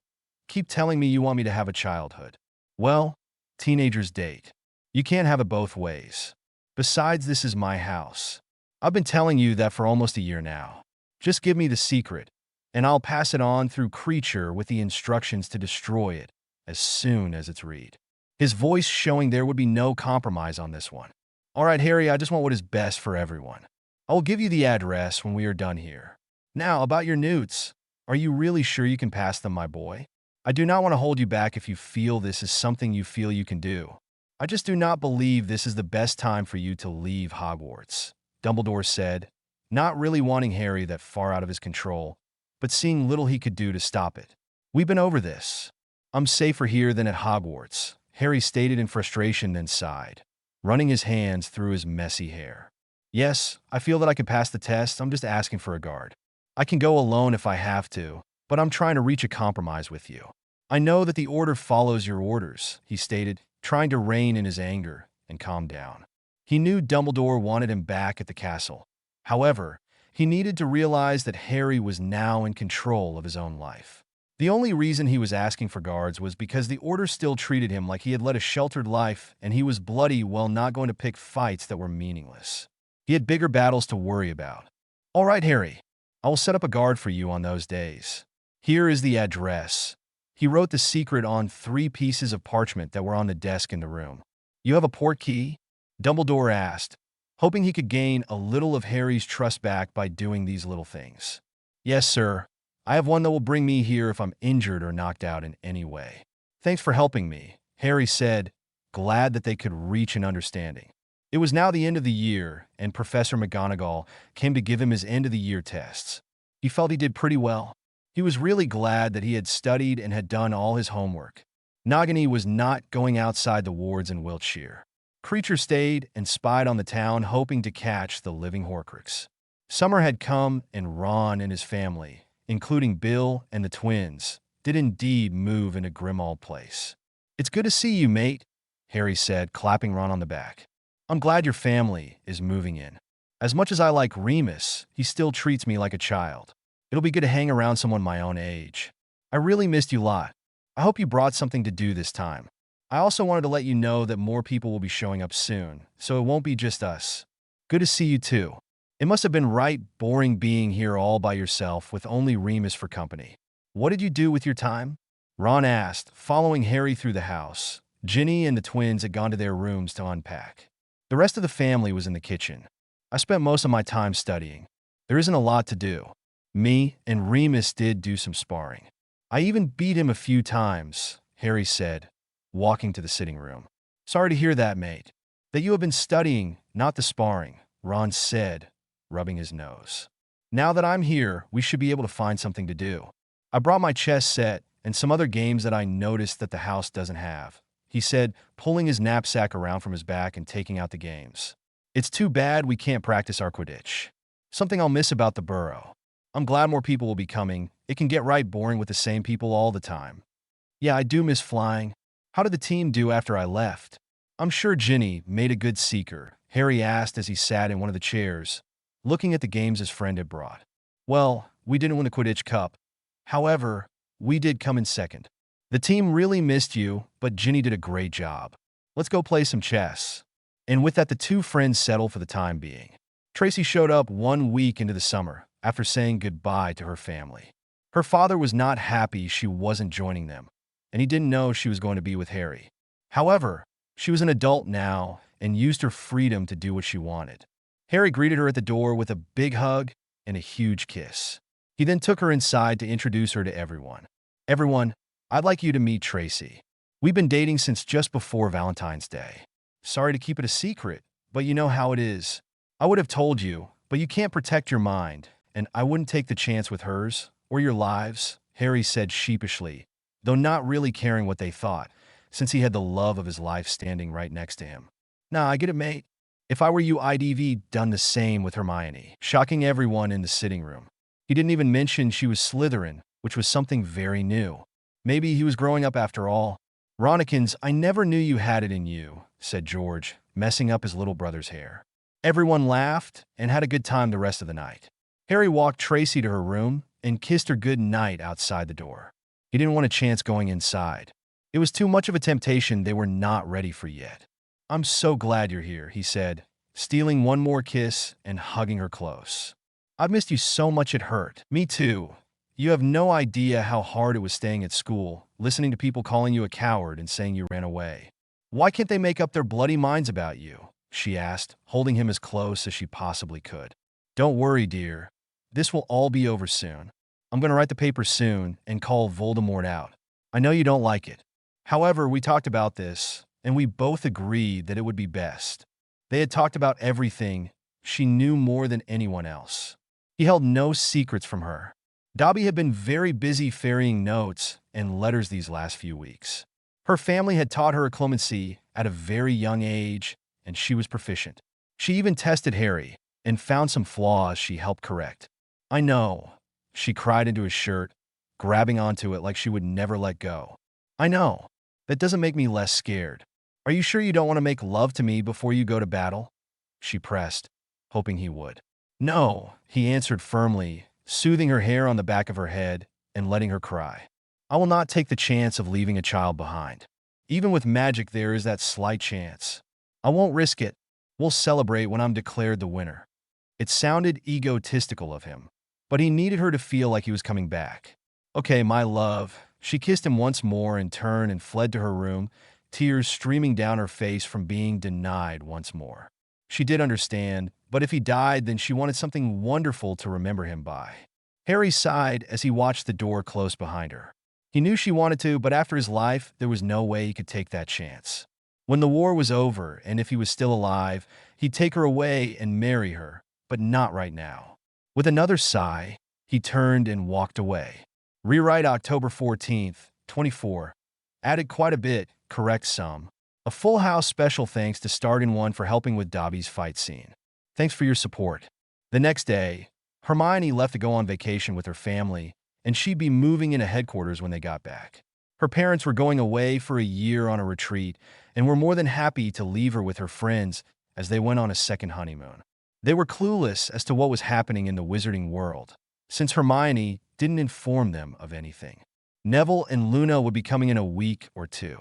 keep telling me you want me to have a childhood. Well, teenagers date. You can't have it both ways. Besides, this is my house. I've been telling you that for almost a year now. Just give me the secret, and I'll pass it on through Kreacher with the instructions to destroy it as soon as it's read. His voice showing there would be no compromise on this one. All right, Harry, I just want what is best for everyone. I will give you the address when we are done here. Now, about your newts. Are you really sure you can pass them, my boy? I do not want to hold you back if you feel this is something you feel you can do. I just do not believe this is the best time for you to leave Hogwarts, Dumbledore said, not really wanting Harry that far out of his control, but seeing little he could do to stop it. We've been over this. I'm safer here than at Hogwarts, Harry stated in frustration, then sighed, running his hands through his messy hair. Yes, I feel that I could pass the test. I'm just asking for a guard. I can go alone if I have to, but I'm trying to reach a compromise with you. I know that the order follows your orders, he stated, trying to rein in his anger and calm down. He knew Dumbledore wanted him back at the castle. However, he needed to realize that Harry was now in control of his own life. The only reason he was asking for guards was because the order still treated him like he had led a sheltered life and he was bloody while not going to pick fights that were meaningless. He had bigger battles to worry about. All right, Harry, I will set up a guard for you on those days. Here is the address. He wrote the secret on 3 pieces of parchment that were on the desk in the room. You have a portkey? Dumbledore asked, hoping he could gain a little of Harry's trust back by doing these little things. Yes, sir. I have one that will bring me here if I'm injured or knocked out in any way. Thanks for helping me, Harry said, glad that they could reach an understanding. It was now the end of the year, and Professor McGonagall came to give him his end-of-the-year tests. He felt he did pretty well. He was really glad that he had studied and had done all his homework. Nagini was not going outside the wards in Wiltshire. Kreacher stayed and spied on the town, hoping to catch the living Horcrux. Summer had come, and Ron and his family, including Bill and the twins, did indeed move into Grimmauld Place. It's good to see you, mate, Harry said, clapping Ron on the back. I'm glad your family is moving in. As much as I like Remus, he still treats me like a child. It'll be good to hang around someone my own age. I really missed you lot. I hope you brought something to do this time. I also wanted to let you know that more people will be showing up soon, so it won't be just us. Good to see you too. It must have been right boring being here all by yourself with only Remus for company. What did you do with your time? Ron asked, following Harry through the house. Ginny and the twins had gone to their rooms to unpack. The rest of the family was in the kitchen. I spent most of my time studying. There isn't a lot to do. Me and Remus did do some sparring. I even beat him a few times, Harry said, walking to the sitting room. Sorry to hear that, mate. That you have been studying, not the sparring, Ron said, rubbing his nose. Now that I'm here, we should be able to find something to do. I brought my chess set and some other games that I noticed that the house doesn't have, he said, pulling his knapsack around from his back and taking out the games. It's too bad we can't practice our Quidditch. Something I'll miss about the Burrow. I'm glad more people will be coming. It can get right boring with the same people all the time. Yeah, I do miss flying. How did the team do after I left? I'm sure Ginny made a good seeker, Harry asked as he sat in one of the chairs, looking at the games his friend had brought. Well, we didn't win the Quidditch Cup. However, we did come in second. The team really missed you, but Ginny did a great job. Let's go play some chess. And with that, the two friends settled for the time being. Tracey showed up 1 week into the summer after saying goodbye to her family. Her father was not happy she wasn't joining them, and he didn't know she was going to be with Harry. However, she was an adult now and used her freedom to do what she wanted. Harry greeted her at the door with a big hug and a huge kiss. He then took her inside to introduce her to everyone. Everyone, I'd like you to meet Tracey. We've been dating since just before Valentine's Day. Sorry to keep it a secret, but you know how it is. I would have told you, but you can't protect your mind, and I wouldn't take the chance with hers or your lives, Harry said sheepishly, though not really caring what they thought, since he had the love of his life standing right next to him. Nah, I get it, mate. If I were you, I'd done the same with Hermione, shocking everyone in the sitting room. He didn't even mention she was Slytherin, which was something very new. Maybe he was growing up after all. Ronikins, I never knew you had it in you, said George, messing up his little brother's hair. Everyone laughed and had a good time the rest of the night. Harry walked Tracey to her room and kissed her good night outside the door. He didn't want a chance going inside. It was too much of a temptation they were not ready for yet. I'm so glad you're here, he said, stealing one more kiss and hugging her close. I've missed you so much it hurt. Me too. You have no idea how hard it was staying at school, listening to people calling you a coward and saying you ran away. Why can't they make up their bloody minds about you? She asked, holding him as close as she possibly could. Don't worry, dear. This will all be over soon. I'm going to write the paper soon and call Voldemort out. I know you don't like it. However, we talked about this, and we both agreed that it would be best. They had talked about everything. She knew more than anyone else. He held no secrets from her. Dobby had been very busy ferrying notes and letters these last few weeks. Her family had taught her occlumency at a very young age, and she was proficient. She even tested Harry and found some flaws she helped correct. I know, she cried into his shirt, grabbing onto it like she would never let go. I know. That doesn't make me less scared. Are you sure you don't want to make love to me before you go to battle? She pressed, hoping he would. No, he answered firmly, soothing her hair on the back of her head and letting her cry. I will not take the chance of leaving a child behind. Even with magic, there is that slight chance. I won't risk it. We'll celebrate when I'm declared the winner. It sounded egotistical of him, but he needed her to feel like he was coming back. Okay, my love. She kissed him once more and turned and fled to her room, tears streaming down her face from being denied once more. She did understand, but if he died, then she wanted something wonderful to remember him by. Harry sighed as he watched the door close behind her. He knew she wanted to, but after his life, there was no way he could take that chance. When the war was over, and if he was still alive, he'd take her away and marry her, but not right now. With another sigh, he turned and walked away. Rewrite October 14th, 24. Added quite a bit, correct some. A full house special thanks to Start in One for helping with Dobby's fight scene. Thanks for your support. The next day, Hermione left to go on vacation with her family, and she'd be moving into headquarters when they got back. Her parents were going away for a year on a retreat and were more than happy to leave her with her friends as they went on a second honeymoon. They were clueless as to what was happening in the wizarding world, since Hermione didn't inform them of anything. Neville and Luna would be coming in a week or two.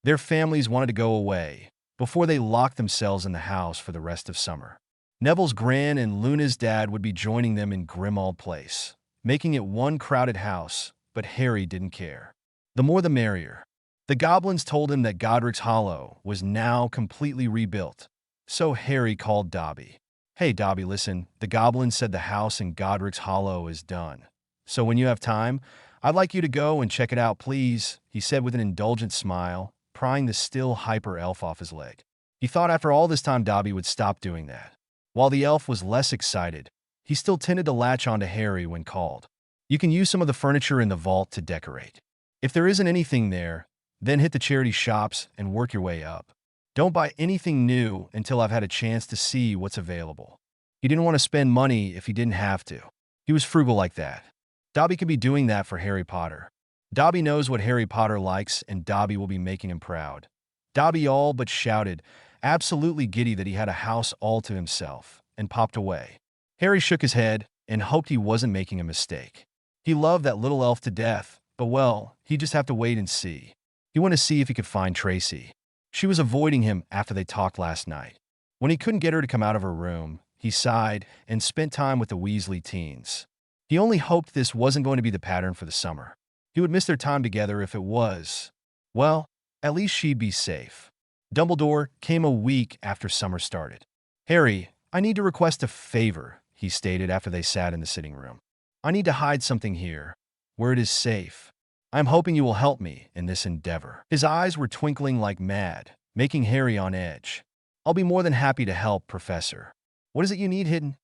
Their families wanted to go away before they locked themselves in the house for the rest of summer. Neville's gran and Luna's dad would be joining them in Grimmauld Place, making it one crowded house, but Harry didn't care. The more the merrier. The goblins told him that Godric's Hollow was now completely rebuilt, so Harry called Dobby. Hey Dobby, listen, the goblins said the house in Godric's Hollow is done. So when you have time, I'd like you to go and check it out, please, he said with an indulgent smile, prying the still hyper elf off his leg. He thought after all this time Dobby would stop doing that. While the elf was less excited, he still tended to latch onto Harry when called. You can use some of the furniture in the vault to decorate. If there isn't anything there, then hit the charity shops and work your way up. Don't buy anything new until I've had a chance to see what's available. He didn't want to spend money if he didn't have to. He was frugal like that. Dobby could be doing that for Harry Potter. Dobby knows what Harry Potter likes, and Dobby will be making him proud. Dobby all but shouted, absolutely giddy that he had a house all to himself, and popped away. Harry shook his head and hoped he wasn't making a mistake. He loved that little elf to death, but well, he'd just have to wait and see. He wanted to see if he could find Tracey. She was avoiding him after they talked last night. When he couldn't get her to come out of her room, he sighed and spent time with the Weasley teens. He only hoped this wasn't going to be the pattern for the summer. He would miss their time together if it was. Well, at least she'd be safe. Dumbledore came a week after summer started. Harry, I need to request a favor, he stated after they sat in the sitting room. I need to hide something here, where it is safe. I'm hoping you will help me in this endeavor. His eyes were twinkling like mad, making Harry on edge. I'll be more than happy to help, Professor. What is it you need hidden?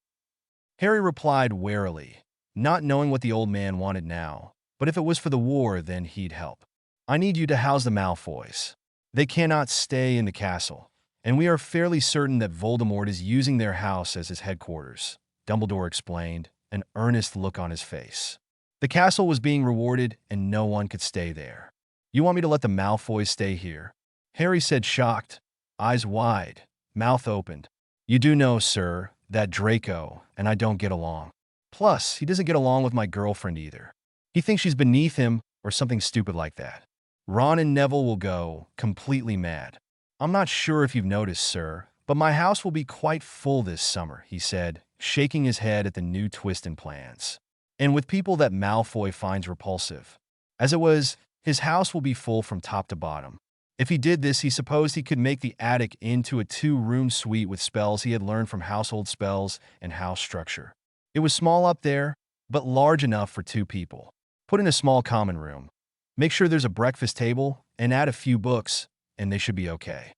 Harry replied warily, not knowing what the old man wanted now, but if it was for the war, then he'd help. I need you to house the Malfoys. They cannot stay in the castle, and we are fairly certain that Voldemort is using their house as his headquarters, Dumbledore explained, an earnest look on his face. The castle was being rewarded, and no one could stay there. You want me to let the Malfoys stay here? Harry said, shocked, eyes wide, mouth opened. You do know, sir, that Draco and I don't get along. Plus, he doesn't get along with my girlfriend either. He thinks she's beneath him or something stupid like that. Ron and Neville will go completely mad. I'm not sure if you've noticed, sir, but my house will be quite full this summer, he said, shaking his head at the new twist in plans. and with people that Malfoy finds repulsive. As it was, his house will be full from top to bottom. If he did this, he supposed he could make the attic into a 2-room suite with spells he had learned from household spells and house structure. It was small up there, but large enough for 2 people. Put in a small common room. Make sure there's a breakfast table, and add a few books, and they should be okay.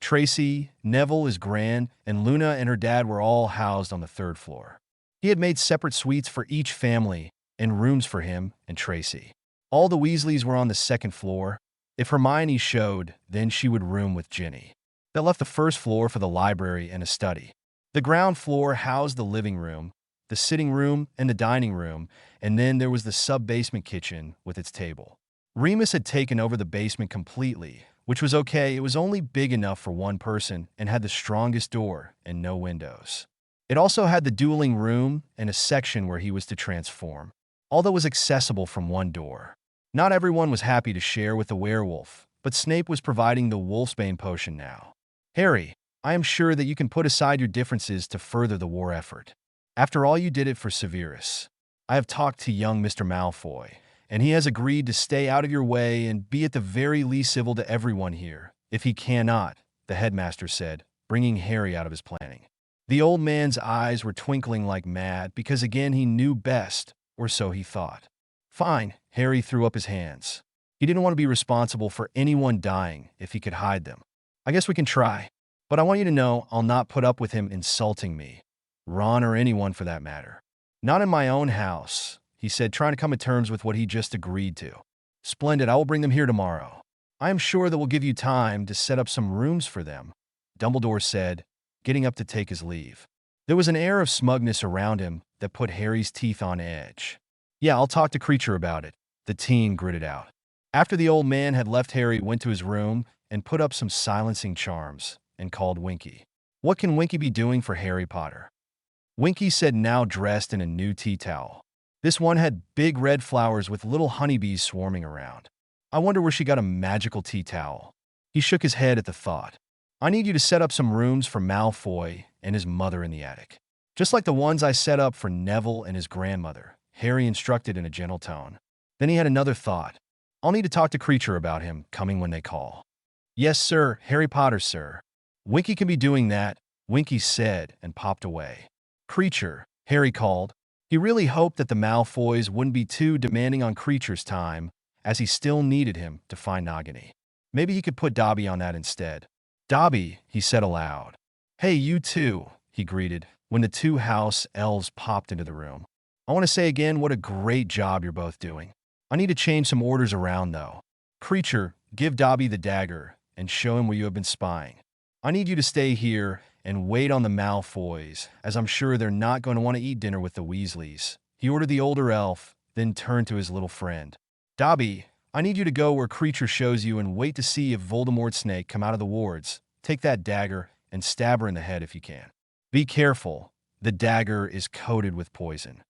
Tracey, Neville, his gran, and Luna and her dad were all housed on the 3rd floor. He had made separate suites for each family and rooms for him and Tracey. All the Weasleys were on the 2nd floor. If Hermione showed, then she would room with Ginny. That left the 1st floor for the library and a study. The ground floor housed the living room, the sitting room, and the dining room, and then there was the sub-basement kitchen with its table. Remus had taken over the basement completely, which was okay. It was only big enough for 1 person and had the strongest door and no windows. It also had the dueling room and a section where he was to transform, all that was accessible from 1 door. Not everyone was happy to share with the werewolf, but Snape was providing the Wolfsbane potion now. Harry, I am sure that you can put aside your differences to further the war effort. After all, you did it for Severus. I have talked to young Mr. Malfoy, and he has agreed to stay out of your way and be at the very least civil to everyone here. If he cannot, the headmaster said, bringing Harry out of his planning. The old man's eyes were twinkling like mad because again he knew best, or so he thought. Fine, Harry threw up his hands. He didn't want to be responsible for anyone dying if he could hide them. I guess we can try, but I want you to know I'll not put up with him insulting me, Ron or anyone for that matter. Not in my own house, he said, trying to come to terms with what he just agreed to. Splendid, I will bring them here tomorrow. I am sure that we'll give you time to set up some rooms for them, Dumbledore said, getting up to take his leave. There was an air of smugness around him that put Harry's teeth on edge. Yeah, I'll talk to Kreacher about it, the teen gritted out. After the old man had left, Harry went to his room and put up some silencing charms and called Winky. What can Winky be doing for Harry Potter? Winky said, now dressed in a new tea towel. This one had big red flowers with little honeybees swarming around. I wonder where she got a magical tea towel. He shook his head at the thought. I need you to set up some rooms for Malfoy and his mother in the attic. Just like the ones I set up for Neville and his grandmother, Harry instructed in a gentle tone. Then he had another thought. I'll need to talk to Kreacher about him coming when they call. Yes, sir, Harry Potter, sir. Winky can be doing that, Winky said and popped away. Kreacher, Harry called. He really hoped that the Malfoys wouldn't be too demanding on Kreacher's time, as he still needed him to find Nagini. Maybe he could put Dobby on that instead. Dobby, he said aloud. Hey, you too, he greeted, when the 2 house elves popped into the room. I want to say again what a great job you're both doing. I need to change some orders around, though. Kreacher, give Dobby the dagger and show him where you have been spying. I need you to stay here and wait on the Malfoys, as I'm sure they're not going to want to eat dinner with the Weasleys. He ordered the older elf, then turned to his little friend. Dobby, I need you to go where Kreacher shows you and wait to see if Voldemort's snake come out of the wards. Take that dagger and stab her in the head if you can. Be careful. The dagger is coated with poison.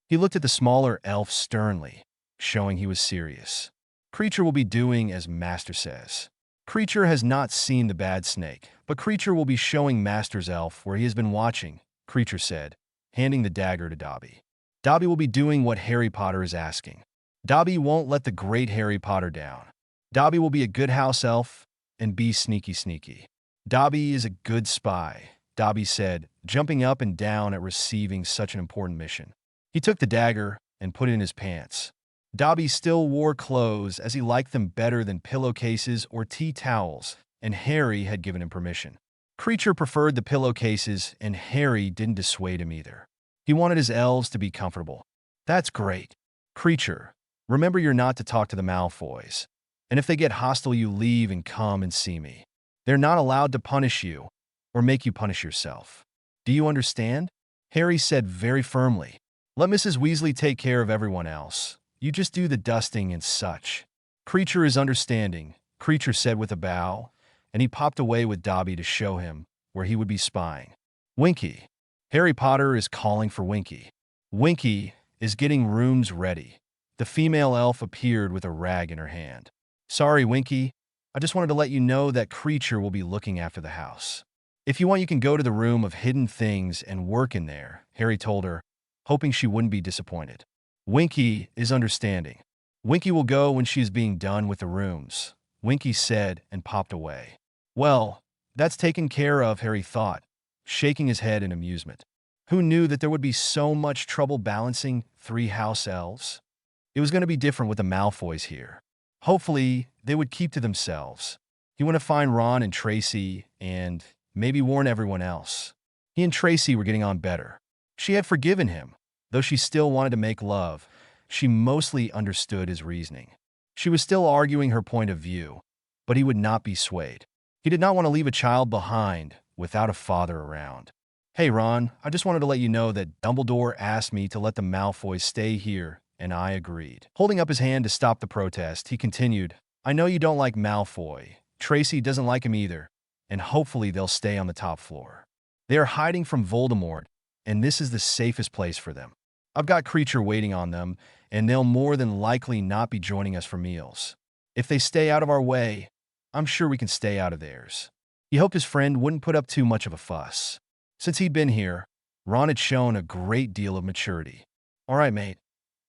He looked at the smaller elf sternly, showing he was serious. Kreacher will be doing as Master says. Kreacher has not seen the bad snake, but Kreacher will be showing Master's elf where he has been watching, Kreacher said, handing the dagger to Dobby. Dobby will be doing what Harry Potter is asking. Dobby won't let the great Harry Potter down. Dobby will be a good house elf and be sneaky. Dobby is a good spy, Dobby said, jumping up and down at receiving such an important mission. He took the dagger and put it in his pants. Dobby still wore clothes as he liked them better than pillowcases or tea towels, and Harry had given him permission. Kreacher preferred the pillowcases, and Harry didn't dissuade him either. He wanted his elves to be comfortable. That's great. Kreacher, remember you're not to talk to the Malfoys. And if they get hostile, you leave and come and see me. They're not allowed to punish you or make you punish yourself. Do you understand? Harry said very firmly. Let Mrs. Weasley take care of everyone else. You just do the dusting and such. Kreacher is understanding, Kreacher said with a bow, and he popped away with Dobby to show him where he would be spying. Winky. Harry Potter is calling for Winky. Winky is getting rooms ready. The female elf appeared with a rag in her hand. Sorry, Winky. I just wanted to let you know that Kreacher will be looking after the house. If you want, you can go to the room of hidden things and work in there, Harry told her. hoping she wouldn't be disappointed. Winky is understanding. Winky will go when she is being done with the rooms, Winky said and popped away. Well, that's taken care of, Harry thought, shaking his head in amusement. Who knew that there would be so much trouble balancing 3 house elves? It was going to be different with the Malfoys here. Hopefully, they would keep to themselves. He wanted to find Ron and Tracey and maybe warn everyone else. He and Tracey were getting on better. She had forgiven him, though she still wanted to make love. She mostly understood his reasoning. She was still arguing her point of view, but he would not be swayed. He did not want to leave a child behind without a father around. Hey, Ron, I just wanted to let you know that Dumbledore asked me to let the Malfoys stay here, and I agreed. Holding up his hand to stop the protest, he continued, I know you don't like Malfoy. Tracey doesn't like him either, and hopefully they'll stay on the top floor. They are hiding from Voldemort, and this is the safest place for them. I've got Kreacher waiting on them, and they'll more than likely not be joining us for meals. If they stay out of our way, I'm sure we can stay out of theirs. He hoped his friend wouldn't put up too much of a fuss. Since he'd been here, Ron had shown a great deal of maturity. All right, mate.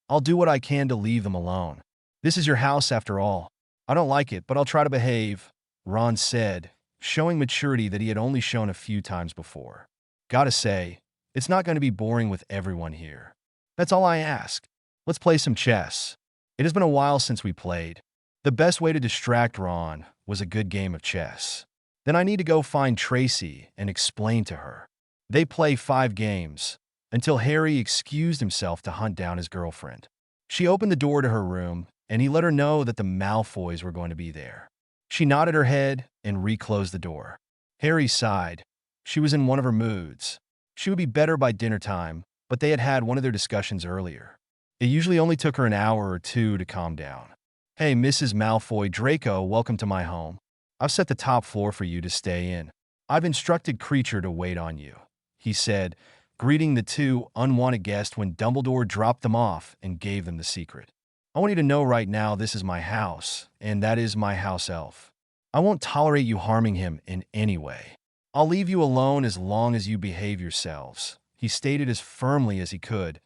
I'll do what I can to leave them alone. This is your house after all. I don't like it, but I'll try to behave, Ron said, showing maturity that he had only shown a few times before. Gotta say, it's not going to be boring with everyone here. That's all I ask. Let's play some chess. It has been a while since we played. The best way to distract Ron was a good game of chess. Then I need to go find Tracey and explain to her. They play 5 games, until Harry excused himself to hunt down his girlfriend. She opened the door to her room, and he let her know that the Malfoys were going to be there. She nodded her head and reclosed the door. Harry sighed. She was in one of her moods. She would be better by dinner time, but they had had one of their discussions earlier. It usually only took her an hour or 2 to calm down. Hey, Mrs. Malfoy, Draco, welcome to my home. I've set the top floor for you to stay in. I've instructed Kreacher to wait on you, he said, greeting the 2 unwanted guests when Dumbledore dropped them off and gave them the secret. I want you to know right now this is my house, and that is my house elf. I won't tolerate you harming him in any way. I'll leave you alone as long as you behave yourselves, he stated as firmly as he could,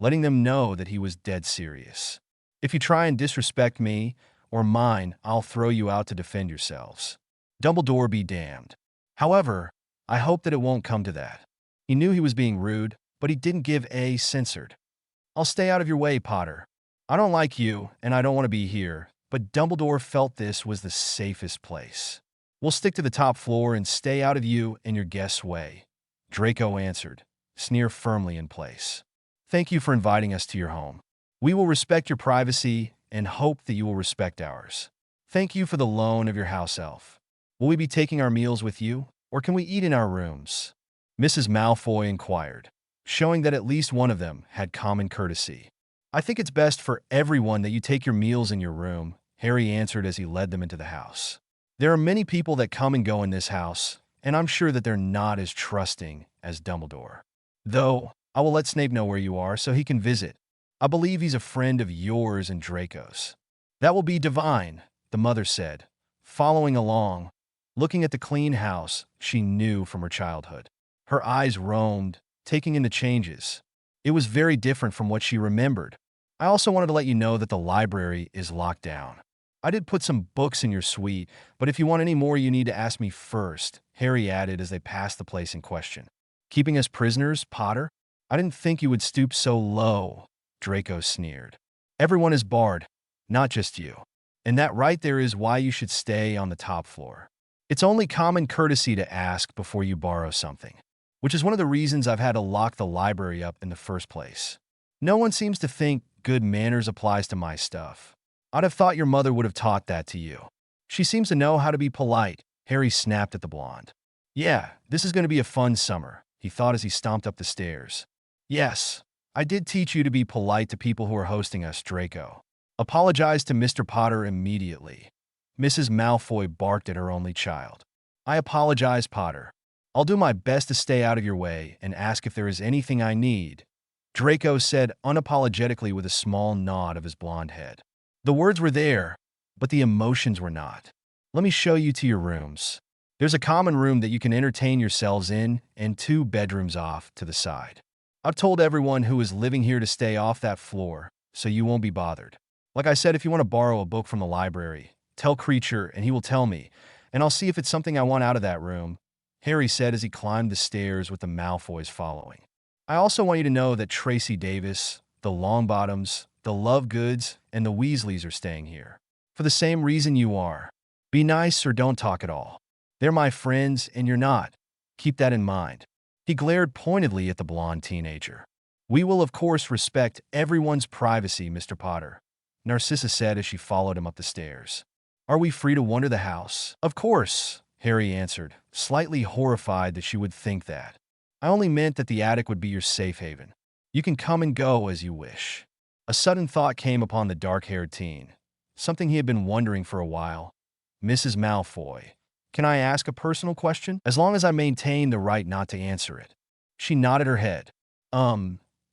letting them know that he was dead serious. If you try and disrespect me or mine, I'll throw you out to defend yourselves. Dumbledore be damned. However, I hope that it won't come to that. He knew he was being rude, but he didn't give a censored. I'll stay out of your way, Potter. I don't like you, and I don't want to be here, but Dumbledore felt this was the safest place. We'll stick to the top floor and stay out of you and your guests' way, Draco answered, sneer firmly in place. Thank you for inviting us to your home. We will respect your privacy and hope that you will respect ours. Thank you for the loan of your house elf. Will we be taking our meals with you, or can we eat in our rooms? Mrs. Malfoy inquired, showing that at least one of them had common courtesy. I think it's best for everyone that you take your meals in your room, Harry answered as he led them into the house. There are many people that come and go in this house, and I'm sure that they're not as trusting as Dumbledore. Though, I will let Snape know where you are so he can visit. I believe he's a friend of yours and Draco's. That will be divine, the mother said, following along, looking at the clean house she knew from her childhood. Her eyes roamed, taking in the changes. It was very different from what she remembered. I also wanted to let you know that the library is locked down. I did put some books in your suite, but if you want any more, you need to ask me first, Harry added as they passed the place in question. Keeping us prisoners, Potter? I didn't think you would stoop so low, Draco sneered. Everyone is barred, not just you. And that right there is why you should stay on the top floor. It's only common courtesy to ask before you borrow something, which is one of the reasons I've had to lock the library up in the first place. No one seems to think good manners applies to my stuff. I'd have thought your mother would have taught that to you. She seems to know how to be polite, Harry snapped at the blonde. Yeah, this is going to be a fun summer, he thought as he stomped up the stairs. Yes, I did teach you to be polite to people who are hosting us, Draco. Apologize to Mr. Potter immediately. Mrs. Malfoy barked at her only child. I apologize, Potter. I'll do my best to stay out of your way and ask if there is anything I need, Draco said unapologetically with a small nod of his blonde head. The words were there, but the emotions were not. Let me show you to your rooms. There's a common room that you can entertain yourselves in and 2 bedrooms off to the side. I've told everyone who is living here to stay off that floor, so you won't be bothered. Like I said, if you want to borrow a book from the library, tell Kreacher and he will tell me, and I'll see if it's something I want out of that room," Harry said as he climbed the stairs with the Malfoys following. "I also want you to know that Tracey Davis, the Longbottoms, the Lovegoods, and the Weasleys are staying here. For the same reason you are. Be nice or don't talk at all. They're my friends and you're not. Keep that in mind." He glared pointedly at the blonde teenager. "We will of course respect everyone's privacy, Mr. Potter," Narcissa said as she followed him up the stairs. "Are we free to wander the house?" "Of course," Harry answered, slightly horrified that she would think that. "I only meant that the attic would be your safe haven. You can come and go as you wish." A sudden thought came upon the dark-haired teen, something he had been wondering for a while. "Mrs. Malfoy, can I ask a personal question? As long as I maintain the right not to answer it." She nodded her head.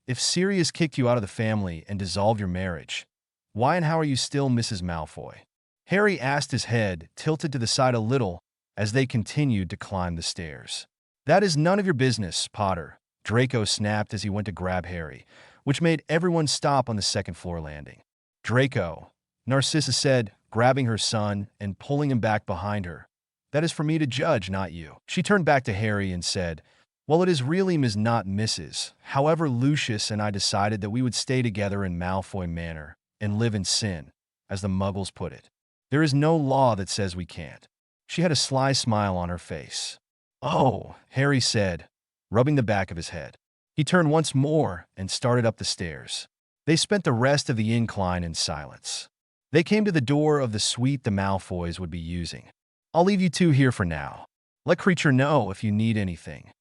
If Sirius kicked you out of the family and dissolved your marriage, why and how are you still Mrs. Malfoy?" Harry asked, his head tilted to the side a little as they continued to climb the stairs. "That is none of your business, Potter," Draco snapped as he went to grab Harry, which made everyone stop on the second-floor landing. "Draco," Narcissa said, grabbing her son and pulling him back behind her. "That is for me to judge, not you." She turned back to Harry and said, "Well, it is really Ms. not Mrs. However, Lucius and I decided that we would stay together in Malfoy Manor and live in sin, as the Muggles put it. There is no law that says we can't." She had a sly smile on her face. "Oh," Harry said, rubbing the back of his head. He turned once more and started up the stairs. They spent the rest of the incline in silence. They came to the door of the suite the Malfoys would be using. "I'll leave you two here for now. Let Kreacher know if you need anything."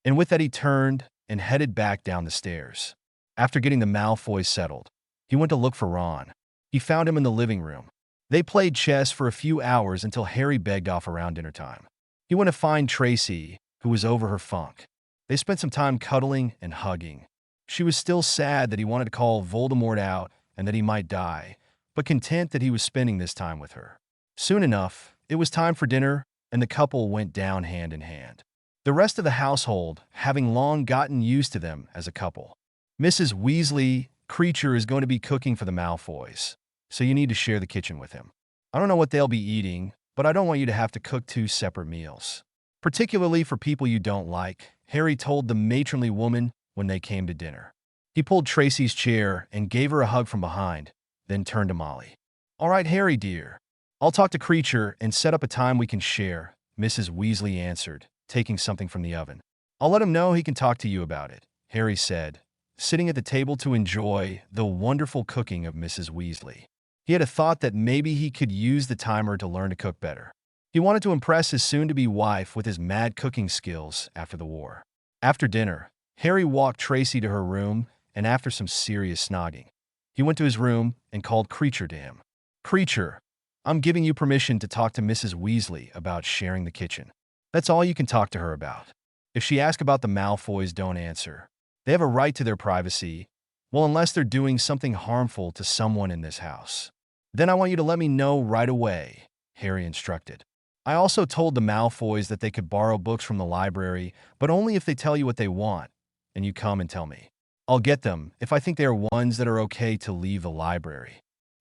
And with that he turned and headed back down the stairs. After getting the Malfoys settled, he went to look for Ron. He found him in the living room. They played chess for a few hours until Harry begged off around dinner time. He went to find Tracey, who was over her funk. They spent some time cuddling and hugging. She was still sad that he wanted to call Voldemort out and that he might die, but content that he was spending this time with her. Soon enough, it was time for dinner, and the couple went down hand in hand. The rest of the household, having long gotten used to them as a couple. "Mrs. Weasley, Kreacher is going to be cooking for the Malfoys, so you need to share the kitchen with him. I don't know what they'll be eating, but I don't want you to have to cook two separate meals. Particularly for people you don't like," Harry told the matronly woman when they came to dinner. He pulled Tracey's chair and gave her a hug from behind, then turned to Molly. "All right, Harry dear. I'll talk to Kreacher and set up a time we can share," Mrs. Weasley answered, taking something from the oven. "I'll let him know he can talk to you about it," Harry said, sitting at the table to enjoy the wonderful cooking of Mrs. Weasley. He had a thought that maybe he could use the timer to learn to cook better. He wanted to impress his soon-to-be wife with his mad cooking skills after the war. After dinner, Harry walked Tracey to her room, and after some serious snogging, he went to his room and called Kreacher to him. "Kreacher, I'm giving you permission to talk to Mrs. Weasley about sharing the kitchen. That's all you can talk to her about. If she asks about the Malfoys, don't answer. They have a right to their privacy, well, unless they're doing something harmful to someone in this house. Then I want you to let me know right away," Harry instructed. "I also told the Malfoys that they could borrow books from the library, but only if they tell you what they want, and you come and tell me. I'll get them if I think they are ones that are okay to leave the library."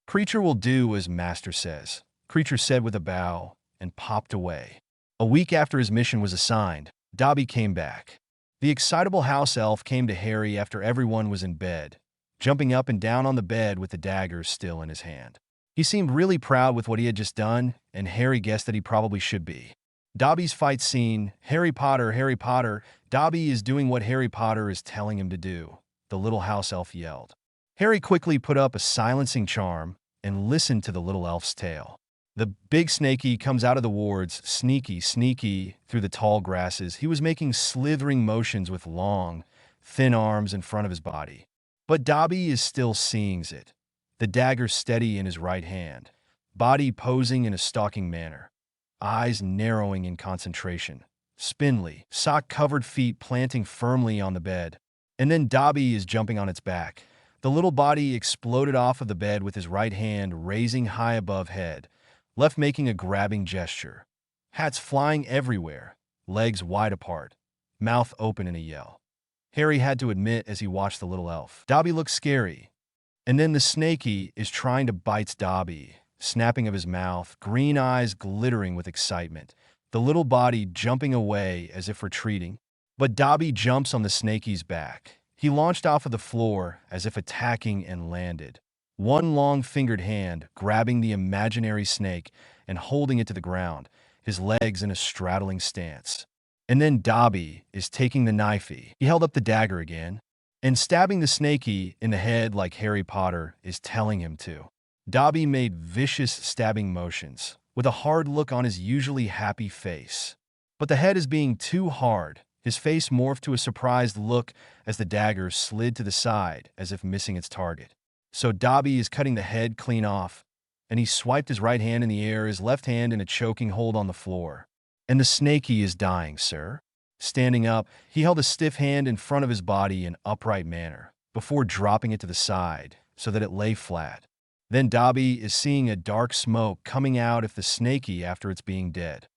"Kreacher will do as Master says," Kreacher said with a bow, and popped away. A week after his mission was assigned, Dobby came back. The excitable house elf came to Harry after everyone was in bed, jumping up and down on the bed with the daggers still in his hand. He seemed really proud with what he had just done, and Harry guessed that he probably should be. Dobby's fight scene, Harry Potter, Dobby is doing what Harry Potter is telling him to do, the little house elf yelled. Harry quickly put up a silencing charm and listened to the little elf's tale. The big snaky comes out of the wards, sneaky, through the tall grasses. He was making slithering motions with long, thin arms in front of his body. But Dobby is still seeing it, the dagger steady in his right hand, body posing in a stalking manner, eyes narrowing in concentration, spindly, sock-covered feet planting firmly on the bed. And then Dobby is jumping on its back. The little body exploded off of the bed with his right hand raising high above head, left making a grabbing gesture. Hats flying everywhere, legs wide apart, mouth open in a yell. Harry had to admit as he watched the little elf. Dobby looked scary. And then the snaky is trying to bite Dobby, snapping of his mouth, green eyes glittering with excitement, the little body jumping away as if retreating. But Dobby jumps on the snaky's back. He launched off of the floor as if attacking and landed. One long-fingered hand grabbing the imaginary snake and holding it to the ground, his legs in a straddling stance. And then Dobby is taking the knifey. He held up the dagger again and stabbing the snaky in the head like Harry Potter is telling him to. Dobby made vicious stabbing motions, with a hard look on his usually happy face. But the head is being too hard. His face morphed to a surprised look as the dagger slid to the side as if missing its target. So Dobby is cutting the head clean off, and he swiped his right hand in the air, his left hand in a choking hold on the floor. And the snaky is dying, sir. Standing up, he held a stiff hand in front of his body in upright manner, before dropping it to the side so that it lay flat. Then Dobby is seeing a dark smoke coming out of the snaky after it's being dead.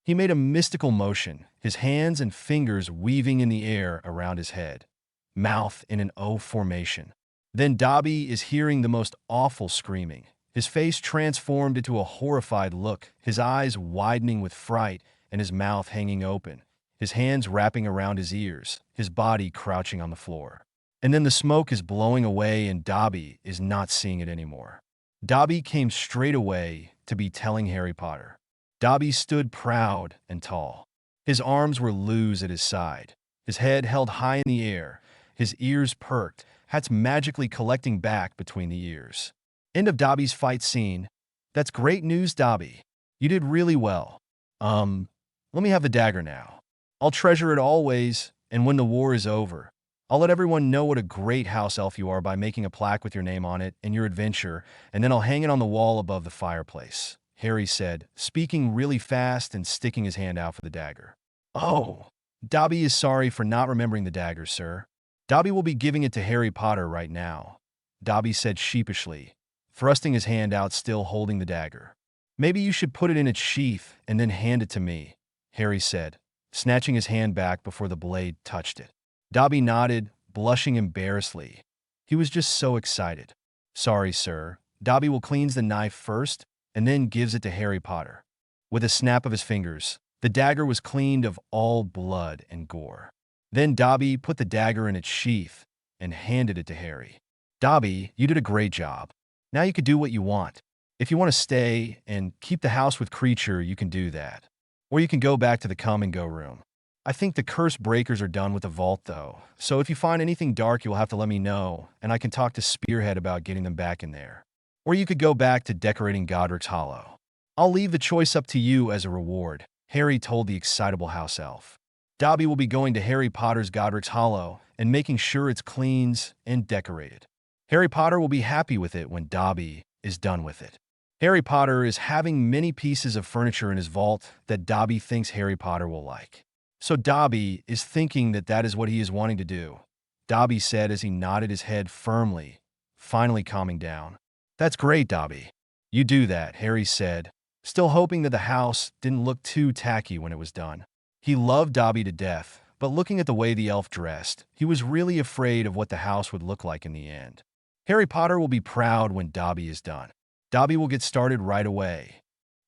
He made a mystical motion, his hands and fingers weaving in the air around his head, mouth in an O formation. Then Dobby is hearing the most awful screaming, his face transformed into a horrified look, his eyes widening with fright and his mouth hanging open, his hands wrapping around his ears, his body crouching on the floor. And then the smoke is blowing away and Dobby is not seeing it anymore. Dobby came straight away to be telling Harry Potter. Dobby stood proud and tall. His arms were loose at his side, his head held high in the air, his ears perked, hats magically collecting back between the ears. End of Dobby's fight scene. That's great news, Dobby. You did really well. Let me have the dagger now. I'll treasure it always, and when the war is over, I'll let everyone know what a great house elf you are by making a plaque with your name on it and your adventure, and then I'll hang it on the wall above the fireplace, Harry said, speaking really fast and sticking his hand out for the dagger. Oh, Dobby is sorry for not remembering the dagger, sir. Dobby will be giving it to Harry Potter right now, Dobby said sheepishly, thrusting his hand out still holding the dagger. Maybe you should put it in its sheath and then hand it to me, Harry said, snatching his hand back before the blade touched it. Dobby nodded, blushing embarrassedly. He was just so excited. Sorry, sir. Dobby will cleanse the knife first and then gives it to Harry Potter. With a snap of his fingers, the dagger was cleaned of all blood and gore. Then Dobby put the dagger in its sheath and handed it to Harry. Dobby, you did a great job. Now you could do what you want. If you want to stay and keep the house with Kreacher, you can do that. Or you can go back to the come-and-go room. I think the curse breakers are done with the vault, though, so if you find anything dark, you'll have to let me know, and I can talk to Spearhead about getting them back in there. Or you could go back to decorating Godric's Hollow. I'll leave the choice up to you as a reward, Harry told the excitable house elf. Dobby will be going to Harry Potter's Godric's Hollow and making sure it's cleans and decorated. Harry Potter will be happy with it when Dobby is done with it. Harry Potter is having many pieces of furniture in his vault that Dobby thinks Harry Potter will like. So Dobby is thinking that that is what he is wanting to do, Dobby said as he nodded his head firmly, finally calming down. That's great, Dobby. You do that, Harry said, still hoping that the house didn't look too tacky when it was done. He loved Dobby to death, but looking at the way the elf dressed, he was really afraid of what the house would look like in the end. Harry Potter will be proud when Dobby is done. Dobby will get started right away.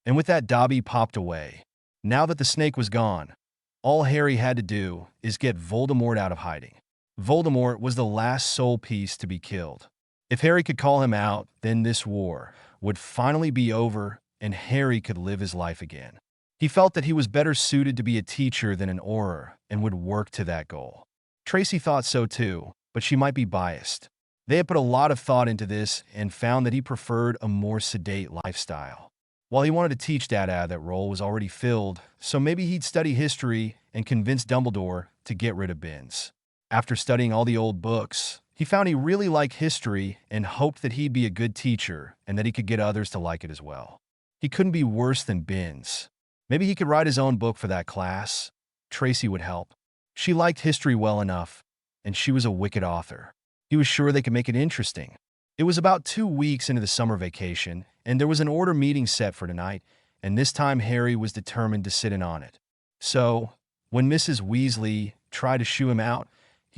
And with that, Dobby popped away. Now that the snake was gone, all Harry had to do is get Voldemort out of hiding. Voldemort was the last soul piece to be killed. If Harry could call him out, then this war would finally be over and Harry could live his life again. He felt that he was better suited to be a teacher than an Auror and would work to that goal. Tracey thought so too, but she might be biased. They had put a lot of thought into this and found that he preferred a more sedate lifestyle. While he wanted to teach Dada, that role was already filled, so maybe he'd study history and convince Dumbledore to get rid of Binns. After studying all the old books, he found he really liked history and hoped that he'd be a good teacher and that he could get others to like it as well. He couldn't be worse than Binns. Maybe he could write his own book for that class. Tracey would help. She liked history well enough, and she was a wicked author. He was sure they could make it interesting. It was about 2 weeks into the summer vacation, and there was an order meeting set for tonight, and this time Harry was determined to sit in on it. So, when Mrs. Weasley tried to shoo him out,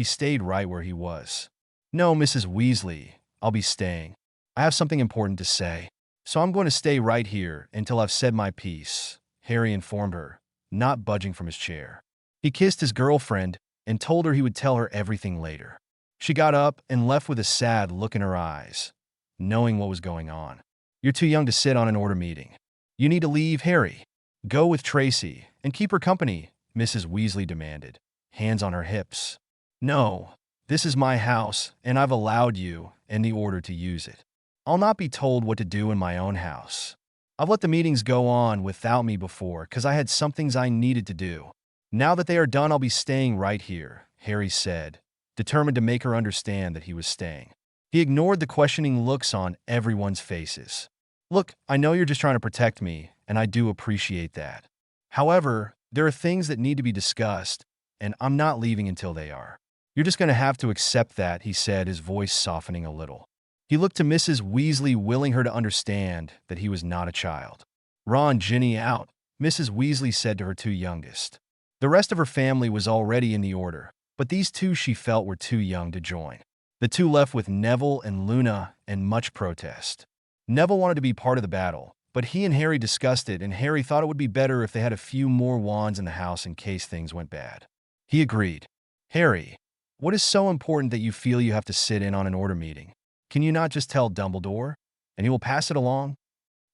he stayed right where he was. "No, Mrs. Weasley, I'll be staying. I have something important to say. So I'm going to stay right here until I've said my piece," Harry informed her, not budging from his chair. He kissed his girlfriend and told her he would tell her everything later. She got up and left with a sad look in her eyes, knowing what was going on. "You're too young to sit on an order meeting. You need to leave, Harry. Go with Tracey and keep her company," Mrs. Weasley demanded, hands on her hips. "No, this is my house, and I've allowed you and the order to use it. I'll not be told what to do in my own house. I've let the meetings go on without me before because I had some things I needed to do. Now that they are done, I'll be staying right here," Harry said, determined to make her understand that he was staying. He ignored the questioning looks on everyone's faces. "Look, I know you're just trying to protect me, and I do appreciate that. However, there are things that need to be discussed, and I'm not leaving until they are. You're just going to have to accept that," he said, his voice softening a little. He looked to Mrs. Weasley, willing her to understand that he was not a child. "Ron, Ginny out," Mrs. Weasley said to her two youngest. The rest of her family was already in the order, but these two she felt were too young to join. The two left with Neville and Luna and much protest. Neville wanted to be part of the battle, but he and Harry discussed it, and Harry thought it would be better if they had a few more wands in the house in case things went bad. He agreed. "Harry, what is so important that you feel you have to sit in on an order meeting? Can you not just tell Dumbledore, and he will pass it along?"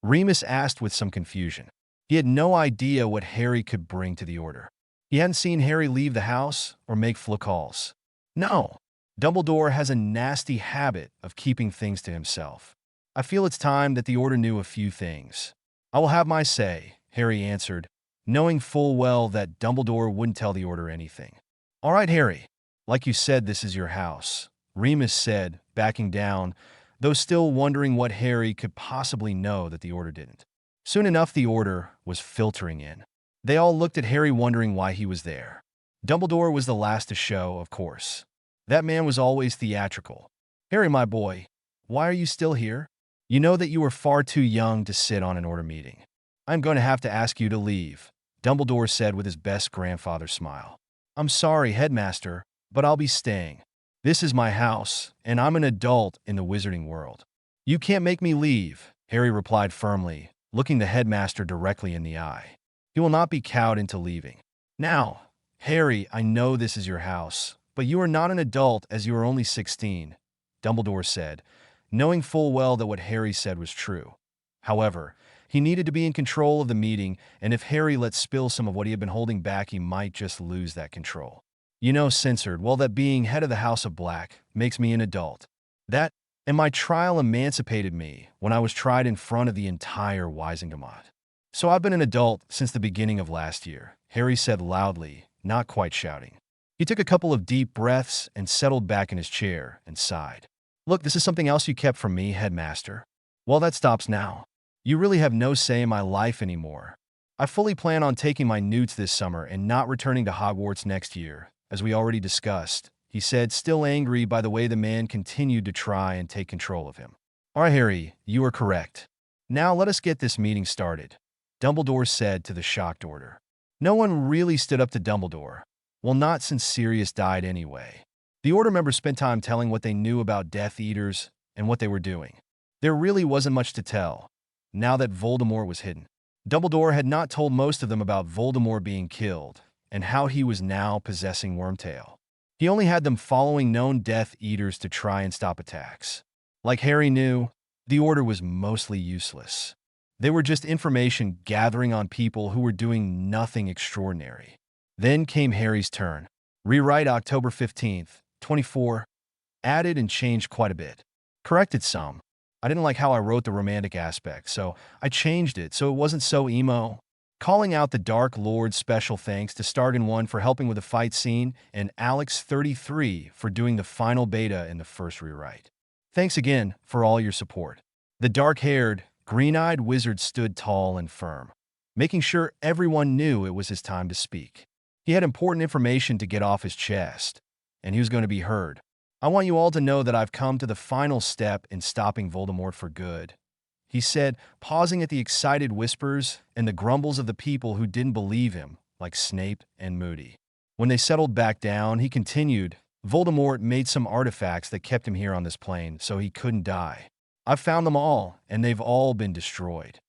Remus asked with some confusion. He had no idea what Harry could bring to the order. He hadn't seen Harry leave the house or make flu calls. "No, Dumbledore has a nasty habit of keeping things to himself. I feel it's time that the order knew a few things." "I will have my say," Harry answered, knowing full well that Dumbledore wouldn't tell the order anything. "All right, Harry. Like you said, this is your house," Remus said, backing down, though still wondering what Harry could possibly know that the order didn't. Soon enough, the order was filtering in. They all looked at Harry, wondering why he was there. Dumbledore was the last to show, of course. That man was always theatrical. "Harry, my boy, why are you still here? You know that you are far too young to sit on an order meeting. I'm going to have to ask you to leave," Dumbledore said with his best grandfather smile. "I'm sorry, Headmaster, but I'll be staying. This is my house, and I'm an adult in the wizarding world." "You can't make me leave," Harry replied firmly, looking the headmaster directly in the eye. He will not be cowed into leaving. "Now, Harry, I know this is your house, but you are not an adult as you are only 16, Dumbledore said, knowing full well that what Harry said was true. However, he needed to be in control of the meeting, and if Harry let spill some of what he had been holding back, he might just lose that control. "You know, censored, well, that being head of the House of Black makes me an adult. That, and my trial emancipated me when I was tried in front of the entire Wisingamot. So I've been an adult since the beginning of last year," Harry said loudly, not quite shouting. He took a couple of deep breaths and settled back in his chair and sighed. "Look, this is something else you kept from me, Headmaster. Well, that stops now. You really have no say in my life anymore. I fully plan on taking my newts this summer and not returning to Hogwarts next year, as we already discussed," he said, still angry by the way the man continued to try and take control of him. "All right, Harry, you are correct. Now let us get this meeting started," Dumbledore said to the shocked order. No one really stood up to Dumbledore. Well, not since Sirius died anyway. The order members spent time telling what they knew about Death Eaters and what they were doing. There really wasn't much to tell, now that Voldemort was hidden. Dumbledore had not told most of them about Voldemort being killed and how he was now possessing Wormtail. He only had them following known Death Eaters to try and stop attacks. Like Harry knew, the order was mostly useless. They were just information gathering on people who were doing nothing extraordinary. Then came Harry's turn. Rewrite October 15th, 24. Added and changed quite a bit. Corrected some. I didn't like how I wrote the romantic aspect, so I changed it so it wasn't so emo. Calling out the Dark Lord's special thanks to Stargan1 for helping with the fight scene and Alex33 for doing the final beta in the first rewrite. Thanks again for all your support. The dark-haired, green-eyed wizard stood tall and firm, making sure everyone knew it was his time to speak. He had important information to get off his chest, and he was going to be heard. "I want you all to know that I've come to the final step in stopping Voldemort for good," he said, pausing at the excited whispers and the grumbles of the people who didn't believe him, like Snape and Moody. When they settled back down, he continued, Voldemort made some artifacts that kept him here on this plane so he couldn't die. I've found them all, and they've all been destroyed.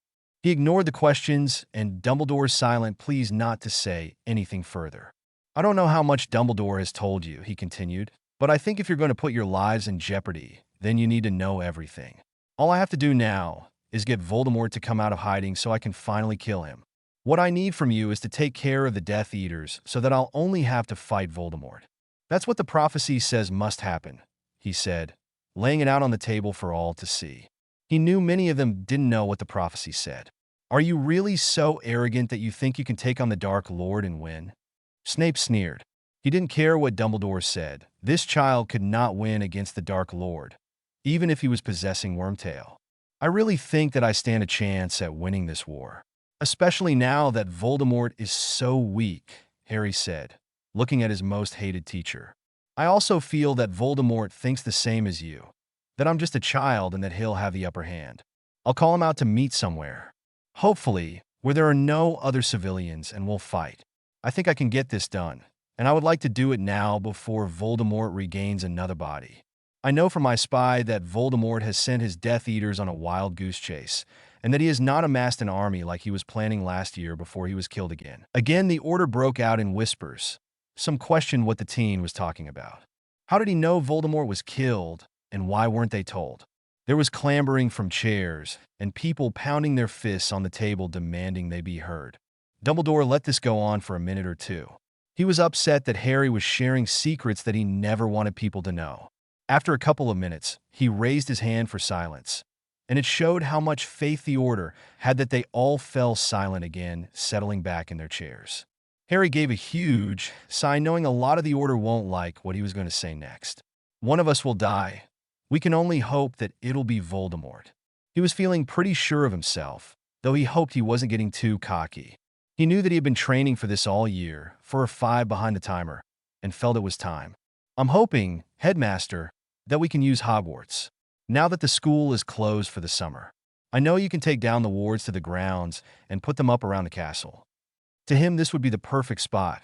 He ignored the questions, and Dumbledore's silent pleas not to say anything further. I don't know how much Dumbledore has told you, he continued, but I think if you're going to put your lives in jeopardy, then you need to know everything. All I have to do now is get Voldemort to come out of hiding so I can finally kill him. What I need from you is to take care of the Death Eaters so that I'll only have to fight Voldemort. That's what the prophecy says must happen, he said, laying it out on the table for all to see. He knew many of them didn't know what the prophecy said. Are you really so arrogant that you think you can take on the Dark Lord and win? Snape sneered. He didn't care what Dumbledore said. This child could not win against the Dark Lord, even if he was possessing Wormtail. I really think that I stand a chance at winning this war. Especially now that Voldemort is so weak, Harry said, looking at his most hated teacher. I also feel that Voldemort thinks the same as you, that I'm just a child and that he'll have the upper hand. I'll call him out to meet somewhere. Hopefully, where there are no other civilians, and we'll fight. I think I can get this done, and I would like to do it now before Voldemort regains another body. I know from my spy that Voldemort has sent his Death Eaters on a wild goose chase, and that he has not amassed an army like he was planning last year before he was killed again. Again, the order broke out in whispers. Some questioned what the teen was talking about. How did he know Voldemort was killed, and why weren't they told? There was clambering from chairs, and people pounding their fists on the table demanding they be heard. Dumbledore let this go on for a minute or two. He was upset that Harry was sharing secrets that he never wanted people to know. After a couple of minutes, he raised his hand for silence, and it showed how much faith the order had that they all fell silent again, settling back in their chairs. Harry gave a huge sigh, knowing a lot of the order won't like what he was going to say next. One of us will die. We can only hope that it'll be Voldemort. He was feeling pretty sure of himself, though he hoped he wasn't getting too cocky. He knew that he had been training for this all year, for a 5 behind the timer, and felt it was time. I'm hoping, Headmaster, that we can use Hogwarts, now that the school is closed for the summer. I know you can take down the wards to the grounds and put them up around the castle. To him, this would be the perfect spot.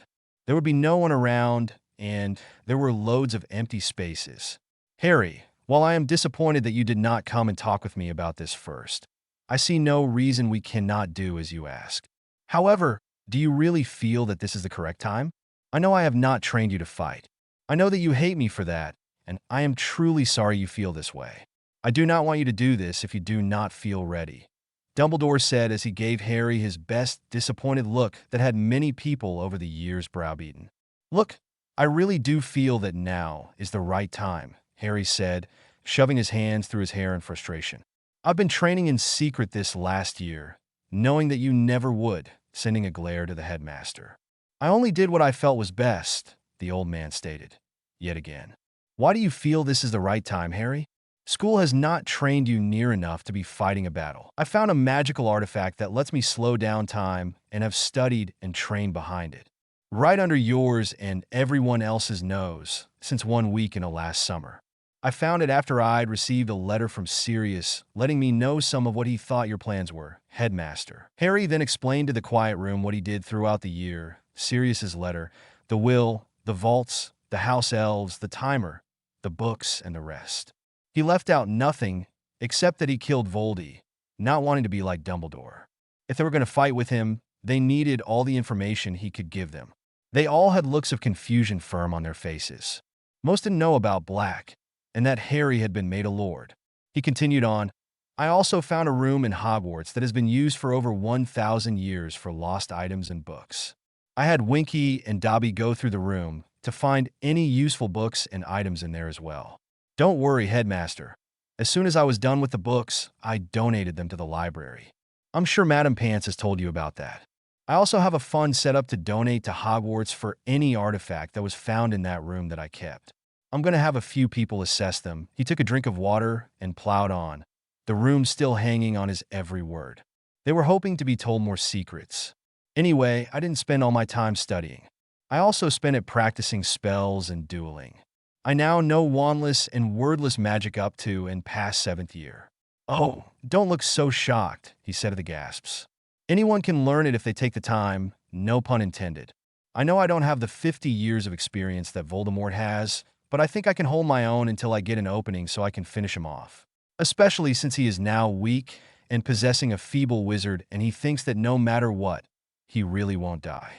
There would be no one around, and there were loads of empty spaces. Harry, while I am disappointed that you did not come and talk with me about this first, I see no reason we cannot do as you ask. However, do you really feel that this is the correct time? I know I have not trained you to fight. I know that you hate me for that, and I am truly sorry you feel this way. I do not want you to do this if you do not feel ready, Dumbledore said as he gave Harry his best disappointed look that had many people over the years browbeaten. Look, I really do feel that now is the right time, Harry said, shoving his hands through his hair in frustration. I've been training in secret this last year, knowing that you never would, sending a glare to the headmaster. I only did what I felt was best, the old man stated, yet again. Why do you feel this is the right time, Harry? School has not trained you near enough to be fighting a battle. I found a magical artifact that lets me slow down time and have studied and trained behind it. Right under yours and everyone else's nose since 1 week in the last summer. I found it after I'd received a letter from Sirius letting me know some of what he thought your plans were, Headmaster. Harry then explained to the quiet room what he did throughout the year, Sirius's letter, the will, the vaults, the house elves, the timer, the books, and the rest. He left out nothing except that he killed Voldy, not wanting to be like Dumbledore. If they were going to fight with him, they needed all the information he could give them. They all had looks of confusion firm on their faces. Most didn't know about Black, and that Harry had been made a lord. He continued on, I also found a room in Hogwarts that has been used for over 1,000 years for lost items and books. I had Winky and Dobby go through the room to find any useful books and items in there as well. Don't worry, Headmaster. As soon as I was done with the books, I donated them to the library. I'm sure Madam Pants has told you about that. I also have a fund set up to donate to Hogwarts for any artifact that was found in that room that I kept. I'm going to have a few people assess them. He took a drink of water and plowed on, the room still hanging on his every word. They were hoping to be told more secrets. Anyway, I didn't spend all my time studying. I also spent it practicing spells and dueling. I now know wandless and wordless magic up to and past 7th year. Oh, don't look so shocked, he said to the gasps. Anyone can learn it if they take the time, no pun intended. I know I don't have the 50 years of experience that Voldemort has, but I think I can hold my own until I get an opening so I can finish him off. Especially since he is now weak and possessing a feeble wizard and he thinks that no matter what, he really won't die.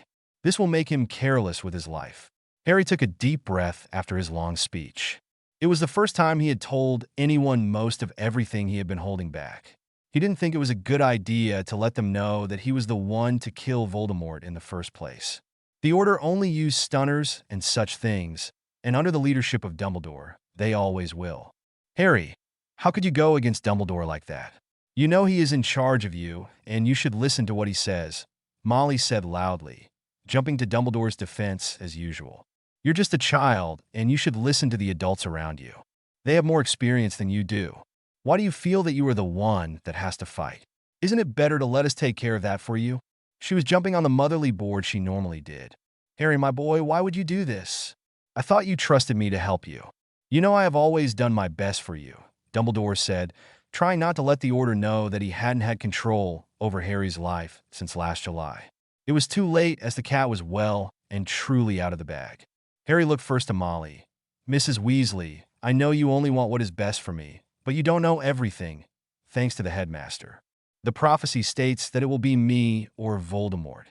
This will make him careless with his life. Harry took a deep breath after his long speech. It was the first time he had told anyone most of everything he had been holding back. He didn't think it was a good idea to let them know that he was the one to kill Voldemort in the first place. The Order only used stunners and such things, and under the leadership of Dumbledore, they always will. Harry, how could you go against Dumbledore like that? You know he is in charge of you, and you should listen to what he says, Molly said loudly, jumping to Dumbledore's defense as usual. You're just a child, and you should listen to the adults around you. They have more experience than you do. Why do you feel that you are the one that has to fight? Isn't it better to let us take care of that for you? She was jumping on the motherly board she normally did. Harry, my boy, why would you do this? I thought you trusted me to help you. You know I have always done my best for you, Dumbledore said, trying not to let the Order know that he hadn't had control over Harry's life since last July. It was too late as the cat was well and truly out of the bag. Harry looked first to Molly. Mrs. Weasley, I know you only want what is best for me, but you don't know everything, thanks to the headmaster. The prophecy states that it will be me or Voldemort.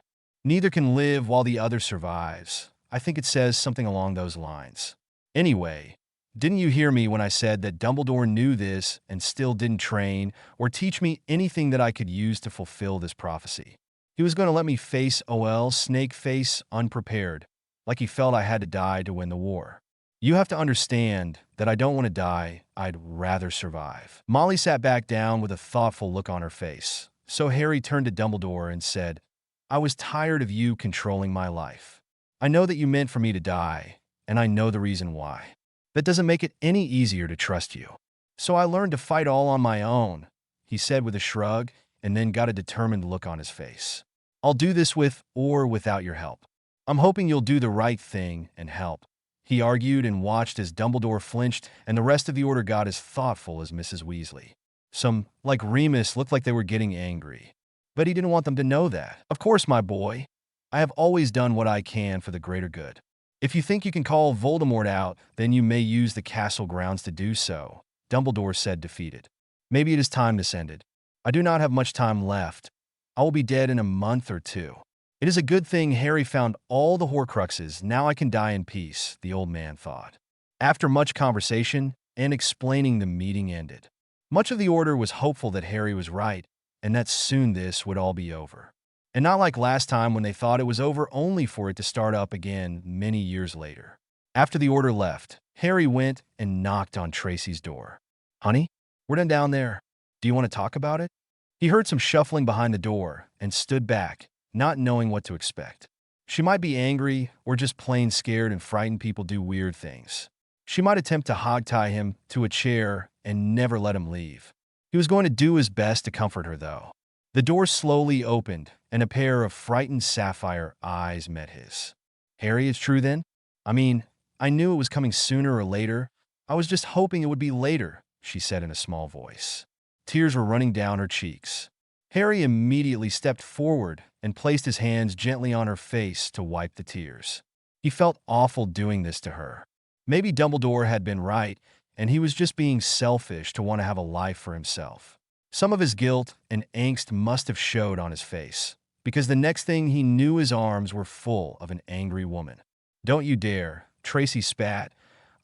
Neither can live while the other survives. I think it says something along those lines. Anyway, didn't you hear me when I said that Dumbledore knew this and still didn't train or teach me anything that I could use to fulfill this prophecy? He was going to let me face Snake Face unprepared, like he felt I had to die to win the war. You have to understand that I don't want to die, I'd rather survive. Molly sat back down with a thoughtful look on her face. So Harry turned to Dumbledore and said, I was tired of you controlling my life. I know that you meant for me to die, and I know the reason why. That doesn't make it any easier to trust you. So I learned to fight all on my own, he said with a shrug, and then got a determined look on his face. I'll do this with or without your help. I'm hoping you'll do the right thing and help. He argued and watched as Dumbledore flinched and the rest of the Order got as thoughtful as Mrs. Weasley. Some, like Remus, looked like they were getting angry. But he didn't want them to know that. Of course, my boy. I have always done what I can for the greater good. If you think you can call Voldemort out, then you may use the castle grounds to do so, Dumbledore said defeated. Maybe it is time to send it. I do not have much time left. I will be dead in a month or two. It is a good thing Harry found all the Horcruxes. Now I can die in peace, the old man thought. After much conversation and explaining, the meeting ended. Much of the Order was hopeful that Harry was right, and that soon this would all be over. And not like last time when they thought it was over only for it to start up again many years later. After the Order left, Harry went and knocked on Tracey's door. Honey, we're done down there. Do you want to talk about it? He heard some shuffling behind the door and stood back, not knowing what to expect. She might be angry or just plain scared, and frightened people do weird things. She might attempt to hogtie him to a chair and never let him leave. He was going to do his best to comfort her, though. The door slowly opened, and a pair of frightened sapphire eyes met his. Harry, it's true then? I mean, I knew it was coming sooner or later. I was just hoping it would be later, she said in a small voice. Tears were running down her cheeks. Harry immediately stepped forward and placed his hands gently on her face to wipe the tears. He felt awful doing this to her. Maybe Dumbledore had been right, and he was just being selfish to want to have a life for himself. Some of his guilt and angst must have showed on his face, because the next thing he knew, his arms were full of an angry woman. Don't you dare, Tracey spat,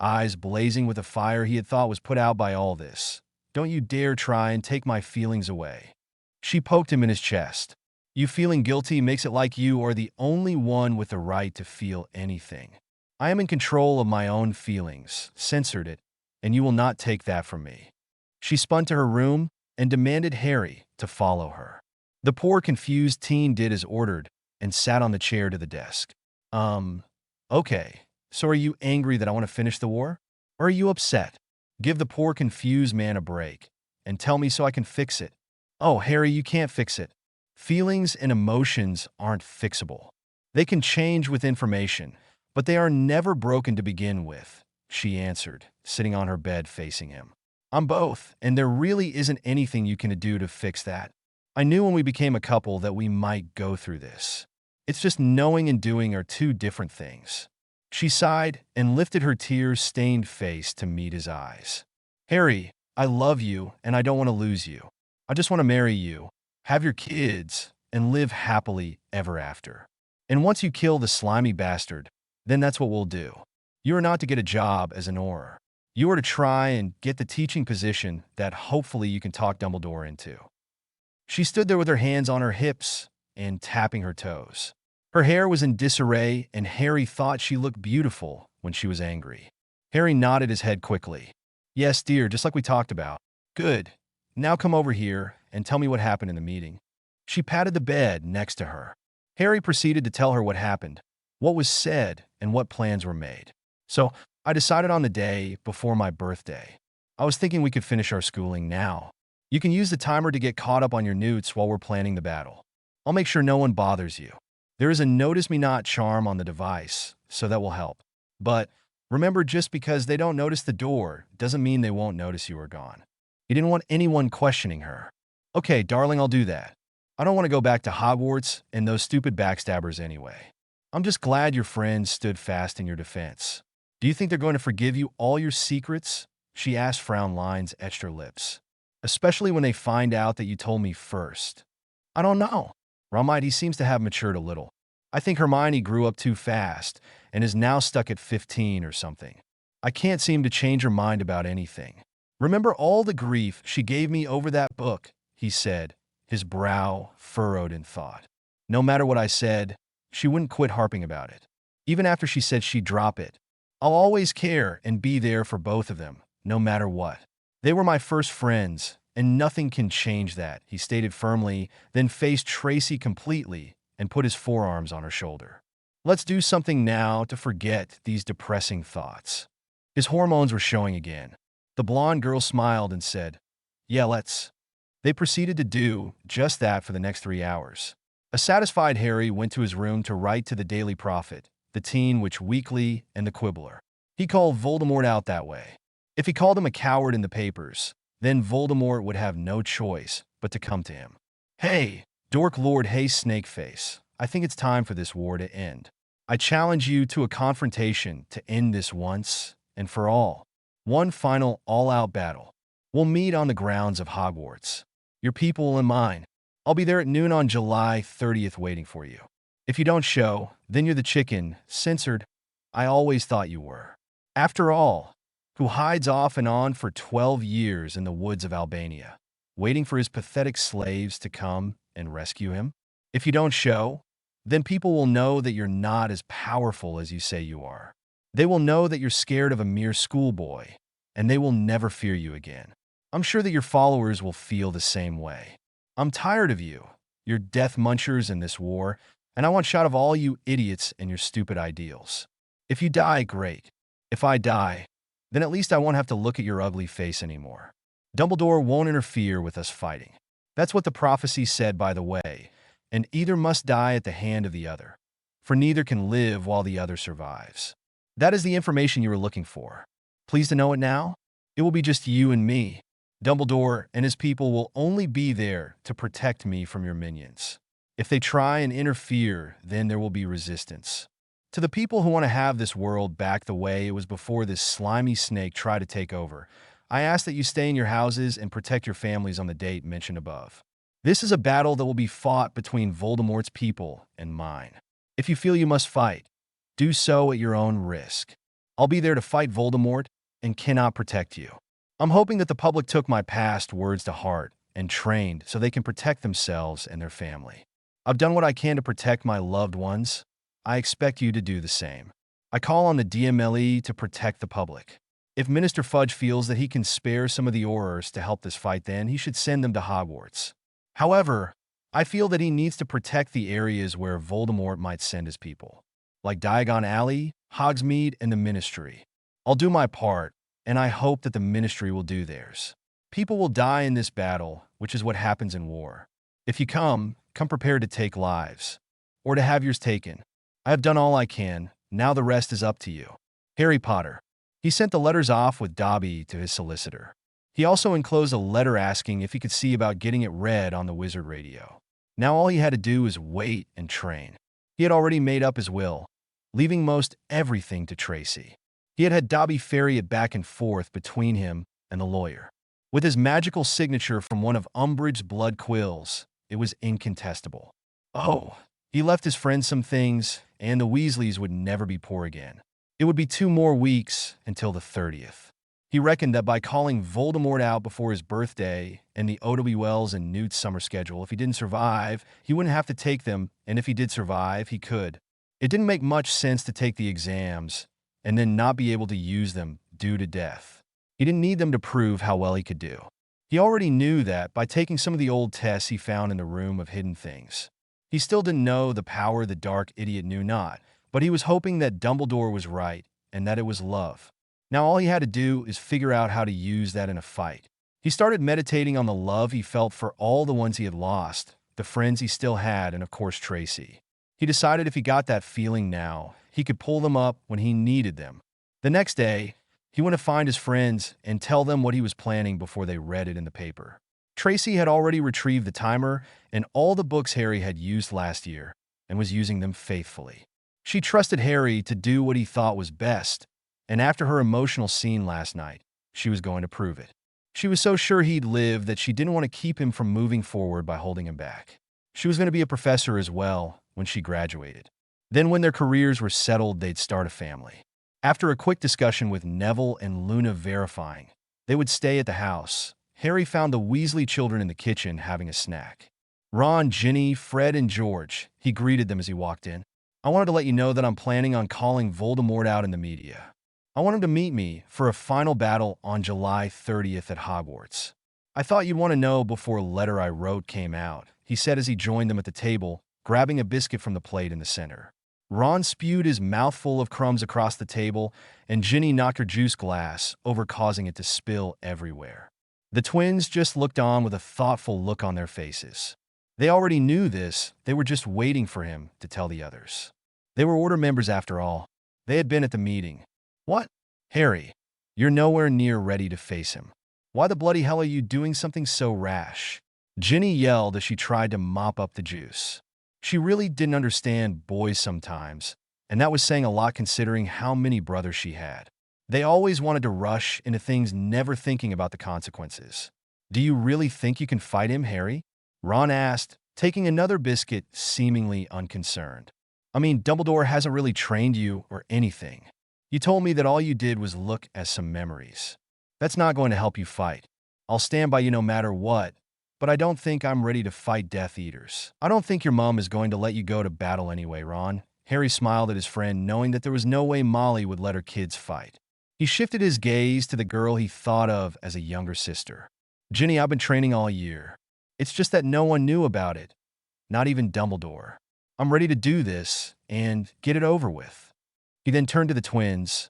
eyes blazing with a fire he had thought was put out by all this. Don't you dare try and take my feelings away. She poked him in his chest. You feeling guilty makes it like you are the only one with the right to feel anything. I am in control of my own feelings, censored it, and you will not take that from me. She spun to her room and demanded Harry to follow her. The poor confused teen did as ordered and sat on the chair to the desk. Okay, so are you angry that I want to finish the war? Or are you upset? Give the poor confused man a break and tell me so I can fix it. Oh, Harry, you can't fix it. Feelings and emotions aren't fixable. They can change with information, but they are never broken to begin with, she answered, sitting on her bed facing him. I'm both, and there really isn't anything you can do to fix that. I knew when we became a couple that we might go through this. It's just knowing and doing are two different things. She sighed and lifted her tear-stained face to meet his eyes. Harry, I love you and I don't want to lose you. I just want to marry you, have your kids, and live happily ever after. And once you kill the slimy bastard, then that's what we'll do. You are not to get a job as an Auror. You are to try and get the teaching position that hopefully you can talk Dumbledore into. She stood there with her hands on her hips and tapping her toes. Her hair was in disarray, and Harry thought she looked beautiful when she was angry. Harry nodded his head quickly. Yes, dear, just like we talked about. Good. Now come over here and tell me what happened in the meeting. She patted the bed next to her. Harry proceeded to tell her what happened, what was said, and what plans were made. So, I decided on the day before my birthday. I was thinking we could finish our schooling now. You can use the timer to get caught up on your newts while we're planning the battle. I'll make sure no one bothers you. There is a Notice Me Not charm on the device, so that will help. But remember, just because they don't notice the door doesn't mean they won't notice you are gone. He didn't want anyone questioning her. Okay, darling, I'll do that. I don't want to go back to Hogwarts and those stupid backstabbers anyway. I'm just glad your friends stood fast in your defense. Do you think they're going to forgive you all your secrets? She asked. Frown lines etched her lips. Especially when they find out that you told me first. I don't know. Ron, seems to have matured a little. I think Hermione grew up too fast and is now stuck at 15 or something. I can't seem to change her mind about anything. Remember all the grief she gave me over that book, he said, his brow furrowed in thought. No matter what I said, she wouldn't quit harping about it. Even after she said she'd drop it. I'll always care and be there for both of them, no matter what. They were my first friends, and nothing can change that, he stated firmly, then faced Tracey completely and put his forearms on her shoulder. Let's do something now to forget these depressing thoughts. His hormones were showing again. The blonde girl smiled and said, Yeah, let's. They proceeded to do just that for the next 3 hours. A satisfied Harry went to his room to write to the Daily Prophet, the Teen Witch Weekly, and the Quibbler. He called Voldemort out that way. If he called him a coward in the papers, then Voldemort would have no choice but to come to him. Hey, Dork Lord, hey Snakeface, I think it's time for this war to end. I challenge you to a confrontation to end this once and for all. One final all-out battle. We'll meet on the grounds of Hogwarts. Your people and mine. I'll be there at noon on July 30th waiting for you. If you don't show, then you're the chicken, censored. I always thought you were. After all, who hides off and on for 12 years in the woods of Albania, waiting for his pathetic slaves to come and rescue him? If you don't show, then people will know that you're not as powerful as you say you are. They will know that you're scared of a mere schoolboy, and they will never fear you again. I'm sure that your followers will feel the same way. I'm tired of you, your death munchers in this war, and I want shot of all you idiots and your stupid ideals. If you die, great. If I die, then at least I won't have to look at your ugly face anymore. Dumbledore won't interfere with us fighting. That's what the prophecy said, by the way, and either must die at the hand of the other, for neither can live while the other survives. That is the information you were looking for. Pleased to know it now? It will be just you and me. Dumbledore and his people will only be there to protect me from your minions. If they try and interfere, then there will be resistance. To the people who want to have this world back the way it was before this slimy snake tried to take over, I ask that you stay in your houses and protect your families on the date mentioned above. This is a battle that will be fought between Voldemort's people and mine. If you feel you must fight, do so at your own risk. I'll be there to fight Voldemort and cannot protect you. I'm hoping that the public took my past words to heart and trained so they can protect themselves and their family. I've done what I can to protect my loved ones. I expect you to do the same. I call on the DMLE to protect the public. If Minister Fudge feels that he can spare some of the Aurors to help this fight, then he should send them to Hogwarts. However, I feel that he needs to protect the areas where Voldemort might send his people, like Diagon Alley, Hogsmeade, and the Ministry. I'll do my part, and I hope that the Ministry will do theirs. People will die in this battle, which is what happens in war. If you come prepared to take lives, or to have yours taken. I have done all I can, now the rest is up to you. Harry Potter. He sent the letters off with Dobby to his solicitor. He also enclosed a letter asking if he could see about getting it read on the wizard radio. Now all he had to do was wait and train. He had already made up his will, leaving most everything to Tracey. He had Dobby ferry it back and forth between him and the lawyer. With his magical signature from one of Umbridge's blood quills, it was incontestable. Oh, he left his friends some things, and the Weasleys would never be poor again. It would be 2 more weeks until the 30th. He reckoned that by calling Voldemort out before his birthday and the O.W. Wells and Newt's summer schedule, if he didn't survive, he wouldn't have to take them, and if he did survive, he could. It didn't make much sense to take the exams and then not be able to use them due to death. He didn't need them to prove how well he could do. He already knew that by taking some of the old tests he found in the Room of Hidden Things. He still didn't know the power the dark idiot knew not, but he was hoping that Dumbledore was right and that it was love. Now all he had to do is figure out how to use that in a fight. He started meditating on the love he felt for all the ones he had lost, the friends he still had, and of course Tracey. He decided if he got that feeling now, he could pull them up when he needed them. The next day, he went to find his friends and tell them what he was planning before they read it in the paper. Tracey had already retrieved the timer and all the books Harry had used last year and was using them faithfully. She trusted Harry to do what he thought was best, and after her emotional scene last night, she was going to prove it. She was so sure he'd live that she didn't want to keep him from moving forward by holding him back. She was going to be a professor as well when she graduated. Then when their careers were settled, they'd start a family. After a quick discussion with Neville and Luna verifying they would stay at the house, Harry found the Weasley children in the kitchen having a snack. Ron, Ginny, Fred, and George. He greeted them as he walked in. I wanted to let you know that I'm planning on calling Voldemort out in the media. I want him to meet me for a final battle on July 30th at Hogwarts. I thought you'd want to know before Letter I Wrote came out, he said as he joined them at the table, grabbing a biscuit from the plate in the center. Ron spewed his mouthful of crumbs across the table, and Ginny knocked her juice glass over, causing it to spill everywhere. The twins just looked on with a thoughtful look on their faces. They already knew this, they were just waiting for him to tell the others. They were Order members after all. They had been at the meeting. What? Harry, you're nowhere near ready to face him. Why the bloody hell are you doing something so rash? Ginny yelled as she tried to mop up the juice. She really didn't understand boys sometimes, and that was saying a lot considering how many brothers she had. They always wanted to rush into things, never thinking about the consequences. Do you really think you can fight him, Harry? Ron asked, taking another biscuit, seemingly unconcerned. I mean, Dumbledore hasn't really trained you or anything. You told me that all you did was look at some memories. That's not going to help you fight. I'll stand by you no matter what, but I don't think I'm ready to fight Death Eaters. I don't think your mom is going to let you go to battle anyway, Ron. Harry smiled at his friend, knowing that there was no way Molly would let her kids fight. He shifted his gaze to the girl he thought of as a younger sister. Ginny, I've been training all year. It's just that no one knew about it. Not even Dumbledore. I'm ready to do this and get it over with. He then turned to the twins.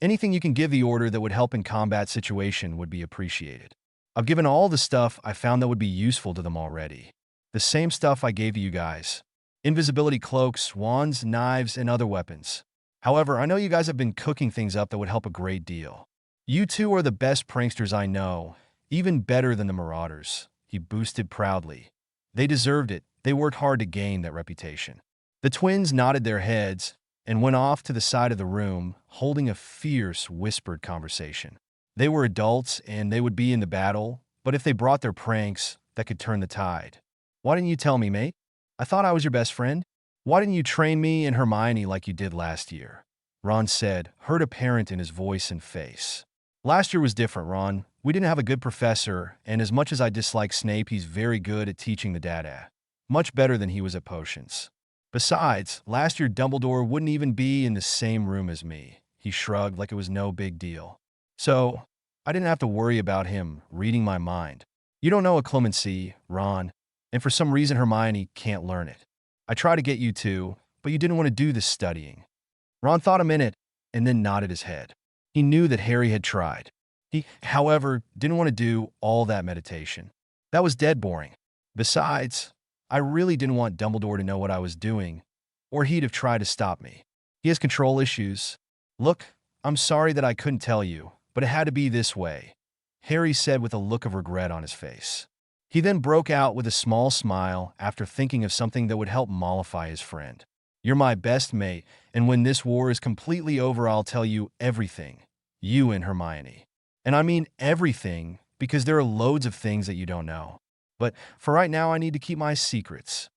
Anything you can give the Order that would help in combat situation would be appreciated. I've given all the stuff I found that would be useful to them already. The same stuff I gave you guys. Invisibility cloaks, wands, knives, and other weapons. However, I know you guys have been cooking things up that would help a great deal. You two are the best pranksters I know, even better than the Marauders. He boosted proudly. They deserved it. They worked hard to gain that reputation. The twins nodded their heads and went off to the side of the room, holding a fierce, whispered conversation. They were adults, and they would be in the battle, but if they brought their pranks, that could turn the tide. Why didn't you tell me, mate? I thought I was your best friend. Why didn't you train me and Hermione like you did last year? Ron said, hurt apparent in his voice and face. Last year was different, Ron. We didn't have a good professor, and as much as I dislike Snape, he's very good at teaching the data. Much better than he was at potions. Besides, last year Dumbledore wouldn't even be in the same room as me. He shrugged like it was no big deal. So, I didn't have to worry about him reading my mind. You don't know occlumency, Ron, and for some reason Hermione can't learn it. I tried to get you to, but you didn't want to do this studying. Ron thought a minute and then nodded his head. He knew that Harry had tried. He, however, didn't want to do all that meditation. That was dead boring. Besides, I really didn't want Dumbledore to know what I was doing, or he'd have tried to stop me. He has control issues. Look, I'm sorry that I couldn't tell you, but it had to be this way, Harry said with a look of regret on his face. He then broke out with a small smile after thinking of something that would help mollify his friend. You're my best mate, and when this war is completely over, I'll tell you everything. You and Hermione. And I mean everything, because there are loads of things that you don't know. But for right now, I need to keep my secrets.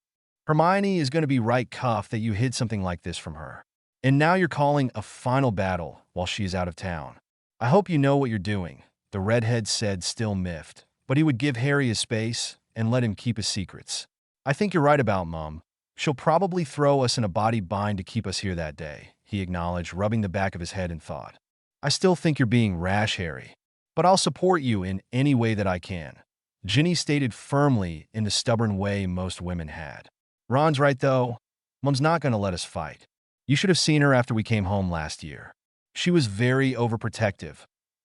Hermione is going to be right cuffed that you hid something like this from her. And now you're calling a final battle while she is out of town. I hope you know what you're doing, the redhead said, still miffed. But he would give Harry his space and let him keep his secrets. I think you're right about Mum. She'll probably throw us in a body bind to keep us here that day, he acknowledged, rubbing the back of his head in thought. I still think you're being rash, Harry. But I'll support you in any way that I can. Ginny stated firmly in the stubborn way most women had. Ron's right, though. Mum's not going to let us fight. You should have seen her after we came home last year. She was very overprotective.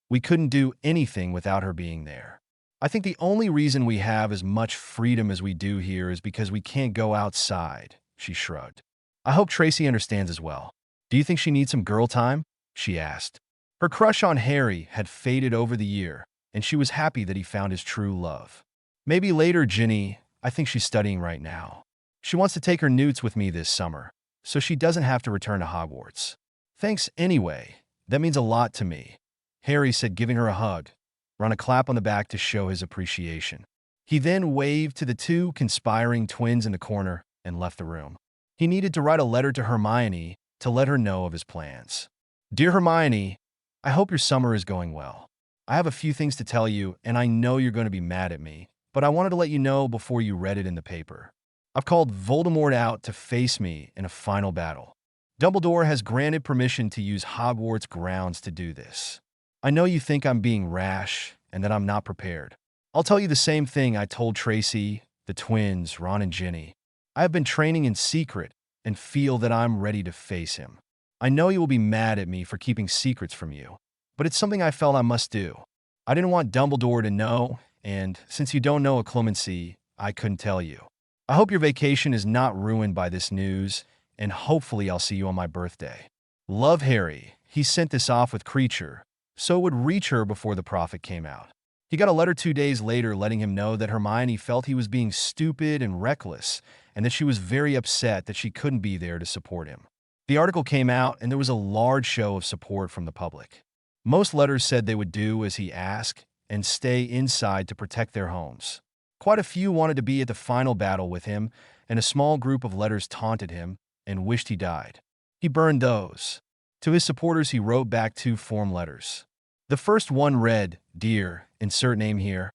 We couldn't do anything without her being there. I think the only reason we have as much freedom as we do here is because we can't go outside, she shrugged. I hope Tracey understands as well. Do you think she needs some girl time? She asked. Her crush on Harry had faded over the year, and she was happy that he found his true love. Maybe later, Ginny. I think she's studying right now. She wants to take her newts with me this summer, so she doesn't have to return to Hogwarts. Thanks anyway. That means a lot to me, Harry said, giving her a hug. Ron a clap on the back to show his appreciation. He then waved to the two conspiring twins in the corner and left the room. He needed to write a letter to Hermione to let her know of his plans. Dear Hermione, I hope your summer is going well. I have a few things to tell you, and I know you're going to be mad at me, but I wanted to let you know before you read it in the paper. I've called Voldemort out to face me in a final battle. Dumbledore has granted permission to use Hogwarts grounds to do this. I know you think I'm being rash and that I'm not prepared. I'll tell you the same thing I told Tracey, the twins, Ron and Ginny. I have been training in secret and feel that I'm ready to face him. I know you will be mad at me for keeping secrets from you, but it's something I felt I must do. I didn't want Dumbledore to know, and since you don't know a clemency, I couldn't tell you. I hope your vacation is not ruined by this news, and hopefully I'll see you on my birthday. Love, Harry. He sent this off with Kreacher, so it would reach her before the prophet came out. He got a letter 2 days later letting him know that Hermione felt he was being stupid and reckless, and that she was very upset that she couldn't be there to support him. The article came out, and there was a large show of support from the public. Most letters said they would do as he asked and stay inside to protect their homes. Quite a few wanted to be at the final battle with him, and a small group of letters taunted him and wished he died. He burned those. To his supporters, he wrote back 2 form letters. The first one read, Dear, insert name here,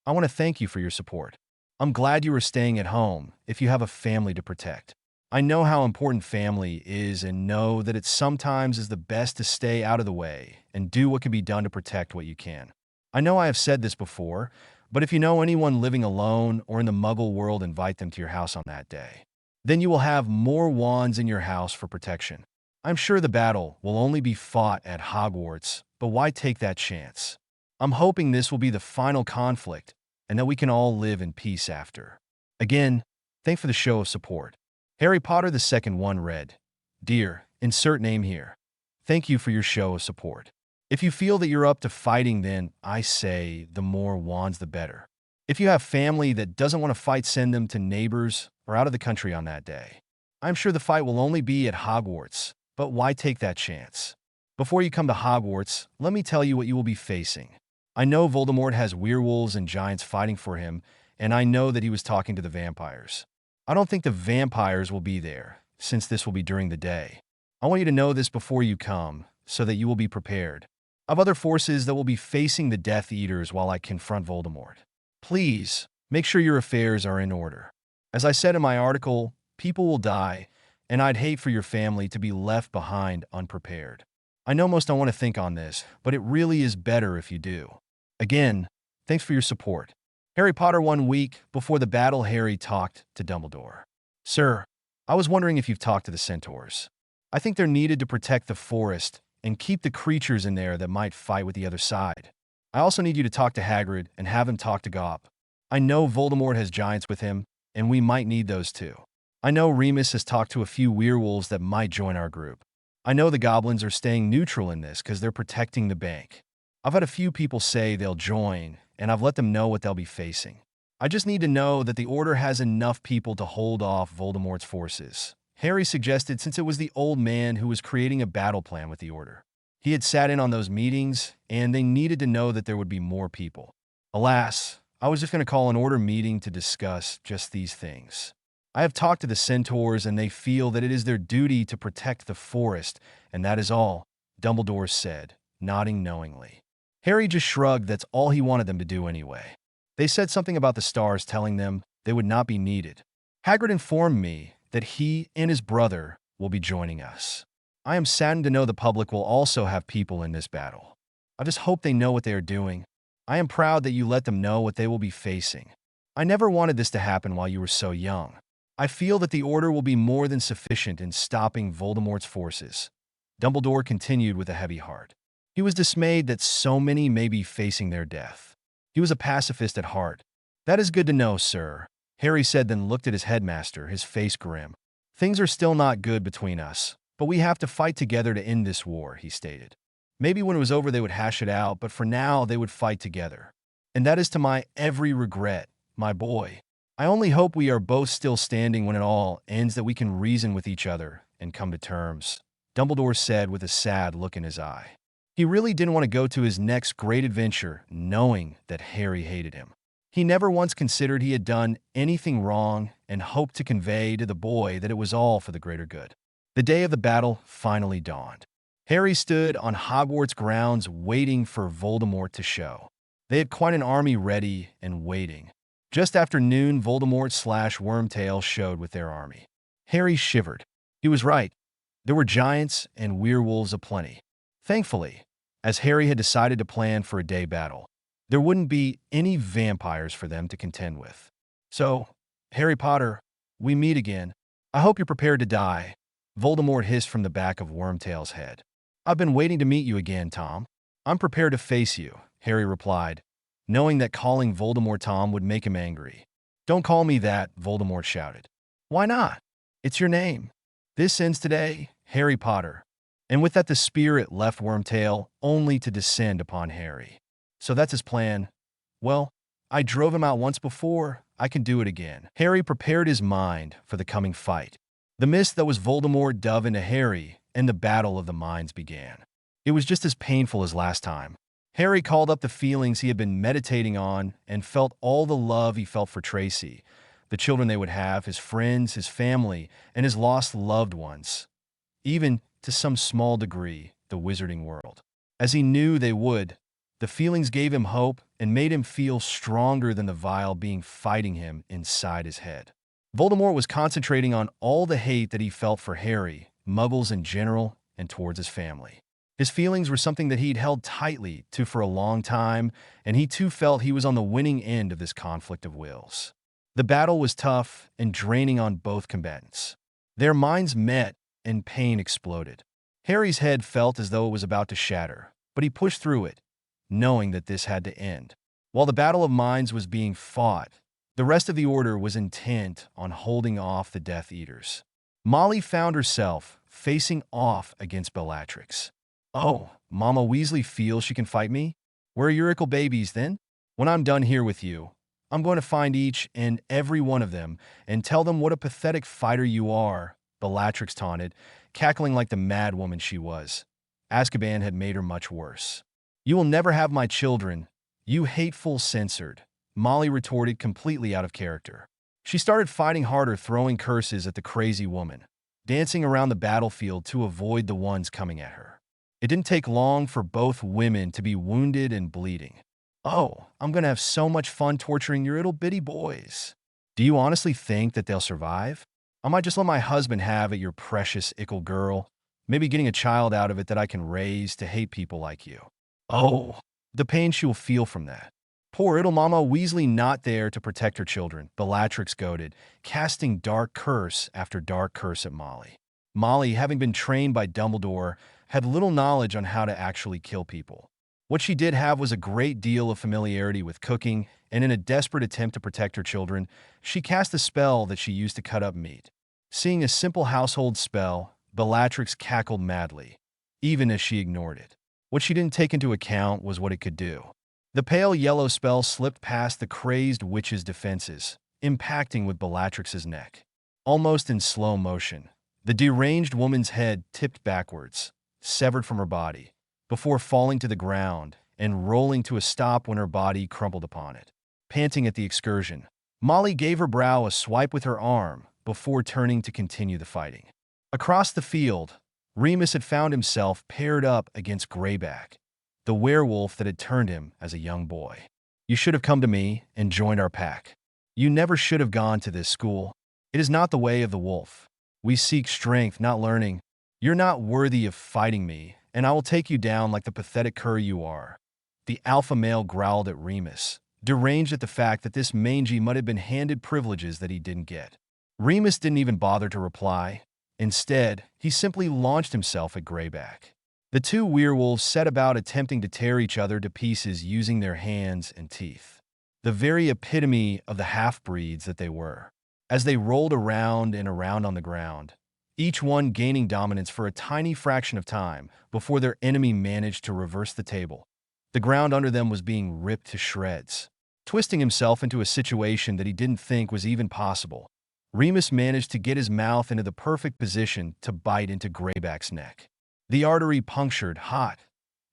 I want to thank you for your support. I'm glad you are staying at home if you have a family to protect. I know how important family is and know that it sometimes is the best to stay out of the way and do what can be done to protect what you can. I know I have said this before, but if you know anyone living alone or in the Muggle world, invite them to your house on that day. Then you will have more wands in your house for protection. I'm sure the battle will only be fought at Hogwarts, but why take that chance? I'm hoping this will be the final conflict and that we can all live in peace after. Again, thanks for the show of support. Harry Potter the second one read, Dear, insert name here. Thank you for your show of support. If you feel that you're up to fighting, then I say the more wands the better. If you have family that doesn't want to fight, send them to neighbors or out of the country on that day. I'm sure the fight will only be at Hogwarts, but why take that chance? Before you come to Hogwarts, let me tell you what you will be facing. I know Voldemort has werewolves and giants fighting for him, and I know that he was talking to the vampires. I don't think the vampires will be there, since this will be during the day. I want you to know this before you come, so that you will be prepared. I have other forces that will be facing the Death Eaters while I confront Voldemort. Please, make sure your affairs are in order. As I said in my article, people will die, and I'd hate for your family to be left behind unprepared. I know most don't want to think on this, but it really is better if you do. Again, thanks for your support. Harry Potter 1 week before the battle, Harry talked to Dumbledore. Sir, I was wondering if you've talked to the centaurs. I think they're needed to protect the forest and keep the creatures in there that might fight with the other side. I also need you to talk to Hagrid and have him talk to Gop. I know Voldemort has giants with him, and we might need those too. I know Remus has talked to a few werewolves that might join our group. I know the goblins are staying neutral in this because they're protecting the bank. I've had a few people say they'll join, and I've let them know what they'll be facing. I just need to know that the Order has enough people to hold off Voldemort's forces. Harry suggested, since it was the old man who was creating a battle plan with the Order. He had sat in on those meetings, and they needed to know that there would be more people. Alas, I was just going to call an Order meeting to discuss just these things. I have talked to the Centaurs, and they feel that it is their duty to protect the forest, and that is all, Dumbledore said, nodding knowingly. Harry just shrugged. That's all he wanted them to do anyway. They said something about the stars telling them they would not be needed. Hagrid informed me that he and his brother will be joining us. I am saddened to know the public will also have people in this battle. I just hope they know what they are doing. I am proud that you let them know what they will be facing. I never wanted this to happen while you were so young. I feel that the Order will be more than sufficient in stopping Voldemort's forces. Dumbledore continued with a heavy heart. He was dismayed that so many may be facing their death. He was a pacifist at heart. That is good to know, sir, Harry said, then looked at his headmaster, his face grim. Things are still not good between us, but we have to fight together to end this war, he stated. Maybe when it was over they would hash it out, but for now they would fight together. And that is to my every regret, my boy. I only hope we are both still standing when it all ends, that we can reason with each other and come to terms, Dumbledore said with a sad look in his eye. He really didn't want to go to his next great adventure knowing that Harry hated him. He never once considered he had done anything wrong and hoped to convey to the boy that it was all for the greater good. The day of the battle finally dawned. Harry stood on Hogwarts grounds waiting for Voldemort to show. They had quite an army ready and waiting. Just after noon, Voldemort/Wormtail showed with their army. Harry shivered. He was right. There were giants and werewolves aplenty. Thankfully, as Harry had decided to plan for a day battle, there wouldn't be any vampires for them to contend with. So, Harry Potter, we meet again. I hope you're prepared to die, Voldemort hissed from the back of Wormtail's head. I've been waiting to meet you again, Tom. I'm prepared to face you, Harry replied, knowing that calling Voldemort Tom would make him angry. Don't call me that, Voldemort shouted. Why not? It's your name. This ends today, Harry Potter. And with that the spirit left Wormtail, only to descend upon Harry. So that's his plan. Well, I drove him out once before. I can do it again. Harry prepared his mind for the coming fight. The mist that was Voldemort dove into Harry, and the battle of the minds began. It was just as painful as last time. Harry called up the feelings he had been meditating on and felt all the love he felt for Tracey, the children they would have, his friends, his family, and his lost loved ones. Even, to some small degree, the wizarding world. As he knew they would, the feelings gave him hope and made him feel stronger than the vile being fighting him inside his head. Voldemort was concentrating on all the hate that he felt for Harry, Muggles in general, and towards his family. His feelings were something that he'd held tightly to for a long time, and he too felt he was on the winning end of this conflict of wills. The battle was tough and draining on both combatants. Their minds met, and pain exploded. Harry's head felt as though it was about to shatter, but he pushed through it, knowing that this had to end. While the battle of minds was being fought, the rest of the Order was intent on holding off the Death Eaters. Molly found herself facing off against Bellatrix. Oh, Mama Weasley feels she can fight me? Where are your ickle babies then? When I'm done here with you, I'm going to find each and every one of them and tell them what a pathetic fighter you are, Bellatrix taunted, cackling like the mad woman she was. Azkaban had made her much worse. You will never have my children, you hateful censored, Molly retorted, completely out of character. She started fighting harder, throwing curses at the crazy woman, dancing around the battlefield to avoid the ones coming at her. It didn't take long for both women to be wounded and bleeding. Oh, I'm going to have so much fun torturing your little bitty boys. Do you honestly think that they'll survive? I might just let my husband have it, your precious ickle girl. Maybe getting a child out of it that I can raise to hate people like you. Oh, the pain she will feel from that. Poor little Mama Weasley not there to protect her children, Bellatrix goaded, casting dark curse after dark curse at Molly. Molly, having been trained by Dumbledore, had little knowledge on how to actually kill people. What she did have was a great deal of familiarity with cooking, and in a desperate attempt to protect her children, she cast a spell that she used to cut up meat. Seeing a simple household spell, Bellatrix cackled madly, even as she ignored it. What she didn't take into account was what it could do. The pale yellow spell slipped past the crazed witch's defenses, impacting with Bellatrix's neck. Almost in slow motion, The deranged woman's head tipped backwards, severed from her body, before falling to the ground and rolling to a stop when her body crumpled upon it. Panting at the excursion, Molly gave her brow a swipe with her arm before turning to continue the fighting. Across the field, Remus had found himself paired up against Greyback, the werewolf that had turned him as a young boy. "You should have come to me and joined our pack. You never should have gone to this school. It is not the way of the wolf. We seek strength, not learning. You're not worthy of fighting me, and I will take you down like the pathetic cur you are." The alpha male growled at Remus, deranged at the fact that this mangy might have been handed privileges that he didn't get. Remus didn't even bother to reply. Instead, he simply launched himself at Greyback. The two werewolves set about attempting to tear each other to pieces using their hands and teeth. The very epitome of the half-breeds that they were. As they rolled around and around on the ground, each one gaining dominance for a tiny fraction of time before their enemy managed to reverse the table. The ground under them was being ripped to shreds. Twisting himself into a situation that he didn't think was even possible, Remus managed to get his mouth into the perfect position to bite into Greyback's neck. The artery punctured, hot,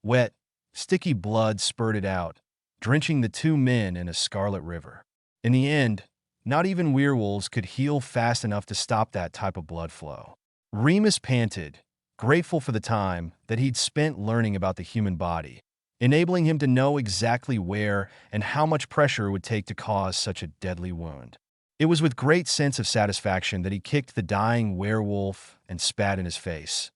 wet, sticky blood spurted out, drenching the two men in a scarlet river. In the end, not even werewolves could heal fast enough to stop that type of blood flow. Remus panted, grateful for the time that he'd spent learning about the human body, enabling him to know exactly where and how much pressure it would take to cause such a deadly wound. It was with great sense of satisfaction that he kicked the dying werewolf and spat in his face.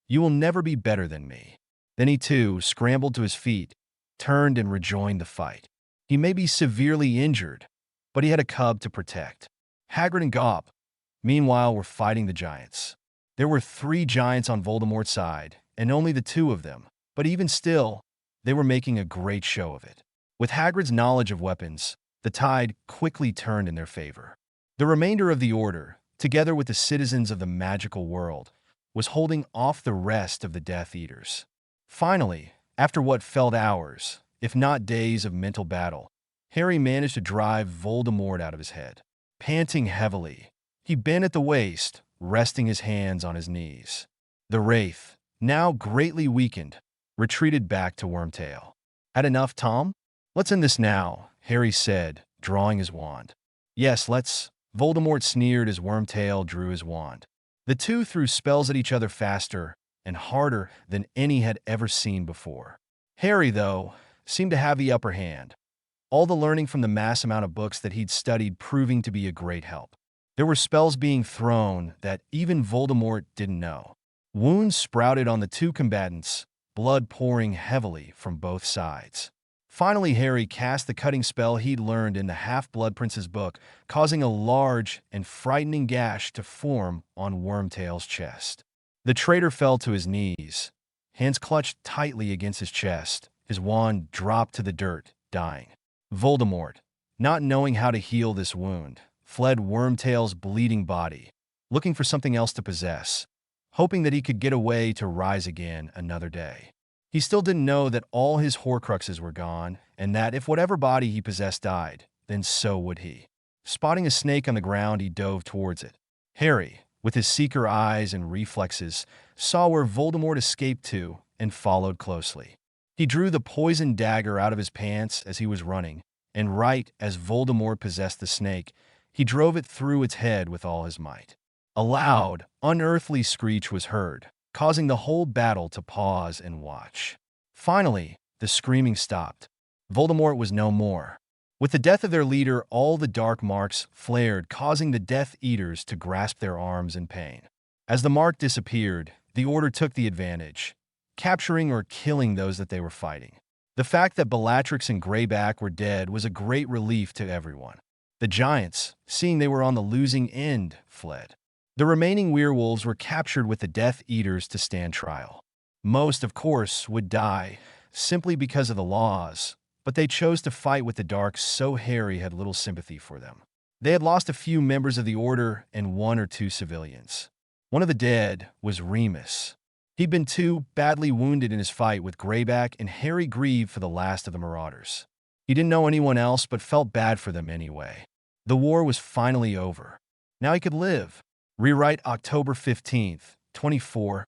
"You will never be better than me." Then he too scrambled to his feet, turned and rejoined the fight. He may be severely injured, but he had a cub to protect. Hagrid and Gaup, meanwhile, were fighting the giants. There were 3 giants on Voldemort's side, and only the 2 of them, but even still, they were making a great show of it. With Hagrid's knowledge of weapons, the tide quickly turned in their favor. The remainder of the Order, together with the citizens of the magical world, was holding off the rest of the Death Eaters. Finally, after what felt hours, if not days of mental battle, Harry managed to drive Voldemort out of his head. Panting heavily, he bent at the waist, resting his hands on his knees. The Wraith, now greatly weakened, retreated back to Wormtail. "Had enough, Tom? Let's end this now," Harry said, drawing his wand. "Yes, let's," Voldemort sneered as Wormtail drew his wand. The two threw spells at each other faster and harder than any had ever seen before. Harry, though, seemed to have the upper hand, all the learning from the mass amount of books that he'd studied proving to be a great help. There were spells being thrown that even Voldemort didn't know. Wounds sprouted on the two combatants, blood pouring heavily from both sides. Finally, Harry cast the cutting spell he'd learned in the Half-Blood Prince's book, causing a large and frightening gash to form on Wormtail's chest. The traitor fell to his knees, hands clutched tightly against his chest. His wand dropped to the dirt, dying. Voldemort, not knowing how to heal this wound, fled Wormtail's bleeding body, looking for something else to possess, hoping that he could get away to rise again another day. He still didn't know that all his Horcruxes were gone, and that if whatever body he possessed died, then so would he. Spotting a snake on the ground, he dove towards it. Harry, with his seeker eyes and reflexes, saw where Voldemort escaped to and followed closely. He drew the poisoned dagger out of his pants as he was running, and right as Voldemort possessed the snake, he drove it through its head with all his might. A loud, unearthly screech was heard, causing the whole battle to pause and watch. Finally, the screaming stopped. Voldemort was no more. With the death of their leader, all the dark marks flared, causing the Death Eaters to grasp their arms in pain. As the mark disappeared, the Order took the advantage, capturing or killing those that they were fighting. The fact that Bellatrix and Greyback were dead was a great relief to everyone. The giants, seeing they were on the losing end, fled. The remaining werewolves were captured with the Death Eaters to stand trial. Most, of course, would die, simply because of the laws, but they chose to fight with the dark, so Harry had little sympathy for them. They had lost a few members of the Order and 1 or 2 civilians. One of the dead was Remus. He'd been too badly wounded in his fight with Greyback, and Harry grieved for the last of the Marauders. He didn't know anyone else, but felt bad for them anyway. The war was finally over. Now he could live. Rewrite October 15th, 24.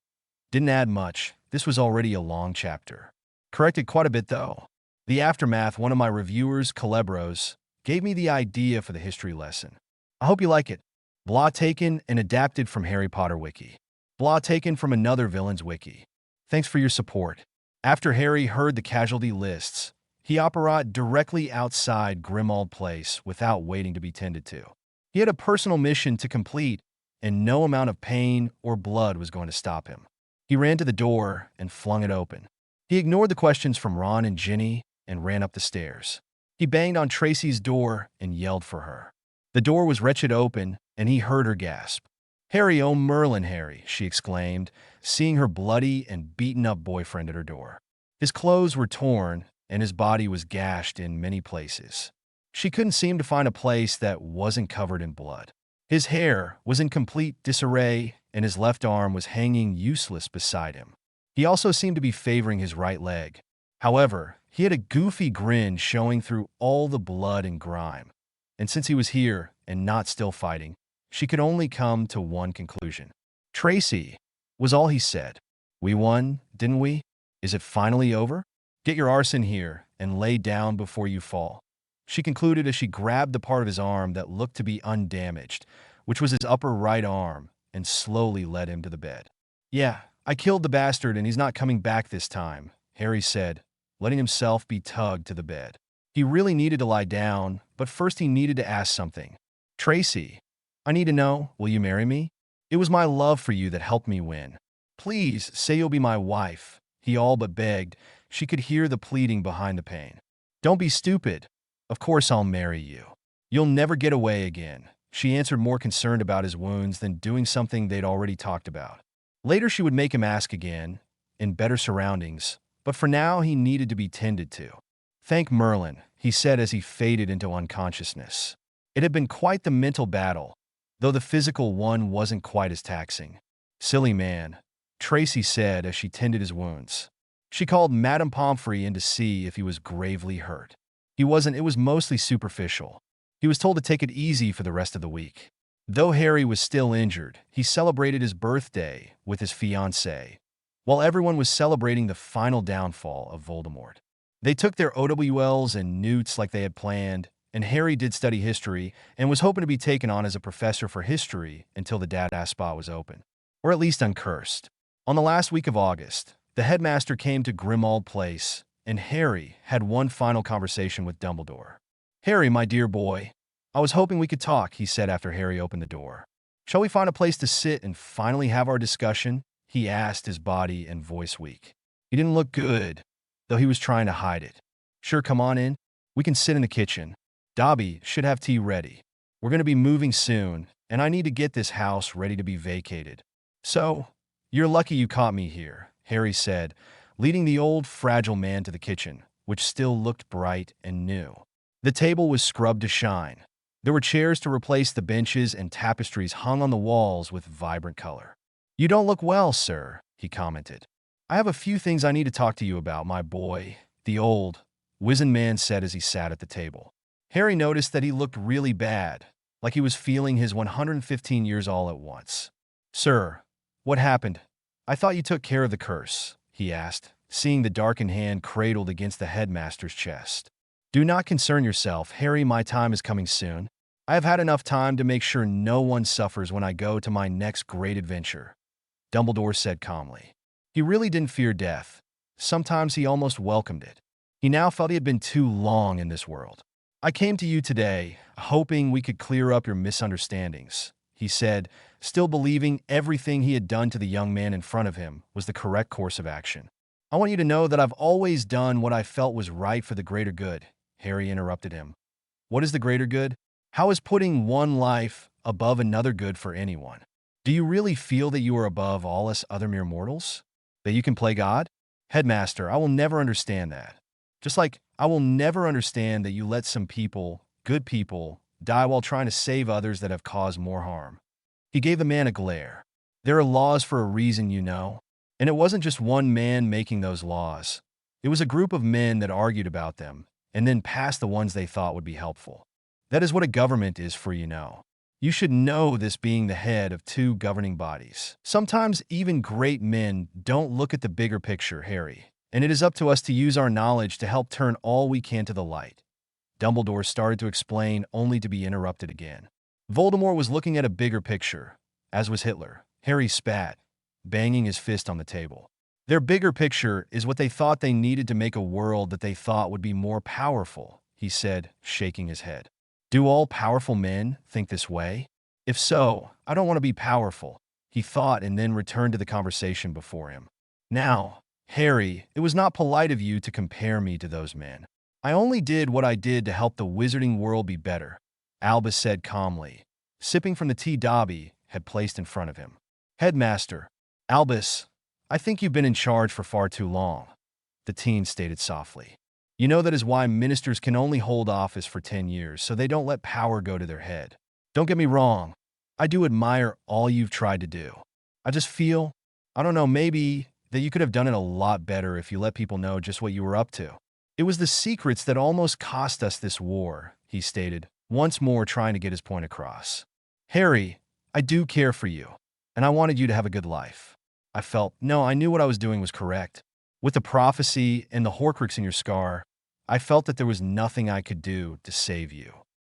Didn't add much. This was already a long chapter. Corrected quite a bit, though. The aftermath, one of my reviewers, Calebros, gave me the idea for the history lesson. I hope you like it. Blah taken and adapted from Harry Potter Wiki. Blah taken from another villain's wiki. Thanks for your support. After Harry heard the casualty lists, he operated directly outside Grimmauld Place without waiting to be tended to. He had a personal mission to complete, and no amount of pain or blood was going to stop him. He ran to the door and flung it open. He ignored the questions from Ron and Ginny and ran up the stairs. He banged on Tracey's door and yelled for her. The door was wretched open, and he heard her gasp. "Harry, oh Merlin, Harry," she exclaimed, seeing her bloody and beaten-up boyfriend at her door. His clothes were torn, and his body was gashed in many places. She couldn't seem to find a place that wasn't covered in blood. His hair was in complete disarray, and his left arm was hanging useless beside him. He also seemed to be favoring his right leg. However, he had a goofy grin showing through all the blood and grime. And since he was here and not still fighting, she could only come to one conclusion. "Tracey," was all he said. "We won, didn't we? Is it finally over? Get your arse in here and lay down before you fall," she concluded as she grabbed the part of his arm that looked to be undamaged, which was his upper right arm, and slowly led him to the bed. "Yeah, I killed the bastard and he's not coming back this time," Harry said, letting himself be tugged to the bed. He really needed to lie down, but first he needed to ask something. "Tracey, I need to know, will you marry me? It was my love for you that helped me win. Please say you'll be my wife," he all but begged. She could hear the pleading behind the pain. "Don't be stupid. Of course I'll marry you. You'll never get away again," she answered, more concerned about his wounds than doing something they'd already talked about. Later she would make him ask again, in better surroundings, but for now he needed to be tended to. "Thank Merlin," he said as he faded into unconsciousness. It had been quite the mental battle, though the physical one wasn't quite as taxing. "Silly man," Tracey said as she tended his wounds. She called Madame Pomfrey in to see if he was gravely hurt. He wasn't, it was mostly superficial. He was told to take it easy for the rest of the week. Though Harry was still injured, he celebrated his birthday with his fiancée, while everyone was celebrating the final downfall of Voldemort. They took their OWLs and newts like they had planned, and Harry did study history and was hoping to be taken on as a professor for history until the dad-ass spot was open. Or at least uncursed. On the last week of August, the headmaster came to Grimmauld Place, and Harry had one final conversation with Dumbledore. "Harry, my dear boy, I was hoping we could talk," he said after Harry opened the door. "Shall we find a place to sit and finally have our discussion?" he asked, his body and voice weak. He didn't look good, though he was trying to hide it. "Sure, come on in. We can sit in the kitchen. Dobby should have tea ready. We're going to be moving soon, and I need to get this house ready to be vacated. So, you're lucky you caught me here," Harry said, leading the old, fragile man to the kitchen, which still looked bright and new. The table was scrubbed to shine. There were chairs to replace the benches and tapestries hung on the walls with vibrant color. "You don't look well, sir," he commented. "I have a few things I need to talk to you about, my boy," the old, wizened man said as he sat at the table. Harry noticed that he looked really bad, like he was feeling his 115 years all at once. "Sir, what happened? I thought you took care of the curse," he asked, seeing the darkened hand cradled against the headmaster's chest. "Do not concern yourself, Harry, my time is coming soon. I have had enough time to make sure no one suffers when I go to my next great adventure," Dumbledore said calmly. He really didn't fear death. Sometimes he almost welcomed it. He now felt he had been too long in this world. "I came to you today, hoping we could clear up your misunderstandings," he said, still believing everything he had done to the young man in front of him was the correct course of action. "I want you to know that I've always done what I felt was right for the greater good," Harry interrupted him. "What is the greater good? How is putting one life above another good for anyone? Do you really feel that you are above all us other mere mortals? That you can play God? Headmaster, I will never understand that. Just like I will never understand that you let some people, good people, die while trying to save others that have caused more harm." He gave the man a glare. "There are laws for a reason, you know. And it wasn't just one man making those laws. It was a group of men that argued about them, and then passed the ones they thought would be helpful. That is what a government is for, you know. You should know this being the head of two governing bodies. Sometimes even great men don't look at the bigger picture, Harry, and it is up to us to use our knowledge to help turn all we can to the light. Dumbledore started to explain, only to be interrupted again. Voldemort was looking at a bigger picture, as was Hitler. Harry spat, banging his fist on the table. Their bigger picture is what they thought they needed to make a world that they thought would be more powerful, he said, shaking his head. Do all powerful men think this way? If so, I don't want to be powerful, he thought, and then returned to the conversation before him. Now, Harry, it was not polite of you to compare me to those men. I only did what I did to help the wizarding world be better, Albus said calmly, sipping from the tea Dobby had placed in front of him. Headmaster, Albus, I think you've been in charge for far too long, the teen stated softly. You know that is why ministers can only hold office for 10 years, so they don't let power go to their head. Don't get me wrong, I do admire all you've tried to do. I just feel, I don't know, maybe that you could have done it a lot better if you let people know just what you were up to. It was the secrets that almost cost us this war, he stated, once more trying to get his point across. Harry, I do care for you, and I wanted you to have a good life. I knew what I was doing was correct. With the prophecy and the Horcrux in your scar, I felt that there was nothing I could do to save you.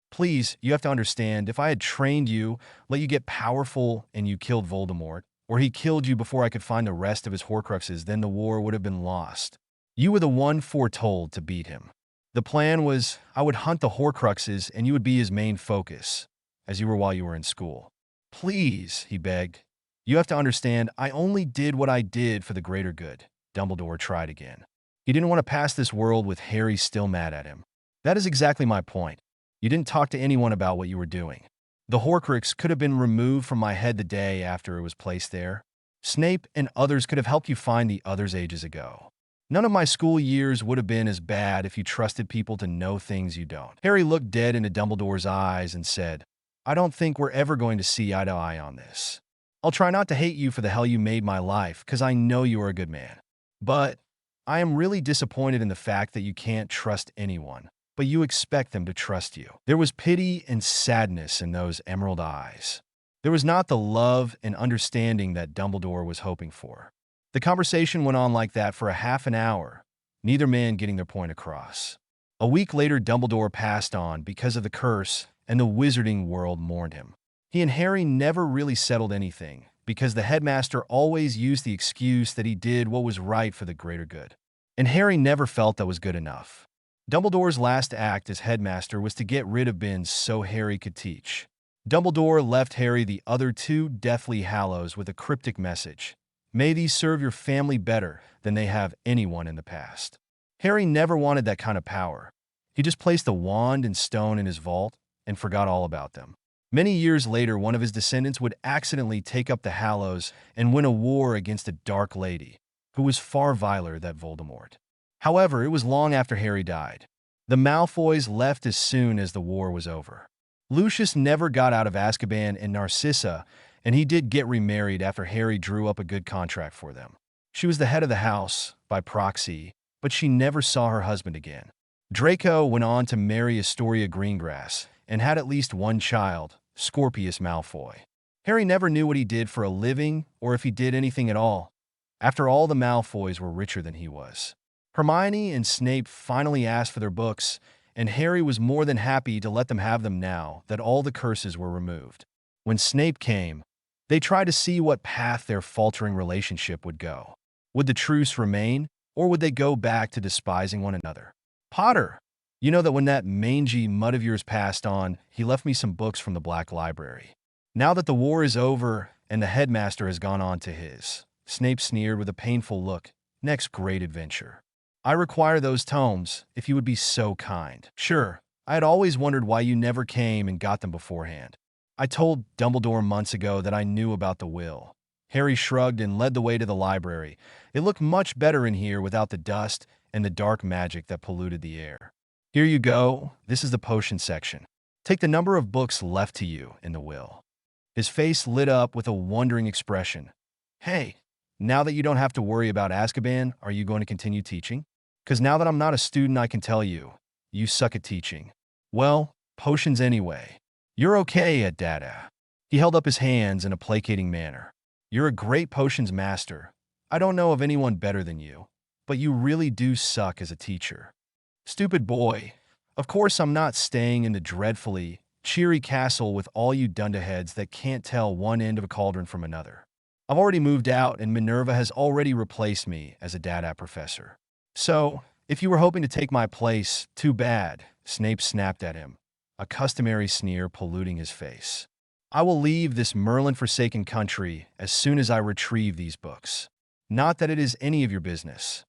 Please, you have to understand, if I had trained you, let you get powerful, and you killed Voldemort, or he killed you before I could find the rest of his Horcruxes, then the war would have been lost. You were the one foretold to beat him. The plan was I would hunt the Horcruxes and you would be his main focus, as you were while you were in school. Please, he begged. You have to understand, I only did what I did for the greater good. Dumbledore tried again. He didn't want to pass this world with Harry still mad at him. That is exactly my point. You didn't talk to anyone about what you were doing. The Horcrux could have been removed from my head the day after it was placed there. Snape and others could have helped you find the others ages ago. None of my school years would have been as bad if you trusted people to know things you don't. Harry looked dead into Dumbledore's eyes and said, I don't think we're ever going to see eye to eye on this. I'll try not to hate you for the hell you made my life, because I know you are a good man. But I am really disappointed in the fact that you can't trust anyone, but you expect them to trust you. There was pity and sadness in those emerald eyes. There was not the love and understanding that Dumbledore was hoping for. The conversation went on like that for a half an hour, neither man getting their point across. A week later, Dumbledore passed on because of the curse, and the wizarding world mourned him. He and Harry never really settled anything, because the headmaster always used the excuse that he did what was right for the greater good. And Harry never felt that was good enough. Dumbledore's last act as headmaster was to get rid of Binns so Harry could teach. Dumbledore left Harry the other two Deathly Hallows with a cryptic message. May these serve your family better than they have anyone in the past. Harry never wanted that kind of power. He just placed the wand and stone in his vault and forgot all about them. Many years later, one of his descendants would accidentally take up the Hallows and win a war against a dark lady, who was far viler than Voldemort. However, it was long after Harry died. The Malfoys left as soon as the war was over. Lucius never got out of Azkaban and Narcissa, and he did get remarried after Harry drew up a good contract for them. She was the head of the house, by proxy, but she never saw her husband again. Draco went on to marry Astoria Greengrass, and had at least one child, Scorpius Malfoy. Harry never knew what he did for a living or if he did anything at all. After all, the Malfoys were richer than he was. Hermione and Snape finally asked for their books, and Harry was more than happy to let them have them now that all the curses were removed. When Snape came, they tried to see what path their faltering relationship would go. Would the truce remain, or would they go back to despising one another? Potter, you know that when that mangy mud of yours passed on, he left me some books from the Black Library. Now that the war is over and the headmaster has gone on to his, Snape sneered with a painful look, next great adventure. I require those tomes, if you would be so kind. Sure, I had always wondered why you never came and got them beforehand. I told Dumbledore months ago that I knew about the will. Harry shrugged and led the way to the library. It looked much better in here without the dust and the dark magic that polluted the air. Here you go. This is the potion section. Take the number of books left to you in the will. His face lit up with a wondering expression. Hey, now that you don't have to worry about Azkaban, are you going to continue teaching? Because now that I'm not a student, I can tell you, you suck at teaching. Well, potions anyway. You're okay at Dada. He held up his hands in a placating manner. You're a great potions master. I don't know of anyone better than you, but you really do suck as a teacher. Stupid boy. Of course I'm not staying in the dreadfully cheery castle with all you dunderheads that can't tell one end of a cauldron from another. I've already moved out and Minerva has already replaced me as a Dada professor. So, if you were hoping to take my place, too bad, Snape snapped at him, a customary sneer polluting his face. I will leave this Merlin-forsaken country as soon as I retrieve these books. Not that it is any of your business.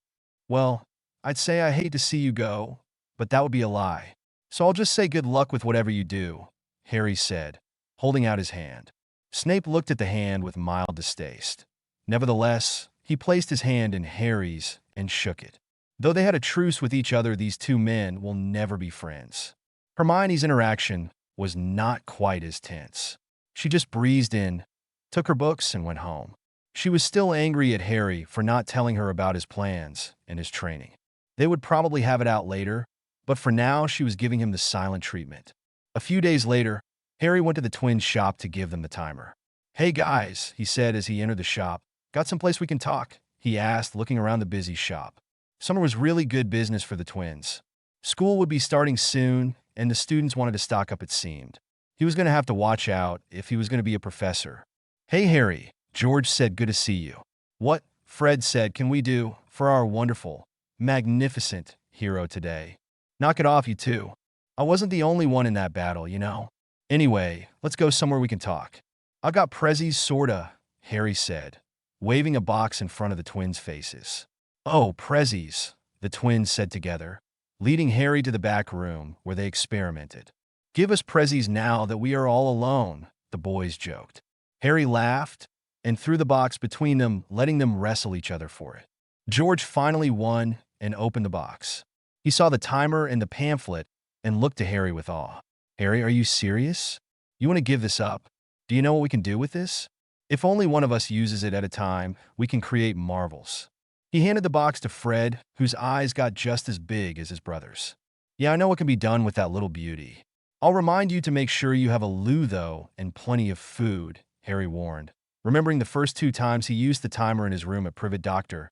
Well, I'd say I hate to see you go, but that would be a lie. So I'll just say good luck with whatever you do, Harry said, holding out his hand. Snape looked at the hand with mild distaste. Nevertheless, he placed his hand in Harry's and shook it. Though they had a truce with each other, these two men will never be friends. Hermione's interaction was not quite as tense. She just breezed in, took her books, and went home. She was still angry at Harry for not telling her about his plans and his training. They would probably have it out later, but for now she was giving him the silent treatment. A few days later, Harry went to the twins' shop to give them the timer. "Hey guys," he said as he entered the shop. "Got someplace we can talk?" he asked, looking around the busy shop. Summer was really good business for the twins. School would be starting soon, and the students wanted to stock up, it seemed. He was going to have to watch out if he was going to be a professor. "Hey Harry," George said, "good to see you." "What," Fred said, "can we do for our wonderful, magnificent hero today?" "Knock it off, you two. I wasn't the only one in that battle, you know. Anyway, let's go somewhere we can talk." "I got prezzies, sorta," Harry said, waving a box in front of the twins' faces. "Oh, prezzies," the twins said together, leading Harry to the back room where they experimented. "Give us prezzies now that we are all alone," the boys joked. Harry laughed and threw the box between them, letting them wrestle each other for it. George finally won and opened the box. He saw the timer and the pamphlet and looked to Harry with awe. "Harry, are you serious? You want to give this up? Do you know what we can do with this? If only one of us uses it at a time, we can create marvels." He handed the box to Fred, whose eyes got just as big as his brother's. "Yeah, I know what can be done with that little beauty. I'll remind you to make sure you have a loo, though, and plenty of food," Harry warned. Remembering the first 2 times he used the timer in his room at Privet Doctor,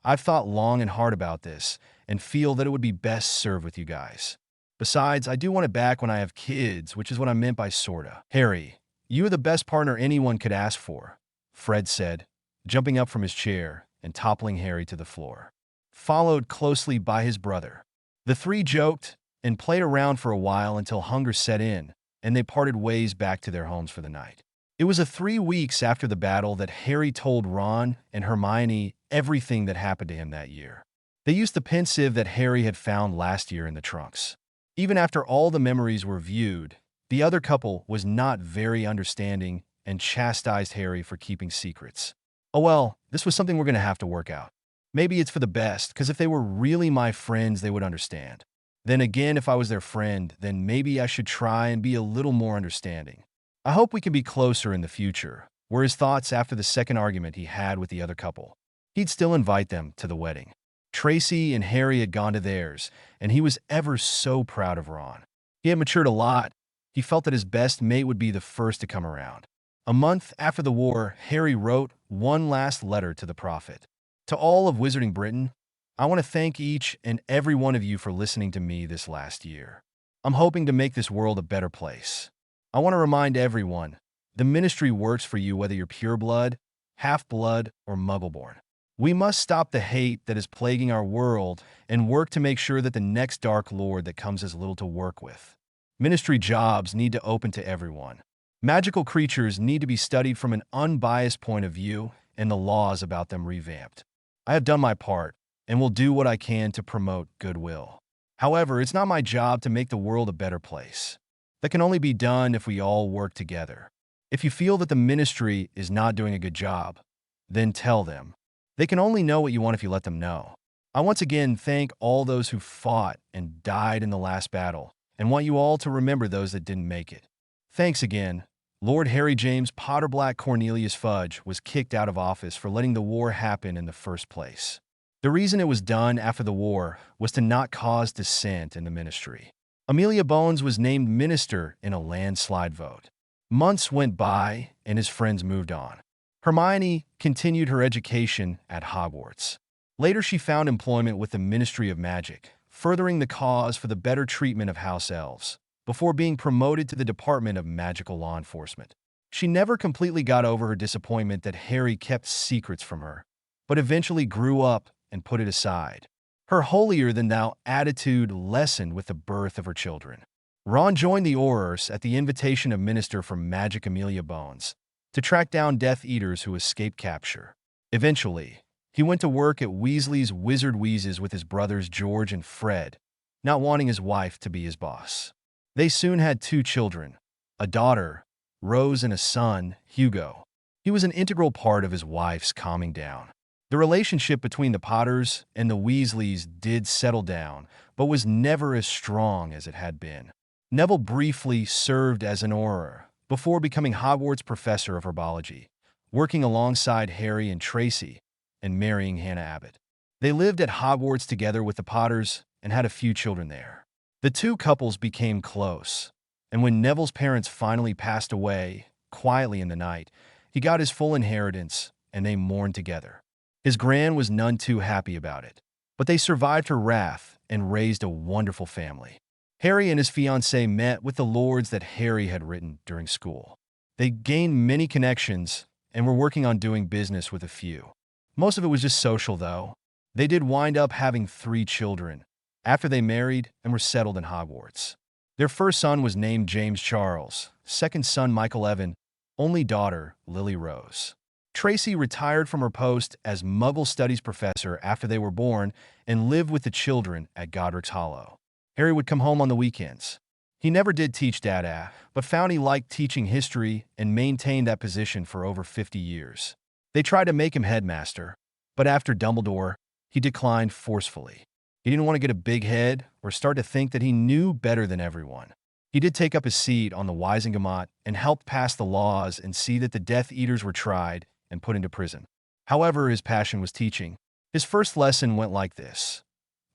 "I've thought long and hard about this, and feel that it would be best served with you guys. Besides, I do want it back when I have kids, which is what I meant by sorta." "Harry, you are the best partner anyone could ask for," Fred said, jumping up from his chair and toppling Harry to the floor, followed closely by his brother. The three joked and played around for a while until hunger set in, and they parted ways back to their homes for the night. It was 3 weeks after the battle that Harry told Ron and Hermione everything that happened to him that year. They used the pensieve that Harry had found last year in the trunks. Even after all the memories were viewed, the other couple was not very understanding and chastised Harry for keeping secrets. "Oh well, this was something we're going to have to work out. Maybe it's for the best, because if they were really my friends, they would understand. Then again, if I was their friend, then maybe I should try and be a little more understanding. I hope we can be closer in the future," were his thoughts after the second argument he had with the other couple. He'd still invite them to the wedding. Tracey and Harry had gone to theirs, and he was ever so proud of Ron. He had matured a lot. He felt that his best mate would be the first to come around. A month after the war, Harry wrote one last letter to the Prophet. "To all of Wizarding Britain, I want to thank each and every one of you for listening to me this last year. I'm hoping to make this world a better place. I want to remind everyone, the ministry works for you whether you're pureblood, half-blood, or muggle-born. We must stop the hate that is plaguing our world and work to make sure that the next Dark Lord that comes has little to work with. Ministry jobs need to open to everyone. Magical creatures need to be studied from an unbiased point of view and the laws about them revamped. I have done my part and will do what I can to promote goodwill. However, it's not my job to make the world a better place. That can only be done if we all work together. If you feel that the ministry is not doing a good job, then tell them. They can only know what you want if you let them know. I once again thank all those who fought and died in the last battle, and want you all to remember those that didn't make it. Thanks again." Lord Harry James Potterblack Cornelius Fudge was kicked out of office for letting the war happen in the first place. The reason it was done after the war was to not cause dissent in the ministry. Amelia Bones was named minister in a landslide vote. Months went by, and his friends moved on. Hermione continued her education at Hogwarts. Later, she found employment with the Ministry of Magic, furthering the cause for the better treatment of house elves, before being promoted to the Department of Magical Law Enforcement. She never completely got over her disappointment that Harry kept secrets from her, but eventually grew up and put it aside. Her holier-than-thou attitude lessened with the birth of her children. Ron joined the Aurors at the invitation of Minister for Magic Amelia Bones to track down Death Eaters who escaped capture. Eventually, he went to work at Weasley's Wizard Wheezes with his brothers George and Fred, not wanting his wife to be his boss. They soon had 2 children, a daughter, Rose, and a son, Hugo. He was an integral part of his wife's calming down. The relationship between the Potters and the Weasleys did settle down, but was never as strong as it had been. Neville briefly served as an Auror before becoming Hogwarts professor of herbology, working alongside Harry and Tracey, and marrying Hannah Abbott. They lived at Hogwarts together with the Potters and had a few children there. The 2 couples became close, and when Neville's parents finally passed away, quietly in the night, he got his full inheritance, and they mourned together. His gran was none too happy about it, but they survived her wrath and raised a wonderful family. Harry and his fiancée met with the lords that Harry had written during school. They gained many connections and were working on doing business with a few. Most of it was just social, though. They did wind up having 3 children after they married and were settled in Hogwarts. Their first son was named James Charles, second son Michael Evan, only daughter Lily Rose. Tracey retired from her post as Muggle Studies professor after they were born and lived with the children at Godric's Hollow. Harry would come home on the weekends. He never did teach Dada, but found he liked teaching history and maintained that position for over 50 years. They tried to make him headmaster, but after Dumbledore, he declined forcefully. He didn't want to get a big head or start to think that he knew better than everyone. He did take up his seat on the Wisengamot and helped pass the laws and see that the Death Eaters were tried and put into prison. However, his passion was teaching. His first lesson went like this.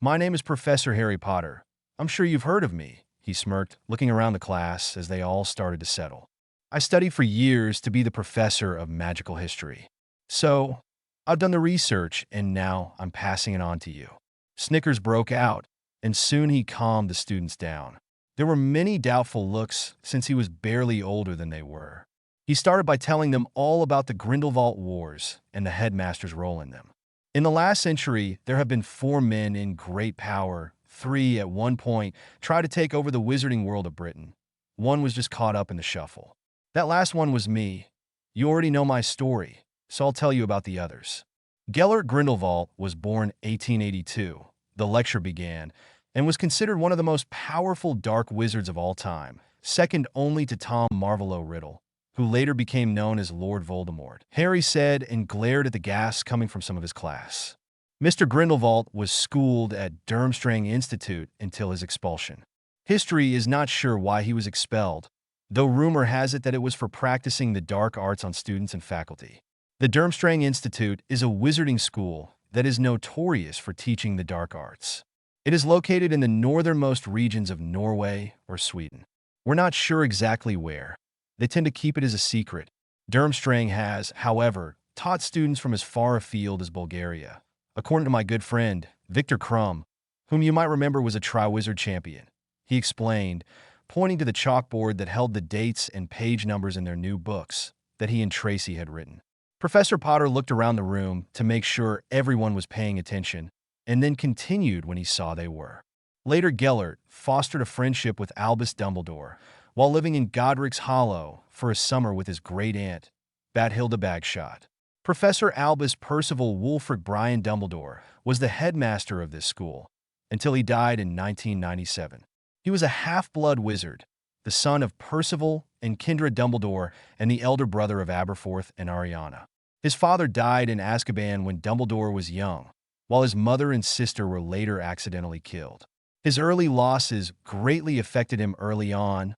"My name is Professor Harry Potter. I'm sure you've heard of me," he smirked, looking around the class as they all started to settle. "I studied for years to be the professor of magical history. So, I've done the research, and now I'm passing it on to you." Snickers broke out, and soon he calmed the students down. There were many doubtful looks since he was barely older than they were. He started by telling them all about the Grindelwald Wars and the headmaster's role in them. In the last century, there have been 4 men in great power. 3 at one point tried to take over the wizarding world of Britain. 1 was just caught up in the shuffle. That last one was me. You already know my story, so I'll tell you about the others. Gellert Grindelwald was born 1882. The lecture began, and was considered one of the most powerful dark wizards of all time, second only to Tom Marvolo Riddle, who later became known as Lord Voldemort. Harry said and glared at the gasps coming from some of his class. Mr. Grindelwald was schooled at Durmstrang Institute until his expulsion. History is not sure why he was expelled, though rumor has it that it was for practicing the dark arts on students and faculty. The Durmstrang Institute is a wizarding school that is notorious for teaching the dark arts. It is located in the northernmost regions of Norway or Sweden. We're not sure exactly where. They tend to keep it as a secret. Durmstrang has, however, taught students from as far afield as Bulgaria. According to my good friend, Victor Crumb, whom you might remember was a Triwizard champion, he explained, pointing to the chalkboard that held the dates and page numbers in their new books that he and Tracey had written. Professor Potter looked around the room to make sure everyone was paying attention, and then continued when he saw they were. Later, Gellert fostered a friendship with Albus Dumbledore while living in Godric's Hollow for a summer with his great-aunt, Bathilda Bagshot. Professor Albus Percival Wulfric Brian Dumbledore was the headmaster of this school until he died in 1997. He was a half-blood wizard, the son of Percival and Kendra Dumbledore and the elder brother of Aberforth and Ariana. His father died in Azkaban when Dumbledore was young, while his mother and sister were later accidentally killed. His early losses greatly affected him early on,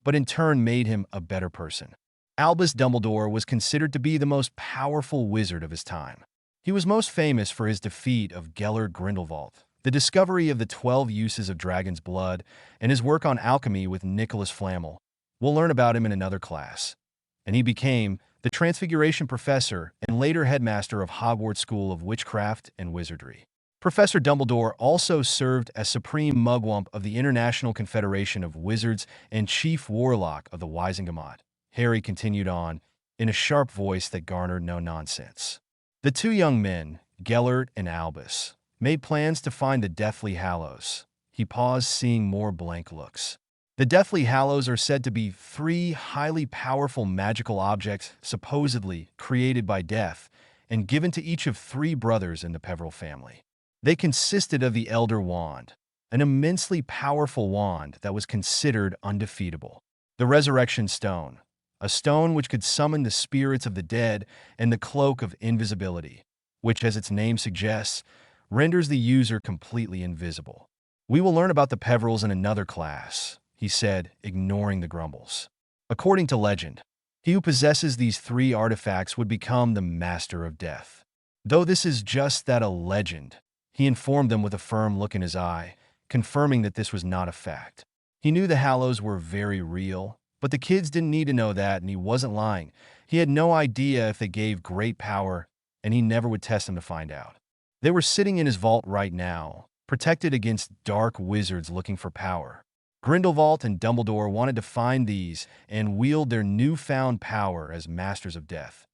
but in turn made him a better person. Albus Dumbledore was considered to be the most powerful wizard of his time. He was most famous for his defeat of Gellert Grindelwald, the discovery of the 12 uses of dragon's blood, and his work on alchemy with Nicholas Flamel. We'll learn about him in another class. And he became the Transfiguration Professor and later headmaster of Hogwarts School of Witchcraft and Wizardry. Professor Dumbledore also served as Supreme Mugwump of the International Confederation of Wizards and Chief Warlock of the Wizengamot. Harry continued on, in a sharp voice that garnered no nonsense. The two young men, Gellert and Albus, made plans to find the Deathly Hallows. He paused, seeing more blank looks. The Deathly Hallows are said to be 3 highly powerful magical objects supposedly created by death and given to each of 3 brothers in the Peveril family. They consisted of the Elder Wand, an immensely powerful wand that was considered undefeatable, the Resurrection Stone, a stone which could summon the spirits of the dead, and the Cloak of Invisibility, which, as its name suggests, renders the user completely invisible. We will learn about the Peverils in another class, he said, ignoring the grumbles. According to legend, he who possesses these 3 artifacts would become the Master of Death. Though this is just that, a legend, he informed them with a firm look in his eye, confirming that this was not a fact. He knew the Hallows were very real, but the kids didn't need to know that, and he wasn't lying. He had no idea if they gave great power, and he never would test them to find out. They were sitting in his vault right now, protected against dark wizards looking for power. Grindelwald and Dumbledore wanted to find these and wield their newfound power as Masters of Death,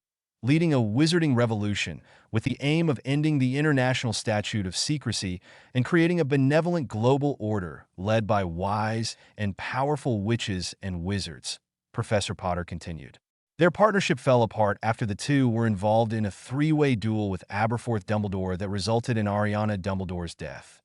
leading a wizarding revolution with the aim of ending the International Statute of Secrecy and creating a benevolent global order led by wise and powerful witches and wizards, Professor Potter continued. Their partnership fell apart after the two were involved in a 3-way duel with Aberforth Dumbledore that resulted in Ariana Dumbledore's death.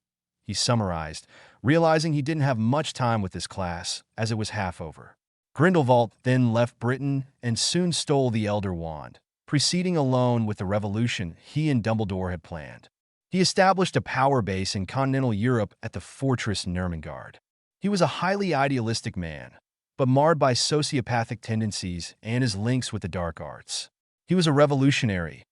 He summarized, realizing he didn't have much time with this class, as it was half over. Grindelwald then left Britain and soon stole the Elder Wand, proceeding alone with the revolution he and Dumbledore had planned. He established a power base in continental Europe at the Fortress Nurmengard. He was a highly idealistic man, but marred by sociopathic tendencies and his links with the dark arts. He was a revolutionary,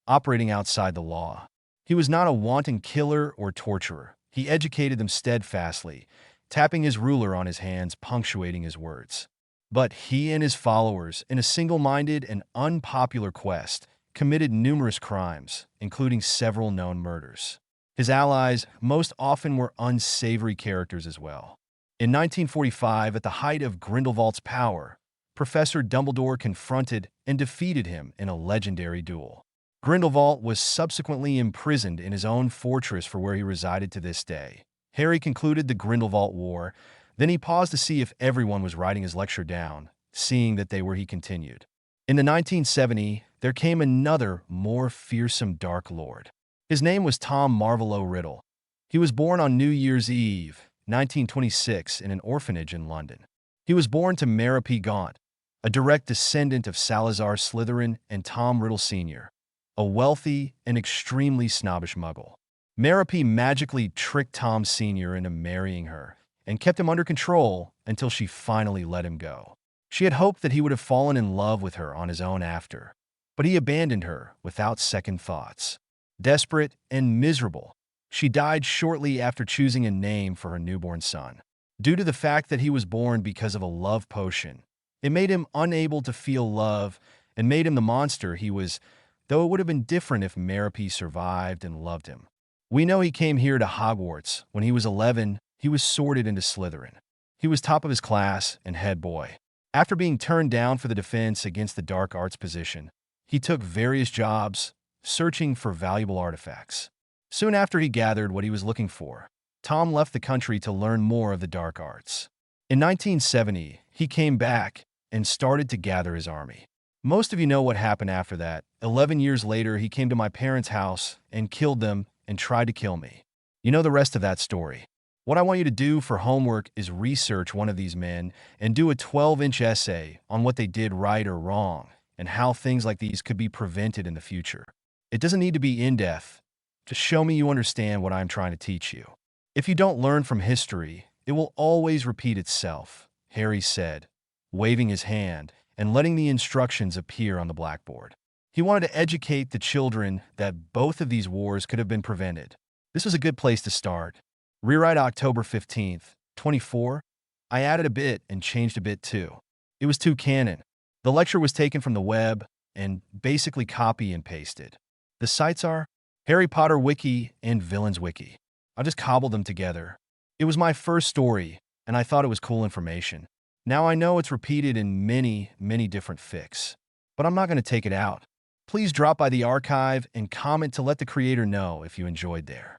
operating outside the law. He was not a wanton killer or torturer. He educated them steadfastly, tapping his ruler on his hands, punctuating his words. But he and his followers, in a single-minded and unpopular quest, committed numerous crimes, including several known murders. His allies most often were unsavory characters as well. In 1945, at the height of Grindelwald's power, Professor Dumbledore confronted and defeated him in a legendary duel. Grindelwald was subsequently imprisoned in his own fortress for where he resided to this day. Harry concluded the Grindelwald War. Then he paused to see if everyone was writing his lecture down. Seeing that they were, he continued. In the 1970s, there came another, more fearsome Dark Lord. His name was Tom Marvolo Riddle. He was born on New Year's Eve, 1926, in an orphanage in London. He was born to Mara P. Gaunt, a direct descendant of Salazar Slytherin and Tom Riddle Sr., a wealthy and extremely snobbish muggle. Mara P. magically tricked Tom Sr. into marrying her and kept him under control until she finally let him go. She had hoped that he would have fallen in love with her on his own after, but he abandoned her without second thoughts. Desperate and miserable, she died shortly after choosing a name for her newborn son. Due to the fact that he was born because of a love potion, it made him unable to feel love and made him the monster he was, though it would have been different if Mara P. survived and loved him. We know he came here to Hogwarts. When he was 11, he was sorted into Slytherin. He was top of his class and head boy. After being turned down for the defense against the dark arts position, he took various jobs, searching for valuable artifacts. Soon after he gathered what he was looking for, Tom left the country to learn more of the dark arts. In 1970, he came back and started to gather his army. Most of you know what happened after that. 11 years later, he came to my parents' house and killed them and tried to kill me. You know the rest of that story. What I want you to do for homework is research one of these men and do a 12-inch essay on what they did right or wrong and how things like these could be prevented in the future. It doesn't need to be in-depth. Just show me you understand what I'm trying to teach you. If you don't learn from history, it will always repeat itself, Harry said, waving his hand and letting the instructions appear on the blackboard. He wanted to educate the children that both of these wars could have been prevented. This was a good place to start. Rewrite October 15th, 24. I added a bit and changed a bit too. It was too canon. The lecture was taken from the web and basically copy and pasted. The sites are Harry Potter Wiki and Villains Wiki. I just cobbled them together. It was my first story, and I thought it was cool information. Now I know it's repeated in many, many different fics, but I'm not going to take it out. Please drop by the archive and comment to let the creator know if you enjoyed there.